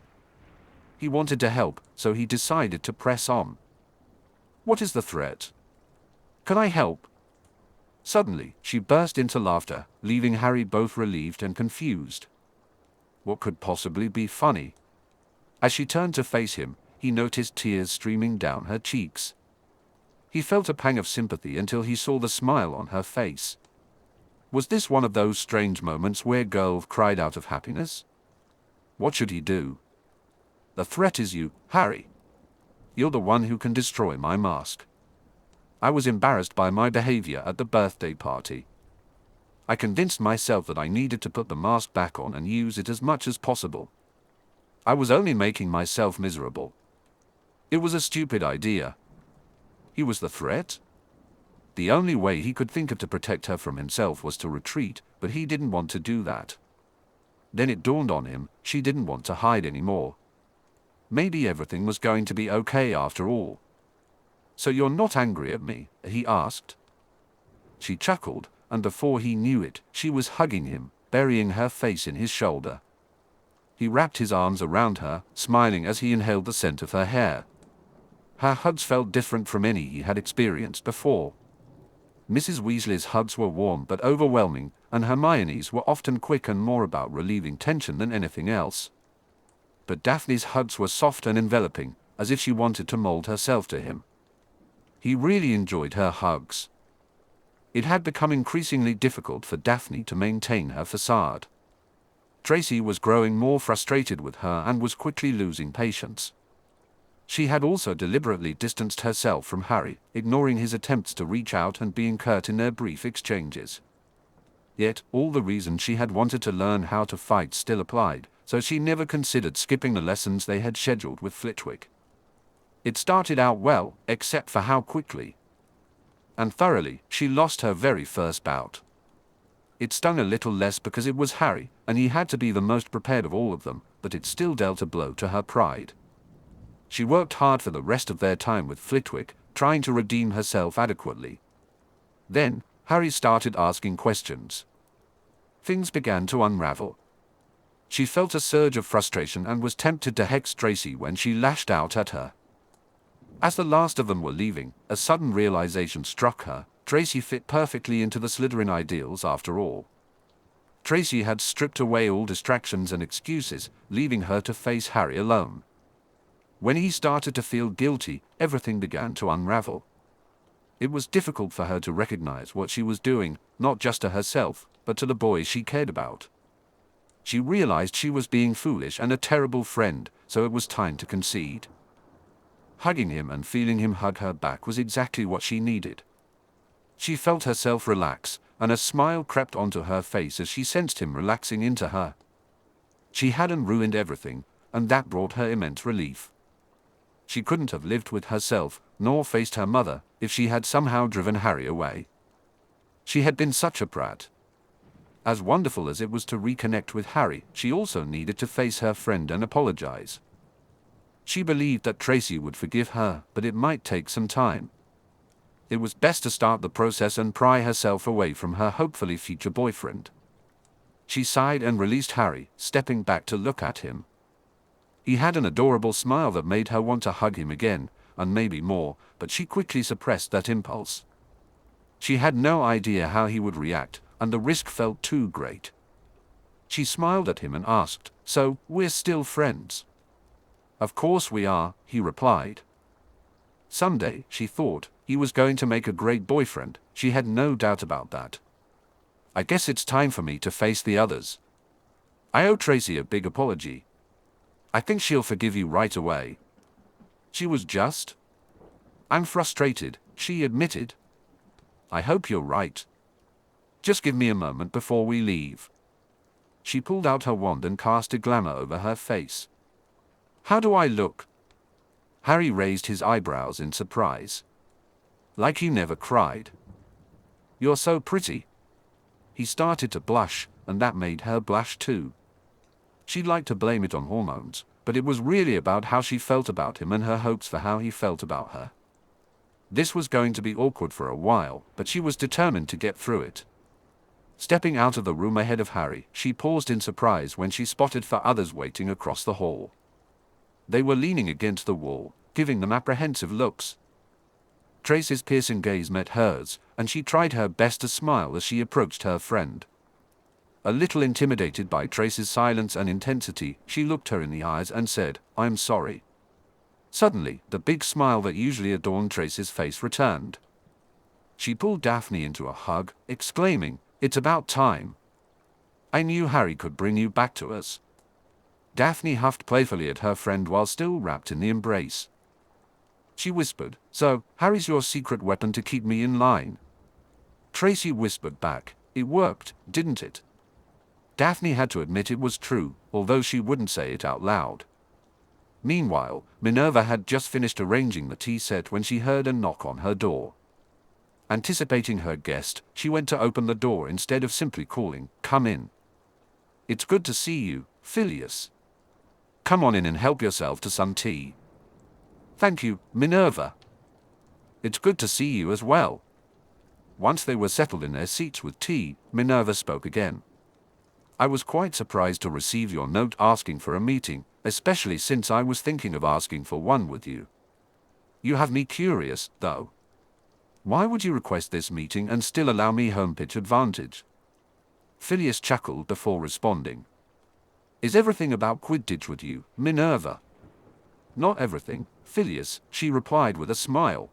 He wanted to help, so he decided to press on. "What is the threat? Can I help?" Suddenly, she burst into laughter, leaving Harry both relieved and confused. What could possibly be funny? As she turned to face him, he noticed tears streaming down her cheeks. He felt a pang of sympathy until he saw the smile on her face. Was this one of those strange moments where girls cried out of happiness? What should he do? "The threat is you, Harry. You're the one who can destroy my mask. I was embarrassed by my behavior at the birthday party. I convinced myself that I needed to put the mask back on and use it as much as possible. I was only making myself miserable. It was a stupid idea." He was the threat? The only way he could think of to protect her from himself was to retreat, but he didn't want to do that. Then it dawned on him, she didn't want to hide anymore. Maybe everything was going to be okay after all. "So you're not angry at me?" he asked. She chuckled, and before he knew it, she was hugging him, burying her face in his shoulder. He wrapped his arms around her, smiling as he inhaled the scent of her hair. Her hugs felt different from any he had experienced before. Mrs. Weasley's hugs were warm but overwhelming, and Hermione's were often quick and more about relieving tension than anything else. But Daphne's hugs were soft and enveloping, as if she wanted to mold herself to him. He really enjoyed her hugs. It had become increasingly difficult for Daphne to maintain her facade. Tracy was growing more frustrated with her and was quickly losing patience. She had also deliberately distanced herself from Harry, ignoring his attempts to reach out and being curt in their brief exchanges. Yet, all the reasons she had wanted to learn how to fight still applied, so she never considered skipping the lessons they had scheduled with Flitwick. It started out well, except for how quickly and thoroughly she lost her very first bout. It stung a little less because it was Harry, and he had to be the most prepared of all of them, but it still dealt a blow to her pride. She worked hard for the rest of their time with Flitwick, trying to redeem herself adequately. Then, Harry started asking questions. Things began to unravel. She felt a surge of frustration and was tempted to hex Tracy when she lashed out at her. As the last of them were leaving, a sudden realization struck her: Tracy fit perfectly into the Slytherin ideals after all. Tracy had stripped away all distractions and excuses, leaving her to face Harry alone. When he started to feel guilty, everything began to unravel. It was difficult for her to recognize what she was doing, not just to herself, but to the boys she cared about. She realized she was being foolish and a terrible friend, so it was time to concede. Hugging him and feeling him hug her back was exactly what she needed. She felt herself relax, and a smile crept onto her face as she sensed him relaxing into her. She hadn't ruined everything, and that brought her immense relief. She couldn't have lived with herself, nor faced her mother, if she had somehow driven Harry away. She had been such a brat. As wonderful as it was to reconnect with Harry, she also needed to face her friend and apologize. She believed that Tracy would forgive her, but it might take some time. It was best to start the process and pry herself away from her hopefully future boyfriend. She sighed and released Harry, stepping back to look at him. He had an adorable smile that made her want to hug him again, and maybe more, but she quickly suppressed that impulse. She had no idea how he would react, and the risk felt too great. She smiled at him and asked, "So, we're still friends?" "Of course we are," he replied. Someday, she thought, he was going to make a great boyfriend. She had no doubt about that. "I guess it's time for me to face the others." I owe Tracy a big apology. I think she'll forgive you right away. She was just. I'm frustrated, she admitted. I hope you're right. Just give me a moment before we leave. She pulled out her wand and cast a glamour over her face. How do I look? Harry raised his eyebrows in surprise. Like you never cried. You're so pretty. He started to blush, and that made her blush too. She'd like to blame it on hormones, but it was really about how she felt about him and her hopes for how he felt about her. This was going to be awkward for a while, but she was determined to get through it. Stepping out of the room ahead of Harry, she paused in surprise when she spotted 4 others waiting across the hall. They were leaning against the wall, giving them apprehensive looks. Tracy's piercing gaze met hers, and she tried her best to smile as she approached her friend. A little intimidated by Tracy's silence and intensity, she looked her in the eyes and said, I'm sorry. Suddenly, the big smile that usually adorned Tracy's face returned. She pulled Daphne into a hug, exclaiming, It's about time. I knew Harry could bring you back to us. Daphne huffed playfully at her friend while still wrapped in the embrace. She whispered, So, Harry's your secret weapon to keep me in line. Tracy whispered back, It worked, didn't it? Daphne had to admit it was true, although she wouldn't say it out loud. Meanwhile, Minerva had just finished arranging the tea set when she heard a knock on her door. Anticipating her guest, she went to open the door instead of simply calling, Come in. It's good to see you, Phileas. Come on in and help yourself to some tea. Thank you, Minerva. It's good to see you as well. Once they were settled in their seats with tea, Minerva spoke again. I was quite surprised to receive your note asking for a meeting, especially since I was thinking of asking for one with you. You have me curious, though. Why would you request this meeting and still allow me home pitch advantage? Phileas chuckled before responding. Is everything about Quidditch with you, Minerva? Not everything, Phileas, she replied with a smile.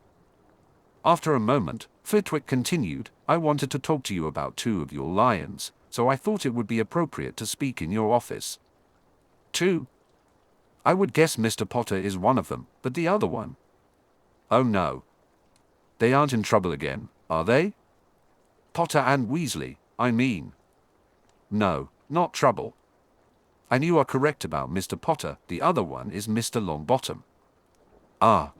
After a moment, Flitwick continued, I wanted to talk to you about 2 of your lions, so I thought it would be appropriate to speak in your office. 2? I would guess Mr. Potter is one of them, but the other one? Oh no. They aren't in trouble again, are they? Potter and Weasley, I mean. No, not trouble. And you are correct about Mr. Potter, the other one is Mr. Longbottom. Ah.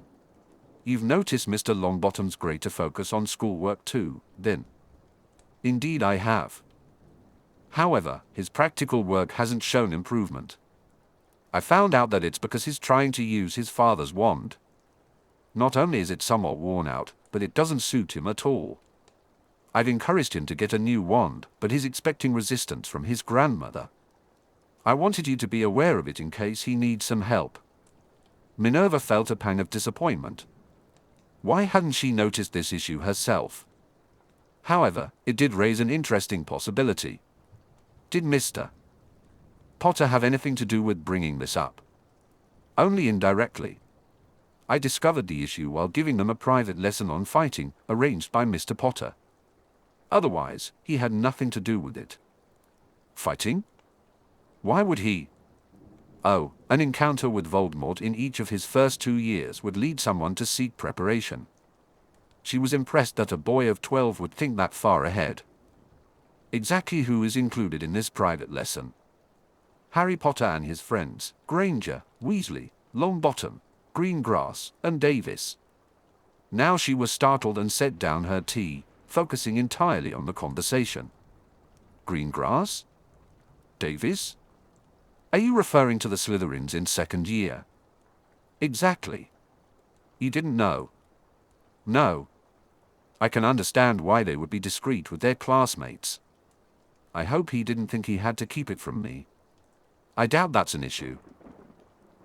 You've noticed Mr. Longbottom's greater focus on schoolwork too, then? Indeed I have. However, his practical work hasn't shown improvement. I found out that it's because he's trying to use his father's wand. Not only is it somewhat worn out, but it doesn't suit him at all. I've encouraged him to get a new wand, but he's expecting resistance from his grandmother. I wanted you to be aware of it in case he needs some help. Minerva felt a pang of disappointment. Why hadn't she noticed this issue herself? However, it did raise an interesting possibility. Did Mr. Potter have anything to do with bringing this up? Only indirectly. I discovered the issue while giving them a private lesson on fighting, arranged by Mr. Potter. Otherwise, he had nothing to do with it. Fighting? Why would he? Oh, an encounter with Voldemort in each of his first 2 years would lead someone to seek preparation. She was impressed that a boy of 12 would think that far ahead. Exactly who is included in this private lesson? Harry Potter and his friends, Granger, Weasley, Longbottom, Greengrass, and Davis. Now she was startled and set down her tea, focusing entirely on the conversation. Greengrass? Davis? Are you referring to the Slytherins in 2nd year? Exactly. You didn't know? No. I can understand why they would be discreet with their classmates. I hope he didn't think he had to keep it from me. I doubt that's an issue.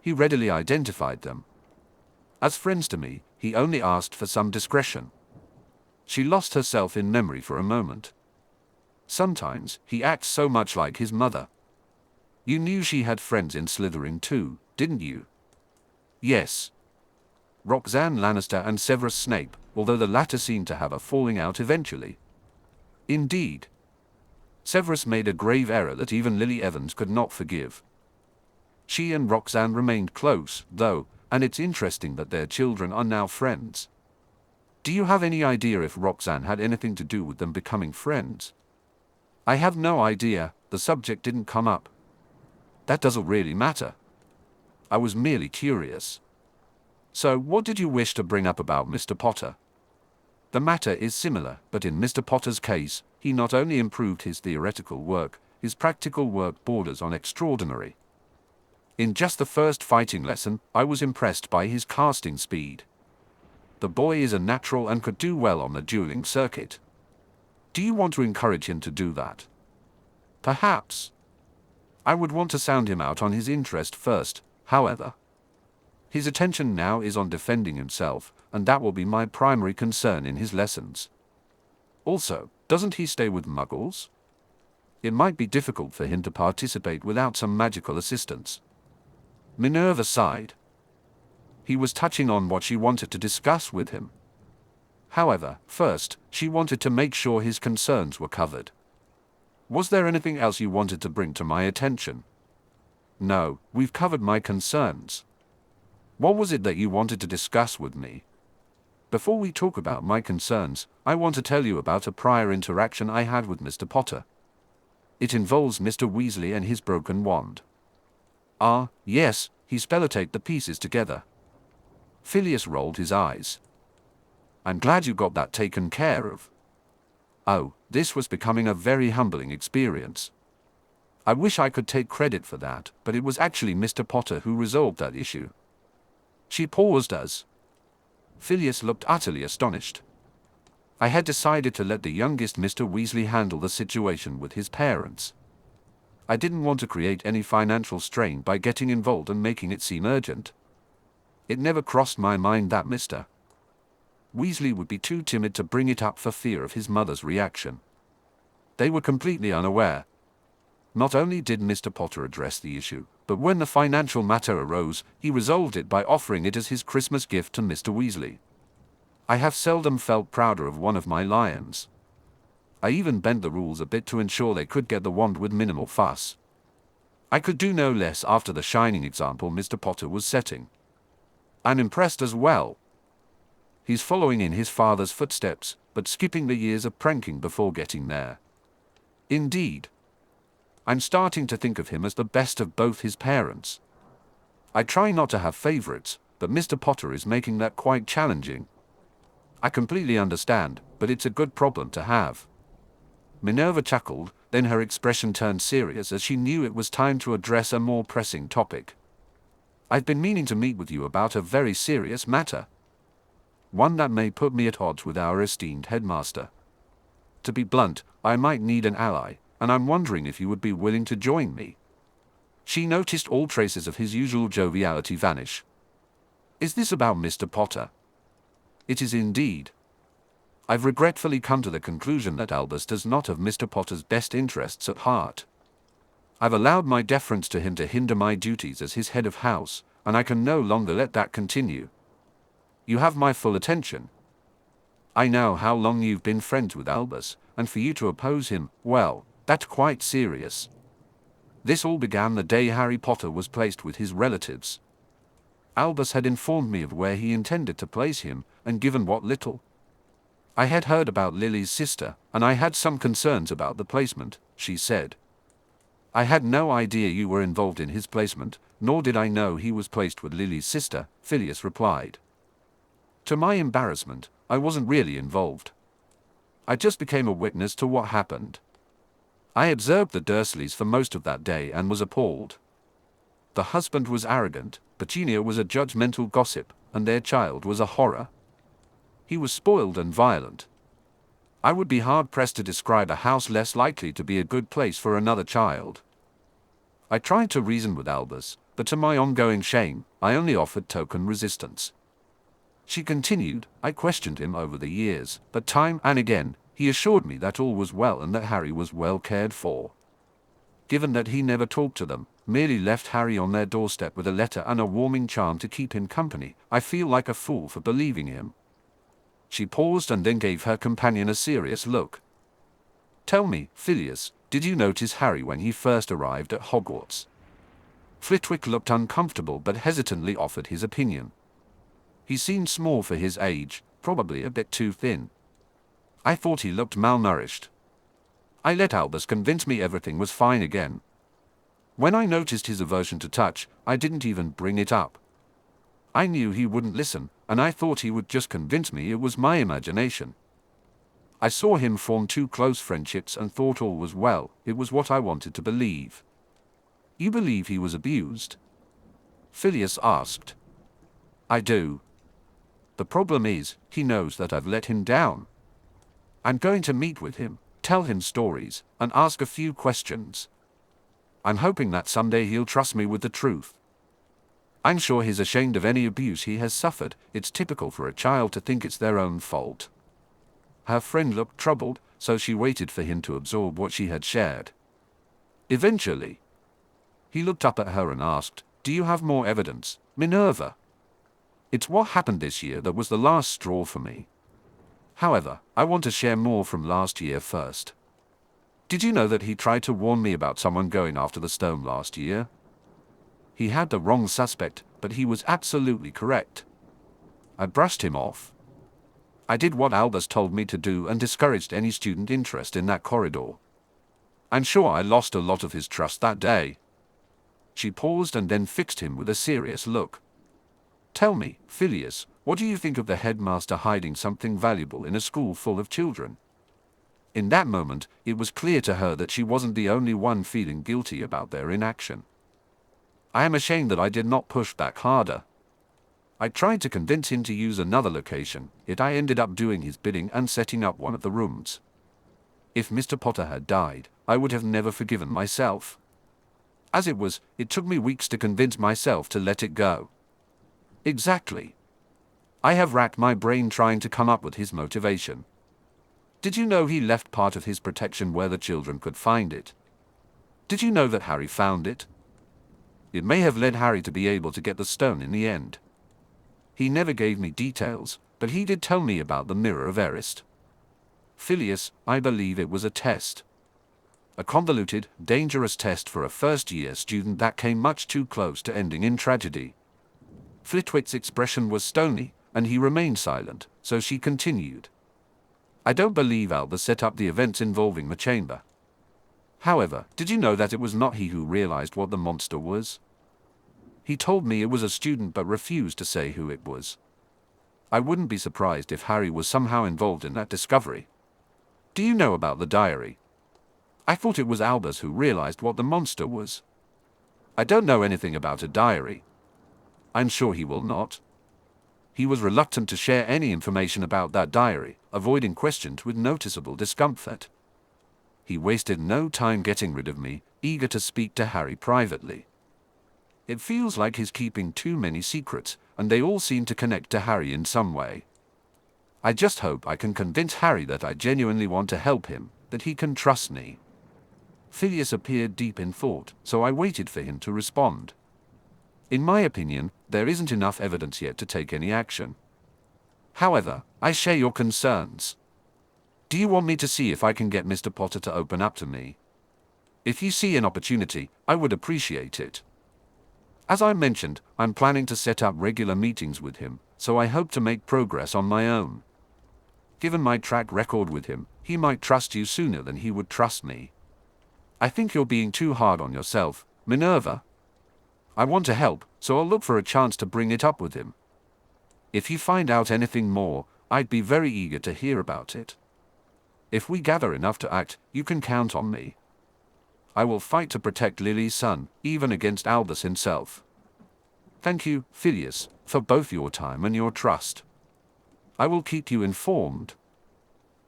He readily identified them. As friends to me, he only asked for some discretion. She lost herself in memory for a moment. Sometimes, he acts so much like his mother. You knew she had friends in Slytherin too, didn't you? Yes. Roxanne Lannister and Severus Snape, although the latter seemed to have a falling out eventually. Indeed. Severus made a grave error that even Lily Evans could not forgive. She and Roxanne remained close, though, and it's interesting that their children are now friends. Do you have any idea if Roxanne had anything to do with them becoming friends? I have no idea, the subject didn't come up. That doesn't really matter. I was merely curious. So, what did you wish to bring up about Mr. Potter? The matter is similar, but in Mr. Potter's case, he not only improved his theoretical work, his practical work borders on extraordinary. In just the first fighting lesson, I was impressed by his casting speed. The boy is a natural and could do well on the dueling circuit. Do you want to encourage him to do that? Perhaps. I would want to sound him out on his interest first, however. His attention now is on defending himself, and that will be my primary concern in his lessons. Also, doesn't he stay with Muggles? It might be difficult for him to participate without some magical assistance. Minerva sighed. He was touching on what she wanted to discuss with him. However, first, she wanted to make sure his concerns were covered. Was there anything else you wanted to bring to my attention? No, we've covered my concerns. What was it that you wanted to discuss with me? Before we talk about my concerns, I want to tell you about a prior interaction I had with Mr. Potter. It involves Mr. Weasley and his broken wand. Ah, yes, he spellotated the pieces together. Phileas rolled his eyes. I'm glad you got that taken care of. Oh, this was becoming a very humbling experience. I wish I could take credit for that, but it was actually Mr. Potter who resolved that issue. She paused as Phileas looked utterly astonished. I had decided to let the youngest Mr. Weasley handle the situation with his parents. I didn't want to create any financial strain by getting involved and making it seem urgent. It never crossed my mind that Mr. Weasley would be too timid to bring it up for fear of his mother's reaction. They were completely unaware. Not only did Mr. Potter address the issue, but when the financial matter arose, he resolved it by offering it as his Christmas gift to Mr. Weasley. I have seldom felt prouder of one of my lions. I even bent the rules a bit to ensure they could get the wand with minimal fuss. I could do no less after the shining example Mr. Potter was setting. I'm impressed as well. He's following in his father's footsteps, but skipping the years of pranking before getting there. Indeed. I'm starting to think of him as the best of both his parents. I try not to have favorites, but Mr. Potter is making that quite challenging. I completely understand, but it's a good problem to have. Minerva chuckled, then her expression turned serious as she knew it was time to address a more pressing topic. I've been meaning to meet with you about a very serious matter. One that may put me at odds with our esteemed headmaster. To be blunt, I might need an ally, and I'm wondering if you would be willing to join me. She noticed all traces of his usual joviality vanish. Is this about Mr. Potter? It is indeed. I've regretfully come to the conclusion that Albus does not have Mr. Potter's best interests at heart. I've allowed my deference to him to hinder my duties as his head of house, and I can no longer let that continue. You have my full attention. I know how long you've been friends with Albus, and for you to oppose him, well, that's quite serious. This all began the day Harry Potter was placed with his relatives. Albus had informed me of where he intended to place him, and given what little I had heard about Lily's sister, and I had some concerns about the placement, she said. I had no idea you were involved in his placement, nor did I know he was placed with Lily's sister, Phileas replied. To my embarrassment, I wasn't really involved. I just became a witness to what happened. I observed the Dursleys for most of that day and was appalled. The husband was arrogant, Petunia was a judgmental gossip, and their child was a horror. He was spoiled and violent. I would be hard-pressed to describe a house less likely to be a good place for another child. I tried to reason with Albus, but to my ongoing shame, I only offered token resistance. She continued, I questioned him over the years, but time and again, he assured me that all was well and that Harry was well cared for. Given that he never talked to them, merely left Harry on their doorstep with a letter and a warming charm to keep him company, I feel like a fool for believing him. She paused and then gave her companion a serious look. Tell me, Phileas, Did you notice Harry when he first arrived at Hogwarts? Flitwick looked uncomfortable but hesitantly offered his opinion. He seemed small for his age, probably a bit too thin. I thought he looked malnourished. I let Albus convince me everything was fine again. When I noticed his aversion to touch, I didn't even bring it up. I knew he wouldn't listen, and I thought he would just convince me it was my imagination. I saw him form 2 close friendships and thought all was well. It was what I wanted to believe. You believe he was abused? Phileas asked. I do. The problem is, he knows that I've let him down. I'm going to meet with him, tell him stories, and ask a few questions. I'm hoping that someday he'll trust me with the truth. I'm sure he's ashamed of any abuse he has suffered. It's typical for a child to think it's their own fault. Her friend looked troubled, so she waited for him to absorb what she had shared. Eventually, he looked up at her and asked, "Do you have more evidence, Minerva?" It's what happened this year that was the last straw for me. However, I want to share more from last year first. Did you know that he tried to warn me about someone going after the stone last year? He had the wrong suspect, but he was absolutely correct. I brushed him off. I did what Albus told me to do and discouraged any student interest in that corridor. I'm sure I lost a lot of his trust that day. She paused and then fixed him with a serious look. Tell me, Phileas, what do you think of the headmaster hiding something valuable in a school full of children? In that moment, it was clear to her that she wasn't the only one feeling guilty about their inaction. I am ashamed that I did not push back harder. I tried to convince him to use another location, yet I ended up doing his bidding and setting up one of the rooms. If Mr. Potter had died, I would have never forgiven myself. As it was, it took me weeks to convince myself to let it go. Exactly. I have racked my brain trying to come up with his motivation. Did you know he left part of his protection where the children could find it? Did you know that Harry found it? It may have led Harry to be able to get the stone in the end. He never gave me details, but he did tell me about the Mirror of Erised. Phileas, I believe it was a test. A convoluted, dangerous test for a first-year student that came much too close to ending in tragedy. Flitwick's expression was stony, and he remained silent, so she continued. I don't believe Albus set up the events involving the chamber. However, did you know that it was not he who realized what the monster was? He told me it was a student but refused to say who it was. I wouldn't be surprised if Harry was somehow involved in that discovery. Do you know about the diary? I thought it was Albus who realized what the monster was. I don't know anything about a diary. I'm sure he will not. He was reluctant to share any information about that diary, avoiding questions with noticeable discomfort. He wasted no time getting rid of me, eager to speak to Harry privately. It feels like he's keeping too many secrets, and they all seem to connect to Harry in some way. I just hope I can convince Harry that I genuinely want to help him, that he can trust me. Phileas appeared deep in thought, so I waited for him to respond. In my opinion, there isn't enough evidence yet to take any action. However, I share your concerns. Do you want me to see if I can get Mr. Potter to open up to me? If you see an opportunity, I would appreciate it. As I mentioned, I'm planning to set up regular meetings with him, so I hope to make progress on my own. Given my track record with him, he might trust you sooner than he would trust me. I think you're being too hard on yourself, Minerva. I want to help, so I'll look for a chance to bring it up with him. If you find out anything more, I'd be very eager to hear about it. If we gather enough to act, you can count on me. I will fight to protect Lily's son, even against Albus himself. Thank you, Phileas, for both your time and your trust. I will keep you informed.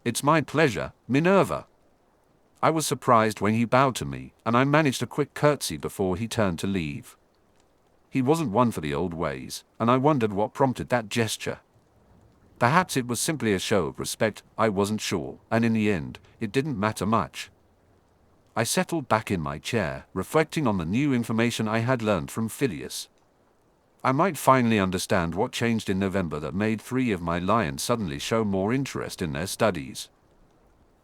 It's my pleasure, Minerva. I was surprised when he bowed to me, and I managed a quick curtsy before he turned to leave. He wasn't one for the old ways, and I wondered what prompted that gesture. Perhaps it was simply a show of respect, I wasn't sure, and in the end, it didn't matter much. I settled back in my chair, reflecting on the new information I had learned from Phileas. I might finally understand what changed in November that made 3 of my lions suddenly show more interest in their studies.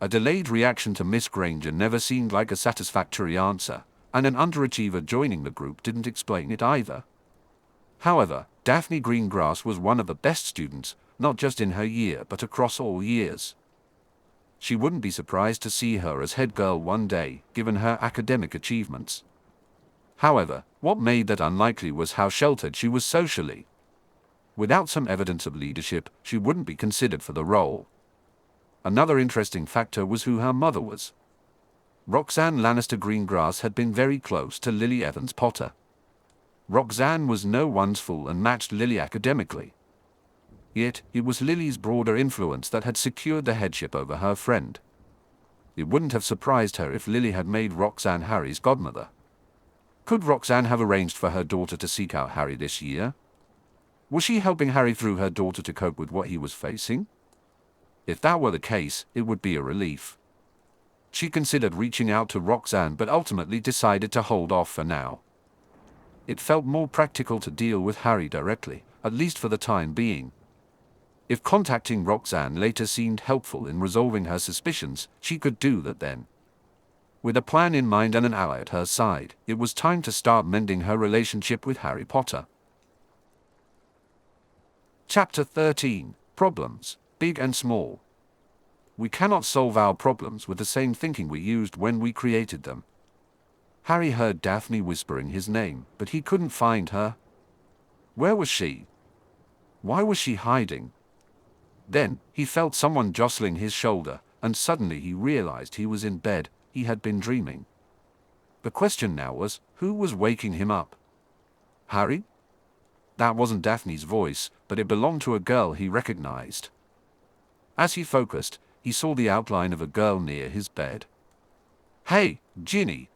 A delayed reaction to Miss Granger never seemed like a satisfactory answer, and an underachiever joining the group didn't explain it either. However, Daphne Greengrass was one of the best students, not just in her year but across all years. She wouldn't be surprised to see her as head girl one day, given her academic achievements. However, what made that unlikely was how sheltered she was socially. Without some evidence of leadership, she wouldn't be considered for the role. Another interesting factor was who her mother was. Roxanne Lannister Greengrass had been very close to Lily Evans Potter. Roxanne was no one's fool and matched Lily academically. Yet, it was Lily's broader influence that had secured the headship over her friend. It wouldn't have surprised her if Lily had made Roxanne Harry's godmother. Could Roxanne have arranged for her daughter to seek out Harry this year? Was she helping Harry through her daughter to cope with what he was facing? If that were the case, it would be a relief. She considered reaching out to Roxanne but ultimately decided to hold off for now. It felt more practical to deal with Harry directly, at least for the time being. If contacting Roxanne later seemed helpful in resolving her suspicions, she could do that then. With a plan in mind and an ally at her side, it was time to start mending her relationship with Harry Potter. Chapter 13. Problems, Big and Small. We cannot solve our problems with the same thinking we used when we created them. Harry heard Daphne whispering his name, but he couldn't find her. Where was she? Why was she hiding? Then, he felt someone jostling his shoulder, and suddenly he realized he was in bed. He had been dreaming. The question now was, who was waking him up? Harry? That wasn't Daphne's voice, but it belonged to a girl he recognized. As he focused, he saw the outline of a girl near his bed. "Hey, Ginny.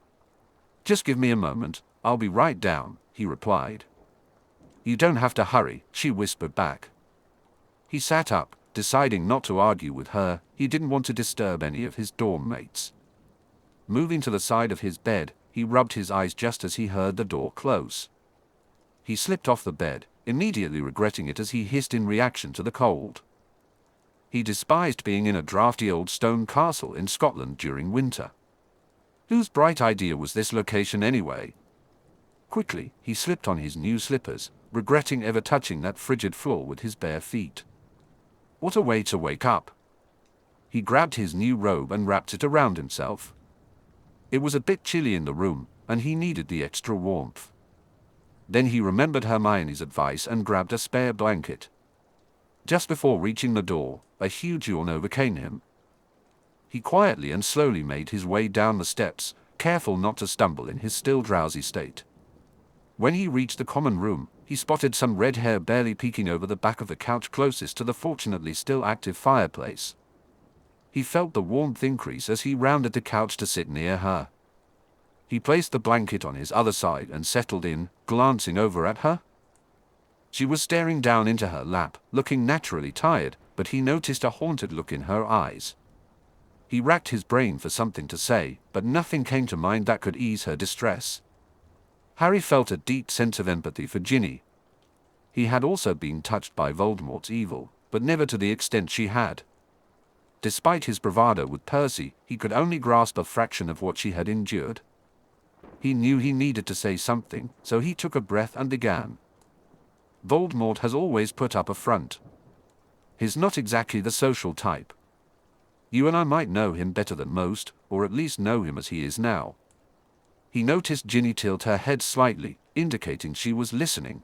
Just give me a moment, I'll be right down," he replied. "You don't have to hurry," she whispered back. He sat up, deciding not to argue with her. He didn't want to disturb any of his dorm mates. Moving to the side of his bed, he rubbed his eyes just as he heard the door close. He slipped off the bed, immediately regretting it as he hissed in reaction to the cold. He despised being in a drafty old stone castle in Scotland during winter. Whose bright idea was this location anyway? Quickly, he slipped on his new slippers, regretting ever touching that frigid floor with his bare feet. What a way to wake up! He grabbed his new robe and wrapped it around himself. It was a bit chilly in the room, and he needed the extra warmth. Then he remembered Hermione's advice and grabbed a spare blanket. Just before reaching the door, a huge yawn overcame him. He quietly and slowly made his way down the steps, careful not to stumble in his still drowsy state. When he reached the common room, he spotted some red hair barely peeking over the back of the couch closest to the fortunately still active fireplace. He felt the warmth increase as he rounded the couch to sit near her. He placed the blanket on his other side and settled in, glancing over at her. She was staring down into her lap, looking naturally tired, but he noticed a haunted look in her eyes. He racked his brain for something to say, but nothing came to mind that could ease her distress. Harry felt a deep sense of empathy for Ginny. He had also been touched by Voldemort's evil, but never to the extent she had. Despite his bravado with Percy, he could only grasp a fraction of what she had endured. He knew he needed to say something, so he took a breath and began. "Voldemort has always put up a front. He's not exactly the social type. You and I might know him better than most, or at least know him as he is now." He noticed Ginny tilt her head slightly, indicating she was listening.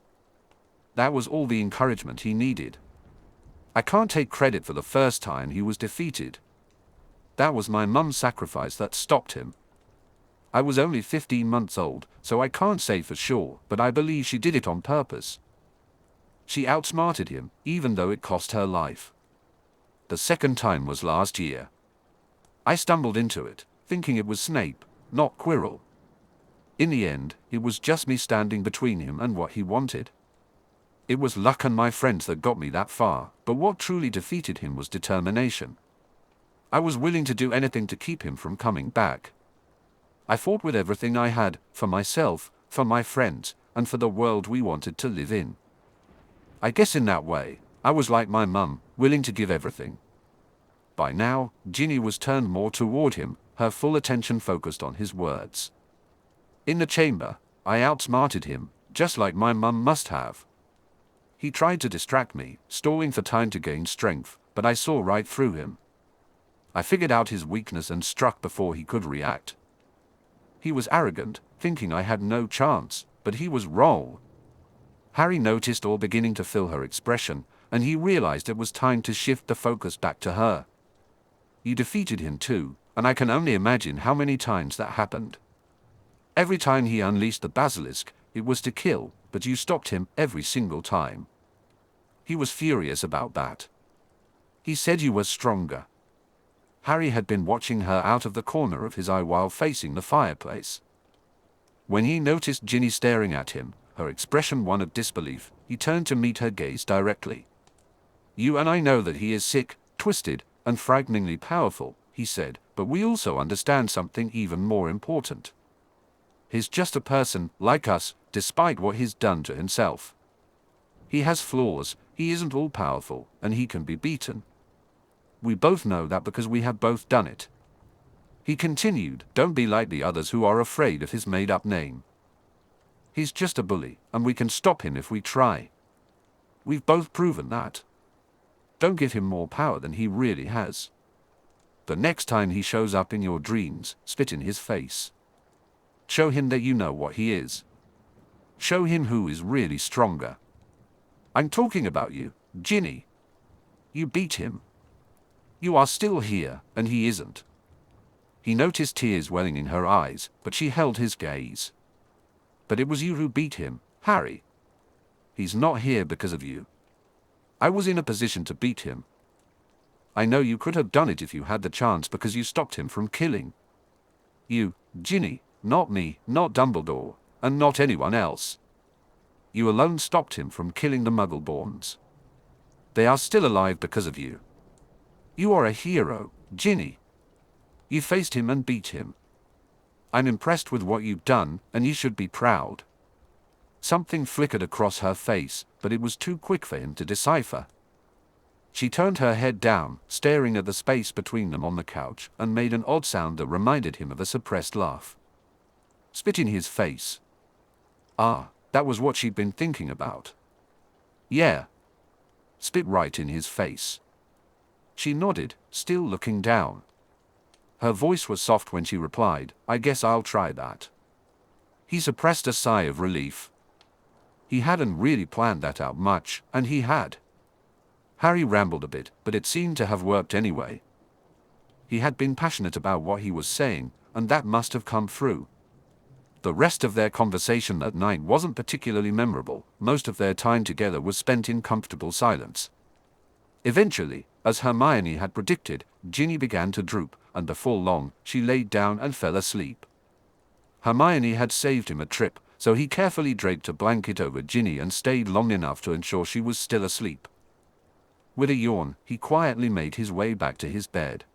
That was all the encouragement he needed. "I can't take credit for the first time he was defeated. That was my mum's sacrifice that stopped him. I was only 15 months old, so I can't say for sure, but I believe she did it on purpose. She outsmarted him, even though it cost her life. The second time was last year. I stumbled into it, thinking it was Snape, not Quirrell. In the end, it was just me standing between him and what he wanted. It was luck and my friends that got me that far, but what truly defeated him was determination. I was willing to do anything to keep him from coming back. I fought with everything I had, for myself, for my friends, and for the world we wanted to live in. I guess in that way, I was like my mum, willing to give everything. By now, Ginny was turned more toward him, her full attention focused on his words. In the chamber, I outsmarted him, just like my mum must have. He tried to distract me, stalling for time to gain strength, but I saw right through him. I figured out his weakness and struck before he could react. He was arrogant, thinking I had no chance, but he was wrong. Harry noticed awe beginning to fill her expression, and he realized it was time to shift the focus back to her. You defeated him too, and I can only imagine how many times that happened. Every time he unleashed the basilisk, it was to kill, but you stopped him every single time. He was furious about that. He said you were stronger. Harry had been watching her out of the corner of his eye while facing the fireplace. When he noticed Ginny staring at him, her expression one of disbelief, he turned to meet her gaze directly. You and I know that he is sick, twisted, and frighteningly powerful, he said, but we also understand something even more important. He's just a person, like us, despite what he's done to himself. He has flaws, he isn't all-powerful, and he can be beaten. We both know that because we have both done it. He continued, don't be like the others who are afraid of his made-up name. He's just a bully, and we can stop him if we try. We've both proven that. Don't give him more power than he really has. The next time he shows up in your dreams, spit in his face. Show him that you know what he is. Show him who is really stronger. I'm talking about you, Ginny. You beat him. You are still here, and he isn't. He noticed tears welling in her eyes, but she held his gaze. But it was you who beat him, Harry. He's not here because of you. I was in a position to beat him. I know you could have done it if you had the chance because you stopped him from killing. You, Ginny, not me, not Dumbledore, and not anyone else. You alone stopped him from killing the Muggleborns. They are still alive because of you. You are a hero, Ginny. You faced him and beat him. I'm impressed with what you've done, and you should be proud. Something flickered across her face, but it was too quick for him to decipher. She turned her head down, staring at the space between them on the couch, and made an odd sound that reminded him of a suppressed laugh. Spit in his face. Ah, that was what she'd been thinking about. Yeah. Spit right in his face. She nodded, still looking down. Her voice was soft when she replied, I guess I'll try that. He suppressed a sigh of relief. He hadn't really planned that out much, and he had. Harry rambled a bit, but it seemed to have worked anyway. He had been passionate about what he was saying, and that must have come through. The rest of their conversation that night wasn't particularly memorable. Most of their time together was spent in comfortable silence. Eventually, as Hermione had predicted, Ginny began to droop, and before long, she laid down and fell asleep. Hermione had saved him a trip, so he carefully draped a blanket over Ginny and stayed long enough to ensure she was still asleep. With a yawn, he quietly made his way back to his bed.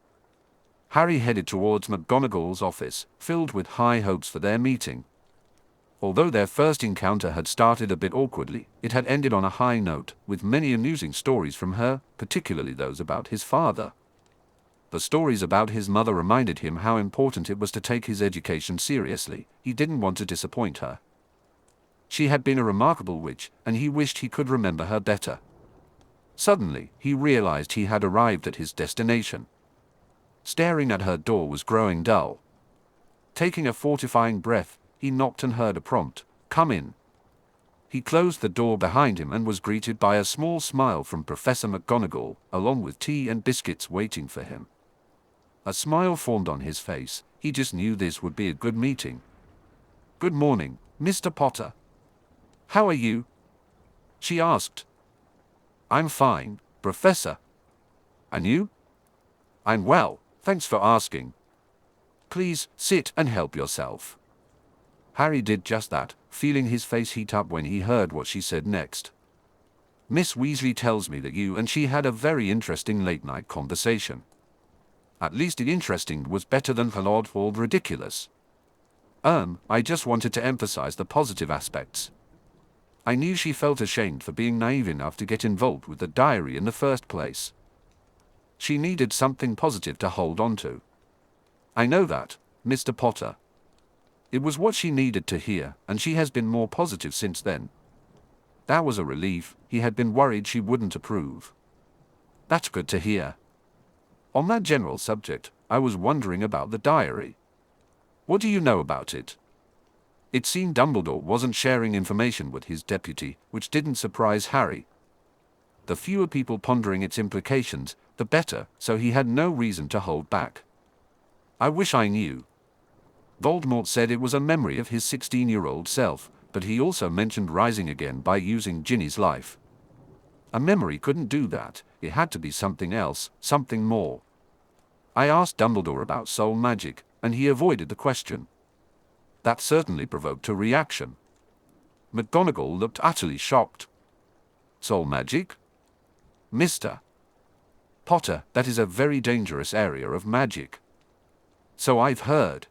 Harry headed towards McGonagall's office, filled with high hopes for their meeting. Although their first encounter had started a bit awkwardly, it had ended on a high note, with many amusing stories from her, particularly those about his father. The stories about his mother reminded him how important it was to take his education seriously. He didn't want to disappoint her. She had been a remarkable witch, and he wished he could remember her better. Suddenly, he realized he had arrived at his destination. Staring at her door was growing dull. Taking a fortifying breath, he knocked and heard a prompt, "Come in." He closed the door behind him and was greeted by a small smile from Professor McGonagall, along with tea and biscuits waiting for him. A smile formed on his face. He just knew this would be a good meeting. "Good morning, Mr. Potter. How are you?" she asked. "I'm fine, Professor. And you?" "I'm well, thanks for asking. Please sit and help yourself." Harry did just that, feeling his face heat up when he heard what she said next. "Miss Weasley tells me that you and she had a very interesting late-night conversation. At least it interesting was better than flawed or ridiculous. I just wanted to emphasize the positive aspects. I knew she felt ashamed for being naive enough to get involved with the diary in the first place." She needed something positive to hold on to. I know that, Mr. Potter. It was what she needed to hear, and she has been more positive since then. That was a relief. He had been worried she wouldn't approve. That's good to hear. On that general subject, I was wondering about the diary. What do you know about it? It seemed Dumbledore wasn't sharing information with his deputy, which didn't surprise Harry. The fewer people pondering its implications, the better, so he had no reason to hold back. I wish I knew. Voldemort said it was a memory of his 16-year-old self, but he also mentioned rising again by using Ginny's life. A memory couldn't do that. It had to be something else, something more. I asked Dumbledore about soul magic, and he avoided the question. That certainly provoked a reaction. McGonagall looked utterly shocked. Soul magic? Mr. Potter, that is a very dangerous area of magic. So I've heard.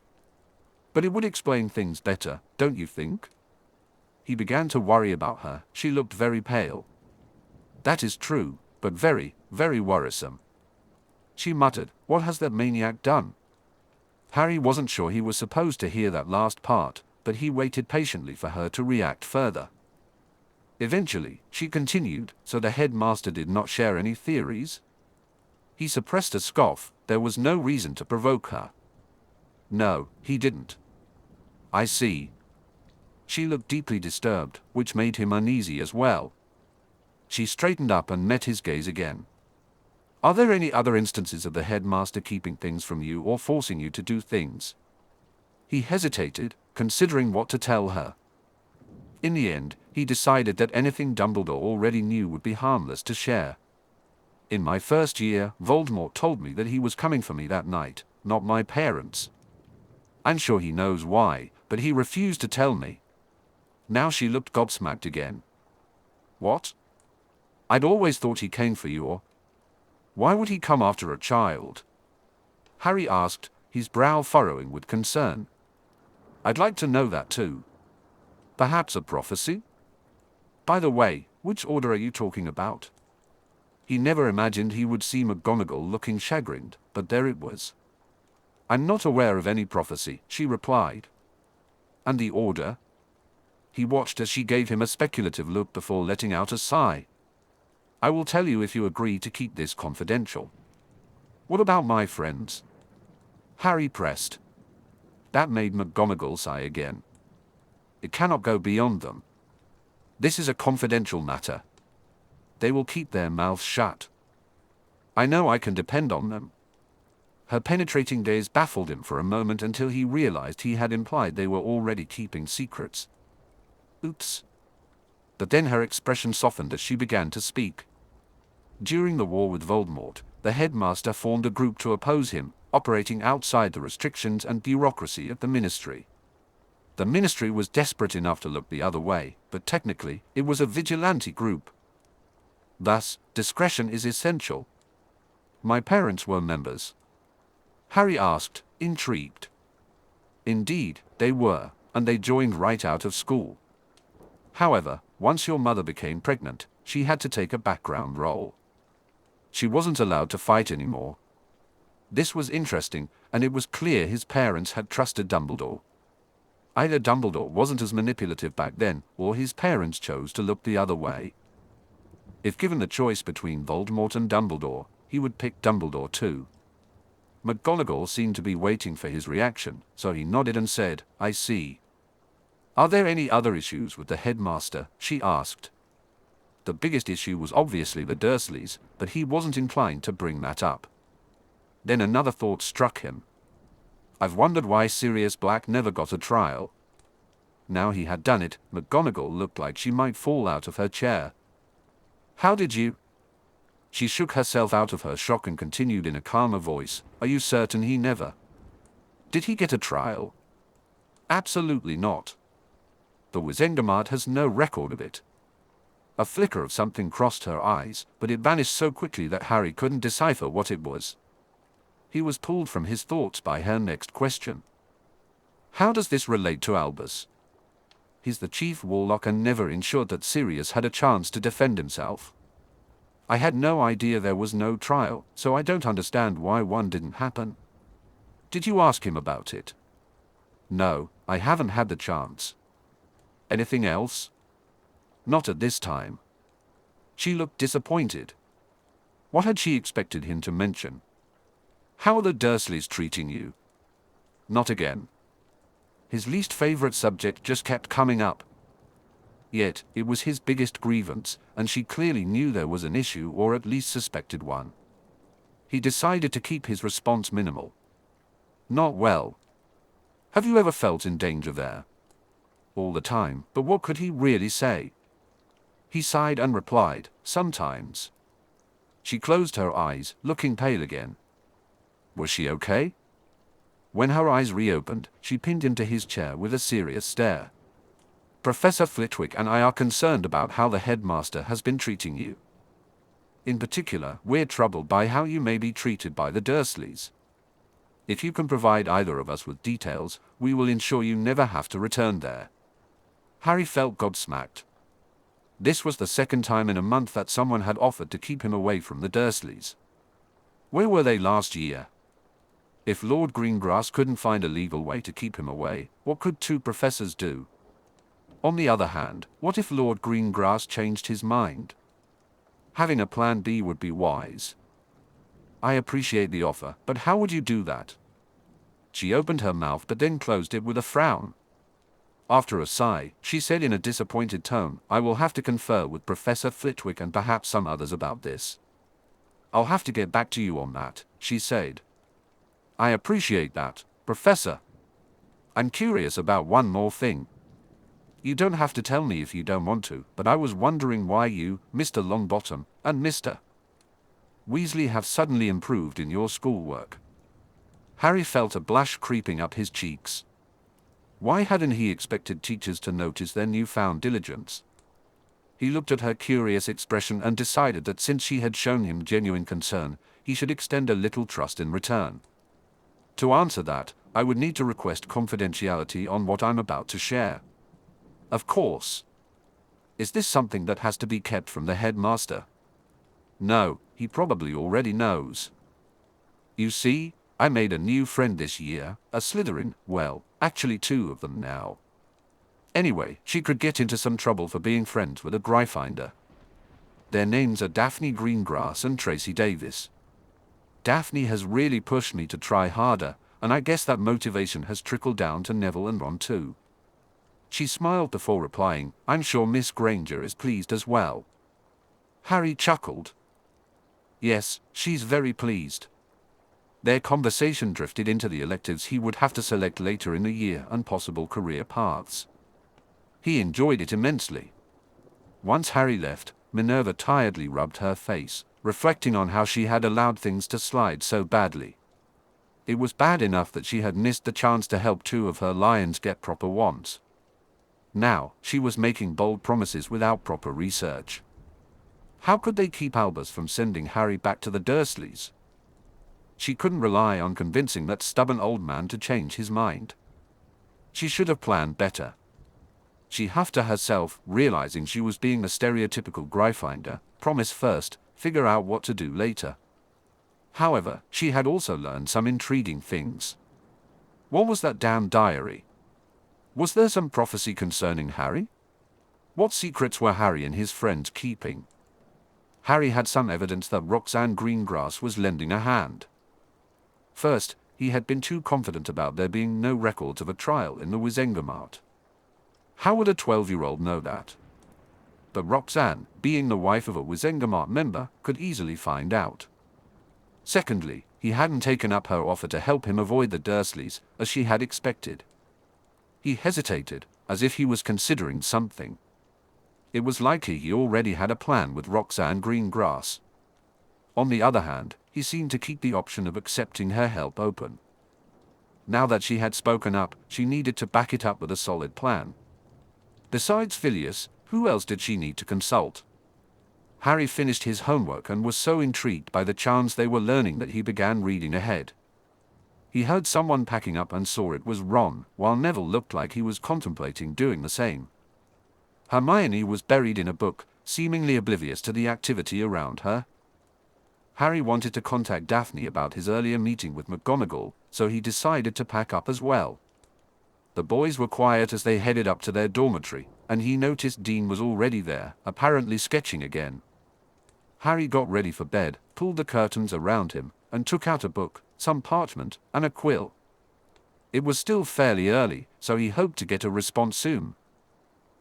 But it would explain things better, don't you think? He began to worry about her. She looked very pale. That is true, but very, very worrisome. She muttered, "What has that maniac done?" Harry wasn't sure he was supposed to hear that last part, but he waited patiently for her to react further. Eventually, she continued, "So the headmaster did not share any theories?" He suppressed a scoff. There was no reason to provoke her. "No, he didn't." "I see." She looked deeply disturbed, which made him uneasy as well. She straightened up and met his gaze again. "Are there any other instances of the headmaster keeping things from you or forcing you to do things?" He hesitated, considering what to tell her. In the end, he decided that anything Dumbledore already knew would be harmless to share. "In my first year, Voldemort told me that he was coming for me that night, not my parents. I'm sure he knows why, but he refused to tell me." Now she looked gobsmacked again. "What? I'd always thought he came for you, or why would he come after a child?" Harry asked, his brow furrowing with concern. "I'd like to know that too. Perhaps a prophecy? By the way, which order are you talking about?" He never imagined he would see McGonagall looking chagrined, but there it was. "I'm not aware of any prophecy," she replied. "And the order?" He watched as she gave him a speculative look before letting out a sigh. "I will tell you if you agree to keep this confidential." "What about my friends?" Harry pressed. That made McGonagall sigh again. "It cannot go beyond them. This is a confidential matter. They will keep their mouths shut. I know I can depend on them." Her penetrating gaze baffled him for a moment until he realized he had implied they were already keeping secrets. Oops. But then her expression softened as she began to speak. During the war with Voldemort, the headmaster formed a group to oppose him, operating outside the restrictions and bureaucracy of the ministry. The ministry was desperate enough to look the other way, but technically, it was a vigilante group. Thus, discretion is essential. My parents were members. Harry asked, intrigued. Indeed, they were, and they joined right out of school. However, once your mother became pregnant, she had to take a background role. She wasn't allowed to fight anymore. This was interesting, and it was clear his parents had trusted Dumbledore. Either Dumbledore wasn't as manipulative back then, or his parents chose to look the other way. If given the choice between Voldemort and Dumbledore, he would pick Dumbledore too. McGonagall seemed to be waiting for his reaction, so he nodded and said, "I see." "Are there any other issues with the headmaster?" she asked. The biggest issue was obviously the Dursleys, but he wasn't inclined to bring that up. Then another thought struck him. I've wondered why Sirius Black never got a trial. Now he had done it, McGonagall looked like she might fall out of her chair. "How did you?" She shook herself out of her shock and continued in a calmer voice, "Are you certain he never? Did he get a trial?" "Absolutely not. The Wizengamot has no record of it." A flicker of something crossed her eyes, but it vanished so quickly that Harry couldn't decipher what it was. He was pulled from his thoughts by her next question. "How does this relate to Albus? He's the chief warlock and never ensured that Sirius had a chance to defend himself." I had no idea there was no trial, so I don't understand why one didn't happen. Did you ask him about it? No, I haven't had the chance. Anything else? Not at this time. She looked disappointed. What had she expected him to mention? How are the Dursleys treating you? Not again. His least favorite subject just kept coming up. Yet, it was his biggest grievance, and she clearly knew there was an issue or at least suspected one. He decided to keep his response minimal. Not well. Have you ever felt in danger there? All the time, but what could he really say? He sighed and replied, sometimes. She closed her eyes, looking pale again. Was she okay? When her eyes reopened, she pinned him to his chair with a serious stare. Professor Flitwick and I are concerned about how the headmaster has been treating you. In particular, we're troubled by how you may be treated by the Dursleys. If you can provide either of us with details, we will ensure you never have to return there. Harry felt gobsmacked. This was the second time in a month that someone had offered to keep him away from the Dursleys. Where were they last year? If Lord Greengrass couldn't find a legal way to keep him away, what could two professors do? On the other hand, what if Lord Greengrass changed his mind? Having a plan B would be wise. I appreciate the offer, but how would you do that? She opened her mouth but then closed it with a frown. After a sigh, she said in a disappointed tone, I will have to confer with Professor Flitwick and perhaps some others about this. I'll have to get back to you on that, she said. I appreciate that, Professor. I'm curious about one more thing. You don't have to tell me if you don't want to, but I was wondering why you, Mr. Longbottom, and Mr. Weasley have suddenly improved in your schoolwork. Harry felt a blush creeping up his cheeks. Why hadn't he expected teachers to notice their newfound diligence? He looked at her curious expression and decided that since she had shown him genuine concern, he should extend a little trust in return. To answer that, I would need to request confidentiality on what I'm about to share. Of course. Is this something that has to be kept from the headmaster? No, he probably already knows. You see, I made a new friend this year, a Slytherin, well, actually two of them now. Anyway, she could get into some trouble for being friends with a Gryffindor. Their names are Daphne Greengrass and Tracy Davis. Daphne has really pushed me to try harder, and I guess that motivation has trickled down to Neville and Ron too. She smiled before replying, I'm sure Miss Granger is pleased as well. Harry chuckled. Yes, she's very pleased. Their conversation drifted into the electives he would have to select later in the year and possible career paths. He enjoyed it immensely. Once Harry left, Minerva tiredly rubbed her face, reflecting on how she had allowed things to slide so badly. It was bad enough that she had missed the chance to help two of her lions get proper wands. Now, she was making bold promises without proper research. How could they keep Albus from sending Harry back to the Dursleys? She couldn't rely on convincing that stubborn old man to change his mind. She should have planned better. She huffed to herself, realizing she was being the stereotypical Gryffindor, promise first, figure out what to do later. However, she had also learned some intriguing things. What was that damn diary? Was there some prophecy concerning Harry? What secrets were Harry and his friends keeping? Harry had some evidence that Roxanne Greengrass was lending a hand. First, he had been too confident about there being no records of a trial in the Wizengamot. How would a 12-year-old know that? But Roxanne, being the wife of a Wizengamot member, could easily find out. Secondly, he hadn't taken up her offer to help him avoid the Dursleys, as she had expected. He hesitated, as if he was considering something. It was likely he already had a plan with Roxanne Greengrass. On the other hand, he seemed to keep the option of accepting her help open. Now that she had spoken up, she needed to back it up with a solid plan. Besides Phileas, who else did she need to consult? Harry finished his homework and was so intrigued by the charms they were learning that he began reading ahead. He heard someone packing up and saw it was Ron, while Neville looked like he was contemplating doing the same. Hermione was buried in a book, seemingly oblivious to the activity around her. Harry wanted to contact Daphne about his earlier meeting with McGonagall, so he decided to pack up as well. The boys were quiet as they headed up to their dormitory, and he noticed Dean was already there, apparently sketching again. Harry got ready for bed, pulled the curtains around him, and took out a book, some parchment, and a quill. It was still fairly early, so he hoped to get a response soon.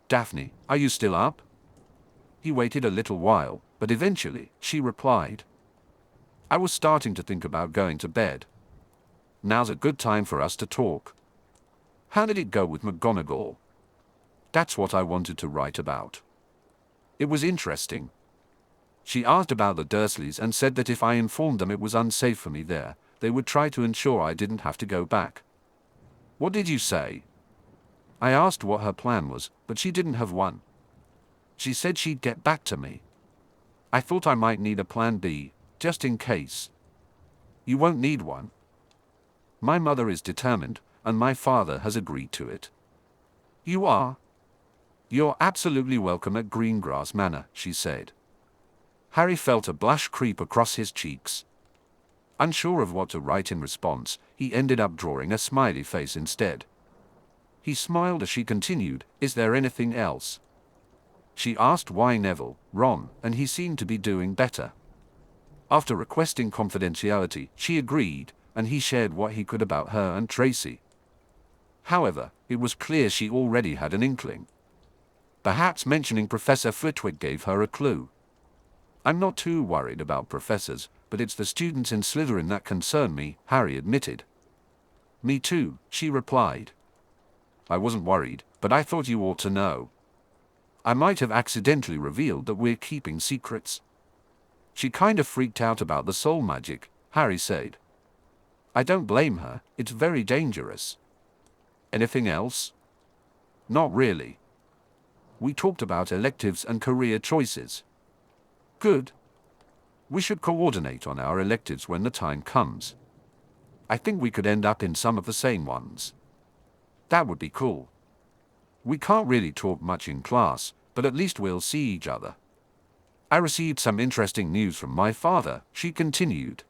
"Daphne, are you still up?" He waited a little while, but eventually, she replied. "I was starting to think about going to bed. Now's a good time for us to talk. How did it go with McGonagall?" "That's what I wanted to write about. It was interesting. She asked about the Dursleys and said that if I informed them it was unsafe for me there, they would try to ensure I didn't have to go back." "What did you say?" "I asked what her plan was, but she didn't have one. She said she'd get back to me. I thought I might need a plan B, just in case." "You won't need one. My mother is determined, and my father has agreed to it." "You are?" "You're absolutely welcome at Greengrass Manor," she said. Harry felt a blush creep across his cheeks. Unsure of what to write in response, he ended up drawing a smiley face instead. He smiled as she continued, "Is there anything else?" She asked why Neville, Ron, and he seemed to be doing better. After requesting confidentiality, she agreed, and he shared what he could about her and Tracy. However, it was clear she already had an inkling. Perhaps mentioning Professor Flitwick gave her a clue. "I'm not too worried about professors, but it's the students in Slytherin that concern me," Harry admitted. "Me too," she replied. "I wasn't worried, but I thought you ought to know. I might have accidentally revealed that we're keeping secrets." "She kind of freaked out about the soul magic," Harry said. "I don't blame her, it's very dangerous." "Anything else?" "Not really. We talked about electives and career choices." "Good. We should coordinate on our electives when the time comes. I think we could end up in some of the same ones." "That would be cool. We can't really talk much in class, but at least we'll see each other." "I received some interesting news from my father," she continued.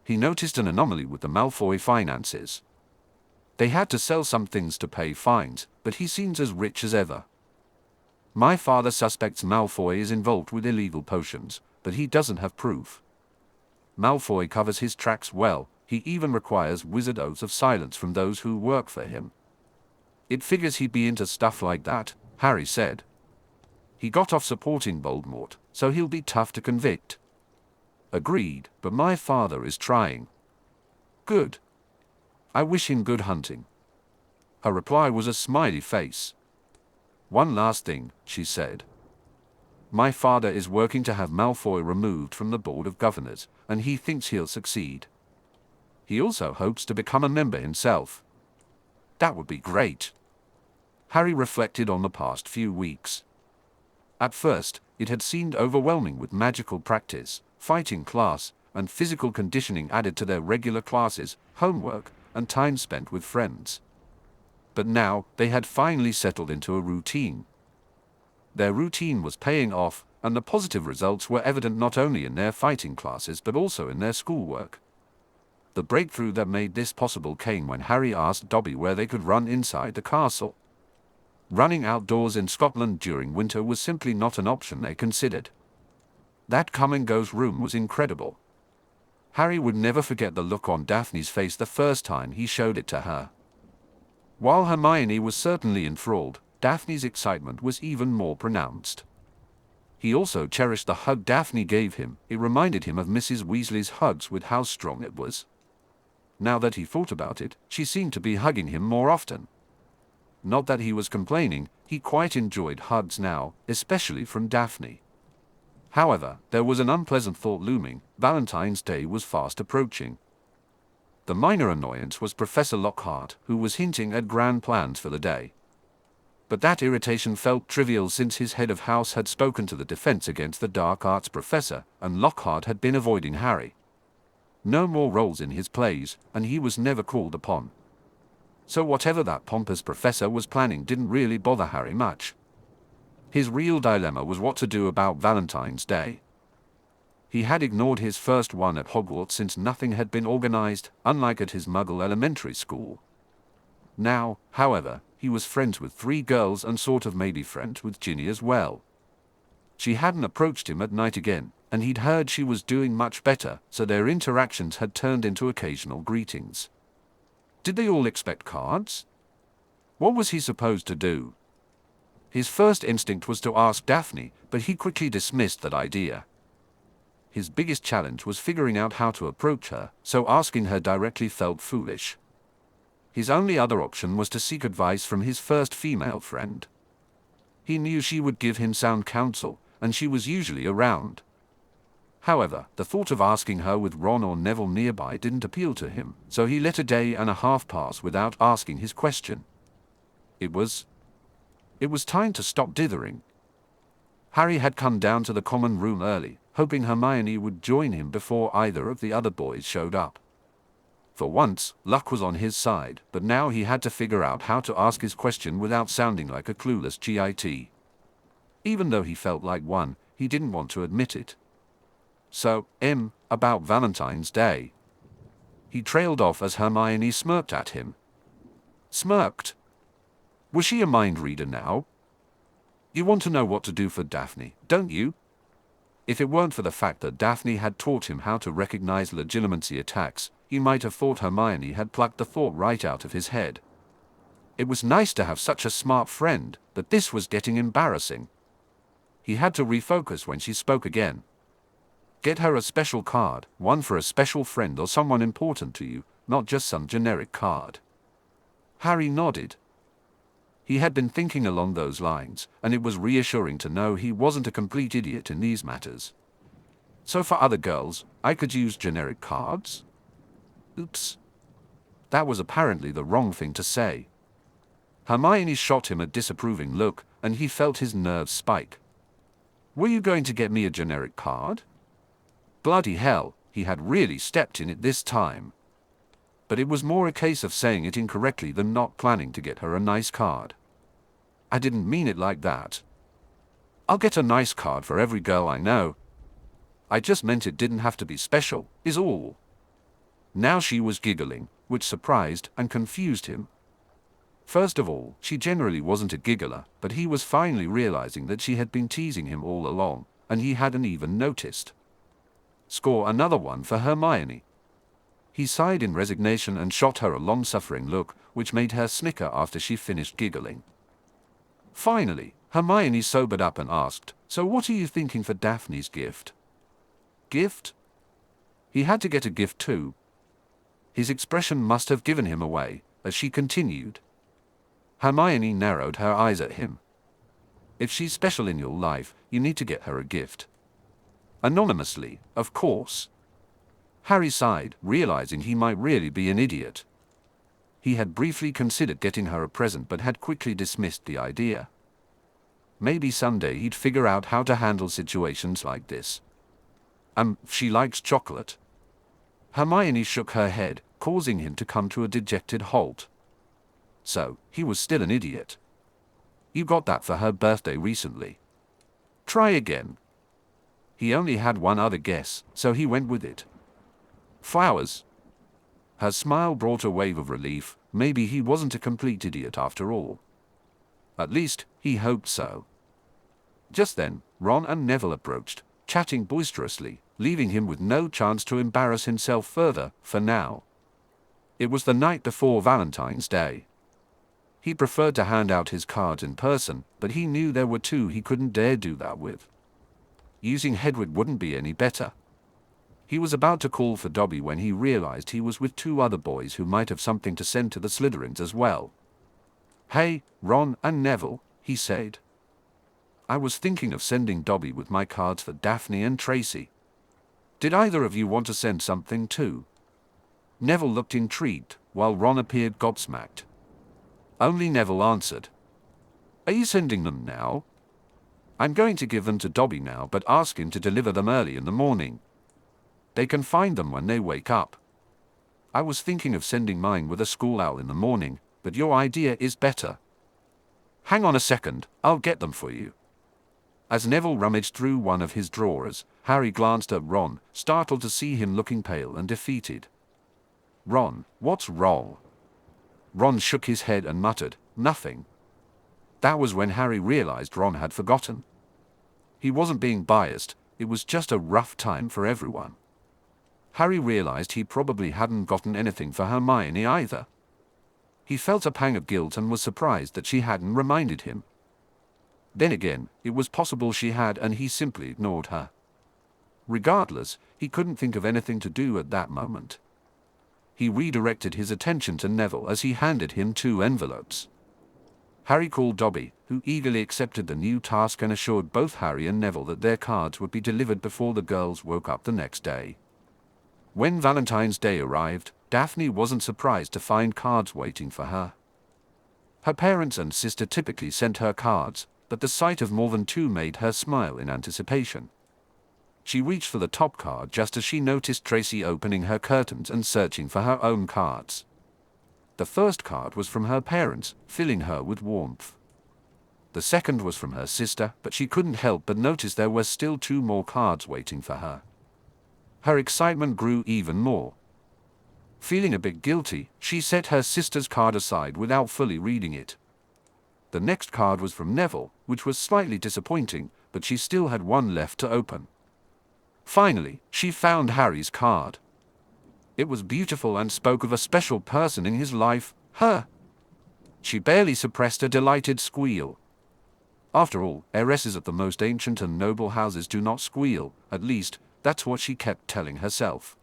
"He noticed an anomaly with the Malfoy finances. They had to sell some things to pay fines, but he seems as rich as ever. My father suspects Malfoy is involved with illegal potions, but he doesn't have proof. Malfoy covers his tracks well, he even requires wizard oaths of silence from those who work for him. It figures he'd be into stuff like that," Harry said. "He got off supporting Voldemort, so he'll be tough to convict." "Agreed, but my father is trying." "Good. I wish him good hunting." Her reply was a smiley face. "One last thing," she said. "My father is working to have Malfoy removed from the Board of Governors, and he thinks he'll succeed. He also hopes to become a member himself." "That would be great." Harry reflected on the past few weeks. At first, it had seemed overwhelming with magical practice, fighting class, and physical conditioning added to their regular classes, homework, and time spent with friends. But now, they had finally settled into a routine. Their routine was paying off, and the positive results were evident not only in their fighting classes but also in their schoolwork. The breakthrough that made this possible came when Harry asked Dobby where they could run inside the castle. Running outdoors in Scotland during winter was simply not an option they considered. That come-and-goes room was incredible. Harry would never forget the look on Daphne's face the first time he showed it to her. While Hermione was certainly enthralled, Daphne's excitement was even more pronounced. He also cherished the hug Daphne gave him. It reminded him of Mrs. Weasley's hugs with how strong it was. Now that he thought about it, she seemed to be hugging him more often. Not that he was complaining, he quite enjoyed hugs now, especially from Daphne. However, there was an unpleasant thought looming. Valentine's Day was fast approaching. The minor annoyance was Professor Lockhart, who was hinting at grand plans for the day. But that irritation felt trivial since his head of house had spoken to the defense against the dark arts professor, and Lockhart had been avoiding Harry. No more roles in his plays, and he was never called upon. So whatever that pompous professor was planning didn't really bother Harry much. His real dilemma was what to do about Valentine's Day. He had ignored his first one at Hogwarts since nothing had been organized, unlike at his Muggle elementary school. Now, however, he was friends with 3 girls and sort of maybe friends with Ginny as well. She hadn't approached him at night again, and he'd heard she was doing much better, so their interactions had turned into occasional greetings. Did they all expect cards? What was he supposed to do? His first instinct was to ask Daphne, but he quickly dismissed that idea. His biggest challenge was figuring out how to approach her, so asking her directly felt foolish. His only other option was to seek advice from his first female friend. He knew she would give him sound counsel, and she was usually around. However, the thought of asking her with Ron or Neville nearby didn't appeal to him, so he let a day and a half pass without asking his question. It was time to stop dithering. Harry had come down to the common room early, hoping Hermione would join him before either of the other boys showed up. For once, luck was on his side, but now he had to figure out how to ask his question without sounding like a clueless git. Even though he felt like one, he didn't want to admit it. So, about Valentine's Day. He trailed off as Hermione smirked at him. Smirked? Was she a mind reader now? You want to know what to do for Daphne, don't you? If it weren't for the fact that Daphne had taught him how to recognize legitimacy attacks, he might have thought Hermione had plucked the thought right out of his head. It was nice to have such a smart friend, but this was getting embarrassing. He had to refocus when she spoke again. Get her a special card, one for a special friend or someone important to you, not just some generic card. Harry nodded. He had been thinking along those lines, and it was reassuring to know he wasn't a complete idiot in these matters. So for other girls, I could use generic cards? Oops. That was apparently the wrong thing to say. Hermione shot him a disapproving look, and he felt his nerves spike. Were you going to get me a generic card? Bloody hell, he had really stepped in it this time. But it was more a case of saying it incorrectly than not planning to get her a nice card. I didn't mean it like that. I'll get a nice card for every girl I know. I just meant it didn't have to be special, is all. Now she was giggling, which surprised and confused him. First of all, she generally wasn't a giggler, but he was finally realizing that she had been teasing him all along, and he hadn't even noticed. Score another one for Hermione. He sighed in resignation and shot her a long-suffering look, which made her snicker after she finished giggling. Finally, Hermione sobered up and asked, "So what are you thinking for Daphne's gift?" Gift? He had to get a gift too. His expression must have given him away, as she continued. Hermione narrowed her eyes at him. If she's special in your life, you need to get her a gift. Anonymously, of course. Harry sighed, realizing he might really be an idiot. He had briefly considered getting her a present but had quickly dismissed the idea. Maybe someday he'd figure out how to handle situations like this. She likes chocolate. Hermione shook her head, causing him to come to a dejected halt. So, he was still an idiot. You got that for her birthday recently. Try again. He only had one other guess, so he went with it. Flowers. Her smile brought a wave of relief. Maybe he wasn't a complete idiot after all. At least, he hoped so. Just then, Ron and Neville approached, chatting boisterously, leaving him with no chance to embarrass himself further, for now. It was the night before Valentine's Day. He preferred to hand out his cards in person, but he knew there were 2 he couldn't dare do that with. Using Hedwig wouldn't be any better. He was about to call for Dobby when he realized he was with 2 other boys who might have something to send to the Slytherins as well. "Hey, Ron and Neville," he said. "I was thinking of sending Dobby with my cards for Daphne and Tracy. Did either of you want to send something too?" Neville looked intrigued, while Ron appeared gobsmacked. Only Neville answered. "Are you sending them now?" "I'm going to give them to Dobby now, but ask him to deliver them early in the morning. They can find them when they wake up. I was thinking of sending mine with a school owl in the morning, but your idea is better. Hang on a second, I'll get them for you." As Neville rummaged through one of his drawers, Harry glanced at Ron, startled to see him looking pale and defeated. "Ron, what's wrong?" Ron shook his head and muttered, "Nothing." That was when Harry realized Ron had forgotten. He wasn't being biased, it was just a rough time for everyone. Harry realized he probably hadn't gotten anything for Hermione either. He felt a pang of guilt and was surprised that she hadn't reminded him. Then again, it was possible she had and he simply ignored her. Regardless, he couldn't think of anything to do at that moment. He redirected his attention to Neville as he handed him 2 envelopes. Harry called Dobby, who eagerly accepted the new task and assured both Harry and Neville that their cards would be delivered before the girls woke up the next day. When Valentine's Day arrived, Daphne wasn't surprised to find cards waiting for her. Her parents and sister typically sent her cards, but the sight of more than 2 made her smile in anticipation. She reached for the top card just as she noticed Tracy opening her curtains and searching for her own cards. The first card was from her parents, filling her with warmth. The second was from her sister, but she couldn't help but notice there were still 2 more cards waiting for her. Her excitement grew even more. Feeling a bit guilty, she set her sister's card aside without fully reading it. The next card was from Neville, which was slightly disappointing, but she still had 1 left to open. Finally, she found Harry's card. It was beautiful and spoke of a special person in his life, her. She barely suppressed a delighted squeal. After all, heiresses of the most ancient and noble houses do not squeal, at least, that's what she kept telling herself.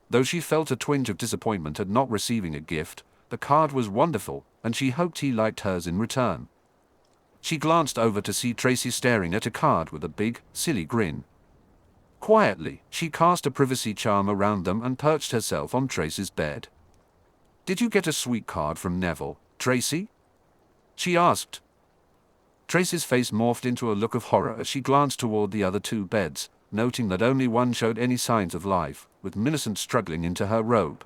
Though she felt a twinge of disappointment at not receiving a gift, the card was wonderful, and she hoped he liked hers in return. She glanced over to see Tracy staring at a card with a big, silly grin. Quietly, she cast a privacy charm around them and perched herself on Tracy's bed. "Did you get a sweet card from Neville, Tracy?" she asked. Tracy's face morphed into a look of horror as she glanced toward the other 2 beds, noting that only one showed any signs of life, with Millicent struggling into her robe.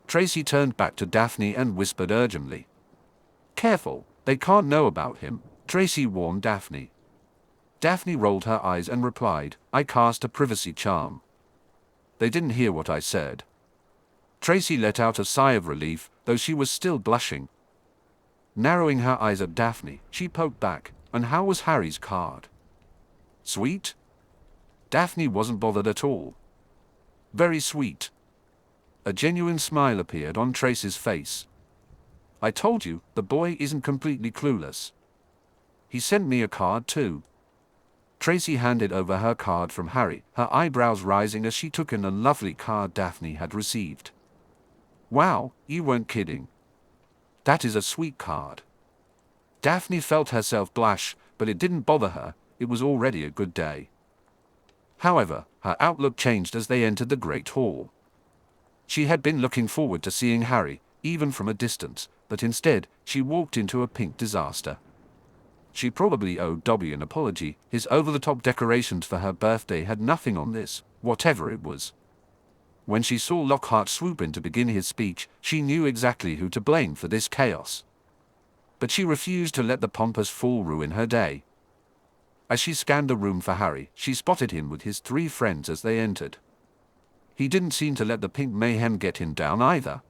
Tracy turned back to Daphne and whispered urgently. "Careful, they can't know about him," Tracy warned Daphne. Daphne rolled her eyes and replied, "I cast a privacy charm." "They didn't hear what I said." Tracy let out a sigh of relief, though she was still blushing. Narrowing her eyes at Daphne, she poked back, "And how was Harry's card?" "Sweet?" Daphne wasn't bothered at all. "Very sweet." A genuine smile appeared on Tracy's face. "I told you, the boy isn't completely clueless. He sent me a card too." Tracy handed over her card from Harry, her eyebrows rising as she took in the lovely card Daphne had received. "Wow, you weren't kidding. That is a sweet card." Daphne felt herself blush, but it didn't bother her, it was already a good day. However, her outlook changed as they entered the Great Hall. She had been looking forward to seeing Harry, even from a distance, but instead, she walked into a pink disaster. She probably owed Dobby an apology. His over-the-top decorations for her birthday had nothing on this, whatever it was. When she saw Lockhart swoop in to begin his speech, she knew exactly who to blame for this chaos. But she refused to let the pompous fool ruin her day. As she scanned the room for Harry, she spotted him with his 3 friends as they entered. He didn't seem to let the pink mayhem get him down either.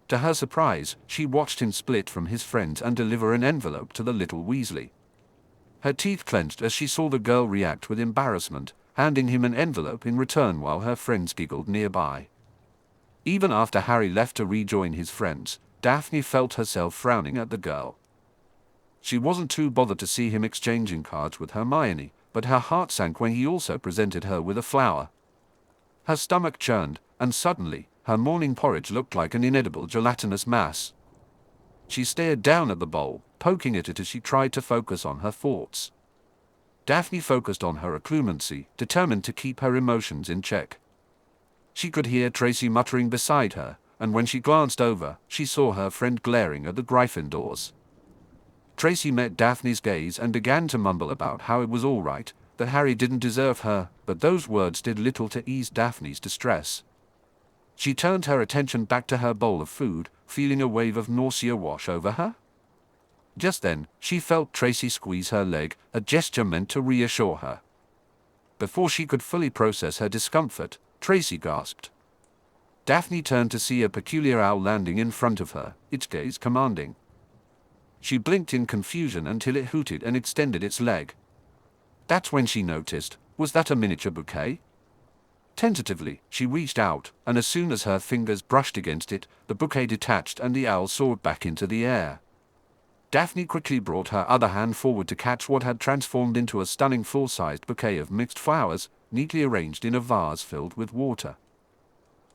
To her surprise, she watched him split from his friends and deliver an envelope to the little Weasley. Her teeth clenched as she saw the girl react with embarrassment, handing him an envelope in return while her friends giggled nearby. Even after Harry left to rejoin his friends, Daphne felt herself frowning at the girl. She wasn't too bothered to see him exchanging cards with Hermione, but her heart sank when he also presented her with a flower. Her stomach churned, and suddenly, her morning porridge looked like an inedible gelatinous mass. She stared down at the bowl, poking at it as she tried to focus on her thoughts. Daphne focused on her occlumency, determined to keep her emotions in check. She could hear Tracy muttering beside her, and when she glanced over, she saw her friend glaring at the Gryffindors. Tracy met Daphne's gaze and began to mumble about how it was all right, that Harry didn't deserve her, but those words did little to ease Daphne's distress. She turned her attention back to her bowl of food, feeling a wave of nausea wash over her. Just then, she felt Tracy squeeze her leg, a gesture meant to reassure her. Before she could fully process her discomfort, Tracy gasped. Daphne turned to see a peculiar owl landing in front of her, its gaze commanding. She blinked in confusion until it hooted and extended its leg. That's when she noticed, was that a miniature bouquet? Tentatively, she reached out, and as soon as her fingers brushed against it, the bouquet detached and the owl soared back into the air. Daphne quickly brought her other hand forward to catch what had transformed into a stunning full-sized bouquet of mixed flowers, neatly arranged in a vase filled with water.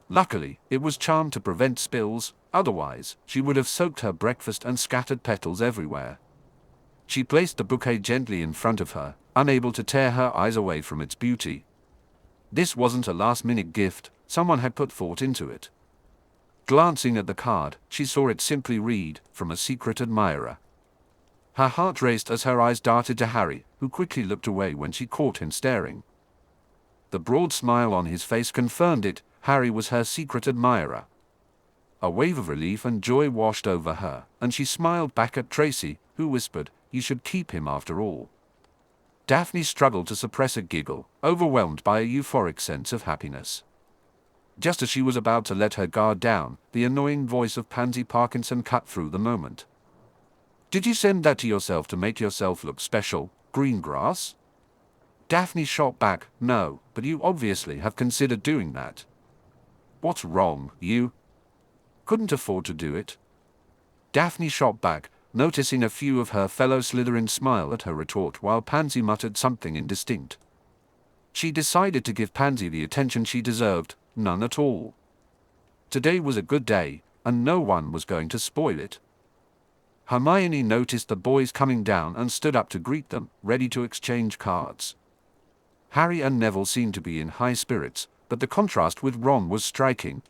Luckily, it was charmed to prevent spills, otherwise, she would have soaked her breakfast and scattered petals everywhere. She placed the bouquet gently in front of her, unable to tear her eyes away from its beauty. This wasn't a last-minute gift, someone had put thought into it. Glancing at the card, she saw it simply read, "From a secret admirer." Her heart raced as her eyes darted to Harry, who quickly looked away when she caught him staring. The broad smile on his face confirmed it, Harry was her secret admirer. A wave of relief and joy washed over her, and she smiled back at Tracy, who whispered, "You should keep him after all." Daphne struggled to suppress a giggle, overwhelmed by a euphoric sense of happiness. Just as she was about to let her guard down, the annoying voice of Pansy Parkinson cut through the moment. "Did you send that to yourself to make yourself look special, Greengrass?" Daphne shot back, "No, but you obviously have considered doing that." "What's wrong, you couldn't afford to do it?" Daphne shot back, noticing a few of her fellow Slytherins smile at her retort while Pansy muttered something indistinct. She decided to give Pansy the attention she deserved, none at all. Today was a good day, and no one was going to spoil it. Hermione noticed the boys coming down and stood up to greet them, ready to exchange cards. Harry and Neville seemed to be in high spirits, but the contrast with Ron was striking.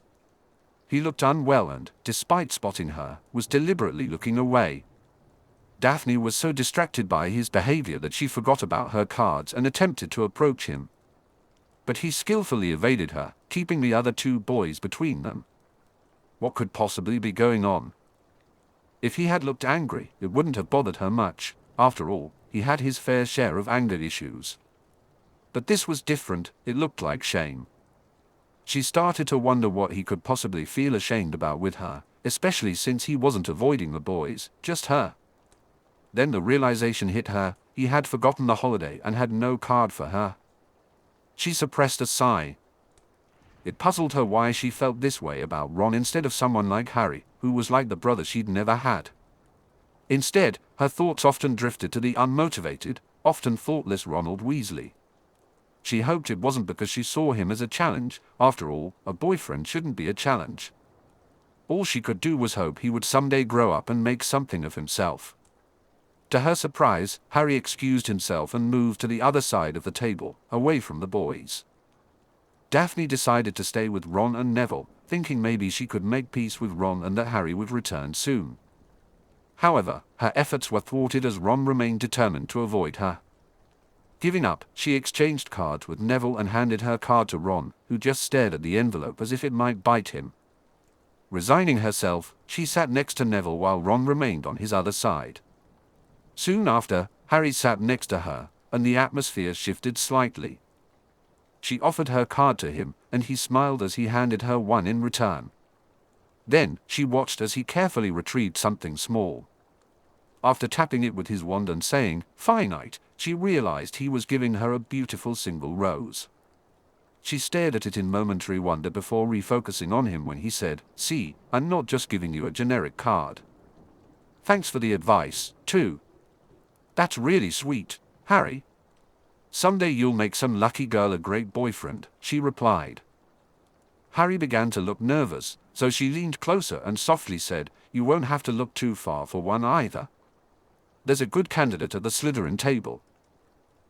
He looked unwell and, despite spotting her, was deliberately looking away. Daphne was so distracted by his behavior that she forgot about her cards and attempted to approach him. But he skillfully evaded her, keeping the other two boys between them. What could possibly be going on? If he had looked angry, it wouldn't have bothered her much. After all, he had his fair share of anger issues. But this was different, it looked like shame. She started to wonder what he could possibly feel ashamed about with her, especially since he wasn't avoiding the boys, just her. Then the realization hit her, he had forgotten the holiday and had no card for her. She suppressed a sigh. It puzzled her why she felt this way about Ron instead of someone like Harry, who was like the brother she'd never had. Instead, her thoughts often drifted to the unmotivated, often thoughtless Ronald Weasley. She hoped it wasn't because she saw him as a challenge. After all, a boyfriend shouldn't be a challenge. All she could do was hope he would someday grow up and make something of himself. To her surprise, Harry excused himself and moved to the other side of the table, away from the boys. Daphne decided to stay with Ron and Neville, thinking maybe she could make peace with Ron and that Harry would return soon. However, her efforts were thwarted as Ron remained determined to avoid her. Giving up, she exchanged cards with Neville and handed her card to Ron, who just stared at the envelope as if it might bite him. Resigning herself, she sat next to Neville while Ron remained on his other side. Soon after, Harry sat next to her, and the atmosphere shifted slightly. She offered her card to him, and he smiled as he handed her one in return. Then, she watched as he carefully retrieved something small. After tapping it with his wand and saying, "Finite," she realized he was giving her a beautiful single rose. She stared at it in momentary wonder before refocusing on him when he said, "See, I'm not just giving you a generic card. Thanks for the advice, too." "That's really sweet, Harry. Someday you'll make some lucky girl a great boyfriend," she replied. Harry began to look nervous, so she leaned closer and softly said, "You won't have to look too far for one either. There's a good candidate at the Slytherin table."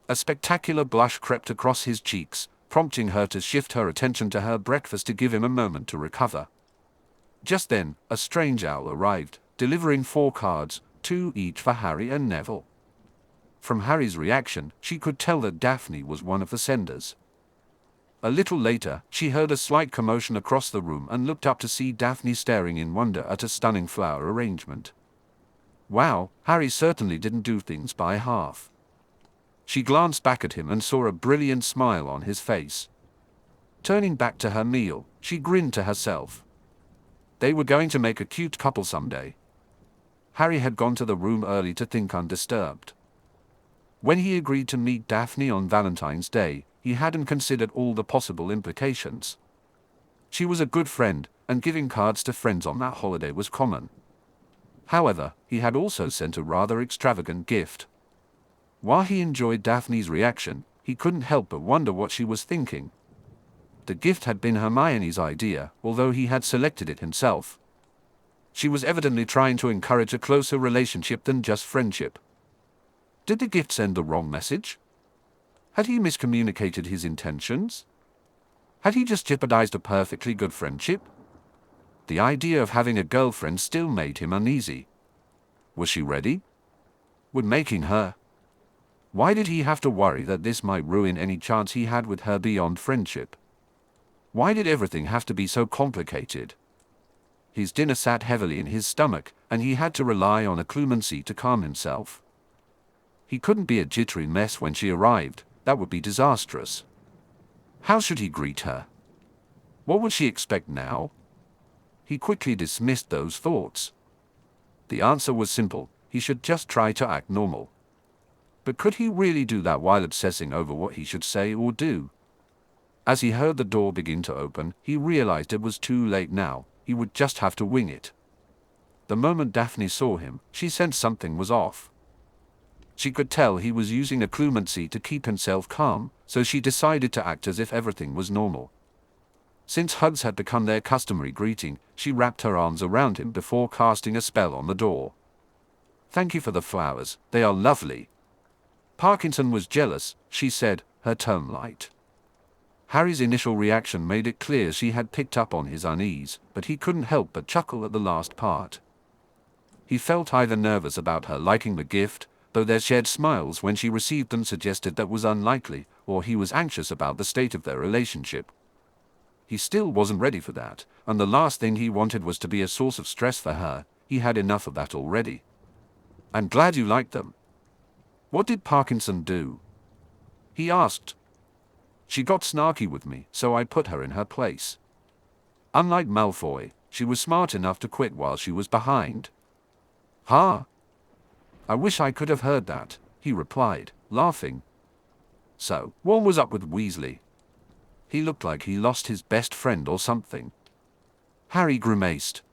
A spectacular blush crept across his cheeks, prompting her to shift her attention to her breakfast to give him a moment to recover. Just then, a strange owl arrived, delivering 4 cards, 2 each for Harry and Neville. From Harry's reaction, she could tell that Daphne was one of the senders. A little later, she heard a slight commotion across the room and looked up to see Daphne staring in wonder at a stunning flower arrangement. Wow, Harry certainly didn't do things by half. She glanced back at him and saw a brilliant smile on his face. Turning back to her meal, she grinned to herself. They were going to make a cute couple someday. Harry had gone to the room early to think undisturbed. When he agreed to meet Daphne on Valentine's Day, he hadn't considered all the possible implications. She was a good friend, and giving cards to friends on that holiday was common. However, he had also sent a rather extravagant gift. While he enjoyed Daphne's reaction, he couldn't help but wonder what she was thinking. The gift had been Hermione's idea, although he had selected it himself. She was evidently trying to encourage a closer relationship than just friendship. Did the gift send the wrong message? Had he miscommunicated his intentions? Had he just jeopardized a perfectly good friendship? The idea of having a girlfriend still made him uneasy. Was she ready? Would making her? Why did he have to worry that this might ruin any chance he had with her beyond friendship? Why did everything have to be so complicated? His dinner sat heavily in his stomach, and he had to rely on occlumency to calm himself. He couldn't be a jittery mess when she arrived. That would be disastrous. How should he greet her? What would she expect now? He quickly dismissed those thoughts. The answer was simple: he should just try to act normal. But could he really do that while obsessing over what he should say or do? As he heard the door begin to open, he realized it was too late now. He would just have to wing it. The moment Daphne saw him, she sensed something was off. She could tell he was using occlumency to keep himself calm, so she decided to act as if everything was normal. Since hugs had become their customary greeting, she wrapped her arms around him before casting a spell on the door. "Thank you for the flowers, they are lovely." Parkinson was jealous, she said, her tone light. Harry's initial reaction made it clear she had picked up on his unease, but he couldn't help but chuckle at the last part. He felt either nervous about her liking the gift, though their shared smiles when she received them suggested that was unlikely, or he was anxious about the state of their relationship. He still wasn't ready for that, and the last thing he wanted was to be a source of stress for her. He had enough of that already. "I'm glad you liked them." "What did Parkinson do?" he asked. "She got snarky with me, so I put her in her place. Unlike Malfoy, she was smart enough to quit while she was behind." "Huh? I wish I could have heard that," he replied, laughing. "So, what was up with Weasley? He looked like he lost his best friend or something." Harry grimaced.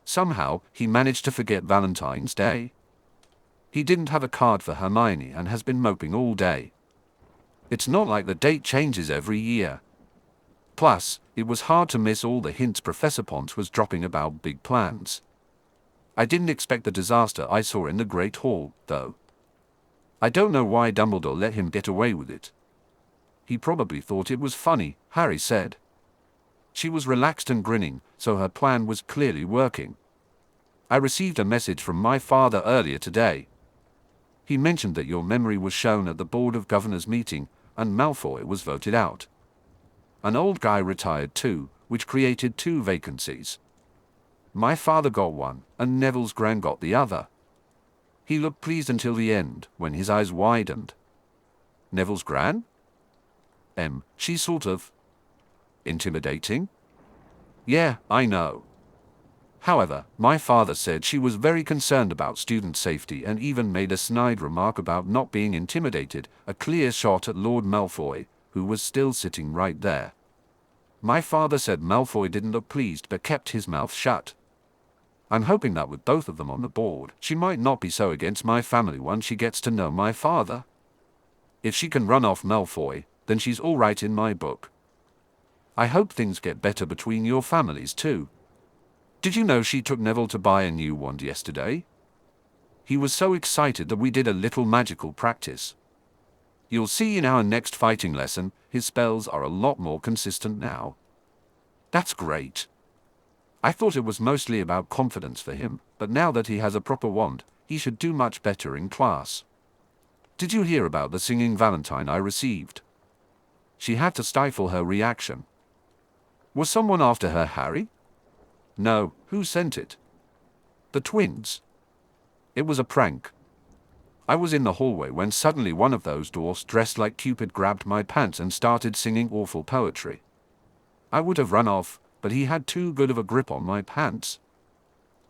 Somehow, he managed to forget Valentine's Day. He didn't have a card for Hermione and has been moping all day. It's not like the date changes every year. Plus, it was hard to miss all the hints Professor Ponce was dropping about big plans. I didn't expect the disaster I saw in the Great Hall, though. I don't know why Dumbledore let him get away with it. He probably thought it was funny, Harry said. She was relaxed and grinning, so her plan was clearly working. "I received a message from my father earlier today. He mentioned that your memory was shown at the Board of Governors meeting, and Malfoy was voted out. An old guy retired too, which created 2 vacancies. My father got one, and Neville's gran got the other." He looked pleased until the end, when his eyes widened. "Neville's gran? She's sort of intimidating." "Yeah, I know. However, my father said she was very concerned about student safety and even made a snide remark about not being intimidated, a clear shot at Lord Malfoy, who was still sitting right there. My father said Malfoy didn't look pleased but kept his mouth shut. I'm hoping that with both of them on the board, she might not be so against my family once she gets to know my father. If she can run off Malfoy, then she's all right in my book. I hope things get better between your families too. Did you know she took Neville to buy a new wand yesterday? He was so excited that we did a little magical practice. You'll see in our next fighting lesson, his spells are a lot more consistent now." "That's great. I thought it was mostly about confidence for him, but now that he has a proper wand, he should do much better in class. Did you hear about the singing Valentine I received?" She had to stifle her reaction. "Was someone after her, Harry?" "No, who sent it?" "The twins." It was a prank. I was in the hallway when suddenly one of those dwarfs dressed like Cupid grabbed my pants and started singing awful poetry. I would have run off, but he had too good of a grip on my pants.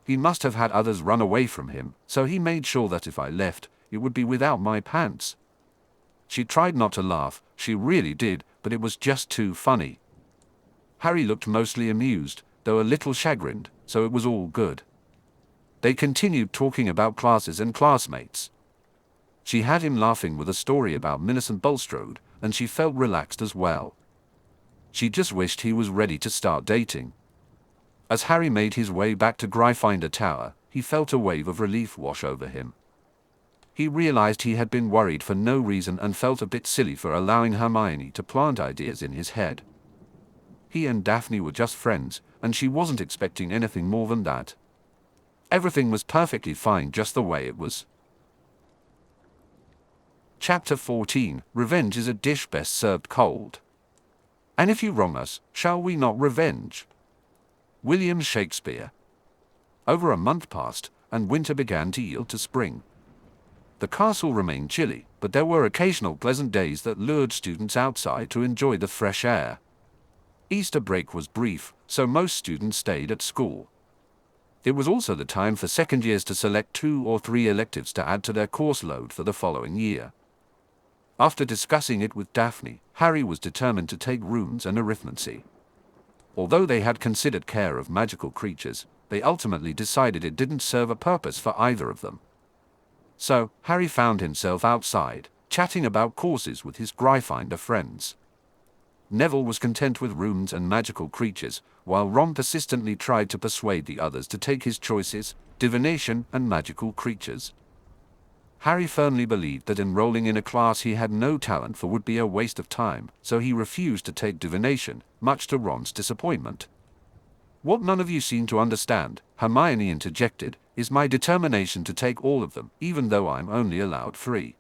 He must have had others run away from him, so he made sure that if I left, it would be without my pants. She tried not to laugh, she really did, but it was just too funny. Harry looked mostly amused, though a little chagrined, so it was all good. They continued talking about classes and classmates. She had him laughing with a story about Millicent Bulstrode, and she felt relaxed as well. She just wished he was ready to start dating. As Harry made his way back to Gryffindor Tower, he felt a wave of relief wash over him. He realized he had been worried for no reason and felt a bit silly for allowing Hermione to plant ideas in his head. He and Daphne were just friends, and she wasn't expecting anything more than that. Everything was perfectly fine just the way it was. Chapter 14, Revenge is a dish best served cold. And if you wrong us, shall we not revenge? William Shakespeare. Over a month passed, and winter began to yield to spring. The castle remained chilly, but there were occasional pleasant days that lured students outside to enjoy the fresh air. Easter break was brief, so most students stayed at school. It was also the time for second years to select 2 or 3 electives to add to their course load for the following year. After discussing it with Daphne, Harry was determined to take runes and arithmancy. Although they had considered care of magical creatures, they ultimately decided it didn't serve a purpose for either of them. So, Harry found himself outside, chatting about courses with his Gryffindor friends. Neville was content with runes and magical creatures, while Ron persistently tried to persuade the others to take his choices, divination and magical creatures. Harry firmly believed that enrolling in a class he had no talent for would be a waste of time, so he refused to take divination, much to Ron's disappointment. "What none of you seem to understand," Hermione interjected, "is my determination to take all of them, even though I'm only allowed 3.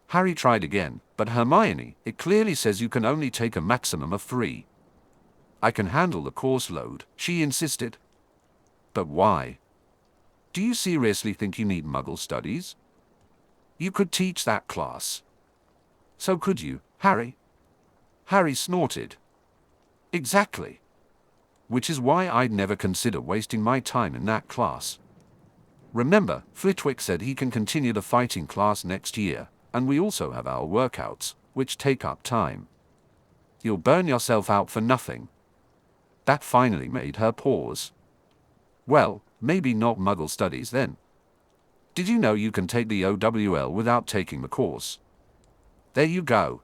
Harry tried again, "But Hermione, it clearly says you can only take a maximum of 3. "I can handle the course load," she insisted. "But why? Do you seriously think you need Muggle studies? You could teach that class." "So could you, Harry?" Harry snorted. "Exactly. Which is why I'd never consider wasting my time in that class. Remember, Flitwick said he can continue the fighting class next year, and we also have our workouts, which take up time. You'll burn yourself out for nothing." That finally made her pause. "Well, maybe not Muggle studies then. Did you know you can take the OWL without taking the course? There you go.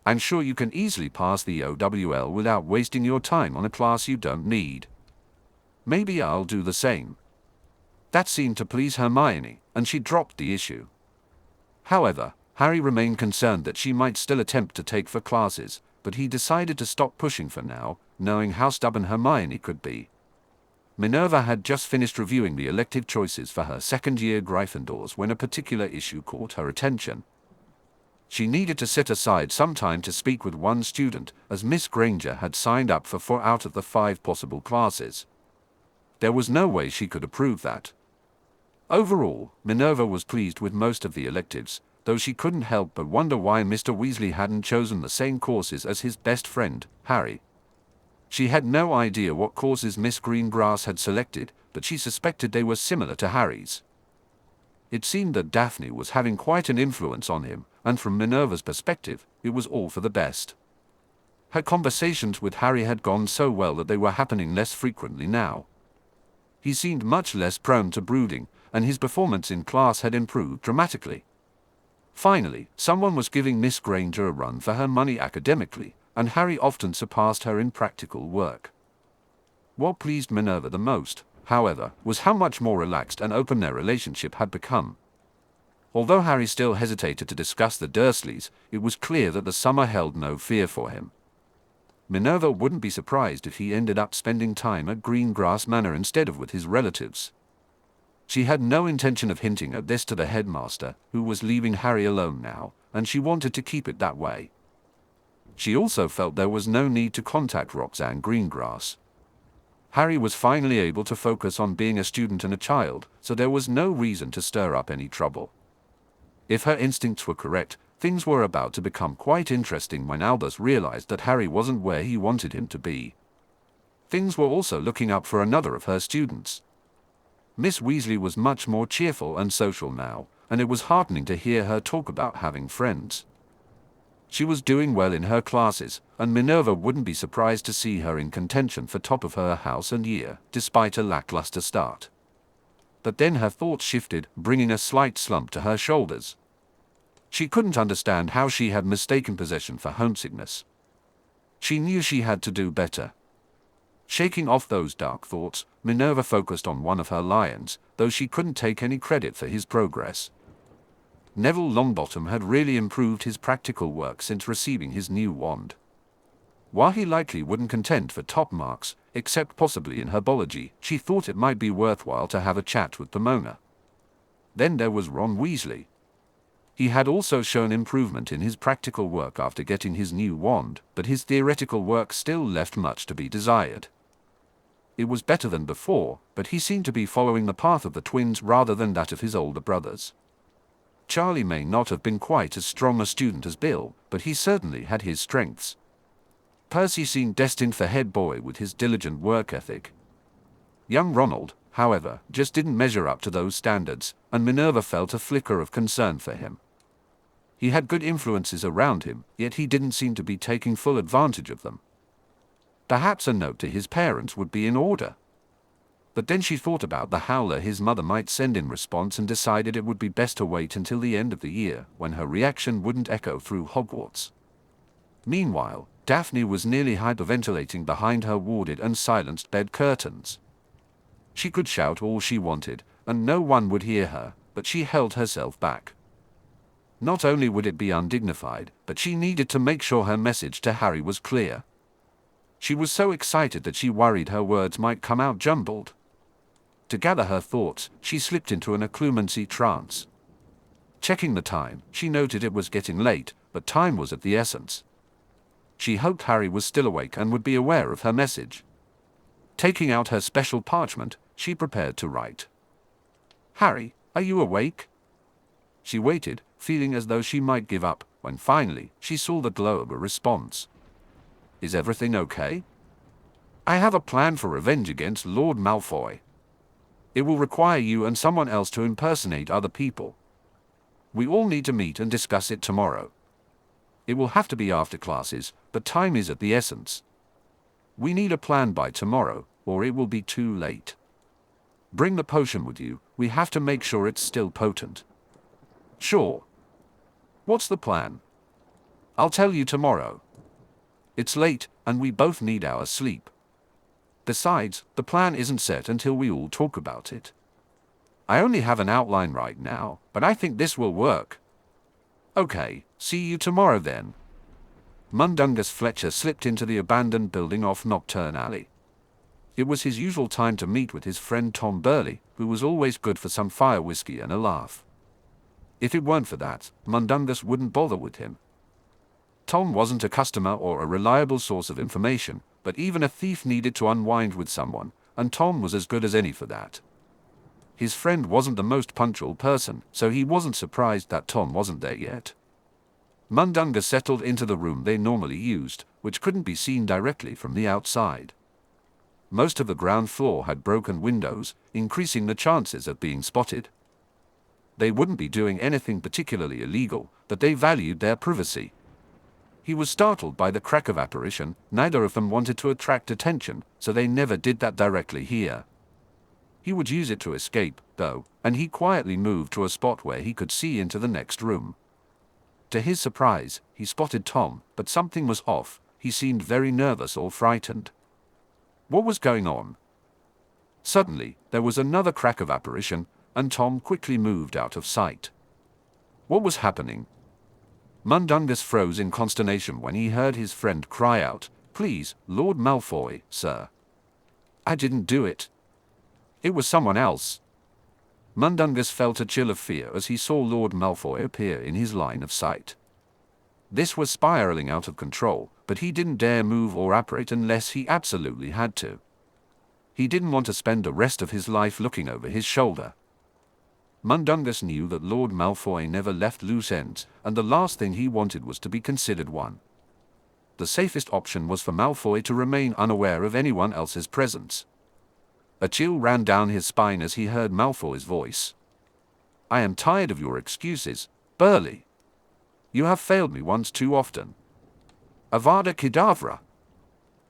I'm sure you can easily pass the OWL without wasting your time on a class you don't need. Maybe I'll do the same." That seemed to please Hermione, and she dropped the issue. However, Harry remained concerned that she might still attempt to take 4 classes, but he decided to stop pushing for now, knowing how stubborn Hermione could be. Minerva had just finished reviewing the elective choices for her second-year Gryffindors when a particular issue caught her attention. She needed to set aside some time to speak with one student, as Miss Granger had signed up for 4 out of the 5 possible classes. There was no way she could approve that. Overall, Minerva was pleased with most of the electives, though she couldn't help but wonder why Mr. Weasley hadn't chosen the same courses as his best friend, Harry. She had no idea what courses Miss Greengrass had selected, but she suspected they were similar to Harry's. It seemed that Daphne was having quite an influence on him, and from Minerva's perspective, it was all for the best. Her conversations with Harry had gone so well that they were happening less frequently now. He seemed much less prone to brooding, and his performance in class had improved dramatically. Finally, someone was giving Miss Granger a run for her money academically, and Harry often surpassed her in practical work. What pleased Minerva the most, however, was how much more relaxed and open their relationship had become. Although Harry still hesitated to discuss the Dursleys, it was clear that the summer held no fear for him. Minerva wouldn't be surprised if he ended up spending time at Greengrass Manor instead of with his relatives. She had no intention of hinting at this to the headmaster, who was leaving Harry alone now, and she wanted to keep it that way. She also felt there was no need to contact Roxanne Greengrass. Harry was finally able to focus on being a student and a child, so there was no reason to stir up any trouble. If her instincts were correct, things were about to become quite interesting when Albus realized that Harry wasn't where he wanted him to be. Things were also looking up for another of her students. Miss Weasley was much more cheerful and social now, and it was heartening to hear her talk about having friends. She was doing well in her classes, and Minerva wouldn't be surprised to see her in contention for top of her house and year, despite a lackluster start. But then her thoughts shifted, bringing a slight slump to her shoulders. She couldn't understand how she had mistaken possession for homesickness. She knew she had to do better. Shaking off those dark thoughts, Minerva focused on one of her lions, though she couldn't take any credit for his progress. Neville Longbottom had really improved his practical work since receiving his new wand. While he likely wouldn't contend for top marks, except possibly in herbology, she thought it might be worthwhile to have a chat with Pomona. Then there was Ron Weasley. He had also shown improvement in his practical work after getting his new wand, but his theoretical work still left much to be desired. It was better than before, but he seemed to be following the path of the twins rather than that of his older brothers. Charlie may not have been quite as strong a student as Bill, but he certainly had his strengths. Percy seemed destined for head boy with his diligent work ethic. Young Ronald, however, just didn't measure up to those standards, and Minerva felt a flicker of concern for him. He had good influences around him, yet he didn't seem to be taking full advantage of them. Perhaps a note to his parents would be in order. But then she thought about the howler his mother might send in response and decided it would be best to wait until the end of the year, when her reaction wouldn't echo through Hogwarts. Meanwhile, Daphne was nearly hyperventilating behind her warded and silenced bed curtains. She could shout all she wanted, and no one would hear her, but she held herself back. Not only would it be undignified, but she needed to make sure her message to Harry was clear. She was so excited that she worried her words might come out jumbled. To gather her thoughts, she slipped into an occlumency trance. Checking the time, she noted it was getting late, but time was of the essence. She hoped Harry was still awake and would be aware of her message. Taking out her special parchment, she prepared to write. "Harry, are you awake?" She waited, feeling as though she might give up, when finally, she saw the glow of a response. "Is everything okay? I have a plan for revenge against Lord Malfoy. It will require you and someone else to impersonate other people. We all need to meet and discuss it tomorrow. It will have to be after classes, but time is of the essence. We need a plan by tomorrow, or it will be too late. Bring the potion with you, we have to make sure it's still potent." "Sure. What's the plan?" "I'll tell you tomorrow. It's late, and we both need our sleep. Besides, the plan isn't set until we all talk about it. I only have an outline right now, but I think this will work." "Okay, see you tomorrow then." Mundungus Fletcher slipped into the abandoned building off Nocturne Alley. It was his usual time to meet with his friend Tom Burley, who was always good for some fire whiskey and a laugh. If it weren't for that, Mundungus wouldn't bother with him. Tom wasn't a customer or a reliable source of information, but even a thief needed to unwind with someone, and Tom was as good as any for that. His friend wasn't the most punctual person, so he wasn't surprised that Tom wasn't there yet. Mundungus settled into the room they normally used, which couldn't be seen directly from the outside. Most of the ground floor had broken windows, increasing the chances of being spotted. They wouldn't be doing anything particularly illegal, but they valued their privacy. He was startled by the crack of apparition. Neither of them wanted to attract attention, so they never did that directly here. He would use it to escape, though, and he quietly moved to a spot where he could see into the next room. To his surprise, he spotted Tom, but something was off. He seemed very nervous or frightened. What was going on? Suddenly, there was another crack of apparition, and Tom quickly moved out of sight. What was happening? Mundungus froze in consternation when he heard his friend cry out, "Please, Lord Malfoy, sir. I didn't do it. It was someone else." Mundungus felt a chill of fear as he saw Lord Malfoy appear in his line of sight. This was spiraling out of control, but he didn't dare move or apparate unless he absolutely had to. He didn't want to spend the rest of his life looking over his shoulder. Mundungus knew that Lord Malfoy never left loose ends, and the last thing he wanted was to be considered one. The safest option was for Malfoy to remain unaware of anyone else's presence. A chill ran down his spine as he heard Malfoy's voice. "I am tired of your excuses, Burley. You have failed me once too often. Avada Kedavra."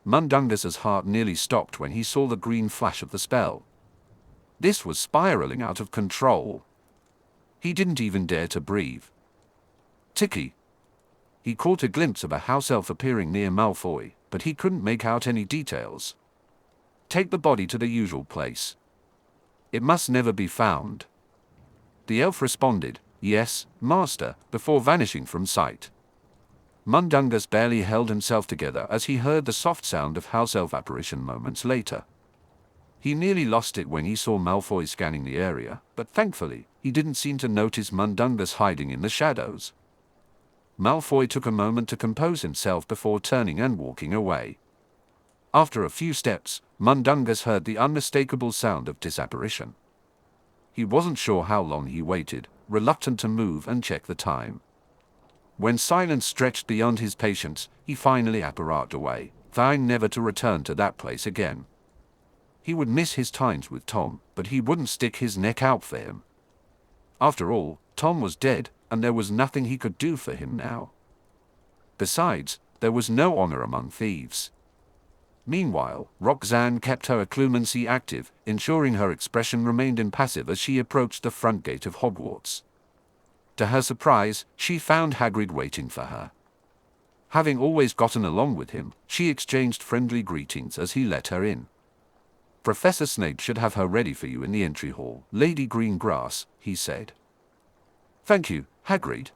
Mundungus's heart nearly stopped when he saw the green flash of the spell. This was spiraling out of control. He didn't even dare to breathe. Ticky. He caught a glimpse of a house elf appearing near Malfoy, but he couldn't make out any details. "Take the body to the usual place. It must never be found." The elf responded, "Yes, master," before vanishing from sight. Mundungus barely held himself together as he heard the soft sound of house elf apparition moments later. He nearly lost it when he saw Malfoy scanning the area, but thankfully, he didn't seem to notice Mundungus hiding in the shadows. Malfoy took a moment to compose himself before turning and walking away. After a few steps, Mundungus heard the unmistakable sound of disapparition. He wasn't sure how long he waited, reluctant to move and check the time. When silence stretched beyond his patience, he finally apparated away, vowing never to return to that place again. He would miss his times with Tom, but he wouldn't stick his neck out for him. After all, Tom was dead, and there was nothing he could do for him now. Besides, there was no honor among thieves. Meanwhile, Roxanne kept her occlumency active, ensuring her expression remained impassive as she approached the front gate of Hogwarts. To her surprise, she found Hagrid waiting for her. Having always gotten along with him, she exchanged friendly greetings as he let her in. "Professor Snape should have her ready for you in the entry hall, Lady Greengrass," he said. "Thank you, Hagrid."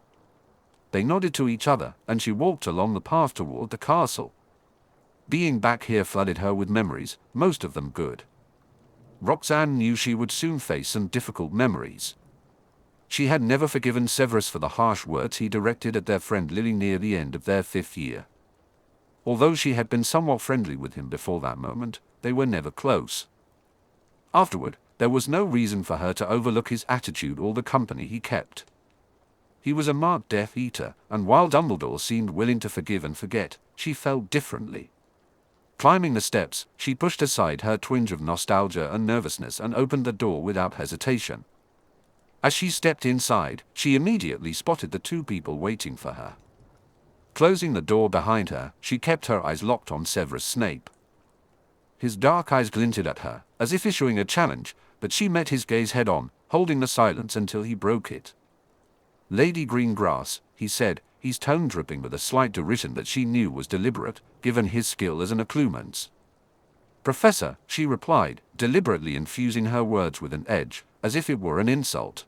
They nodded to each other, and she walked along the path toward the castle. Being back here flooded her with memories, most of them good. Roxanne knew she would soon face some difficult memories. She had never forgiven Severus for the harsh words he directed at their friend Lily near the end of their 5th year. Although she had been somewhat friendly with him before that moment, they were never close. Afterward, there was no reason for her to overlook his attitude or the company he kept. He was a marked Death Eater, and while Dumbledore seemed willing to forgive and forget, she felt differently. Climbing the steps, she pushed aside her twinge of nostalgia and nervousness and opened the door without hesitation. As she stepped inside, she immediately spotted the two people waiting for her. Closing the door behind her, she kept her eyes locked on Severus Snape. His dark eyes glinted at her, as if issuing a challenge, but she met his gaze head-on, holding the silence until he broke it. "Lady Greengrass," he said, his tone dripping with a slight derision that she knew was deliberate, given his skill as an occlumens. "Professor," she replied, deliberately infusing her words with an edge, as if it were an insult.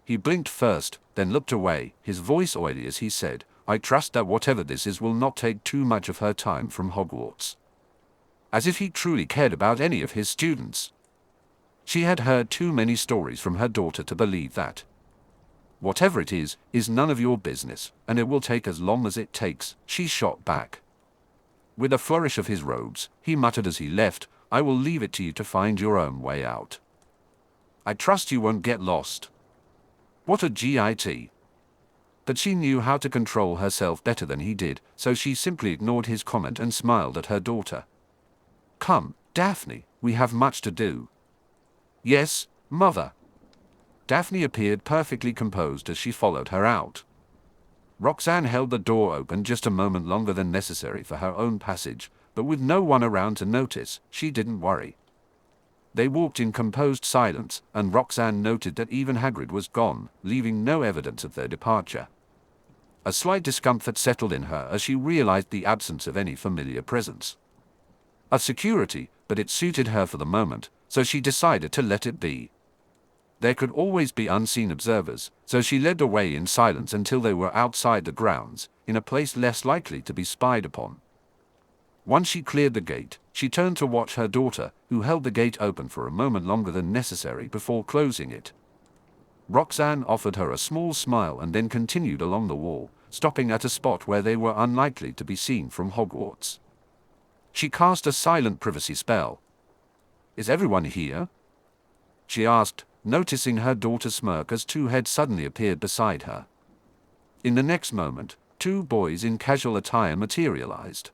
He blinked first, then looked away, his voice oily as he said, "I trust that whatever this is will not take too much of her time from Hogwarts." As if he truly cared about any of his students. She had heard too many stories from her daughter to believe that. "Whatever it is none of your business, and it will take as long as it takes," she shot back. With a flourish of his robes, he muttered as he left, "I will leave it to you to find your own way out. I trust you won't get lost." What a git. But she knew how to control herself better than he did, so she simply ignored his comment and smiled at her daughter. "Come, Daphne, we have much to do." "Yes, Mother." Daphne appeared perfectly composed as she followed her out. Roxanne held the door open just a moment longer than necessary for her own passage, but with no one around to notice, she didn't worry. They walked in composed silence, and Roxanne noted that even Hagrid was gone, leaving no evidence of their departure. A slight discomfort settled in her as she realized the absence of any familiar presence. A security, but it suited her for the moment, so she decided to let it be. There could always be unseen observers, so she led the way in silence until they were outside the grounds, in a place less likely to be spied upon. Once she cleared the gate, she turned to watch her daughter, who held the gate open for a moment longer than necessary before closing it. Roxanne offered her a small smile and then continued along the wall, stopping at a spot where they were unlikely to be seen from Hogwarts. She cast a silent privacy spell. Is everyone here?" she asked, noticing her daughter smirk as two heads suddenly appeared beside her. In the next moment, two boys in casual attire materialized.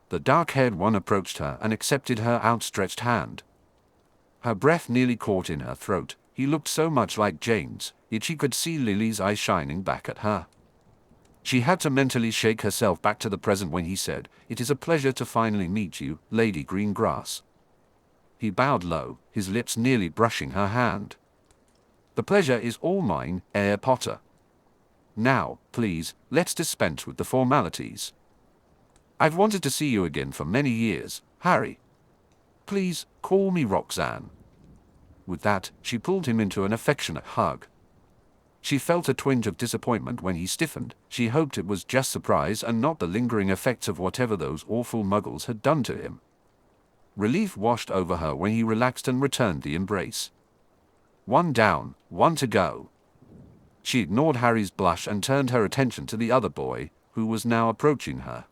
The dark-haired one approached her and accepted her outstretched hand. Her breath nearly caught in her throat. He looked so much like Jane's, yet she could see Lily's eyes shining back at her. She had to mentally shake herself back to the present when he said, "It is a pleasure to finally meet you, Lady Greengrass." He bowed low, his lips nearly brushing her hand. "The pleasure is all mine, Herr Potter. Now, please, let's dispense with the formalities. I've wanted to see you again for many years, Harry. Please, call me Roxanne." With that, she pulled him into an affectionate hug. She felt a twinge of disappointment when he stiffened. She hoped it was just surprise and not the lingering effects of whatever those awful muggles had done to him. Relief washed over her when he relaxed and returned the embrace. One down, one to go. She ignored Harry's blush and turned her attention to the other boy, who was now approaching her.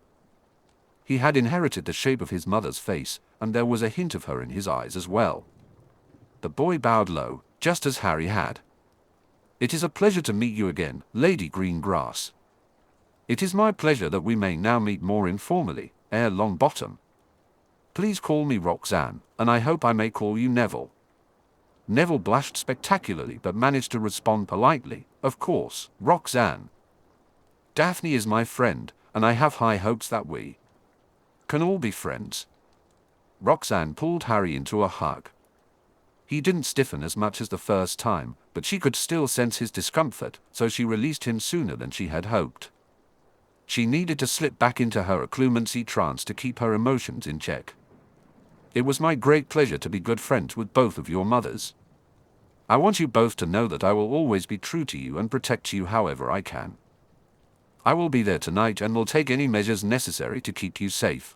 He had inherited the shape of his mother's face, and there was a hint of her in his eyes as well. The boy bowed low, just as Harry had. "It is a pleasure to meet you again, Lady Greengrass. It is my pleasure that we may now meet more informally, Herr Longbottom. Please call me Roxanne, and I hope I may call you Neville." Neville blushed spectacularly but managed to respond politely, "Of course, Roxanne. Daphne is my friend, and I have high hopes that we can all be friends." Roxanne pulled Harry into a hug. He didn't stiffen as much as the first time, but she could still sense his discomfort, so she released him sooner than she had hoped. She needed to slip back into her occlumency trance to keep her emotions in check. "It was my great pleasure to be good friends with both of your mothers. I want you both to know that I will always be true to you and protect you however I can. I will be there tonight and will take any measures necessary to keep you safe.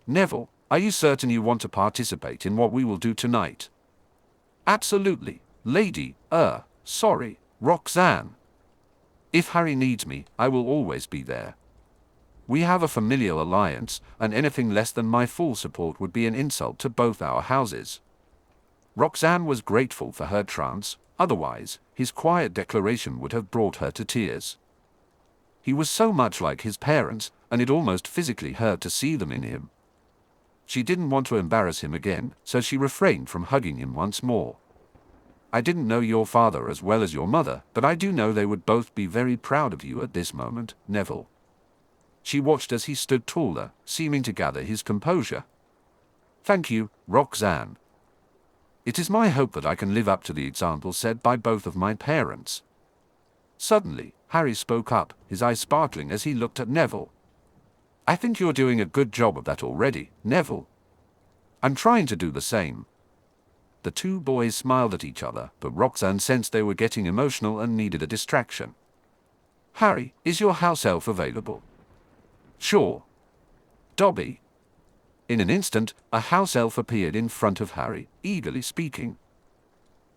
Neville, are you certain you want to participate in what we will do tonight?" "Absolutely, sorry, Roxanne. If Harry needs me, I will always be there. We have a familial alliance, and anything less than my full support would be an insult to both our houses." Roxanne was grateful for her trance, otherwise, his quiet declaration would have brought her to tears. He was so much like his parents, and it almost physically hurt to see them in him. She didn't want to embarrass him again, so she refrained from hugging him once more. "I didn't know your father as well as your mother, but I do know they would both be very proud of you at this moment, Neville." She watched as he stood taller, seeming to gather his composure. "Thank you, Roxanne. It is my hope that I can live up to the example set by both of my parents." Suddenly, Harry spoke up, his eyes sparkling as he looked at Neville. "I think you're doing a good job of that already, Neville. I'm trying to do the same." The two boys smiled at each other, but Roxanne sensed they were getting emotional and needed a distraction. "Harry, is your house elf available?" "Sure. Dobby." In an instant, a house elf appeared in front of Harry, eagerly speaking.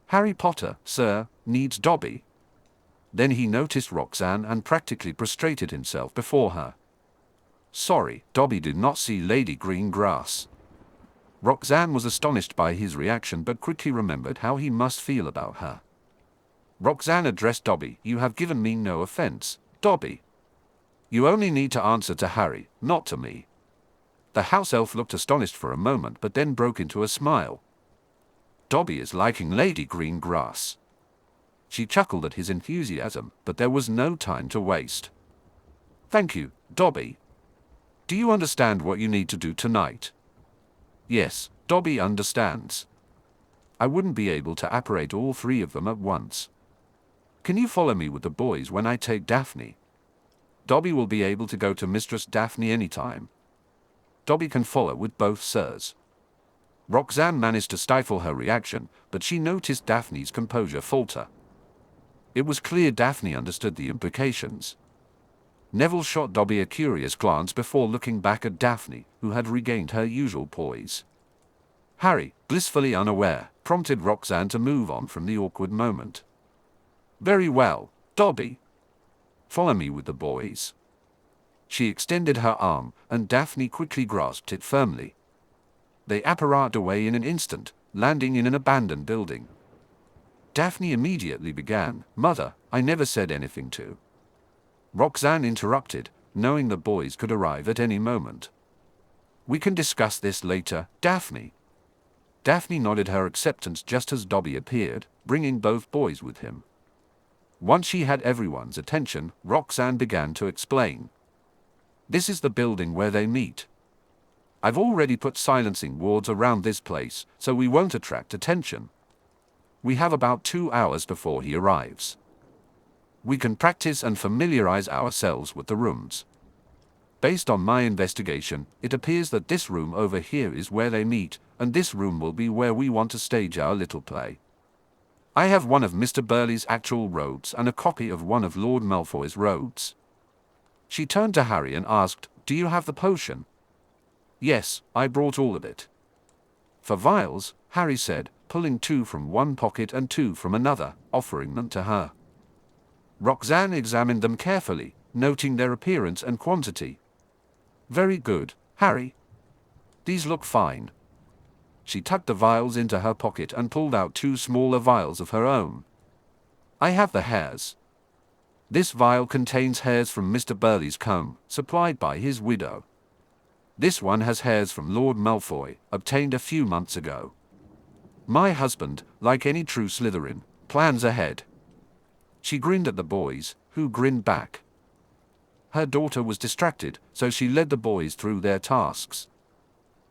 "Harry Potter, sir, needs Dobby." Then he noticed Roxanne and practically prostrated himself before her. "Sorry, Dobby did not see Lady Greengrass." Roxanne was astonished by his reaction but quickly remembered how he must feel about her. Roxanne addressed Dobby. "You have given me no offense, Dobby. You only need to answer to Harry, not to me." The house elf looked astonished for a moment but then broke into a smile. "Dobby is liking Lady Greengrass." She chuckled at his enthusiasm, but there was no time to waste. "Thank you, Dobby. Do you understand what you need to do tonight?" "Yes, Dobby understands. I wouldn't be able to apparate all three of them at once. Can you follow me with the boys when I take Daphne? Dobby will be able to go to Mistress Daphne anytime." Dobby can follow with both sirs. Roxanne managed to stifle her reaction, but she noticed Daphne's composure falter. It was clear Daphne understood the implications. Neville shot Dobby a curious glance before looking back at Daphne, who had regained her usual poise. Harry, blissfully unaware, prompted Roxanne to move on from the awkward moment. "Very well, Dobby. Follow me with the boys." She extended her arm, and Daphne quickly grasped it firmly. They apparat away in an instant, landing in an abandoned building. Daphne immediately began, "Mother, I never said anything to." Roxanne interrupted, knowing the boys could arrive at any moment. "We can discuss this later, Daphne." Daphne nodded her acceptance just as Dobby appeared, bringing both boys with him. Once she had everyone's attention, Roxanne began to explain. "This is the building where they meet. I've already put silencing wards around this place, so we won't attract attention. We have about 2 hours before he arrives. We can practice and familiarize ourselves with the rooms. Based on my investigation, it appears that this room over here is where they meet, and this room will be where we want to stage our little play. I have one of Mr. Burley's actual robes and a copy of one of Lord Malfoy's robes." She turned to Harry and asked, "Do you have the potion?" "Yes, I brought all of it." "For vials," Harry said, pulling 2 from one pocket and 2 from another, offering them to her. Roxanne examined them carefully, noting their appearance and quantity. "Very good, Harry. These look fine." She tucked the vials into her pocket and pulled out 2 smaller vials of her own. "I have the hairs. This vial contains hairs from Mr. Burley's comb, supplied by his widow. This one has hairs from Lord Malfoy, obtained a few months ago. My husband, like any true Slytherin, plans ahead." She grinned at the boys, who grinned back. Her daughter was distracted, so she led the boys through their tasks.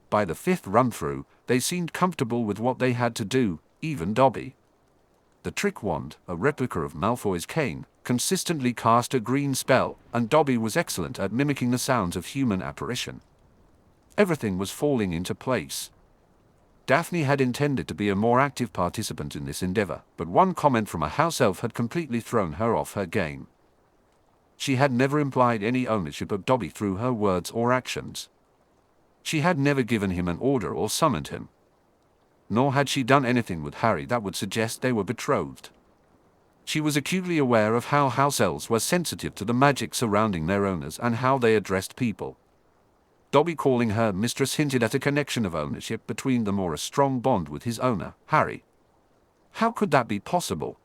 By the 5th run-through, they seemed comfortable with what they had to do, even Dobby. The trick wand, a replica of Malfoy's cane, consistently cast a green spell, and Dobby was excellent at mimicking the sounds of human apparition. Everything was falling into place. Daphne had intended to be a more active participant in this endeavor, but one comment from a house elf had completely thrown her off her game. She had never implied any ownership of Dobby through her words or actions. She had never given him an order or summoned him. Nor had she done anything with Harry that would suggest they were betrothed. She was acutely aware of how house elves were sensitive to the magic surrounding their owners and how they addressed people. Dobby calling her mistress hinted at a connection of ownership between them or a strong bond with his owner, Harry. How could that be possible?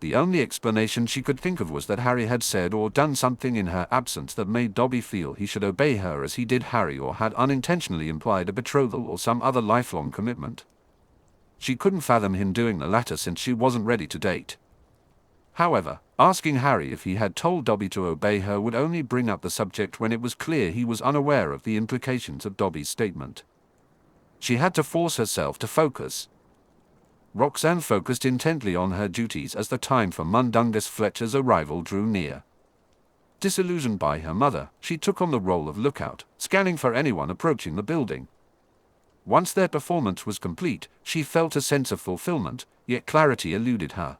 The only explanation she could think of was that Harry had said or done something in her absence that made Dobby feel he should obey her as he did Harry, or had unintentionally implied a betrothal or some other lifelong commitment. She couldn't fathom him doing the latter since she wasn't ready to date. However, asking Harry if he had told Dobby to obey her would only bring up the subject when it was clear he was unaware of the implications of Dobby's statement. She had to force herself to focus. Roxanne focused intently on her duties as the time for Mundungus Fletcher's arrival drew near. Disillusioned by her mother, she took on the role of lookout, scanning for anyone approaching the building. Once their performance was complete, she felt a sense of fulfillment, yet clarity eluded her.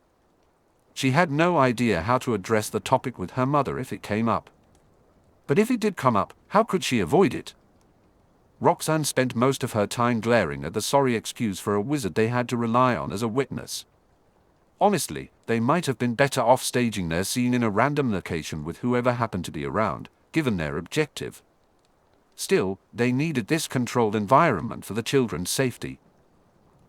She had no idea how to address the topic with her mother if it came up. But if it did come up, how could she avoid it? Roxanne spent most of her time glaring at the sorry excuse for a wizard they had to rely on as a witness. Honestly, they might have been better off staging their scene in a random location with whoever happened to be around, given their objective. Still, they needed this controlled environment for the children's safety.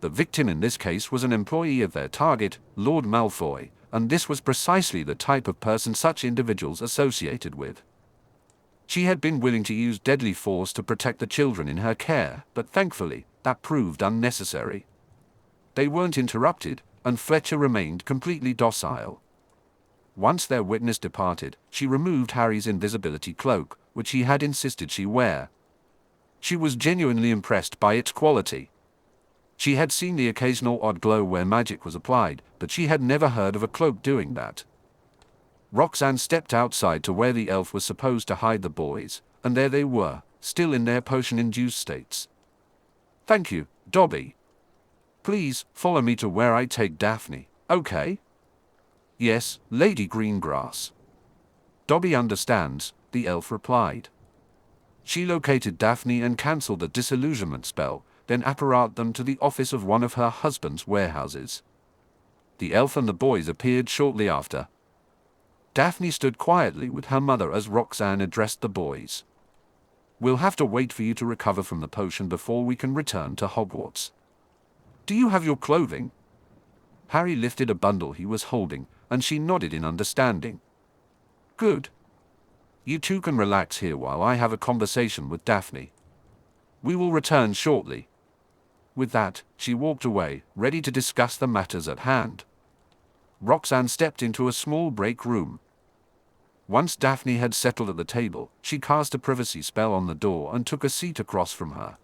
The victim in this case was an employee of their target, Lord Malfoy, and this was precisely the type of person such individuals associated with. She had been willing to use deadly force to protect the children in her care, but thankfully, that proved unnecessary. They weren't interrupted, and Fletcher remained completely docile. Once their witness departed, she removed Harry's invisibility cloak, which he had insisted she wear. She was genuinely impressed by its quality. She had seen the occasional odd glow where magic was applied, but she had never heard of a cloak doing that. Roxanne stepped outside to where the elf was supposed to hide the boys, and there they were, still in their potion-induced states. "Thank you, Dobby. Please, follow me to where I take Daphne, okay?" "Yes, Lady Greengrass." "Dobby understands," the elf replied. She located Daphne and cancelled the disillusionment spell, then apparat them to the office of one of her husband's warehouses. The elf and the boys appeared shortly after. Daphne stood quietly with her mother as Roxanne addressed the boys. We'll have to wait for you to recover from the potion before we can return to Hogwarts. Do you have your clothing? Harry lifted a bundle he was holding, and she nodded in understanding. Good. You two can relax here while I have a conversation with Daphne. We will return shortly. With that, she walked away, ready to discuss the matters at hand. Roxanne stepped into a small break room. Once Daphne had settled at the table, she cast a privacy spell on the door and took a seat across from her.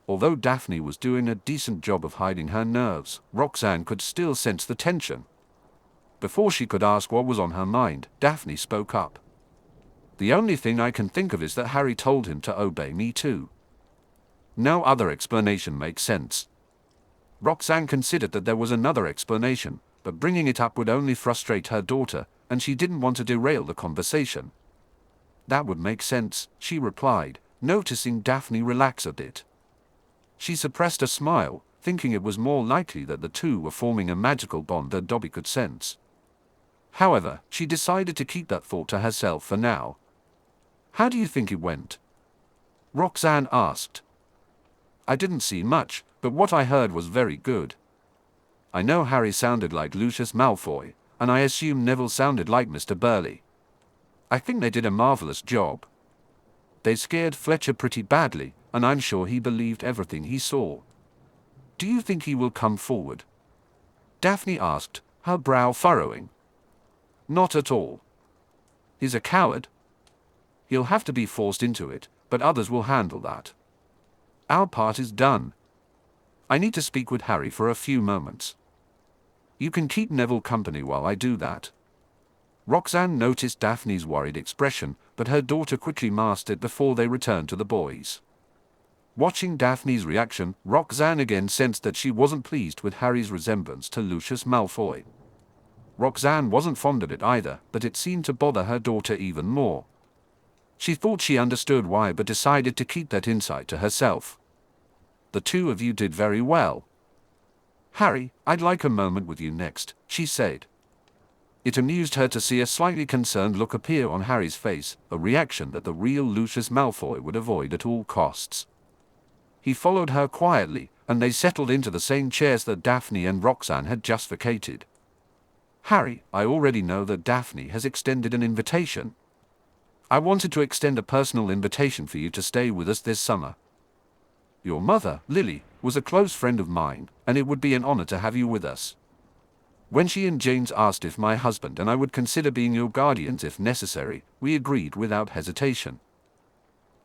Although Daphne was doing a decent job of hiding her nerves, Roxanne could still sense the tension. Before she could ask what was on her mind, Daphne spoke up. The only thing I can think of is that Harry told him to obey me too. No other explanation makes sense. Roxanne considered that there was another explanation, but bringing it up would only frustrate her daughter, and she didn't want to derail the conversation. That would make sense, she replied, noticing Daphne relax a bit. She suppressed a smile, thinking it was more likely that the two were forming a magical bond that Dobby could sense. However, she decided to keep that thought to herself for now. How do you think it went? Roxanne asked. I didn't see much, but what I heard was very good. I know Harry sounded like Lucius Malfoy, and I assume Neville sounded like Mr. Burley. I think they did a marvelous job. They scared Fletcher pretty badly, and I'm sure he believed everything he saw. Do you think he will come forward? Daphne asked, her brow furrowing. Not at all. He's a coward. He'll have to be forced into it, but others will handle that. Our part is done. I need to speak with Harry for a few moments. You can keep Neville company while I do that. Roxanne noticed Daphne's worried expression, but her daughter quickly masked it before they returned to the boys. Watching Daphne's reaction, Roxanne again sensed that she wasn't pleased with Harry's resemblance to Lucius Malfoy. Roxanne wasn't fond of it either, but it seemed to bother her daughter even more. She thought she understood why but decided to keep that insight to herself. The two of you did very well. Harry, I'd like a moment with you next, she said. It amused her to see a slightly concerned look appear on Harry's face, a reaction that the real Lucius Malfoy would avoid at all costs. He followed her quietly, and they settled into the same chairs that Daphne and Roxanne had just vacated. Harry, I already know that Daphne has extended an invitation. I wanted to extend a personal invitation for you to stay with us this summer. Your mother, Lily, was a close friend of mine, and it would be an honor to have you with us. When she and James asked if my husband and I would consider being your guardians if necessary, we agreed without hesitation.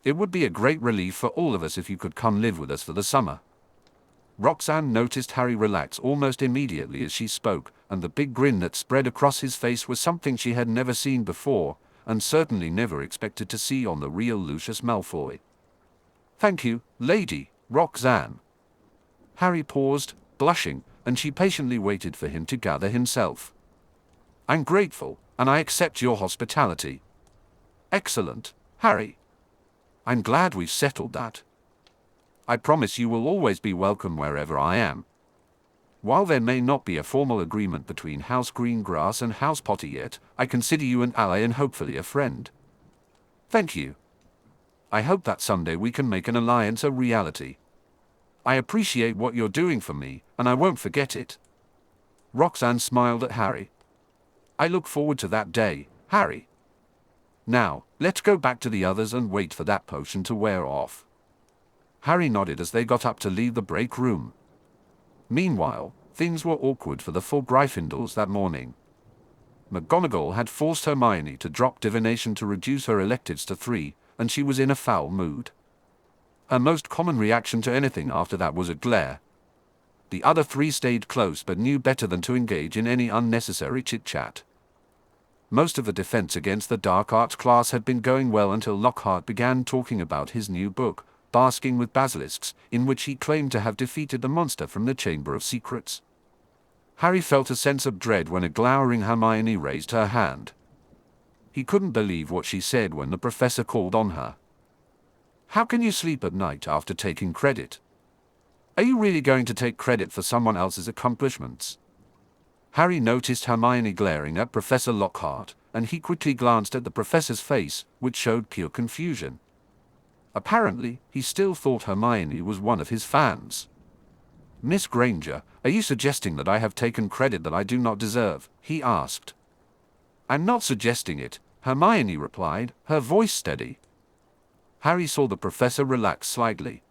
It would be a great relief for all of us if you could come live with us for the summer. Roxanne noticed Harry relax almost immediately as she spoke, and the big grin that spread across his face was something she had never seen before, and certainly never expected to see on the real Lucius Malfoy. Thank you, Lady Roxanne. Harry paused, blushing, and she patiently waited for him to gather himself. I'm grateful, and I accept your hospitality. Excellent, Harry. I'm glad we've settled that. I promise you will always be welcome wherever I am. While there may not be a formal agreement between House Greengrass and House Potter yet, I consider you an ally and hopefully a friend. Thank you. I hope that someday we can make an alliance a reality. I appreciate what you're doing for me, and I won't forget it. Roxanne smiled at Harry. I look forward to that day, Harry. Now, let's go back to the others and wait for that potion to wear off. Harry nodded as they got up to leave the break room. Meanwhile, things were awkward for the 4 Gryffindors that morning. McGonagall had forced Hermione to drop divination to reduce her electives to 3, and she was in a foul mood. Her most common reaction to anything after that was a glare. The other 3 stayed close but knew better than to engage in any unnecessary chit-chat. Most of the defense against the dark arts class had been going well until Lockhart began talking about his new book, Basking with Basilisks, in which he claimed to have defeated the monster from the Chamber of Secrets. Harry felt a sense of dread when a glowering Hermione raised her hand. He couldn't believe what she said when the professor called on her. How can you sleep at night after taking credit? Are you really going to take credit for someone else's accomplishments? Harry noticed Hermione glaring at Professor Lockhart, and he quickly glanced at the professor's face, which showed pure confusion. Apparently, he still thought Hermione was one of his fans. "Miss Granger, are you suggesting that I have taken credit that I do not deserve?" he asked. "I'm not suggesting it," Hermione replied, her voice steady. Harry saw the professor relax slightly.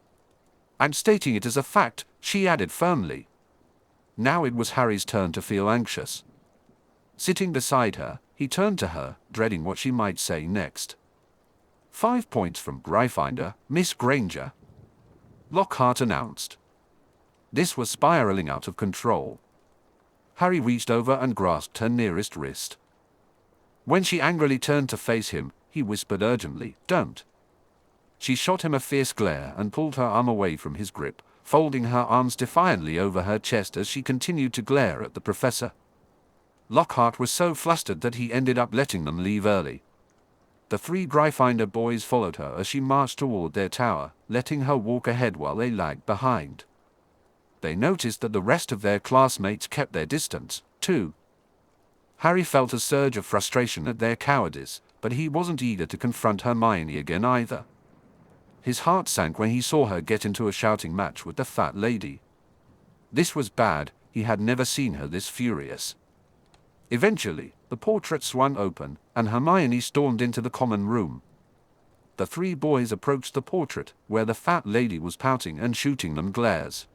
"I'm stating it as a fact," she added firmly. Now it was Harry's turn to feel anxious. Sitting beside her, he turned to her, dreading what she might say next. 5 points from Gryffindor, Miss Granger," Lockhart announced. This was spiraling out of control. Harry reached over and grasped her nearest wrist. When she angrily turned to face him, he whispered urgently, "Don't." She shot him a fierce glare and pulled her arm away from his grip, folding her arms defiantly over her chest as she continued to glare at the professor. Lockhart was so flustered that he ended up letting them leave early. The 3 Gryffindor boys followed her as she marched toward their tower, letting her walk ahead while they lagged behind. They noticed that the rest of their classmates kept their distance, too. Harry felt a surge of frustration at their cowardice, but he wasn't eager to confront Hermione again either. His heart sank when he saw her get into a shouting match with the fat lady. This was bad, he had never seen her this furious. Eventually, the portrait swung open, and Hermione stormed into the common room. The 3 boys approached the portrait, where the fat lady was pouting and shooting them glares.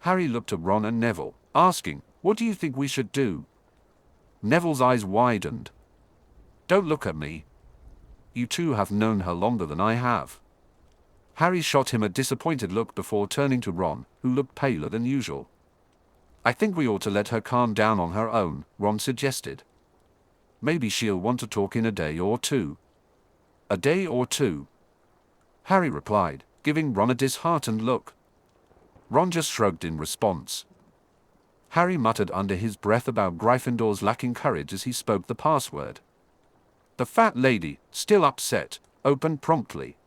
Harry looked at Ron and Neville, asking, "What do you think we should do?" Neville's eyes widened. "Don't look at me. You 2 have known her longer than I have." Harry shot him a disappointed look before turning to Ron, who looked paler than usual. "I think we ought to let her calm down on her own," Ron suggested. "Maybe she'll want to talk in a day or 2. "A day or 2?" Harry replied, giving Ron a disheartened look. Ron just shrugged in response. Harry muttered under his breath about Gryffindors lacking courage as he spoke the password. The fat lady, still upset, opened promptly.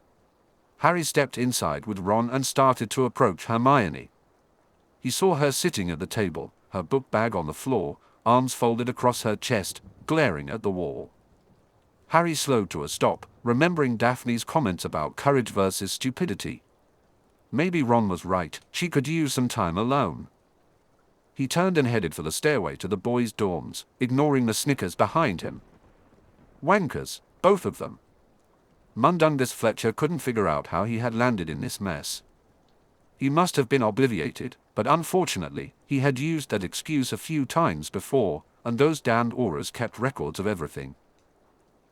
Harry stepped inside with Ron and started to approach Hermione. He saw her sitting at the table, her book bag on the floor, arms folded across her chest, glaring at the wall. Harry slowed to a stop, remembering Daphne's comments about courage versus stupidity. Maybe Ron was right, she could use some time alone. He turned and headed for the stairway to the boys' dorms, ignoring the snickers behind him. Wankers, both of them. Mundungus Fletcher couldn't figure out how he had landed in this mess. He must have been obliviated, but unfortunately, he had used that excuse a few times before, and those damned auras kept records of everything.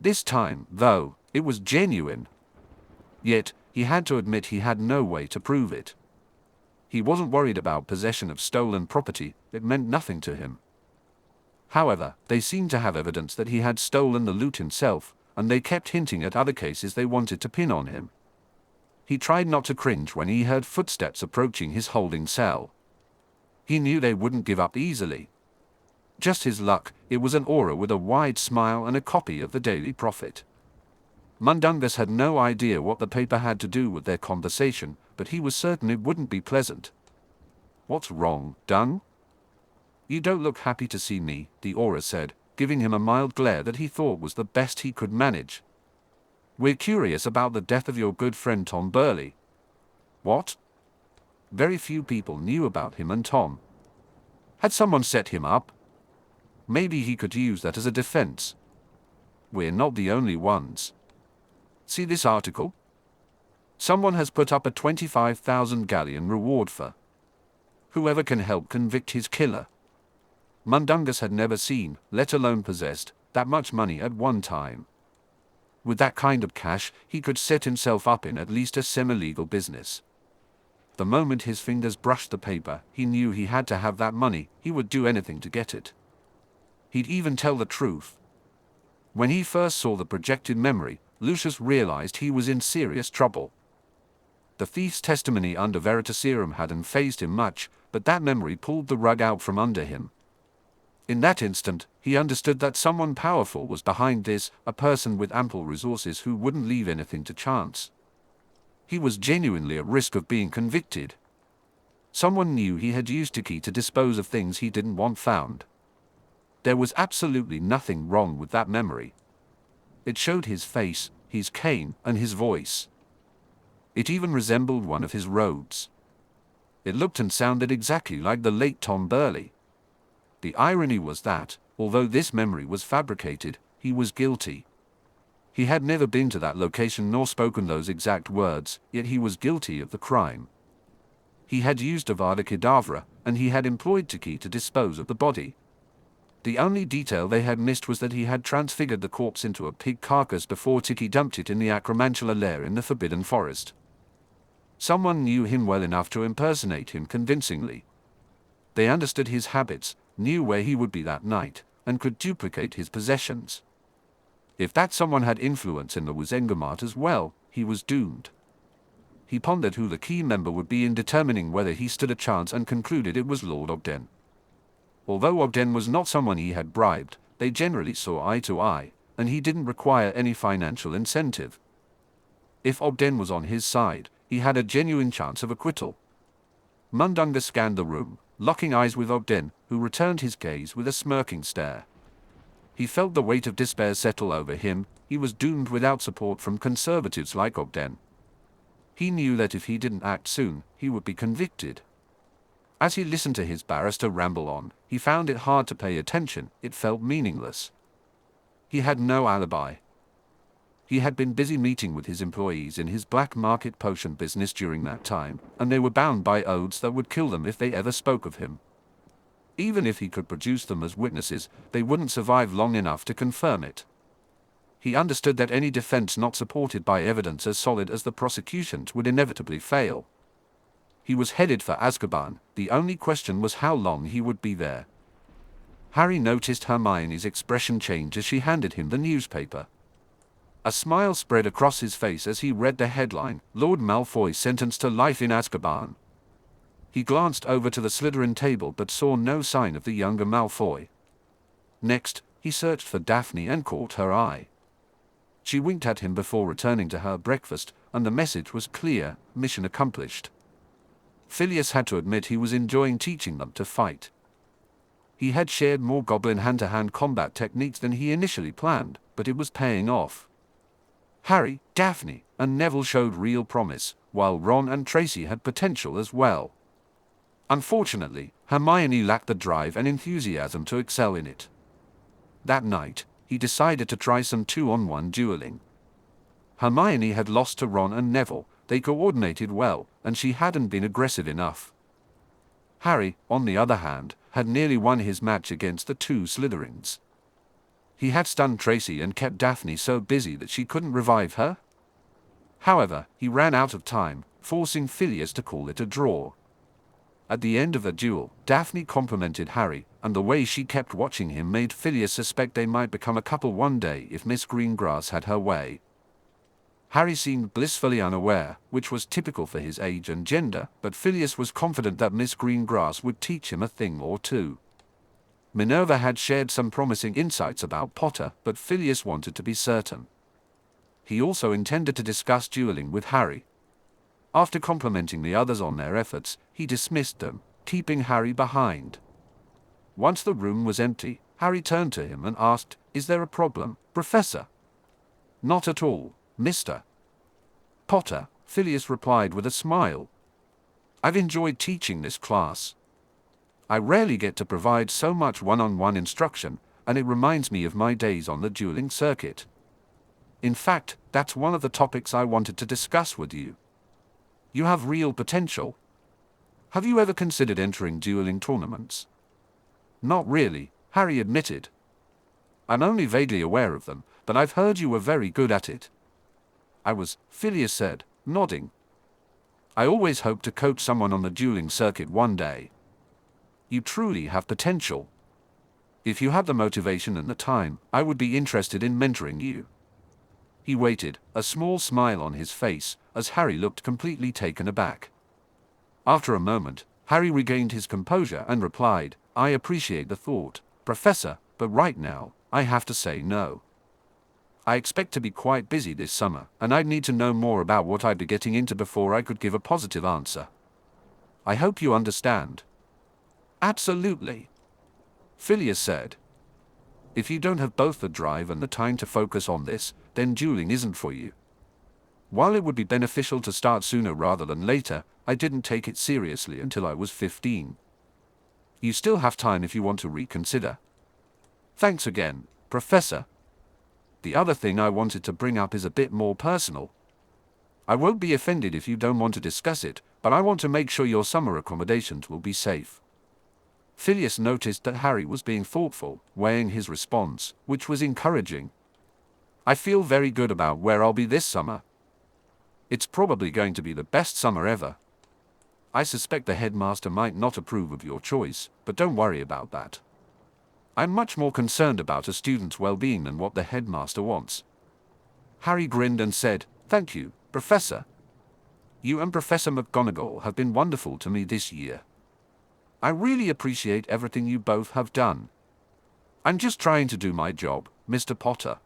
This time, though, it was genuine. Yet, he had to admit he had no way to prove it. He wasn't worried about possession of stolen property, it meant nothing to him. However, they seemed to have evidence that he had stolen the loot himself, and they kept hinting at other cases they wanted to pin on him. He tried not to cringe when he heard footsteps approaching his holding cell. He knew they wouldn't give up easily. Just his luck, it was an aura with a wide smile and a copy of the Daily Prophet. Mundungus had no idea what the paper had to do with their conversation, but he was certain it wouldn't be pleasant. "What's wrong, Dung?" "You don't look happy to see me," the aura said, giving him a mild glare that he thought was the best he could manage. "We're curious about the death of your good friend Tom Burley." "What?" Very few people knew about him and Tom. Had someone set him up? Maybe he could use that as a defense. We're not the only ones. See this article? Someone has put up a 25,000 galleon reward for whoever can help convict his killer. Mundungus had never seen, let alone possessed, that much money at one time. With that kind of cash, he could set himself up in at least a semi-legal business. The moment his fingers brushed the paper, he knew he had to have that money, he would do anything to get it. He'd even tell the truth. When he first saw the projected memory, Lucius realized he was in serious trouble. The thief's testimony under Veritaserum hadn't fazed him much, but that memory pulled the rug out from under him. In that instant, he understood that someone powerful was behind this, a person with ample resources who wouldn't leave anything to chance. He was genuinely at risk of being convicted. Someone knew he had used Tiki to dispose of things he didn't want found. There was absolutely nothing wrong with that memory. It showed his face, his cane, and his voice. It even resembled one of his roads. It looked and sounded exactly like the late Tom Burley. The irony was that, although this memory was fabricated, he was guilty. He had never been to that location nor spoken those exact words, yet he was guilty of the crime. He had used Avada Kedavra, and he had employed Tiki to dispose of the body. The only detail they had missed was that he had transfigured the corpse into a pig carcass before Tiki dumped it in the Acromantula lair in the Forbidden Forest. Someone knew him well enough to impersonate him convincingly. They understood his habits, knew where he would be that night, and could duplicate his possessions. If that someone had influence in the Wizengamot as well, he was doomed. He pondered who the key member would be in determining whether he stood a chance and concluded it was Lord Ogden. Although Ogden was not someone he had bribed, they generally saw eye to eye, and he didn't require any financial incentive. If Ogden was on his side, he had a genuine chance of acquittal. Mundunga scanned the room, locking eyes with Ogden, who returned his gaze with a smirking stare. He felt the weight of despair settle over him. He was doomed without support from conservatives like Ogden. He knew that if he didn't act soon, he would be convicted. As he listened to his barrister ramble on, he found it hard to pay attention. It felt meaningless. He had no alibi. He had been busy meeting with his employees in his black market potion business during that time, and they were bound by oaths that would kill them if they ever spoke of him. Even if he could produce them as witnesses, they wouldn't survive long enough to confirm it. He understood that any defense not supported by evidence as solid as the prosecution's would inevitably fail. He was headed for Azkaban. The only question was how long he would be there. Harry noticed Hermione's expression change as she handed him the newspaper. A smile spread across his face as he read the headline, "Lord Malfoy sentenced to life in Azkaban." He glanced over to the Slytherin table but saw no sign of the younger Malfoy. Next, he searched for Daphne and caught her eye. She winked at him before returning to her breakfast, and the message was clear: mission accomplished. Phileas had to admit he was enjoying teaching them to fight. He had shared more goblin hand-to-hand combat techniques than he initially planned, but it was paying off. Harry, Daphne, and Neville showed real promise, while Ron and Tracy had potential as well. Unfortunately, Hermione lacked the drive and enthusiasm to excel in it. That night, he decided to try some two-on-one dueling. Hermione had lost to Ron and Neville. They coordinated well, and she hadn't been aggressive enough. Harry, on the other hand, had nearly won his match against the two Slytherins. He had stunned Tracy and kept Daphne so busy that she couldn't revive her. However, he ran out of time, forcing Phileas to call it a draw. At the end of the duel, Daphne complimented Harry, and the way she kept watching him made Phileas suspect they might become a couple one day if Miss Greengrass had her way. Harry seemed blissfully unaware, which was typical for his age and gender, but Phileas was confident that Miss Greengrass would teach him a thing or two. Minerva had shared some promising insights about Potter, but Phileas wanted to be certain. He also intended to discuss dueling with Harry. After complimenting the others on their efforts, he dismissed them, keeping Harry behind. Once the room was empty, Harry turned to him and asked, "Is there a problem, Professor?" "Not at all, Mr. Potter," Phileas replied with a smile. "I've enjoyed teaching this class. I rarely get to provide so much one-on-one instruction, and it reminds me of my days on the dueling circuit. In fact, that's one of the topics I wanted to discuss with you. You have real potential. Have you ever considered entering dueling tournaments?" "Not really," Harry admitted. "I'm only vaguely aware of them, but I've heard you were very good at it." "I was," Phileas said, nodding. "I always hoped to coach someone on the dueling circuit one day. You truly have potential. If you have the motivation and the time, I would be interested in mentoring you." He waited, a small smile on his face, as Harry looked completely taken aback. After a moment, Harry regained his composure and replied, "I appreciate the thought, Professor, but right now, I have to say no. I expect to be quite busy this summer, and I'd need to know more about what I'd be getting into before I could give a positive answer. I hope you understand." "Absolutely," Phileas said. "If you don't have both the drive and the time to focus on this, then dueling isn't for you. While it would be beneficial to start sooner rather than later, I didn't take it seriously until I was 15. You still have time if you want to reconsider. Thanks again, Professor. The other thing I wanted to bring up is a bit more personal. I won't be offended if you don't want to discuss it, but I want to make sure your summer accommodations will be safe. Phileas noticed that Harry was being thoughtful, weighing his response, which was encouraging. I feel very good about where I'll be this summer. It's probably going to be the best summer ever. I suspect the headmaster might not approve of your choice, but don't worry about that. I'm much more concerned about a student's well-being than what the headmaster wants. Harry grinned and said, "Thank you, Professor. You and Professor McGonagall have been wonderful to me this year. I really appreciate everything you both have done. I'm just trying to do my job, Mr. Potter.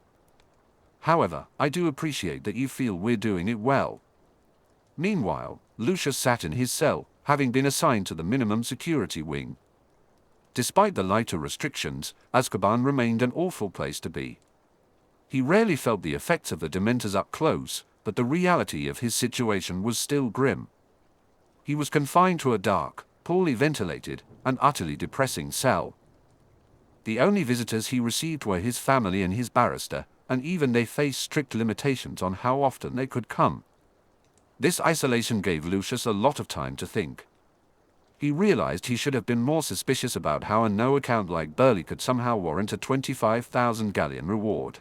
However, I do appreciate that you feel we're doing it well." Meanwhile, Lucius sat in his cell, having been assigned to the minimum security wing. Despite the lighter restrictions, Azkaban remained an awful place to be. He rarely felt the effects of the Dementors up close, but the reality of his situation was still grim. He was confined to a dark, poorly ventilated, and utterly depressing cell. The only visitors he received were his family and his barrister, and even they faced strict limitations on how often they could come. This isolation gave Lucius a lot of time to think. He realized he should have been more suspicious about how a no-account like Burley could somehow warrant a 25,000 galleon reward.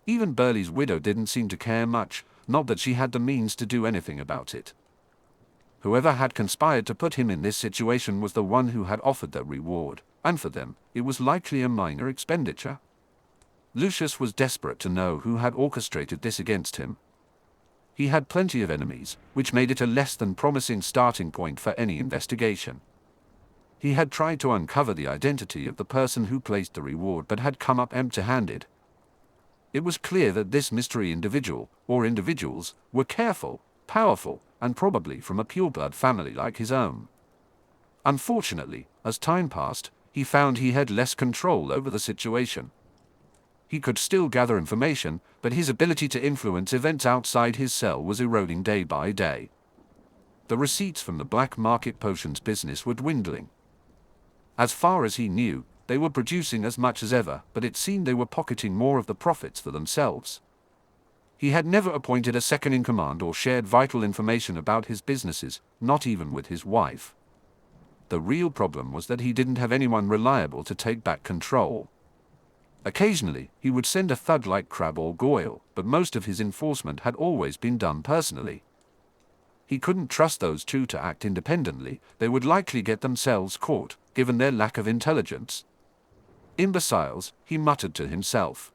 Even Burley's widow didn't seem to care much, not that she had the means to do anything about it. Whoever had conspired to put him in this situation was the one who had offered the reward, and for them, it was likely a minor expenditure. Lucius was desperate to know who had orchestrated this against him. He had plenty of enemies, which made it a less than promising starting point for any investigation. He had tried to uncover the identity of the person who placed the reward but had come up empty-handed. It was clear that this mystery individual, or individuals, were careful, powerful, and probably from a pureblood family like his own. Unfortunately, as time passed, he found he had less control over the situation. He could still gather information, but his ability to influence events outside his cell was eroding day by day. The receipts from the black market potions business were dwindling. As far as he knew, they were producing as much as ever, but it seemed they were pocketing more of the profits for themselves. He had never appointed a second-in-command or shared vital information about his businesses, not even with his wife. The real problem was that he didn't have anyone reliable to take back control. Occasionally, he would send a thug like Crabbe or Goyle, but most of his enforcement had always been done personally. He couldn't trust those two to act independently; they would likely get themselves caught, given their lack of intelligence. Imbeciles, he muttered to himself.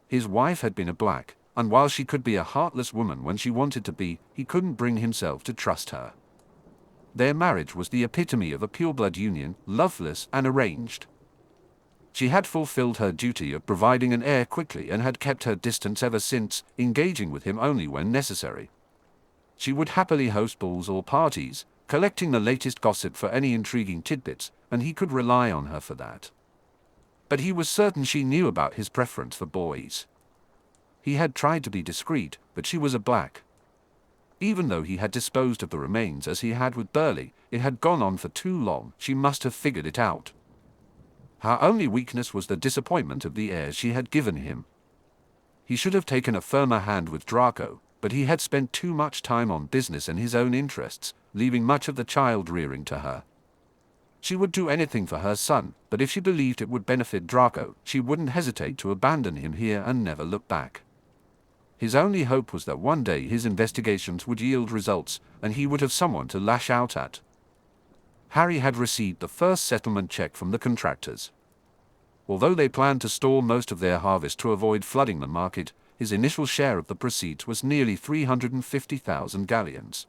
His wife had been a black, and while she could be a heartless woman when she wanted to be, he couldn't bring himself to trust her. Their marriage was the epitome of a pureblood union, loveless and arranged. She had fulfilled her duty of providing an heir quickly and had kept her distance ever since, engaging with him only when necessary. She would happily host balls or parties, collecting the latest gossip for any intriguing tidbits, and he could rely on her for that. But he was certain she knew about his preference for boys. He had tried to be discreet, but she was a black. Even though he had disposed of the remains as he had with Burley, it had gone on for too long. She must have figured it out. Her only weakness was the disappointment of the heirs she had given him. He should have taken a firmer hand with Draco, but he had spent too much time on business and his own interests, leaving much of the child-rearing to her. She would do anything for her son, but if she believed it would benefit Draco, she wouldn't hesitate to abandon him here and never look back. His only hope was that one day his investigations would yield results, and he would have someone to lash out at. Harry had received the first settlement check from the contractors. Although they planned to store most of their harvest to avoid flooding the market, his initial share of the proceeds was nearly 350,000 galleons.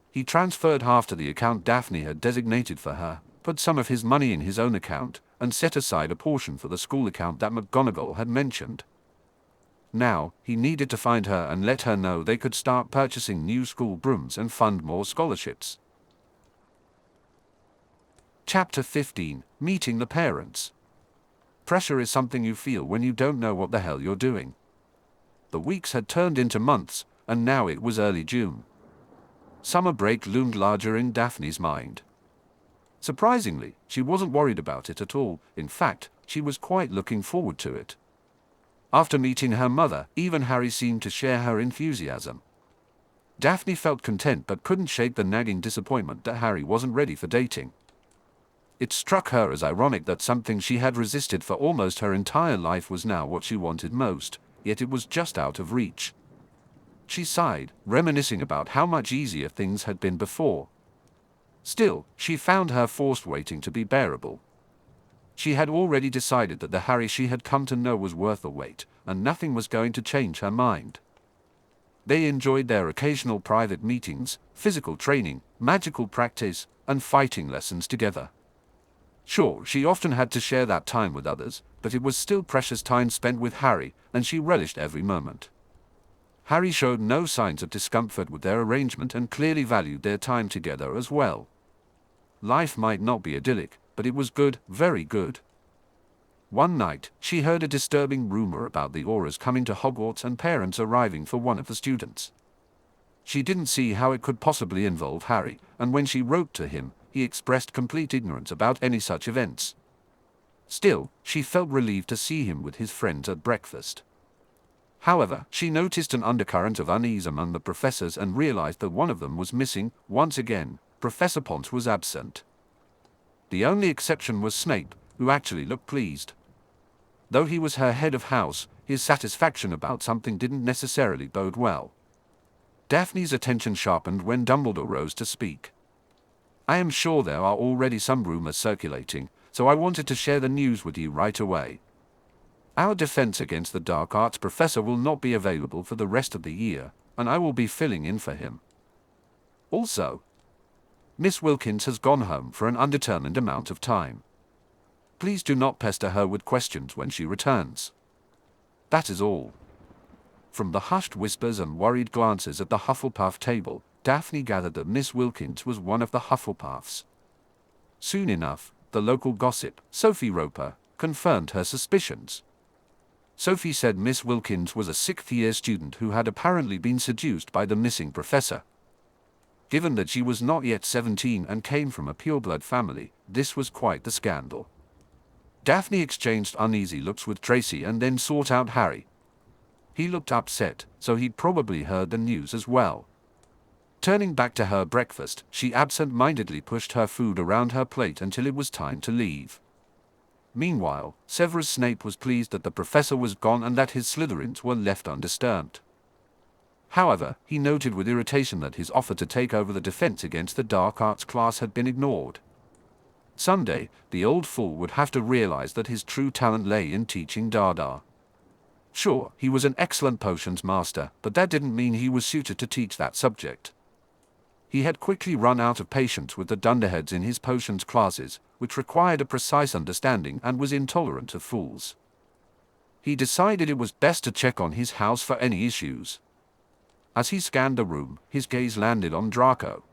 He transferred half to the account Daphne had designated for her, put some of his money in his own account, and set aside a portion for the school account that McGonagall had mentioned. Now, he needed to find her and let her know they could start purchasing new school brooms and fund more scholarships. Chapter 15: Meeting the Parents. Pressure is something you feel when you don't know what the hell you're doing. The weeks had turned into months, and now it was early June. Summer break loomed larger in Daphne's mind. Surprisingly, she wasn't worried about it at all. In fact, she was quite looking forward to it. After meeting her mother, even Harry seemed to share her enthusiasm. Daphne felt content but couldn't shake the nagging disappointment that Harry wasn't ready for dating. It struck her as ironic that something she had resisted for almost her entire life was now what she wanted most, yet it was just out of reach. She sighed, reminiscing about how much easier things had been before. Still, she found her forced waiting to be bearable. She had already decided that the Harry she had come to know was worth the wait, and nothing was going to change her mind. They enjoyed their occasional private meetings, physical training, magical practice, and fighting lessons together. Sure, she often had to share that time with others, but it was still precious time spent with Harry, and she relished every moment. Harry showed no signs of discomfort with their arrangement and clearly valued their time together as well. Life might not be idyllic, but it was good, very good. One night, she heard a disturbing rumor about the Auras coming to Hogwarts and parents arriving for one of the students. She didn't see how it could possibly involve Harry, and when she wrote to him, he expressed complete ignorance about any such events. Still, she felt relieved to see him with his friends at breakfast. However, she noticed an undercurrent of unease among the professors and realized that one of them was missing. Once again, Professor Ponce was absent. The only exception was Snape, who actually looked pleased. Though he was her head of house, his satisfaction about something didn't necessarily bode well. Daphne's attention sharpened when Dumbledore rose to speak. "I am sure there are already some rumors circulating, so I wanted to share the news with you right away. Our defense against the dark arts professor will not be available for the rest of the year, and I will be filling in for him. Also, Miss Wilkins has gone home for an undetermined amount of time. Please do not pester her with questions when she returns. That is all." From the hushed whispers and worried glances at the Hufflepuff table, Daphne gathered that Miss Wilkins was one of the Hufflepuffs. Soon enough, the local gossip, Sophie Roper, confirmed her suspicions. Sophie said Miss Wilkins was a sixth-year student who had apparently been seduced by the missing professor. Given that she was not yet 17 and came from a pureblood family, this was quite the scandal. Daphne exchanged uneasy looks with Tracy and then sought out Harry. He looked upset, so he'd probably heard the news as well. Turning back to her breakfast, she absent-mindedly pushed her food around her plate until it was time to leave. Meanwhile, Severus Snape was pleased that the professor was gone and that his Slytherins were left undisturbed. However, he noted with irritation that his offer to take over the defense against the dark arts class had been ignored. Someday, the old fool would have to realize that his true talent lay in teaching Dada. Sure, he was an excellent potions master, but that didn't mean he was suited to teach that subject. He had quickly run out of patience with the dunderheads in his potions classes, which required a precise understanding and was intolerant of fools. He decided it was best to check on his house for any issues. As he scanned the room, his gaze landed on Draco.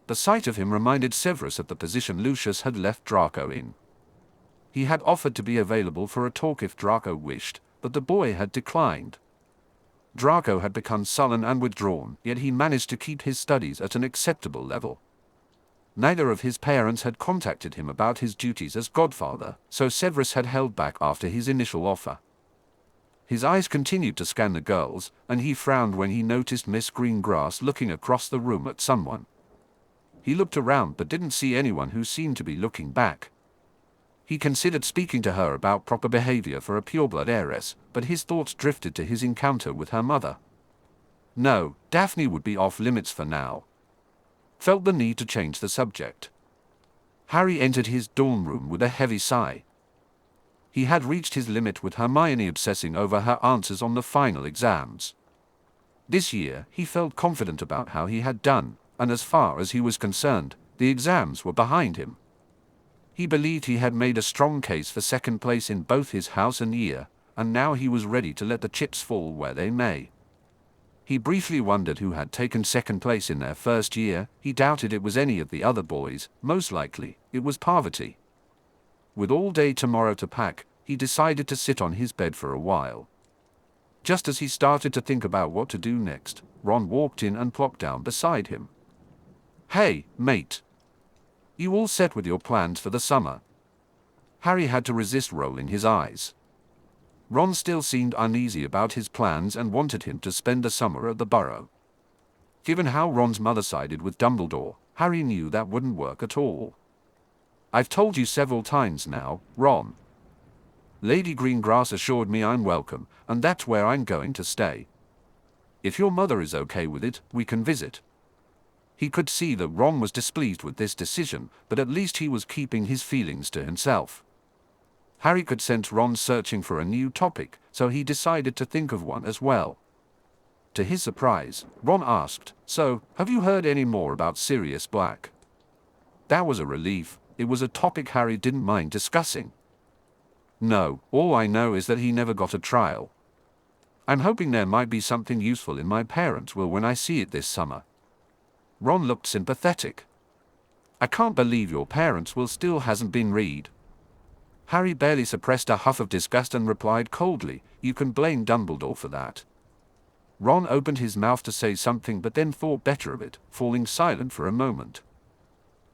The sight of him reminded Severus of the position Lucius had left Draco in. He had offered to be available for a talk if Draco wished, but the boy had declined. Draco had become sullen and withdrawn, yet he managed to keep his studies at an acceptable level. Neither of his parents had contacted him about his duties as godfather, so Severus had held back after his initial offer. His eyes continued to scan the girls, and he frowned when he noticed Miss Greengrass looking across the room at someone. He looked around but didn't see anyone who seemed to be looking back. He considered speaking to her about proper behavior for a pureblood heiress, but his thoughts drifted to his encounter with her mother. No, Daphne would be off limits for now. Felt the need to change the subject. Harry entered his dorm room with a heavy sigh. He had reached his limit with Hermione obsessing over her answers on the final exams. This year, he felt confident about how he had done, and as far as he was concerned, the exams were behind him. He believed he had made a strong case for second place in both his house and year, and now he was ready to let the chips fall where they may. He briefly wondered who had taken second place in their first year. He doubted it was any of the other boys, most likely, it was Parvati. With all day tomorrow to pack, he decided to sit on his bed for a while. Just as he started to think about what to do next, Ron walked in and plopped down beside him. "Hey, mate. You all set with your plans for the summer?" Harry had to resist rolling his eyes. Ron still seemed uneasy about his plans and wanted him to spend the summer at the Burrow. Given how Ron's mother sided with Dumbledore, Harry knew that wouldn't work at all. "I've told you several times now, Ron. Lady Greengrass assured me I'm welcome, and that's where I'm going to stay. If your mother is okay with it, we can visit." He could see that Ron was displeased with this decision, but at least he was keeping his feelings to himself. Harry could sense Ron searching for a new topic, so he decided to think of one as well. To his surprise, Ron asked, "So, have you heard any more about Sirius Black?" That was a relief. It was a topic Harry didn't mind discussing. "No, all I know is that he never got a trial. I'm hoping there might be something useful in my parents' will when I see it this summer." Ron looked sympathetic. "I can't believe your parents' will still hasn't been read." Harry barely suppressed a huff of disgust and replied coldly, "You can blame Dumbledore for that." Ron opened his mouth to say something but then thought better of it, falling silent for a moment.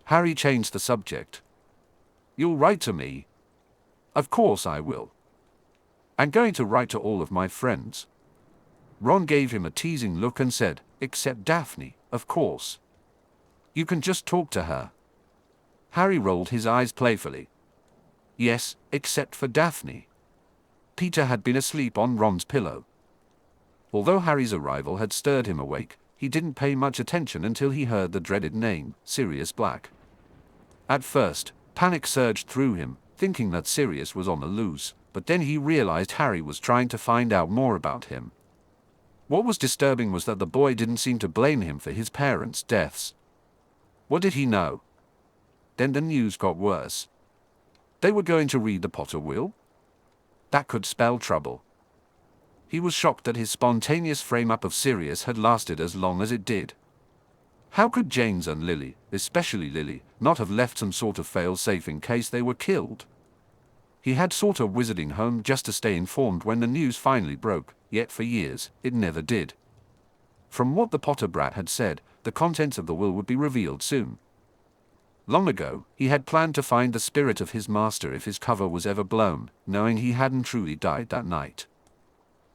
Harry changed the subject. "You'll write to me?" "Of course I will. I'm going to write to all of my friends." Ron gave him a teasing look and said, "Except Daphne, of course. You can just talk to her." Harry rolled his eyes playfully. "Yes, except for Daphne." Peter had been asleep on Ron's pillow. Although Harry's arrival had stirred him awake, he didn't pay much attention until he heard the dreaded name, Sirius Black. At first, panic surged through him, thinking that Sirius was on the loose, but then he realized Harry was trying to find out more about him. What was disturbing was that the boy didn't seem to blame him for his parents' deaths. What did he know? Then the news got worse. They were going to read the Potter will? That could spell trouble. He was shocked that his spontaneous frame-up of Sirius had lasted as long as it did. How could James and Lily, especially Lily, not have left some sort of fail-safe in case they were killed? He had sought a wizarding home just to stay informed when the news finally broke, yet for years, it never did. From what the Potter brat had said, the contents of the will would be revealed soon. Long ago, he had planned to find the spirit of his master if his cover was ever blown, knowing he hadn't truly died that night.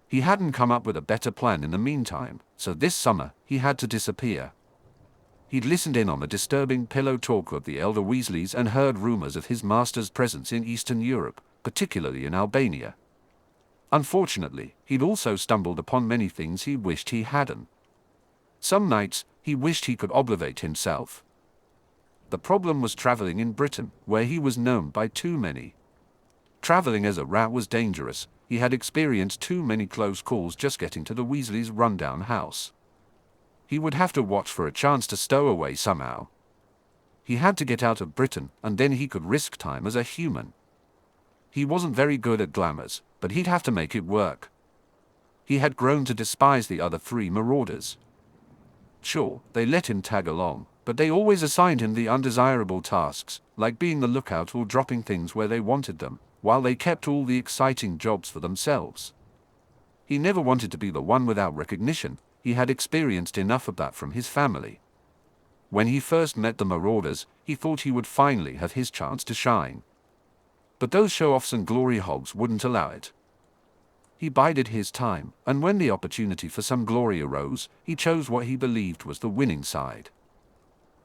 He hadn't come up with a better plan in the meantime, so this summer, he had to disappear. He'd listened in on the disturbing pillow talk of the elder Weasleys and heard rumors of his master's presence in Eastern Europe, particularly in Albania. Unfortunately, he'd also stumbled upon many things he wished he hadn't. Some nights, he wished he could obliterate himself. The problem was traveling in Britain, where he was known by too many. Traveling as a rat was dangerous. He had experienced too many close calls just getting to the Weasleys' rundown house. He would have to watch for a chance to stow away somehow. He had to get out of Britain, and then he could risk time as a human. He wasn't very good at glamours, but he'd have to make it work. He had grown to despise the other three marauders. Sure, they let him tag along, but they always assigned him the undesirable tasks, like being the lookout or dropping things where they wanted them, while they kept all the exciting jobs for themselves. He never wanted to be the one without recognition. He had experienced enough of that from his family. When he first met the marauders, he thought he would finally have his chance to shine. But those show-offs and glory hogs wouldn't allow it. He bided his time, and when the opportunity for some glory arose, he chose what he believed was the winning side.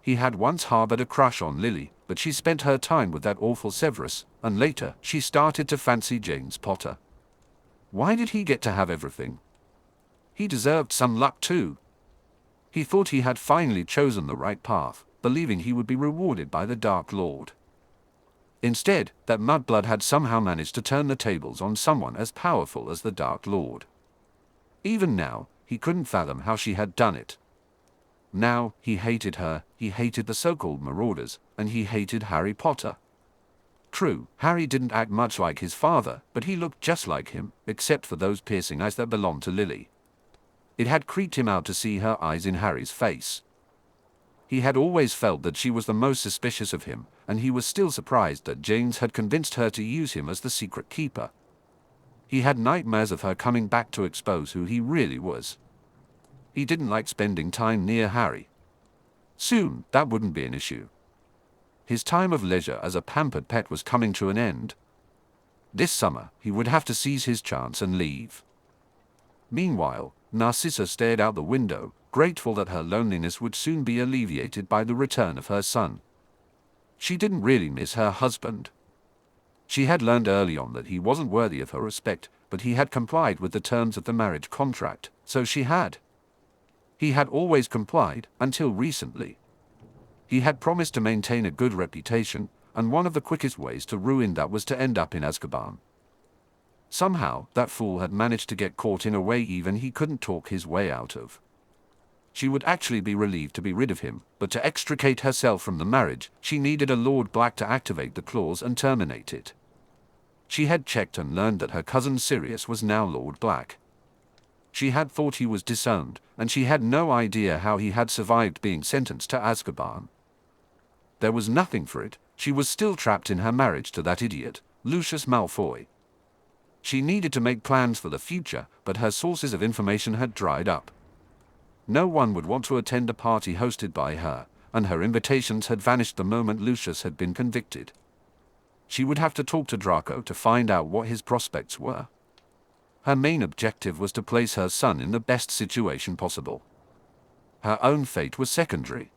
He had once harbored a crush on Lily, but she spent her time with that awful Severus, and later, she started to fancy James Potter. Why did he get to have everything? He deserved some luck too. He thought he had finally chosen the right path, believing he would be rewarded by the Dark Lord. Instead, that mudblood had somehow managed to turn the tables on someone as powerful as the Dark Lord. Even now, he couldn't fathom how she had done it. Now, he hated her, he hated the so-called marauders, and he hated Harry Potter. True, Harry didn't act much like his father, but he looked just like him, except for those piercing eyes that belonged to Lily. It had creeped him out to see her eyes in Harry's face. He had always felt that she was the most suspicious of him, and he was still surprised that James had convinced her to use him as the secret keeper. He had nightmares of her coming back to expose who he really was. He didn't like spending time near Harry. Soon, that wouldn't be an issue. His time of leisure as a pampered pet was coming to an end. This summer, he would have to seize his chance and leave. Meanwhile, Narcissa stared out the window, grateful that her loneliness would soon be alleviated by the return of her son. She didn't really miss her husband. She had learned early on that he wasn't worthy of her respect, but he had complied with the terms of the marriage contract, so she had. He had always complied, until recently. He had promised to maintain a good reputation, and one of the quickest ways to ruin that was to end up in Azkaban. Somehow, that fool had managed to get caught in a way even he couldn't talk his way out of. She would actually be relieved to be rid of him, but to extricate herself from the marriage, she needed a Lord Black to activate the clause and terminate it. She had checked and learned that her cousin Sirius was now Lord Black. She had thought he was disowned, and she had no idea how he had survived being sentenced to Azkaban. There was nothing for it, she was still trapped in her marriage to that idiot, Lucius Malfoy. She needed to make plans for the future, but her sources of information had dried up. No one would want to attend a party hosted by her, and her invitations had vanished the moment Lucius had been convicted. She would have to talk to Draco to find out what his prospects were. Her main objective was to place her son in the best situation possible. Her own fate was secondary.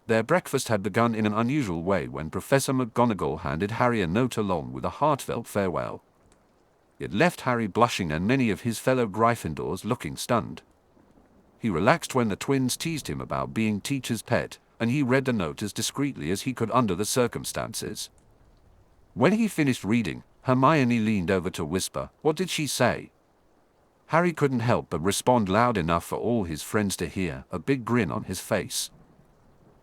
Their breakfast had begun in an unusual way when Professor McGonagall handed Harry a note along with a heartfelt farewell. It left Harry blushing and many of his fellow Gryffindors looking stunned. He relaxed when the twins teased him about being teacher's pet, and he read the note as discreetly as he could under the circumstances. When he finished reading, Hermione leaned over to whisper, "What did she say?" Harry couldn't help but respond loud enough for all his friends to hear, a big grin on his face.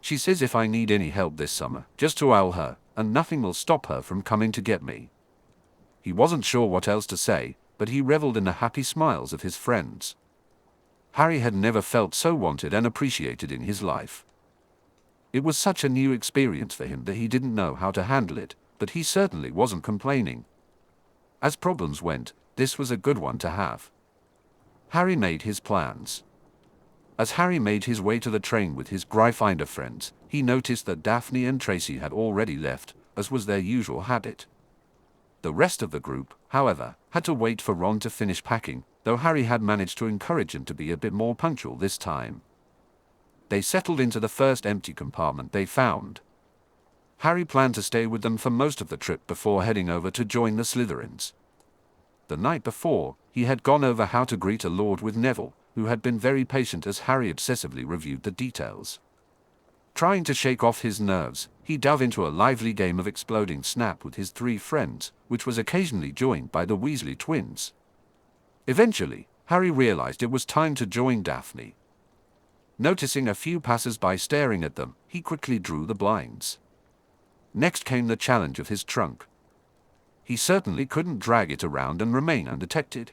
"She says if I need any help this summer, just to owl her, and nothing will stop her from coming to get me." He wasn't sure what else to say, but he reveled in the happy smiles of his friends. Harry had never felt so wanted and appreciated in his life. It was such a new experience for him that he didn't know how to handle it, but he certainly wasn't complaining. As problems went, this was a good one to have. Harry made his plans. As Harry made his way to the train with his Gryffindor friends, he noticed that Daphne and Tracy had already left, as was their usual habit. The rest of the group, however, had to wait for Ron to finish packing, though Harry had managed to encourage him to be a bit more punctual this time. They settled into the first empty compartment they found. Harry planned to stay with them for most of the trip before heading over to join the Slytherins. The night before, he had gone over how to greet a lord with Neville, who had been very patient as Harry obsessively reviewed the details. Trying to shake off his nerves, he dove into a lively game of exploding snap with his three friends, which was occasionally joined by the Weasley twins. Eventually, Harry realized it was time to join Daphne. Noticing a few passers-by staring at them, he quickly drew the blinds. Next came the challenge of his trunk. He certainly couldn't drag it around and remain undetected.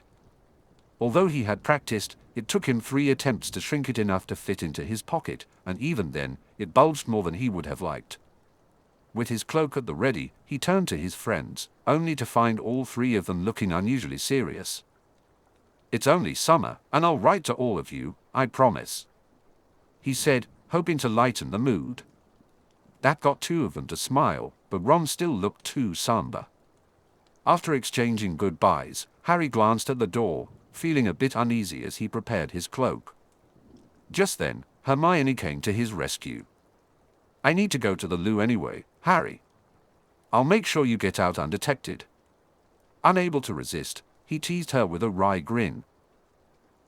Although he had practiced, it took him 3 attempts to shrink it enough to fit into his pocket, and even then, it bulged more than he would have liked. With his cloak at the ready, he turned to his friends, only to find all 3 of them looking unusually serious. "It's only summer, and I'll write to all of you, I promise," he said, hoping to lighten the mood. That got 2 of them to smile, but Ron still looked too somber. After exchanging goodbyes, Harry glanced at the door, feeling a bit uneasy as he prepared his cloak. Just then, Hermione came to his rescue. "I need to go to the loo anyway, Harry. I'll make sure you get out undetected." Unable to resist, he teased her with a wry grin.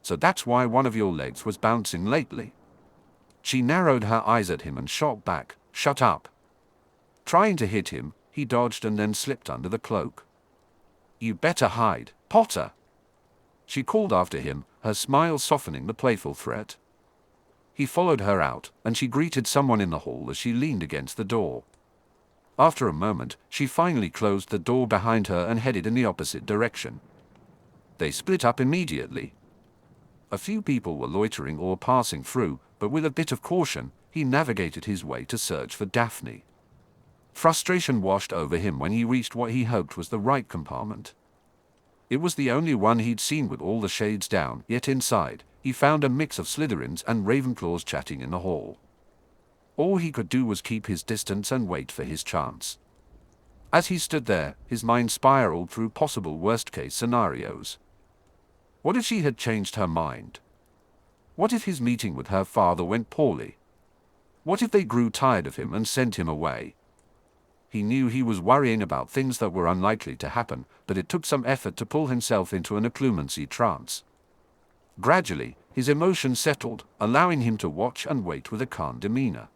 "So that's why one of your legs was bouncing lately?" She narrowed her eyes at him and shot back, "Shut up." Trying to hit him, he dodged and then slipped under the cloak. "You better hide, Potter," she called after him, her smile softening the playful threat. He followed her out, and she greeted someone in the hall as she leaned against the door. After a moment, she finally closed the door behind her and headed in the opposite direction. They split up immediately. A few people were loitering or passing through, but with a bit of caution, he navigated his way to search for Daphne. Frustration washed over him when he reached what he hoped was the right compartment. It was the only one he'd seen with all the shades down, yet inside, he found a mix of Slytherins and Ravenclaws chatting in the hall. All he could do was keep his distance and wait for his chance. As he stood there, his mind spiraled through possible worst-case scenarios. What if she had changed her mind? What if his meeting with her father went poorly? What if they grew tired of him and sent him away? He knew he was worrying about things that were unlikely to happen, but it took some effort to pull himself into an occlumency trance. Gradually, his emotions settled, allowing him to watch and wait with a calm demeanor.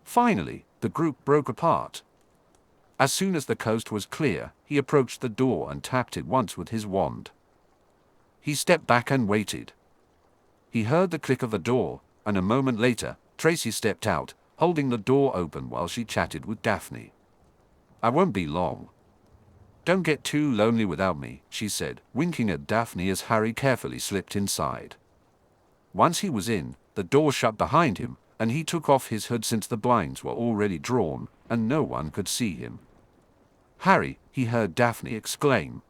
Finally, the group broke apart. As soon as the coast was clear, he approached the door and tapped it once with his wand. He stepped back and waited. He heard the click of the door, and a moment later, Tracy stepped out, holding the door open while she chatted with Daphne. "I won't be long. Don't get too lonely without me," she said, winking at Daphne as Harry carefully slipped inside. Once he was in, the door shut behind him, and he took off his hood since the blinds were already drawn, and no one could see him. "Harry," he heard Daphne exclaim.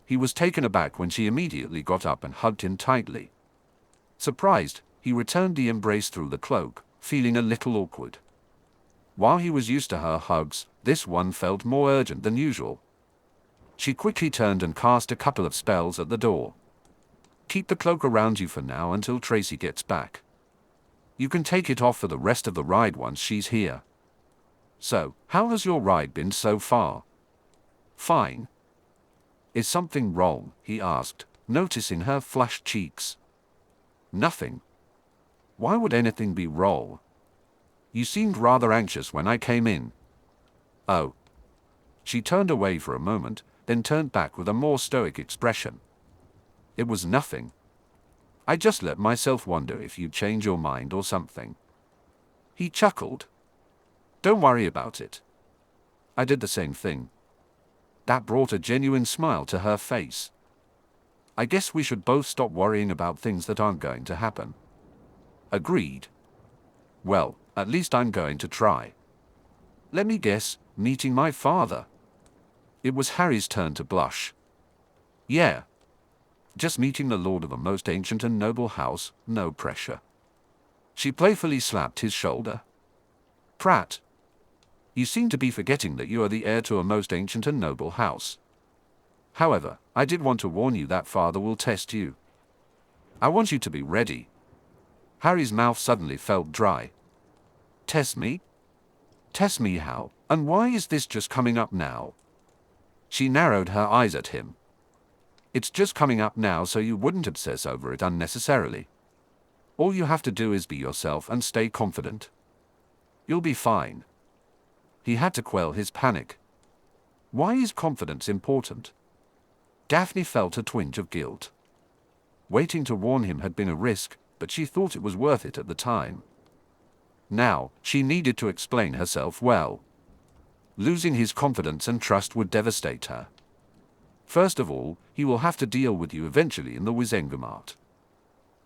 He was taken aback when she immediately got up and hugged him tightly. Surprised, he returned the embrace through the cloak, feeling a little awkward. While he was used to her hugs, this one felt more urgent than usual. She quickly turned and cast a couple of spells at the door. "Keep the cloak around you for now until Tracy gets back. You can take it off for the rest of the ride once she's here." "So, how has your ride been so far?" "Fine." "Is something wrong?" he asked, noticing her flushed cheeks. "Nothing. Why would anything be wrong? You seemed rather anxious when I came in." "Oh." She turned away for a moment, then turned back with a more stoic expression. "It was nothing. I just let myself wonder if you'd change your mind or something." He chuckled. "Don't worry about it. I did the same thing." That brought a genuine smile to her face. "I guess we should both stop worrying about things that aren't going to happen." "Agreed." "Well, at least I'm going to try." "Let me guess, meeting my father." It was Harry's turn to blush. "Yeah. Just meeting the lord of a most ancient and noble house, no pressure." She playfully slapped his shoulder. "Prat. You seem to be forgetting that you are the heir to a most ancient and noble house. However, I did want to warn you that father will test you. I want you to be ready." Harry's mouth suddenly felt dry. "Test me? Test me how, and why is this just coming up now?" She narrowed her eyes at him. "It's just coming up now so you wouldn't obsess over it unnecessarily. All you have to do is be yourself and stay confident. You'll be fine." He had to quell his panic. Why is confidence important? Daphne felt a twinge of guilt. Waiting to warn him had been a risk, but she thought it was worth it at the time. Now, she needed to explain herself well. Losing his confidence and trust would devastate her. First of all, he will have to deal with you eventually in the Wizengamot.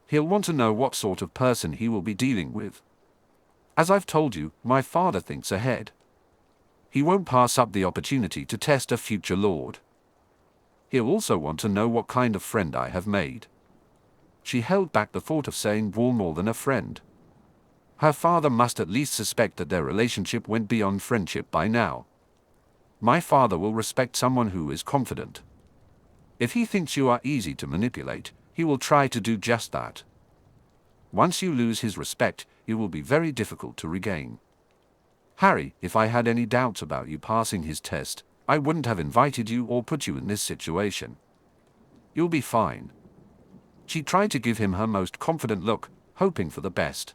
He'll want to know what sort of person he will be dealing with. As I've told you, my father thinks ahead. He won't pass up the opportunity to test a future lord. He'll also want to know what kind of friend I have made. She held back the thought of saying more than a friend. Her father must at least suspect that their relationship went beyond friendship by now. My father will respect someone who is confident. If he thinks you are easy to manipulate, he will try to do just that. Once you lose his respect, it will be very difficult to regain. Harry, if I had any doubts about you passing his test, I wouldn't have invited you or put you in this situation. You'll be fine." She tried to give him her most confident look, hoping for the best.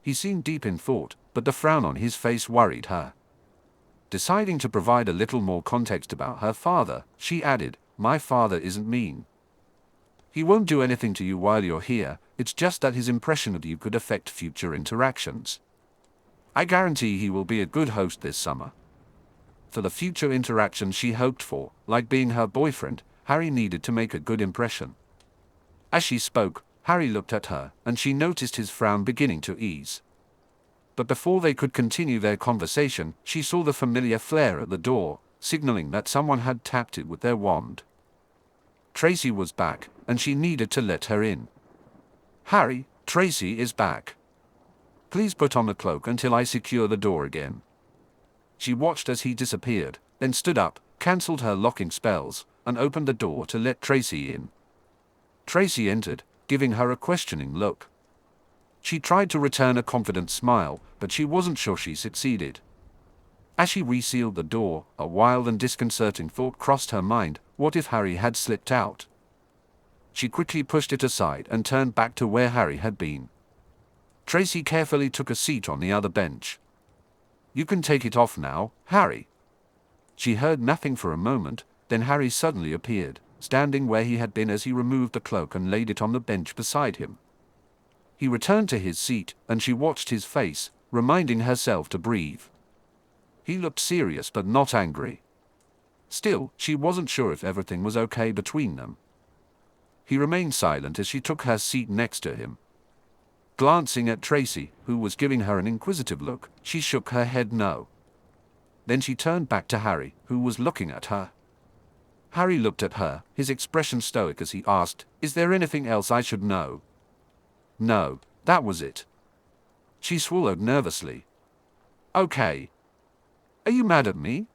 He seemed deep in thought, but the frown on his face worried her. Deciding to provide a little more context about her father, she added, "My father isn't mean. He won't do anything to you while you're here, it's just that his impression of you could affect future interactions. I guarantee he will be a good host this summer." For the future interactions she hoped for, like being her boyfriend, Harry needed to make a good impression. As she spoke, Harry looked at her, and she noticed his frown beginning to ease. But before they could continue their conversation, she saw the familiar flare at the door, signaling that someone had tapped it with their wand. Tracy was back, and she needed to let her in. "Harry, Tracy is back. Please put on the cloak until I secure the door again." She watched as he disappeared, then stood up, cancelled her locking spells, and opened the door to let Tracy in. Tracy entered, giving her a questioning look. She tried to return a confident smile, but she wasn't sure she succeeded. As she resealed the door, a wild and disconcerting thought crossed her mind: what if Harry had slipped out? She quickly pushed it aside and turned back to where Harry had been. Tracy carefully took a seat on the other bench. "You can take it off now, Harry." She heard nothing for a moment, then Harry suddenly appeared, standing where he had been as he removed the cloak and laid it on the bench beside him. He returned to his seat, and she watched his face, reminding herself to breathe. He looked serious but not angry. Still, she wasn't sure if everything was okay between them. He remained silent as she took her seat next to him. Glancing at Tracy, who was giving her an inquisitive look, she shook her head no. Then she turned back to Harry, who was looking at her. Harry looked at her, his expression stoic as he asked, "Is there anything else I should know?" "No, that was it." She swallowed nervously. "Okay. Are you mad at me?"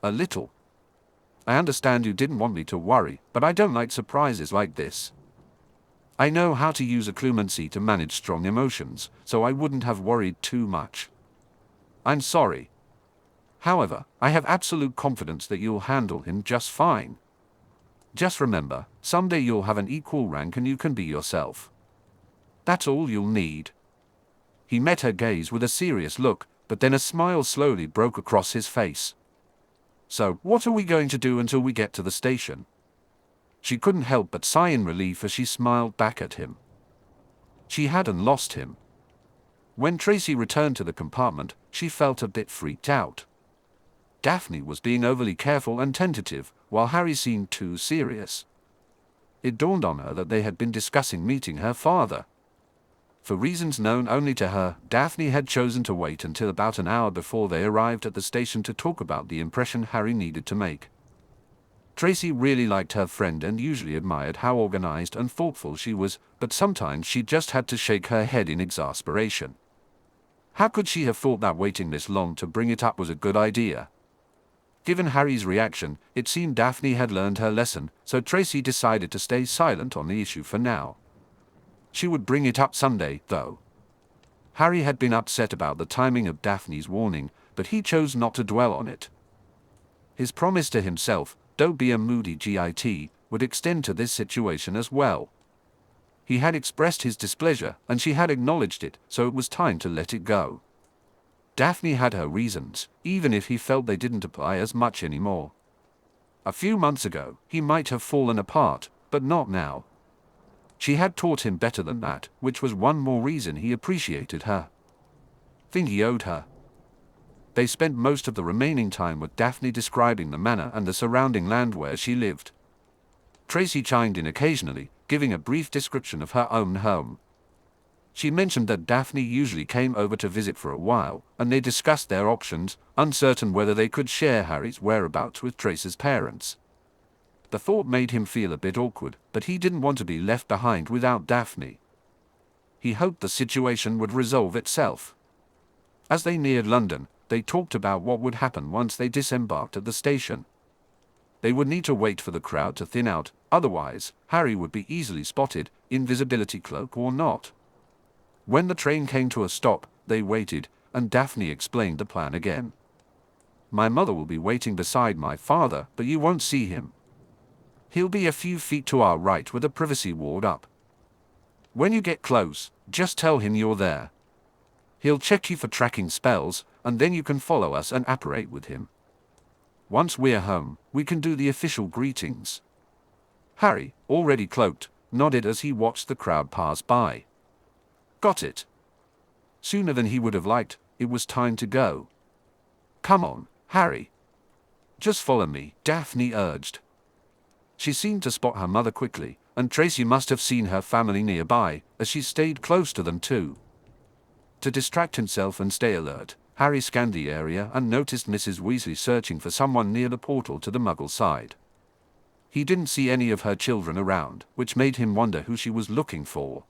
"A little. I understand you didn't want me to worry, but I don't like surprises like this. I know how to use occlumency to manage strong emotions, so I wouldn't have worried too much. I'm sorry. However, I have absolute confidence that you'll handle him just fine. Just remember, someday you'll have an equal rank and you can be yourself. That's all you'll need." He met her gaze with a serious look, but then a smile slowly broke across his face. "So, what are we going to do until we get to the station?" She couldn't help but sigh in relief as she smiled back at him. She hadn't lost him. When Tracy returned to the compartment, she felt a bit freaked out. Daphne was being overly careful and tentative, while Harry seemed too serious. It dawned on her that they had been discussing meeting her father. For reasons known only to her, Daphne had chosen to wait until about an hour before they arrived at the station to talk about the impression Harry needed to make. Tracy really liked her friend and usually admired how organized and thoughtful she was, but sometimes she just had to shake her head in exasperation. How could she have thought that waiting this long to bring it up was a good idea? Given Harry's reaction, it seemed Daphne had learned her lesson, so Tracy decided to stay silent on the issue for now. She would bring it up someday, though. Harry had been upset about the timing of Daphne's warning, but he chose not to dwell on it. His promise to himself, "Don't be a moody git," would extend to this situation as well. He had expressed his displeasure, and she had acknowledged it, so it was time to let it go. Daphne had her reasons, even if he felt they didn't apply as much anymore. A few months ago, he might have fallen apart, but not now. She had taught him better than that, which was one more reason he appreciated her. Thing he owed her. They spent most of the remaining time with Daphne describing the manor and the surrounding land where she lived. Tracy chimed in occasionally, giving a brief description of her own home. She mentioned that Daphne usually came over to visit for a while, and they discussed their options, uncertain whether they could share Harry's whereabouts with Tracy's parents. The thought made him feel a bit awkward, but he didn't want to be left behind without Daphne. He hoped the situation would resolve itself. As they neared London, they talked about what would happen once they disembarked at the station. They would need to wait for the crowd to thin out, otherwise, Harry would be easily spotted, invisibility cloak or not. When the train came to a stop, they waited, and Daphne explained the plan again. "My mother will be waiting beside my father, but you won't see him. He'll be a few feet to our right with a privacy ward up. When you get close, just tell him you're there. He'll check you for tracking spells, and then you can follow us and apparate with him. Once we're home, we can do the official greetings." Harry, already cloaked, nodded as he watched the crowd pass by. Got it. Sooner than he would have liked, it was time to go. "Come on, Harry. Just follow me," Daphne urged. She seemed to spot her mother quickly, and Tracy must have seen her family nearby, as she stayed close to them too. To distract himself and stay alert, Harry scanned the area and noticed Mrs. Weasley searching for someone near the portal to the Muggle side. He didn't see any of her children around, which made him wonder who she was looking for.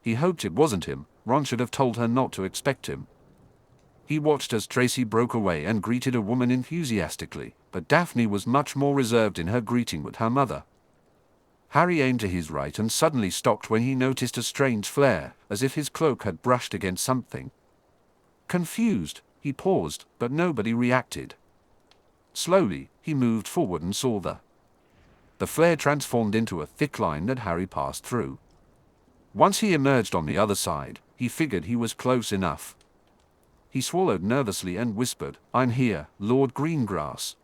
He hoped it wasn't him. Ron should have told her not to expect him. He watched as Tracy broke away and greeted a woman enthusiastically, but Daphne was much more reserved in her greeting with her mother. Harry aimed to his right and suddenly stopped when he noticed a strange flare, as if his cloak had brushed against something. Confused, he paused, but nobody reacted. Slowly, he moved forward and saw the flare transformed into a thick line that Harry passed through. Once he emerged on the other side, he figured he was close enough. He swallowed nervously and whispered, "I'm here, Lord Greengrass."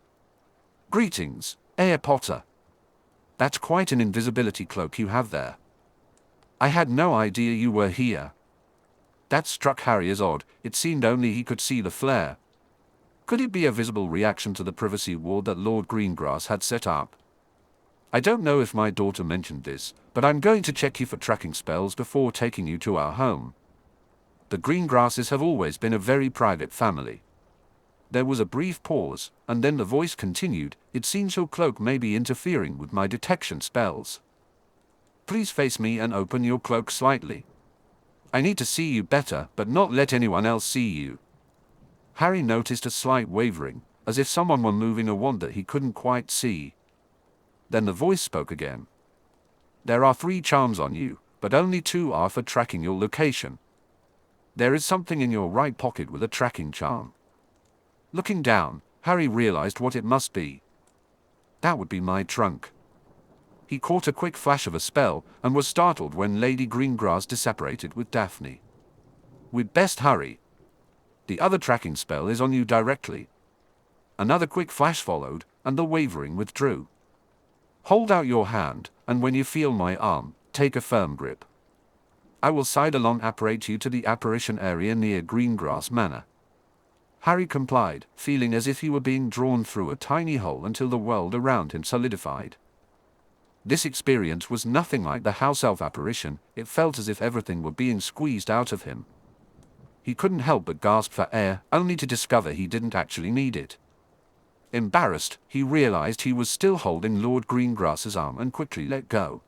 "Greetings, Herr Potter. That's quite an invisibility cloak you have there. I had no idea you were here." That struck Harry as odd. It seemed only he could see the flare. Could it be a visible reaction to the privacy wall that Lord Greengrass had set up? "I don't know if my daughter mentioned this, but I'm going to check you for tracking spells before taking you to our home. The Greengrasses have always been a very private family." There was a brief pause, and then the voice continued, "It seems your cloak may be interfering with my detection spells. Please face me and open your cloak slightly. I need to see you better, but not let anyone else see you." Harry noticed a slight wavering, as if someone were moving a wand that he couldn't quite see. Then the voice spoke again. "There are 3 charms on you, but only 2 are for tracking your location. There is something in your right pocket with a tracking charm." Looking down, Harry realized what it must be. That would be my trunk. He caught a quick flash of a spell, and was startled when Lady Greengrass disapparated with Daphne. "We'd best hurry. The other tracking spell is on you directly." Another quick flash followed, and the wavering withdrew. "Hold out your hand, and when you feel my arm, take a firm grip. I will sidelong apparate you to the apparition area near Greengrass Manor." Harry complied, feeling as if he were being drawn through a tiny hole until the world around him solidified. This experience was nothing like the house elf apparition. It felt as if everything were being squeezed out of him. He couldn't help but gasp for air, only to discover he didn't actually need it. Embarrassed, he realized he was still holding Lord Greengrass's arm and quickly let go.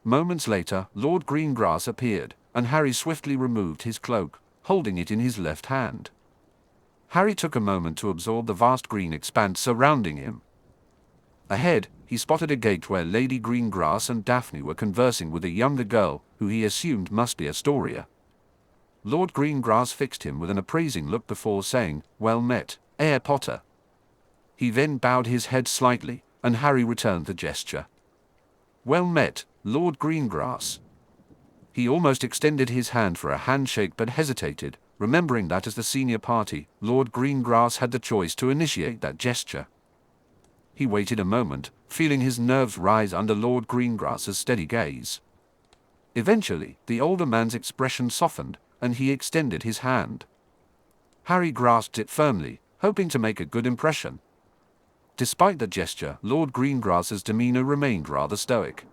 Moments later, Lord Greengrass appeared, and Harry swiftly removed his cloak, holding it in his left hand. Harry took a moment to absorb the vast green expanse surrounding him. Ahead, he spotted a gate where Lady Greengrass and Daphne were conversing with a younger girl, who he assumed must be Astoria. Lord Greengrass fixed him with an appraising look before saying, "Well met, Herr Potter." He then bowed his head slightly, and Harry returned the gesture. "Well met, Lord Greengrass." He almost extended his hand for a handshake but hesitated, remembering that as the senior party, Lord Greengrass had the choice to initiate that gesture. He waited a moment, feeling his nerves rise under Lord Greengrass's steady gaze. Eventually, the older man's expression softened, and he extended his hand. Harry grasped it firmly, hoping to make a good impression. Despite the gesture, Lord Greengrass's demeanor remained rather stoic.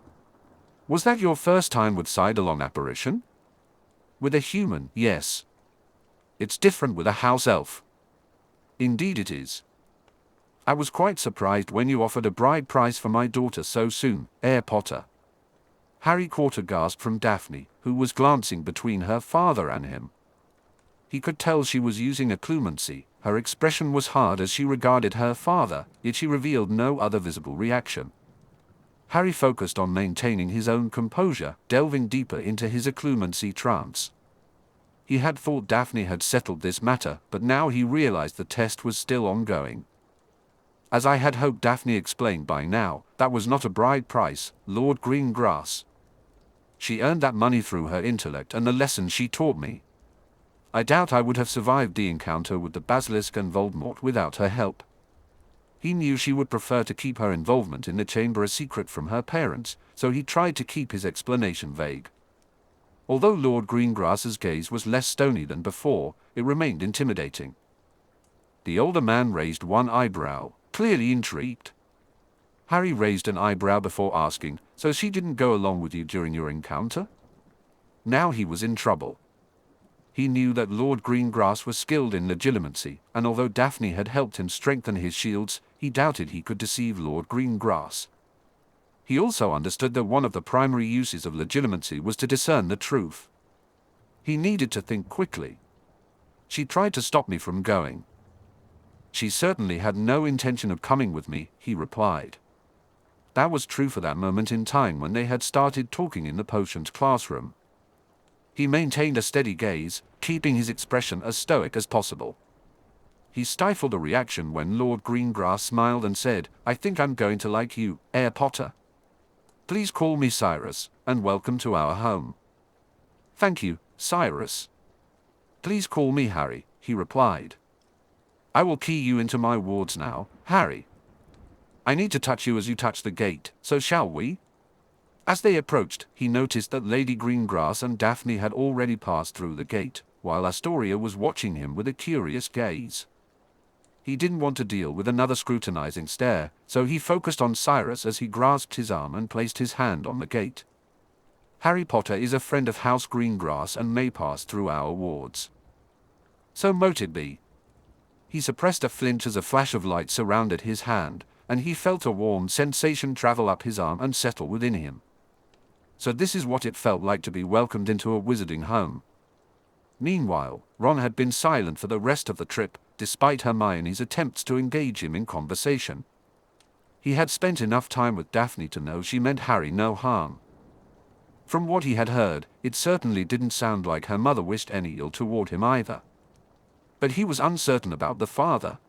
"Was that your first time with Sidelong apparition?" "With a human, yes. It's different with a house elf." "Indeed it is. I was quite surprised when you offered a bride price for my daughter so soon, Herr Potter." Harry caught a gasp from Daphne, who was glancing between her father and him. He could tell she was using occlumency. Her expression was hard as she regarded her father, yet she revealed no other visible reaction. Harry focused on maintaining his own composure, delving deeper into his occlumency trance. He had thought Daphne had settled this matter, but now he realized the test was still ongoing. "As I had hoped," Daphne explained by now, "that was not a bride price, Lord Greengrass. She earned that money through her intellect and the lessons she taught me. I doubt I would have survived the encounter with the Basilisk and Voldemort without her help." He knew she would prefer to keep her involvement in the chamber a secret from her parents, so he tried to keep his explanation vague. Although Lord Greengrass's gaze was less stony than before, it remained intimidating. The older man raised one eyebrow, clearly intrigued. Harry raised an eyebrow before asking, "So she didn't go along with you during your encounter?" Now he was in trouble. He knew that Lord Greengrass was skilled in legilimency, and although Daphne had helped him strengthen his shields, he doubted he could deceive Lord Greengrass. He also understood that one of the primary uses of legitimacy was to discern the truth. He needed to think quickly. She tried to stop me from going. She certainly had no intention of coming with me, he replied. That was true for that moment in time when they had started talking in the potions classroom. He maintained a steady gaze, keeping his expression as stoic as possible. He stifled a reaction when Lord Greengrass smiled and said, "I think I'm going to like you, Potter. Please call me Cyrus, and welcome to our home." "Thank you, Cyrus." "Please call me Harry," he replied. "I will key you into my wards now, Harry. I need to touch you as you touch the gate, so shall we?" As they approached, he noticed that Lady Greengrass and Daphne had already passed through the gate, while Astoria was watching him with a curious gaze. He didn't want to deal with another scrutinizing stare, so he focused on Cyrus as he grasped his arm and placed his hand on the gate. "Harry Potter is a friend of House Greengrass and may pass through our wards. So mote it be." He suppressed a flinch as a flash of light surrounded his hand, and he felt a warm sensation travel up his arm and settle within him. So this is what it felt like to be welcomed into a wizarding home. Meanwhile, Ron had been silent for the rest of the trip, despite Hermione's attempts to engage him in conversation. He had spent enough time with Daphne to know she meant Harry no harm. From what he had heard, it certainly didn't sound like her mother wished any ill toward him either. But he was uncertain about the father.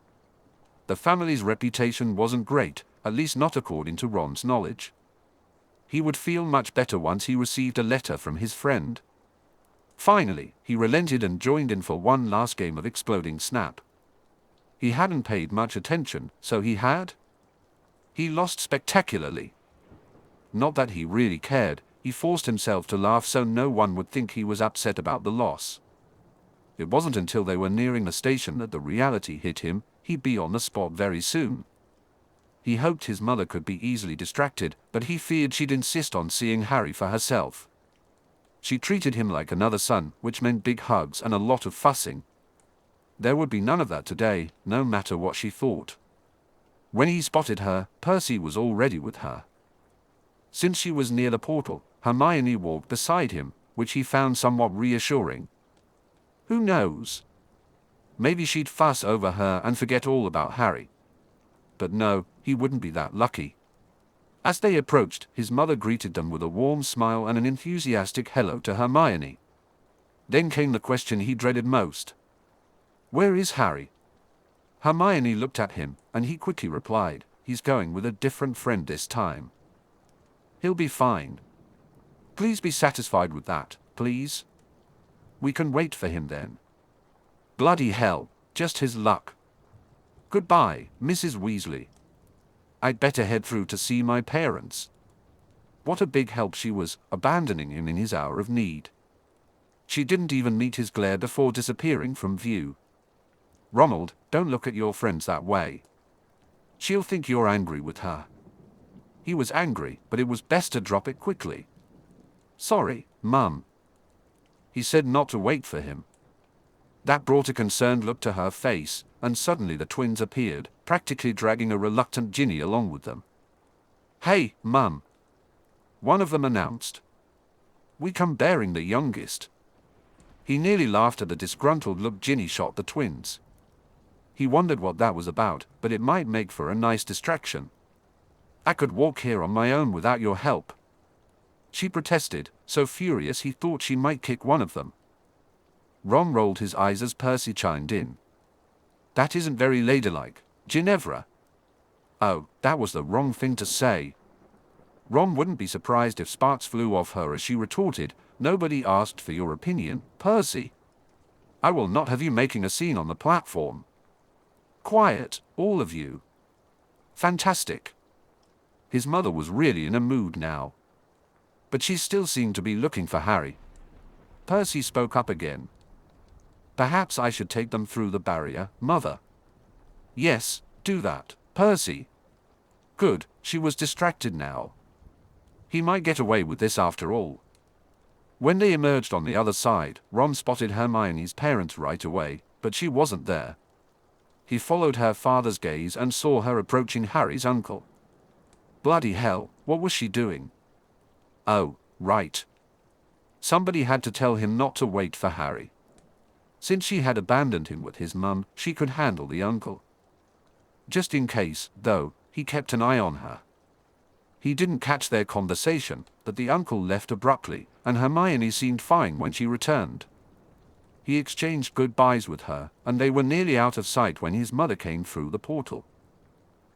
The family's reputation wasn't great, at least not according to Ron's knowledge. He would feel much better once he received a letter from his friend. Finally, he relented and joined in for one last game of Exploding Snap. He hadn't paid much attention, so he lost spectacularly. Not that he really cared, he forced himself to laugh so no one would think he was upset about the loss. It wasn't until they were nearing the station that the reality hit him: he'd be on the spot very soon. He hoped his mother could be easily distracted, but he feared she'd insist on seeing Harry for herself. She treated him like another son, which meant big hugs and a lot of fussing. There would be none of that today, no matter what she thought. When he spotted her, Percy was already with her. Since she was near the portal, Hermione walked beside him, which he found somewhat reassuring. Who knows? Maybe she'd fuss over her and forget all about Harry. But no, he wouldn't be that lucky. As they approached, his mother greeted them with a warm smile and an enthusiastic hello to Hermione. Then came the question he dreaded most. "Where is Harry?" Hermione looked at him, and he quickly replied, "He's going with a different friend this time. He'll be fine. Please be satisfied with that, please. We can wait for him then." Bloody hell, just his luck. "Goodbye, Mrs. Weasley. I'd better head through to see my parents." What a big help she was, abandoning him in his hour of need. She didn't even meet his glare before disappearing from view. "Ronald, don't look at your friends that way. She'll think you're angry with her." He was angry, but it was best to drop it quickly. "Sorry, Mum." He said not to wait for him. That brought a concerned look to her face, and suddenly the twins appeared, practically dragging a reluctant Ginny along with them. "Hey, Mum," one of them announced. "We come bearing the youngest." He nearly laughed at the disgruntled look Ginny shot the twins. He wondered what that was about, but it might make for a nice distraction. "I could walk here on my own without your help," she protested, so furious he thought she might kick one of them. Ron rolled his eyes as Percy chimed in. "That isn't very ladylike, Ginevra." Oh, that was the wrong thing to say. Ron wouldn't be surprised if sparks flew off her as she retorted, "Nobody asked for your opinion, Percy. I will not have you making a scene on the platform. Quiet, all of you." Fantastic. His mother was really in a mood now. But she still seemed to be looking for Harry. Percy spoke up again. "Perhaps I should take them through the barrier, Mother." "Yes, do that, Percy." Good, she was distracted now. He might get away with this after all. When they emerged on the other side, Ron spotted Hermione's parents right away, but she wasn't there. He followed her father's gaze and saw her approaching Harry's uncle. Bloody hell, what was she doing? Oh, right. Somebody had to tell him not to wait for Harry. Since she had abandoned him with his mum, she could handle the uncle. Just in case, though, he kept an eye on her. He didn't catch their conversation, but the uncle left abruptly, and Hermione seemed fine when she returned. He exchanged goodbyes with her, and they were nearly out of sight when his mother came through the portal.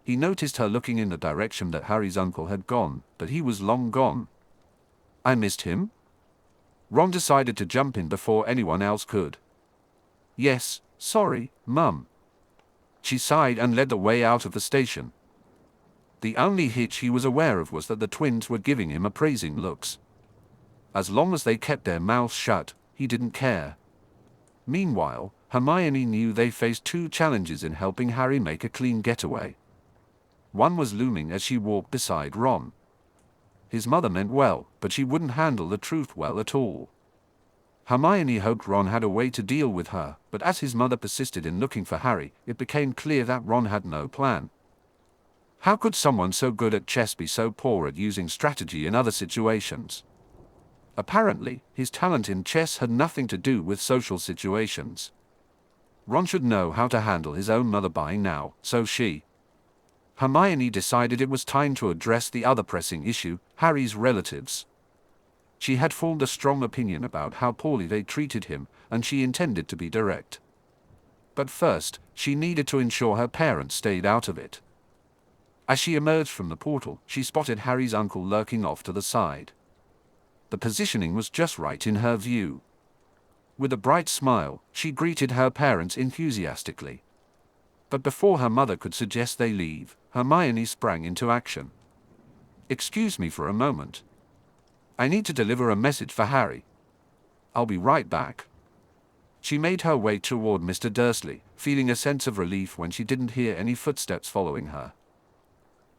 He noticed her looking in the direction that Harry's uncle had gone, but he was long gone. I missed him? Ron decided to jump in before anyone else could. Yes, sorry, Mum. She sighed and led the way out of the station. The only hitch he was aware of was that the twins were giving him appraising looks. As long as they kept their mouths shut, he didn't care. Meanwhile, Hermione knew they faced two challenges in helping Harry make a clean getaway. One was looming as she walked beside Ron. His mother meant well, but she wouldn't handle the truth well at all. Hermione hoped Ron had a way to deal with her, but as his mother persisted in looking for Harry, it became clear that Ron had no plan. How could someone so good at chess be so poor at using strategy in other situations? Apparently, his talent in chess had nothing to do with social situations. Ron should know how to handle his own mother by now, so Hermione decided it was time to address the other pressing issue, Harry's relatives. She had formed a strong opinion about how poorly they treated him, and she intended to be direct. But first, she needed to ensure her parents stayed out of it. As she emerged from the portal, she spotted Harry's uncle lurking off to the side. The positioning was just right in her view. With a bright smile, she greeted her parents enthusiastically. But before her mother could suggest they leave, Hermione sprang into action. Excuse me for a moment. I need to deliver a message for Harry. I'll be right back. She made her way toward Mr. Dursley, feeling a sense of relief when she didn't hear any footsteps following her.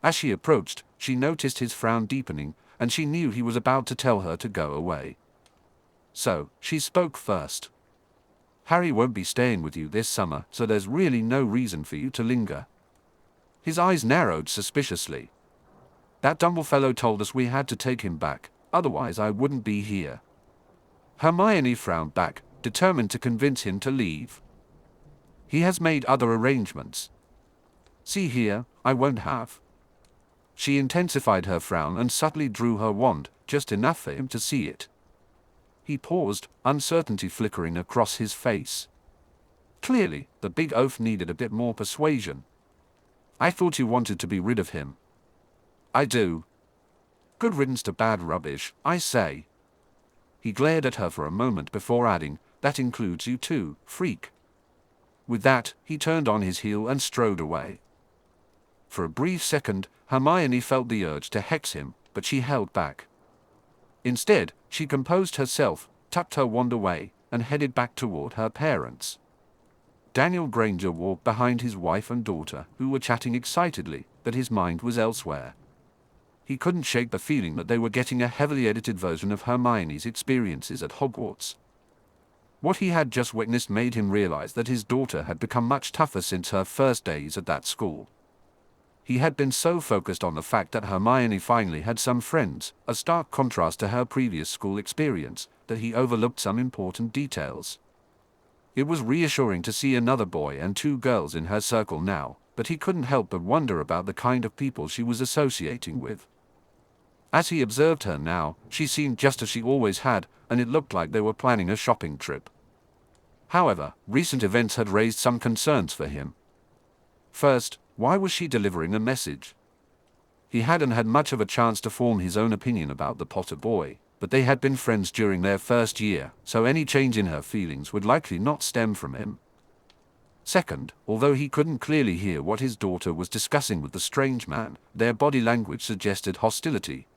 As she approached, she noticed his frown deepening, and she knew he was about to tell her to go away. So, she spoke first. Harry won't be staying with you this summer, so there's really no reason for you to linger. His eyes narrowed suspiciously. That dumb fellow told us we had to take him back, otherwise I wouldn't be here. Hermione frowned back, determined to convince him to leave. He has made other arrangements. See here, I won't have. She intensified her frown and subtly drew her wand, just enough for him to see it. He paused, uncertainty flickering across his face. Clearly, the big oaf needed a bit more persuasion. I thought you wanted to be rid of him. I do. Good riddance to bad rubbish, I say. He glared at her for a moment before adding, that includes you too, freak. With that, he turned on his heel and strode away. For a brief second, Hermione felt the urge to hex him, but she held back. Instead, she composed herself, tucked her wand away, and headed back toward her parents. Daniel Granger walked behind his wife and daughter, who were chatting excitedly, but his mind was elsewhere. He couldn't shake the feeling that they were getting a heavily edited version of Hermione's experiences at Hogwarts. What he had just witnessed made him realize that his daughter had become much tougher since her first days at that school. He had been so focused on the fact that Hermione finally had some friends, a stark contrast to her previous school experience, that he overlooked some important details. It was reassuring to see another boy and two girls in her circle now, but he couldn't help but wonder about the kind of people she was associating with. As he observed her now, she seemed just as she always had, and it looked like they were planning a shopping trip. However, recent events had raised some concerns for him. First, why was she delivering a message? He hadn't had much of a chance to form his own opinion about the Potter boy, but they had been friends during their first year, so any change in her feelings would likely not stem from him. Second, although he couldn't clearly hear what his daughter was discussing with the strange man, their body language suggested hostility.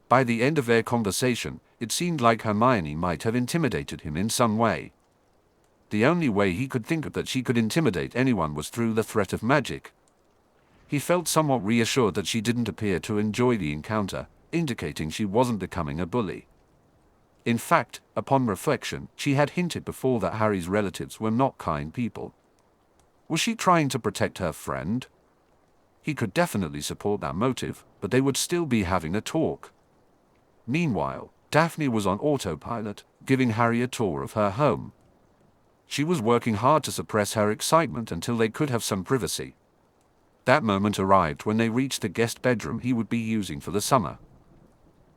By the end of their conversation, it seemed like Hermione might have intimidated him in some way. The only way he could think of that she could intimidate anyone was through the threat of magic. He felt somewhat reassured that she didn't appear to enjoy the encounter, indicating she wasn't becoming a bully. In fact, upon reflection, she had hinted before that Harry's relatives were not kind people. Was she trying to protect her friend? He could definitely support that motive, but they would still be having a talk. Meanwhile, Daphne was on autopilot, giving Harry a tour of her home. She was working hard to suppress her excitement until they could have some privacy. That moment arrived when they reached the guest bedroom he would be using for the summer.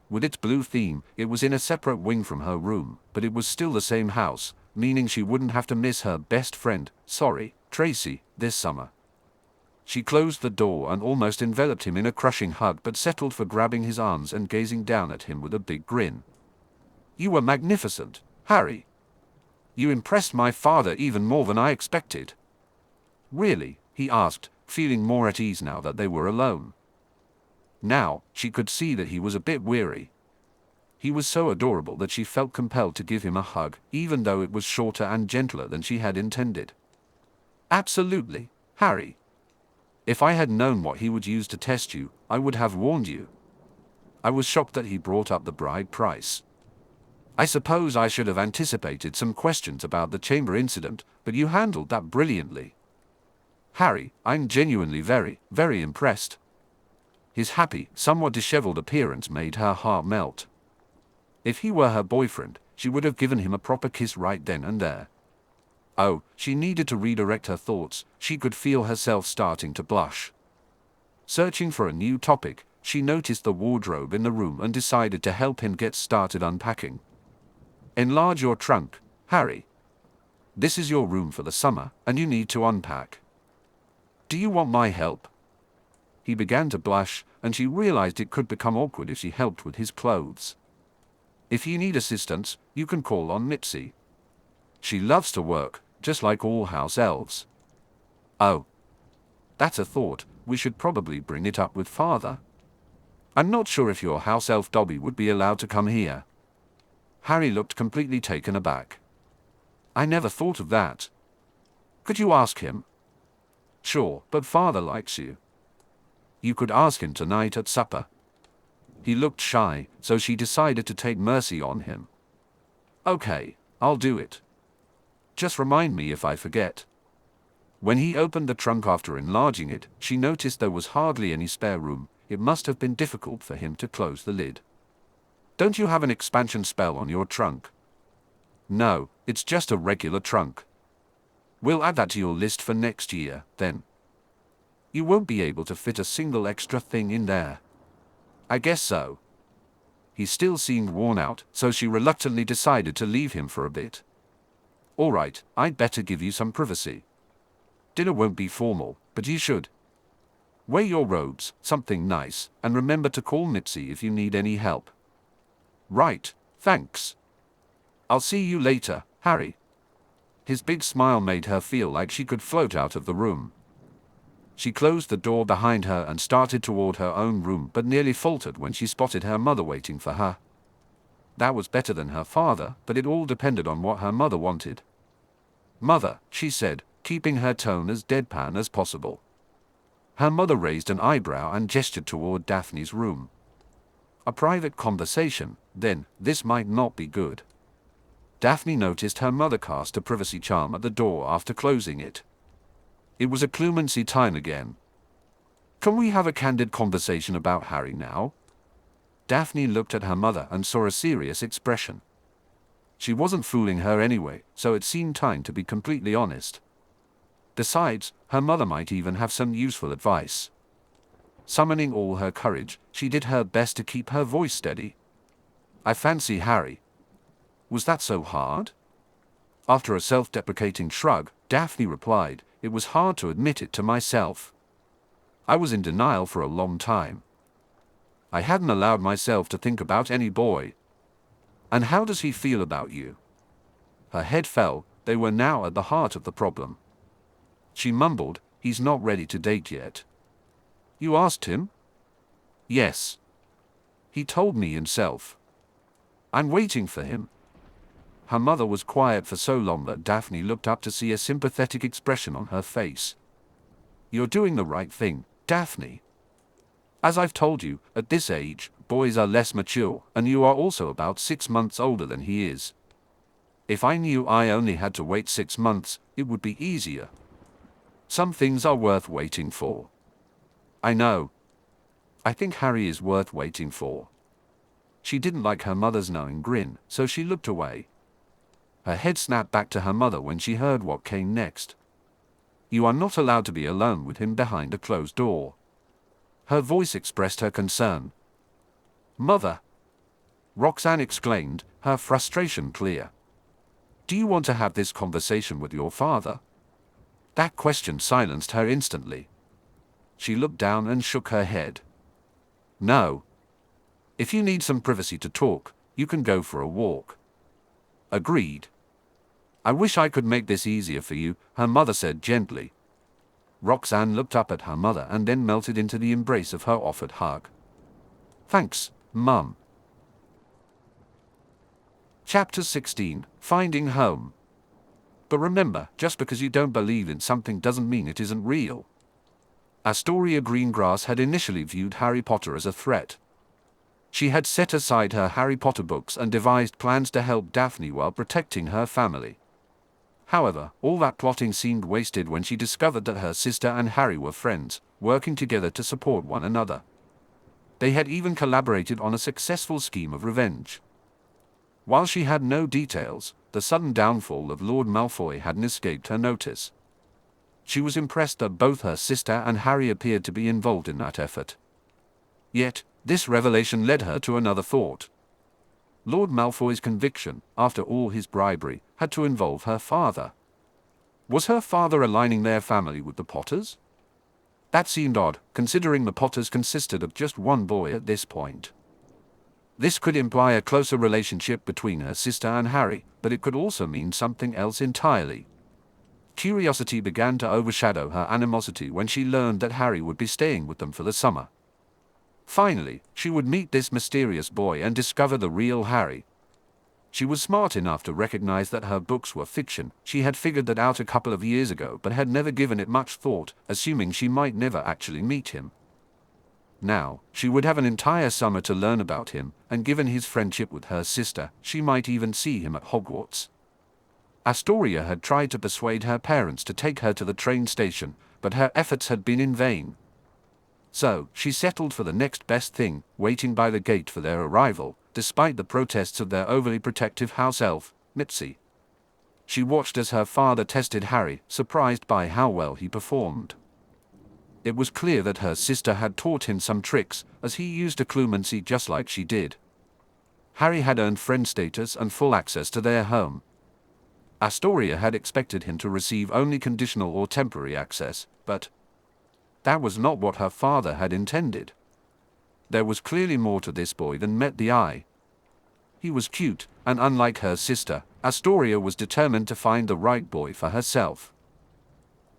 With its blue theme, it was in a separate wing from her room, but it was still the same house, meaning she wouldn't have to miss her best friend, Tracy, this summer. She closed the door and almost enveloped him in a crushing hug, but settled for grabbing his arms and gazing down at him with a big grin. "You were magnificent, Harry. You impressed my father even more than I expected." "Really?" he asked, feeling more at ease now that they were alone. Now, she could see that he was a bit weary. He was so adorable that she felt compelled to give him a hug, even though it was shorter and gentler than she had intended. "Absolutely, Harry. If I had known what he would use to test you, I would have warned you." I was shocked that he brought up the bride price. "I suppose I should have anticipated some questions about the chamber incident, but you handled that brilliantly. Harry, I'm genuinely very, very impressed." His happy, somewhat disheveled appearance made her heart melt. If he were her boyfriend, she would have given him a proper kiss right then and there. Oh, she needed to redirect her thoughts. She could feel herself starting to blush. Searching for a new topic, she noticed the wardrobe in the room and decided to help him get started unpacking. "Enlarge your trunk, Harry. This is your room for the summer, and you need to unpack. Do you want my help?" He began to blush, and she realized it could become awkward if she helped with his clothes. "If you need assistance, you can call on Mitzi. She loves to work, just like all house elves." "Oh. That's a thought. We should probably bring it up with Father. I'm not sure if your house elf Dobby would be allowed to come here." Harry looked completely taken aback. "I never thought of that. Could you ask him?" "Sure, but Father likes you. You could ask him tonight at supper." He looked shy, so she decided to take mercy on him. "Okay, I'll do it. Just remind me if I forget." When he opened the trunk after enlarging it, she noticed there was hardly any spare room. It must have been difficult for him to close the lid. "Don't you have an expansion spell on your trunk?" "No, it's just a regular trunk." "We'll add that to your list for next year, then." "You won't be able to fit a single extra thing in there." "I guess so." He still seemed worn out, so she reluctantly decided to leave him for a bit. "All right, I'd better give you some privacy. Dinner won't be formal, but you should wear your robes, something nice, and remember to call Mitzi if you need any help." "Right, thanks. I'll see you later, Harry." His big smile made her feel like she could float out of the room. She closed the door behind her and started toward her own room, but nearly faltered when she spotted her mother waiting for her. That was better than her father, but it all depended on what her mother wanted. "Mother," she said, keeping her tone as deadpan as possible. Her mother raised an eyebrow and gestured toward Daphne's room. "A private conversation, then. This might not be good." Daphne noticed her mother cast a privacy charm at the door after closing it. It was a clemency time again. "Can we have a candid conversation about Harry now?" Daphne looked at her mother and saw a serious expression. She wasn't fooling her anyway, so it seemed time to be completely honest. Besides, her mother might even have some useful advice. Summoning all her courage, she did her best to keep her voice steady. "I fancy Harry." "Was that so hard?" After a self-deprecating shrug, Daphne replied, "It was hard to admit it to myself. I was in denial for a long time. I hadn't allowed myself to think about any boy." "And how does he feel about you?" Her head fell. They were now at the heart of the problem. She mumbled, "He's not ready to date yet." "You asked him?" "Yes. He told me himself. I'm waiting for him." Her mother was quiet for so long that Daphne looked up to see a sympathetic expression on her face. "You're doing the right thing, Daphne. As I've told you, at this age, boys are less mature, and you are also about 6 months older than he is. If I knew I only had to wait 6 months, it would be easier. Some things are worth waiting for." I know. I think Harry is worth waiting for. She didn't like her mother's knowing grin, so she looked away. Her head snapped back to her mother when she heard what came next. You are not allowed to be alone with him behind a closed door. Her voice expressed her concern. Mother! Roxanne exclaimed, her frustration clear. Do you want to have this conversation with your father? That question silenced her instantly. She looked down and shook her head. No. If you need some privacy to talk, you can go for a walk. Agreed. I wish I could make this easier for you, her mother said gently. Roxanne looked up at her mother and then melted into the embrace of her offered hug. Thanks, Mum. Chapter 16, Finding Home. But remember, just because you don't believe in something doesn't mean it isn't real. Astoria Greengrass had initially viewed Harry Potter as a threat. She had set aside her Harry Potter books and devised plans to help Daphne while protecting her family. However, all that plotting seemed wasted when she discovered that her sister and Harry were friends, working together to support one another. They had even collaborated on a successful scheme of revenge. While she had no details, the sudden downfall of Lord Malfoy hadn't escaped her notice. She was impressed that both her sister and Harry appeared to be involved in that effort. Yet, this revelation led her to another thought. Lord Malfoy's conviction, after all his bribery, had to involve her father. Was her father aligning their family with the Potters? That seemed odd, considering the Potters consisted of just one boy at this point. This could imply a closer relationship between her sister and Harry, but it could also mean something else entirely. Curiosity began to overshadow her animosity when she learned that Harry would be staying with them for the summer. Finally, she would meet this mysterious boy and discover the real Harry. She was smart enough to recognize that her books were fiction. She had figured that out a couple of years ago but had never given it much thought, assuming she might never actually meet him. Now, she would have an entire summer to learn about him, and given his friendship with her sister, she might even see him at Hogwarts. Astoria had tried to persuade her parents to take her to the train station, but her efforts had been in vain. So, she settled for the next best thing, waiting by the gate for their arrival, despite the protests of their overly protective house elf, Mitzi. She watched as her father tested Harry, surprised by how well he performed. It was clear that her sister had taught him some tricks, as he used occlumency just like she did. Harry had earned friend status and full access to their home. Astoria had expected him to receive only conditional or temporary access, but that was not what her father had intended. There was clearly more to this boy than met the eye. He was cute, and unlike her sister, Astoria was determined to find the right boy for herself.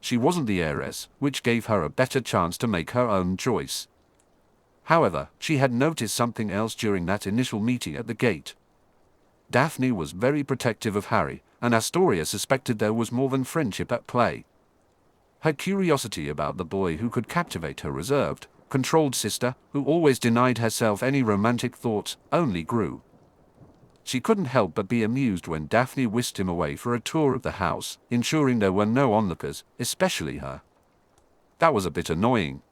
She wasn't the heiress, which gave her a better chance to make her own choice. However, she had noticed something else during that initial meeting at the gate. Daphne was very protective of Harry, and Astoria suspected there was more than friendship at play. Her curiosity about the boy who could captivate her reserved, controlled sister, who always denied herself any romantic thoughts, only grew. She couldn't help but be amused when Daphne whisked him away for a tour of the house, ensuring there were no onlookers, especially her. That was a bit annoying.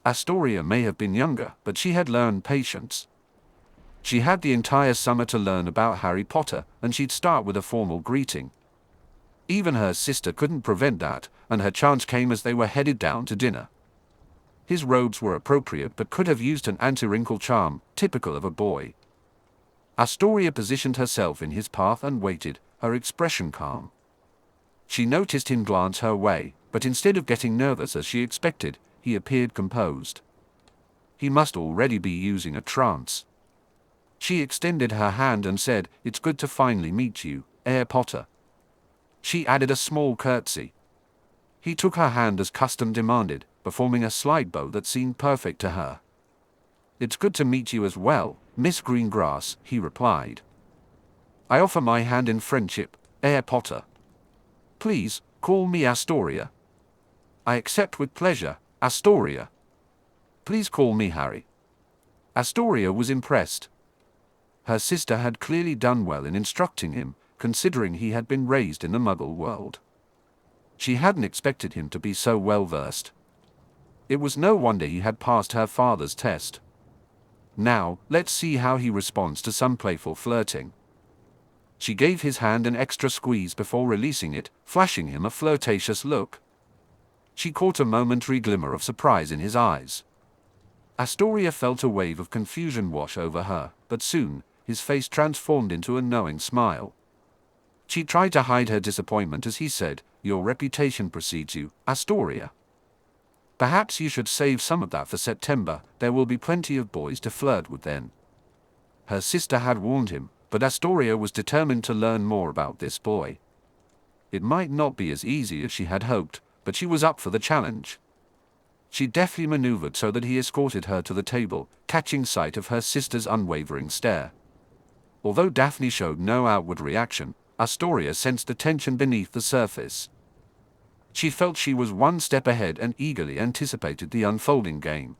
Astoria may have been younger, but she had learned patience. She had the entire summer to learn about Harry Potter, and she'd start with a formal greeting. Even her sister couldn't prevent that, and her chance came as they were headed down to dinner. His robes were appropriate but could have used an anti-wrinkle charm, typical of a boy. Astoria positioned herself in his path and waited, her expression calm. She noticed him glance her way, but instead of getting nervous as she expected, he appeared composed. He must already be using a trance. She extended her hand and said, "It's good to finally meet you, Herr Potter." She added a small curtsy. He took her hand as custom demanded, performing a slight bow that seemed perfect to her. "It's good to meet you as well, Miss Greengrass," he replied. "I offer my hand in friendship, Herr Potter. Please, call me Astoria." "I accept with pleasure, Astoria." "Please call me Harry." Astoria was impressed. Her sister had clearly done well in instructing him, considering he had been raised in the Muggle world. She hadn't expected him to be so well versed. It was no wonder he had passed her father's test. Now, let's see how he responds to some playful flirting. She gave his hand an extra squeeze before releasing it, flashing him a flirtatious look. She caught a momentary glimmer of surprise in his eyes. Astoria felt a wave of confusion wash over her, but soon, his face transformed into a knowing smile. She tried to hide her disappointment as he said, "Your reputation precedes you, Astoria. Perhaps you should save some of that for September, there will be plenty of boys to flirt with then." Her sister had warned him, but Astoria was determined to learn more about this boy. It might not be as easy as she had hoped, but she was up for the challenge. She deftly maneuvered so that he escorted her to the table, catching sight of her sister's unwavering stare. Although Daphne showed no outward reaction, Astoria sensed the tension beneath the surface. She felt she was one step ahead and eagerly anticipated the unfolding game.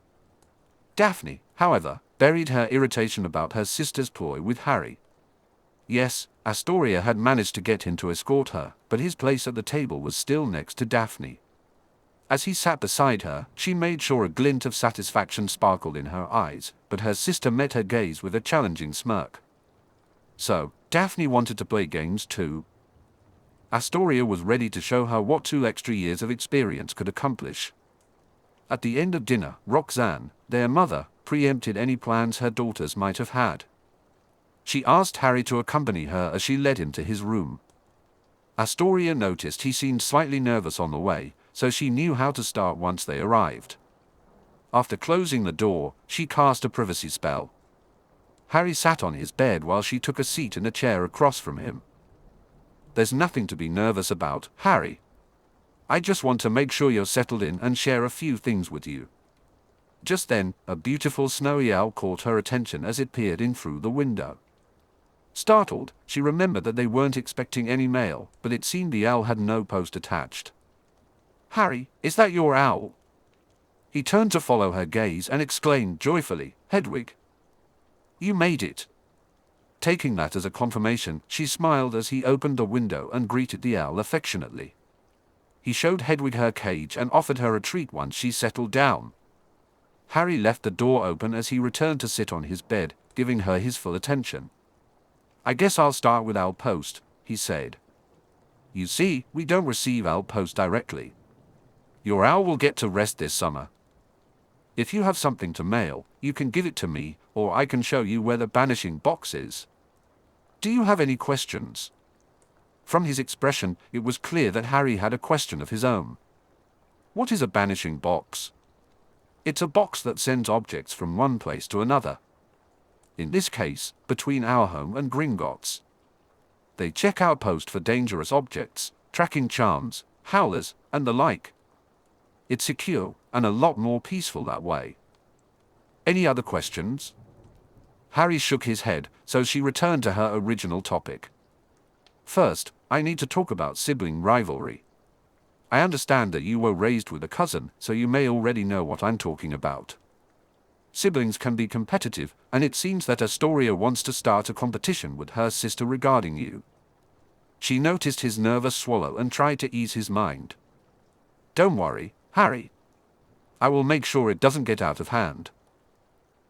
Daphne, however, buried her irritation about her sister's ploy with Harry. Yes, Astoria had managed to get him to escort her, but his place at the table was still next to Daphne. As he sat beside her, she made sure a glint of satisfaction sparkled in her eyes, but her sister met her gaze with a challenging smirk. So, Daphne wanted to play games too? Astoria was ready to show her what 2 extra years of experience could accomplish. At the end of dinner, Roxanne, their mother, preempted any plans her daughters might have had. She asked Harry to accompany her as she led him to his room. Astoria noticed he seemed slightly nervous on the way, so she knew how to start once they arrived. After closing the door, she cast a privacy spell. Harry sat on his bed while she took a seat in a chair across from him. "There's nothing to be nervous about, Harry. I just want to make sure you're settled in and share a few things with you." Just then, a beautiful snowy owl caught her attention as it peered in through the window. Startled, she remembered that they weren't expecting any mail, but it seemed the owl had no post attached. "Harry, is that your owl?" He turned to follow her gaze and exclaimed joyfully, "Hedwig, you made it." Taking that as a confirmation, she smiled as he opened the window and greeted the owl affectionately. He showed Hedwig her cage and offered her a treat once she settled down. Harry left the door open as he returned to sit on his bed, giving her his full attention. "I guess I'll start with owl post," he said. "You see, we don't receive owl post directly. Your owl will get to rest this summer. If you have something to mail, you can give it to me, or I can show you where the banishing box is. Do you have any questions?" From his expression, it was clear that Harry had a question of his own. "What is a banishing box?" "It's a box that sends objects from one place to another. In this case, between our home and Gringotts. They check our post for dangerous objects, tracking charms, howlers, and the like. It's secure, and a lot more peaceful that way. Any other questions?" Harry shook his head, so she returned to her original topic. "First, I need to talk about sibling rivalry. I understand that you were raised with a cousin, so you may already know what I'm talking about. Siblings can be competitive, and it seems that Astoria wants to start a competition with her sister regarding you." She noticed his nervous swallow and tried to ease his mind. "Don't worry, Harry. I will make sure it doesn't get out of hand.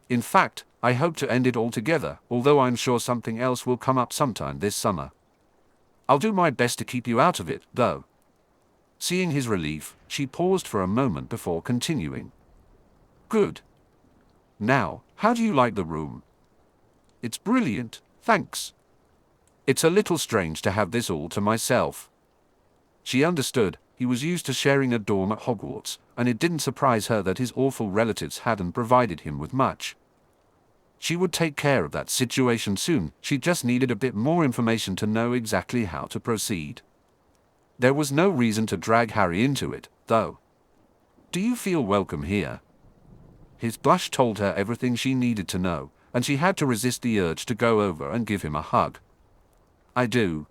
In fact, I hope to end it altogether, although I'm sure something else will come up sometime this summer. I'll do my best to keep you out of it, though." Seeing his relief, she paused for a moment before continuing. "Good. Now, how do you like the room?" "It's brilliant, thanks. It's a little strange to have this all to myself." She understood. He was used to sharing a dorm at Hogwarts, and it didn't surprise her that his awful relatives hadn't provided him with much. She would take care of that situation soon, she just needed a bit more information to know exactly how to proceed. There was no reason to drag Harry into it, though. "Do you feel welcome here?" His blush told her everything she needed to know, and she had to resist the urge to go over and give him a hug. "I do.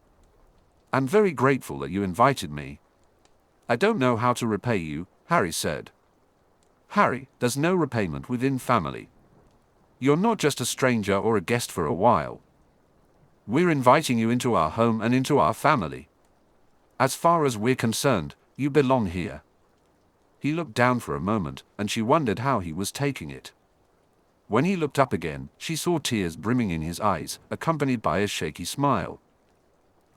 I'm very grateful that you invited me." "I don't know how to repay you," Harry said. "Harry, there's no repayment within family. You're not just a stranger or a guest for a while. We're inviting you into our home and into our family. As far as we're concerned, you belong here." He looked down for a moment, and she wondered how he was taking it. When he looked up again, she saw tears brimming in his eyes, accompanied by a shaky smile.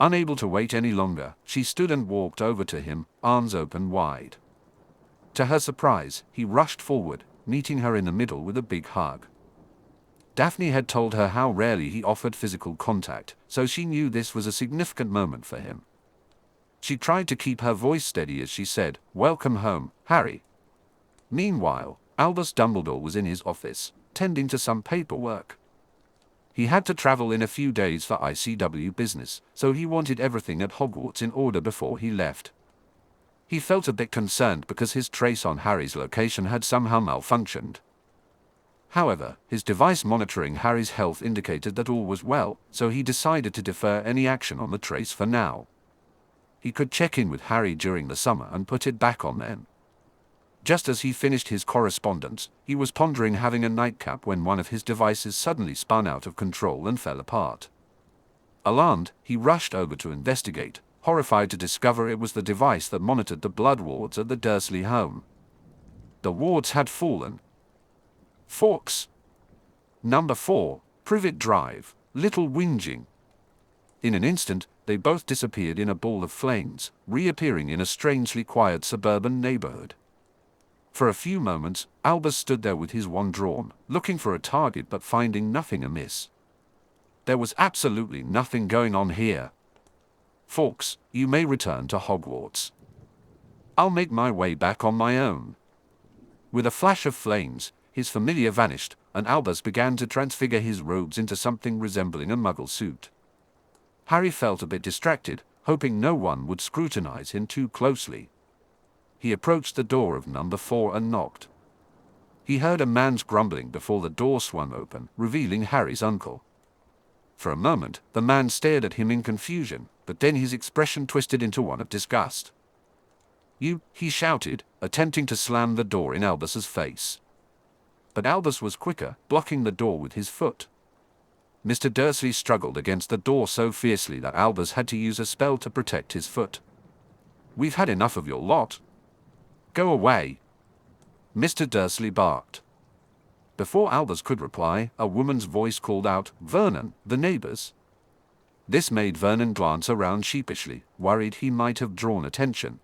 Unable to wait any longer, she stood and walked over to him, arms open wide. To her surprise, he rushed forward, meeting her in the middle with a big hug. Daphne had told her how rarely he offered physical contact, so she knew this was a significant moment for him. She tried to keep her voice steady as she said, "Welcome home, Harry." Meanwhile, Albus Dumbledore was in his office, tending to some paperwork. He had to travel in a few days for ICW business, so he wanted everything at Hogwarts in order before he left. He felt a bit concerned because his trace on Harry's location had somehow malfunctioned. However, his device monitoring Harry's health indicated that all was well, so he decided to defer any action on the trace for now. He could check in with Harry during the summer and put it back on then. Just as he finished his correspondence, he was pondering having a nightcap when one of his devices suddenly spun out of control and fell apart. Alarmed, he rushed over to investigate, horrified to discover it was the device that monitored the blood wards at the Dursley home. The wards had fallen. Forks. Number 4, Privet Drive, Little Whinging. In an instant, they both disappeared in a ball of flames, reappearing in a strangely quiet suburban neighborhood. For a few moments, Albus stood there with his wand drawn, looking for a target but finding nothing amiss. There was absolutely nothing going on here. "Fawkes, you may return to Hogwarts. I'll make my way back on my own." With a flash of flames, his familiar vanished, and Albus began to transfigure his robes into something resembling a muggle suit. Harry felt a bit distracted, hoping no one would scrutinize him too closely. He approached the door of number 4 and knocked. He heard a man's grumbling before the door swung open, revealing Harry's uncle. For a moment, the man stared at him in confusion, but then his expression twisted into one of disgust. "You," he shouted, attempting to slam the door in Albus's face. But Albus was quicker, blocking the door with his foot. Mr. Dursley struggled against the door so fiercely that Albus had to use a spell to protect his foot. "We've had enough of your lot. Go away," Mr. Dursley barked. Before Albus could reply, a woman's voice called out, "Vernon, the neighbors." This made Vernon glance around sheepishly, worried he might have drawn attention.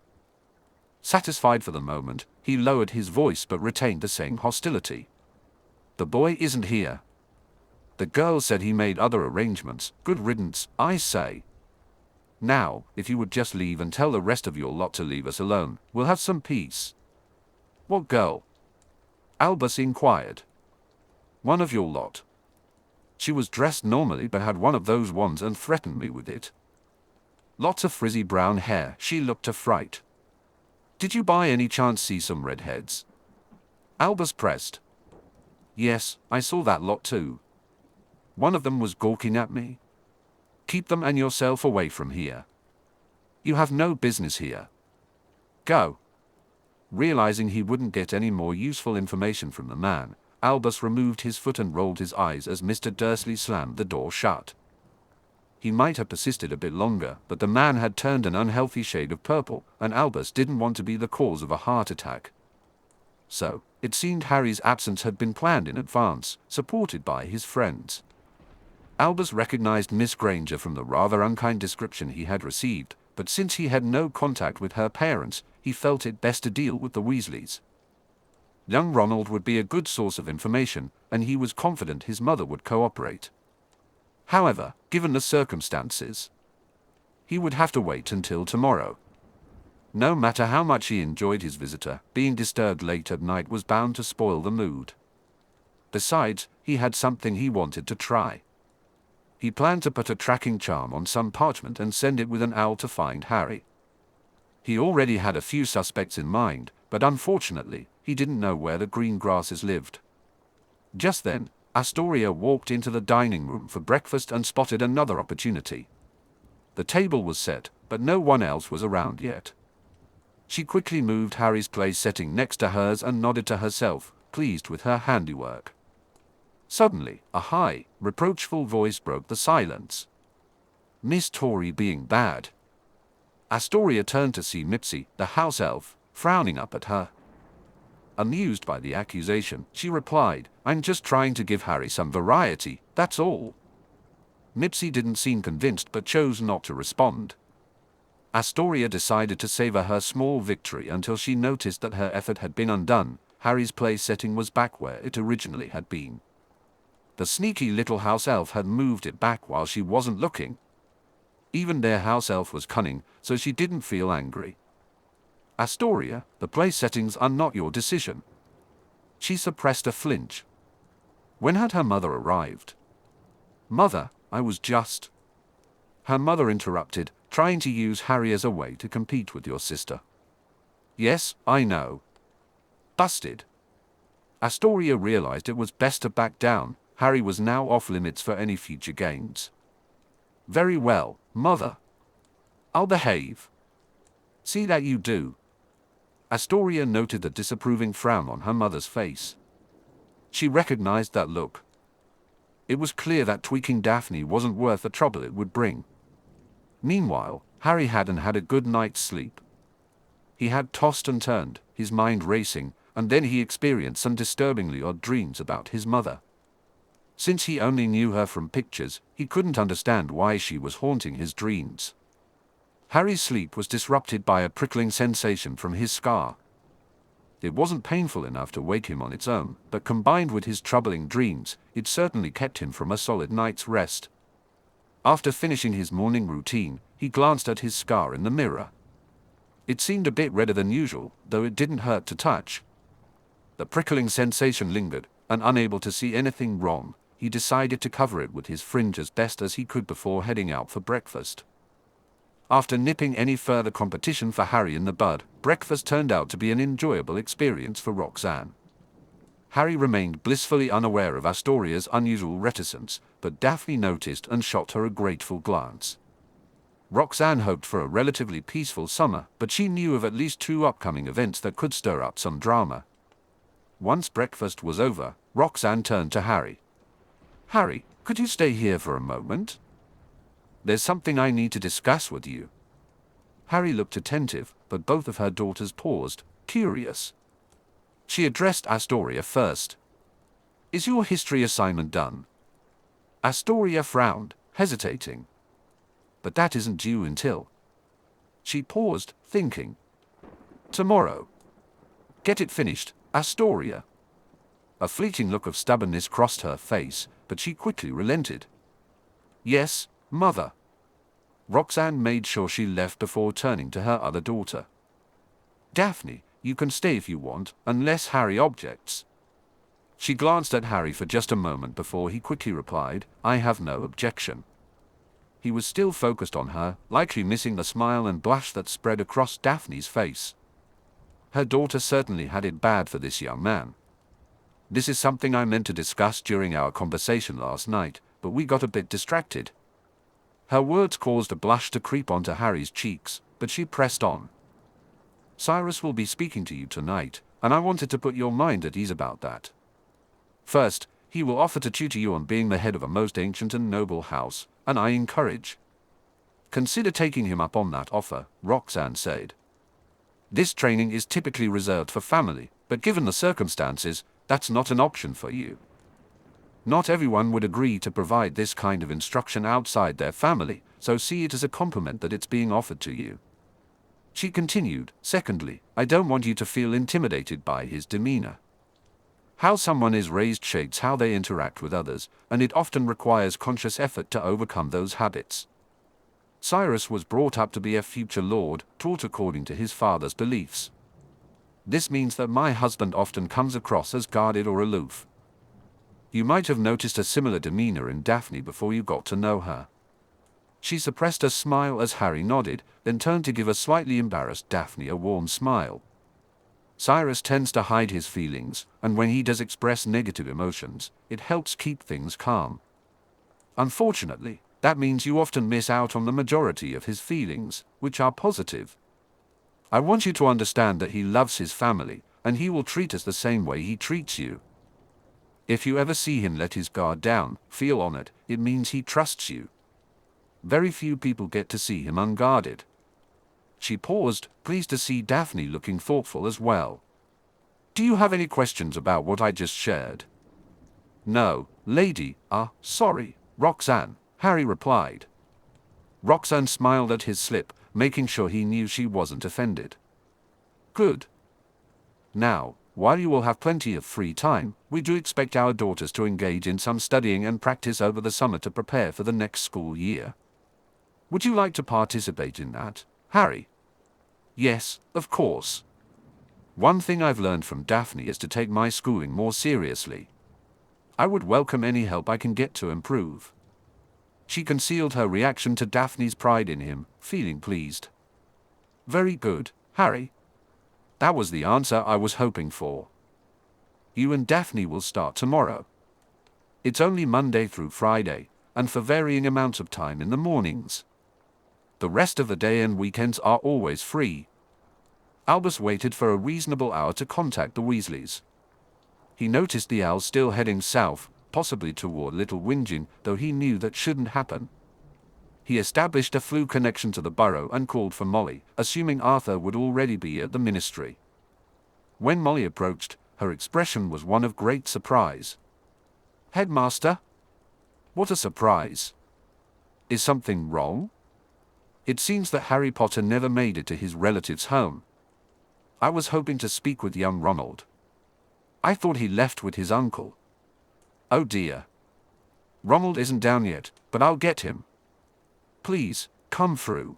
Satisfied for the moment, he lowered his voice but retained the same hostility. "The boy isn't here. The girl said he made other arrangements. Good riddance, I say. Now, if you would just leave and tell the rest of your lot to leave us alone, we'll have some peace." "What girl?" Albus inquired. "One of your lot. She was dressed normally but had one of those wands and threatened me with it. Lots of frizzy brown hair, she looked a fright. Did you by any chance see some redheads?" Albus pressed. "Yes, I saw that lot too. One of them was gawking at me. Keep them and yourself away from here. You have no business here. Go." Realizing he wouldn't get any more useful information from the man, Albus removed his foot and rolled his eyes as Mr. Dursley slammed the door shut. He might have persisted a bit longer, but the man had turned an unhealthy shade of purple, and Albus didn't want to be the cause of a heart attack. So, it seemed Harry's absence had been planned in advance, supported by his friends. Albus recognized Miss Granger from the rather unkind description he had received, but since he had no contact with her parents, he felt it best to deal with the Weasleys. Young Ronald would be a good source of information, and he was confident his mother would cooperate. However, given the circumstances, he would have to wait until tomorrow. No matter how much he enjoyed his visitor, being disturbed late at night was bound to spoil the mood. Besides, he had something he wanted to try. He planned to put a tracking charm on some parchment and send it with an owl to find Harry. He already had a few suspects in mind, but unfortunately, he didn't know where the green grasses lived. Just then, Astoria walked into the dining room for breakfast and spotted another opportunity. The table was set, but no one else was around yet. She quickly moved Harry's place setting next to hers and nodded to herself, pleased with her handiwork. Suddenly, a high, reproachful voice broke the silence. "Miss Tory being bad." Astoria turned to see Mipsy, the house elf, frowning up at her. Amused by the accusation, she replied, "I'm just trying to give Harry some variety, that's all." Nipsey didn't seem convinced but chose not to respond. Astoria decided to savor her small victory until she noticed that her effort had been undone. Harry's place setting was back where it originally had been. The sneaky little house elf had moved it back while she wasn't looking. Even their house elf was cunning, so she didn't feel angry. "Astoria, the place settings are not your decision." She suppressed a flinch. When had her mother arrived? "Mother, I was just..." Her mother interrupted, "trying to use Harry as a way to compete with your sister." "Yes, I know." Busted. Astoria realized it was best to back down. Harry was now off limits for any future gains. "Very well, Mother. I'll behave." "See that you do." Astoria noted the disapproving frown on her mother's face. She recognized that look. It was clear that tweaking Daphne wasn't worth the trouble it would bring. Meanwhile, Harry hadn't had a good night's sleep. He had tossed and turned, his mind racing, and then he experienced some disturbingly odd dreams about his mother. Since he only knew her from pictures, he couldn't understand why she was haunting his dreams. Harry's sleep was disrupted by a prickling sensation from his scar. It wasn't painful enough to wake him on its own, but combined with his troubling dreams, it certainly kept him from a solid night's rest. After finishing his morning routine, he glanced at his scar in the mirror. It seemed a bit redder than usual, though it didn't hurt to touch. The prickling sensation lingered, and unable to see anything wrong, he decided to cover it with his fringe as best as he could before heading out for breakfast. After nipping any further competition for Harry in the bud, breakfast turned out to be an enjoyable experience for Roxanne. Harry remained blissfully unaware of Astoria's unusual reticence, but Daphne noticed and shot her a grateful glance. Roxanne hoped for a relatively peaceful summer, but she knew of at least 2 upcoming events that could stir up some drama. Once breakfast was over, Roxanne turned to Harry. "Harry, could you stay here for a moment? There's something I need to discuss with you." Harry looked attentive, but both of her daughters paused, curious. She addressed Astoria first. "Is your history assignment done?" Astoria frowned, hesitating. "But that isn't due until..." She paused, thinking. "Tomorrow." "Get it finished, Astoria." A fleeting look of stubbornness crossed her face, but she quickly relented. "Yes, Mother." Roxanne made sure she left before turning to her other daughter. "Daphne, you can stay if you want, unless Harry objects." She glanced at Harry for just a moment before he quickly replied, "I have no objection." He was still focused on her, likely missing the smile and blush that spread across Daphne's face. Her daughter certainly had it bad for this young man. "This is something I meant to discuss during our conversation last night, but we got a bit distracted." Her words caused a blush to creep onto Harry's cheeks, but she pressed on. "Cyrus will be speaking to you tonight, and I wanted to put your mind at ease about that. First, he will offer to tutor you on being the head of a most ancient and noble house, and I encourage. Consider taking him up on that offer," Roxanne said. "This training is typically reserved for family, but given the circumstances, that's not an option for you. Not everyone would agree to provide this kind of instruction outside their family, so see it as a compliment that it's being offered to you." She continued, "Secondly, I don't want you to feel intimidated by his demeanor. How someone is raised shapes how they interact with others, and it often requires conscious effort to overcome those habits. Cyrus was brought up to be a future lord, taught according to his father's beliefs. This means that my husband often comes across as guarded or aloof. You might have noticed a similar demeanor in Daphne before you got to know her." She suppressed a smile as Harry nodded, then turned to give a slightly embarrassed Daphne a warm smile. "Cyrus tends to hide his feelings, and when he does express negative emotions, it helps keep things calm. Unfortunately, that means you often miss out on the majority of his feelings, which are positive. I want you to understand that he loves his family, and he will treat us the same way he treats you. If you ever see him let his guard down, feel honored, it means he trusts you. Very few people get to see him unguarded." She paused, pleased to see Daphne looking thoughtful as well. Do you have any questions about what I just shared? No, lady, sorry, Roxanne, Harry replied. Roxanne smiled at his slip, making sure he knew she wasn't offended. Good. Now, while you will have plenty of free time, we do expect our daughters to engage in some studying and practice over the summer to prepare for the next school year. Would you like to participate in that, Harry? Yes, of course. One thing I've learned from Daphne is to take my schooling more seriously. I would welcome any help I can get to improve. She concealed her reaction to Daphne's pride in him, feeling pleased. Very good, Harry. That was the answer I was hoping for. You and Daphne will start tomorrow. It's only Monday through Friday, and for varying amounts of time in the mornings. The rest of the day and weekends are always free. Albus waited for a reasonable hour to contact the Weasleys. He noticed the owls still heading south, possibly toward Little Whinging, though he knew that shouldn't happen. He established a flu connection to the burrow and called for Molly, assuming Arthur would already be at the ministry. When Molly approached, her expression was one of great surprise. Headmaster? What a surprise! Is something wrong? It seems that Harry Potter never made it to his relative's home. I was hoping to speak with young Ronald. I thought he left with his uncle. Oh dear. Ronald isn't down yet, but I'll get him. Please, come through.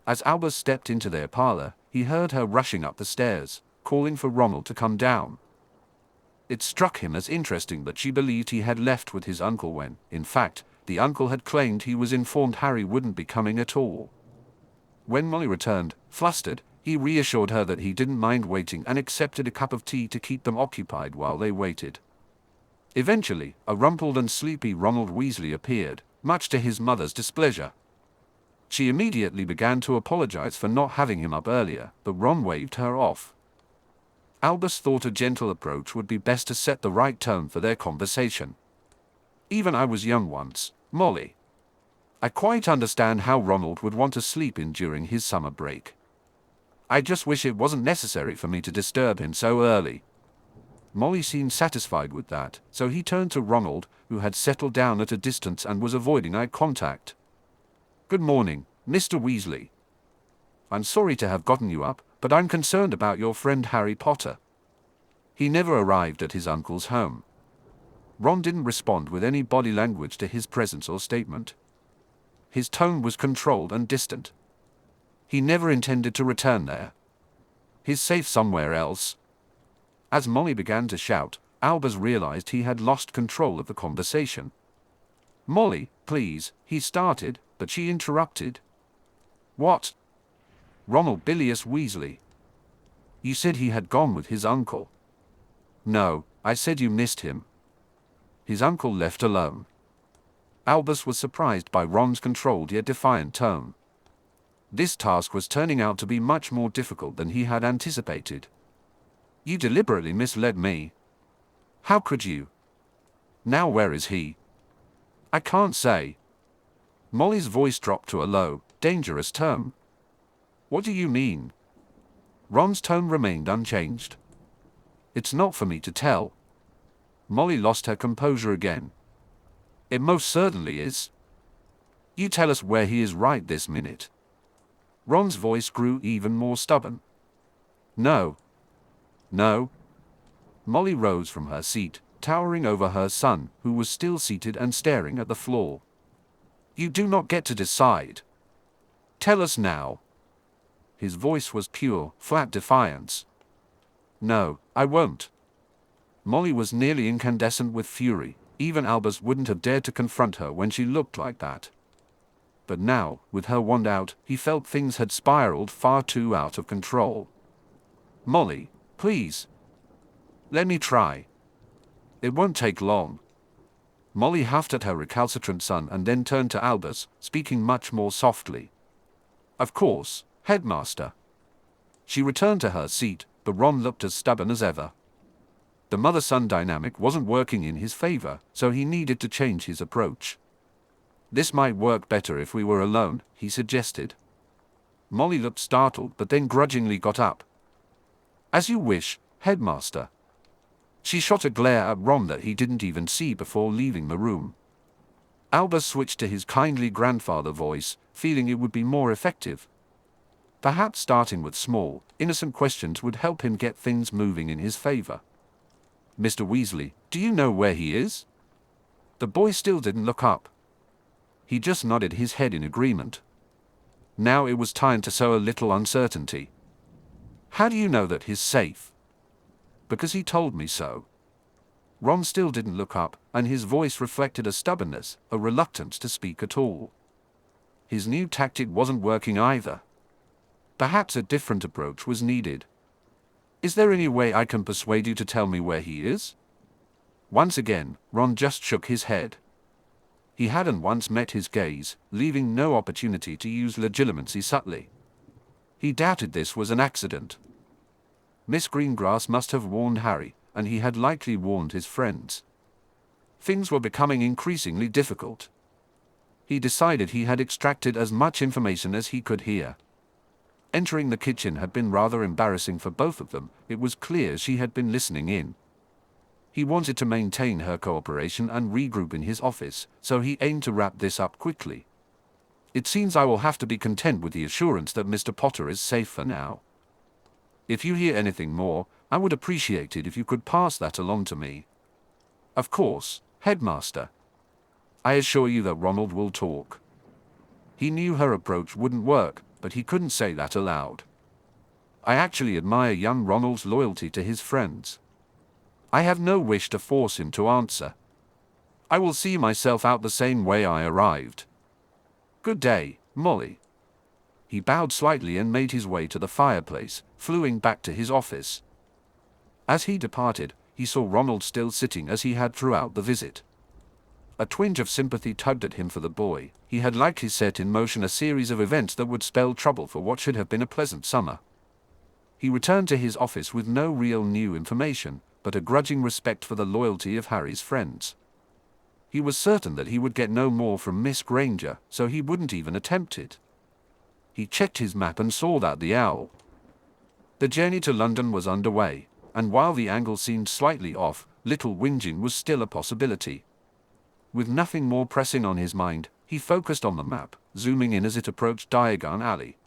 As Albus stepped into their parlor, he heard her rushing up the stairs, calling for Ronald to come down. It struck him as interesting that she believed he had left with his uncle when, in fact, the uncle had claimed he was informed Harry wouldn't be coming at all. When Molly returned, flustered, he reassured her that he didn't mind waiting and accepted a cup of tea to keep them occupied while they waited. Eventually, a rumpled and sleepy Ronald Weasley appeared, much to his mother's displeasure. She immediately began to apologize for not having him up earlier, but Ron waved her off. Albus thought a gentle approach would be best to set the right tone for their conversation. Even I was young once, Molly. I quite understand how Ronald would want to sleep in during his summer break. I just wish it wasn't necessary for me to disturb him so early. Molly seemed satisfied with that, so he turned to Ronald, who had settled down at a distance and was avoiding eye contact. Good morning, Mr. Weasley. I'm sorry to have gotten you up, but I'm concerned about your friend Harry Potter. He never arrived at his uncle's home. Ron didn't respond with any body language to his presence or statement. His tone was controlled and distant. He never intended to return there. He's safe somewhere else. As Molly began to shout, Albus realized he had lost control of the conversation. Molly, please, he started, but she interrupted. What? Ronald Bilious Weasley. You said he had gone with his uncle. No, I said you missed him. His uncle left alone. Albus was surprised by Ron's controlled yet defiant tone. This task was turning out to be much more difficult than he had anticipated. You deliberately misled me. How could you? Now where is he? I can't say. Molly's voice dropped to a low, dangerous tone. What do you mean? Ron's tone remained unchanged. It's not for me to tell. Molly lost her composure again. It most certainly is. You tell us where he is right this minute. Ron's voice grew even more stubborn. No. No. Molly rose from her seat, towering over her son, who was still seated and staring at the floor. You do not get to decide. Tell us now. His voice was pure, flat defiance. No, I won't. Molly was nearly incandescent with fury. Even Albus wouldn't have dared to confront her when she looked like that. But now, with her wand out, he felt things had spiraled far too out of control. Molly, please. Let me try. It won't take long. Molly huffed at her recalcitrant son and then turned to Albus, speaking much more softly. Of course, Headmaster. She returned to her seat, but Ron looked as stubborn as ever. The mother-son dynamic wasn't working in his favor, so he needed to change his approach. This might work better if we were alone, he suggested. Molly looked startled but then grudgingly got up. As you wish, Headmaster. She shot a glare at Ron that he didn't even see before leaving the room. Albus switched to his kindly grandfather voice, feeling it would be more effective. Perhaps starting with small, innocent questions would help him get things moving in his favor. Mr. Weasley, do you know where he is? The boy still didn't look up. He just nodded his head in agreement. Now it was time to sow a little uncertainty. How do you know that he's safe? Because he told me so. Ron still didn't look up, and his voice reflected a stubbornness, a reluctance to speak at all. His new tactic wasn't working either. Perhaps a different approach was needed. Is there any way I can persuade you to tell me where he is? Once again, Ron just shook his head. He hadn't once met his gaze, leaving no opportunity to use legitimacy subtly. He doubted this was an accident. Miss Greengrass must have warned Harry, and he had likely warned his friends. Things were becoming increasingly difficult. He decided he had extracted as much information as he could hear. Entering the kitchen had been rather embarrassing for both of them. It was clear she had been listening in. He wanted to maintain her cooperation and regroup in his office, so he aimed to wrap this up quickly. It seems I will have to be content with the assurance that Mr. Potter is safe for now. If you hear anything more, I would appreciate it if you could pass that along to me. Of course, Headmaster. I assure you that Ronald will talk. He knew her approach wouldn't work, but he couldn't say that aloud. I actually admire young Ronald's loyalty to his friends. I have no wish to force him to answer. I will see myself out the same way I arrived. Good day, Molly. He bowed slightly and made his way to the fireplace, fleeing back to his office. As he departed, he saw Ronald still sitting as he had throughout the visit. A twinge of sympathy tugged at him for the boy. He had likely set in motion a series of events that would spell trouble for what should have been a pleasant summer. He returned to his office with no real new information, but a grudging respect for the loyalty of Harry's friends. He was certain that he would get no more from Miss Granger, so he wouldn't even attempt it. He checked his map and saw that the owl. The journey to London was underway, and while the angle seemed slightly off, little whinging was still a possibility. With nothing more pressing on his mind, he focused on the map, zooming in as it approached Diagon Alley.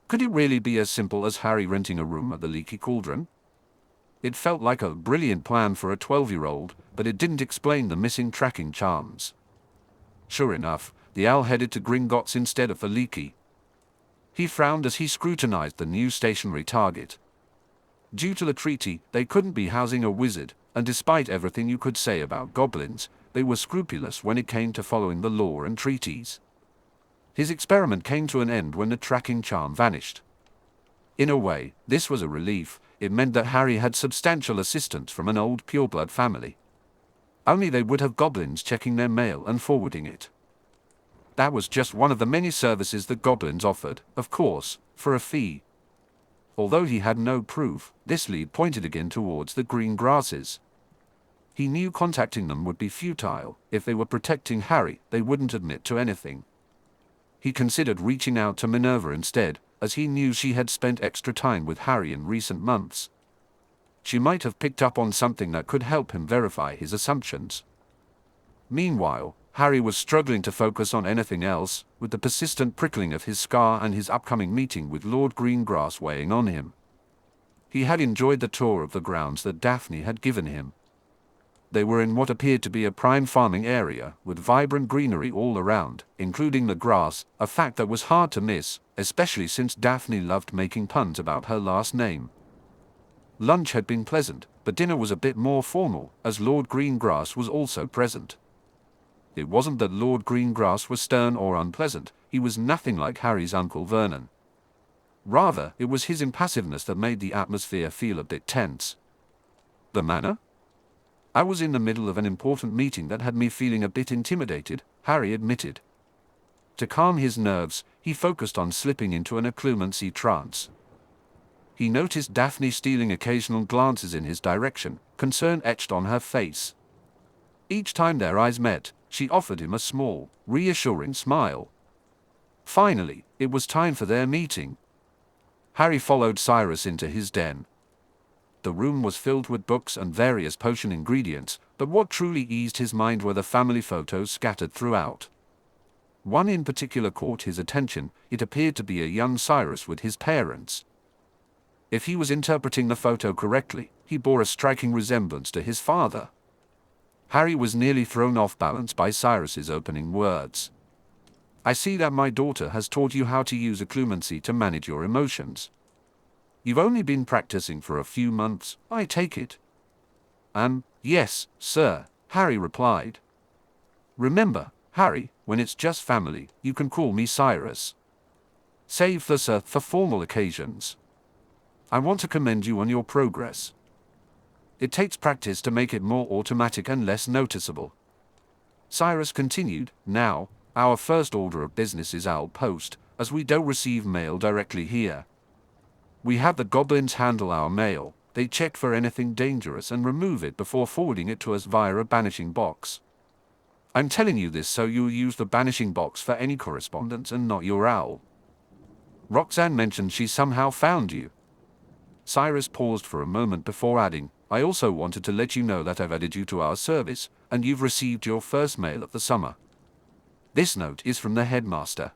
Could it really be as simple as Harry renting a room at the Leaky Cauldron? It felt like a brilliant plan for a 12-year-old, but it didn't explain the missing tracking charms. Sure enough, the owl headed to Gringotts instead of the Leaky. He frowned as he scrutinized the new stationary target. Due to the treaty, they couldn't be housing a wizard, and despite everything you could say about goblins, they were scrupulous when it came to following the law and treaties. His experiment came to an end when the tracking charm vanished. In a way, this was a relief. It meant that Harry had substantial assistance from an old pureblood family. Only they would have goblins checking their mail and forwarding it. That was just one of the many services that goblins offered, of course, for a fee. Although he had no proof, this lead pointed again towards the green grasses. He knew contacting them would be futile. If they were protecting Harry, they wouldn't admit to anything. He considered reaching out to Minerva instead, as he knew she had spent extra time with Harry in recent months. She might have picked up on something that could help him verify his assumptions. Meanwhile, Harry was struggling to focus on anything else, with the persistent prickling of his scar and his upcoming meeting with Lord Greengrass weighing on him. He had enjoyed the tour of the grounds that Daphne had given him. They were in what appeared to be a prime farming area, with vibrant greenery all around, including the grass, a fact that was hard to miss, especially since Daphne loved making puns about her last name. Lunch had been pleasant, but dinner was a bit more formal, as Lord Greengrass was also present. It wasn't that Lord Greengrass was stern or unpleasant. He was nothing like Harry's Uncle Vernon. Rather, it was his impassiveness that made the atmosphere feel a bit tense. The manner? I was in the middle of an important meeting that had me feeling a bit intimidated, Harry admitted. To calm his nerves, he focused on slipping into an occlumency trance. He noticed Daphne stealing occasional glances in his direction, concern etched on her face. Each time their eyes met, she offered him a small, reassuring smile. Finally, it was time for their meeting. Harry followed Cyrus into his den. The room was filled with books and various potion ingredients, but what truly eased his mind were the family photos scattered throughout. One in particular caught his attention. It appeared to be a young Cyrus with his parents. If he was interpreting the photo correctly, he bore a striking resemblance to his father. Harry was nearly thrown off balance by Cyrus's opening words. "I see that my daughter has taught you how to use occlumency to manage your emotions. You've only been practicing for a few months, I take it?" Yes, sir," Harry replied. "Remember, Harry, when it's just family, you can call me Cyrus. Save the sir for formal occasions. I want to commend you on your progress. It takes practice to make it more automatic and less noticeable." Cyrus continued, "Now, our first order of business is owl post, as we don't receive mail directly here. We have the goblins handle our mail. They check for anything dangerous and remove it before forwarding it to us via a banishing box. I'm telling you this so you'll use the banishing box for any correspondence and not your owl. Roxanne mentioned she somehow found you." Cyrus paused for a moment before adding, "I also wanted to let you know that I've added you to our service, and you've received your first mail of the summer. This note is from the headmaster.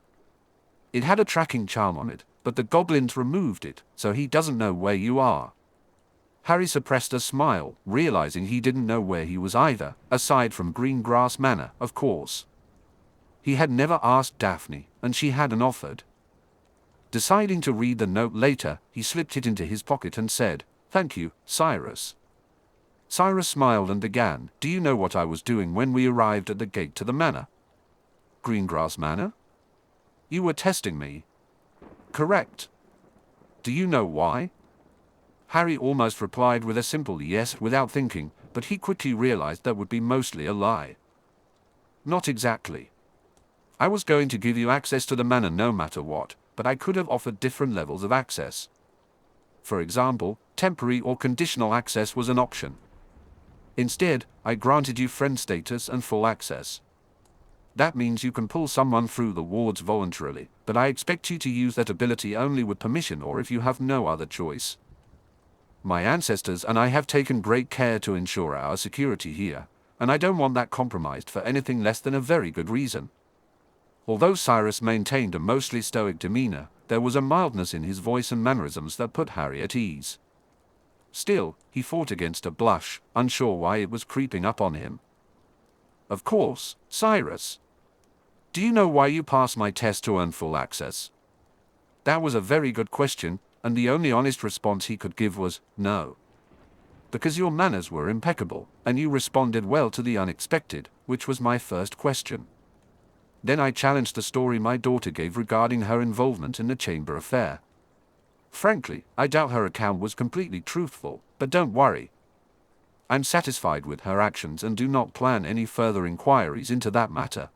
It had a tracking charm on it, but the goblins removed it, so he doesn't know where you are." Harry suppressed a smile, realizing he didn't know where he was either, aside from Greengrass Manor, of course. He had never asked Daphne, and she hadn't offered. Deciding to read the note later, he slipped it into his pocket and said, "Thank you, Cyrus." Cyrus smiled and began, "Do you know what I was doing when we arrived at the gate to the manor?" "Greengrass Manor?" "You were testing me." "Correct." "Do you know why?" Harry almost replied with a simple yes without thinking, but he quickly realized that would be mostly a lie. "Not exactly. I was going to give you access to the manor no matter what, but I could have offered different levels of access. For example, temporary or conditional access was an option. Instead, I granted you friend status and full access. That means you can pull someone through the wards voluntarily, but I expect you to use that ability only with permission or if you have no other choice. My ancestors and I have taken great care to ensure our security here, and I don't want that compromised for anything less than a very good reason." Although Cyrus maintained a mostly stoic demeanor, there was a mildness in his voice and mannerisms that put Harry at ease. Still, he fought against a blush, unsure why it was creeping up on him. "Of course, Cyrus. Do you know why you passed my test to earn full access?" That was a very good question, and the only honest response he could give was, "No. Because your manners were impeccable, and you responded well to the unexpected, which was my first question. Then I challenged the story my daughter gave regarding her involvement in the chamber affair. Frankly, I doubt her account was completely truthful, but don't worry. I'm satisfied with her actions and do not plan any further inquiries into that matter.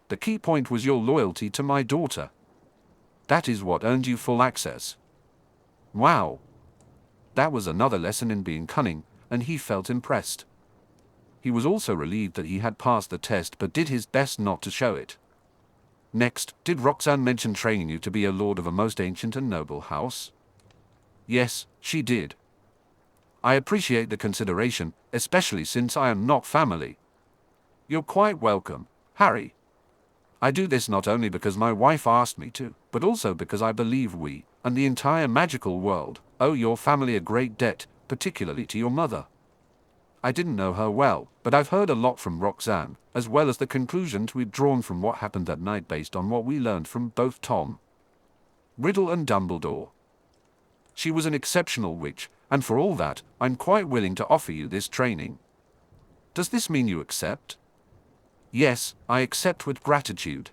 The key point was your loyalty to my daughter. That is what earned you full access." Wow! That was another lesson in being cunning, and he felt impressed. He was also relieved that he had passed the test but did his best not to show it. "Next, did Roxanne mention training you to be a lord of a most ancient and noble house?" "Yes, she did. I appreciate the consideration, especially since I am not family." "You're quite welcome, Harry. I do this not only because my wife asked me to, but also because I believe we, and the entire magical world, owe your family a great debt, particularly to your mother. I didn't know her well, but I've heard a lot from Roxanne, as well as the conclusions we've drawn from what happened that night based on what we learned from both Tom Riddle and Dumbledore. She was an exceptional witch, and for all that, I'm quite willing to offer you this training. Does this mean you accept?" "Yes, I accept with gratitude.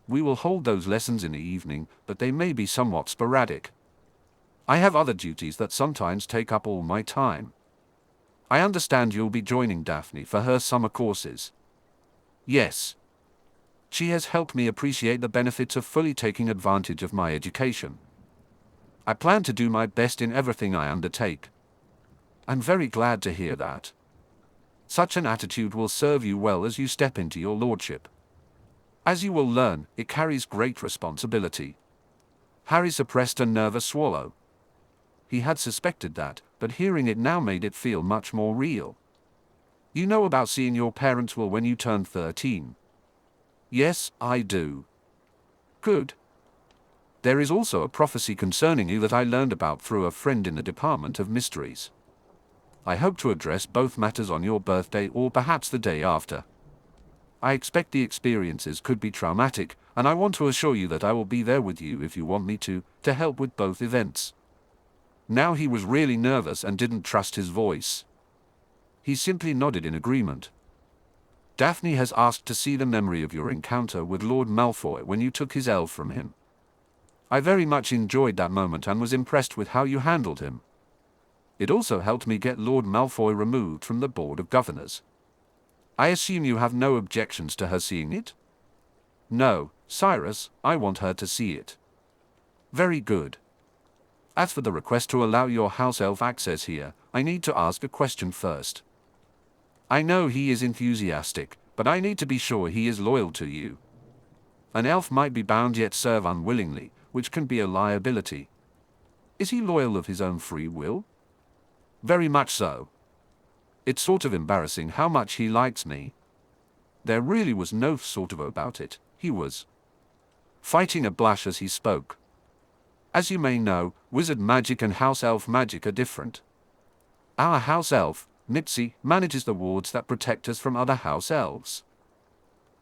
We will hold those lessons in the evening, but they may be somewhat sporadic. I have other duties that sometimes take up all my time. I understand you'll be joining Daphne for her summer courses." "Yes. She has helped me appreciate the benefits of fully taking advantage of my education. I plan to do my best in everything I undertake." "I'm very glad to hear that. Such an attitude will serve you well as you step into your lordship. As you will learn, it carries great responsibility." Harry suppressed a nervous swallow. He had suspected that, but hearing it now made it feel much more real. You know about seeing your parents' will when you turn 13? Yes, I do. Good. There is also a prophecy concerning you that I learned about through a friend in the Department of Mysteries. I hope to address both matters on your birthday or perhaps the day after. I expect the experiences could be traumatic, and I want to assure you that I will be there with you if you want me to help with both events. Now he was really nervous and didn't trust his voice. He simply nodded in agreement. Daphne has asked to see the memory of your encounter with Lord Malfoy when you took his elf from him. I very much enjoyed that moment and was impressed with how you handled him. It also helped me get Lord Malfoy removed from the Board of Governors. I assume you have no objections to her seeing it? No, Cyrus, I want her to see it. Very good. As for the request to allow your house elf access here, I need to ask a question first. I know he is enthusiastic, but I need to be sure he is loyal to you. An elf might be bound yet serve unwillingly, which can be a liability. Is he loyal of his own free will? Very much so. It's sort of embarrassing how much he likes me. There really was no sort of about it, he was fighting a blush as he spoke. As you may know, wizard magic and house elf magic are different. Our house elf, Nipsey, manages the wards that protect us from other house elves.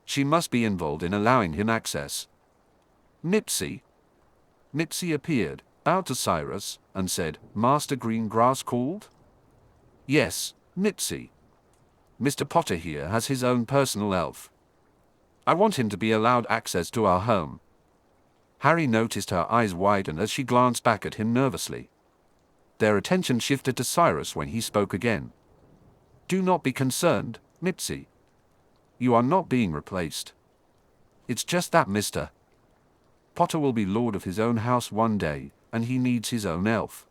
She must be involved in allowing him access. Nipsey? Nipsey appeared, bowed to Cyrus, and said, Master Greengrass called? Yes, Nipsey. Mr. Potter here has his own personal elf. I want him to be allowed access to our home. Harry noticed her eyes widen as she glanced back at him nervously. Their attention shifted to Cyrus when he spoke again. Do not be concerned, Nipsey. You are not being replaced. It's just that Mr. Potter will be lord of his own house one day, and he needs his own elf.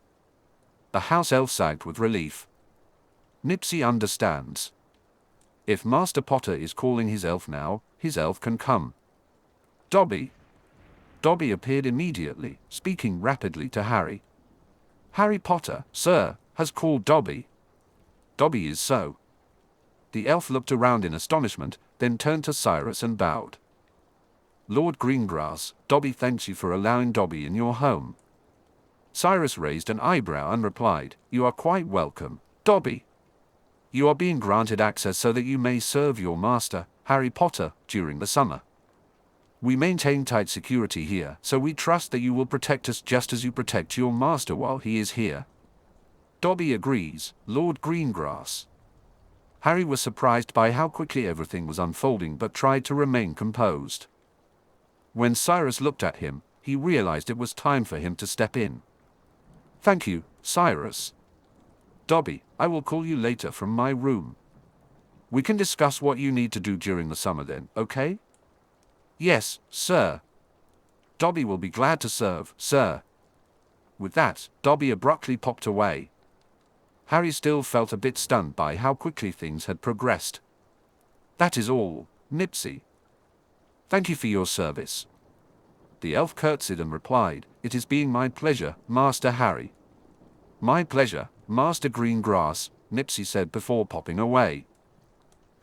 The house elf sagged with relief. Nipsey understands. If Master Potter is calling his elf now, his elf can come. Dobby. Dobby appeared immediately, speaking rapidly to Harry. Harry Potter, sir, has called Dobby. Dobby is so. The elf looked around in astonishment, then turned to Cyrus and bowed. Lord Greengrass, Dobby thanks you for allowing Dobby in your home. Cyrus raised an eyebrow and replied, You are quite welcome, Dobby. You are being granted access so that you may serve your master, Harry Potter, during the summer. We maintain tight security here, so we trust that you will protect us just as you protect your master while he is here. Dobby agrees, Lord Greengrass. Harry was surprised by how quickly everything was unfolding but tried to remain composed. When Cyrus looked at him, he realized it was time for him to step in. Thank you, Cyrus. Dobby, I will call you later from my room. We can discuss what you need to do during the summer then, okay? Yes, sir. Dobby will be glad to serve, sir. With that, Dobby abruptly popped away. Harry still felt a bit stunned by how quickly things had progressed. That is all, Nipsey. Thank you for your service. The elf curtsied and replied, It is being my pleasure, Master Harry. My pleasure, Master Greengrass, Nipsey said before popping away.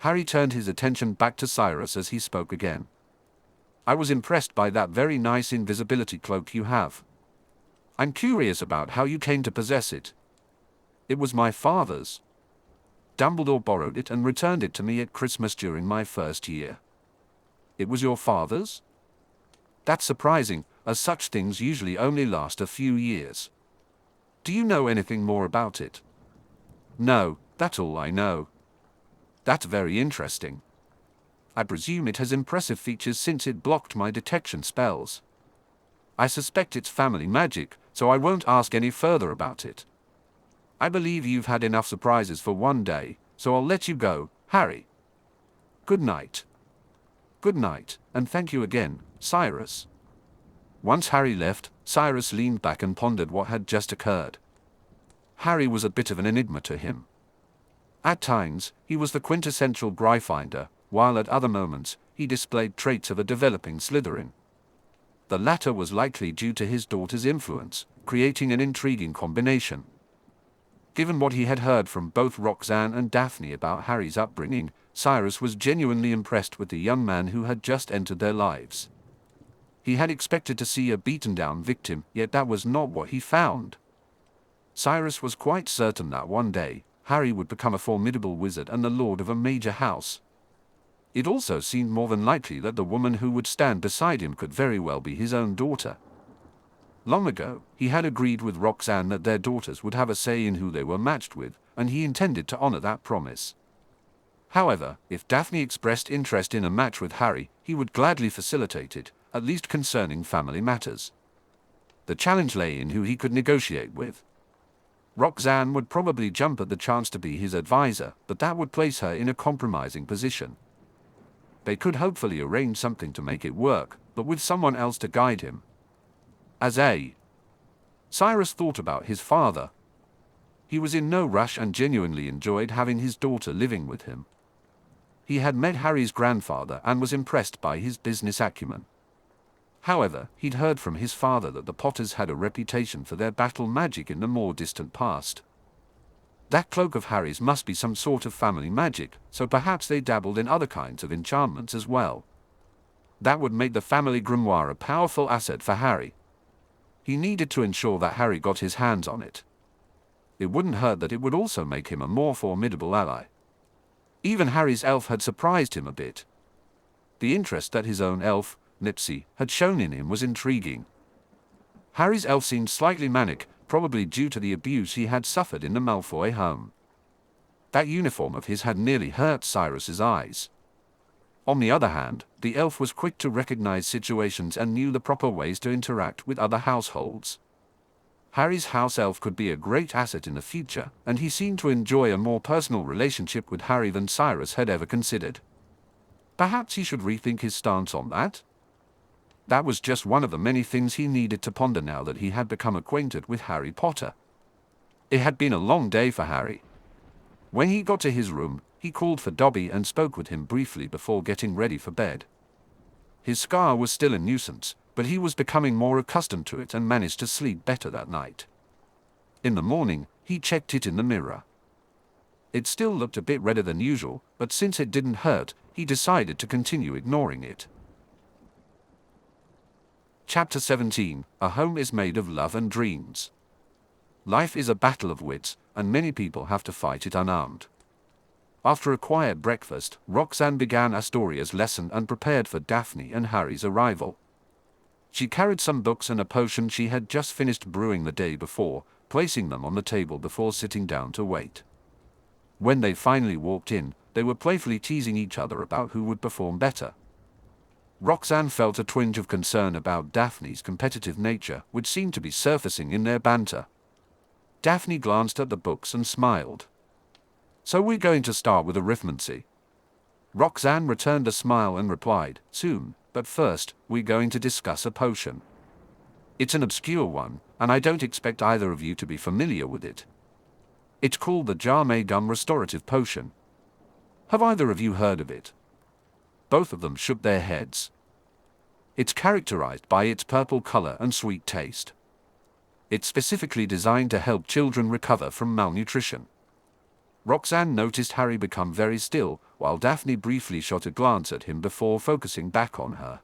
Harry turned his attention back to Cyrus as he spoke again. I was impressed by that very nice invisibility cloak you have. I'm curious about how you came to possess it. It was my father's. Dumbledore borrowed it and returned it to me at Christmas during my first year. It was your father's? That's surprising, as such things usually only last a few years. Do you know anything more about it? No, that's all I know. That's very interesting. I presume it has impressive features since it blocked my detection spells. I suspect it's family magic, so I won't ask any further about it. I believe you've had enough surprises for one day, so I'll let you go, Harry. Good night. Good night, and thank you again, Cyrus. Once Harry left, Cyrus leaned back and pondered what had just occurred. Harry was a bit of an enigma to him. At times, he was the quintessential Gryffindor, while at other moments, he displayed traits of a developing Slytherin. The latter was likely due to his daughter's influence, creating an intriguing combination. Given what he had heard from both Roxanne and Daphne about Harry's upbringing, Cyrus was genuinely impressed with the young man who had just entered their lives. He had expected to see a beaten-down victim, yet that was not what he found. Cyrus was quite certain that one day, Harry would become a formidable wizard and the lord of a major house. It also seemed more than likely that the woman who would stand beside him could very well be his own daughter. Long ago, he had agreed with Roxanne that their daughters would have a say in who they were matched with, and he intended to honor that promise. However, if Daphne expressed interest in a match with Harry, he would gladly facilitate it, at least concerning family matters. The challenge lay in who he could negotiate with. Roxanne would probably jump at the chance to be his advisor, but that would place her in a compromising position. They could hopefully arrange something to make it work, but with someone else to guide him. Cyrus thought about his father. He was in no rush and genuinely enjoyed having his daughter living with him. He had met Harry's grandfather and was impressed by his business acumen. However, he'd heard from his father that the Potters had a reputation for their battle magic in the more distant past. That cloak of Harry's must be some sort of family magic, so perhaps they dabbled in other kinds of enchantments as well. That would make the family grimoire a powerful asset for Harry. He needed to ensure that Harry got his hands on it. It wouldn't hurt that it would also make him a more formidable ally. Even Harry's elf had surprised him a bit. The interest that his own elf, Nipsey, had shown in him was intriguing. Harry's elf seemed slightly manic, probably due to the abuse he had suffered in the Malfoy home. That uniform of his had nearly hurt Cyrus's eyes. On the other hand, the elf was quick to recognize situations and knew the proper ways to interact with other households. Harry's house elf could be a great asset in the future, and he seemed to enjoy a more personal relationship with Harry than Cyrus had ever considered. Perhaps he should rethink his stance on that? That was just one of the many things he needed to ponder now that he had become acquainted with Harry Potter. It had been a long day for Harry. When he got to his room, he called for Dobby and spoke with him briefly before getting ready for bed. His scar was still a nuisance, but he was becoming more accustomed to it and managed to sleep better that night. In the morning, he checked it in the mirror. It still looked a bit redder than usual, but since it didn't hurt, he decided to continue ignoring it. Chapter 17, A Home is Made of Love and Dreams. Life is a battle of wits, and many people have to fight it unarmed. After a quiet breakfast, Roxanne began Astoria's lesson and prepared for Daphne and Harry's arrival. She carried some books and a potion she had just finished brewing the day before, placing them on the table before sitting down to wait. When they finally walked in, they were playfully teasing each other about who would perform better. Roxanne felt a twinge of concern about Daphne's competitive nature, which seemed to be surfacing in their banter. Daphne glanced at the books and smiled. "So we're going to start with arithmancy." Roxanne returned a smile and replied, "Soon, but first, we're going to discuss a potion. It's an obscure one, and I don't expect either of you to be familiar with it. It's called the Gum Restorative Potion. Have either of you heard of it?" Both of them shook their heads. It's characterized by its purple color and sweet taste. It's specifically designed to help children recover from malnutrition. Roxanne noticed Harry become very still, while Daphne briefly shot a glance at him before focusing back on her.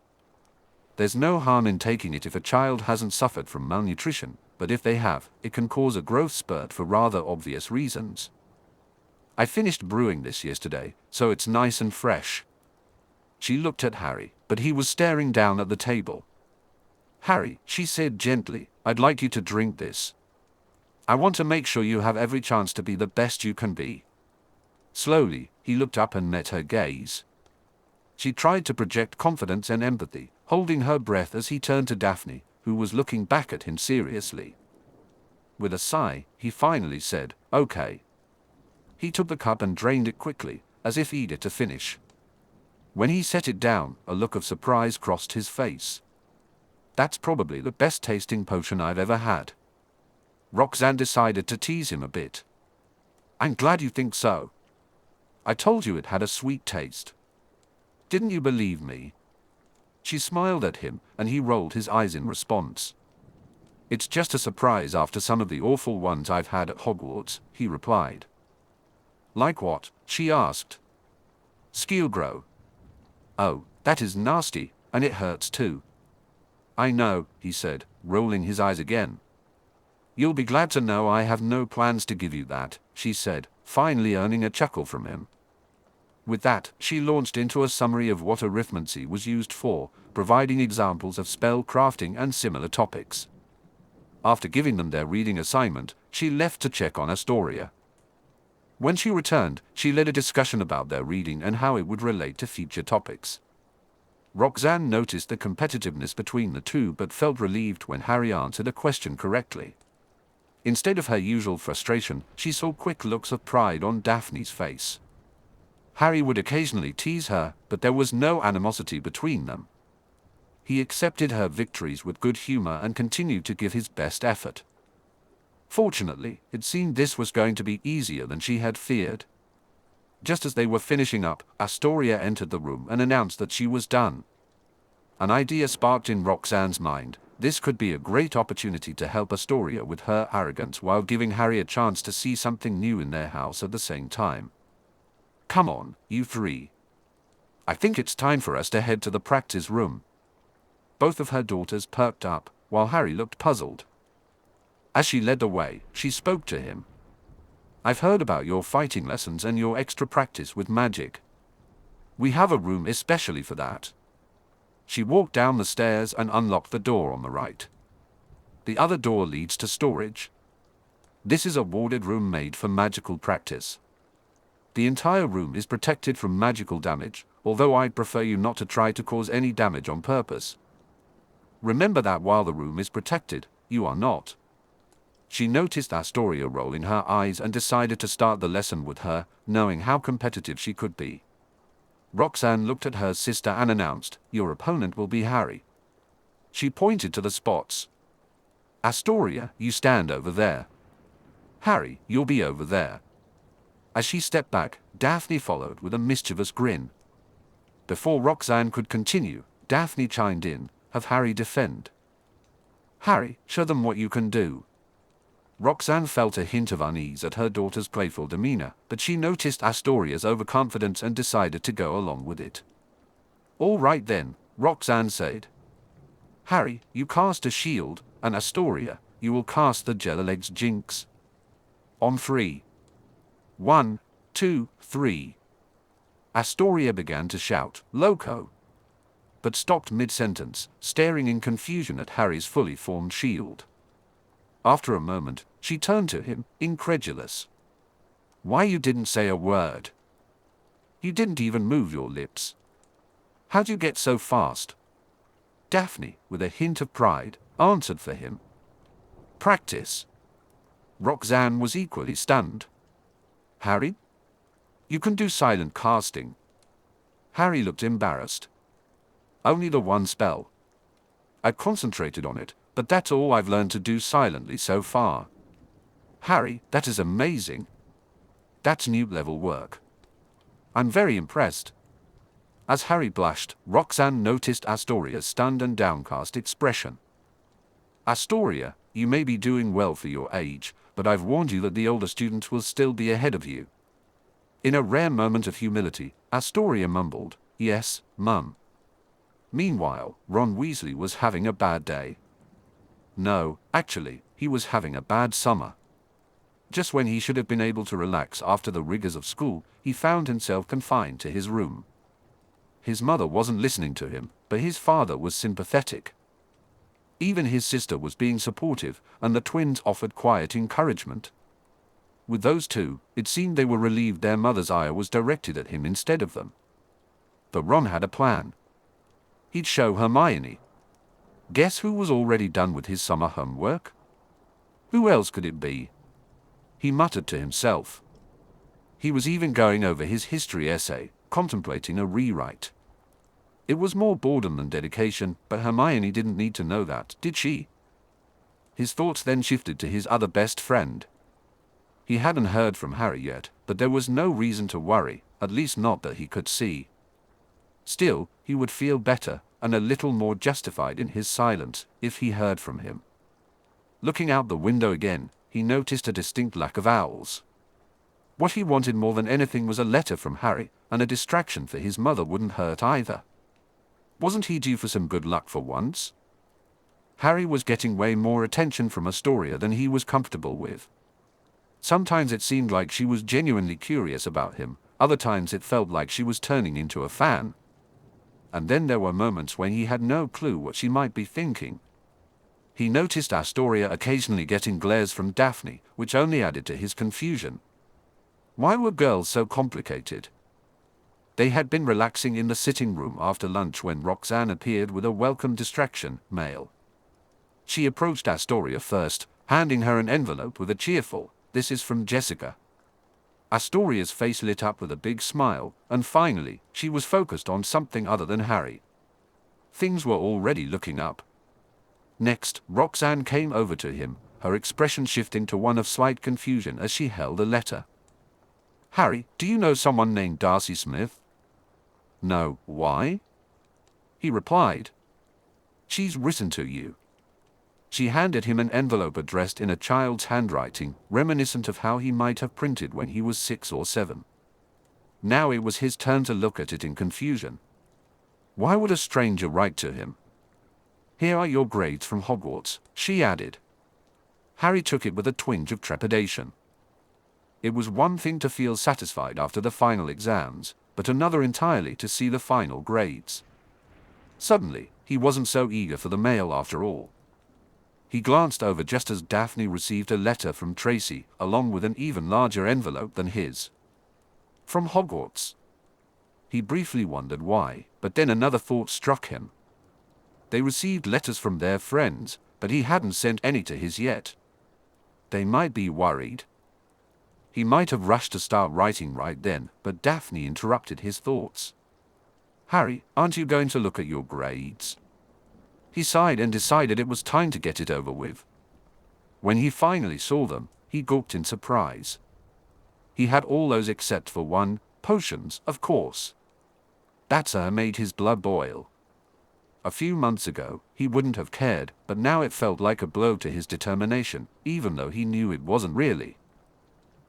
There's no harm in taking it if a child hasn't suffered from malnutrition, but if they have, it can cause a growth spurt for rather obvious reasons. I finished brewing this yesterday, so it's nice and fresh. She looked at Harry, but he was staring down at the table. "Harry," she said gently, "I'd like you to drink this. I want to make sure you have every chance to be the best you can be." Slowly, he looked up and met her gaze. She tried to project confidence and empathy, holding her breath as he turned to Daphne, who was looking back at him seriously. With a sigh, he finally said, "Okay." He took the cup and drained it quickly, as if eager to finish. When he set it down, a look of surprise crossed his face. "That's probably the best tasting potion I've ever had." Roxanne decided to tease him a bit. "I'm glad you think so. I told you it had a sweet taste. Didn't you believe me?" She smiled at him, and he rolled his eyes in response. It's just a surprise after some of the awful ones I've had at Hogwarts, he replied. Like what? She asked. Skeelgrow. Oh, that is nasty, and it hurts too. I know, he said, rolling his eyes again. You'll be glad to know I have no plans to give you that, she said, finally earning a chuckle from him. With that, she launched into a summary of what arithmancy was used for, providing examples of spell crafting and similar topics. After giving them their reading assignment, she left to check on Astoria. When she returned, she led a discussion about their reading and how it would relate to future topics. Roxanne noticed the competitiveness between the two but felt relieved when Harry answered a question correctly. Instead of her usual frustration, she saw quick looks of pride on Daphne's face. Harry would occasionally tease her, but there was no animosity between them. He accepted her victories with good humor and continued to give his best effort. Fortunately, it seemed this was going to be easier than she had feared. Just as they were finishing up, Astoria entered the room and announced that she was done. An idea sparked in Roxanne's mind. This could be a great opportunity to help Astoria with her arrogance while giving Harry a chance to see something new in their house at the same time. Come on, you three. I think it's time for us to head to the practice room. Both of her daughters perked up, while Harry looked puzzled. As she led the way, she spoke to him. I've heard about your fighting lessons and your extra practice with magic. We have a room especially for that. She walked down the stairs and unlocked the door on the right. The other door leads to storage. This is a warded room made for magical practice. The entire room is protected from magical damage, although I'd prefer you not to try to cause any damage on purpose. Remember that while the room is protected, you are not. She noticed Astoria rolling her eyes and decided to start the lesson with her, knowing how competitive she could be. Roxanne looked at her sister and announced, "Your opponent will be Harry." She pointed to the spots. "Astoria, you stand over there. Harry, you'll be over there." As she stepped back, Daphne followed with a mischievous grin. Before Roxanne could continue, Daphne chimed in, "Have Harry defend." "Harry, show them what you can do." Roxanne felt a hint of unease at her daughter's playful demeanor, but she noticed Astoria's overconfidence and decided to go along with it. "All right then," Roxanne said. "Harry, you cast a shield, and Astoria, you will cast the Jellileg's Jinx. On 3. 1, 2, 3. Astoria began to shout, "Loco!" but stopped mid-sentence, staring in confusion at Harry's fully formed shield. After a moment, she turned to him, incredulous. "Why you didn't say a word? You didn't even move your lips. How'd you get so fast?" Daphne, with a hint of pride, answered for him. "Practice." Roxanne was equally stunned. "Harry? You can do silent casting." Harry looked embarrassed. "Only the one spell. I concentrated on it, but that's all I've learned to do silently so far." "Harry, that is amazing. That's new level work. I'm very impressed." As Harry blushed, Roxanne noticed Astoria's stunned and downcast expression. "Astoria, you may be doing well for your age, but I've warned you that the older students will still be ahead of you." In a rare moment of humility, Astoria mumbled, "Yes, Mum." Meanwhile, Ron Weasley was having a bad day. No, actually, he was having a bad summer. Just when he should have been able to relax after the rigors of school, he found himself confined to his room. His mother wasn't listening to him, but his father was sympathetic. Even his sister was being supportive, and the twins offered quiet encouragement. With those two, it seemed they were relieved their mother's ire was directed at him instead of them. But Ron had a plan. He'd show Hermione. Guess who was already done with his summer homework? Who else could it be? He muttered to himself. He was even going over his history essay, contemplating a rewrite. It was more boredom than dedication, but Hermione didn't need to know that, did she? His thoughts then shifted to his other best friend. He hadn't heard from Harry yet, but there was no reason to worry, at least not that he could see. Still, he would feel better, and a little more justified in his silence, if he heard from him. Looking out the window again, he noticed a distinct lack of owls. What he wanted more than anything was a letter from Harry, and a distraction for his mother wouldn't hurt either. Wasn't he due for some good luck for once? Harry was getting way more attention from Astoria than he was comfortable with. Sometimes it seemed like she was genuinely curious about him, other times it felt like she was turning into a fan. And then there were moments when he had no clue what she might be thinking. He noticed Astoria occasionally getting glares from Daphne, which only added to his confusion. Why were girls so complicated? They had been relaxing in the sitting room after lunch when Roxanne appeared with a welcome distraction, mail. She approached Astoria first, handing her an envelope with a cheerful, "This is from Jessica." Astoria's face lit up with a big smile, and finally, she was focused on something other than Harry. Things were already looking up. Next, Roxanne came over to him, her expression shifting to one of slight confusion as she held a letter. "Harry, do you know someone named Darcy Smith?" "No, why?" he replied. "She's written to you." She handed him an envelope addressed in a child's handwriting, reminiscent of how he might have printed when he was 6 or 7. Now it was his turn to look at it in confusion. Why would a stranger write to him? "Here are your grades from Hogwarts," she added. Harry took it with a twinge of trepidation. It was one thing to feel satisfied after the final exams, but another entirely to see the final grades. Suddenly, he wasn't so eager for the mail after all. He glanced over just as Daphne received a letter from Tracy, along with an even larger envelope than his. From Hogwarts. He briefly wondered why, but then another thought struck him. They received letters from their friends, but he hadn't sent any to his yet. They might be worried. He might have rushed to start writing right then, but Daphne interrupted his thoughts. "Harry, aren't you going to look at your grades?" He sighed and decided it was time to get it over with. When he finally saw them, he gawked in surprise. He had all those except for one, potions, of course. That made his blood boil. A few months ago, he wouldn't have cared, but now it felt like a blow to his determination, even though he knew it wasn't really.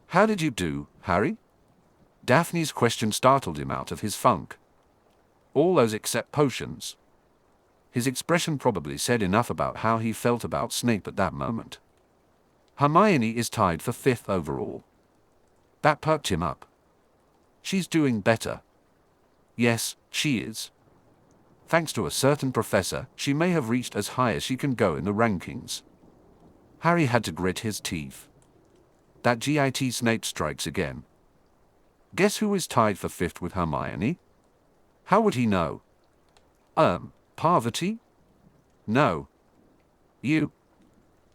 "How did you do, Harry?" Daphne's question startled him out of his funk. "All those except potions." His expression probably said enough about how he felt about Snape at that moment. "Hermione is tied for 5th overall." That perked him up. "She's doing better." "Yes, she is. Thanks to a certain professor, she may have reached as high as she can go in the rankings." Harry had to grit his teeth. That git Snape strikes again. Guess who is tied for 5th with Hermione? How would he know? Parvati? No. You.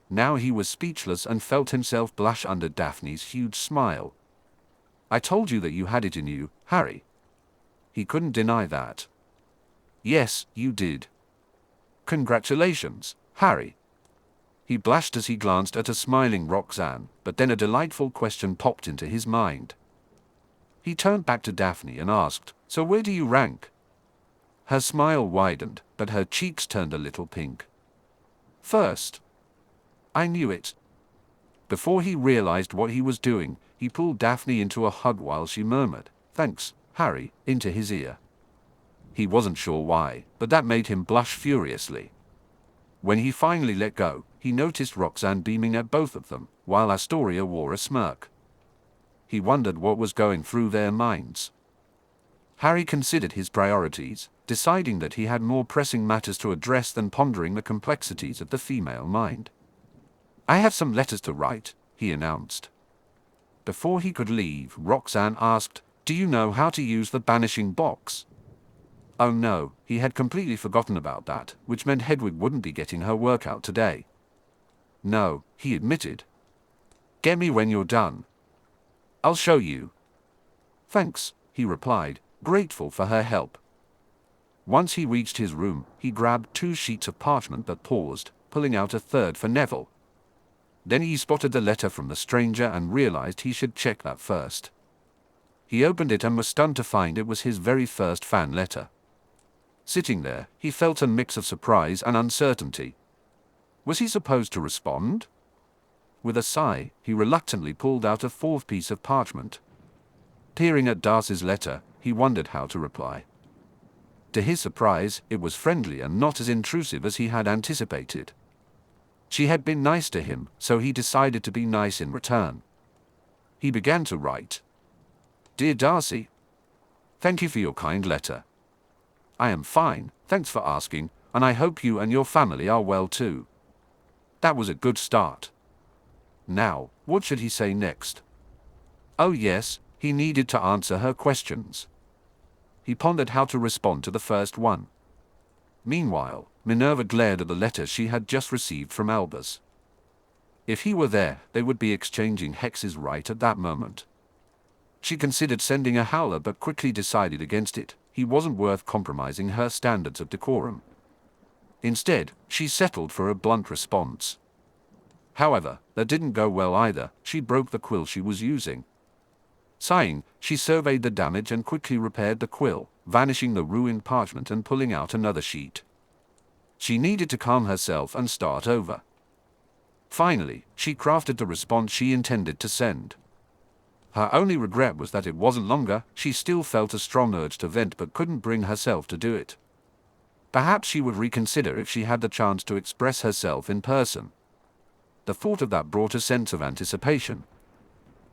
Now he was speechless and felt himself blush under Daphne's huge smile. "I told you that you had it in you, Harry." He couldn't deny that. "Yes, you did. Congratulations, Harry." He blushed as he glanced at a smiling Roxanne, but then a delightful question popped into his mind. He turned back to Daphne and asked, "So where do you rank?" Her smile widened, but her cheeks turned a little pink. "First." "I knew it." Before he realized what he was doing, he pulled Daphne into a hug while she murmured, "Thanks, Harry," into his ear. He wasn't sure why, but that made him blush furiously. When he finally let go, he noticed Roxanne beaming at both of them, while Astoria wore a smirk. He wondered what was going through their minds. Harry considered his priorities, deciding that he had more pressing matters to address than pondering the complexities of the female mind. "I have some letters to write," he announced. Before he could leave, Roxanne asked, "Do you know how to use the banishing box?" Oh no, he had completely forgotten about that, which meant Hedwig wouldn't be getting her workout today. "No," he admitted. "Get me when you're done." "I'll show you." "Thanks," he replied, grateful for her help. Once he reached his room, he grabbed 2 sheets of parchment but paused, pulling out a third for Neville. Then he spotted the letter from the stranger and realized he should check that first. He opened it and was stunned to find it was his very first fan letter. Sitting there, he felt a mix of surprise and uncertainty. Was he supposed to respond? With a sigh, he reluctantly pulled out a fourth piece of parchment. Peering at Darcy's letter, he wondered how to reply. To his surprise, it was friendly and not as intrusive as he had anticipated. She had been nice to him, so he decided to be nice in return. He began to write. Dear Darcy, thank you for your kind letter. I am fine, thanks for asking, and I hope you and your family are well too. That was a good start. Now, what should he say next? Oh yes, he needed to answer her questions. He pondered how to respond to the first one. Meanwhile, Minerva glared at the letter she had just received from Albus. If he were there, they would be exchanging hexes right at that moment. She considered sending a howler but quickly decided against it. He wasn't worth compromising her standards of decorum. Instead, she settled for a blunt response. However, that didn't go well either. She broke the quill she was using. Sighing, she surveyed the damage and quickly repaired the quill, vanishing the ruined parchment and pulling out another sheet. She needed to calm herself and start over. Finally, she crafted the response she intended to send. Her only regret was that it wasn't longer. She still felt a strong urge to vent but couldn't bring herself to do it. Perhaps she would reconsider if she had the chance to express herself in person. The thought of that brought a sense of anticipation.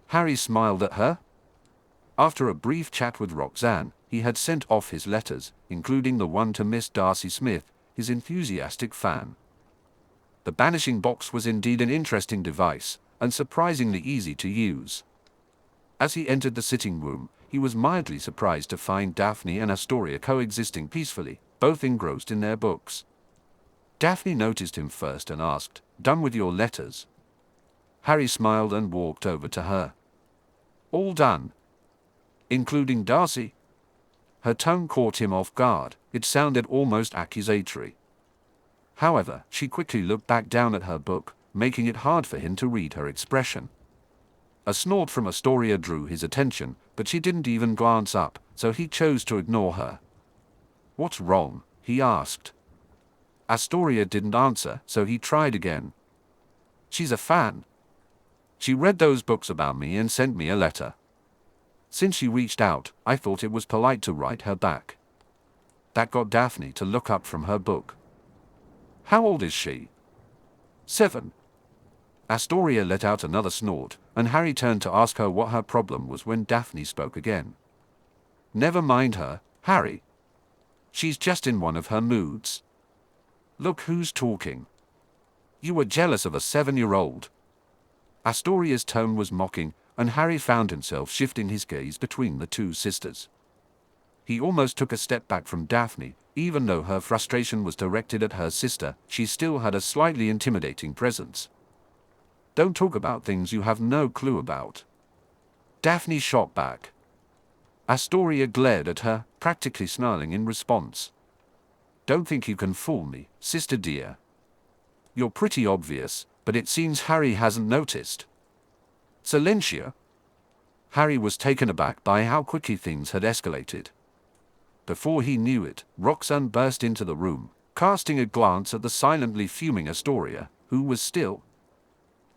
Harry smiled at her. After a brief chat with Roxanne, he had sent off his letters, including the one to Miss Darcy Smith, his enthusiastic fan. The banishing box was indeed an interesting device, and surprisingly easy to use. As he entered the sitting room, he was mildly surprised to find Daphne and Astoria coexisting peacefully, both engrossed in their books. Daphne noticed him first and asked, "Done with your letters?" Harry smiled and walked over to her. "All done. Including Darcy?" Her tone caught him off guard. It sounded almost accusatory. However, she quickly looked back down at her book, making it hard for him to read her expression. A snort from Astoria drew his attention, but she didn't even glance up, so he chose to ignore her. "What's wrong?" he asked. Astoria didn't answer, so he tried again. "She's a fan. She read those books about me and sent me a letter. Since she reached out, I thought it was polite to write her back." That got Daphne to look up from her book. "How old is she?" 7. Astoria let out another snort, and Harry turned to ask her what her problem was when Daphne spoke again. "Never mind her, Harry. She's just in one of her moods. Look who's talking. You were jealous of a 7-year-old. Astoria's tone was mocking, and Harry found himself shifting his gaze between the two sisters. He almost took a step back from Daphne. Even though her frustration was directed at her sister, she still had a slightly intimidating presence. "Don't talk about things you have no clue about." Daphne shot back. Astoria glared at her, practically snarling in response. "Don't think you can fool me, sister dear. You're pretty obvious, but it seems Harry hasn't noticed." "Silencio?" Harry was taken aback by how quickly things had escalated. Before he knew it, Roxanne burst into the room, casting a glance at the silently fuming Astoria, who was still.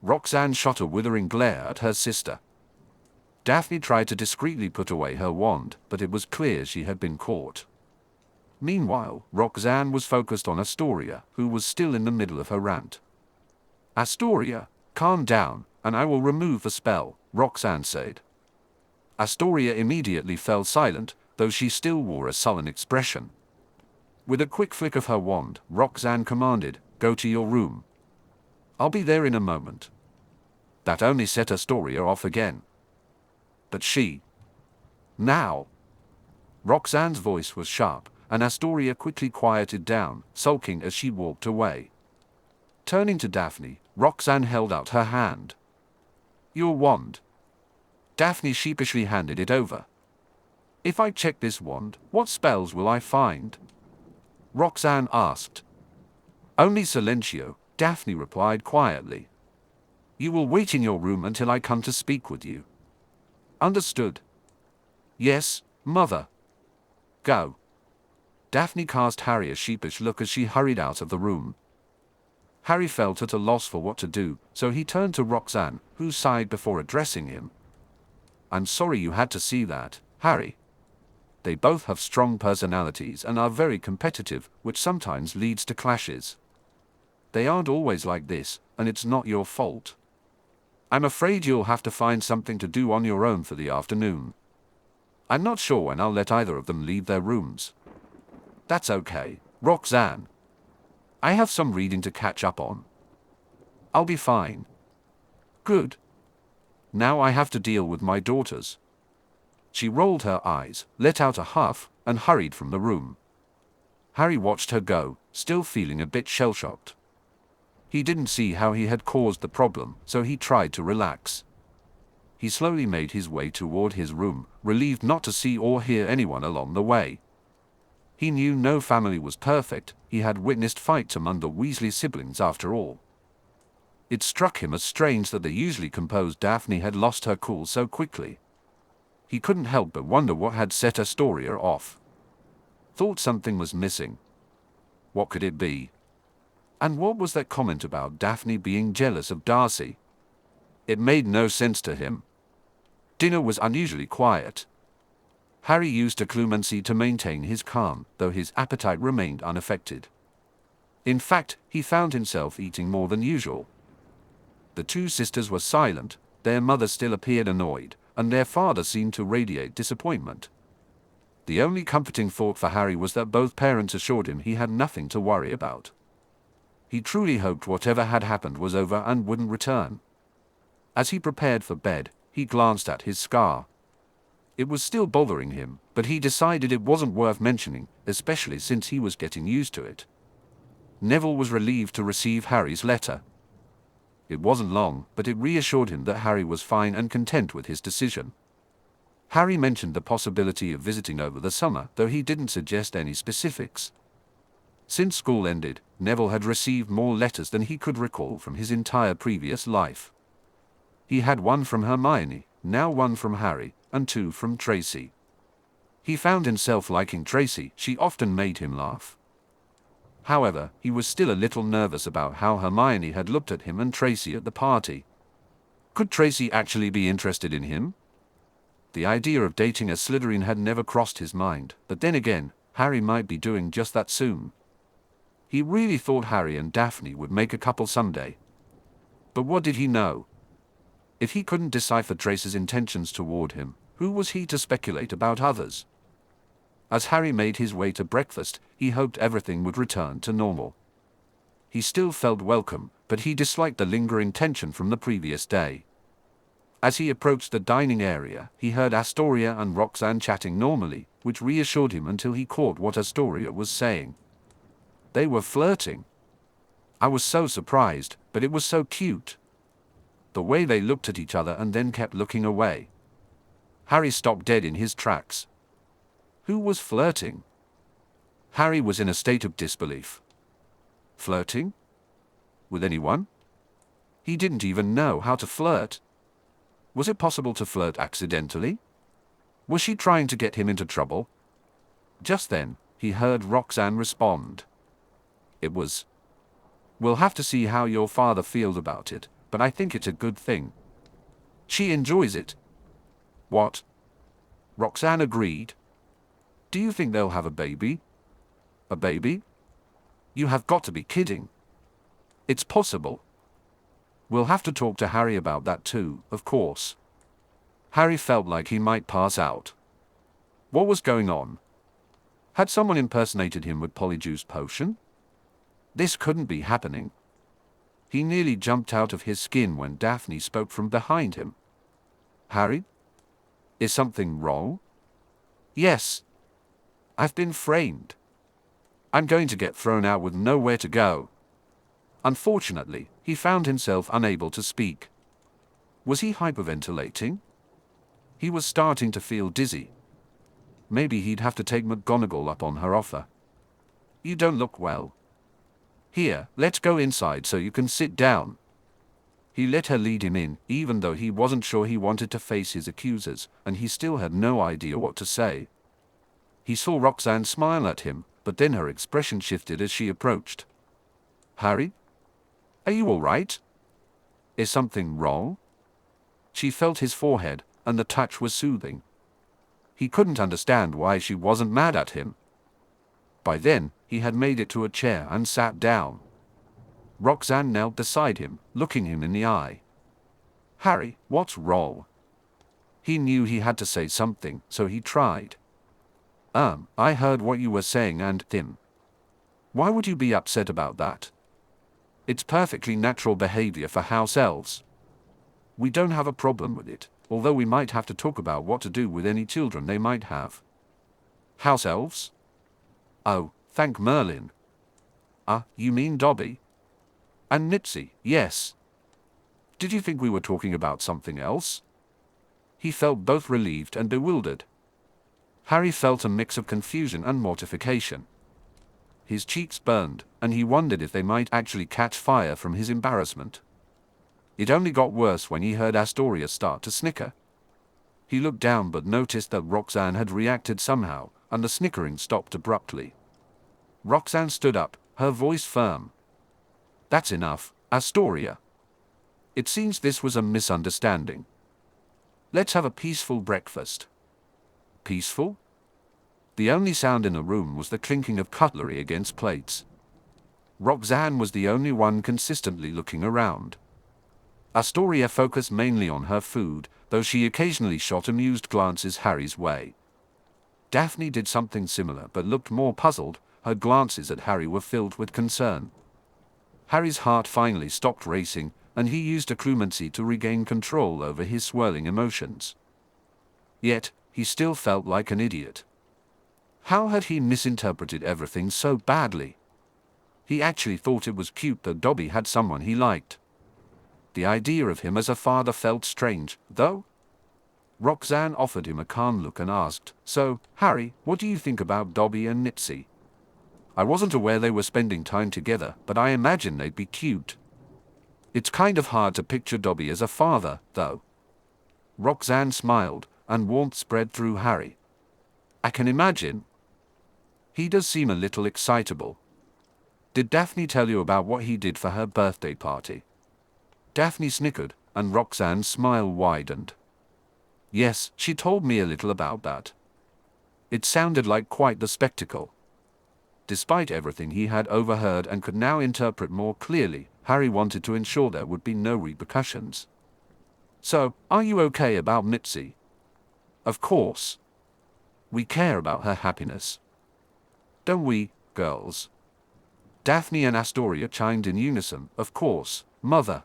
Roxanne shot a withering glare at her sister. Daphne tried to discreetly put away her wand, but it was clear she had been caught. Meanwhile, Roxanne was focused on Astoria, who was still in the middle of her rant. "Astoria, calm down, and I will remove the spell," Roxanne said. Astoria immediately fell silent, though she still wore a sullen expression. With a quick flick of her wand, Roxanne commanded, "Go to your room. I'll be there in a moment." That only set Astoria off again. "But she..." "Now!" Roxanne's voice was sharp, and Astoria quickly quieted down, sulking as she walked away. Turning to Daphne, Roxanne held out her hand. "Your wand." Daphne sheepishly handed it over. "If I check this wand, what spells will I find?" Roxanne asked. "Only Silencio," Daphne replied quietly. "You will wait in your room until I come to speak with you." "Understood." "Yes, mother." "Go." Daphne cast Harry a sheepish look as she hurried out of the room. Harry felt at a loss for what to do, so he turned to Roxanne, who sighed before addressing him. "I'm sorry you had to see that, Harry. They both have strong personalities and are very competitive, which sometimes leads to clashes. They aren't always like this, and it's not your fault. I'm afraid you'll have to find something to do on your own for the afternoon. I'm not sure when I'll let either of them leave their rooms." "That's okay, Roxanne. I have some reading to catch up on. I'll be fine." "Good. Now I have to deal with my daughters." She rolled her eyes, let out a huff, and hurried from the room. Harry watched her go, still feeling a bit shell-shocked. He didn't see how he had caused the problem, so he tried to relax. He slowly made his way toward his room, relieved not to see or hear anyone along the way. He knew no family was perfect. He had witnessed fights among the Weasley siblings after all. It struck him as strange that the usually composed Daphne had lost her cool so quickly. He couldn't help but wonder what had set Astoria off. Thought something was missing. What could it be? And what was that comment about Daphne being jealous of Darcy? It made no sense to him. Dinner was unusually quiet. Harry used occlumency to maintain his calm, though his appetite remained unaffected. In fact, he found himself eating more than usual. The two sisters were silent, their mother still appeared annoyed, and their father seemed to radiate disappointment. The only comforting thought for Harry was that both parents assured him he had nothing to worry about. He truly hoped whatever had happened was over and wouldn't return. As he prepared for bed, he glanced at his scar. It was still bothering him, but he decided it wasn't worth mentioning, especially since he was getting used to it. Neville was relieved to receive Harry's letter. It wasn't long, but it reassured him that Harry was fine and content with his decision. Harry mentioned the possibility of visiting over the summer, though he didn't suggest any specifics. Since school ended, Neville had received more letters than he could recall from his entire previous life. He had one from Hermione, now one from Harry, and two from Tracy. He found himself liking Tracy. She often made him laugh. However, he was still a little nervous about how Hermione had looked at him and Tracy at the party. Could Tracy actually be interested in him? The idea of dating a Slytherin had never crossed his mind, but then again, Harry might be doing just that soon. He really thought Harry and Daphne would make a couple someday. But what did he know? If he couldn't decipher Tracy's intentions toward him, who was he to speculate about others? As Harry made his way to breakfast, he hoped everything would return to normal. He still felt welcome, but he disliked the lingering tension from the previous day. As he approached the dining area, he heard Astoria and Roxanne chatting normally, which reassured him until he caught what Astoria was saying. They were flirting. I was so surprised, but it was so cute. The way they looked at each other and then kept looking away. Harry stopped dead in his tracks. Who was flirting? Harry was in a state of disbelief. Flirting? With anyone? He didn't even know how to flirt. Was it possible to flirt accidentally? Was she trying to get him into trouble? Just then, he heard Roxanne respond. It was, "We'll have to see how your father feels about it, but I think it's a good thing. She enjoys it." "What?" Roxanne agreed. "Do you think they'll have a baby?" "A baby? You have got to be kidding." "It's possible. We'll have to talk to Harry about that too, of course." Harry felt like he might pass out. What was going on? Had someone impersonated him with Polyjuice Potion? This couldn't be happening. He nearly jumped out of his skin when Daphne spoke from behind him. "Harry? Is something wrong?" "Yes. I've been framed. I'm going to get thrown out with nowhere to go." Unfortunately, he found himself unable to speak. Was he hyperventilating? He was starting to feel dizzy. Maybe he'd have to take McGonagall up on her offer. "You don't look well. Here, let's go inside so you can sit down." He let her lead him in, even though he wasn't sure he wanted to face his accusers, and he still had no idea what to say. He saw Roxanne smile at him, but then her expression shifted as she approached. "Harry? Are you all right? Is something wrong? She felt his forehead, and the touch was soothing. He couldn't understand why she wasn't mad at him. By then, he had made it to a chair and sat down. Roxanne knelt beside him, looking him in the eye. Harry, what's wrong? He knew he had to say something, so he tried. I heard what you were saying and Tim. Why would you be upset about that? It's perfectly natural behavior for house elves. We don't have a problem with it, although we might have to talk about what to do with any children they might have. House elves? Oh, thank Merlin. You mean Dobby? And Nipsey, yes. Did you think we were talking about something else? He felt both relieved and bewildered. Harry felt a mix of confusion and mortification. His cheeks burned, and he wondered if they might actually catch fire from his embarrassment. It only got worse when he heard Astoria start to snicker. He looked down but noticed that Roxanne had reacted somehow, and the snickering stopped abruptly. Roxanne stood up, her voice firm. That's enough, Astoria. It seems this was a misunderstanding. Let's have a peaceful breakfast. Peaceful? The only sound in the room was the clinking of cutlery against plates. Roxanne was the only one consistently looking around. Astoria focused mainly on her food, though she occasionally shot amused glances Harry's way. Daphne did something similar but looked more puzzled, her glances at Harry were filled with concern. Harry's heart finally stopped racing, and he used accoutrement to regain control over his swirling emotions. Yet, he still felt like an idiot. How had he misinterpreted everything so badly? He actually thought it was cute that Dobby had someone he liked. The idea of him as a father felt strange, though. Roxanne offered him a calm look and asked, So, Harry, what do you think about Dobby and Nipsey? I wasn't aware they were spending time together, but I imagine they'd be cute. It's kind of hard to picture Dobby as a father, though. Roxanne smiled, and warmth spread through Harry. I can imagine. He does seem a little excitable. Did Daphne tell you about what he did for her birthday party? Daphne snickered, and Roxanne's smile widened. Yes, she told me a little about that. It sounded like quite the spectacle. Despite everything he had overheard and could now interpret more clearly, Harry wanted to ensure there would be no repercussions. So, are you okay about Mitzi? Of course. We care about her happiness. Don't we, girls? Daphne and Astoria chimed in unison, of course, Mother.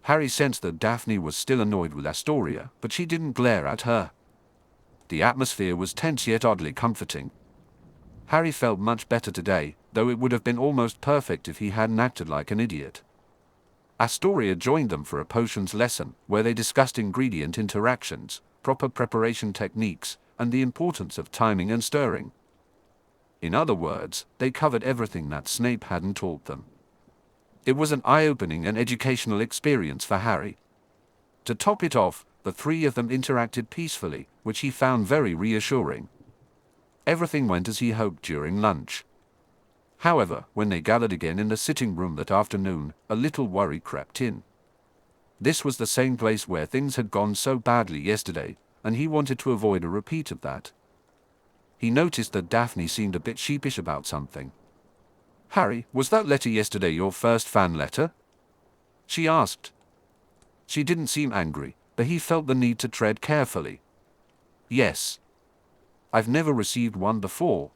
Harry sensed that Daphne was still annoyed with Astoria, but she didn't glare at her. The atmosphere was tense yet oddly comforting. Harry felt much better today, though it would have been almost perfect if he hadn't acted like an idiot. Astoria joined them for a potions lesson, where they discussed ingredient interactions, proper preparation techniques, and the importance of timing and stirring. In other words, they covered everything that Snape hadn't taught them. It was an eye-opening and educational experience for Harry. To top it off, the three of them interacted peacefully, which he found very reassuring. Everything went as he hoped during lunch. However, when they gathered again in the sitting room that afternoon, a little worry crept in. This was the same place where things had gone so badly yesterday, and he wanted to avoid a repeat of that. He noticed that Daphne seemed a bit sheepish about something. Harry, was that letter yesterday your first fan letter? She asked. She didn't seem angry, but he felt the need to tread carefully. Yes. I've never received one before.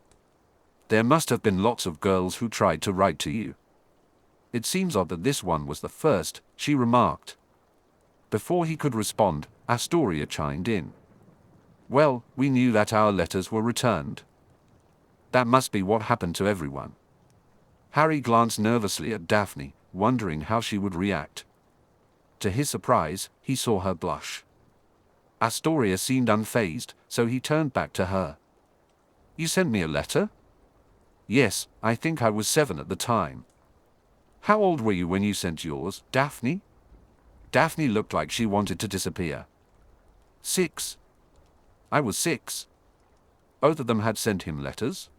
There must have been lots of girls who tried to write to you. It seems odd that this one was the first, she remarked. Before he could respond, Astoria chimed in. Well, we knew that our letters were returned. That must be what happened to everyone. Harry glanced nervously at Daphne, wondering how she would react. To his surprise, he saw her blush. Astoria seemed unfazed, so he turned back to her. You sent me a letter? Yes, I think I was 7 at the time. How old were you when you sent yours, Daphne? Daphne looked like she wanted to disappear. 6. I was 6. Both of them had sent him letters.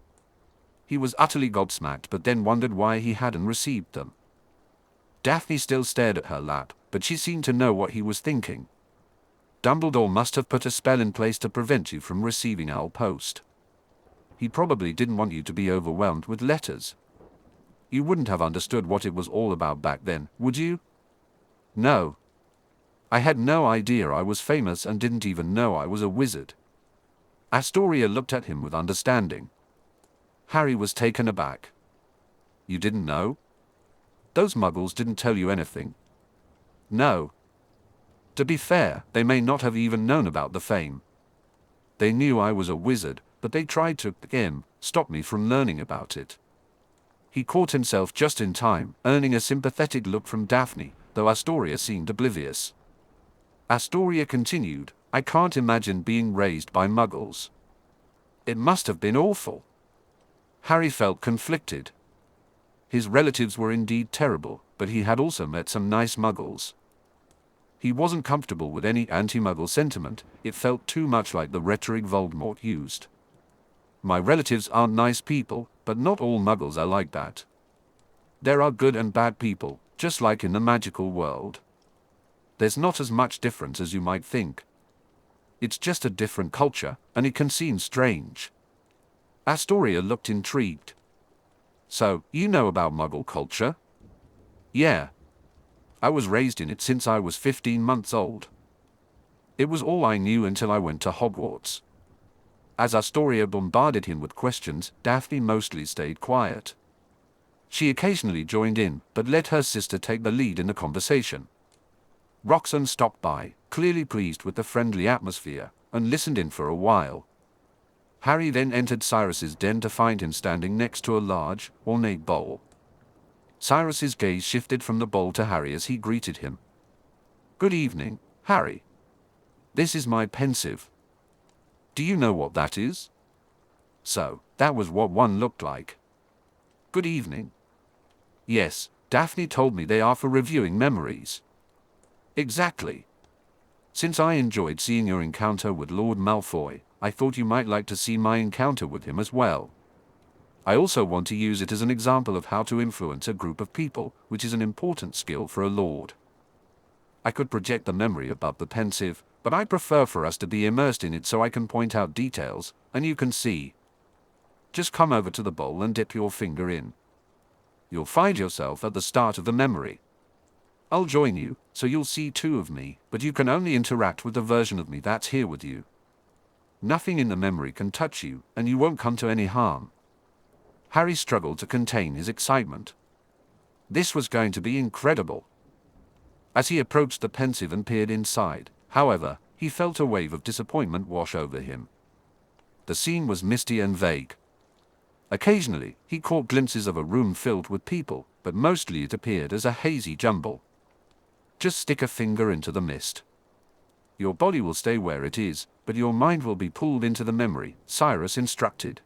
He was utterly gobsmacked but then wondered why he hadn't received them. Daphne still stared at her lap, but she seemed to know what he was thinking. Dumbledore must have put a spell in place to prevent you from receiving our post. He probably didn't want you to be overwhelmed with letters. You wouldn't have understood what it was all about back then, would you? No. I had no idea I was famous and didn't even know I was a wizard. Astoria looked at him with understanding. Harry was taken aback. You didn't know? Those muggles didn't tell you anything? No. To be fair, they may not have even known about the fame. They knew I was a wizard, but they tried to, stop me from learning about it. He caught himself just in time, earning a sympathetic look from Daphne, though Astoria seemed oblivious. Astoria continued, I can't imagine being raised by muggles. It must have been awful. Harry felt conflicted. His relatives were indeed terrible, but he had also met some nice muggles. He wasn't comfortable with any anti-muggle sentiment, it felt too much like the rhetoric Voldemort used. My relatives aren't nice people, but not all muggles are like that. There are good and bad people, just like in the magical world. There's not as much difference as you might think. It's just a different culture, and it can seem strange. Astoria looked intrigued. So, you know about Muggle culture? Yeah. I was raised in it since I was 15 months old. It was all I knew until I went to Hogwarts. As Astoria bombarded him with questions, Daphne mostly stayed quiet. She occasionally joined in, but let her sister take the lead in the conversation. Roxanne stopped by, clearly pleased with the friendly atmosphere, and listened in for a while. Harry then entered Cyrus's den to find him standing next to a large, ornate bowl. Cyrus's gaze shifted from the bowl to Harry as he greeted him. Good evening, Harry. This is my pensive. Do you know what that is? So, that was what one looked like. Good evening. Yes, Daphne told me they are for reviewing memories. Exactly. Since I enjoyed seeing your encounter with Lord Malfoy, I thought you might like to see my encounter with him as well. I also want to use it as an example of how to influence a group of people, which is an important skill for a lord. I could project the memory above the pensive, but I prefer for us to be immersed in it so I can point out details, and you can see. Just come over to the bowl and dip your finger in. You'll find yourself at the start of the memory. I'll join you, so you'll see two of me, but you can only interact with the version of me that's here with you. Nothing in the memory can touch you, and you won't come to any harm. Harry struggled to contain his excitement. This was going to be incredible. As he approached the pensive and peered inside, however, he felt a wave of disappointment wash over him. The scene was misty and vague. Occasionally, he caught glimpses of a room filled with people, but mostly it appeared as a hazy jumble. Just stick a finger into the mist. Your body will stay where it is, but your mind will be pulled into the memory, Cyrus instructed.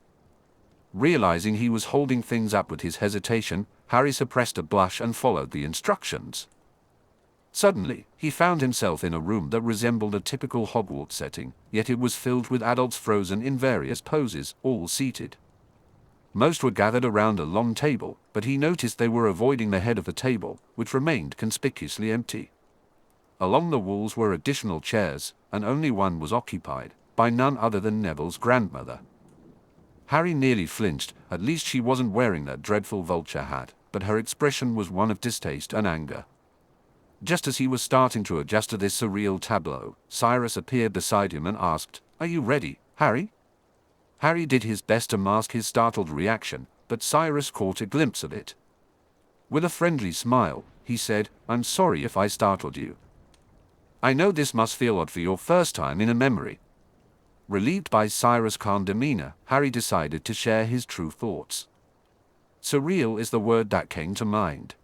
Realizing he was holding things up with his hesitation, Harry suppressed a blush and followed the instructions. Suddenly, he found himself in a room that resembled a typical Hogwarts setting, yet it was filled with adults frozen in various poses, all seated. Most were gathered around a long table, but he noticed they were avoiding the head of the table, which remained conspicuously empty. Along the walls were additional chairs, and only one was occupied, by none other than Neville's grandmother. Harry nearly flinched, at least she wasn't wearing that dreadful vulture hat, but her expression was one of distaste and anger. Just as he was starting to adjust to this surreal tableau, Cyrus appeared beside him and asked, "Are you ready, Harry?" Harry did his best to mask his startled reaction, but Cyrus caught a glimpse of it. With a friendly smile, he said, "I'm sorry if I startled you. I know this must feel odd for your first time in a memory." Relieved by Cyrus' calm demeanor, Harry decided to share his true thoughts. Surreal is the word that came to mind.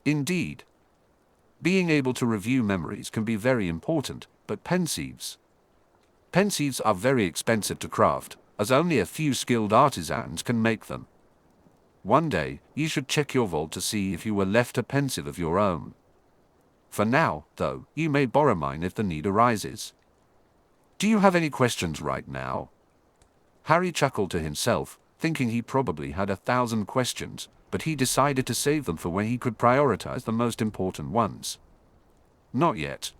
Indeed. Being able to review memories can be very important, but pensives are very expensive to craft, as only a few skilled artisans can make them. One day, you should check your vault to see if you were left a pensive of your own. For now, though, you may borrow mine if the need arises. Do you have any questions right now? Harry chuckled to himself, thinking he probably had 1,000 questions, but he decided to save them for when he could prioritize the most important ones. Not yet.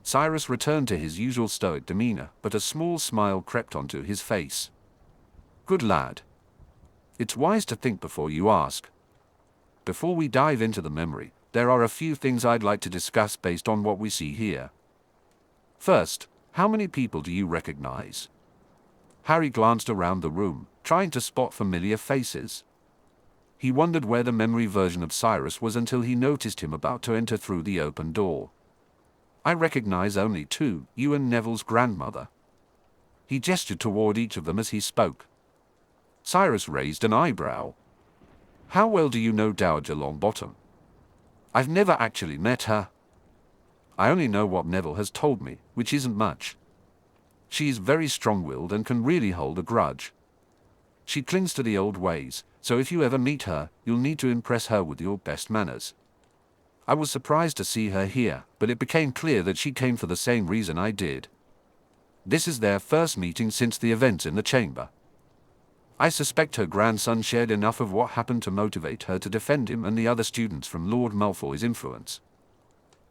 Cyrus returned to his usual stoic demeanor, but a small smile crept onto his face. Good lad. It's wise to think before you ask. Before we dive into the memory, there are a few things I'd like to discuss based on what we see here. First, how many people do you recognize? Harry glanced around the room, trying to spot familiar faces. He wondered where the memory version of Cyrus was until he noticed him about to enter through the open door. I recognize only two, you and Neville's grandmother. He gestured toward each of them as he spoke. Cyrus raised an eyebrow. How well do you know Dowager Longbottom? I've never actually met her. I only know what Neville has told me, which isn't much. She is very strong-willed and can really hold a grudge. She clings to the old ways, so if you ever meet her, you'll need to impress her with your best manners. I was surprised to see her here, but it became clear that she came for the same reason I did. This is their first meeting since the events in the chamber. I suspect her grandson shared enough of what happened to motivate her to defend him and the other students from Lord Malfoy's influence.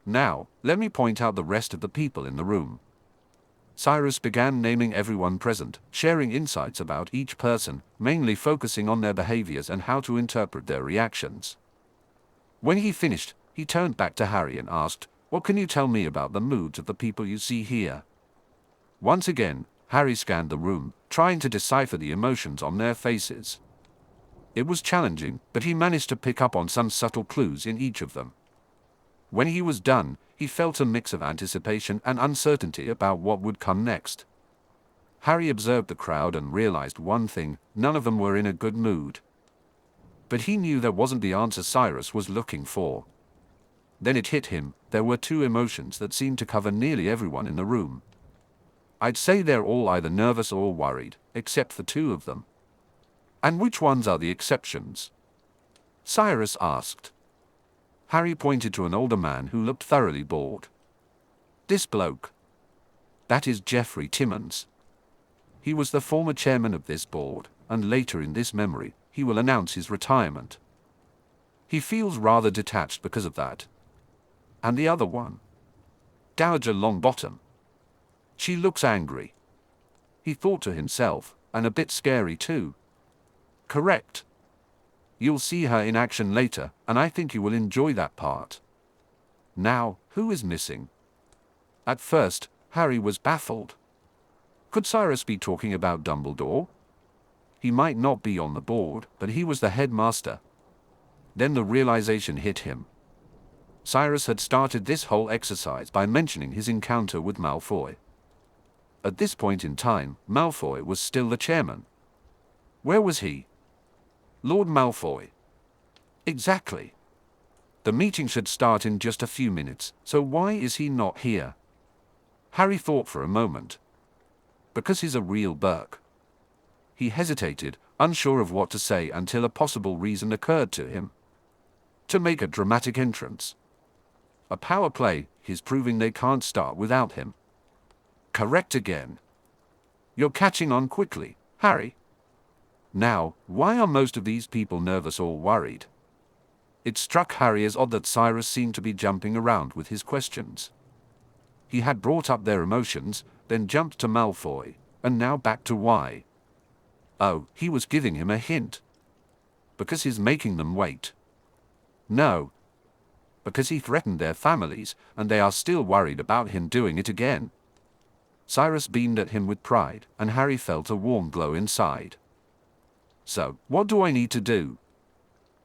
Now, let me point out the rest of the people in the room. Cyrus began naming everyone present, sharing insights about each person, mainly focusing on their behaviors and how to interpret their reactions. When he finished, he turned back to Harry and asked, "What can you tell me about the moods of the people you see here?" Once again, Harry scanned the room, trying to decipher the emotions on their faces. It was challenging, but he managed to pick up on some subtle clues in each of them. When he was done, he felt a mix of anticipation and uncertainty about what would come next. Harry observed the crowd and realized one thing: none of them were in a good mood. But he knew that wasn't the answer Cyrus was looking for. Then it hit him: there were two emotions that seemed to cover nearly everyone in the room. I'd say they're all either nervous or worried, except for two of them. And which ones are the exceptions? Cyrus asked. Harry pointed to an older man who looked thoroughly bored. This bloke. That is Jeffrey Timmons. He was the former chairman of this board, and later in this memory, he will announce his retirement. He feels rather detached because of that. And the other one? Dowager Longbottom. She looks angry. He thought to himself, and a bit scary too. Correct. You'll see her in action later, and I think you will enjoy that part. Now, who is missing? At first, Harry was baffled. Could Cyrus be talking about Dumbledore? He might not be on the board, but he was the headmaster. Then the realization hit him. Cyrus had started this whole exercise by mentioning his encounter with Malfoy. At this point in time, Malfoy was still the chairman. Where was he? Lord Malfoy. Exactly. The meeting should start in just a few minutes, so why is he not here? Harry thought for a moment. Because he's a real Burke. He hesitated, unsure of what to say until a possible reason occurred to him. To make a dramatic entrance. A power play, he's proving they can't start without him. Correct again. You're catching on quickly, Harry. Now, why are most of these people nervous or worried? It struck Harry as odd that Cyrus seemed to be jumping around with his questions. He had brought up their emotions, then jumped to Malfoy, and now back to why. Oh, he was giving him a hint. Because he's making them wait. No. Because he threatened their families, and they are still worried about him doing it again. Cyrus beamed at him with pride, and Harry felt a warm glow inside. So, what do I need to do?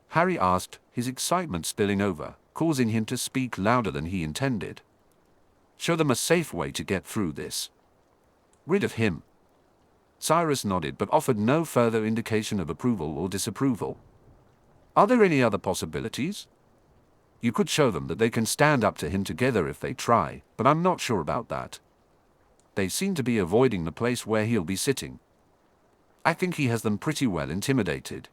Harry asked, his excitement spilling over, causing him to speak louder than he intended. Show them a safe way to get through this. Rid of him. Cyrus nodded but offered no further indication of approval or disapproval. Are there any other possibilities? You could show them that they can stand up to him together if they try, but I'm not sure about that. They seem to be avoiding the place where he'll be sitting. I think he has them pretty well intimidated.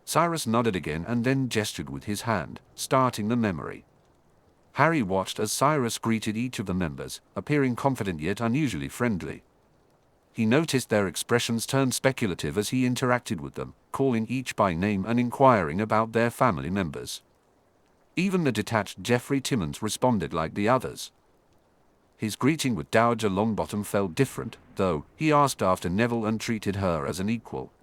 Cyrus nodded again and then gestured with his hand, starting the memory. Harry watched as Cyrus greeted each of the members, appearing confident yet unusually friendly. he noticed their expressions turn speculative as he interacted with them, calling each by name and inquiring about their family members. Even the detached Geoffrey Timmons responded like the others. His greeting with Dowager Longbottom felt different, though. He asked after Neville and treated her as an equal.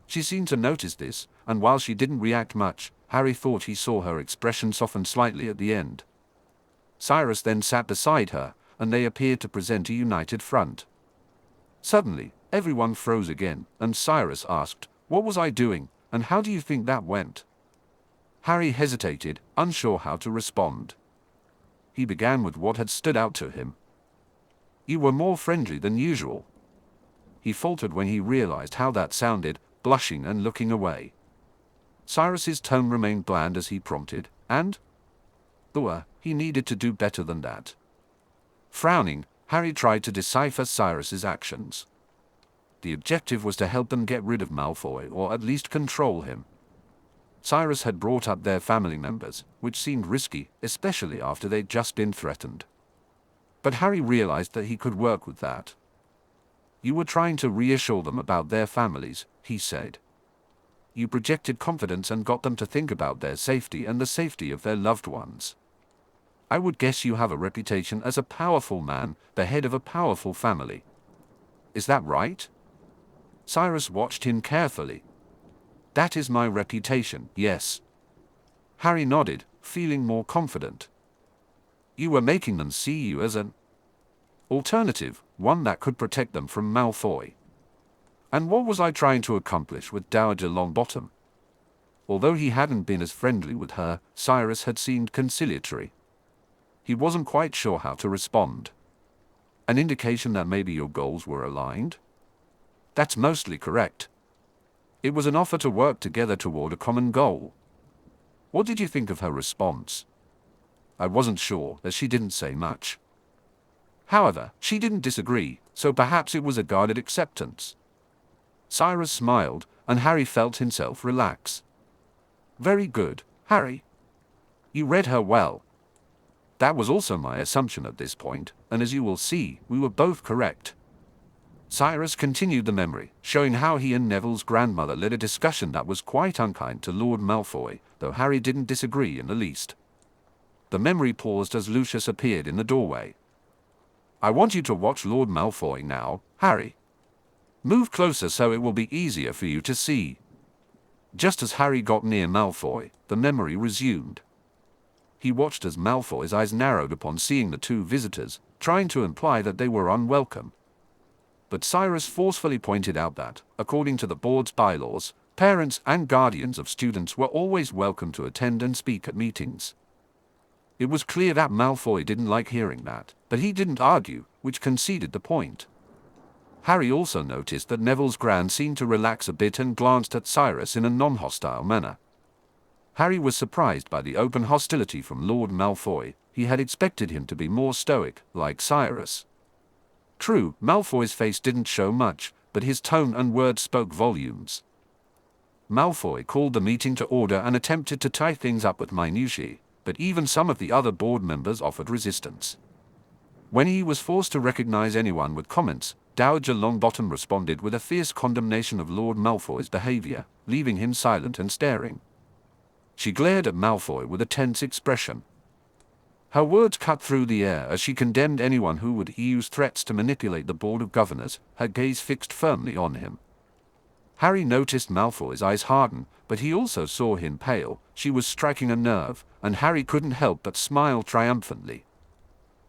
She seemed to notice this, and while she didn't react much, Harry thought he saw her expression soften slightly at the end. Cyrus then sat beside her, and they appeared to present a united front. Suddenly, everyone froze again, and Cyrus asked, "What was I doing, and how do you think that went?" Harry hesitated, unsure how to respond. He began with what had stood out to him. "You were more friendly than usual." He faltered when he realized how that sounded, blushing and looking away. Cyrus's tone remained bland as he prompted, "And?" He needed to do better than that. Frowning, Harry tried to decipher Cyrus's actions. The objective was to help them get rid of Malfoy, or at least control him. Cyrus had brought up their family members, which seemed risky, especially after they'd just been threatened. But Harry realized that he could work with that. "You were trying to reassure them about their families," he said. "You projected confidence and got them to think about their safety and the safety of their loved ones. I would guess you have a reputation as a powerful man, the head of a powerful family. Is that right?" Cyrus watched him carefully. "That is my reputation, yes." Harry nodded, feeling more confident. "You were making them see you as an alternative, one that could protect them from Malfoy. And what was I trying to accomplish with Dowager Longbottom?" Although he hadn't been as friendly with her, Cyrus had seemed conciliatory. He wasn't quite sure how to respond. "An indication that maybe your goals were aligned?" "That's mostly correct. It was an offer to work together toward a common goal." "What did you think of her response?" "I wasn't sure, as she didn't say much. However, she didn't disagree, so perhaps it was a guarded acceptance." Cyrus smiled, and Harry felt himself relax. "Very good, Harry. You read her well." "That was also my assumption at this point, and as you will see, we were both correct." Cyrus continued the memory, showing how he and Neville's grandmother led a discussion that was quite unkind to Lord Malfoy, though Harry didn't disagree in the least. The memory paused as Lucius appeared in the doorway. "I want you to watch Lord Malfoy now, Harry. Move closer so it will be easier for you to see." Just as Harry got near Malfoy, the memory resumed. He watched as Malfoy's eyes narrowed upon seeing the two visitors, trying to imply that they were unwelcome. But Cyrus forcefully pointed out that, according to the board's bylaws, parents and guardians of students were always welcome to attend and speak at meetings. It was clear that Malfoy didn't like hearing that, but he didn't argue, which conceded the point. Harry also noticed that Neville's Gran seemed to relax a bit and glanced at Cyrus in a non-hostile manner. Harry was surprised by the open hostility from Lord Malfoy. He had expected him to be more stoic, like Cyrus. True, Malfoy's face didn't show much, but his tone and words spoke volumes. Malfoy called the meeting to order and attempted to tie things up with minutiae, but even some of the other board members offered resistance. When he was forced to recognize anyone with comments, Dowager Longbottom responded with a fierce condemnation of Lord Malfoy's behavior, leaving him silent and staring. She glared at Malfoy with a tense expression. Her words cut through the air as she condemned anyone who would use threats to manipulate the Board of Governors, her gaze fixed firmly on him. Harry noticed Malfoy's eyes harden, but he also saw him pale. She was striking a nerve, and Harry couldn't help but smile triumphantly.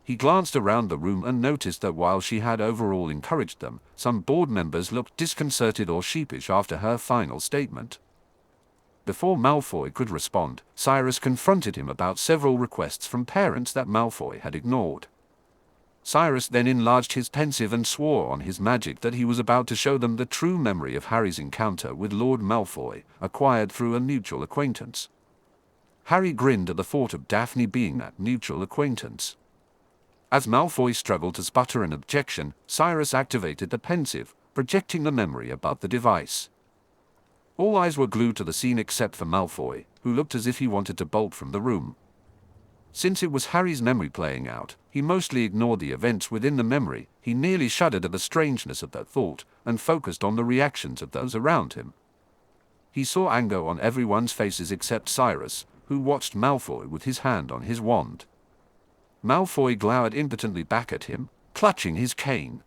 He glanced around the room and noticed that while she had overall encouraged them, some board members looked disconcerted or sheepish after her final statement. Before Malfoy could respond, Cyrus confronted him about several requests from parents that Malfoy had ignored. Cyrus then enlarged his pensive and swore on his magic that he was about to show them the true memory of Harry's encounter with Lord Malfoy, acquired through a mutual acquaintance. Harry grinned at the thought of Daphne being that mutual acquaintance. As Malfoy struggled to sputter an objection, Cyrus activated the pensive, projecting the memory above the device. All eyes were glued to the scene except for Malfoy, who looked as if he wanted to bolt from the room. Since it was Harry's memory playing out, he mostly ignored the events within the memory. He nearly shuddered at the strangeness of that thought, and focused on the reactions of those around him. He saw anger on everyone's faces except Cyrus, who watched Malfoy with his hand on his wand. Malfoy glowered impotently back at him, clutching his cane.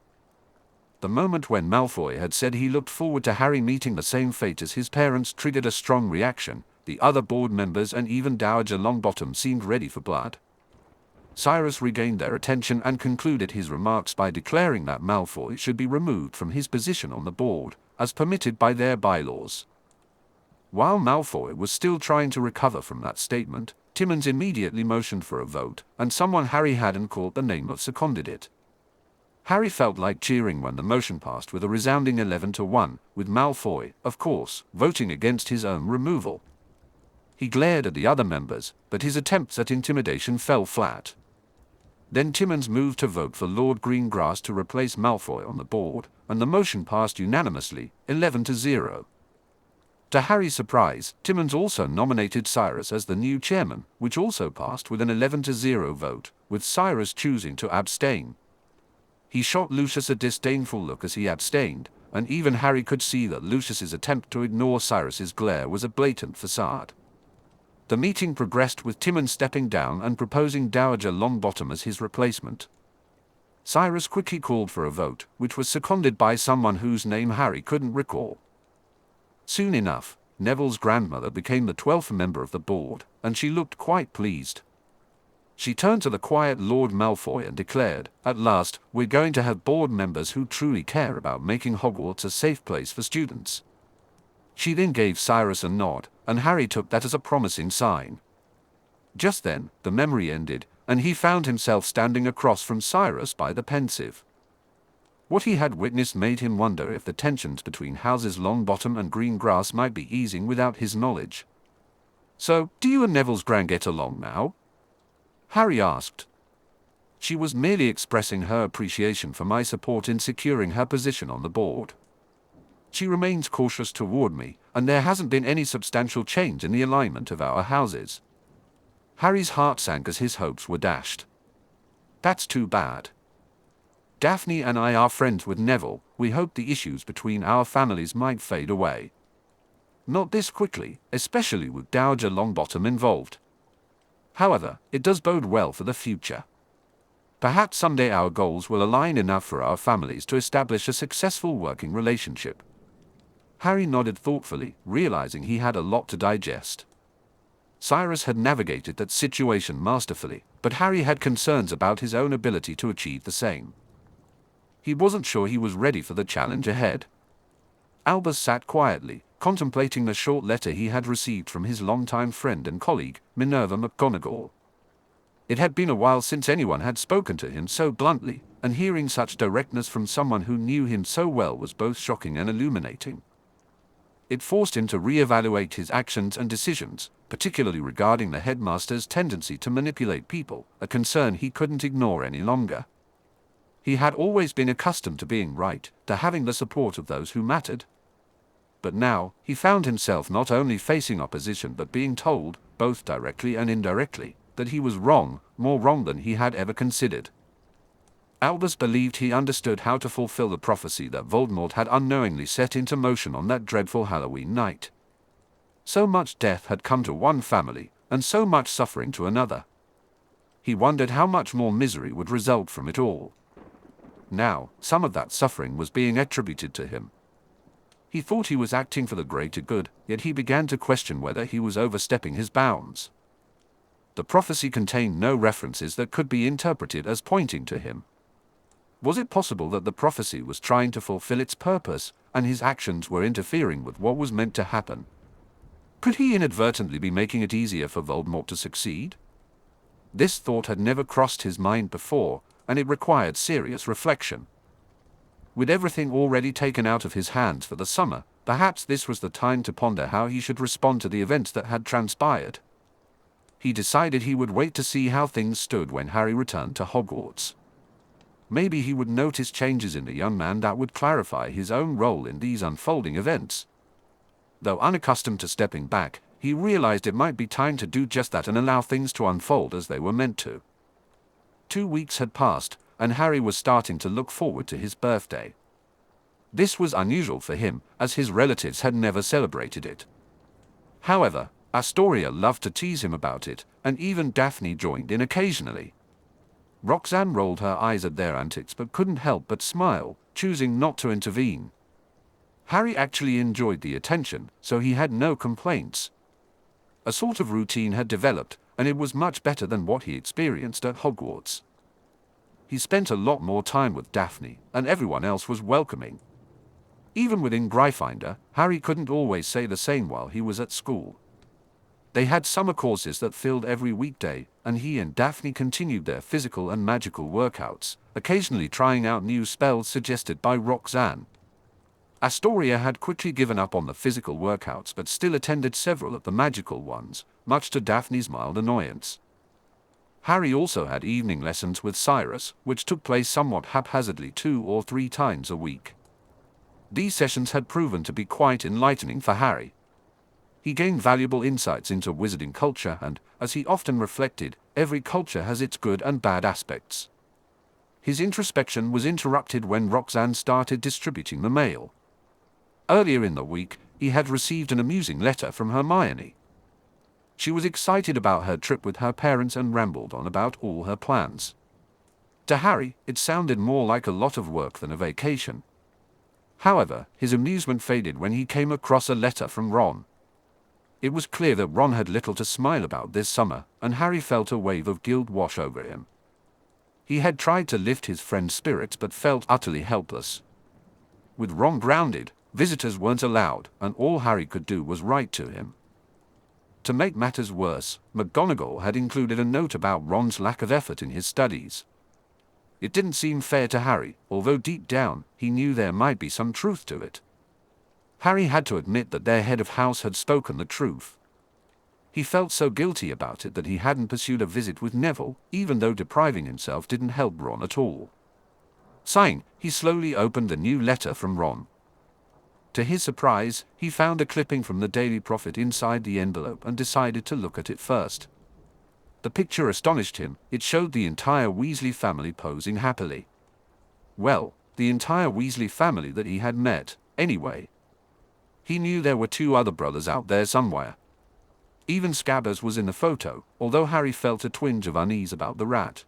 The moment when Malfoy had said he looked forward to Harry meeting the same fate as his parents triggered a strong reaction. The other board members and even Dowager Longbottom seemed ready for blood. Cyrus regained their attention and concluded his remarks by declaring that Malfoy should be removed from his position on the board, as permitted by their bylaws. While Malfoy was still trying to recover from that statement, Timmons immediately motioned for a vote, and someone Harry hadn't called the name of seconded it. Harry felt like cheering when the motion passed with a resounding 11-1, with Malfoy, of course, voting against his own removal. He glared at the other members, but his attempts at intimidation fell flat. Then Timmons moved to vote for Lord Greengrass to replace Malfoy on the board, and the motion passed unanimously, 11-0. To Harry's surprise, Timmons also nominated Cyrus as the new chairman, which also passed with an 11-0 vote, with Cyrus choosing to abstain. He shot Lucius a disdainful look as he abstained, and even Harry could see that Lucius's attempt to ignore Cyrus's glare was a blatant facade. The meeting progressed with Timmons stepping down and proposing Dowager Longbottom as his replacement. Cyrus quickly called for a vote, which was seconded by someone whose name Harry couldn't recall. Soon enough, Neville's grandmother became the 12th member of the board, and she looked quite pleased. She turned to the quiet Lord Malfoy and declared, "At last, we're going to have board members who truly care about making Hogwarts a safe place for students." She then gave Cyrus a nod, and Harry took that as a promising sign. Just then, the memory ended, and he found himself standing across from Cyrus by the pensive. What he had witnessed made him wonder if the tensions between houses Longbottom and Greengrass might be easing without his knowledge. "So, do you and Neville's gran get along now?" Harry asked. "She was merely expressing her appreciation for my support in securing her position on the board. She remains cautious toward me, and there hasn't been any substantial change in the alignment of our houses." Harry's heart sank as his hopes were dashed. "That's too bad. Daphne and I are friends with Neville. We hoped the issues between our families might fade away. Not this quickly, especially with Dowager Longbottom involved. However, it does bode well for the future. Perhaps someday our goals will align enough for our families to establish a successful working relationship." Harry nodded thoughtfully, realizing he had a lot to digest. Cyrus had navigated that situation masterfully, but Harry had concerns about his own ability to achieve the same. He wasn't sure he was ready for the challenge ahead. Albus sat quietly, contemplating the short letter he had received from his longtime friend and colleague, Minerva McGonagall. It had been a while since anyone had spoken to him so bluntly, and hearing such directness from someone who knew him so well was both shocking and illuminating. It forced him to re-evaluate his actions and decisions, particularly regarding the headmaster's tendency to manipulate people, a concern he couldn't ignore any longer. He had always been accustomed to being right, to having the support of those who mattered. But now, he found himself not only facing opposition but being told, both directly and indirectly, that he was wrong, more wrong than he had ever considered. Albus believed he understood how to fulfill the prophecy that Voldemort had unknowingly set into motion on that dreadful Halloween night. So much death had come to one family, and so much suffering to another. He wondered how much more misery would result from it all. Now, some of that suffering was being attributed to him. He thought he was acting for the greater good, yet he began to question whether he was overstepping his bounds. The prophecy contained no references that could be interpreted as pointing to him. Was it possible that the prophecy was trying to fulfill its purpose, and his actions were interfering with what was meant to happen? Could he inadvertently be making it easier for Voldemort to succeed? This thought had never crossed his mind before, and it required serious reflection. With everything already taken out of his hands for the summer, perhaps this was the time to ponder how he should respond to the events that had transpired. He decided he would wait to see how things stood when Harry returned to Hogwarts. Maybe he would notice changes in the young man that would clarify his own role in these unfolding events. Though unaccustomed to stepping back, he realized it might be time to do just that and allow things to unfold as they were meant to. 2 weeks had passed, and Harry was starting to look forward to his birthday. This was unusual for him, as his relatives had never celebrated it. However, Astoria loved to tease him about it, and even Daphne joined in occasionally. Roxanne rolled her eyes at their antics but couldn't help but smile, choosing not to intervene. Harry actually enjoyed the attention, so he had no complaints. A sort of routine had developed, and it was much better than what he experienced at Hogwarts. He spent a lot more time with Daphne, and everyone else was welcoming. Even within Gryffindor, Harry couldn't always say the same while he was at school. They had summer courses that filled every weekday, and he and Daphne continued their physical and magical workouts, occasionally trying out new spells suggested by Roxanne. Astoria had quickly given up on the physical workouts but still attended several of the magical ones, much to Daphne's mild annoyance. Harry also had evening lessons with Cyrus, which took place somewhat haphazardly 2 or 3 times a week. These sessions had proven to be quite enlightening for Harry. He gained valuable insights into wizarding culture and, as he often reflected, every culture has its good and bad aspects. His introspection was interrupted when Roxanne started distributing the mail. Earlier in the week, he had received an amusing letter from Hermione. She was excited about her trip with her parents and rambled on about all her plans. To Harry, it sounded more like a lot of work than a vacation. However, his amusement faded when he came across a letter from Ron. It was clear that Ron had little to smile about this summer, and Harry felt a wave of guilt wash over him. He had tried to lift his friend's spirits but felt utterly helpless. With Ron grounded, visitors weren't allowed, and all Harry could do was write to him. To make matters worse, McGonagall had included a note about Ron's lack of effort in his studies. It didn't seem fair to Harry, although deep down, he knew there might be some truth to it. Harry had to admit that their head of house had spoken the truth. He felt so guilty about it that he hadn't pursued a visit with Neville, even though depriving himself didn't help Ron at all. Sighing, he slowly opened the new letter from Ron. To his surprise, he found a clipping from the Daily Prophet inside the envelope and decided to look at it first. The picture astonished him. It showed the entire Weasley family posing happily. Well, the entire Weasley family that he had met, anyway. He knew there were 2 other brothers out there somewhere. Even Scabbers was in the photo, although Harry felt a twinge of unease about the rat.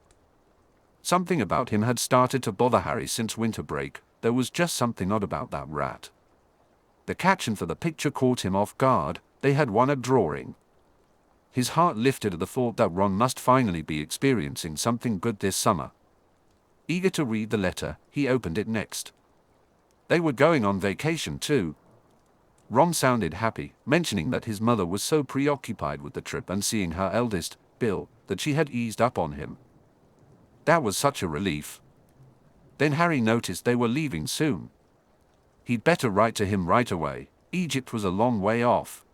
Something about him had started to bother Harry since winter break. There was just something odd about that rat. The caption for the picture caught him off guard. They had won a drawing. His heart lifted at the thought that Ron must finally be experiencing something good this summer. Eager to read the letter, he opened it next. They were going on vacation too. Ron sounded happy, mentioning that his mother was so preoccupied with the trip and seeing her eldest, Bill, that she had eased up on him. That was such a relief. Then Harry noticed they were leaving soon. He'd better write to him right away. Egypt was a long way off.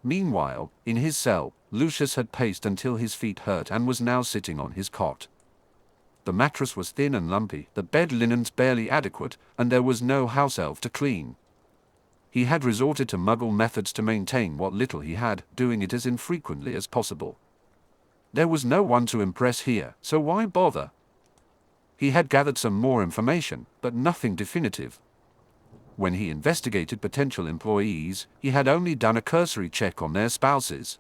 Meanwhile, in his cell, Lucius had paced until his feet hurt and was now sitting on his cot. The mattress was thin and lumpy, the bed linens barely adequate, and there was no house elf to clean. He had resorted to Muggle methods to maintain what little he had, doing it as infrequently as possible. There was no one to impress here, so why bother? He had gathered some more information, but nothing definitive. When he investigated potential employees, he had only done a cursory check on their spouses.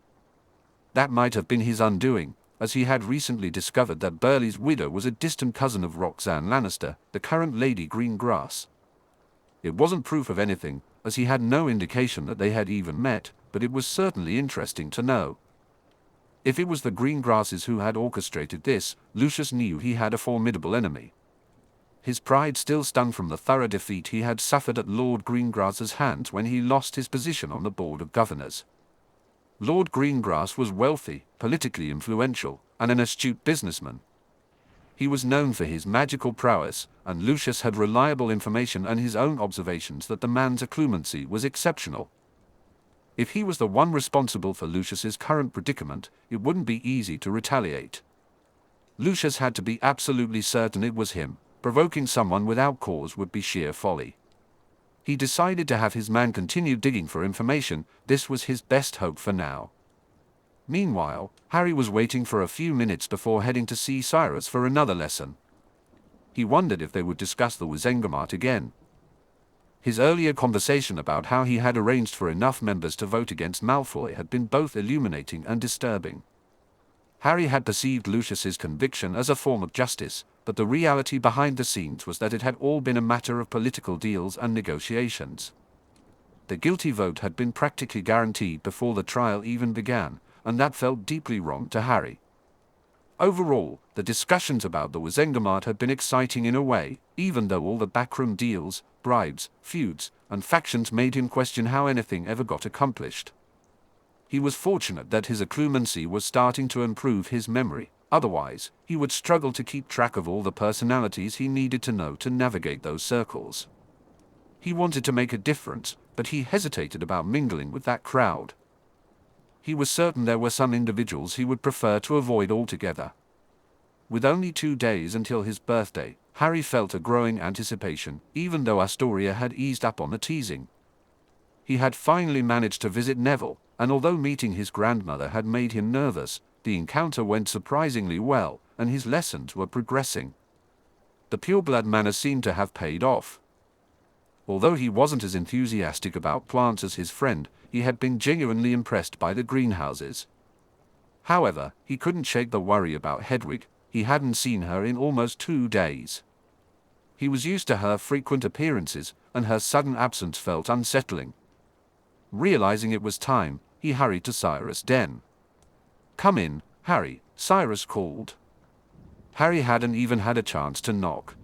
That might have been his undoing, as he had recently discovered that Burleigh's widow was a distant cousin of Roxanne Lannister, the current Lady Greengrass. It wasn't proof of anything, as he had no indication that they had even met, but it was certainly interesting to know. If it was the Greengrasses who had orchestrated this, Lucius knew he had a formidable enemy. His pride still stung from the thorough defeat he had suffered at Lord Greengrass's hands when he lost his position on the Board of Governors. Lord Greengrass was wealthy, politically influential, and an astute businessman. He was known for his magical prowess, and Lucius had reliable information and his own observations that the man's occlumency was exceptional. If he was the one responsible for Lucius's current predicament, it wouldn't be easy to retaliate. Lucius had to be absolutely certain it was him. Provoking someone without cause would be sheer folly. He decided to have his man continue digging for information. This was his best hope for now. Meanwhile, Harry was waiting for a few minutes before heading to see Cyrus for another lesson. He wondered if they would discuss the Wizengamot again. His earlier conversation about how he had arranged for enough members to vote against Malfoy had been both illuminating and disturbing. Harry had perceived Lucius's conviction as a form of justice, but the reality behind the scenes was that it had all been a matter of political deals and negotiations. The guilty vote had been practically guaranteed before the trial even began, and that felt deeply wrong to Harry. Overall, the discussions about the Wizengamot had been exciting in a way, even though all the backroom deals, bribes, feuds, and factions made him question how anything ever got accomplished. He was fortunate that his occlumency was starting to improve his memory, otherwise, he would struggle to keep track of all the personalities he needed to know to navigate those circles. He wanted to make a difference, but he hesitated about mingling with that crowd. He was certain there were some individuals he would prefer to avoid altogether. With only 2 days until his birthday, Harry felt a growing anticipation, even though Astoria had eased up on the teasing. He had finally managed to visit Neville, and although meeting his grandmother had made him nervous, the encounter went surprisingly well, and his lessons were progressing. The pureblood manner seemed to have paid off. Although he wasn't as enthusiastic about plants as his friend, he had been genuinely impressed by the greenhouses. However, he couldn't shake the worry about Hedwig. He hadn't seen her in almost 2 days. He was used to her frequent appearances, and her sudden absence felt unsettling. Realizing it was time, he hurried to Cyrus' den. "Come in, Harry," Cyrus called. Harry hadn't even had a chance to knock.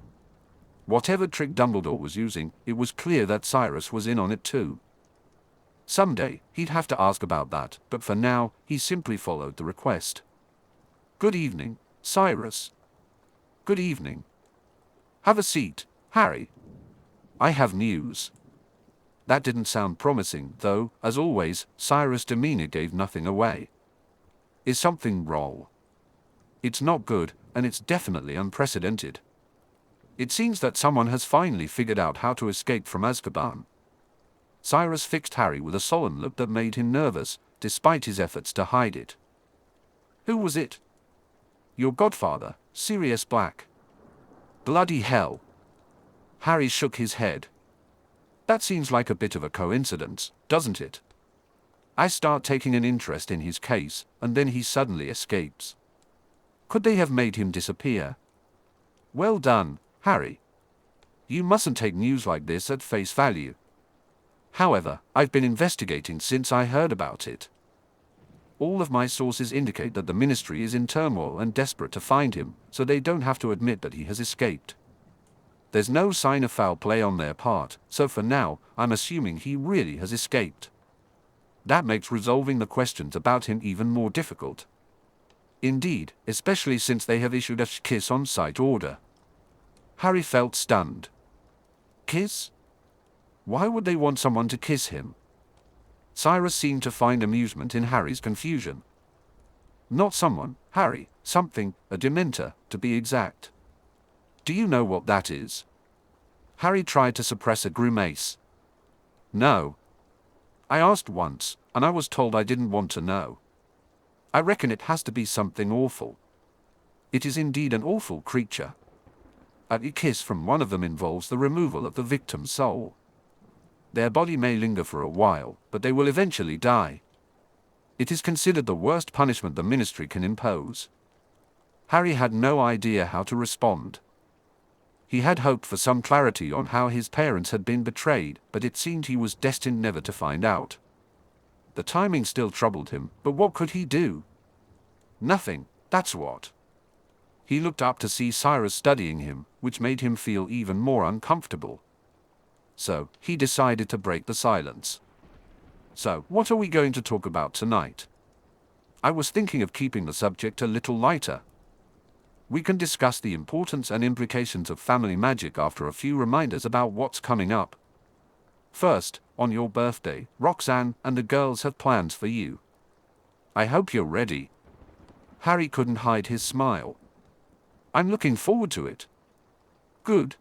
Whatever trick Dumbledore was using, it was clear that Cyrus was in on it too. Someday, he'd have to ask about that, but for now, he simply followed the request. "Good evening, Cyrus." "Good evening. Have a seat, Harry. I have news." That didn't sound promising, though, as always, Cyrus' demeanor gave nothing away. "Is something wrong?" "It's not good, and it's definitely unprecedented. It seems that someone has finally figured out how to escape from Azkaban." Cyrus fixed Harry with a solemn look that made him nervous, despite his efforts to hide it. "Who was it?" "Your godfather, Sirius Black." "Bloody hell." Harry shook his head. "That seems like a bit of a coincidence, doesn't it? I start taking an interest in his case, and then he suddenly escapes. Could they have made him disappear?" "Well done, Harry. You mustn't take news like this at face value. However, I've been investigating since I heard about it. All of my sources indicate that the Ministry is in turmoil and desperate to find him, so they don't have to admit that he has escaped. There's no sign of foul play on their part, so for now, I'm assuming he really has escaped. That makes resolving the questions about him even more difficult. Indeed, especially since they have issued a kiss on sight order." Harry felt stunned. Kiss? Why would they want someone to kiss him? Cyrus seemed to find amusement in Harry's confusion. "Not someone, Harry, something, a Dementor, to be exact. Do you know what that is?" Harry tried to suppress a grimace. "No. I asked once, and I was told I didn't want to know. I reckon it has to be something awful. It is indeed an awful creature. A kiss from one of them involves the removal of the victim's soul. Their body may linger for a while, but they will eventually die. It is considered the worst punishment the Ministry can impose." Harry had no idea how to respond. He had hoped for some clarity on how his parents had been betrayed, but it seemed he was destined never to find out. The timing still troubled him, but what could he do? Nothing, that's what. He looked up to see Cyrus studying him, which made him feel even more uncomfortable. So, he decided to break the silence. "So, what are we going to talk about tonight?" "I was thinking of keeping the subject a little lighter. We can discuss the importance and implications of family magic after a few reminders about what's coming up. First, on your birthday, Roxanne and the girls have plans for you. I hope you're ready." Harry couldn't hide his smile. "I'm looking forward to it." "Good.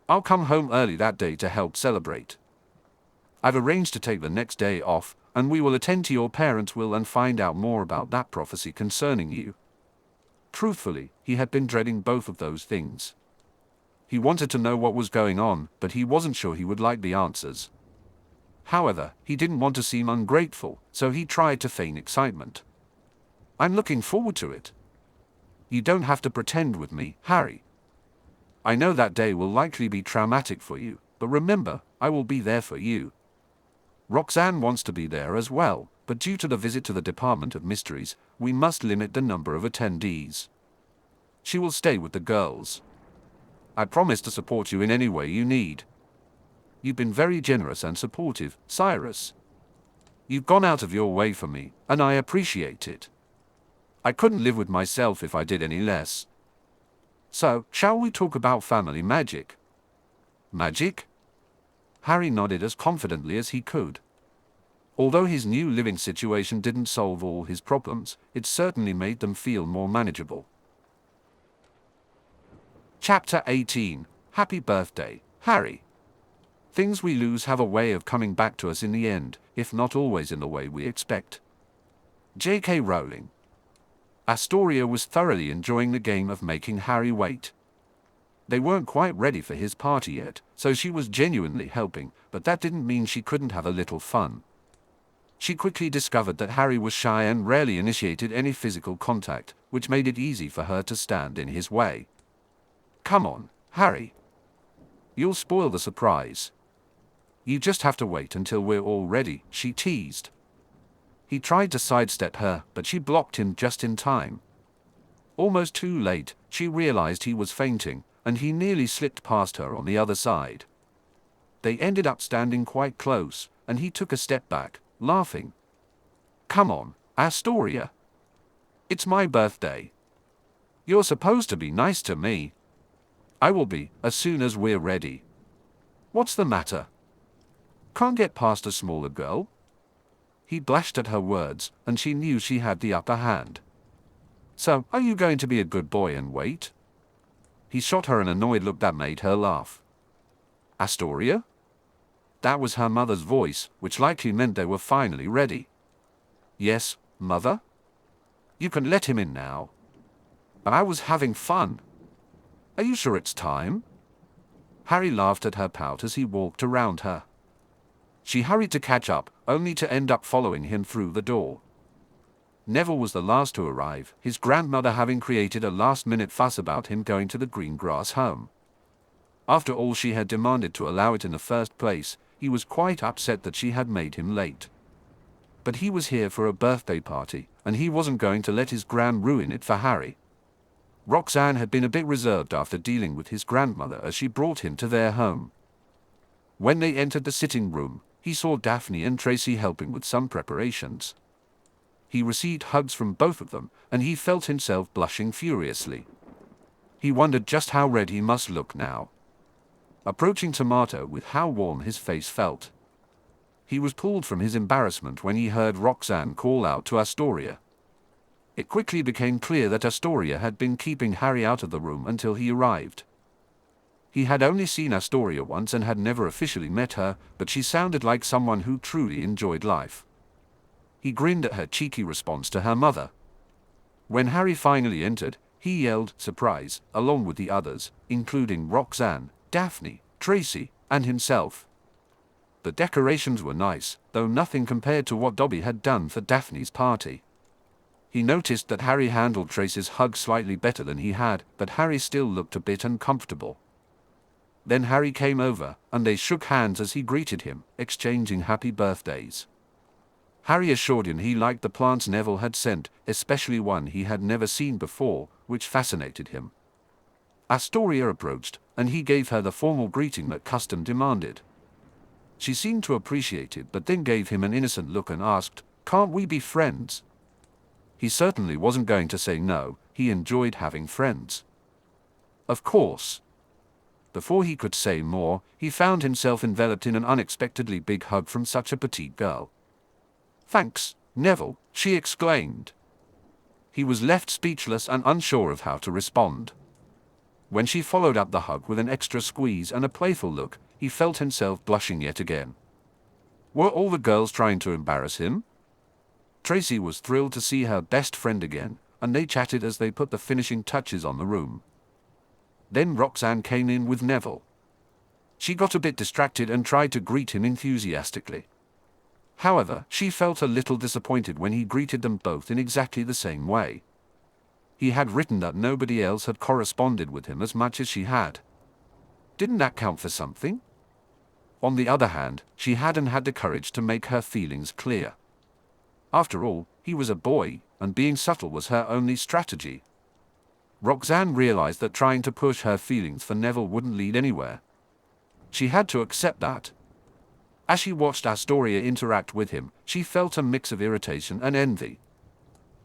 I'll come home early that day to help celebrate. I've arranged to take the next day off, and we will attend to your parents' will and find out more about that prophecy concerning you. Truthfully, he had been dreading both of those things. He wanted to know what was going on, but he wasn't sure he would like the answers. However, he didn't want to seem ungrateful, so he tried to feign excitement. I'm looking forward to it. You don't have to pretend with me, Harry. I know that day will likely be traumatic for you, but remember, I will be there for you. Roxanne wants to be there as well, but due to the visit to the Department of Mysteries, we must limit the number of attendees. She will stay with the girls. I promise to support you in any way you need. You've been very generous and supportive, Cyrus. You've gone out of your way for me, and I appreciate it. I couldn't live with myself if I did any less. So, shall we talk about family magic? Magic? Harry nodded as confidently as he could. Although his new living situation didn't solve all his problems, it certainly made them feel more manageable. Chapter 18. Happy Birthday, Harry. Things we lose have a way of coming back to us in the end, if not always in the way we expect. J.K. Rowling. Astoria was thoroughly enjoying the game of making Harry wait. They weren't quite ready for his party yet, so she was genuinely helping, but that didn't mean she couldn't have a little fun. She quickly discovered that Harry was shy and rarely initiated any physical contact, which made it easy for her to stand in his way. Come on, Harry. You'll spoil the surprise. You just have to wait until we're all ready, she teased. He tried to sidestep her, but she blocked him just in time. Almost too late, she realized he was fainting, and he nearly slipped past her on the other side. They ended up standing quite close, and he took a step back, laughing. Come on, Astoria. It's my birthday. You're supposed to be nice to me. I will be, as soon as we're ready. What's the matter? Can't get past a smaller girl? He blushed at her words, and she knew she had the upper hand. So, are you going to be a good boy and wait? He shot her an annoyed look that made her laugh. Astoria? That was her mother's voice, which likely meant they were finally ready. Yes, Mother? You can let him in now. I was having fun. Are you sure it's time? Harry laughed at her pout as he walked around her. She hurried to catch up, only to end up following him through the door. Neville was the last to arrive, his grandmother having created a last-minute fuss about him going to the Greengrass home. After all she had demanded to allow it in the first place, he was quite upset that she had made him late. But he was here for a birthday party, and he wasn't going to let his gran ruin it for Harry. Roxanne had been a bit reserved after dealing with his grandmother as she brought him to their home. When they entered the sitting room, he saw Daphne and Tracy helping with some preparations. He received hugs from both of them, and he felt himself blushing furiously. He wondered just how red he must look now. Approaching Tomato with how warm his face felt. He was pulled from his embarrassment when he heard Roxanne call out to Astoria. It quickly became clear that Astoria had been keeping Harry out of the room until he arrived. He had only seen Astoria once and had never officially met her, but she sounded like someone who truly enjoyed life. He grinned at her cheeky response to her mother. When Harry finally entered, he yelled, "Surprise," along with the others, including Roxanne, Daphne, Tracy, and himself. The decorations were nice, though nothing compared to what Dobby had done for Daphne's party. He noticed that Harry handled Tracy's hug slightly better than he had, but Harry still looked a bit uncomfortable. Then Harry came over, and they shook hands as he greeted him, exchanging happy birthdays. Harry assured him he liked the plants Neville had sent, especially one he had never seen before, which fascinated him. Astoria approached, and he gave her the formal greeting that custom demanded. She seemed to appreciate it, but then gave him an innocent look and asked, "Can't we be friends?" He certainly wasn't going to say no, he enjoyed having friends. Of course. Before he could say more, he found himself enveloped in an unexpectedly big hug from such a petite girl. "Thanks, Neville," she exclaimed. He was left speechless and unsure of how to respond. When she followed up the hug with an extra squeeze and a playful look, he felt himself blushing yet again. Were all the girls trying to embarrass him? Tracy was thrilled to see her best friend again, and they chatted as they put the finishing touches on the room. Then Roxanne came in with Neville. She got a bit distracted and tried to greet him enthusiastically. However, she felt a little disappointed when he greeted them both in exactly the same way. He had written that nobody else had corresponded with him as much as she had. Didn't that count for something? On the other hand, she hadn't had the courage to make her feelings clear. After all, he was a boy, and being subtle was her only strategy. Roxanne realized that trying to push her feelings for Neville wouldn't lead anywhere. She had to accept that. As she watched Astoria interact with him, she felt a mix of irritation and envy.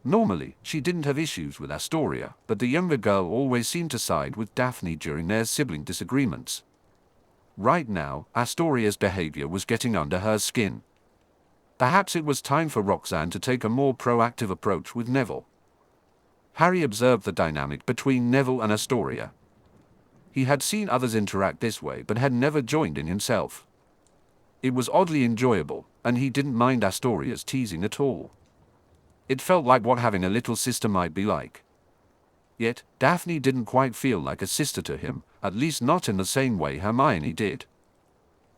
Normally, she didn't have issues with Astoria, but the younger girl always seemed to side with Daphne during their sibling disagreements. Right now, Astoria's behavior was getting under her skin. Perhaps it was time for Roxanne to take a more proactive approach with Neville. Harry observed the dynamic between Neville and Astoria. He had seen others interact this way but had never joined in himself. It was oddly enjoyable, and he didn't mind Astoria's teasing at all. It felt like what having a little sister might be like. Yet, Daphne didn't quite feel like a sister to him, at least not in the same way Hermione did.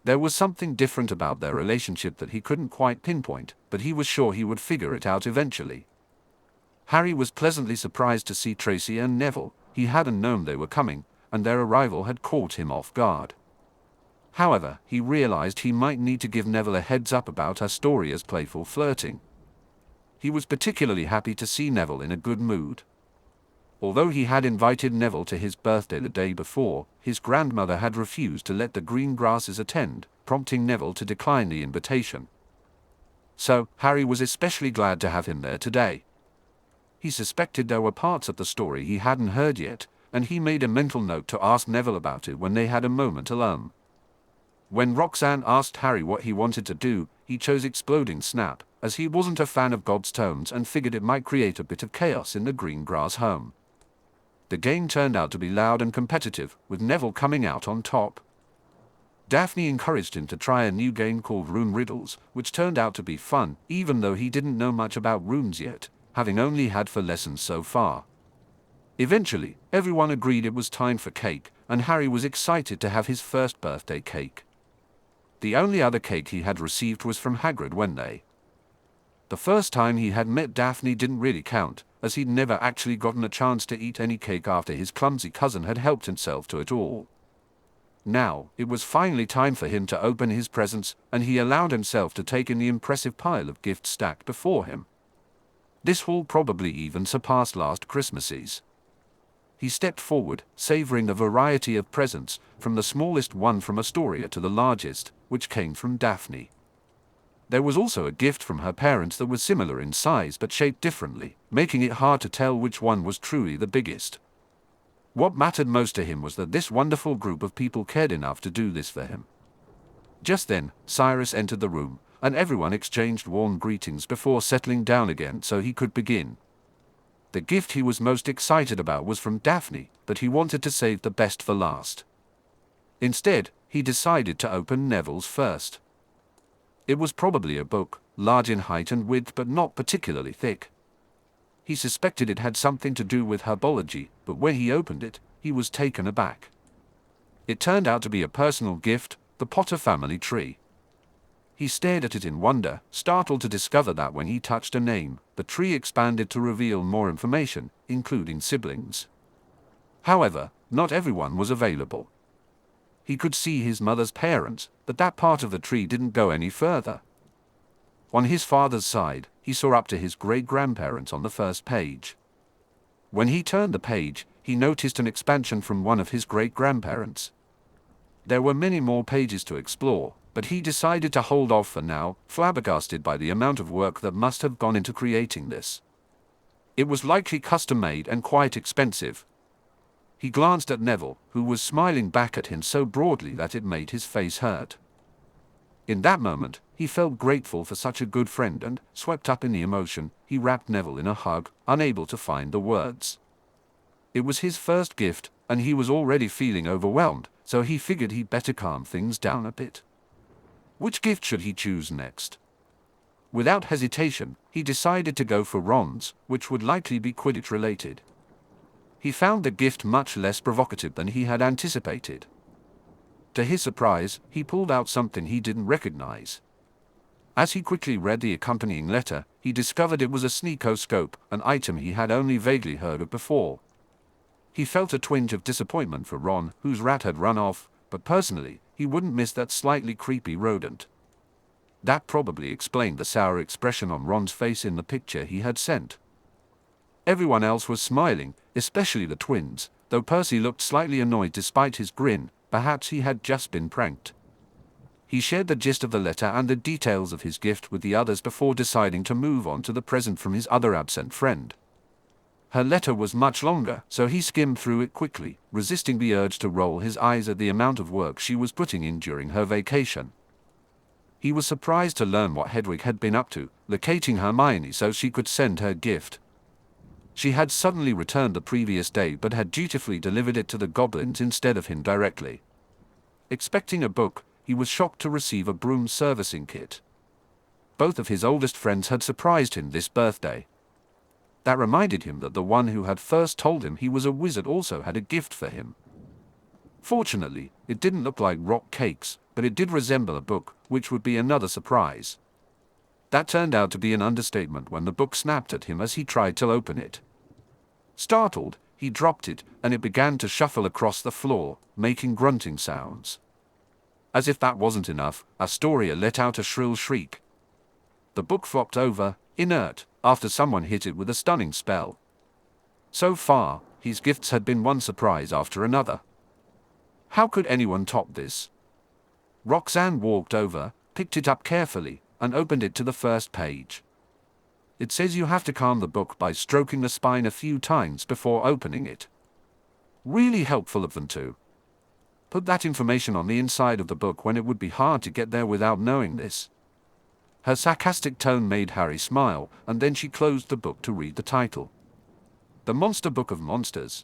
There was something different about their relationship that he couldn't quite pinpoint, but he was sure he would figure it out eventually. Harry was pleasantly surprised to see Tracy and Neville. He hadn't known they were coming, and their arrival had caught him off guard. However, he realized he might need to give Neville a heads up about Astoria's playful flirting. He was particularly happy to see Neville in a good mood. Although he had invited Neville to his birthday the day before, his grandmother had refused to let the Greengrasses attend, prompting Neville to decline the invitation. So, Harry was especially glad to have him there today. He suspected there were parts of the story he hadn't heard yet, and he made a mental note to ask Neville about it when they had a moment alone. When Roxanne asked Harry what he wanted to do, he chose Exploding Snap, as he wasn't a fan of God's tones and figured it might create a bit of chaos in the Greengrass home. The game turned out to be loud and competitive, with Neville coming out on top. Daphne encouraged him to try a new game called Rune Riddles, which turned out to be fun, even though he didn't know much about runes yet, having only had 4 lessons so far. Eventually, everyone agreed it was time for cake, and Harry was excited to have his first birthday cake. The only other cake he had received was from Hagrid the first time he had met Daphne didn't really count, as he'd never actually gotten a chance to eat any cake after his clumsy cousin had helped himself to it all. Now, it was finally time for him to open his presents, and he allowed himself to take in the impressive pile of gifts stacked before him. This haul probably even surpassed last Christmas's. He stepped forward, savoring the variety of presents, from the smallest one from Astoria to the largest, which came from Daphne. There was also a gift from her parents that was similar in size but shaped differently, making it hard to tell which one was truly the biggest. What mattered most to him was that this wonderful group of people cared enough to do this for him. Just then, Cyrus entered the room, and everyone exchanged warm greetings before settling down again so he could begin. The gift he was most excited about was from Daphne, but he wanted to save the best for last. Instead, he decided to open Neville's first. It was probably a book, large in height and width but not particularly thick. He suspected it had something to do with herbology, but when he opened it, he was taken aback. It turned out to be a personal gift, the Potter family tree. He stared at it in wonder, startled to discover that when he touched a name, the tree expanded to reveal more information, including siblings. However, not everyone was available. He could see his mother's parents, but that part of the tree didn't go any further. On his father's side, he saw up to his great-grandparents on the first page. When he turned the page, he noticed an expansion from one of his great-grandparents. There were many more pages to explore, but he decided to hold off for now, flabbergasted by the amount of work that must have gone into creating this. It was likely custom-made and quite expensive. He glanced at Neville, who was smiling back at him so broadly that it made his face hurt. In that moment, he felt grateful for such a good friend and, swept up in the emotion, he wrapped Neville in a hug, unable to find the words. It was his first gift, and he was already feeling overwhelmed, so he figured he'd better calm things down a bit. Which gift should he choose next? Without hesitation, he decided to go for Ron's, which would likely be Quidditch related. He found the gift much less provocative than he had anticipated. To his surprise, he pulled out something he didn't recognize. As he quickly read the accompanying letter, he discovered it was a sneakoscope, an item he had only vaguely heard of before. He felt a twinge of disappointment for Ron, whose rat had run off, but personally, he wouldn't miss that slightly creepy rodent. That probably explained the sour expression on Ron's face in the picture he had sent. Everyone else was smiling, especially the twins, though Percy looked slightly annoyed despite his grin. Perhaps he had just been pranked. He shared the gist of the letter and the details of his gift with the others before deciding to move on to the present from his other absent friend. Her letter was much longer, so he skimmed through it quickly, resisting the urge to roll his eyes at the amount of work she was putting in during her vacation. He was surprised to learn what Hedwig had been up to, locating Hermione so she could send her gift. She had suddenly returned the previous day but had dutifully delivered it to the goblins instead of him directly. Expecting a book, he was shocked to receive a broom servicing kit. Both of his oldest friends had surprised him this birthday. That reminded him that the one who had first told him he was a wizard also had a gift for him. Fortunately, it didn't look like rock cakes, but it did resemble a book, which would be another surprise. That turned out to be an understatement when the book snapped at him as he tried to open it. Startled, he dropped it, and it began to shuffle across the floor, making grunting sounds. As if that wasn't enough, Astoria let out a shrill shriek. The book flopped over, inert, after someone hit it with a stunning spell. So far, his gifts had been one surprise after another. How could anyone top this? Roxanne walked over, picked it up carefully, and opened it to the first page. It says you have to calm the book by stroking the spine a few times before opening it. Really helpful of them to put that information on the inside of the book when it would be hard to get there without knowing this. Her sarcastic tone made Harry smile, and then she closed the book to read the title. The Monster Book of Monsters.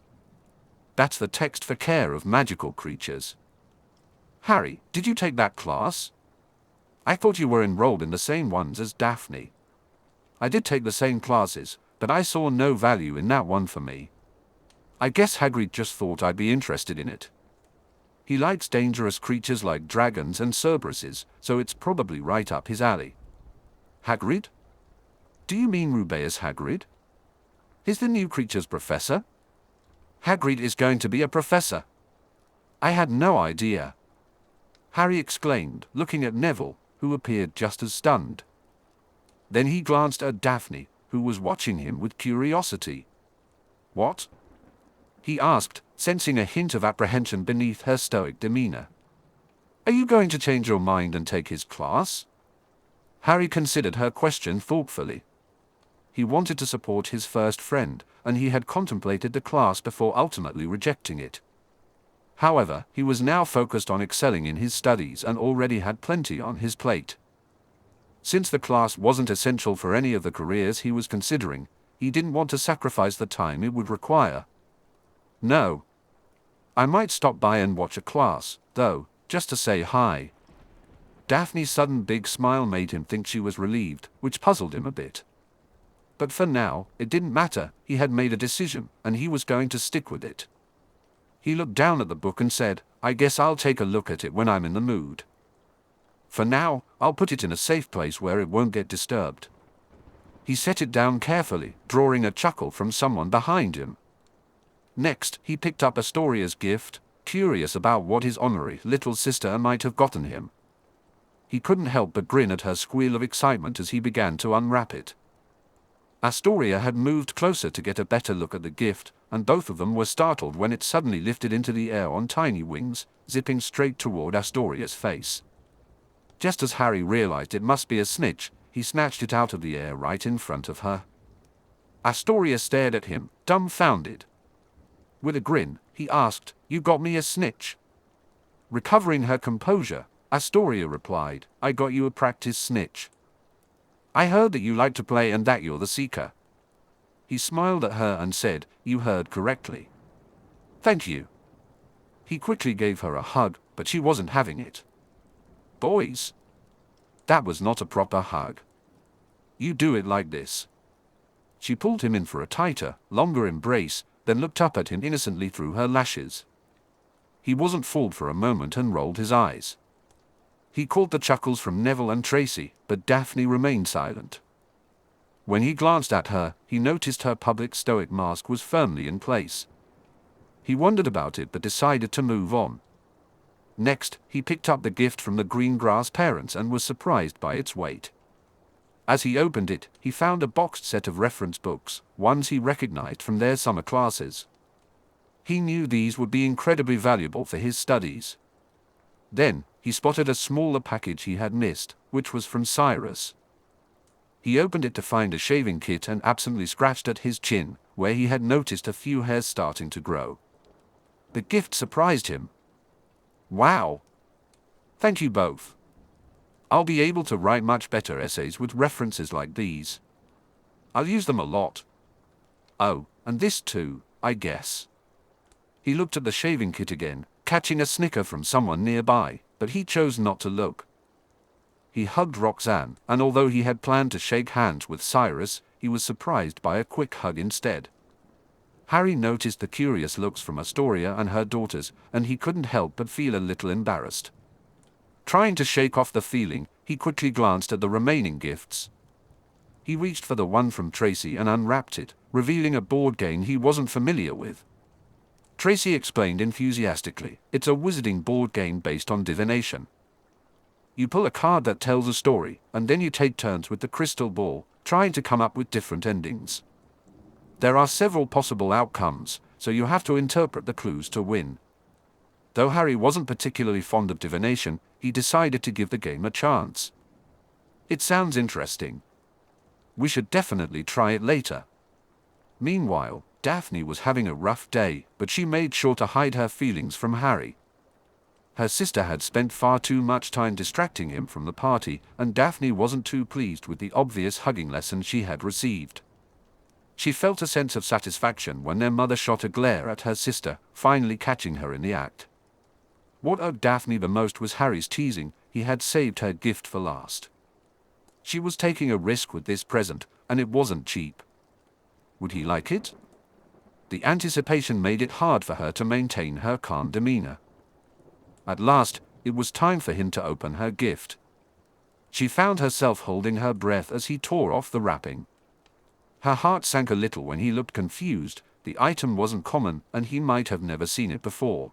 That's the text for care of magical creatures. Harry, did you take that class? I thought you were enrolled in the same ones as Daphne. I did take the same classes, but I saw no value in that one for me. I guess Hagrid just thought I'd be interested in it. He likes dangerous creatures like dragons and Cerberuses, so it's probably right up his alley. Hagrid? Do you mean Rubeus Hagrid? Is the new creatures professor? Hagrid is going to be a professor. I had no idea. Harry exclaimed, looking at Neville, who appeared just as stunned. Then he glanced at Daphne, who was watching him with curiosity. What? He asked, sensing a hint of apprehension beneath her stoic demeanor. Are you going to change your mind and take his class? Harry considered her question thoughtfully. He wanted to support his first friend, and he had contemplated the class before ultimately rejecting it. However, he was now focused on excelling in his studies and already had plenty on his plate. Since the class wasn't essential for any of the careers he was considering, he didn't want to sacrifice the time it would require. No. I might stop by and watch a class, though, just to say hi. Daphne's sudden big smile made him think she was relieved, which puzzled him a bit. But for now, it didn't matter. He had made a decision, and he was going to stick with it. He looked down at the book and said, I guess I'll take a look at it when I'm in the mood. For now, I'll put it in a safe place where it won't get disturbed. He set it down carefully, drawing a chuckle from someone behind him. Next, he picked up Astoria's gift, curious about what his honorary little sister might have gotten him. He couldn't help but grin at her squeal of excitement as he began to unwrap it. Astoria had moved closer to get a better look at the gift, and both of them were startled when it suddenly lifted into the air on tiny wings, zipping straight toward Astoria's face. Just as Harry realized it must be a snitch, he snatched it out of the air right in front of her. Astoria stared at him, dumbfounded. With a grin, he asked, You got me a snitch? Recovering her composure, Astoria replied, I got you a practice snitch. I heard that you like to play and that you're the seeker. He smiled at her and said, You heard correctly. Thank you. He quickly gave her a hug, but she wasn't having it. Boys. That was not a proper hug. You do it like this. She pulled him in for a tighter, longer embrace, then looked up at him innocently through her lashes. He wasn't fooled for a moment and rolled his eyes. He caught the chuckles from Neville and Tracy, but Daphne remained silent. When he glanced at her, he noticed her public stoic mask was firmly in place. He wondered about it but decided to move on. Next, he picked up the gift from the Greengrass parents and was surprised by its weight. As he opened it, he found a boxed set of reference books, ones he recognized from their summer classes. He knew these would be incredibly valuable for his studies. Then, he spotted a smaller package he had missed, which was from Cyrus. He opened it to find a shaving kit and absently scratched at his chin, where he had noticed a few hairs starting to grow. The gift surprised him. Wow! Thank you both. I'll be able to write much better essays with references like these. I'll use them a lot. Oh, and this too, I guess. He looked at the shaving kit again, catching a snicker from someone nearby, but he chose not to look. He hugged Roxanne, and although he had planned to shake hands with Cyrus, he was surprised by a quick hug instead. Harry noticed the curious looks from Astoria and her daughters, and he couldn't help but feel a little embarrassed. Trying to shake off the feeling, he quickly glanced at the remaining gifts. He reached for the one from Tracy and unwrapped it, revealing a board game he wasn't familiar with. Tracy explained enthusiastically, "It's a wizarding board game based on divination. You pull a card that tells a story, and then you take turns with the crystal ball, trying to come up with different endings. There are several possible outcomes, so you have to interpret the clues to win." Though Harry wasn't particularly fond of divination, he decided to give the game a chance. "It sounds interesting. We should definitely try it later." Meanwhile, Daphne was having a rough day, but she made sure to hide her feelings from Harry. Her sister had spent far too much time distracting him from the party, and Daphne wasn't too pleased with the obvious hugging lesson she had received. She felt a sense of satisfaction when their mother shot a glare at her sister, finally catching her in the act. What irked Daphne the most was Harry's teasing. He had saved her gift for last. She was taking a risk with this present, and it wasn't cheap. Would he like it? The anticipation made it hard for her to maintain her calm demeanor. At last, it was time for him to open her gift. She found herself holding her breath as he tore off the wrapping. Her heart sank a little when he looked confused. The item wasn't common, and he might have never seen it before.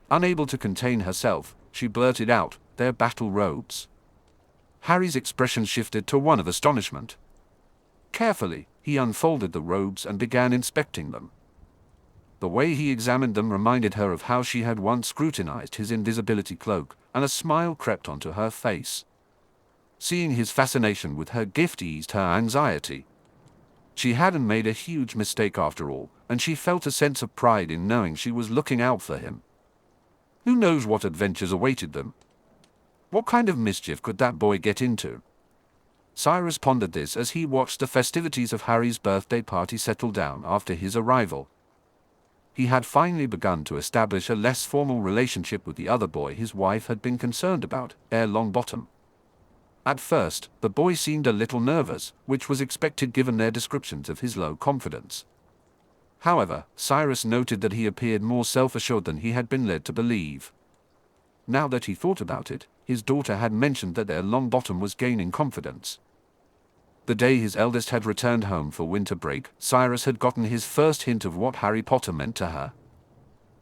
Unable to contain herself, she blurted out, "They're battle robes." Harry's expression shifted to one of astonishment. Carefully, he unfolded the robes and began inspecting them. The way he examined them reminded her of how she had once scrutinized his invisibility cloak, and a smile crept onto her face. Seeing his fascination with her gift eased her anxiety. She hadn't made a huge mistake after all, and she felt a sense of pride in knowing she was looking out for him. Who knows what adventures awaited them? What kind of mischief could that boy get into? Cyrus pondered this as he watched the festivities of Harry's birthday party settle down after his arrival. He had finally begun to establish a less formal relationship with the other boy his wife had been concerned about, Air Longbottom. At first, the boy seemed a little nervous, which was expected given their descriptions of his low confidence. However, Cyrus noted that he appeared more self-assured than he had been led to believe. Now that he thought about it, his daughter had mentioned that Air Longbottom was gaining confidence. The day his eldest had returned home for winter break, Cyrus had gotten his first hint of what Harry Potter meant to her.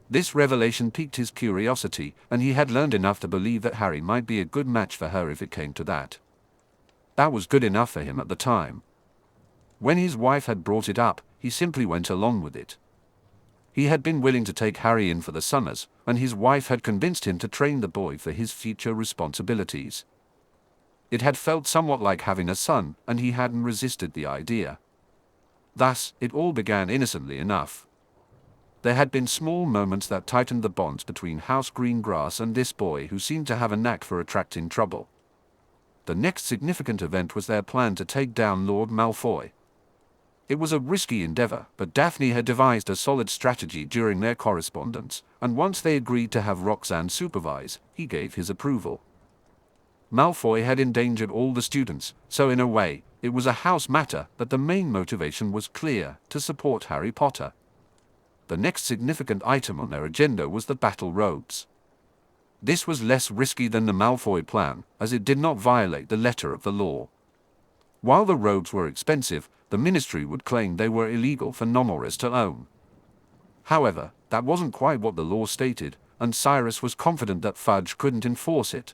This revelation piqued his curiosity, and he had learned enough to believe that Harry might be a good match for her if it came to that. That was good enough for him at the time. When his wife had brought it up, he simply went along with it. He had been willing to take Harry in for the summers, and his wife had convinced him to train the boy for his future responsibilities. It had felt somewhat like having a son, and he hadn't resisted the idea. Thus, it all began innocently enough. There had been small moments that tightened the bonds between House Greengrass and this boy who seemed to have a knack for attracting trouble. The next significant event was their plan to take down Lord Malfoy. It was a risky endeavor, but Daphne had devised a solid strategy during their correspondence, and once they agreed to have Roxanne supervise, he gave his approval. Malfoy had endangered all the students, so in a way, it was a house matter, but the main motivation was clear: to support Harry Potter. The next significant item on their agenda was the battle robes. This was less risky than the Malfoy plan, as it did not violate the letter of the law. While the robes were expensive, the Ministry would claim they were illegal for non-Aurors to own. However, that wasn't quite what the law stated, and Cyrus was confident that Fudge couldn't enforce it.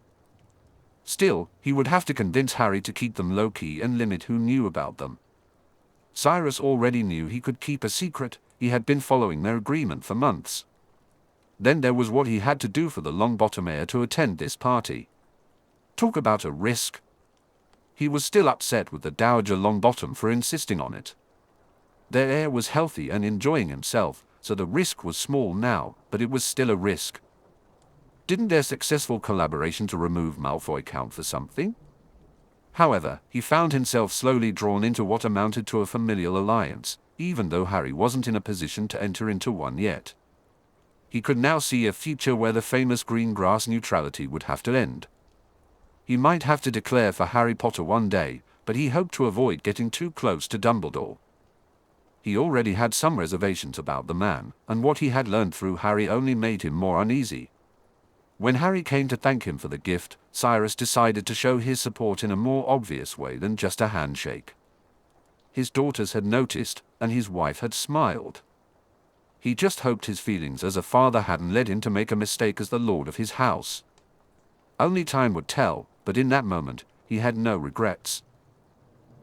Still, he would have to convince Harry to keep them low-key and limit who knew about them. Cyrus already knew he could keep a secret. He had been following their agreement for months. Then there was what he had to do for the Longbottom heir to attend this party. Talk about a risk. He was still upset with the Dowager Longbottom for insisting on it. Their heir was healthy and enjoying himself, so the risk was small now, but it was still a risk. Didn't their successful collaboration to remove Malfoy count for something? However, he found himself slowly drawn into what amounted to a familial alliance, even though Harry wasn't in a position to enter into one yet. He could now see a future where the famous green grass neutrality would have to end. He might have to declare for Harry Potter one day, but he hoped to avoid getting too close to Dumbledore. He already had some reservations about the man, and what he had learned through Harry only made him more uneasy. When Harry came to thank him for the gift, Cyrus decided to show his support in a more obvious way than just a handshake. His daughters had noticed, and his wife had smiled. He just hoped his feelings as a father hadn't led him to make a mistake as the lord of his house. Only time would tell, but in that moment, he had no regrets.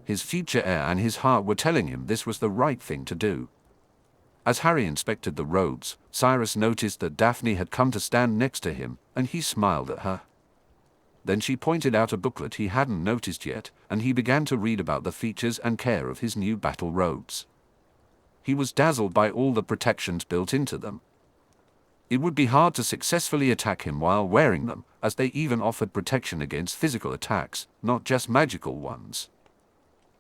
His future heir and his heart were telling him this was the right thing to do. As Harry inspected the robes, Cyrus noticed that Daphne had come to stand next to him, and he smiled at her. Then she pointed out a booklet he hadn't noticed yet, and he began to read about the features and care of his new battle robes. He was dazzled by all the protections built into them. It would be hard to successfully attack him while wearing them, as they even offered protection against physical attacks, not just magical ones.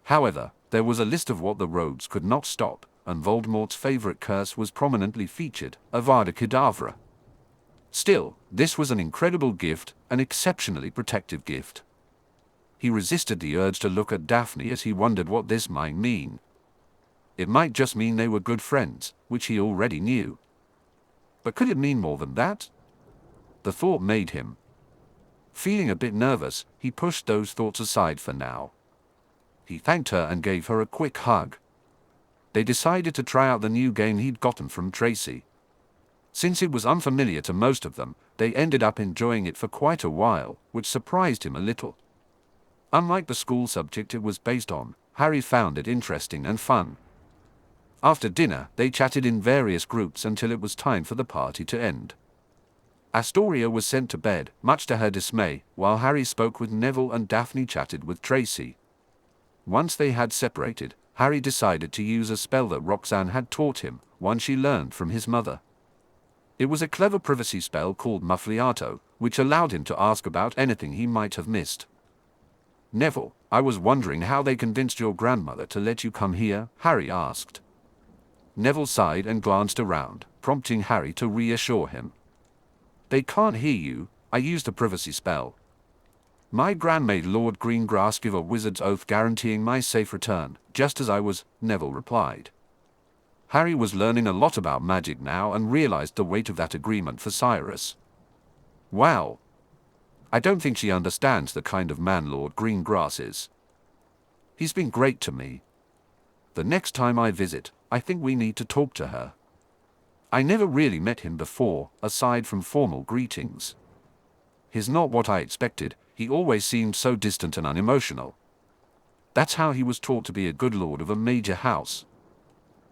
However, there was a list of what the robes could not stop, and Voldemort's favorite curse was prominently featured, Avada Kedavra. Still, this was an incredible gift, an exceptionally protective gift. He resisted the urge to look at Daphne as he wondered what this might mean. It might just mean they were good friends, which he already knew. But could it mean more than that? The thought made him. Feeling a bit nervous, he pushed those thoughts aside for now. He thanked her and gave her a quick hug. They decided to try out the new game he'd gotten from Tracy. Since it was unfamiliar to most of them, they ended up enjoying it for quite a while, which surprised him a little. Unlike the school subject it was based on, Harry found it interesting and fun. After dinner, they chatted in various groups until it was time for the party to end. Astoria was sent to bed, much to her dismay, while Harry spoke with Neville and Daphne chatted with Tracy. Once they had separated, Harry decided to use a spell that Roxanne had taught him, one she learned from his mother. It was a clever privacy spell called Muffliato, which allowed him to ask about anything he might have missed. "Neville, I was wondering how they convinced your grandmother to let you come here," Harry asked. Neville sighed and glanced around, prompting Harry to reassure him. "They can't hear you. I used a privacy spell. My gran made Lord Greengrass give a wizard's oath guaranteeing my safe return, just as I was," Neville replied. Harry was learning a lot about magic now and realized the weight of that agreement for Cyrus. Wow. I don't think she understands the kind of man Lord Greengrass is. He's been great to me. The next time I visit, I think we need to talk to her. I never really met him before, aside from formal greetings. He's not what I expected. He always seemed so distant and unemotional. That's how he was taught to be a good lord of a major house.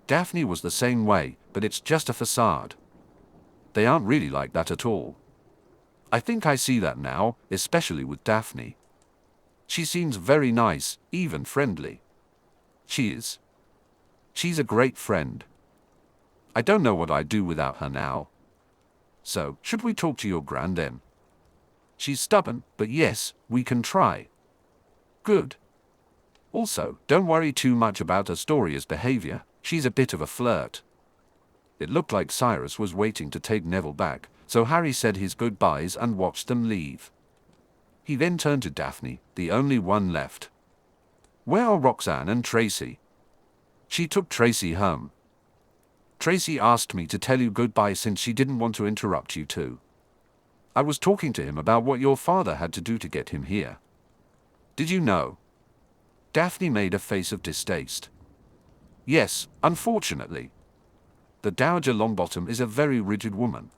Daphne was the same way, but it's just a facade. They aren't really like that at all. I think I see that now, especially with Daphne. She seems very nice, even friendly. She is. She's a great friend. I don't know what I'd do without her now. So, should we talk to your gran then? She's stubborn, but yes, we can try. Good. Also, don't worry too much about Astoria's behavior, she's a bit of a flirt. It looked like Cyrus was waiting to take Neville back, so Harry said his goodbyes and watched them leave. He then turned to Daphne, the only one left. Where are Roxanne and Tracy? She took Tracy home. Tracy asked me to tell you goodbye since she didn't want to interrupt you too. I was talking to him about what your father had to do to get him here. Did you know? Daphne made a face of distaste. Yes, unfortunately. The Dowager Longbottom is a very rigid woman.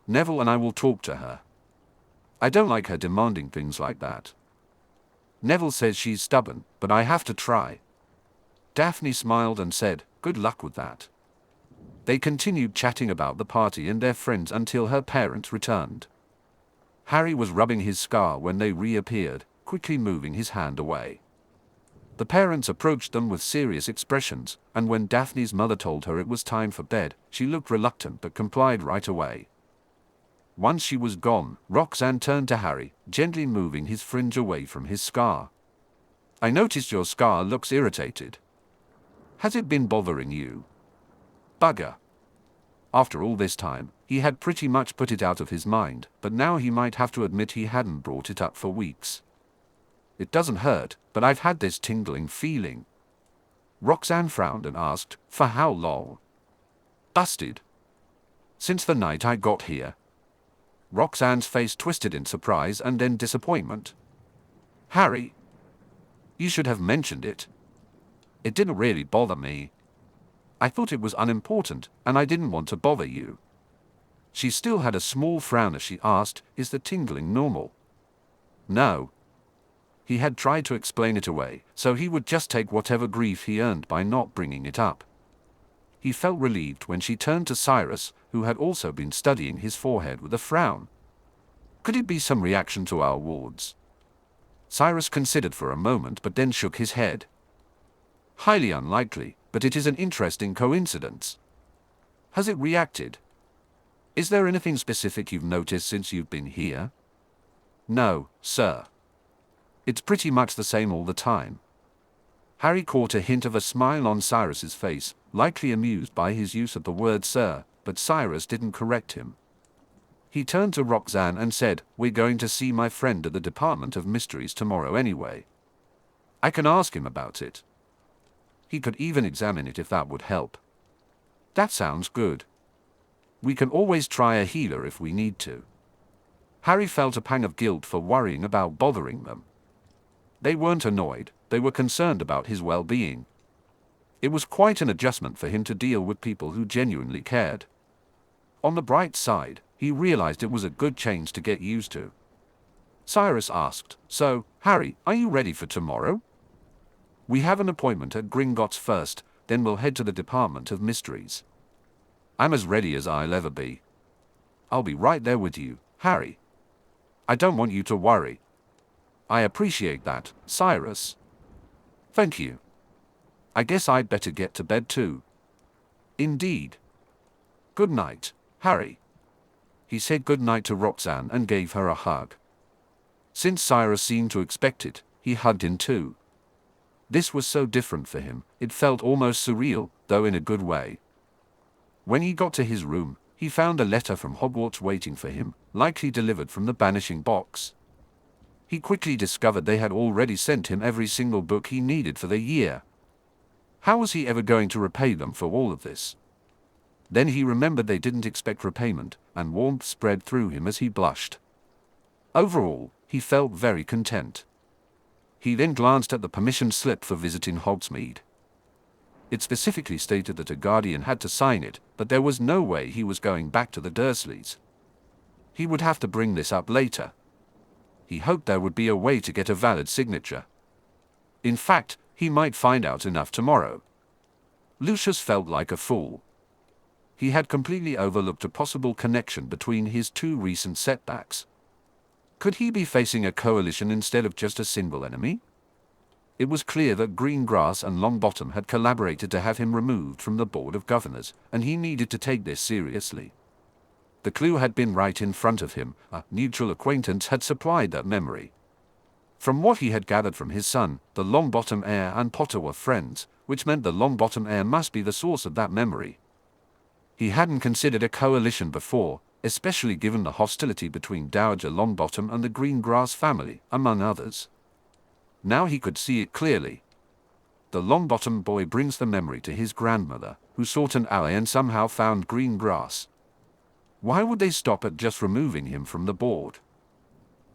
Neville and I will talk to her. I don't like her demanding things like that. Neville says she's stubborn, but I have to try. Daphne smiled and said, good luck with that. They continued chatting about the party and their friends until her parents returned. Harry was rubbing his scar when they reappeared, quickly moving his hand away. The parents approached them with serious expressions, and when Daphne's mother told her it was time for bed, she looked reluctant but complied right away. Once she was gone, Roxanne turned to Harry, gently moving his fringe away from his scar. I noticed your scar looks irritated. Has it been bothering you? Bugger. After all this time, he had pretty much put it out of his mind, but now he might have to admit he hadn't brought it up for weeks. It doesn't hurt, but I've had this tingling feeling. Roxanne frowned and asked, for how long? Busted. Since the night I got here. Roxanne's face twisted in surprise and then disappointment. Harry, you should have mentioned it. It didn't really bother me. I thought it was unimportant, and I didn't want to bother you. She still had a small frown as she asked, is the tingling normal? No. He had tried to explain it away, so he would just take whatever grief he earned by not bringing it up. He felt relieved when she turned to Cyrus, who had also been studying his forehead with a frown. Could it be some reaction to our wards? Cyrus considered for a moment but then shook his head. Highly unlikely, but it is an interesting coincidence. Has it reacted? Is there anything specific you've noticed since you've been here? No, sir. It's pretty much the same all the time. Harry caught a hint of a smile on Cyrus's face, likely amused by his use of the word sir, but Cyrus didn't correct him. He turned to Roxanne and said, we're going to see my friend at the Department of Mysteries tomorrow anyway. I can ask him about it. He could even examine it if that would help. That sounds good. We can always try a healer if we need to. Harry felt a pang of guilt for worrying about bothering them. They weren't annoyed, they were concerned about his well-being. It was quite an adjustment for him to deal with people who genuinely cared. On the bright side, he realized it was a good change to get used to. Cyrus asked, so, Harry, are you ready for tomorrow? We have an appointment at Gringotts first, then we'll head to the Department of Mysteries. I'm as ready as I'll ever be. I'll be right there with you, Harry. I don't want you to worry. I appreciate that, Cyrus. Thank you. I guess I'd better get to bed too. Indeed. Good night, Harry. He said good night to Roxanne and gave her a hug. Since Cyrus seemed to expect it, he hugged him too. This was so different for him, it felt almost surreal, though in a good way. When he got to his room, he found a letter from Hogwarts waiting for him, likely delivered from the banishing box. He quickly discovered they had already sent him every single book he needed for the year. How was he ever going to repay them for all of this? Then he remembered they didn't expect repayment, and warmth spread through him as he blushed. Overall, he felt very content. He then glanced at the permission slip for visiting Hogsmeade. It specifically stated that a guardian had to sign it, but there was no way he was going back to the Dursleys. He would have to bring this up later. He hoped there would be a way to get a valid signature. In fact, he might find out enough tomorrow. Lucius felt like a fool. He had completely overlooked a possible connection between his two recent setbacks. Could he be facing a coalition instead of just a single enemy? It was clear that Greengrass and Longbottom had collaborated to have him removed from the Board of Governors, and he needed to take this seriously. The clue had been right in front of him, a mutual acquaintance had supplied that memory. From what he had gathered from his son, the Longbottom heir and Potter were friends, which meant the Longbottom heir must be the source of that memory. He hadn't considered a coalition before, especially given the hostility between Dowager Longbottom and the Greengrass family, among others. Now he could see it clearly. The Longbottom boy brings the memory to his grandmother, who sought an ally and somehow found Greengrass. Why would they stop at just removing him from the board?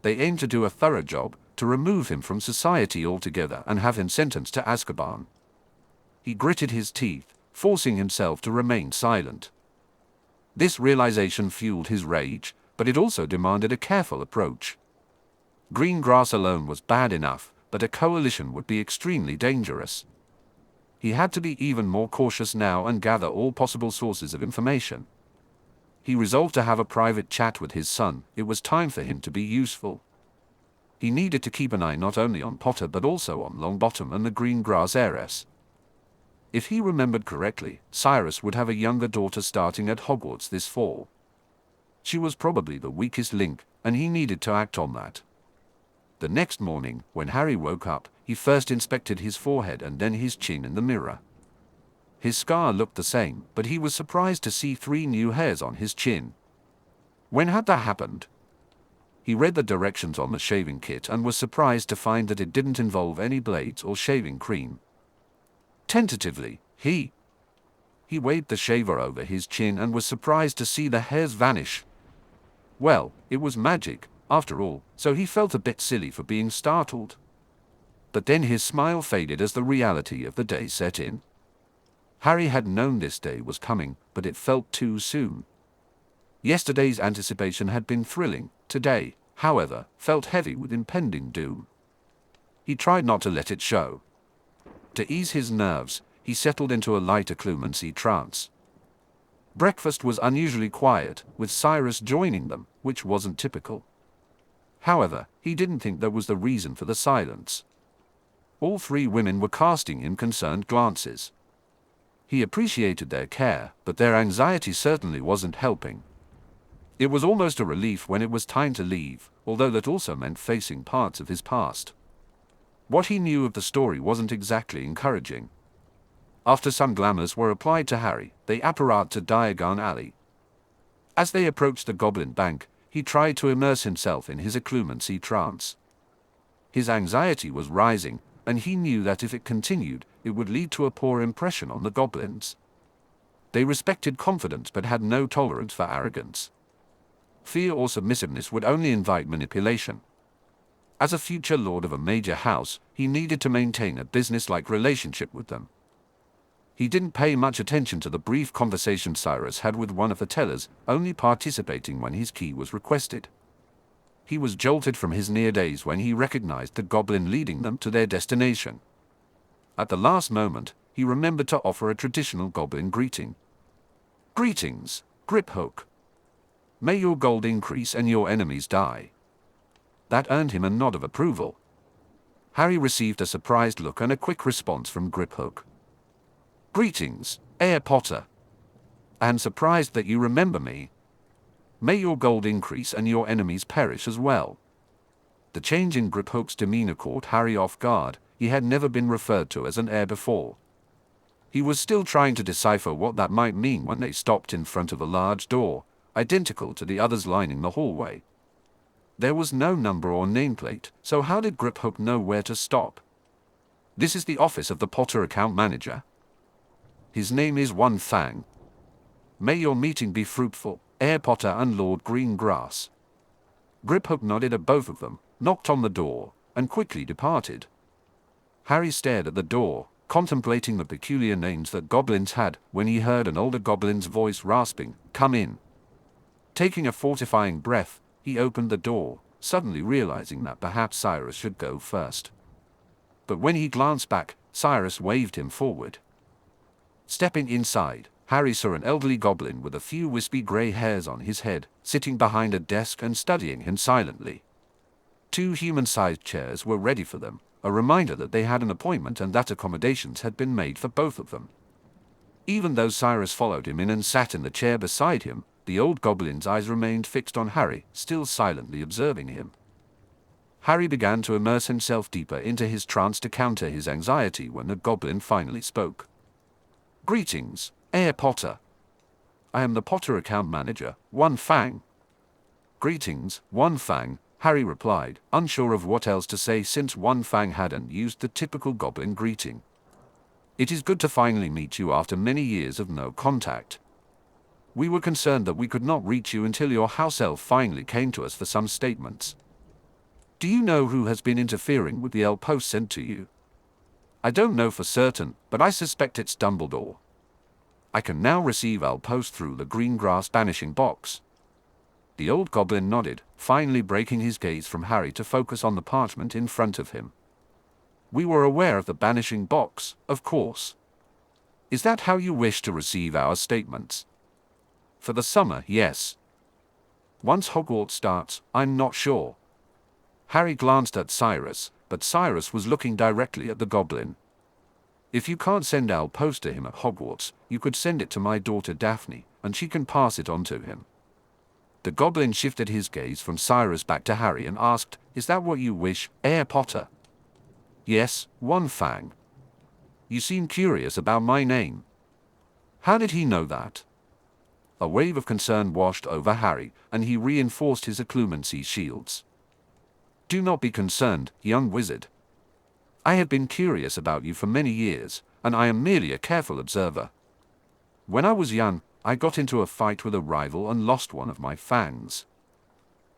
They aimed to do a thorough job, to remove him from society altogether and have him sentenced to Azkaban. He gritted his teeth, forcing himself to remain silent. This realization fueled his rage, but it also demanded a careful approach. Greengrass alone was bad enough, but a coalition would be extremely dangerous. He had to be even more cautious now and gather all possible sources of information. He resolved to have a private chat with his son. It was time for him to be useful. He needed to keep an eye not only on Potter but also on Longbottom and the Greengrass heiress. If he remembered correctly, Cyrus would have a younger daughter starting at Hogwarts this fall. She was probably the weakest link, and he needed to act on that. The next morning, when Harry woke up, he first inspected his forehead and then his chin in the mirror. His scar looked the same, but he was surprised to see 3 new hairs on his chin. When had that happened? He read the directions on the shaving kit and was surprised to find that it didn't involve any blades or shaving cream. Tentatively, he waved the shaver over his chin and was surprised to see the hairs vanish. Well, it was magic, after all, so he felt a bit silly for being startled. But then his smile faded as the reality of the day set in. Harry had known this day was coming, but it felt too soon. Yesterday's anticipation had been thrilling. Today, however, felt heavy with impending doom. He tried not to let it show. To ease his nerves, he settled into a light occlumency trance. Breakfast was unusually quiet, with Cyrus joining them, which wasn't typical. However, he didn't think that was the reason for the silence. All 3 women were casting him concerned glances. He appreciated their care, but their anxiety certainly wasn't helping. It was almost a relief when it was time to leave, although that also meant facing parts of his past. What he knew of the story wasn't exactly encouraging. After some glamours were applied to Harry, they apparat to Diagon Alley. As they approached the Goblin Bank, he tried to immerse himself in his occlumency trance. His anxiety was rising, and he knew that if it continued, it would lead to a poor impression on the goblins. They respected confidence but had no tolerance for arrogance. Fear or submissiveness would only invite manipulation. As a future lord of a major house, he needed to maintain a business-like relationship with them. He didn't pay much attention to the brief conversation Cyrus had with one of the tellers, only participating when his key was requested. He was jolted from his near daze when he recognized the goblin leading them to their destination. At the last moment, he remembered to offer a traditional goblin greeting. "Greetings, Griphook. May your gold increase and your enemies die." That earned him a nod of approval. Harry received a surprised look and a quick response from Griphook. "Greetings, Heir Potter. I am surprised that you remember me. May your gold increase and your enemies perish as well." The change in Griphook's demeanor caught Harry off guard. He had never been referred to as an heir before. He was still trying to decipher what that might mean when they stopped in front of a large door, identical to the others lining the hallway. There was no number or nameplate, so how did Griphook know where to stop? "This is the office of the Potter account manager. His name is One Fang. May your meeting be fruitful, Heir Potter and Lord Greengrass." Griphook nodded at both of them, knocked on the door, and quickly departed. Harry stared at the door, contemplating the peculiar names that goblins had, when he heard an older goblin's voice rasping, "Come in." Taking a fortifying breath, he opened the door, suddenly realizing that perhaps Cyrus should go first. But when he glanced back, Cyrus waved him forward. Stepping inside, Harry saw an elderly goblin with a few wispy grey hairs on his head, sitting behind a desk and studying him silently. 2 human-sized chairs were ready for them, a reminder that they had an appointment and that accommodations had been made for both of them. Even though Cyrus followed him in and sat in the chair beside him, the old goblin's eyes remained fixed on Harry, still silently observing him. Harry began to immerse himself deeper into his trance to counter his anxiety when the goblin finally spoke. "Greetings, Herr Potter. I am the Potter account manager, One Fang." "Greetings, One Fang," Harry replied, unsure of what else to say since One Fang hadn't used the typical goblin greeting. "It is good to finally meet you after many years of no contact. We were concerned that we could not reach you until your house elf finally came to us for some statements. Do you know who has been interfering with the elf post sent to you?" "I don't know for certain, but I suspect it's Dumbledore. I can now receive elf post through the green grass banishing box." The old goblin nodded, finally breaking his gaze from Harry to focus on the parchment in front of him. "We were aware of the banishing box, of course. Is that how you wish to receive our statements?" "For the summer, yes. Once Hogwarts starts, I'm not sure." Harry glanced at Cyrus, but Cyrus was looking directly at the goblin. "If you can't send our post to him at Hogwarts, you could send it to my daughter Daphne, and she can pass it on to him." The goblin shifted his gaze from Cyrus back to Harry and asked, "Is that what you wish, Herr Potter?" "Yes, One Fang. You seem curious about my name." "How did he know that?" A wave of concern washed over Harry, and he reinforced his occlumency shields. "Do not be concerned, young wizard. I have been curious about you for many years, and I am merely a careful observer. When I was young, I got into a fight with a rival and lost one of my fangs."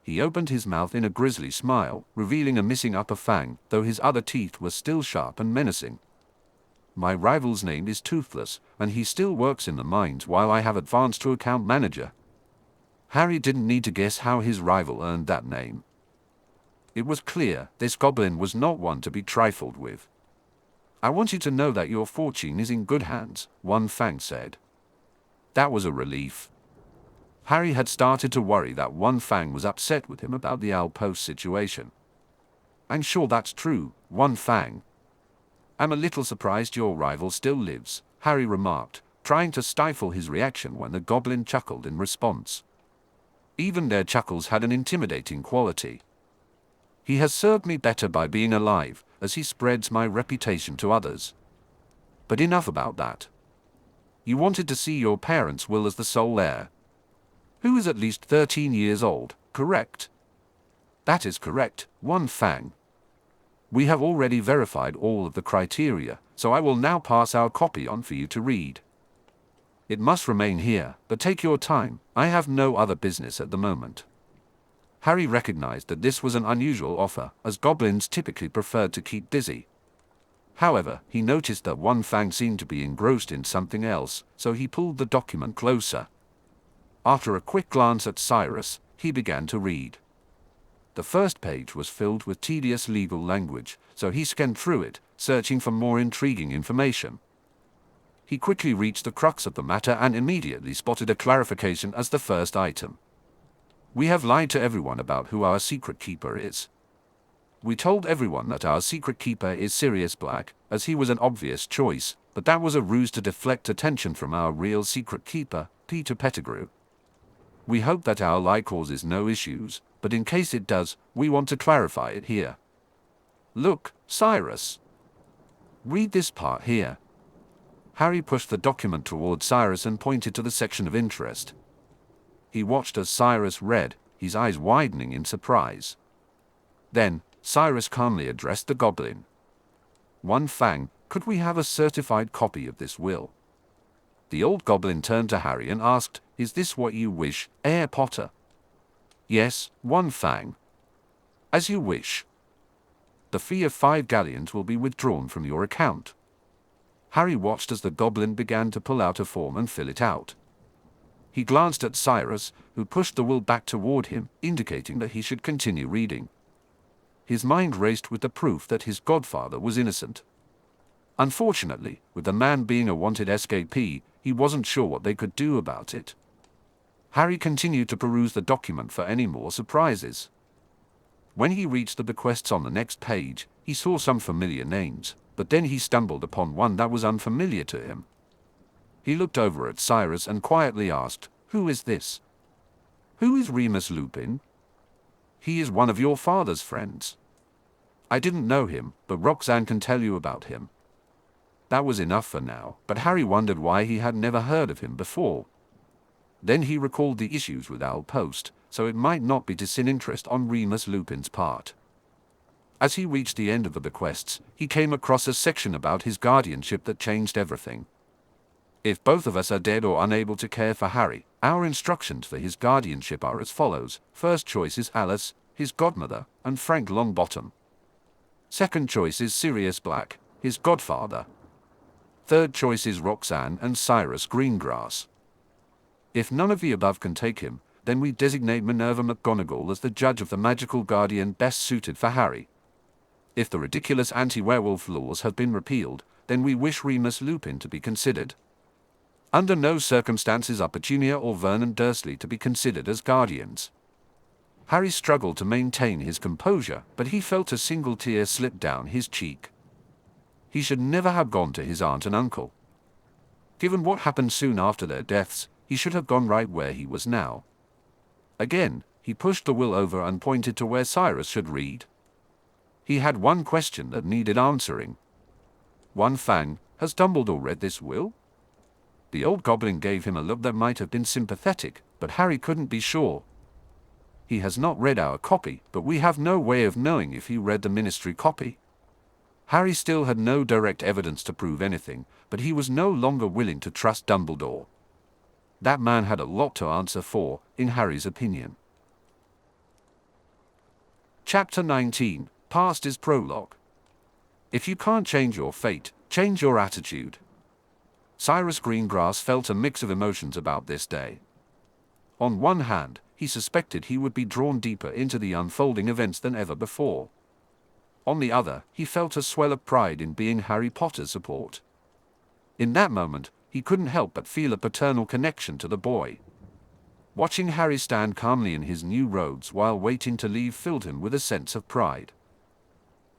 He opened his mouth in a grisly smile, revealing a missing upper fang, though his other teeth were still sharp and menacing. "My rival's name is Toothless, and he still works in the mines while I have advanced to account manager." Harry didn't need to guess how his rival earned that name. It was clear this goblin was not one to be trifled with. "I want you to know that your fortune is in good hands," One Fang said. That was a relief. Harry had started to worry that One Fang was upset with him about the outpost situation. "I'm sure that's true, One Fang. I'm a little surprised your rival still lives," Harry remarked, trying to stifle his reaction when the goblin chuckled in response. Even their chuckles had an intimidating quality. "He has served me better by being alive, as he spreads my reputation to others. But enough about that. You wanted to see your parents' will as the sole heir, who is at least 13 years old, correct?" "That is correct, One Fang. We have already verified all of the criteria, so I will now pass our copy on for you to read. It must remain here, but take your time, I have no other business at the moment." Harry recognized that this was an unusual offer, as goblins typically preferred to keep busy. However, he noticed that One Fang seemed to be engrossed in something else, so he pulled the document closer. After a quick glance at Cyrus, he began to read. The first page was filled with tedious legal language, so he scanned through it, searching for more intriguing information. He quickly reached the crux of the matter and immediately spotted a clarification as the first item. "We have lied to everyone about who our secret keeper is. We told everyone that our secret keeper is Sirius Black, as he was an obvious choice, but that was a ruse to deflect attention from our real secret keeper, Peter Pettigrew. We hope that our lie causes no issues, but in case it does, we want to clarify it here. Look, Cyrus. Read this part here." Harry pushed the document toward Cyrus and pointed to the section of interest. He watched as Cyrus read, his eyes widening in surprise. Then, Cyrus calmly addressed the goblin. "One Fang, could we have a certified copy of this will?" The old goblin turned to Harry and asked, "Is this what you wish, Herr Potter?" "Yes, One Fang. As you wish. The fee of 5 galleons will be withdrawn from your account." Harry watched as the goblin began to pull out a form and fill it out. He glanced at Cyrus, who pushed the will back toward him, indicating that he should continue reading. His mind raced with the proof that his godfather was innocent. Unfortunately, with the man being a wanted escapee, he wasn't sure what they could do about it. Harry continued to peruse the document for any more surprises. When he reached the bequests on the next page, he saw some familiar names, but then he stumbled upon one that was unfamiliar to him. He looked over at Cyrus and quietly asked, "Who is this?" "Who is Remus Lupin?" "He is one of your father's friends. I didn't know him, but Roxanne can tell you about him. That was enough for now, but Harry wondered why he had never heard of him before. Then he recalled the issues with Owl Post, so it might not be disinterest on Remus Lupin's part. As he reached the end of the bequests, he came across a section about his guardianship that changed everything. If both of us are dead or unable to care for Harry, our instructions for his guardianship are as follows. First choice is Alice, his godmother, and Frank Longbottom. Second choice is Sirius Black, his godfather. Third choice is Roxanne and Cyrus Greengrass. If none of the above can take him, then we designate Minerva McGonagall as the judge of the magical guardian best suited for Harry. If the ridiculous anti-werewolf laws have been repealed, then we wish Remus Lupin to be considered. Under no circumstances are Petunia or Vernon Dursley to be considered as guardians. Harry struggled to maintain his composure, but he felt a single tear slip down his cheek. He should never have gone to his aunt and uncle. Given what happened soon after their deaths, he should have gone right where he was now. Again, he pushed the will over and pointed to where Cyrus should read. He had one question that needed answering. One Fang, has Dumbledore read this will? The old goblin gave him a look that might have been sympathetic, but Harry couldn't be sure. He has not read our copy, but we have no way of knowing if he read the ministry copy. Harry still had no direct evidence to prove anything, but he was no longer willing to trust Dumbledore. That man had a lot to answer for, in Harry's opinion. Chapter 19, Past is Prologue. If you can't change your fate, change your attitude. Cyrus Greengrass felt a mix of emotions about this day. On one hand, he suspected he would be drawn deeper into the unfolding events than ever before. On the other, he felt a swell of pride in being Harry Potter's support. In that moment, he couldn't help but feel a paternal connection to the boy. Watching Harry stand calmly in his new robes while waiting to leave filled him with a sense of pride.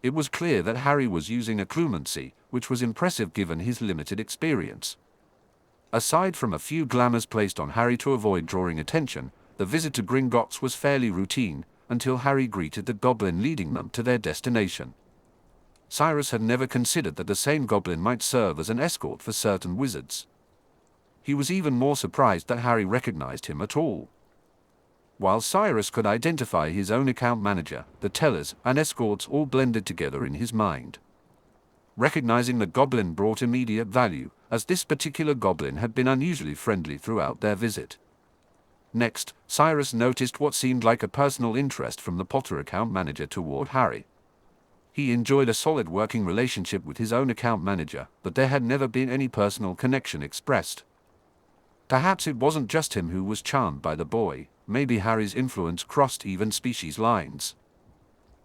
It was clear that Harry was using a clumency, which was impressive given his limited experience. Aside from a few glamours placed on Harry to avoid drawing attention, the visit to Gringotts was fairly routine, until Harry greeted the goblin leading them to their destination. Cyrus had never considered that the same goblin might serve as an escort for certain wizards. He was even more surprised that Harry recognized him at all. While Cyrus could identify his own account manager, the tellers and escorts all blended together in his mind. Recognizing the goblin brought immediate value, as this particular goblin had been unusually friendly throughout their visit. Next, Cyrus noticed what seemed like a personal interest from the Potter account manager toward Harry. He enjoyed a solid working relationship with his own account manager, but there had never been any personal connection expressed. Perhaps it wasn't just him who was charmed by the boy, maybe Harry's influence crossed even species lines.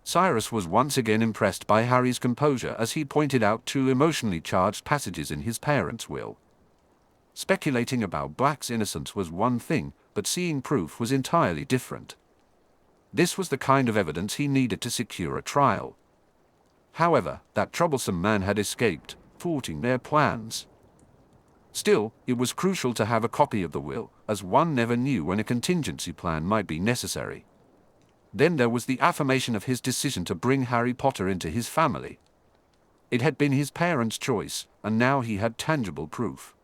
Cyrus was once again impressed by Harry's composure as he pointed out two emotionally charged passages in his parents' will. Speculating about Black's innocence was one thing, but seeing proof was entirely different. This was the kind of evidence he needed to secure a trial. However, that troublesome man had escaped, thwarting their plans. Still, it was crucial to have a copy of the will, as one never knew when a contingency plan might be necessary. Then there was the affirmation of his decision to bring Harry Potter into his family. It had been his parents' choice, and now he had tangible proof.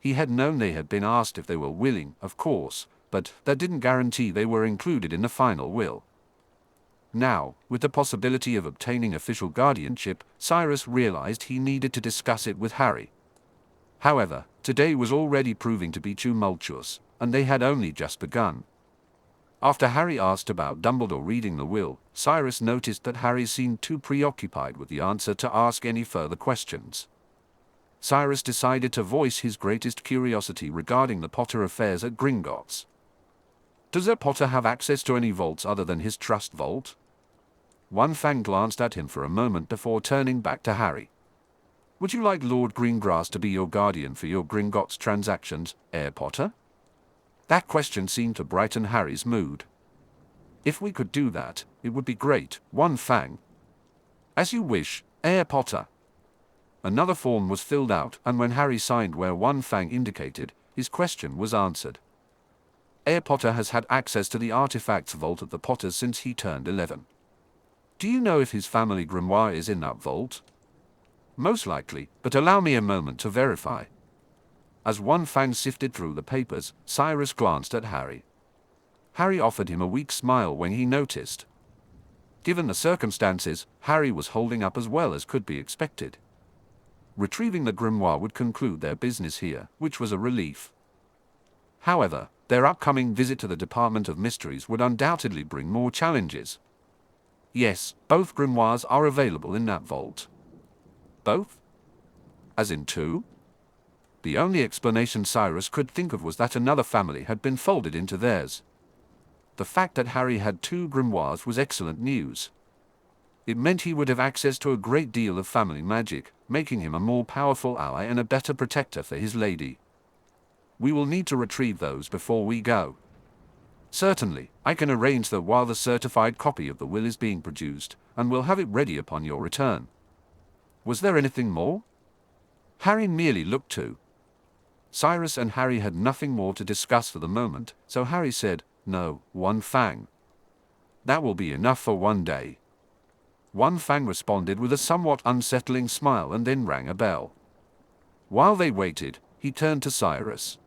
He had known they had been asked if they were willing, of course, but that didn't guarantee they were included in the final will. Now, with the possibility of obtaining official guardianship, Cyrus realized he needed to discuss it with Harry. However, today was already proving to be tumultuous, and they had only just begun. After Harry asked about Dumbledore reading the will, Cyrus noticed that Harry seemed too preoccupied with the answer to ask any further questions. Cyrus decided to voice his greatest curiosity regarding the Potter affairs at Gringotts. Does a Potter have access to any vaults other than his trust vault? One Fang glanced at him for a moment before turning back to Harry. Would you like Lord Greengrass to be your guardian for your Gringotts transactions, Herr Potter? That question seemed to brighten Harry's mood. If we could do that, it would be great, One Fang. As you wish, Herr Potter. Another form was filled out, and when Harry signed where One Fang indicated, his question was answered. Herr Potter has had access to the artifacts vault at the Potters since he turned 11. Do you know if his family grimoire is in that vault? Most likely, but allow me a moment to verify. As One Fang sifted through the papers, Cyrus glanced at Harry. Harry offered him a weak smile when he noticed. Given the circumstances, Harry was holding up as well as could be expected. Retrieving the grimoire would conclude their business here, which was a relief. However, their upcoming visit to the Department of Mysteries would undoubtedly bring more challenges. Yes, both grimoires are available in that vault. Both? As in two? The only explanation Cyrus could think of was that another family had been folded into theirs. The fact that Harry had two grimoires was excellent news. It meant he would have access to a great deal of family magic, making him a more powerful ally and a better protector for his lady. We will need to retrieve those before we go. Certainly, I can arrange that while the certified copy of the will is being produced, and we'll have it ready upon your return. Was there anything more? Harry merely looked too. Cyrus and Harry had nothing more to discuss for the moment, so Harry said, "No, One Fang. That will be enough for one day." One Fang responded with a somewhat unsettling smile and then rang a bell. While they waited, he turned to Cyrus.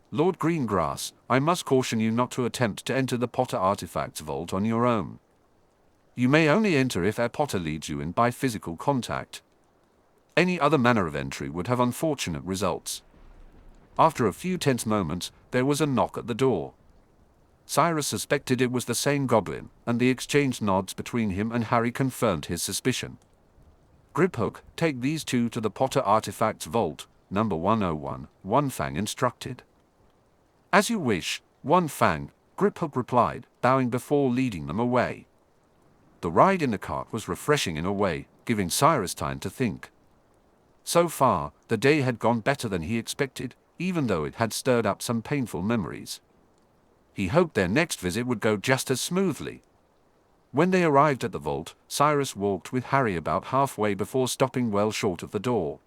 "Lord Greengrass, I must caution you not to attempt to enter the Potter Artifacts Vault on your own. You may only enter if a Potter leads you in by physical contact. Any other manner of entry would have unfortunate results." After a few tense moments, there was a knock at the door. Cyrus suspected it was the same goblin, and the exchanged nods between him and Harry confirmed his suspicion. "Griphook, take these two to the Potter Artifacts Vault, number 101, One Fang instructed. "As you wish, One Fang," Griphook replied, bowing before leading them away. The ride in the cart was refreshing in a way, giving Cyrus time to think. So far, the day had gone better than he expected, even though it had stirred up some painful memories. He hoped their next visit would go just as smoothly. When they arrived at the vault, Cyrus walked with Harry about halfway before stopping well short of the door.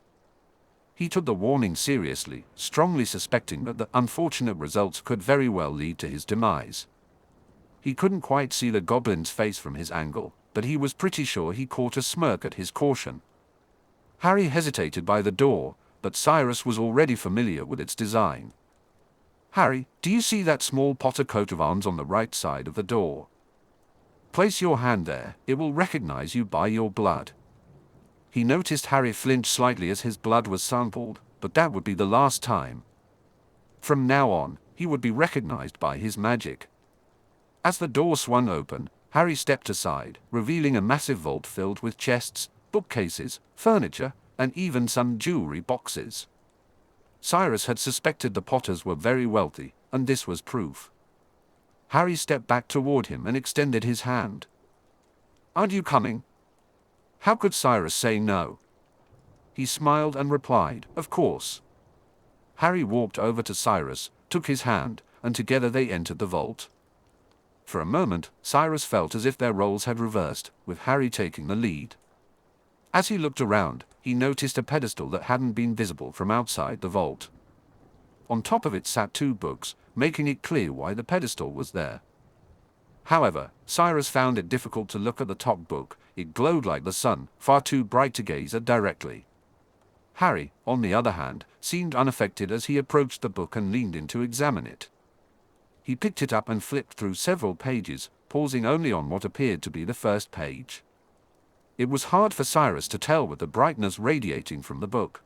He took the warning seriously, strongly suspecting that the unfortunate results could very well lead to his demise. He couldn't quite see the goblin's face from his angle, but he was pretty sure he caught a smirk at his caution. Harry hesitated by the door, but Cyrus was already familiar with its design. "Harry, do you see that small Potter coat of arms on the right side of the door? Place your hand there, it will recognize you by your blood." He noticed Harry flinch slightly as his blood was sampled, but that would be the last time. From now on, he would be recognized by his magic. As the door swung open, Harry stepped aside, revealing a massive vault filled with chests, bookcases, furniture, and even some jewelry boxes. Cyrus had suspected the Potters were very wealthy, and this was proof. Harry stepped back toward him and extended his hand. "Aren't you coming?" How could Cyrus say no? He smiled and replied, "Of course." Harry walked over to Cyrus, took his hand, and together they entered the vault. For a moment, Cyrus felt as if their roles had reversed, with Harry taking the lead. As he looked around, he noticed a pedestal that hadn't been visible from outside the vault. On top of it sat two books, making it clear why the pedestal was there. However, Cyrus found it difficult to look at the top book. It glowed like the sun, far too bright to gaze at directly. Harry, on the other hand, seemed unaffected as he approached the book and leaned in to examine it. He picked it up and flipped through several pages, pausing only on what appeared to be the first page. It was hard for Cyrus to tell with the brightness radiating from the book.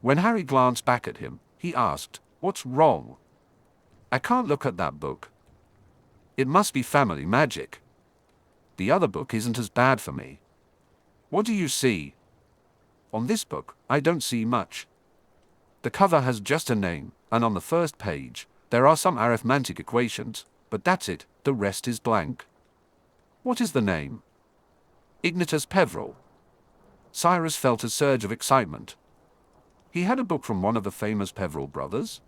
When Harry glanced back at him, he asked, "What's wrong?" "I can't look at that book." "It must be family magic." "The other book isn't as bad for me." "What do you see?" "On this book, I don't see much. The cover has just a name, and on the first page, there are some arithmetic equations, but that's it, the rest is blank." "What is the name?" "Ignatus Peveril." Cyrus felt a surge of excitement. He had a book from one of the famous Peveril brothers.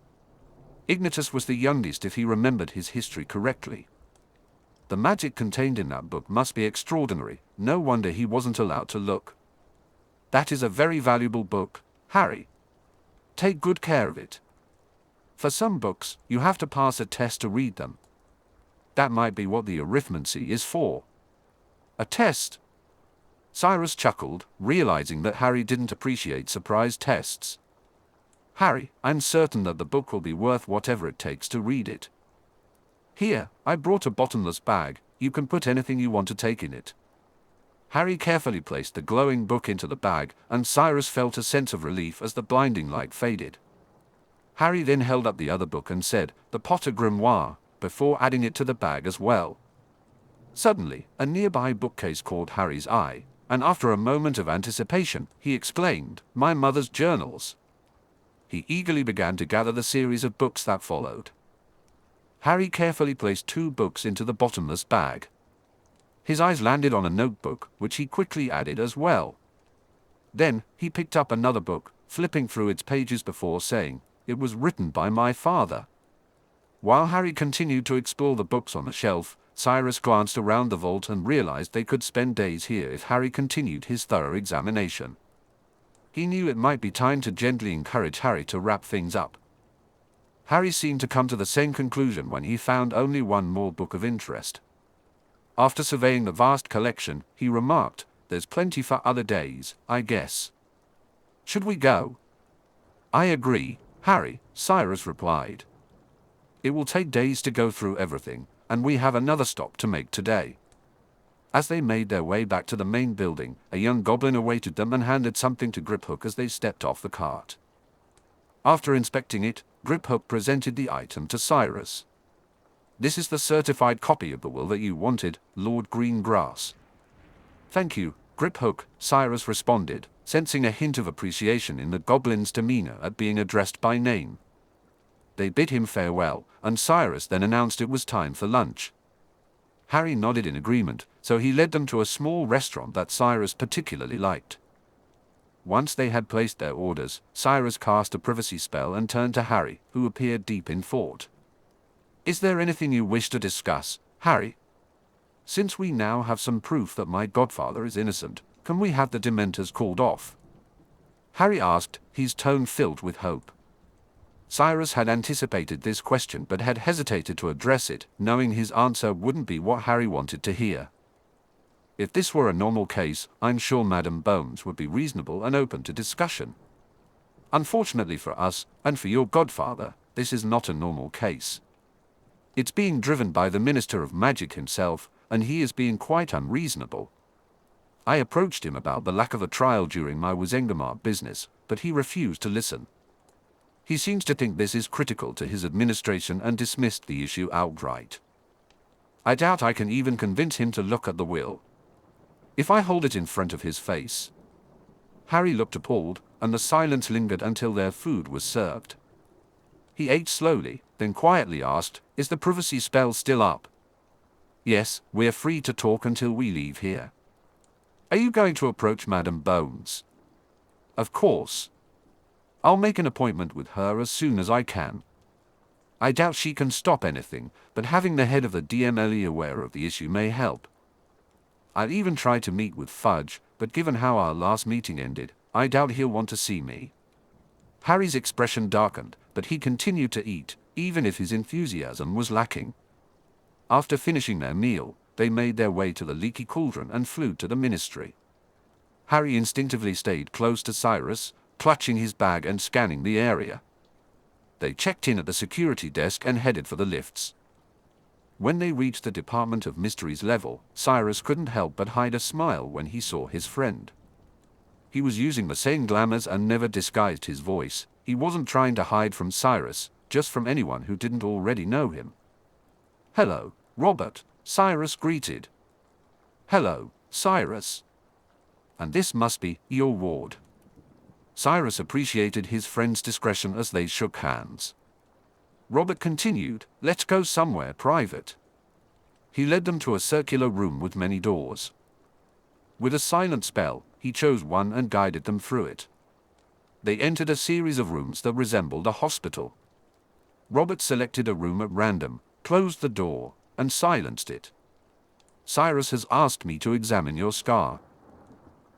Ignatus was the youngest if he remembered his history correctly. The magic contained in that book must be extraordinary, no wonder he wasn't allowed to look. "That is a very valuable book, Harry. Take good care of it. For some books, you have to pass a test to read them. That might be what the arithmancy is for." A test? Cyrus chuckled, realizing that Harry didn't appreciate surprise tests. Harry, I'm certain that the book will be worth whatever it takes to read it. Here, I brought a bottomless bag, you can put anything you want to take in it. Harry carefully placed the glowing book into the bag, and Cyrus felt a sense of relief as the blinding light faded. Harry then held up the other book and said, "The Potter Grimoire," before adding it to the bag as well. Suddenly, a nearby bookcase caught Harry's eye, and after a moment of anticipation, he exclaimed, "My mother's journals." He eagerly began to gather the series of books that followed. Harry carefully placed 2 books into the bottomless bag. His eyes landed on a notebook, which he quickly added as well. Then, he picked up another book, flipping through its pages before saying, "It was written by my father." While Harry continued to explore the books on the shelf, Cyrus glanced around the vault and realized they could spend days here if Harry continued his thorough examination. He knew it might be time to gently encourage Harry to wrap things up. Harry seemed to come to the same conclusion when he found only one more book of interest. After surveying the vast collection, he remarked, "There's plenty for other days, I guess. Should we go?" "I agree, Harry," Cyrus replied. "It will take days to go through everything, and we have another stop to make today." As they made their way back to the main building, a young goblin awaited them and handed something to Griphook as they stepped off the cart. After inspecting it, Griphook presented the item to Cyrus. "This is the certified copy of the will that you wanted, Lord Greengrass." "Thank you, Griphook," Cyrus responded, sensing a hint of appreciation in the goblin's demeanor at being addressed by name. They bid him farewell, and Cyrus then announced it was time for lunch. Harry nodded in agreement, so he led them to a small restaurant that Cyrus particularly liked. Once they had placed their orders, Cyrus cast a privacy spell and turned to Harry, who appeared deep in thought. "Is there anything you wish to discuss, Harry? Since we now have some proof that my godfather is innocent, can we have the Dementors called off?" Harry asked, his tone filled with hope. Cyrus had anticipated this question but had hesitated to address it, knowing his answer wouldn't be what Harry wanted to hear. If this were a normal case, I'm sure Madame Bones would be reasonable and open to discussion. Unfortunately for us, and for your godfather, this is not a normal case. It's being driven by the Minister of Magic himself, and he is being quite unreasonable. I approached him about the lack of a trial during my Wizengamot business, but he refused to listen. He seems to think this is critical to his administration and dismissed the issue outright. I doubt I can even convince him to look at the will. If I hold it in front of his face." Harry looked appalled, and the silence lingered until their food was served. He ate slowly, then quietly asked, "Is the privacy spell still up?" "Yes, we're free to talk until we leave here." "Are you going to approach Madame Bones?" "Of course. I'll make an appointment with her as soon as I can. I doubt she can stop anything, but having the head of the DMLE aware of the issue may help. I'll even try to meet with Fudge, but given how our last meeting ended, I doubt he'll want to see me." Harry's expression darkened, but he continued to eat, even if his enthusiasm was lacking. After finishing their meal, they made their way to the leaky cauldron and flew to the ministry. Harry instinctively stayed close to Cyrus, clutching his bag and scanning the area. They checked in at the security desk and headed for the lifts. When they reached the Department of Mysteries level, Cyrus couldn't help but hide a smile when he saw his friend. He was using the same glamours and never disguised his voice. He wasn't trying to hide from Cyrus, just from anyone who didn't already know him. "Hello, Robert," Cyrus greeted. "Hello, Cyrus. And this must be your ward." Cyrus appreciated his friend's discretion as they shook hands. Robert continued, "Let's go somewhere private." He led them to a circular room with many doors. With a silent spell, he chose one and guided them through it. They entered a series of rooms that resembled a hospital. Robert selected a room at random, closed the door, and silenced it. "Cyrus has asked me to examine your scar.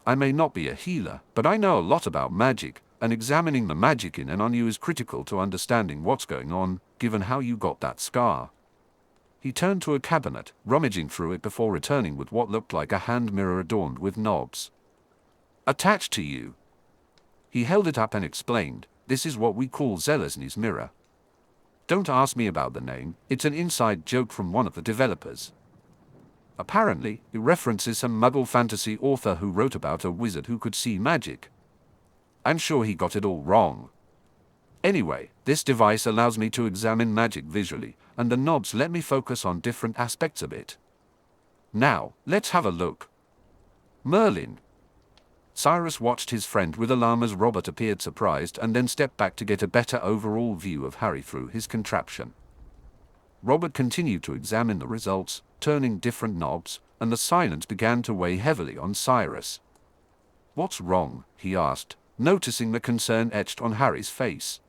I may not be a healer, but I know a lot about magic, and examining the magic in and on you is critical to understanding what's going on, given how you got that scar." He turned to a cabinet, rummaging through it before returning with what looked like a hand mirror adorned with knobs. "Attached to you." He held it up and explained, "This is what we call Zelazny's mirror. Don't ask me about the name, it's an inside joke from one of the developers. Apparently, it references some muggle fantasy author who wrote about a wizard who could see magic. I'm sure he got it all wrong. Anyway, this device allows me to examine magic visually, and the knobs let me focus on different aspects of it. Now, let's have a look." "Merlin." Cyrus watched his friend with alarm as Robert appeared surprised and then stepped back to get a better overall view of Harry through his contraption. Robert continued to examine the results, turning different knobs, and the silence began to weigh heavily on Cyrus. "What's wrong?" he asked, noticing the concern etched on Harry's face.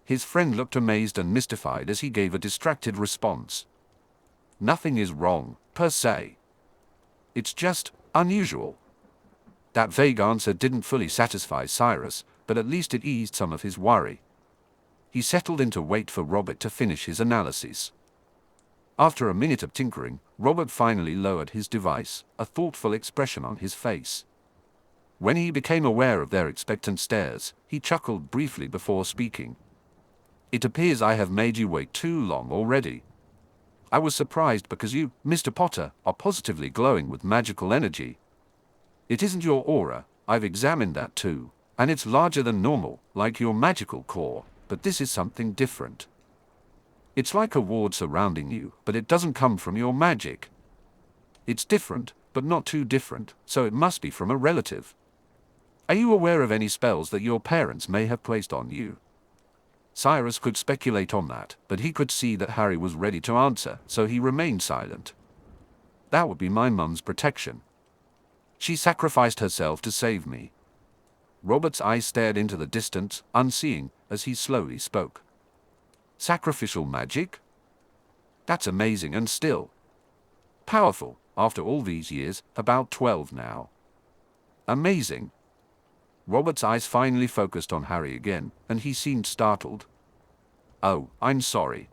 His friend looked amazed and mystified as he gave a distracted response. "Nothing is wrong, per se. It's just unusual." That vague answer didn't fully satisfy Cyrus, but at least it eased some of his worry. He settled in to wait for Robert to finish his analysis. After a minute of tinkering, Robert finally lowered his device, a thoughtful expression on his face. When he became aware of their expectant stares, he chuckled briefly before speaking. "It appears I have made you wait too long already. I was surprised because you, Mr. Potter, are positively glowing with magical energy. It isn't your aura, I've examined that too, and it's larger than normal, like your magical core, but this is something different. It's like a ward surrounding you, but it doesn't come from your magic. It's different, but not too different, so it must be from a relative. Are you aware of any spells that your parents may have placed on you?" Cyrus could speculate on that, but he could see that Harry was ready to answer, so he remained silent. "That would be my mum's protection. She sacrificed herself to save me." Robert's eyes stared into the distance, unseeing, as he slowly spoke. "Sacrificial magic? That's amazing and still powerful, after all these years, about 12 now. Amazing." Robert's eyes finally focused on Harry again, and he seemed startled. "Oh, I'm sorry.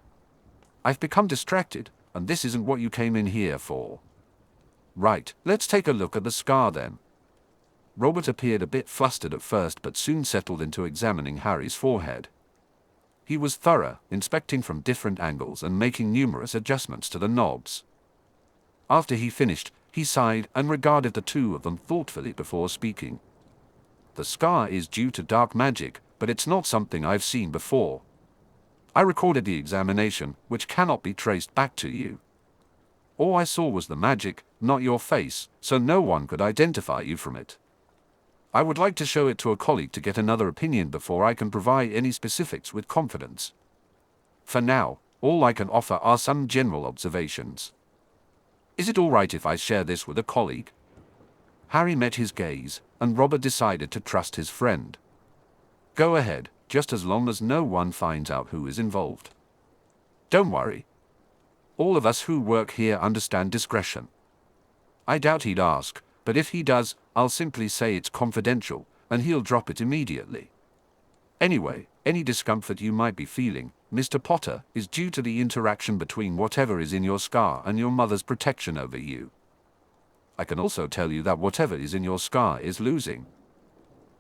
I've become distracted, and this isn't what you came in here for." "Right, let's take a look at the scar then." Robert appeared a bit flustered at first but soon settled into examining Harry's forehead. He was thorough, inspecting from different angles and making numerous adjustments to the knobs. After he finished, he sighed and regarded the two of them thoughtfully before speaking. "The scar is due to dark magic, but it's not something I've seen before. I recorded the examination, which cannot be traced back to you. All I saw was the magic, not your face, so no one could identify you from it. I would like to show it to a colleague to get another opinion before I can provide any specifics with confidence. For now, all I can offer are some general observations. Is it all right if I share this with a colleague?" Harry met his gaze, and Robert decided to trust his friend. "Go ahead, just as long as no one finds out who is involved. Don't worry. All of us who work here understand discretion." I doubt he'd ask, but if he does, I'll simply say it's confidential, and he'll drop it immediately. Anyway, any discomfort you might be feeling, Mr. Potter, is due to the interaction between whatever is in your scar and your mother's protection over you. I can also tell you that whatever is in your scar is losing.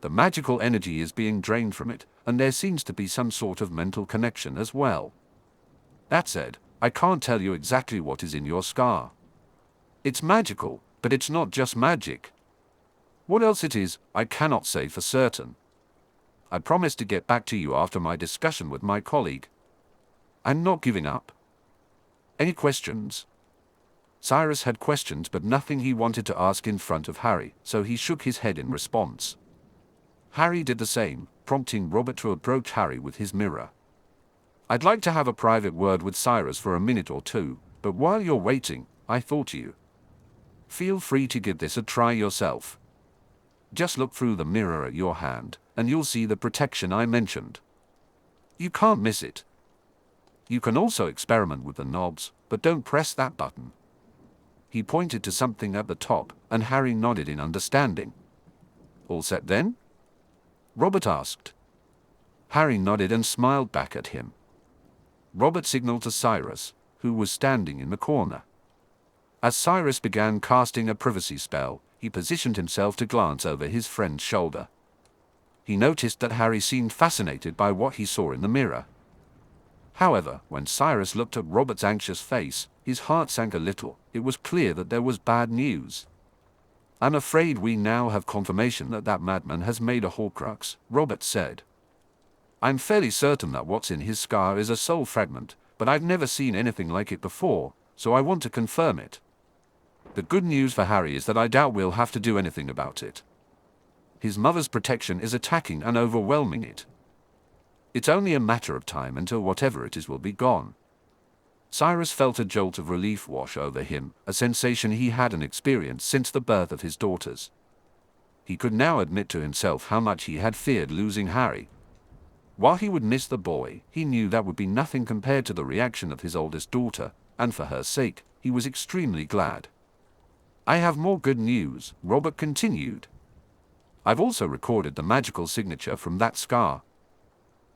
The magical energy is being drained from it, and there seems to be some sort of mental connection as well. That said, I can't tell you exactly what is in your scar. It's magical, but it's not just magic. What else it is, I cannot say for certain. I promise to get back to you after my discussion with my colleague. I'm not giving up. Any questions?" Cyrus had questions but nothing he wanted to ask in front of Harry, so he shook his head in response. Harry did the same, prompting Robert to approach Harry with his mirror. "I'd like to have a private word with Cyrus for a minute or two, but while you're waiting, I thought you. Feel free to give this a try yourself. Just look through the mirror at your hand, and you'll see the protection I mentioned. You can't miss it. You can also experiment with the knobs, but don't press that button." He pointed to something at the top, and Harry nodded in understanding. "All set then?" Robert asked. Harry nodded and smiled back at him. Robert signaled to Cyrus, who was standing in the corner. As Cyrus began casting a privacy spell, he positioned himself to glance over his friend's shoulder. He noticed that Harry seemed fascinated by what he saw in the mirror. However, when Cyrus looked at Robert's anxious face, his heart sank a little. It was clear that there was bad news. "I'm afraid we now have confirmation that madman has made a Horcrux," Robert said. "I'm fairly certain that what's in his scar is a soul fragment, but I've never seen anything like it before, so I want to confirm it. The good news for Harry is that I doubt we'll have to do anything about it. His mother's protection is attacking and overwhelming it. It's only a matter of time until whatever it is will be gone." Cyrus felt a jolt of relief wash over him, a sensation he hadn't experienced since the birth of his daughters. He could now admit to himself how much he had feared losing Harry. While he would miss the boy, he knew that would be nothing compared to the reaction of his oldest daughter, and for her sake, he was extremely glad. "I have more good news," Robert continued. "I've also recorded the magical signature from that scar.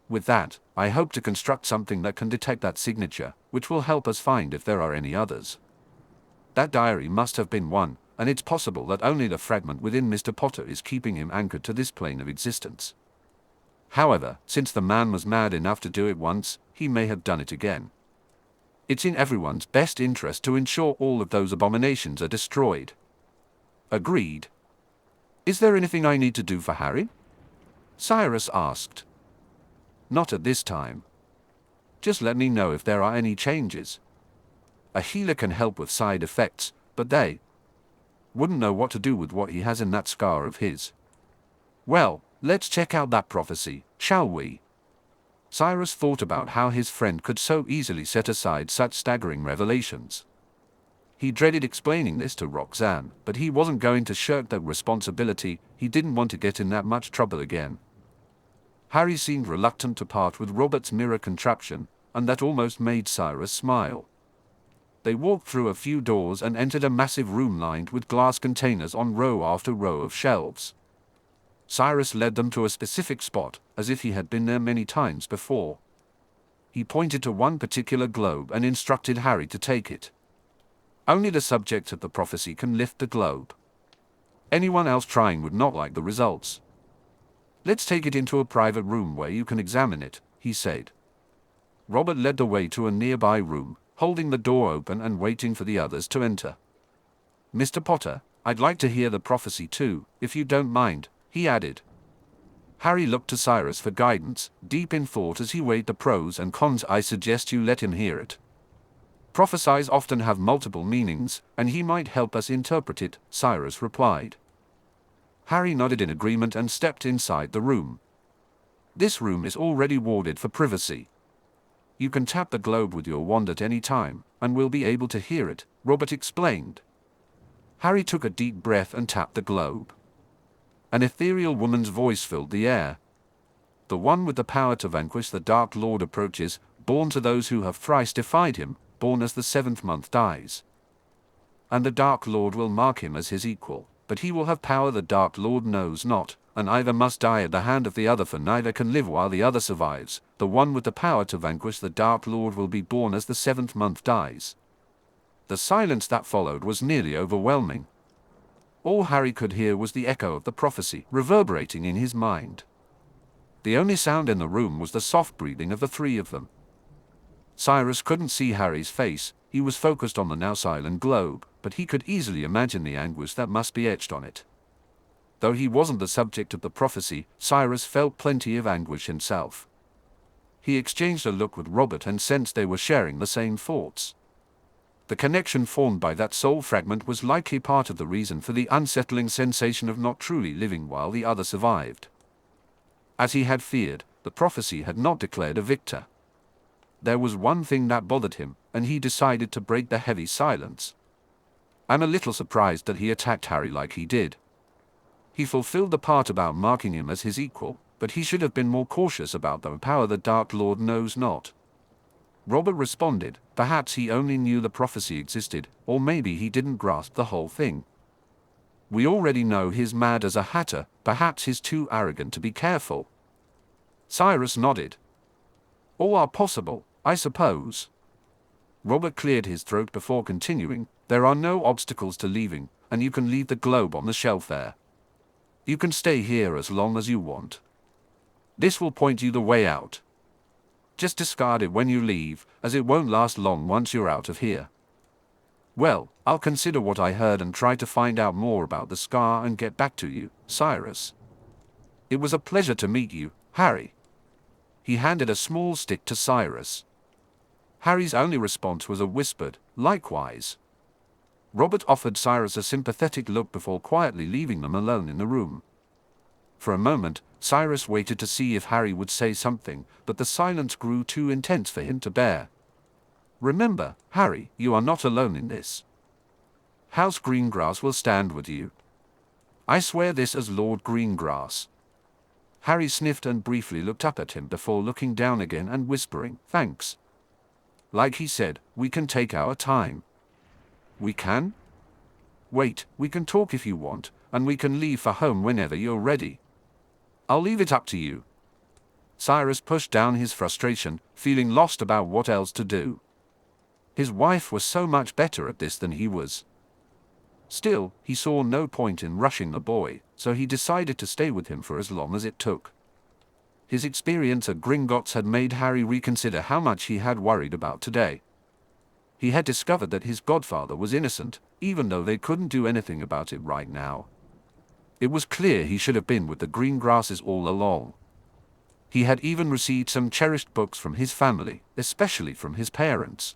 With that, I hope to construct something that can detect that signature, which will help us find if there are any others. That diary must have been one, and it's possible that only the fragment within Mr. Potter is keeping him anchored to this plane of existence. However, since the man was mad enough to do it once, he may have done it again. It's in everyone's best interest to ensure all of those abominations are destroyed." "Agreed. Is there anything I need to do for Harry?" Cyrus asked. "Not at this time. Just let me know if there are any changes. A healer can help with side effects, but they wouldn't know what to do with what he has in that scar of his. Well, let's check out that prophecy, shall we?" Cyrus thought about how his friend could so easily set aside such staggering revelations. He dreaded explaining this to Roxanne, but he wasn't going to shirk that responsibility. He didn't want to get in that much trouble again. Harry seemed reluctant to part with Robert's mirror contraption, and that almost made Cyrus smile. They walked through a few doors and entered a massive room lined with glass containers on row after row of shelves. Cyrus led them to a specific spot, as if he had been there many times before. He pointed to one particular globe and instructed Harry to take it. Only the subject of the prophecy can lift the globe. Anyone else trying would not like the results. "Let's take it into a private room where you can examine it," he said. Robert led the way to a nearby room, holding the door open and waiting for the others to enter. "Mr. Potter, I'd like to hear the prophecy too, if you don't mind," he added. Harry looked to Cyrus for guidance, deep in thought as he weighed the pros and cons. "I suggest you let him hear it. Prophecies often have multiple meanings, and he might help us interpret it," Cyrus replied. Harry nodded in agreement and stepped inside the room. "This room is already warded for privacy. You can tap the globe with your wand at any time, and we'll be able to hear it," Robert explained. Harry took a deep breath and tapped the globe. An ethereal woman's voice filled the air. "The one with the power to vanquish the Dark Lord approaches, born to those who have thrice defied him, born as the 7th month dies. And the Dark Lord will mark him as his equal, but he will have power the Dark Lord knows not, and either must die at the hand of the other, for neither can live while the other survives. The one with the power to vanquish the Dark Lord will be born as the 7th month dies." The silence that followed was nearly overwhelming. All Harry could hear was the echo of the prophecy reverberating in his mind. The only sound in the room was the soft breathing of the three of them. Cyrus couldn't see Harry's face. He was focused on the now silent globe, but he could easily imagine the anguish that must be etched on it. Though he wasn't the subject of the prophecy, Cyrus felt plenty of anguish himself. He exchanged a look with Robert and sensed they were sharing the same thoughts. The connection formed by that soul fragment was likely part of the reason for the unsettling sensation of not truly living while the other survived. As he had feared, the prophecy had not declared a victor. There was one thing that bothered him, and he decided to break the heavy silence. "I'm a little surprised that he attacked Harry like he did. He fulfilled the part about marking him as his equal, but he should have been more cautious about the power the Dark Lord knows not." Robert responded. Perhaps he only knew the prophecy existed, or maybe he didn't grasp the whole thing. "We already know he's mad as a hatter, perhaps he's too arrogant to be careful." Cyrus nodded. "All are possible, I suppose. Robert cleared his throat before continuing. There are no obstacles to leaving, and you can leave the globe on the shelf there. You can stay here as long as you want. This will point you the way out. Just discard it when you leave, as it won't last long once you're out of here. Well, I'll consider what I heard and try to find out more about the scar and get back to you, Cyrus. It was a pleasure to meet you, Harry. He handed a small stick to Cyrus. Harry's only response was a whispered, "Likewise." Robert offered Cyrus a sympathetic look before quietly leaving them alone in the room. For a moment, Cyrus waited to see if Harry would say something, but the silence grew too intense for him to bear. "Remember, Harry, you are not alone in this. House Greengrass will stand with you. I swear this as Lord Greengrass." Harry sniffed and briefly looked up at him before looking down again and whispering, "Thanks." Like he said, "We can take our time." "We can?" "Wait, we can talk if you want, and we can leave for home whenever you're ready." "I'll leave it up to you." Cyrus pushed down his frustration, feeling lost about what else to do. His wife was so much better at this than he was. Still, he saw no point in rushing the boy, so he decided to stay with him for as long as it took. His experience at Gringotts had made Harry reconsider how much he had worried about today. He had discovered that his godfather was innocent, even though they couldn't do anything about it right now. It was clear he should have been with the Greengrasses all along. He had even received some cherished books from his family, especially from his parents.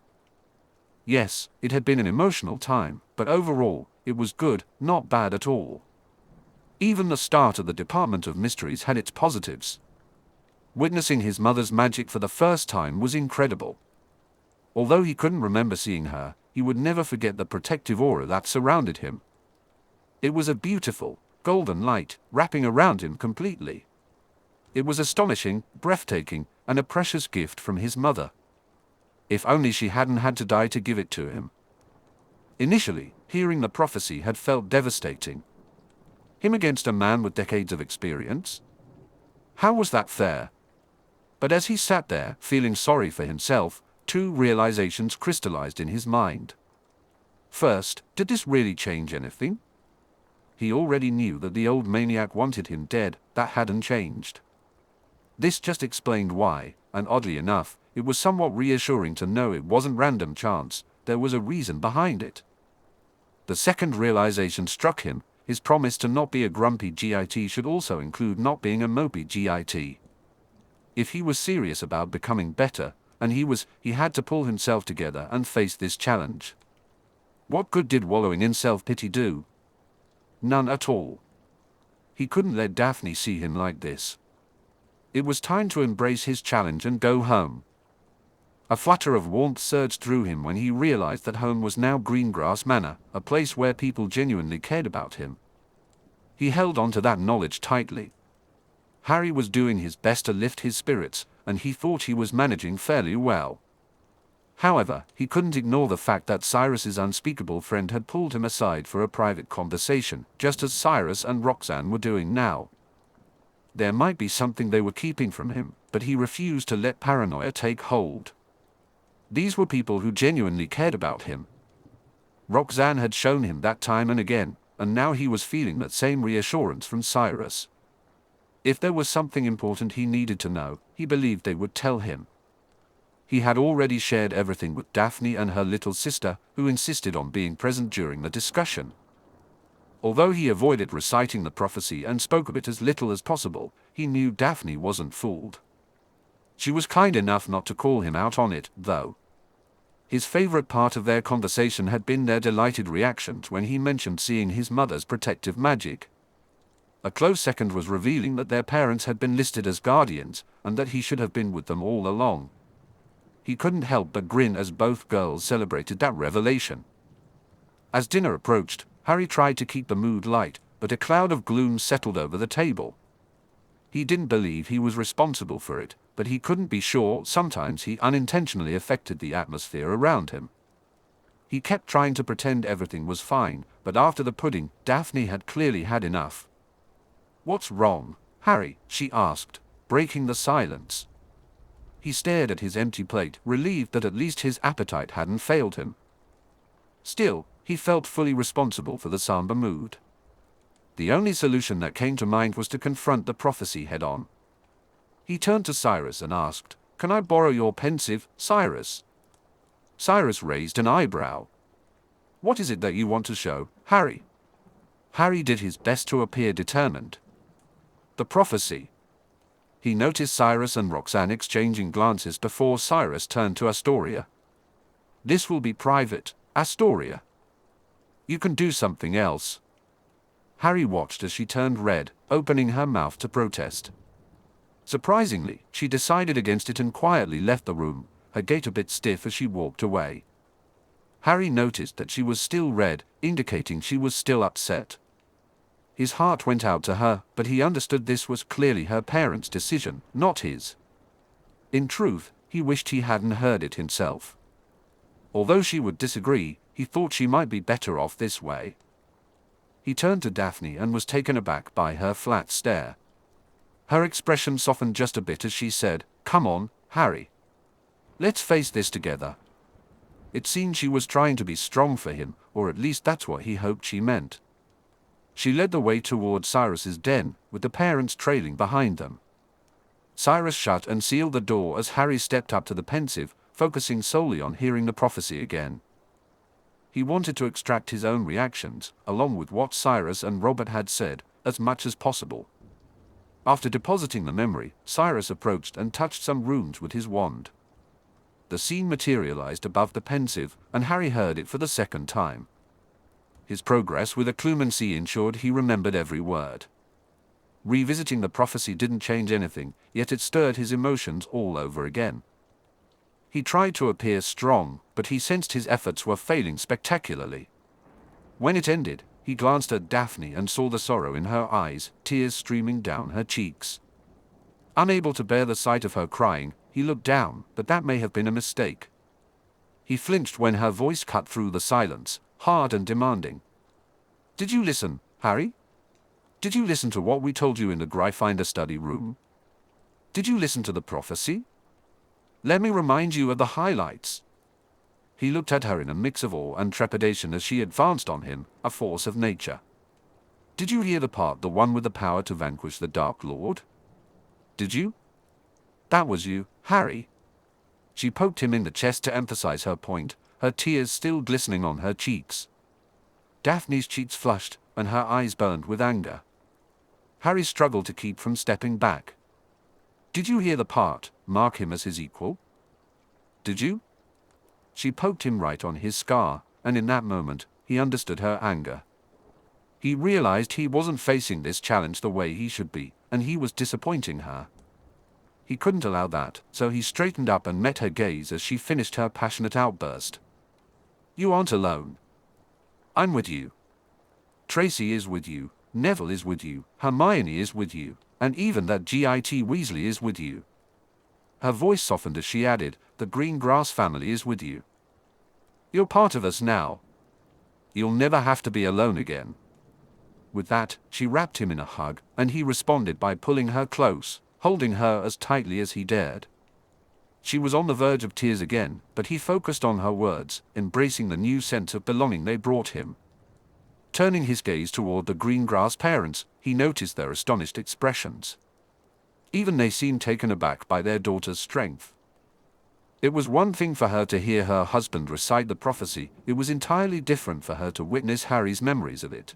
Yes, it had been an emotional time, but overall, it was good, not bad at all. Even the start of the Department of Mysteries had its positives. Witnessing his mother's magic for the first time was incredible. Although he couldn't remember seeing her, he would never forget the protective aura that surrounded him. It was a beautiful, golden light, wrapping around him completely. It was astonishing, breathtaking, and a precious gift from his mother. If only she hadn't had to die to give it to him. Initially, hearing the prophecy had felt devastating. Him against a man with decades of experience? How was that fair? But as he sat there, feeling sorry for himself, two realizations crystallized in his mind. First, did this really change anything? He already knew that the old maniac wanted him dead, that hadn't changed. This just explained why, and oddly enough, it was somewhat reassuring to know it wasn't random chance, there was a reason behind it. The second realization struck him, his promise to not be a grumpy GIT should also include not being a mopey GIT. If he was serious about becoming better, and he had to pull himself together and face this challenge. What good did wallowing in self-pity do? None at all. He couldn't let Daphne see him like this. It was time to embrace his challenge and go home. A flutter of warmth surged through him when he realized that home was now Greengrass Manor, a place where people genuinely cared about him. He held on to that knowledge tightly. Harry was doing his best to lift his spirits, and he thought he was managing fairly well. However, he couldn't ignore the fact that Cyrus's unspeakable friend had pulled him aside for a private conversation, just as Cyrus and Roxanne were doing now. There might be something they were keeping from him, but he refused to let paranoia take hold. These were people who genuinely cared about him. Roxanne had shown him that time and again, and now he was feeling that same reassurance from Cyrus. If there was something important he needed to know, he believed they would tell him. He had already shared everything with Daphne and her little sister, who insisted on being present during the discussion. Although he avoided reciting the prophecy and spoke of it as little as possible, he knew Daphne wasn't fooled. She was kind enough not to call him out on it, though. His favorite part of their conversation had been their delighted reactions when he mentioned seeing his mother's protective magic. A close second was revealing that their parents had been listed as guardians, and that he should have been with them all along. He couldn't help but grin as both girls celebrated that revelation. As dinner approached, Harry tried to keep the mood light, but a cloud of gloom settled over the table. He didn't believe he was responsible for it, but he couldn't be sure. Sometimes he unintentionally affected the atmosphere around him. He kept trying to pretend everything was fine, but after the pudding, Daphne had clearly had enough. "What's wrong, Harry?" she asked, breaking the silence. He stared at his empty plate, relieved that at least his appetite hadn't failed him. Still, he felt fully responsible for the somber mood. The only solution that came to mind was to confront the prophecy head-on. He turned to Cyrus and asked, "Can I borrow your pensive, Cyrus?" Cyrus raised an eyebrow. "What is it that you want to show, Harry?" Harry did his best to appear determined. "The prophecy." He noticed Cyrus and Roxanne exchanging glances before Cyrus turned to Astoria. "This will be private, Astoria. You can do something else." Harry watched as she turned red, opening her mouth to protest. Surprisingly, she decided against it and quietly left the room, her gait a bit stiff as she walked away. Harry noticed that she was still red, indicating she was still upset. His heart went out to her, but he understood this was clearly her parents' decision, not his. In truth, he wished he hadn't heard it himself. Although she would disagree, he thought she might be better off this way. He turned to Daphne and was taken aback by her flat stare. Her expression softened just a bit as she said, "Come on, Harry. Let's face this together." It seemed she was trying to be strong for him, or at least that's what he hoped she meant. She led the way toward Cyrus's den, with the parents trailing behind them. Cyrus shut and sealed the door as Harry stepped up to the pensive, focusing solely on hearing the prophecy again. He wanted to extract his own reactions, along with what Cyrus and Robert had said, as much as possible. After depositing the memory, Cyrus approached and touched some runes with his wand. The scene materialized above the pensive, and Harry heard it for the second time. His progress with occlumency ensured he remembered every word. Revisiting the prophecy didn't change anything, yet it stirred his emotions all over again. He tried to appear strong, but he sensed his efforts were failing spectacularly. When it ended, he glanced at Daphne and saw the sorrow in her eyes, tears streaming down her cheeks. Unable to bear the sight of her crying, he looked down, but that may have been a mistake. He flinched when her voice cut through the silence, hard and demanding. "Did you listen, Harry? Did you listen to what we told you in the Gryffindor study room? Did you listen to the prophecy? Let me remind you of the highlights." He looked at her in a mix of awe and trepidation as she advanced on him, a force of nature. "Did you hear the part, the one with the power to vanquish the Dark Lord? Did you? That was you, Harry." She poked him in the chest to emphasize her point, her tears still glistening on her cheeks. Daphne's cheeks flushed, and her eyes burned with anger. Harry struggled to keep from stepping back. "Did you hear the part, mark him as his equal? Did you?" She poked him right on his scar, and in that moment, he understood her anger. He realized he wasn't facing this challenge the way he should be, and he was disappointing her. He couldn't allow that, so he straightened up and met her gaze as she finished her passionate outburst. "You aren't alone. I'm with you. Tracy is with you, Neville is with you, Hermione is with you, and even that Git Weasley is with you." Her voice softened as she added, "The Greengrass family is with you. You're part of us now. You'll never have to be alone again." With that, she wrapped him in a hug, and he responded by pulling her close, holding her as tightly as he dared. She was on the verge of tears again, but he focused on her words, embracing the new sense of belonging they brought him. Turning his gaze toward the Greengrass parents, he noticed their astonished expressions. Even they seemed taken aback by their daughter's strength. It was one thing for her to hear her husband recite the prophecy, it was entirely different for her to witness Harry's memories of it.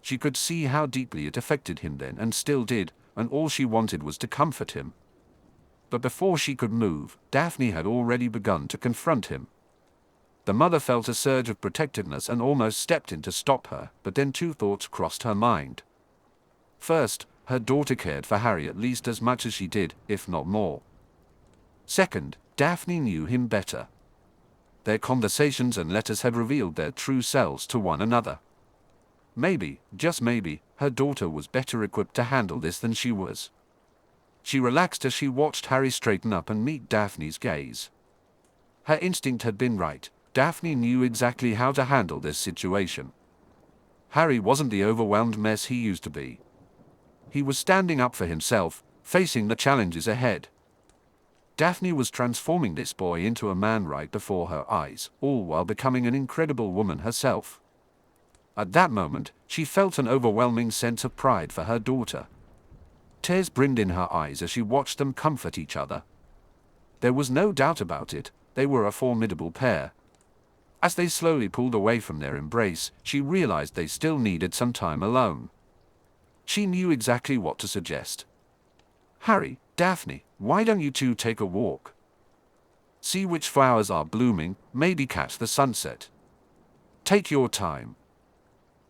She could see how deeply it affected him then and still did, and all she wanted was to comfort him. But before she could move, Daphne had already begun to confront him. The mother felt a surge of protectiveness and almost stepped in to stop her, but then two thoughts crossed her mind. First, her daughter cared for Harry at least as much as she did, if not more. Second, Daphne knew him better. Their conversations and letters had revealed their true selves to one another. Maybe, just maybe, her daughter was better equipped to handle this than she was. She relaxed as she watched Harry straighten up and meet Daphne's gaze. Her instinct had been right. Daphne knew exactly how to handle this situation. Harry wasn't the overwhelmed mess he used to be. He was standing up for himself, facing the challenges ahead. Daphne was transforming this boy into a man right before her eyes, all while becoming an incredible woman herself. At that moment, she felt an overwhelming sense of pride for her daughter. Tears brimmed in her eyes as she watched them comfort each other. There was no doubt about it, they were a formidable pair. As they slowly pulled away from their embrace, she realized they still needed some time alone. She knew exactly what to suggest. "Harry, Daphne, why don't you two take a walk? See which flowers are blooming, maybe catch the sunset. Take your time."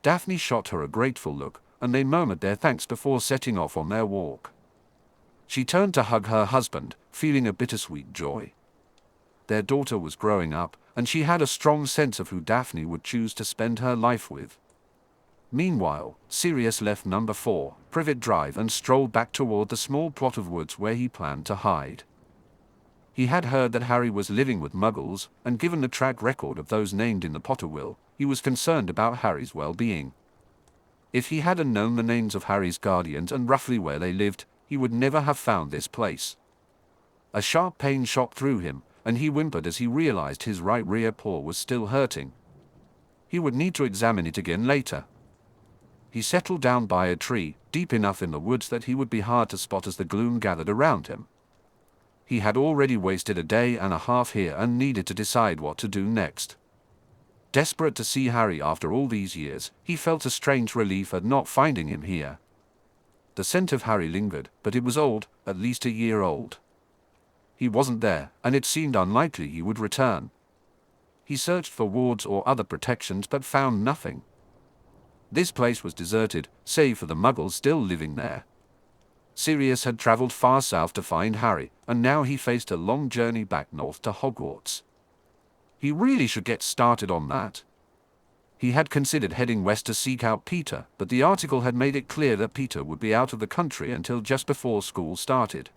Daphne shot her a grateful look, and they murmured their thanks before setting off on their walk. She turned to hug her husband, feeling a bittersweet joy. Their daughter was growing up, and she had a strong sense of who Daphne would choose to spend her life with. Meanwhile, Sirius left number 4, Privet Drive, and strolled back toward the small plot of woods where he planned to hide. He had heard that Harry was living with Muggles, and given the track record of those named in the Potter will, he was concerned about Harry's well-being. If he hadn't known the names of Harry's guardians and roughly where they lived, he would never have found this place. A sharp pain shot through him, and he whimpered as he realized his right rear paw was still hurting. He would need to examine it again later. He settled down by a tree, deep enough in the woods that he would be hard to spot as the gloom gathered around him. He had already wasted a day and a half here and needed to decide what to do next. Desperate to see Harry after all these years, he felt a strange relief at not finding him here. The scent of Harry lingered, but it was old, at least a year old. He wasn't there, and it seemed unlikely he would return. He searched for wards or other protections but found nothing. This place was deserted, save for the Muggles still living there. Sirius had traveled far south to find Harry, and now he faced a long journey back north to Hogwarts. He really should get started on that. He had considered heading west to seek out Peter, but the article had made it clear that Peter would be out of the country until just before school started.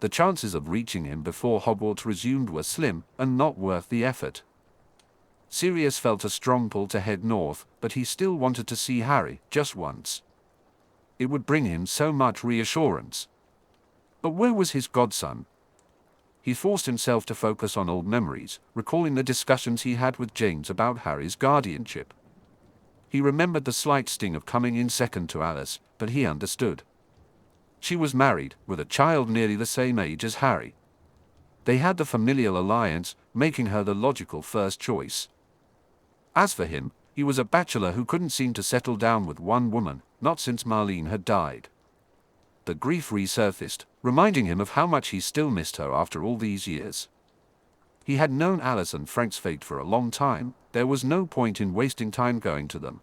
The chances of reaching him before Hogwarts resumed were slim, and not worth the effort. Sirius felt a strong pull to head north, but he still wanted to see Harry, just once. It would bring him so much reassurance. But where was his godson? He forced himself to focus on old memories, recalling the discussions he had with James about Harry's guardianship. He remembered the slight sting of coming in second to Alice, but he understood. She was married, with a child nearly the same age as Harry. They had the familial alliance, making her the logical first choice. As for him, he was a bachelor who couldn't seem to settle down with one woman, not since Marlene had died. The grief resurfaced, reminding him of how much he still missed her after all these years. He had known Alice and Frank's fate for a long time, there was no point in wasting time going to them.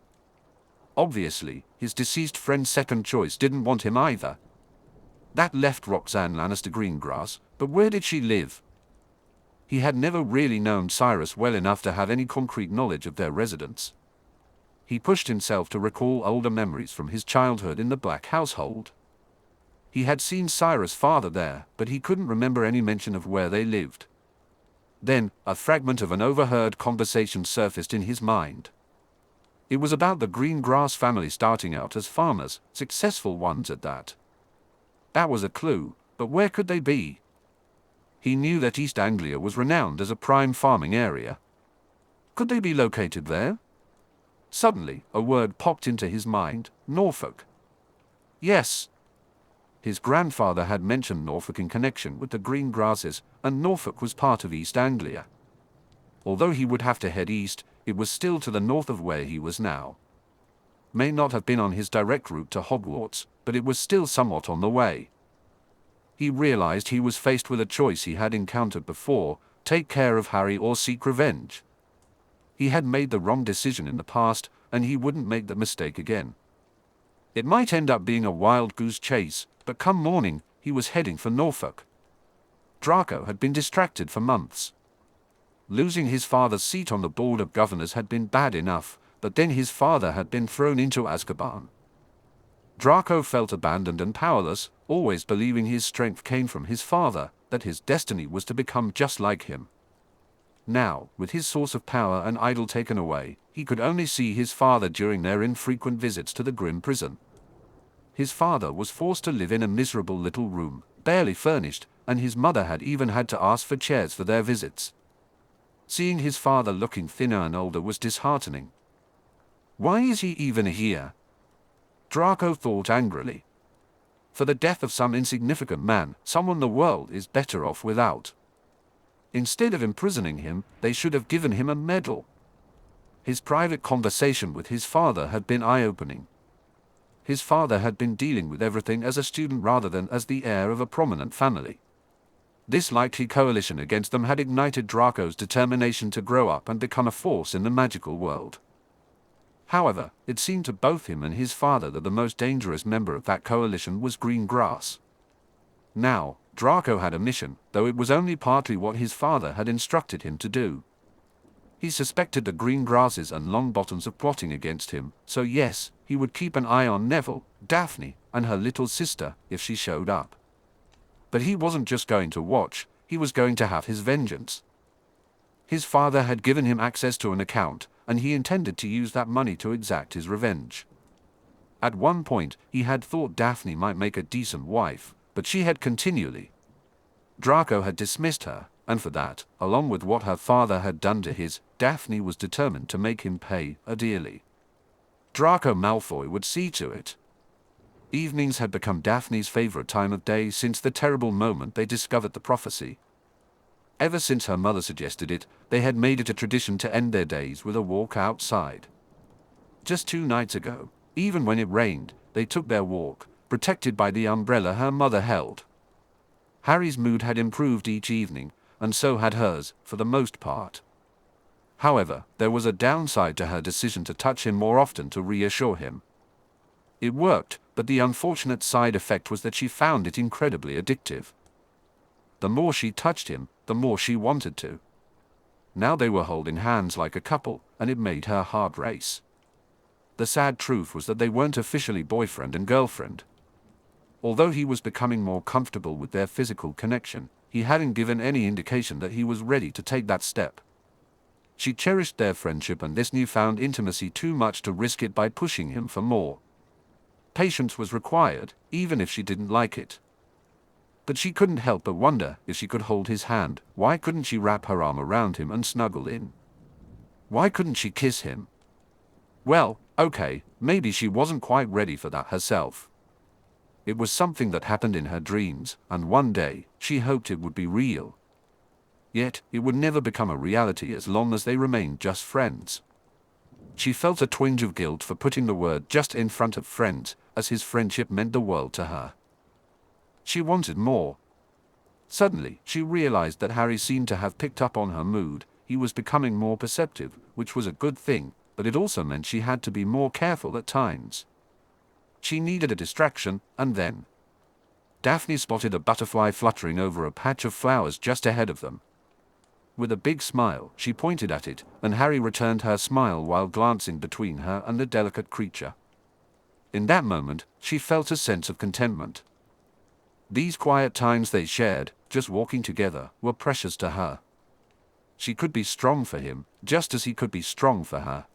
Obviously, his deceased friend's second choice didn't want him either. That left Roxanne Lannister Greengrass, but where did she live? He had never really known Cyrus well enough to have any concrete knowledge of their residence. He pushed himself to recall older memories from his childhood in the Black household. He had seen Cyrus' father there, but he couldn't remember any mention of where they lived. Then, a fragment of an overheard conversation surfaced in his mind. It was about the Greengrass family starting out as farmers, successful ones at that. That was a clue, but where could they be? He knew that East Anglia was renowned as a prime farming area. Could they be located there? Suddenly, a word popped into his mind: Norfolk. Yes. His grandfather had mentioned Norfolk in connection with the Greengrasses, and Norfolk was part of East Anglia. Although he would have to head east, it was still to the north of where he was now. May not have been on his direct route to Hogwarts, but it was still somewhat on the way. He realized he was faced with a choice he had encountered before: take care of Harry or seek revenge. He had made the wrong decision in the past, and he wouldn't make the mistake again. It might end up being a wild goose chase, but come morning, he was heading for Norfolk. Draco had been distracted for months. Losing his father's seat on the Board of Governors had been bad enough, but then his father had been thrown into Azkaban. Draco felt abandoned and powerless, always believing his strength came from his father, that his destiny was to become just like him. Now, with his source of power and idol taken away, he could only see his father during their infrequent visits to the grim prison. His father was forced to live in a miserable little room, barely furnished, and his mother had even had to ask for chairs for their visits. Seeing his father looking thinner and older was disheartening. Why is he even here? Draco thought angrily. For the death of some insignificant man, someone the world is better off without. Instead of imprisoning him, they should have given him a medal. His private conversation with his father had been eye-opening. His father had been dealing with everything as a student rather than as the heir of a prominent family. This likely coalition against them had ignited Draco's determination to grow up and become a force in the magical world. However, it seemed to both him and his father that the most dangerous member of that coalition was green grass. Now, Draco had a mission, though it was only partly what his father had instructed him to do. He suspected the green grasses and long bottoms of plotting against him, so yes, he would keep an eye on Neville, Daphne, and her little sister if she showed up. But he wasn't just going to watch, he was going to have his vengeance. His father had given him access to an account, and he intended to use that money to exact his revenge. At one point, he had thought Daphne might make a decent wife, but she had continually. Draco had dismissed her, and for that, along with what her father had done to his, Daphne was determined to make him pay dearly. Draco Malfoy would see to it. Evenings had become Daphne's favorite time of day since the terrible moment they discovered the prophecy. Ever since her mother suggested it, they had made it a tradition to end their days with a walk outside. Just 2 nights ago, even when it rained, they took their walk, protected by the umbrella her mother held. Harry's mood had improved each evening, and so had hers, for the most part. However, there was a downside to her decision to touch him more often to reassure him. It worked, but the unfortunate side effect was that she found it incredibly addictive. The more she touched him, the more she wanted to. Now they were holding hands like a couple, and it made her heart race. The sad truth was that they weren't officially boyfriend and girlfriend. Although he was becoming more comfortable with their physical connection, he hadn't given any indication that he was ready to take that step. She cherished their friendship and this newfound intimacy too much to risk it by pushing him for more. Patience was required, even if she didn't like it. But she couldn't help but wonder if she could hold his hand. Why couldn't she wrap her arm around him and snuggle in? Why couldn't she kiss him? Well, okay, maybe she wasn't quite ready for that herself. It was something that happened in her dreams, and one day, she hoped it would be real. Yet, it would never become a reality as long as they remained just friends. She felt a twinge of guilt for putting the word just in front of friends, as his friendship meant the world to her. She wanted more. Suddenly, she realized that Harry seemed to have picked up on her mood. He was becoming more perceptive, which was a good thing, but it also meant she had to be more careful at times. She needed a distraction, and then Daphne spotted a butterfly fluttering over a patch of flowers just ahead of them. With a big smile, she pointed at it, and Harry returned her smile while glancing between her and the delicate creature. In that moment, she felt a sense of contentment. These quiet times they shared, just walking together, were precious to her. She could be strong for him, just as he could be strong for her.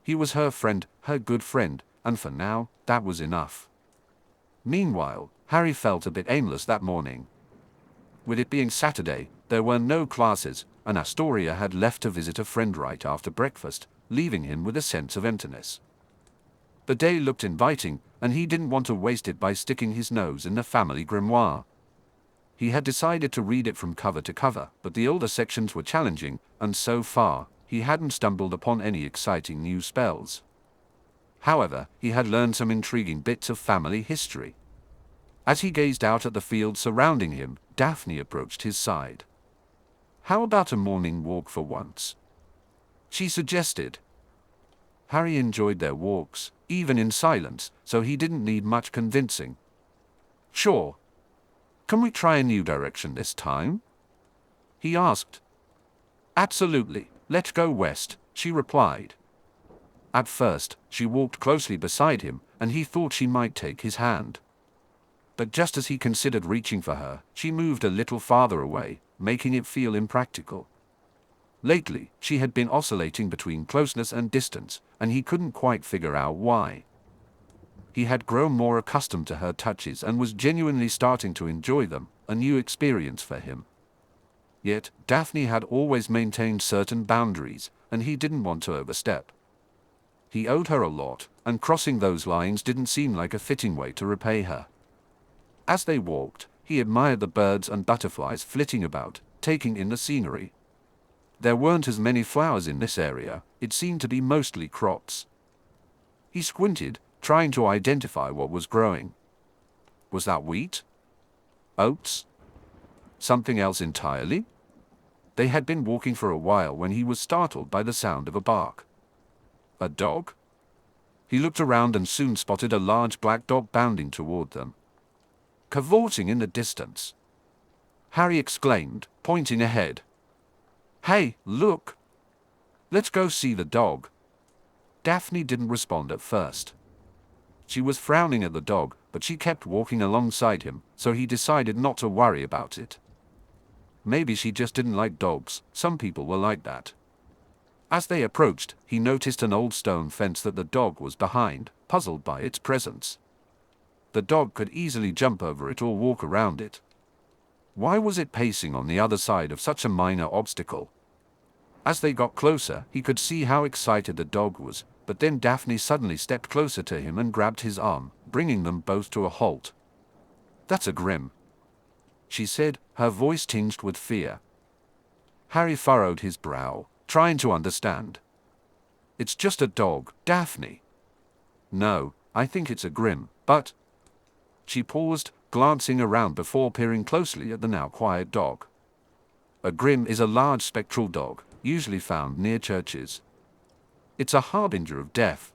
He was her friend, her good friend, and for now, that was enough. Meanwhile, Harry felt a bit aimless that morning. With it being Saturday, there were no classes, and Astoria had left to visit a friend right after breakfast, leaving him with a sense of emptiness. The day looked inviting, and he didn't want to waste it by sticking his nose in the family grimoire. He had decided to read it from cover to cover, but the older sections were challenging, and so far, he hadn't stumbled upon any exciting new spells. However, he had learned some intriguing bits of family history. As he gazed out at the field surrounding him, Daphne approached his side. "How about a morning walk for once?" she suggested. Harry enjoyed their walks, even in silence, so he didn't need much convincing. "Sure. Can we try a new direction this time?" he asked. "Absolutely, let's go west," she replied. At first, she walked closely beside him, and he thought she might take his hand. But just as he considered reaching for her, she moved a little farther away, making it feel impractical. Lately, she had been oscillating between closeness and distance, and he couldn't quite figure out why. He had grown more accustomed to her touches and was genuinely starting to enjoy them, a new experience for him. Yet, Daphne had always maintained certain boundaries, and he didn't want to overstep. He owed her a lot, and crossing those lines didn't seem like a fitting way to repay her. As they walked, he admired the birds and butterflies flitting about, taking in the scenery. There weren't as many flowers in this area, it seemed to be mostly crops. He squinted, trying to identify what was growing. Was that wheat? Oats? Something else entirely? They had been walking for a while when he was startled by the sound of a bark. A dog? He looked around and soon spotted a large black dog bounding toward them, cavorting in the distance. Harry exclaimed, pointing ahead. "Hey, look! Let's go see the dog." Daphne didn't respond at first. She was frowning at the dog, but she kept walking alongside him, so he decided not to worry about it. Maybe she just didn't like dogs, some people were like that. As they approached, he noticed an old stone fence that the dog was behind, puzzled by its presence. The dog could easily jump over it or walk around it. Why was it pacing on the other side of such a minor obstacle? As they got closer, he could see how excited the dog was, but then Daphne suddenly stepped closer to him and grabbed his arm, bringing them both to a halt. "That's a Grim," she said, her voice tinged with fear. Harry furrowed his brow, trying to understand. "It's just a dog, Daphne." "No, I think it's a Grim, but—" She paused, glancing around before peering closely at the now quiet dog. A Grim is a large spectral dog, usually found near churches. It's a harbinger of death.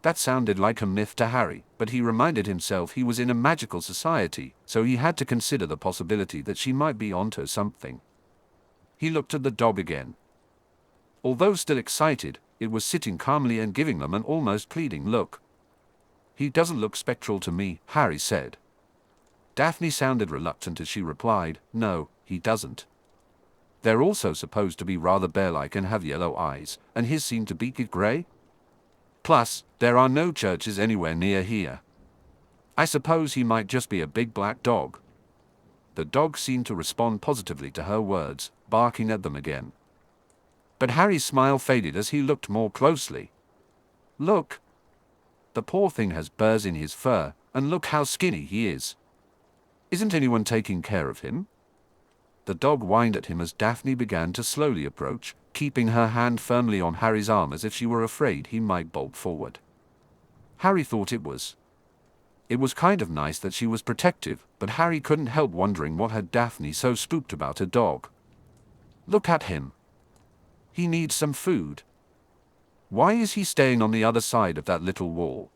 That sounded like a myth to Harry, but he reminded himself he was in a magical society, so he had to consider the possibility that she might be onto something. He looked at the dog again. Although still excited, it was sitting calmly and giving them an almost pleading look. "He doesn't look spectral to me," Harry said. Daphne sounded reluctant as she replied, "No, he doesn't. They're also supposed to be rather bear-like and have yellow eyes, and his seem to be grey. Plus, there are no churches anywhere near here. I suppose he might just be a big black dog." The dog seemed to respond positively to her words, barking at them again. But Harry's smile faded as he looked more closely. "Look! The poor thing has burrs in his fur, and look how skinny he is. Isn't anyone taking care of him?" The dog whined at him as Daphne began to slowly approach, keeping her hand firmly on Harry's arm as if she were afraid he might bolt forward. Harry thought it was kind of nice that she was protective, but Harry couldn't help wondering what had Daphne so spooked about a dog. "Look at him. He needs some food. Why is he staying on the other side of that little wall?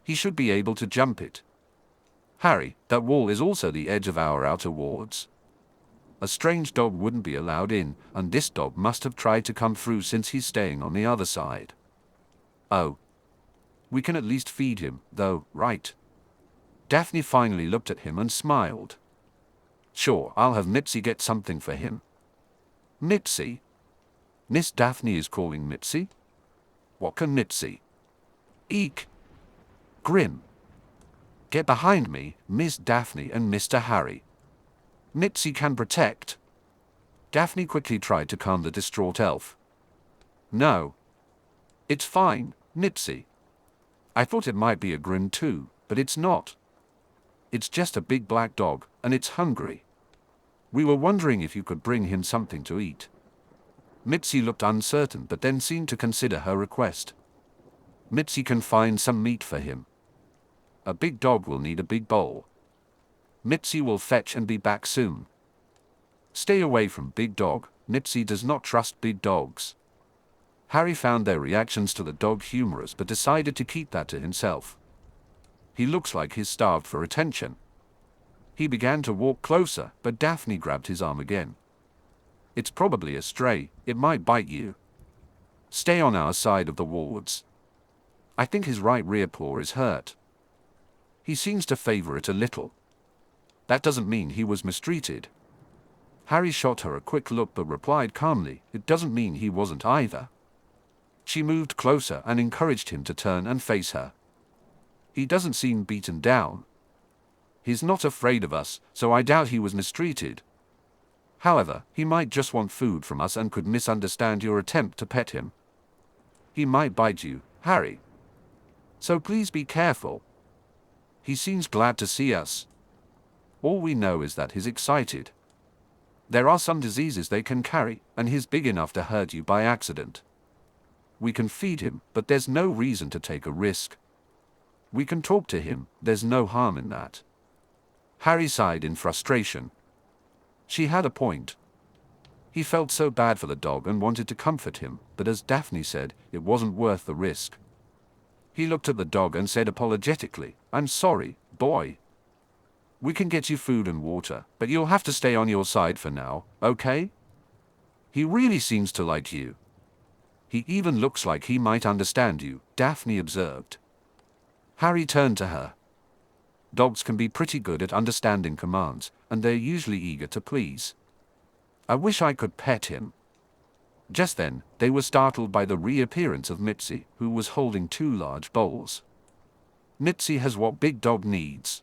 He should be able to jump it. Harry, that wall is also the edge of our outer wards. A strange dog wouldn't be allowed in, and this dog must have tried to come through since he's staying on the other side. Oh. We can at least feed him, though, right?" Daphne finally looked at him and smiled. "Sure, I'll have Mitzi get something for him." "Mitzi? Miss Daphne is calling Mitzi? What can Mitzi?" "Eek! Grim! Get behind me, Miss Daphne and Mr. Harry. Mitzi can protect." Daphne quickly tried to calm the distraught elf. "No. It's fine, Mitzi. I thought it might be a Grim too, but it's not. It's just a big black dog, and it's hungry. We were wondering if you could bring him something to eat." Mitzi looked uncertain but then seemed to consider her request. "Mitzi can find some meat for him. A big dog will need a big bowl. Mitzi will fetch and be back soon. Stay away from big dog, Mitzi does not trust big dogs." Harry found their reactions to the dog humorous but decided to keep that to himself. "He looks like he's starved for attention." He began to walk closer, but Daphne grabbed his arm again. "It's probably a stray, it might bite you. Stay on our side of the wards. I think his right rear paw is hurt. He seems to favor it a little. That doesn't mean he was mistreated." Harry shot her a quick look but replied calmly, "It doesn't mean he wasn't either." She moved closer and encouraged him to turn and face her. He doesn't seem beaten down. He's not afraid of us, so I doubt he was mistreated. However, he might just want food from us and could misunderstand your attempt to pet him. He might bite you, Harry. So please be careful. He seems glad to see us. All we know is that he's excited. There are some diseases they can carry, and he's big enough to hurt you by accident. We can feed him, but there's no reason to take a risk. We can talk to him, there's no harm in that. Harry sighed in frustration. She had a point. He felt so bad for the dog and wanted to comfort him, but as Daphne said, it wasn't worth the risk. He looked at the dog and said apologetically, "I'm sorry, boy. We can get you food and water, but you'll have to stay on your side for now, okay? He really seems to like you. He even looks like he might understand you," Daphne observed. Harry turned to her. Dogs can be pretty good at understanding commands, and they're usually eager to please. I wish I could pet him. Just then, they were startled by the reappearance of Mitzi, who was holding 2 large bowls. Mitzi has what big dog needs.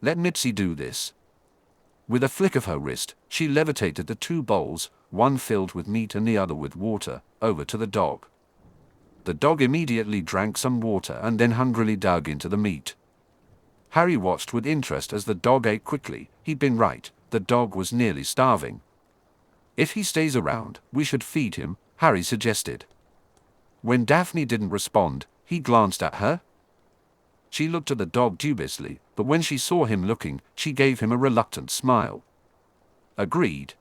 Let Mitzi do this. With a flick of her wrist, she levitated the 2 bowls, one filled with meat and the other with water, over to the dog. The dog immediately drank some water and then hungrily dug into the meat. Harry watched with interest as the dog ate quickly. He'd been right, the dog was nearly starving. If he stays around, we should feed him, Harry suggested. When Daphne didn't respond, he glanced at her. She looked at the dog dubiously, but when she saw him looking, she gave him a reluctant smile. Agreed.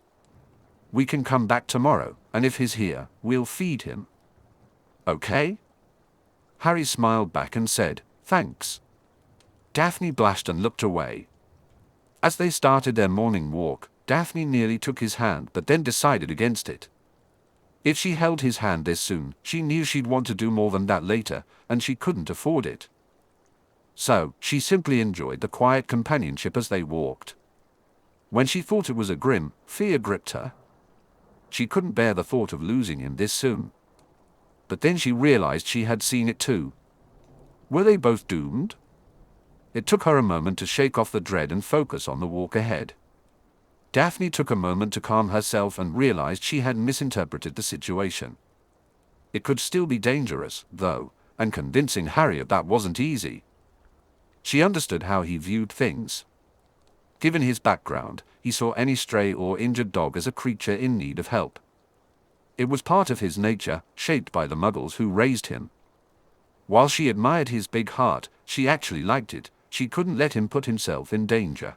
We can come back tomorrow, and if he's here, we'll feed him. Okay? Harry smiled back and said, "Thanks." Daphne blushed and looked away. As they started their morning walk, Daphne nearly took his hand but then decided against it. If she held his hand this soon, she knew she'd want to do more than that later, and she couldn't afford it. So, she simply enjoyed the quiet companionship as they walked. When she thought it was a grim, fear gripped her. She couldn't bear the thought of losing him this soon. But then she realized she had seen it too. Were they both doomed? It took her a moment to shake off the dread and focus on the walk ahead. Daphne took a moment to calm herself and realized she had misinterpreted the situation. It could still be dangerous, though, and convincing Harry of that wasn't easy. She understood how he viewed things. Given his background, he saw any stray or injured dog as a creature in need of help. It was part of his nature, shaped by the Muggles who raised him. While she admired his big heart, she actually liked it. She couldn't let him put himself in danger.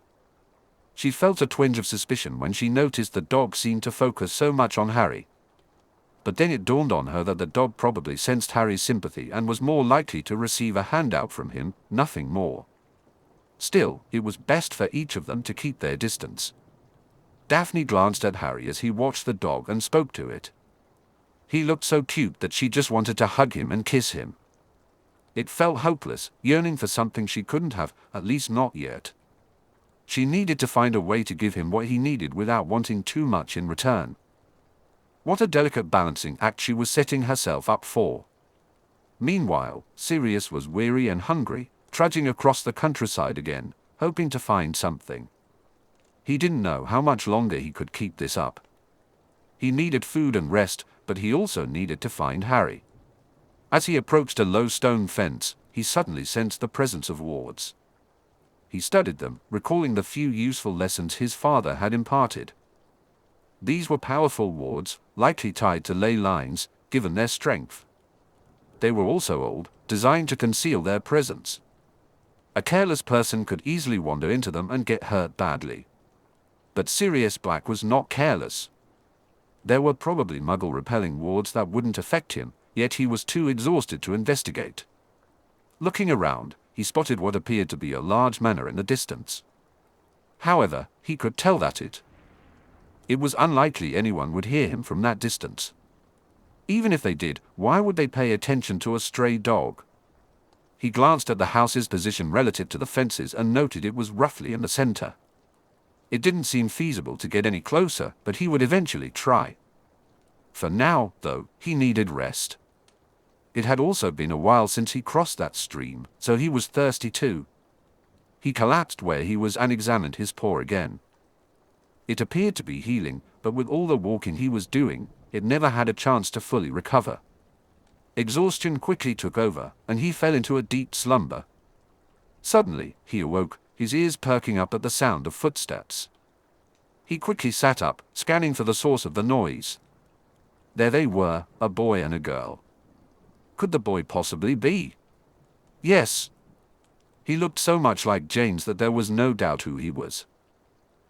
She felt a twinge of suspicion when she noticed the dog seemed to focus so much on Harry. But then it dawned on her that the dog probably sensed Harry's sympathy and was more likely to receive a handout from him, nothing more. Still, it was best for each of them to keep their distance. Daphne glanced at Harry as he watched the dog and spoke to it. He looked so cute that she just wanted to hug him and kiss him. It felt hopeless, yearning for something she couldn't have, at least not yet. She needed to find a way to give him what he needed without wanting too much in return. What a delicate balancing act she was setting herself up for. Meanwhile, Sirius was weary and hungry, trudging across the countryside again, hoping to find something. He didn't know how much longer he could keep this up. He needed food and rest, but he also needed to find Harry. As he approached a low stone fence, he suddenly sensed the presence of wards. He studied them, recalling the few useful lessons his father had imparted. These were powerful wards, likely tied to ley lines, given their strength. They were also old, designed to conceal their presence. A careless person could easily wander into them and get hurt badly. But Sirius Black was not careless. There were probably Muggle-repelling wards that wouldn't affect him, yet he was too exhausted to investigate. Looking around, he spotted what appeared to be a large manor in the distance. However, he could tell that it was unlikely anyone would hear him from that distance. Even if they did, why would they pay attention to a stray dog? He glanced at the house's position relative to the fences and noted it was roughly in the center. It didn't seem feasible to get any closer, but he would eventually try. For now, though, he needed rest. It had also been a while since he crossed that stream, so he was thirsty too. He collapsed where he was and examined his paw again. It appeared to be healing, but with all the walking he was doing, it never had a chance to fully recover. Exhaustion quickly took over, and he fell into a deep slumber. Suddenly, he awoke, his ears perking up at the sound of footsteps. He quickly sat up, scanning for the source of the noise. There they were, a boy and a girl. Could the boy possibly be? Yes. He looked so much like James that there was no doubt who he was.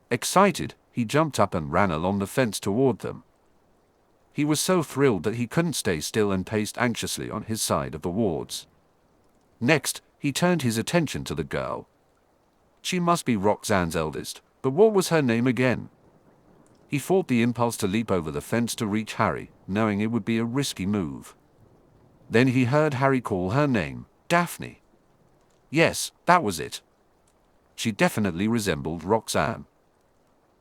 Excited, he jumped up and ran along the fence toward them. He was so thrilled that he couldn't stay still and paced anxiously on his side of the wards. Next, he turned his attention to the girl. She must be Roxanne's eldest, but what was her name again? He fought the impulse to leap over the fence to reach Harry, knowing it would be a risky move. Then he heard Harry call her name, Daphne. Yes, that was it. She definitely resembled Roxanne.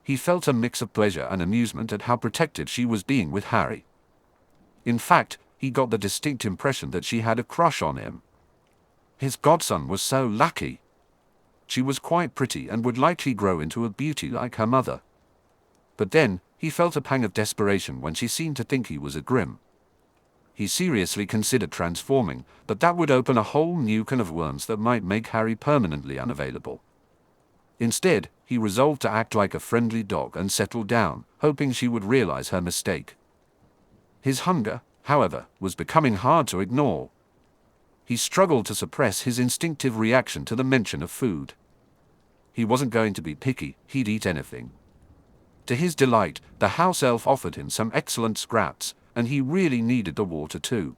He felt a mix of pleasure and amusement at how protected she was being with Harry. In fact, he got the distinct impression that she had a crush on him. His godson was so lucky. She was quite pretty and would likely grow into a beauty like her mother. But then, he felt a pang of desperation when she seemed to think he was a Grim. He seriously considered transforming, but that would open a whole new can of worms that might make Harry permanently unavailable. Instead, he resolved to act like a friendly dog and settle down, hoping she would realize her mistake. His hunger, however, was becoming hard to ignore. He struggled to suppress his instinctive reaction to the mention of food. He wasn't going to be picky, he'd eat anything. To his delight, the house elf offered him some excellent scraps, and he really needed the water too.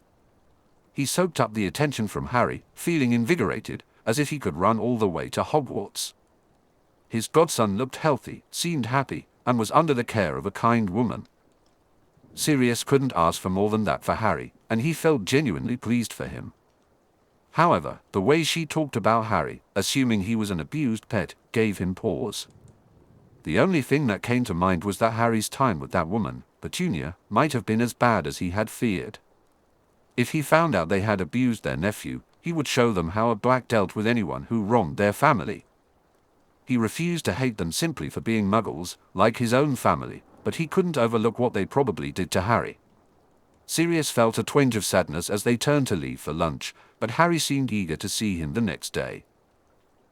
He soaked up the attention from Harry, feeling invigorated, as if he could run all the way to Hogwarts. His godson looked healthy, seemed happy, and was under the care of a kind woman. Sirius couldn't ask for more than that for Harry, and he felt genuinely pleased for him. However, the way she talked about Harry, assuming he was an abused pet, gave him pause. The only thing that came to mind was that Harry's time with that woman, Petunia, might have been as bad as he had feared. If he found out they had abused their nephew, he would show them how a Black dealt with anyone who wronged their family. He refused to hate them simply for being muggles, like his own family, but he couldn't overlook what they probably did to Harry. Sirius felt a twinge of sadness as they turned to leave for lunch, but Harry seemed eager to see him the next day.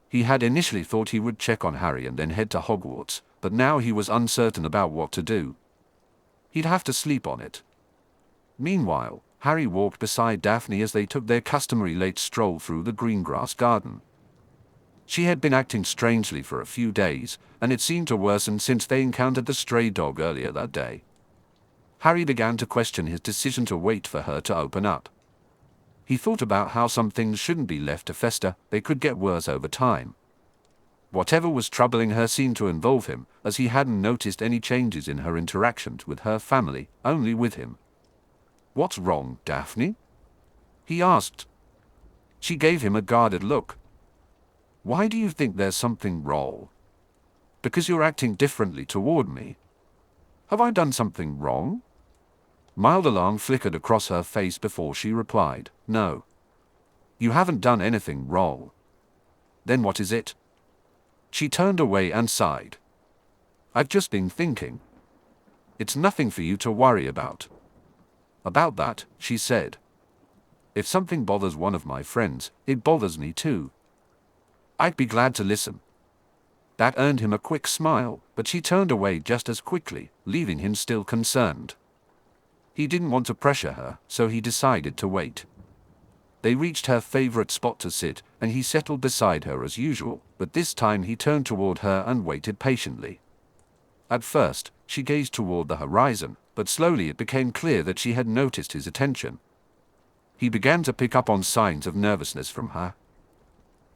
He had initially thought he would check on Harry and then head to Hogwarts, but now he was uncertain about what to do. He'd have to sleep on it. Meanwhile, Harry walked beside Daphne as they took their customary late stroll through the green grass garden. She had been acting strangely for a few days, and it seemed to worsen since they encountered the stray dog earlier that day. Harry began to question his decision to wait for her to open up. He thought about how some things shouldn't be left to fester, they could get worse over time. Whatever was troubling her seemed to involve him, as he hadn't noticed any changes in her interactions with her family, only with him. "What's wrong, Daphne?" he asked. She gave him a guarded look. "Why do you think there's something wrong?" "Because you're acting differently toward me." "Have I done something wrong?" Mild alarm flickered across her face before she replied, "No. You haven't done anything wrong." "Then what is it?" She turned away and sighed. "I've just been thinking. It's nothing for you to worry about." "About that," she said. "If something bothers one of my friends, it bothers me too. I'd be glad to listen." That earned him a quick smile, but she turned away just as quickly, leaving him still concerned. He didn't want to pressure her, so he decided to wait. They reached her favorite spot to sit, and he settled beside her as usual, but this time he turned toward her and waited patiently. At first, she gazed toward the horizon, but slowly it became clear that she had noticed his attention. He began to pick up on signs of nervousness from her.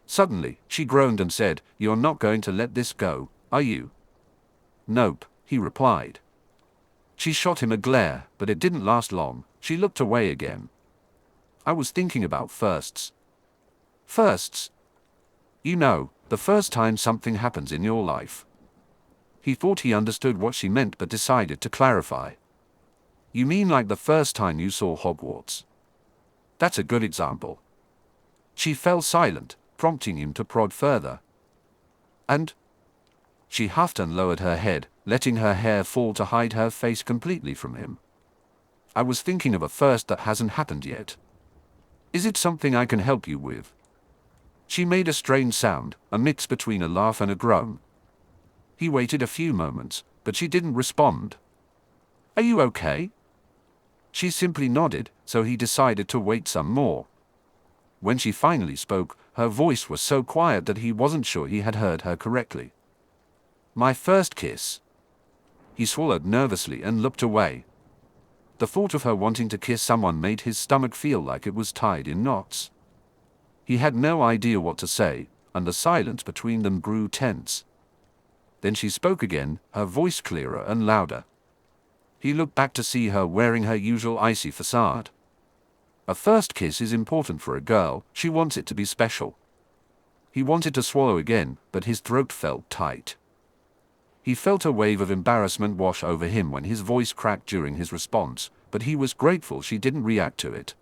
Suddenly, she groaned and said, "You're not going to let this go, are you?" "Nope," he replied. She shot him a glare, but it didn't last long. She looked away again. "I was thinking about firsts." "Firsts?" "You know, the first time something happens in your life." He thought he understood what she meant but decided to clarify. "You mean like the first time you saw Hogwarts?" That's a good example. She fell silent, prompting him to prod further. And? She huffed and lowered her head, letting her hair fall to hide her face completely from him. I was thinking of a first that hasn't happened yet. Is it something I can help you with? She made a strange sound, a mix between a laugh and a groan. He waited a few moments, but she didn't respond. Are you okay? She simply nodded, so he decided to wait some more. When she finally spoke, her voice was so quiet that he wasn't sure he had heard her correctly. My first kiss. He swallowed nervously and looked away. The thought of her wanting to kiss someone made his stomach feel like it was tied in knots. He had no idea what to say, and the silence between them grew tense. Then she spoke again, her voice clearer and louder. He looked back to see her wearing her usual icy facade. A first kiss is important for a girl, she wants it to be special. He wanted to swallow again, but his throat felt tight. He felt a wave of embarrassment wash over him when his voice cracked during his response, but he was grateful she didn't react to it.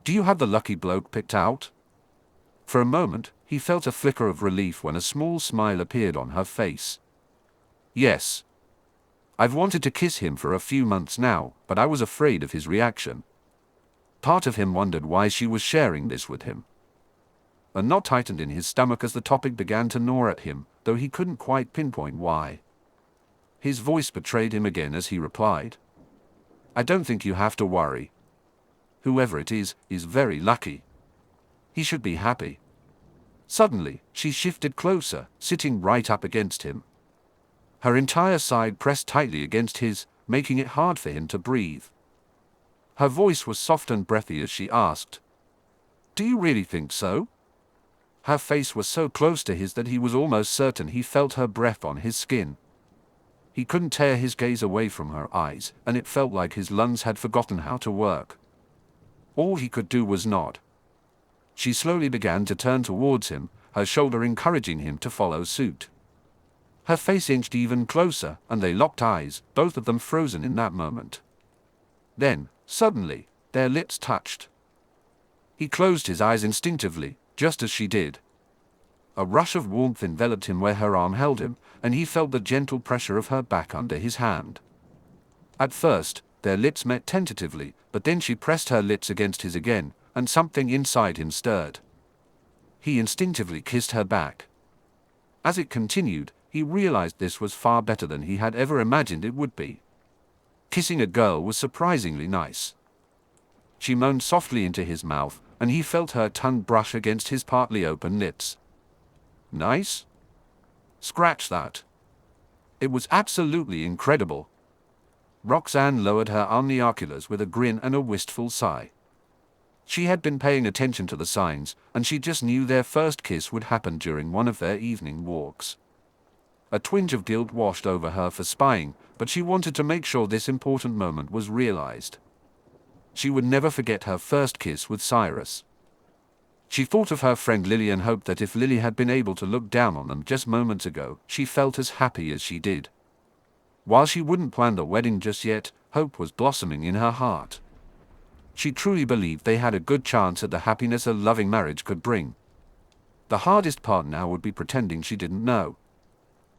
Do you have the lucky bloke picked out? For a moment, he felt a flicker of relief when a small smile appeared on her face. Yes. I've wanted to kiss him for a few months now, but I was afraid of his reaction. Part of him wondered why she was sharing this with him. A knot tightened in his stomach as the topic began to gnaw at him, though he couldn't quite pinpoint why. His voice betrayed him again as he replied. I don't think you have to worry. Whoever it is very lucky. He should be happy. Suddenly, she shifted closer, sitting right up against him. Her entire side pressed tightly against his, making it hard for him to breathe. Her voice was soft and breathy as she asked, Do you really think so? Her face was so close to his that he was almost certain he felt her breath on his skin. He couldn't tear his gaze away from her eyes, and it felt like his lungs had forgotten how to work. All he could do was nod. She slowly began to turn towards him, her shoulder encouraging him to follow suit. Her face inched even closer, and they locked eyes, both of them frozen in that moment. Then, suddenly, their lips touched. He closed his eyes instinctively, just as she did. A rush of warmth enveloped him where her arm held him, and he felt the gentle pressure of her back under his hand. At first, their lips met tentatively, but then she pressed her lips against his again, and something inside him stirred. He instinctively kissed her back. As it continued, he realized this was far better than he had ever imagined it would be. Kissing a girl was surprisingly nice. She moaned softly into his mouth, and he felt her tongue brush against his partly open lips. Nice? Scratch that. It was absolutely incredible. Roxanne lowered her omnioculars with a grin and a wistful sigh. She had been paying attention to the signs, and she just knew their first kiss would happen during one of their evening walks. A twinge of guilt washed over her for spying, but she wanted to make sure this important moment was realized. She would never forget her first kiss with Cyrus. She thought of her friend Lily and hoped that if Lily had been able to look down on them just moments ago, she felt as happy as she did. While she wouldn't plan the wedding just yet, hope was blossoming in her heart. She truly believed they had a good chance at the happiness a loving marriage could bring. The hardest part now would be pretending she didn't know.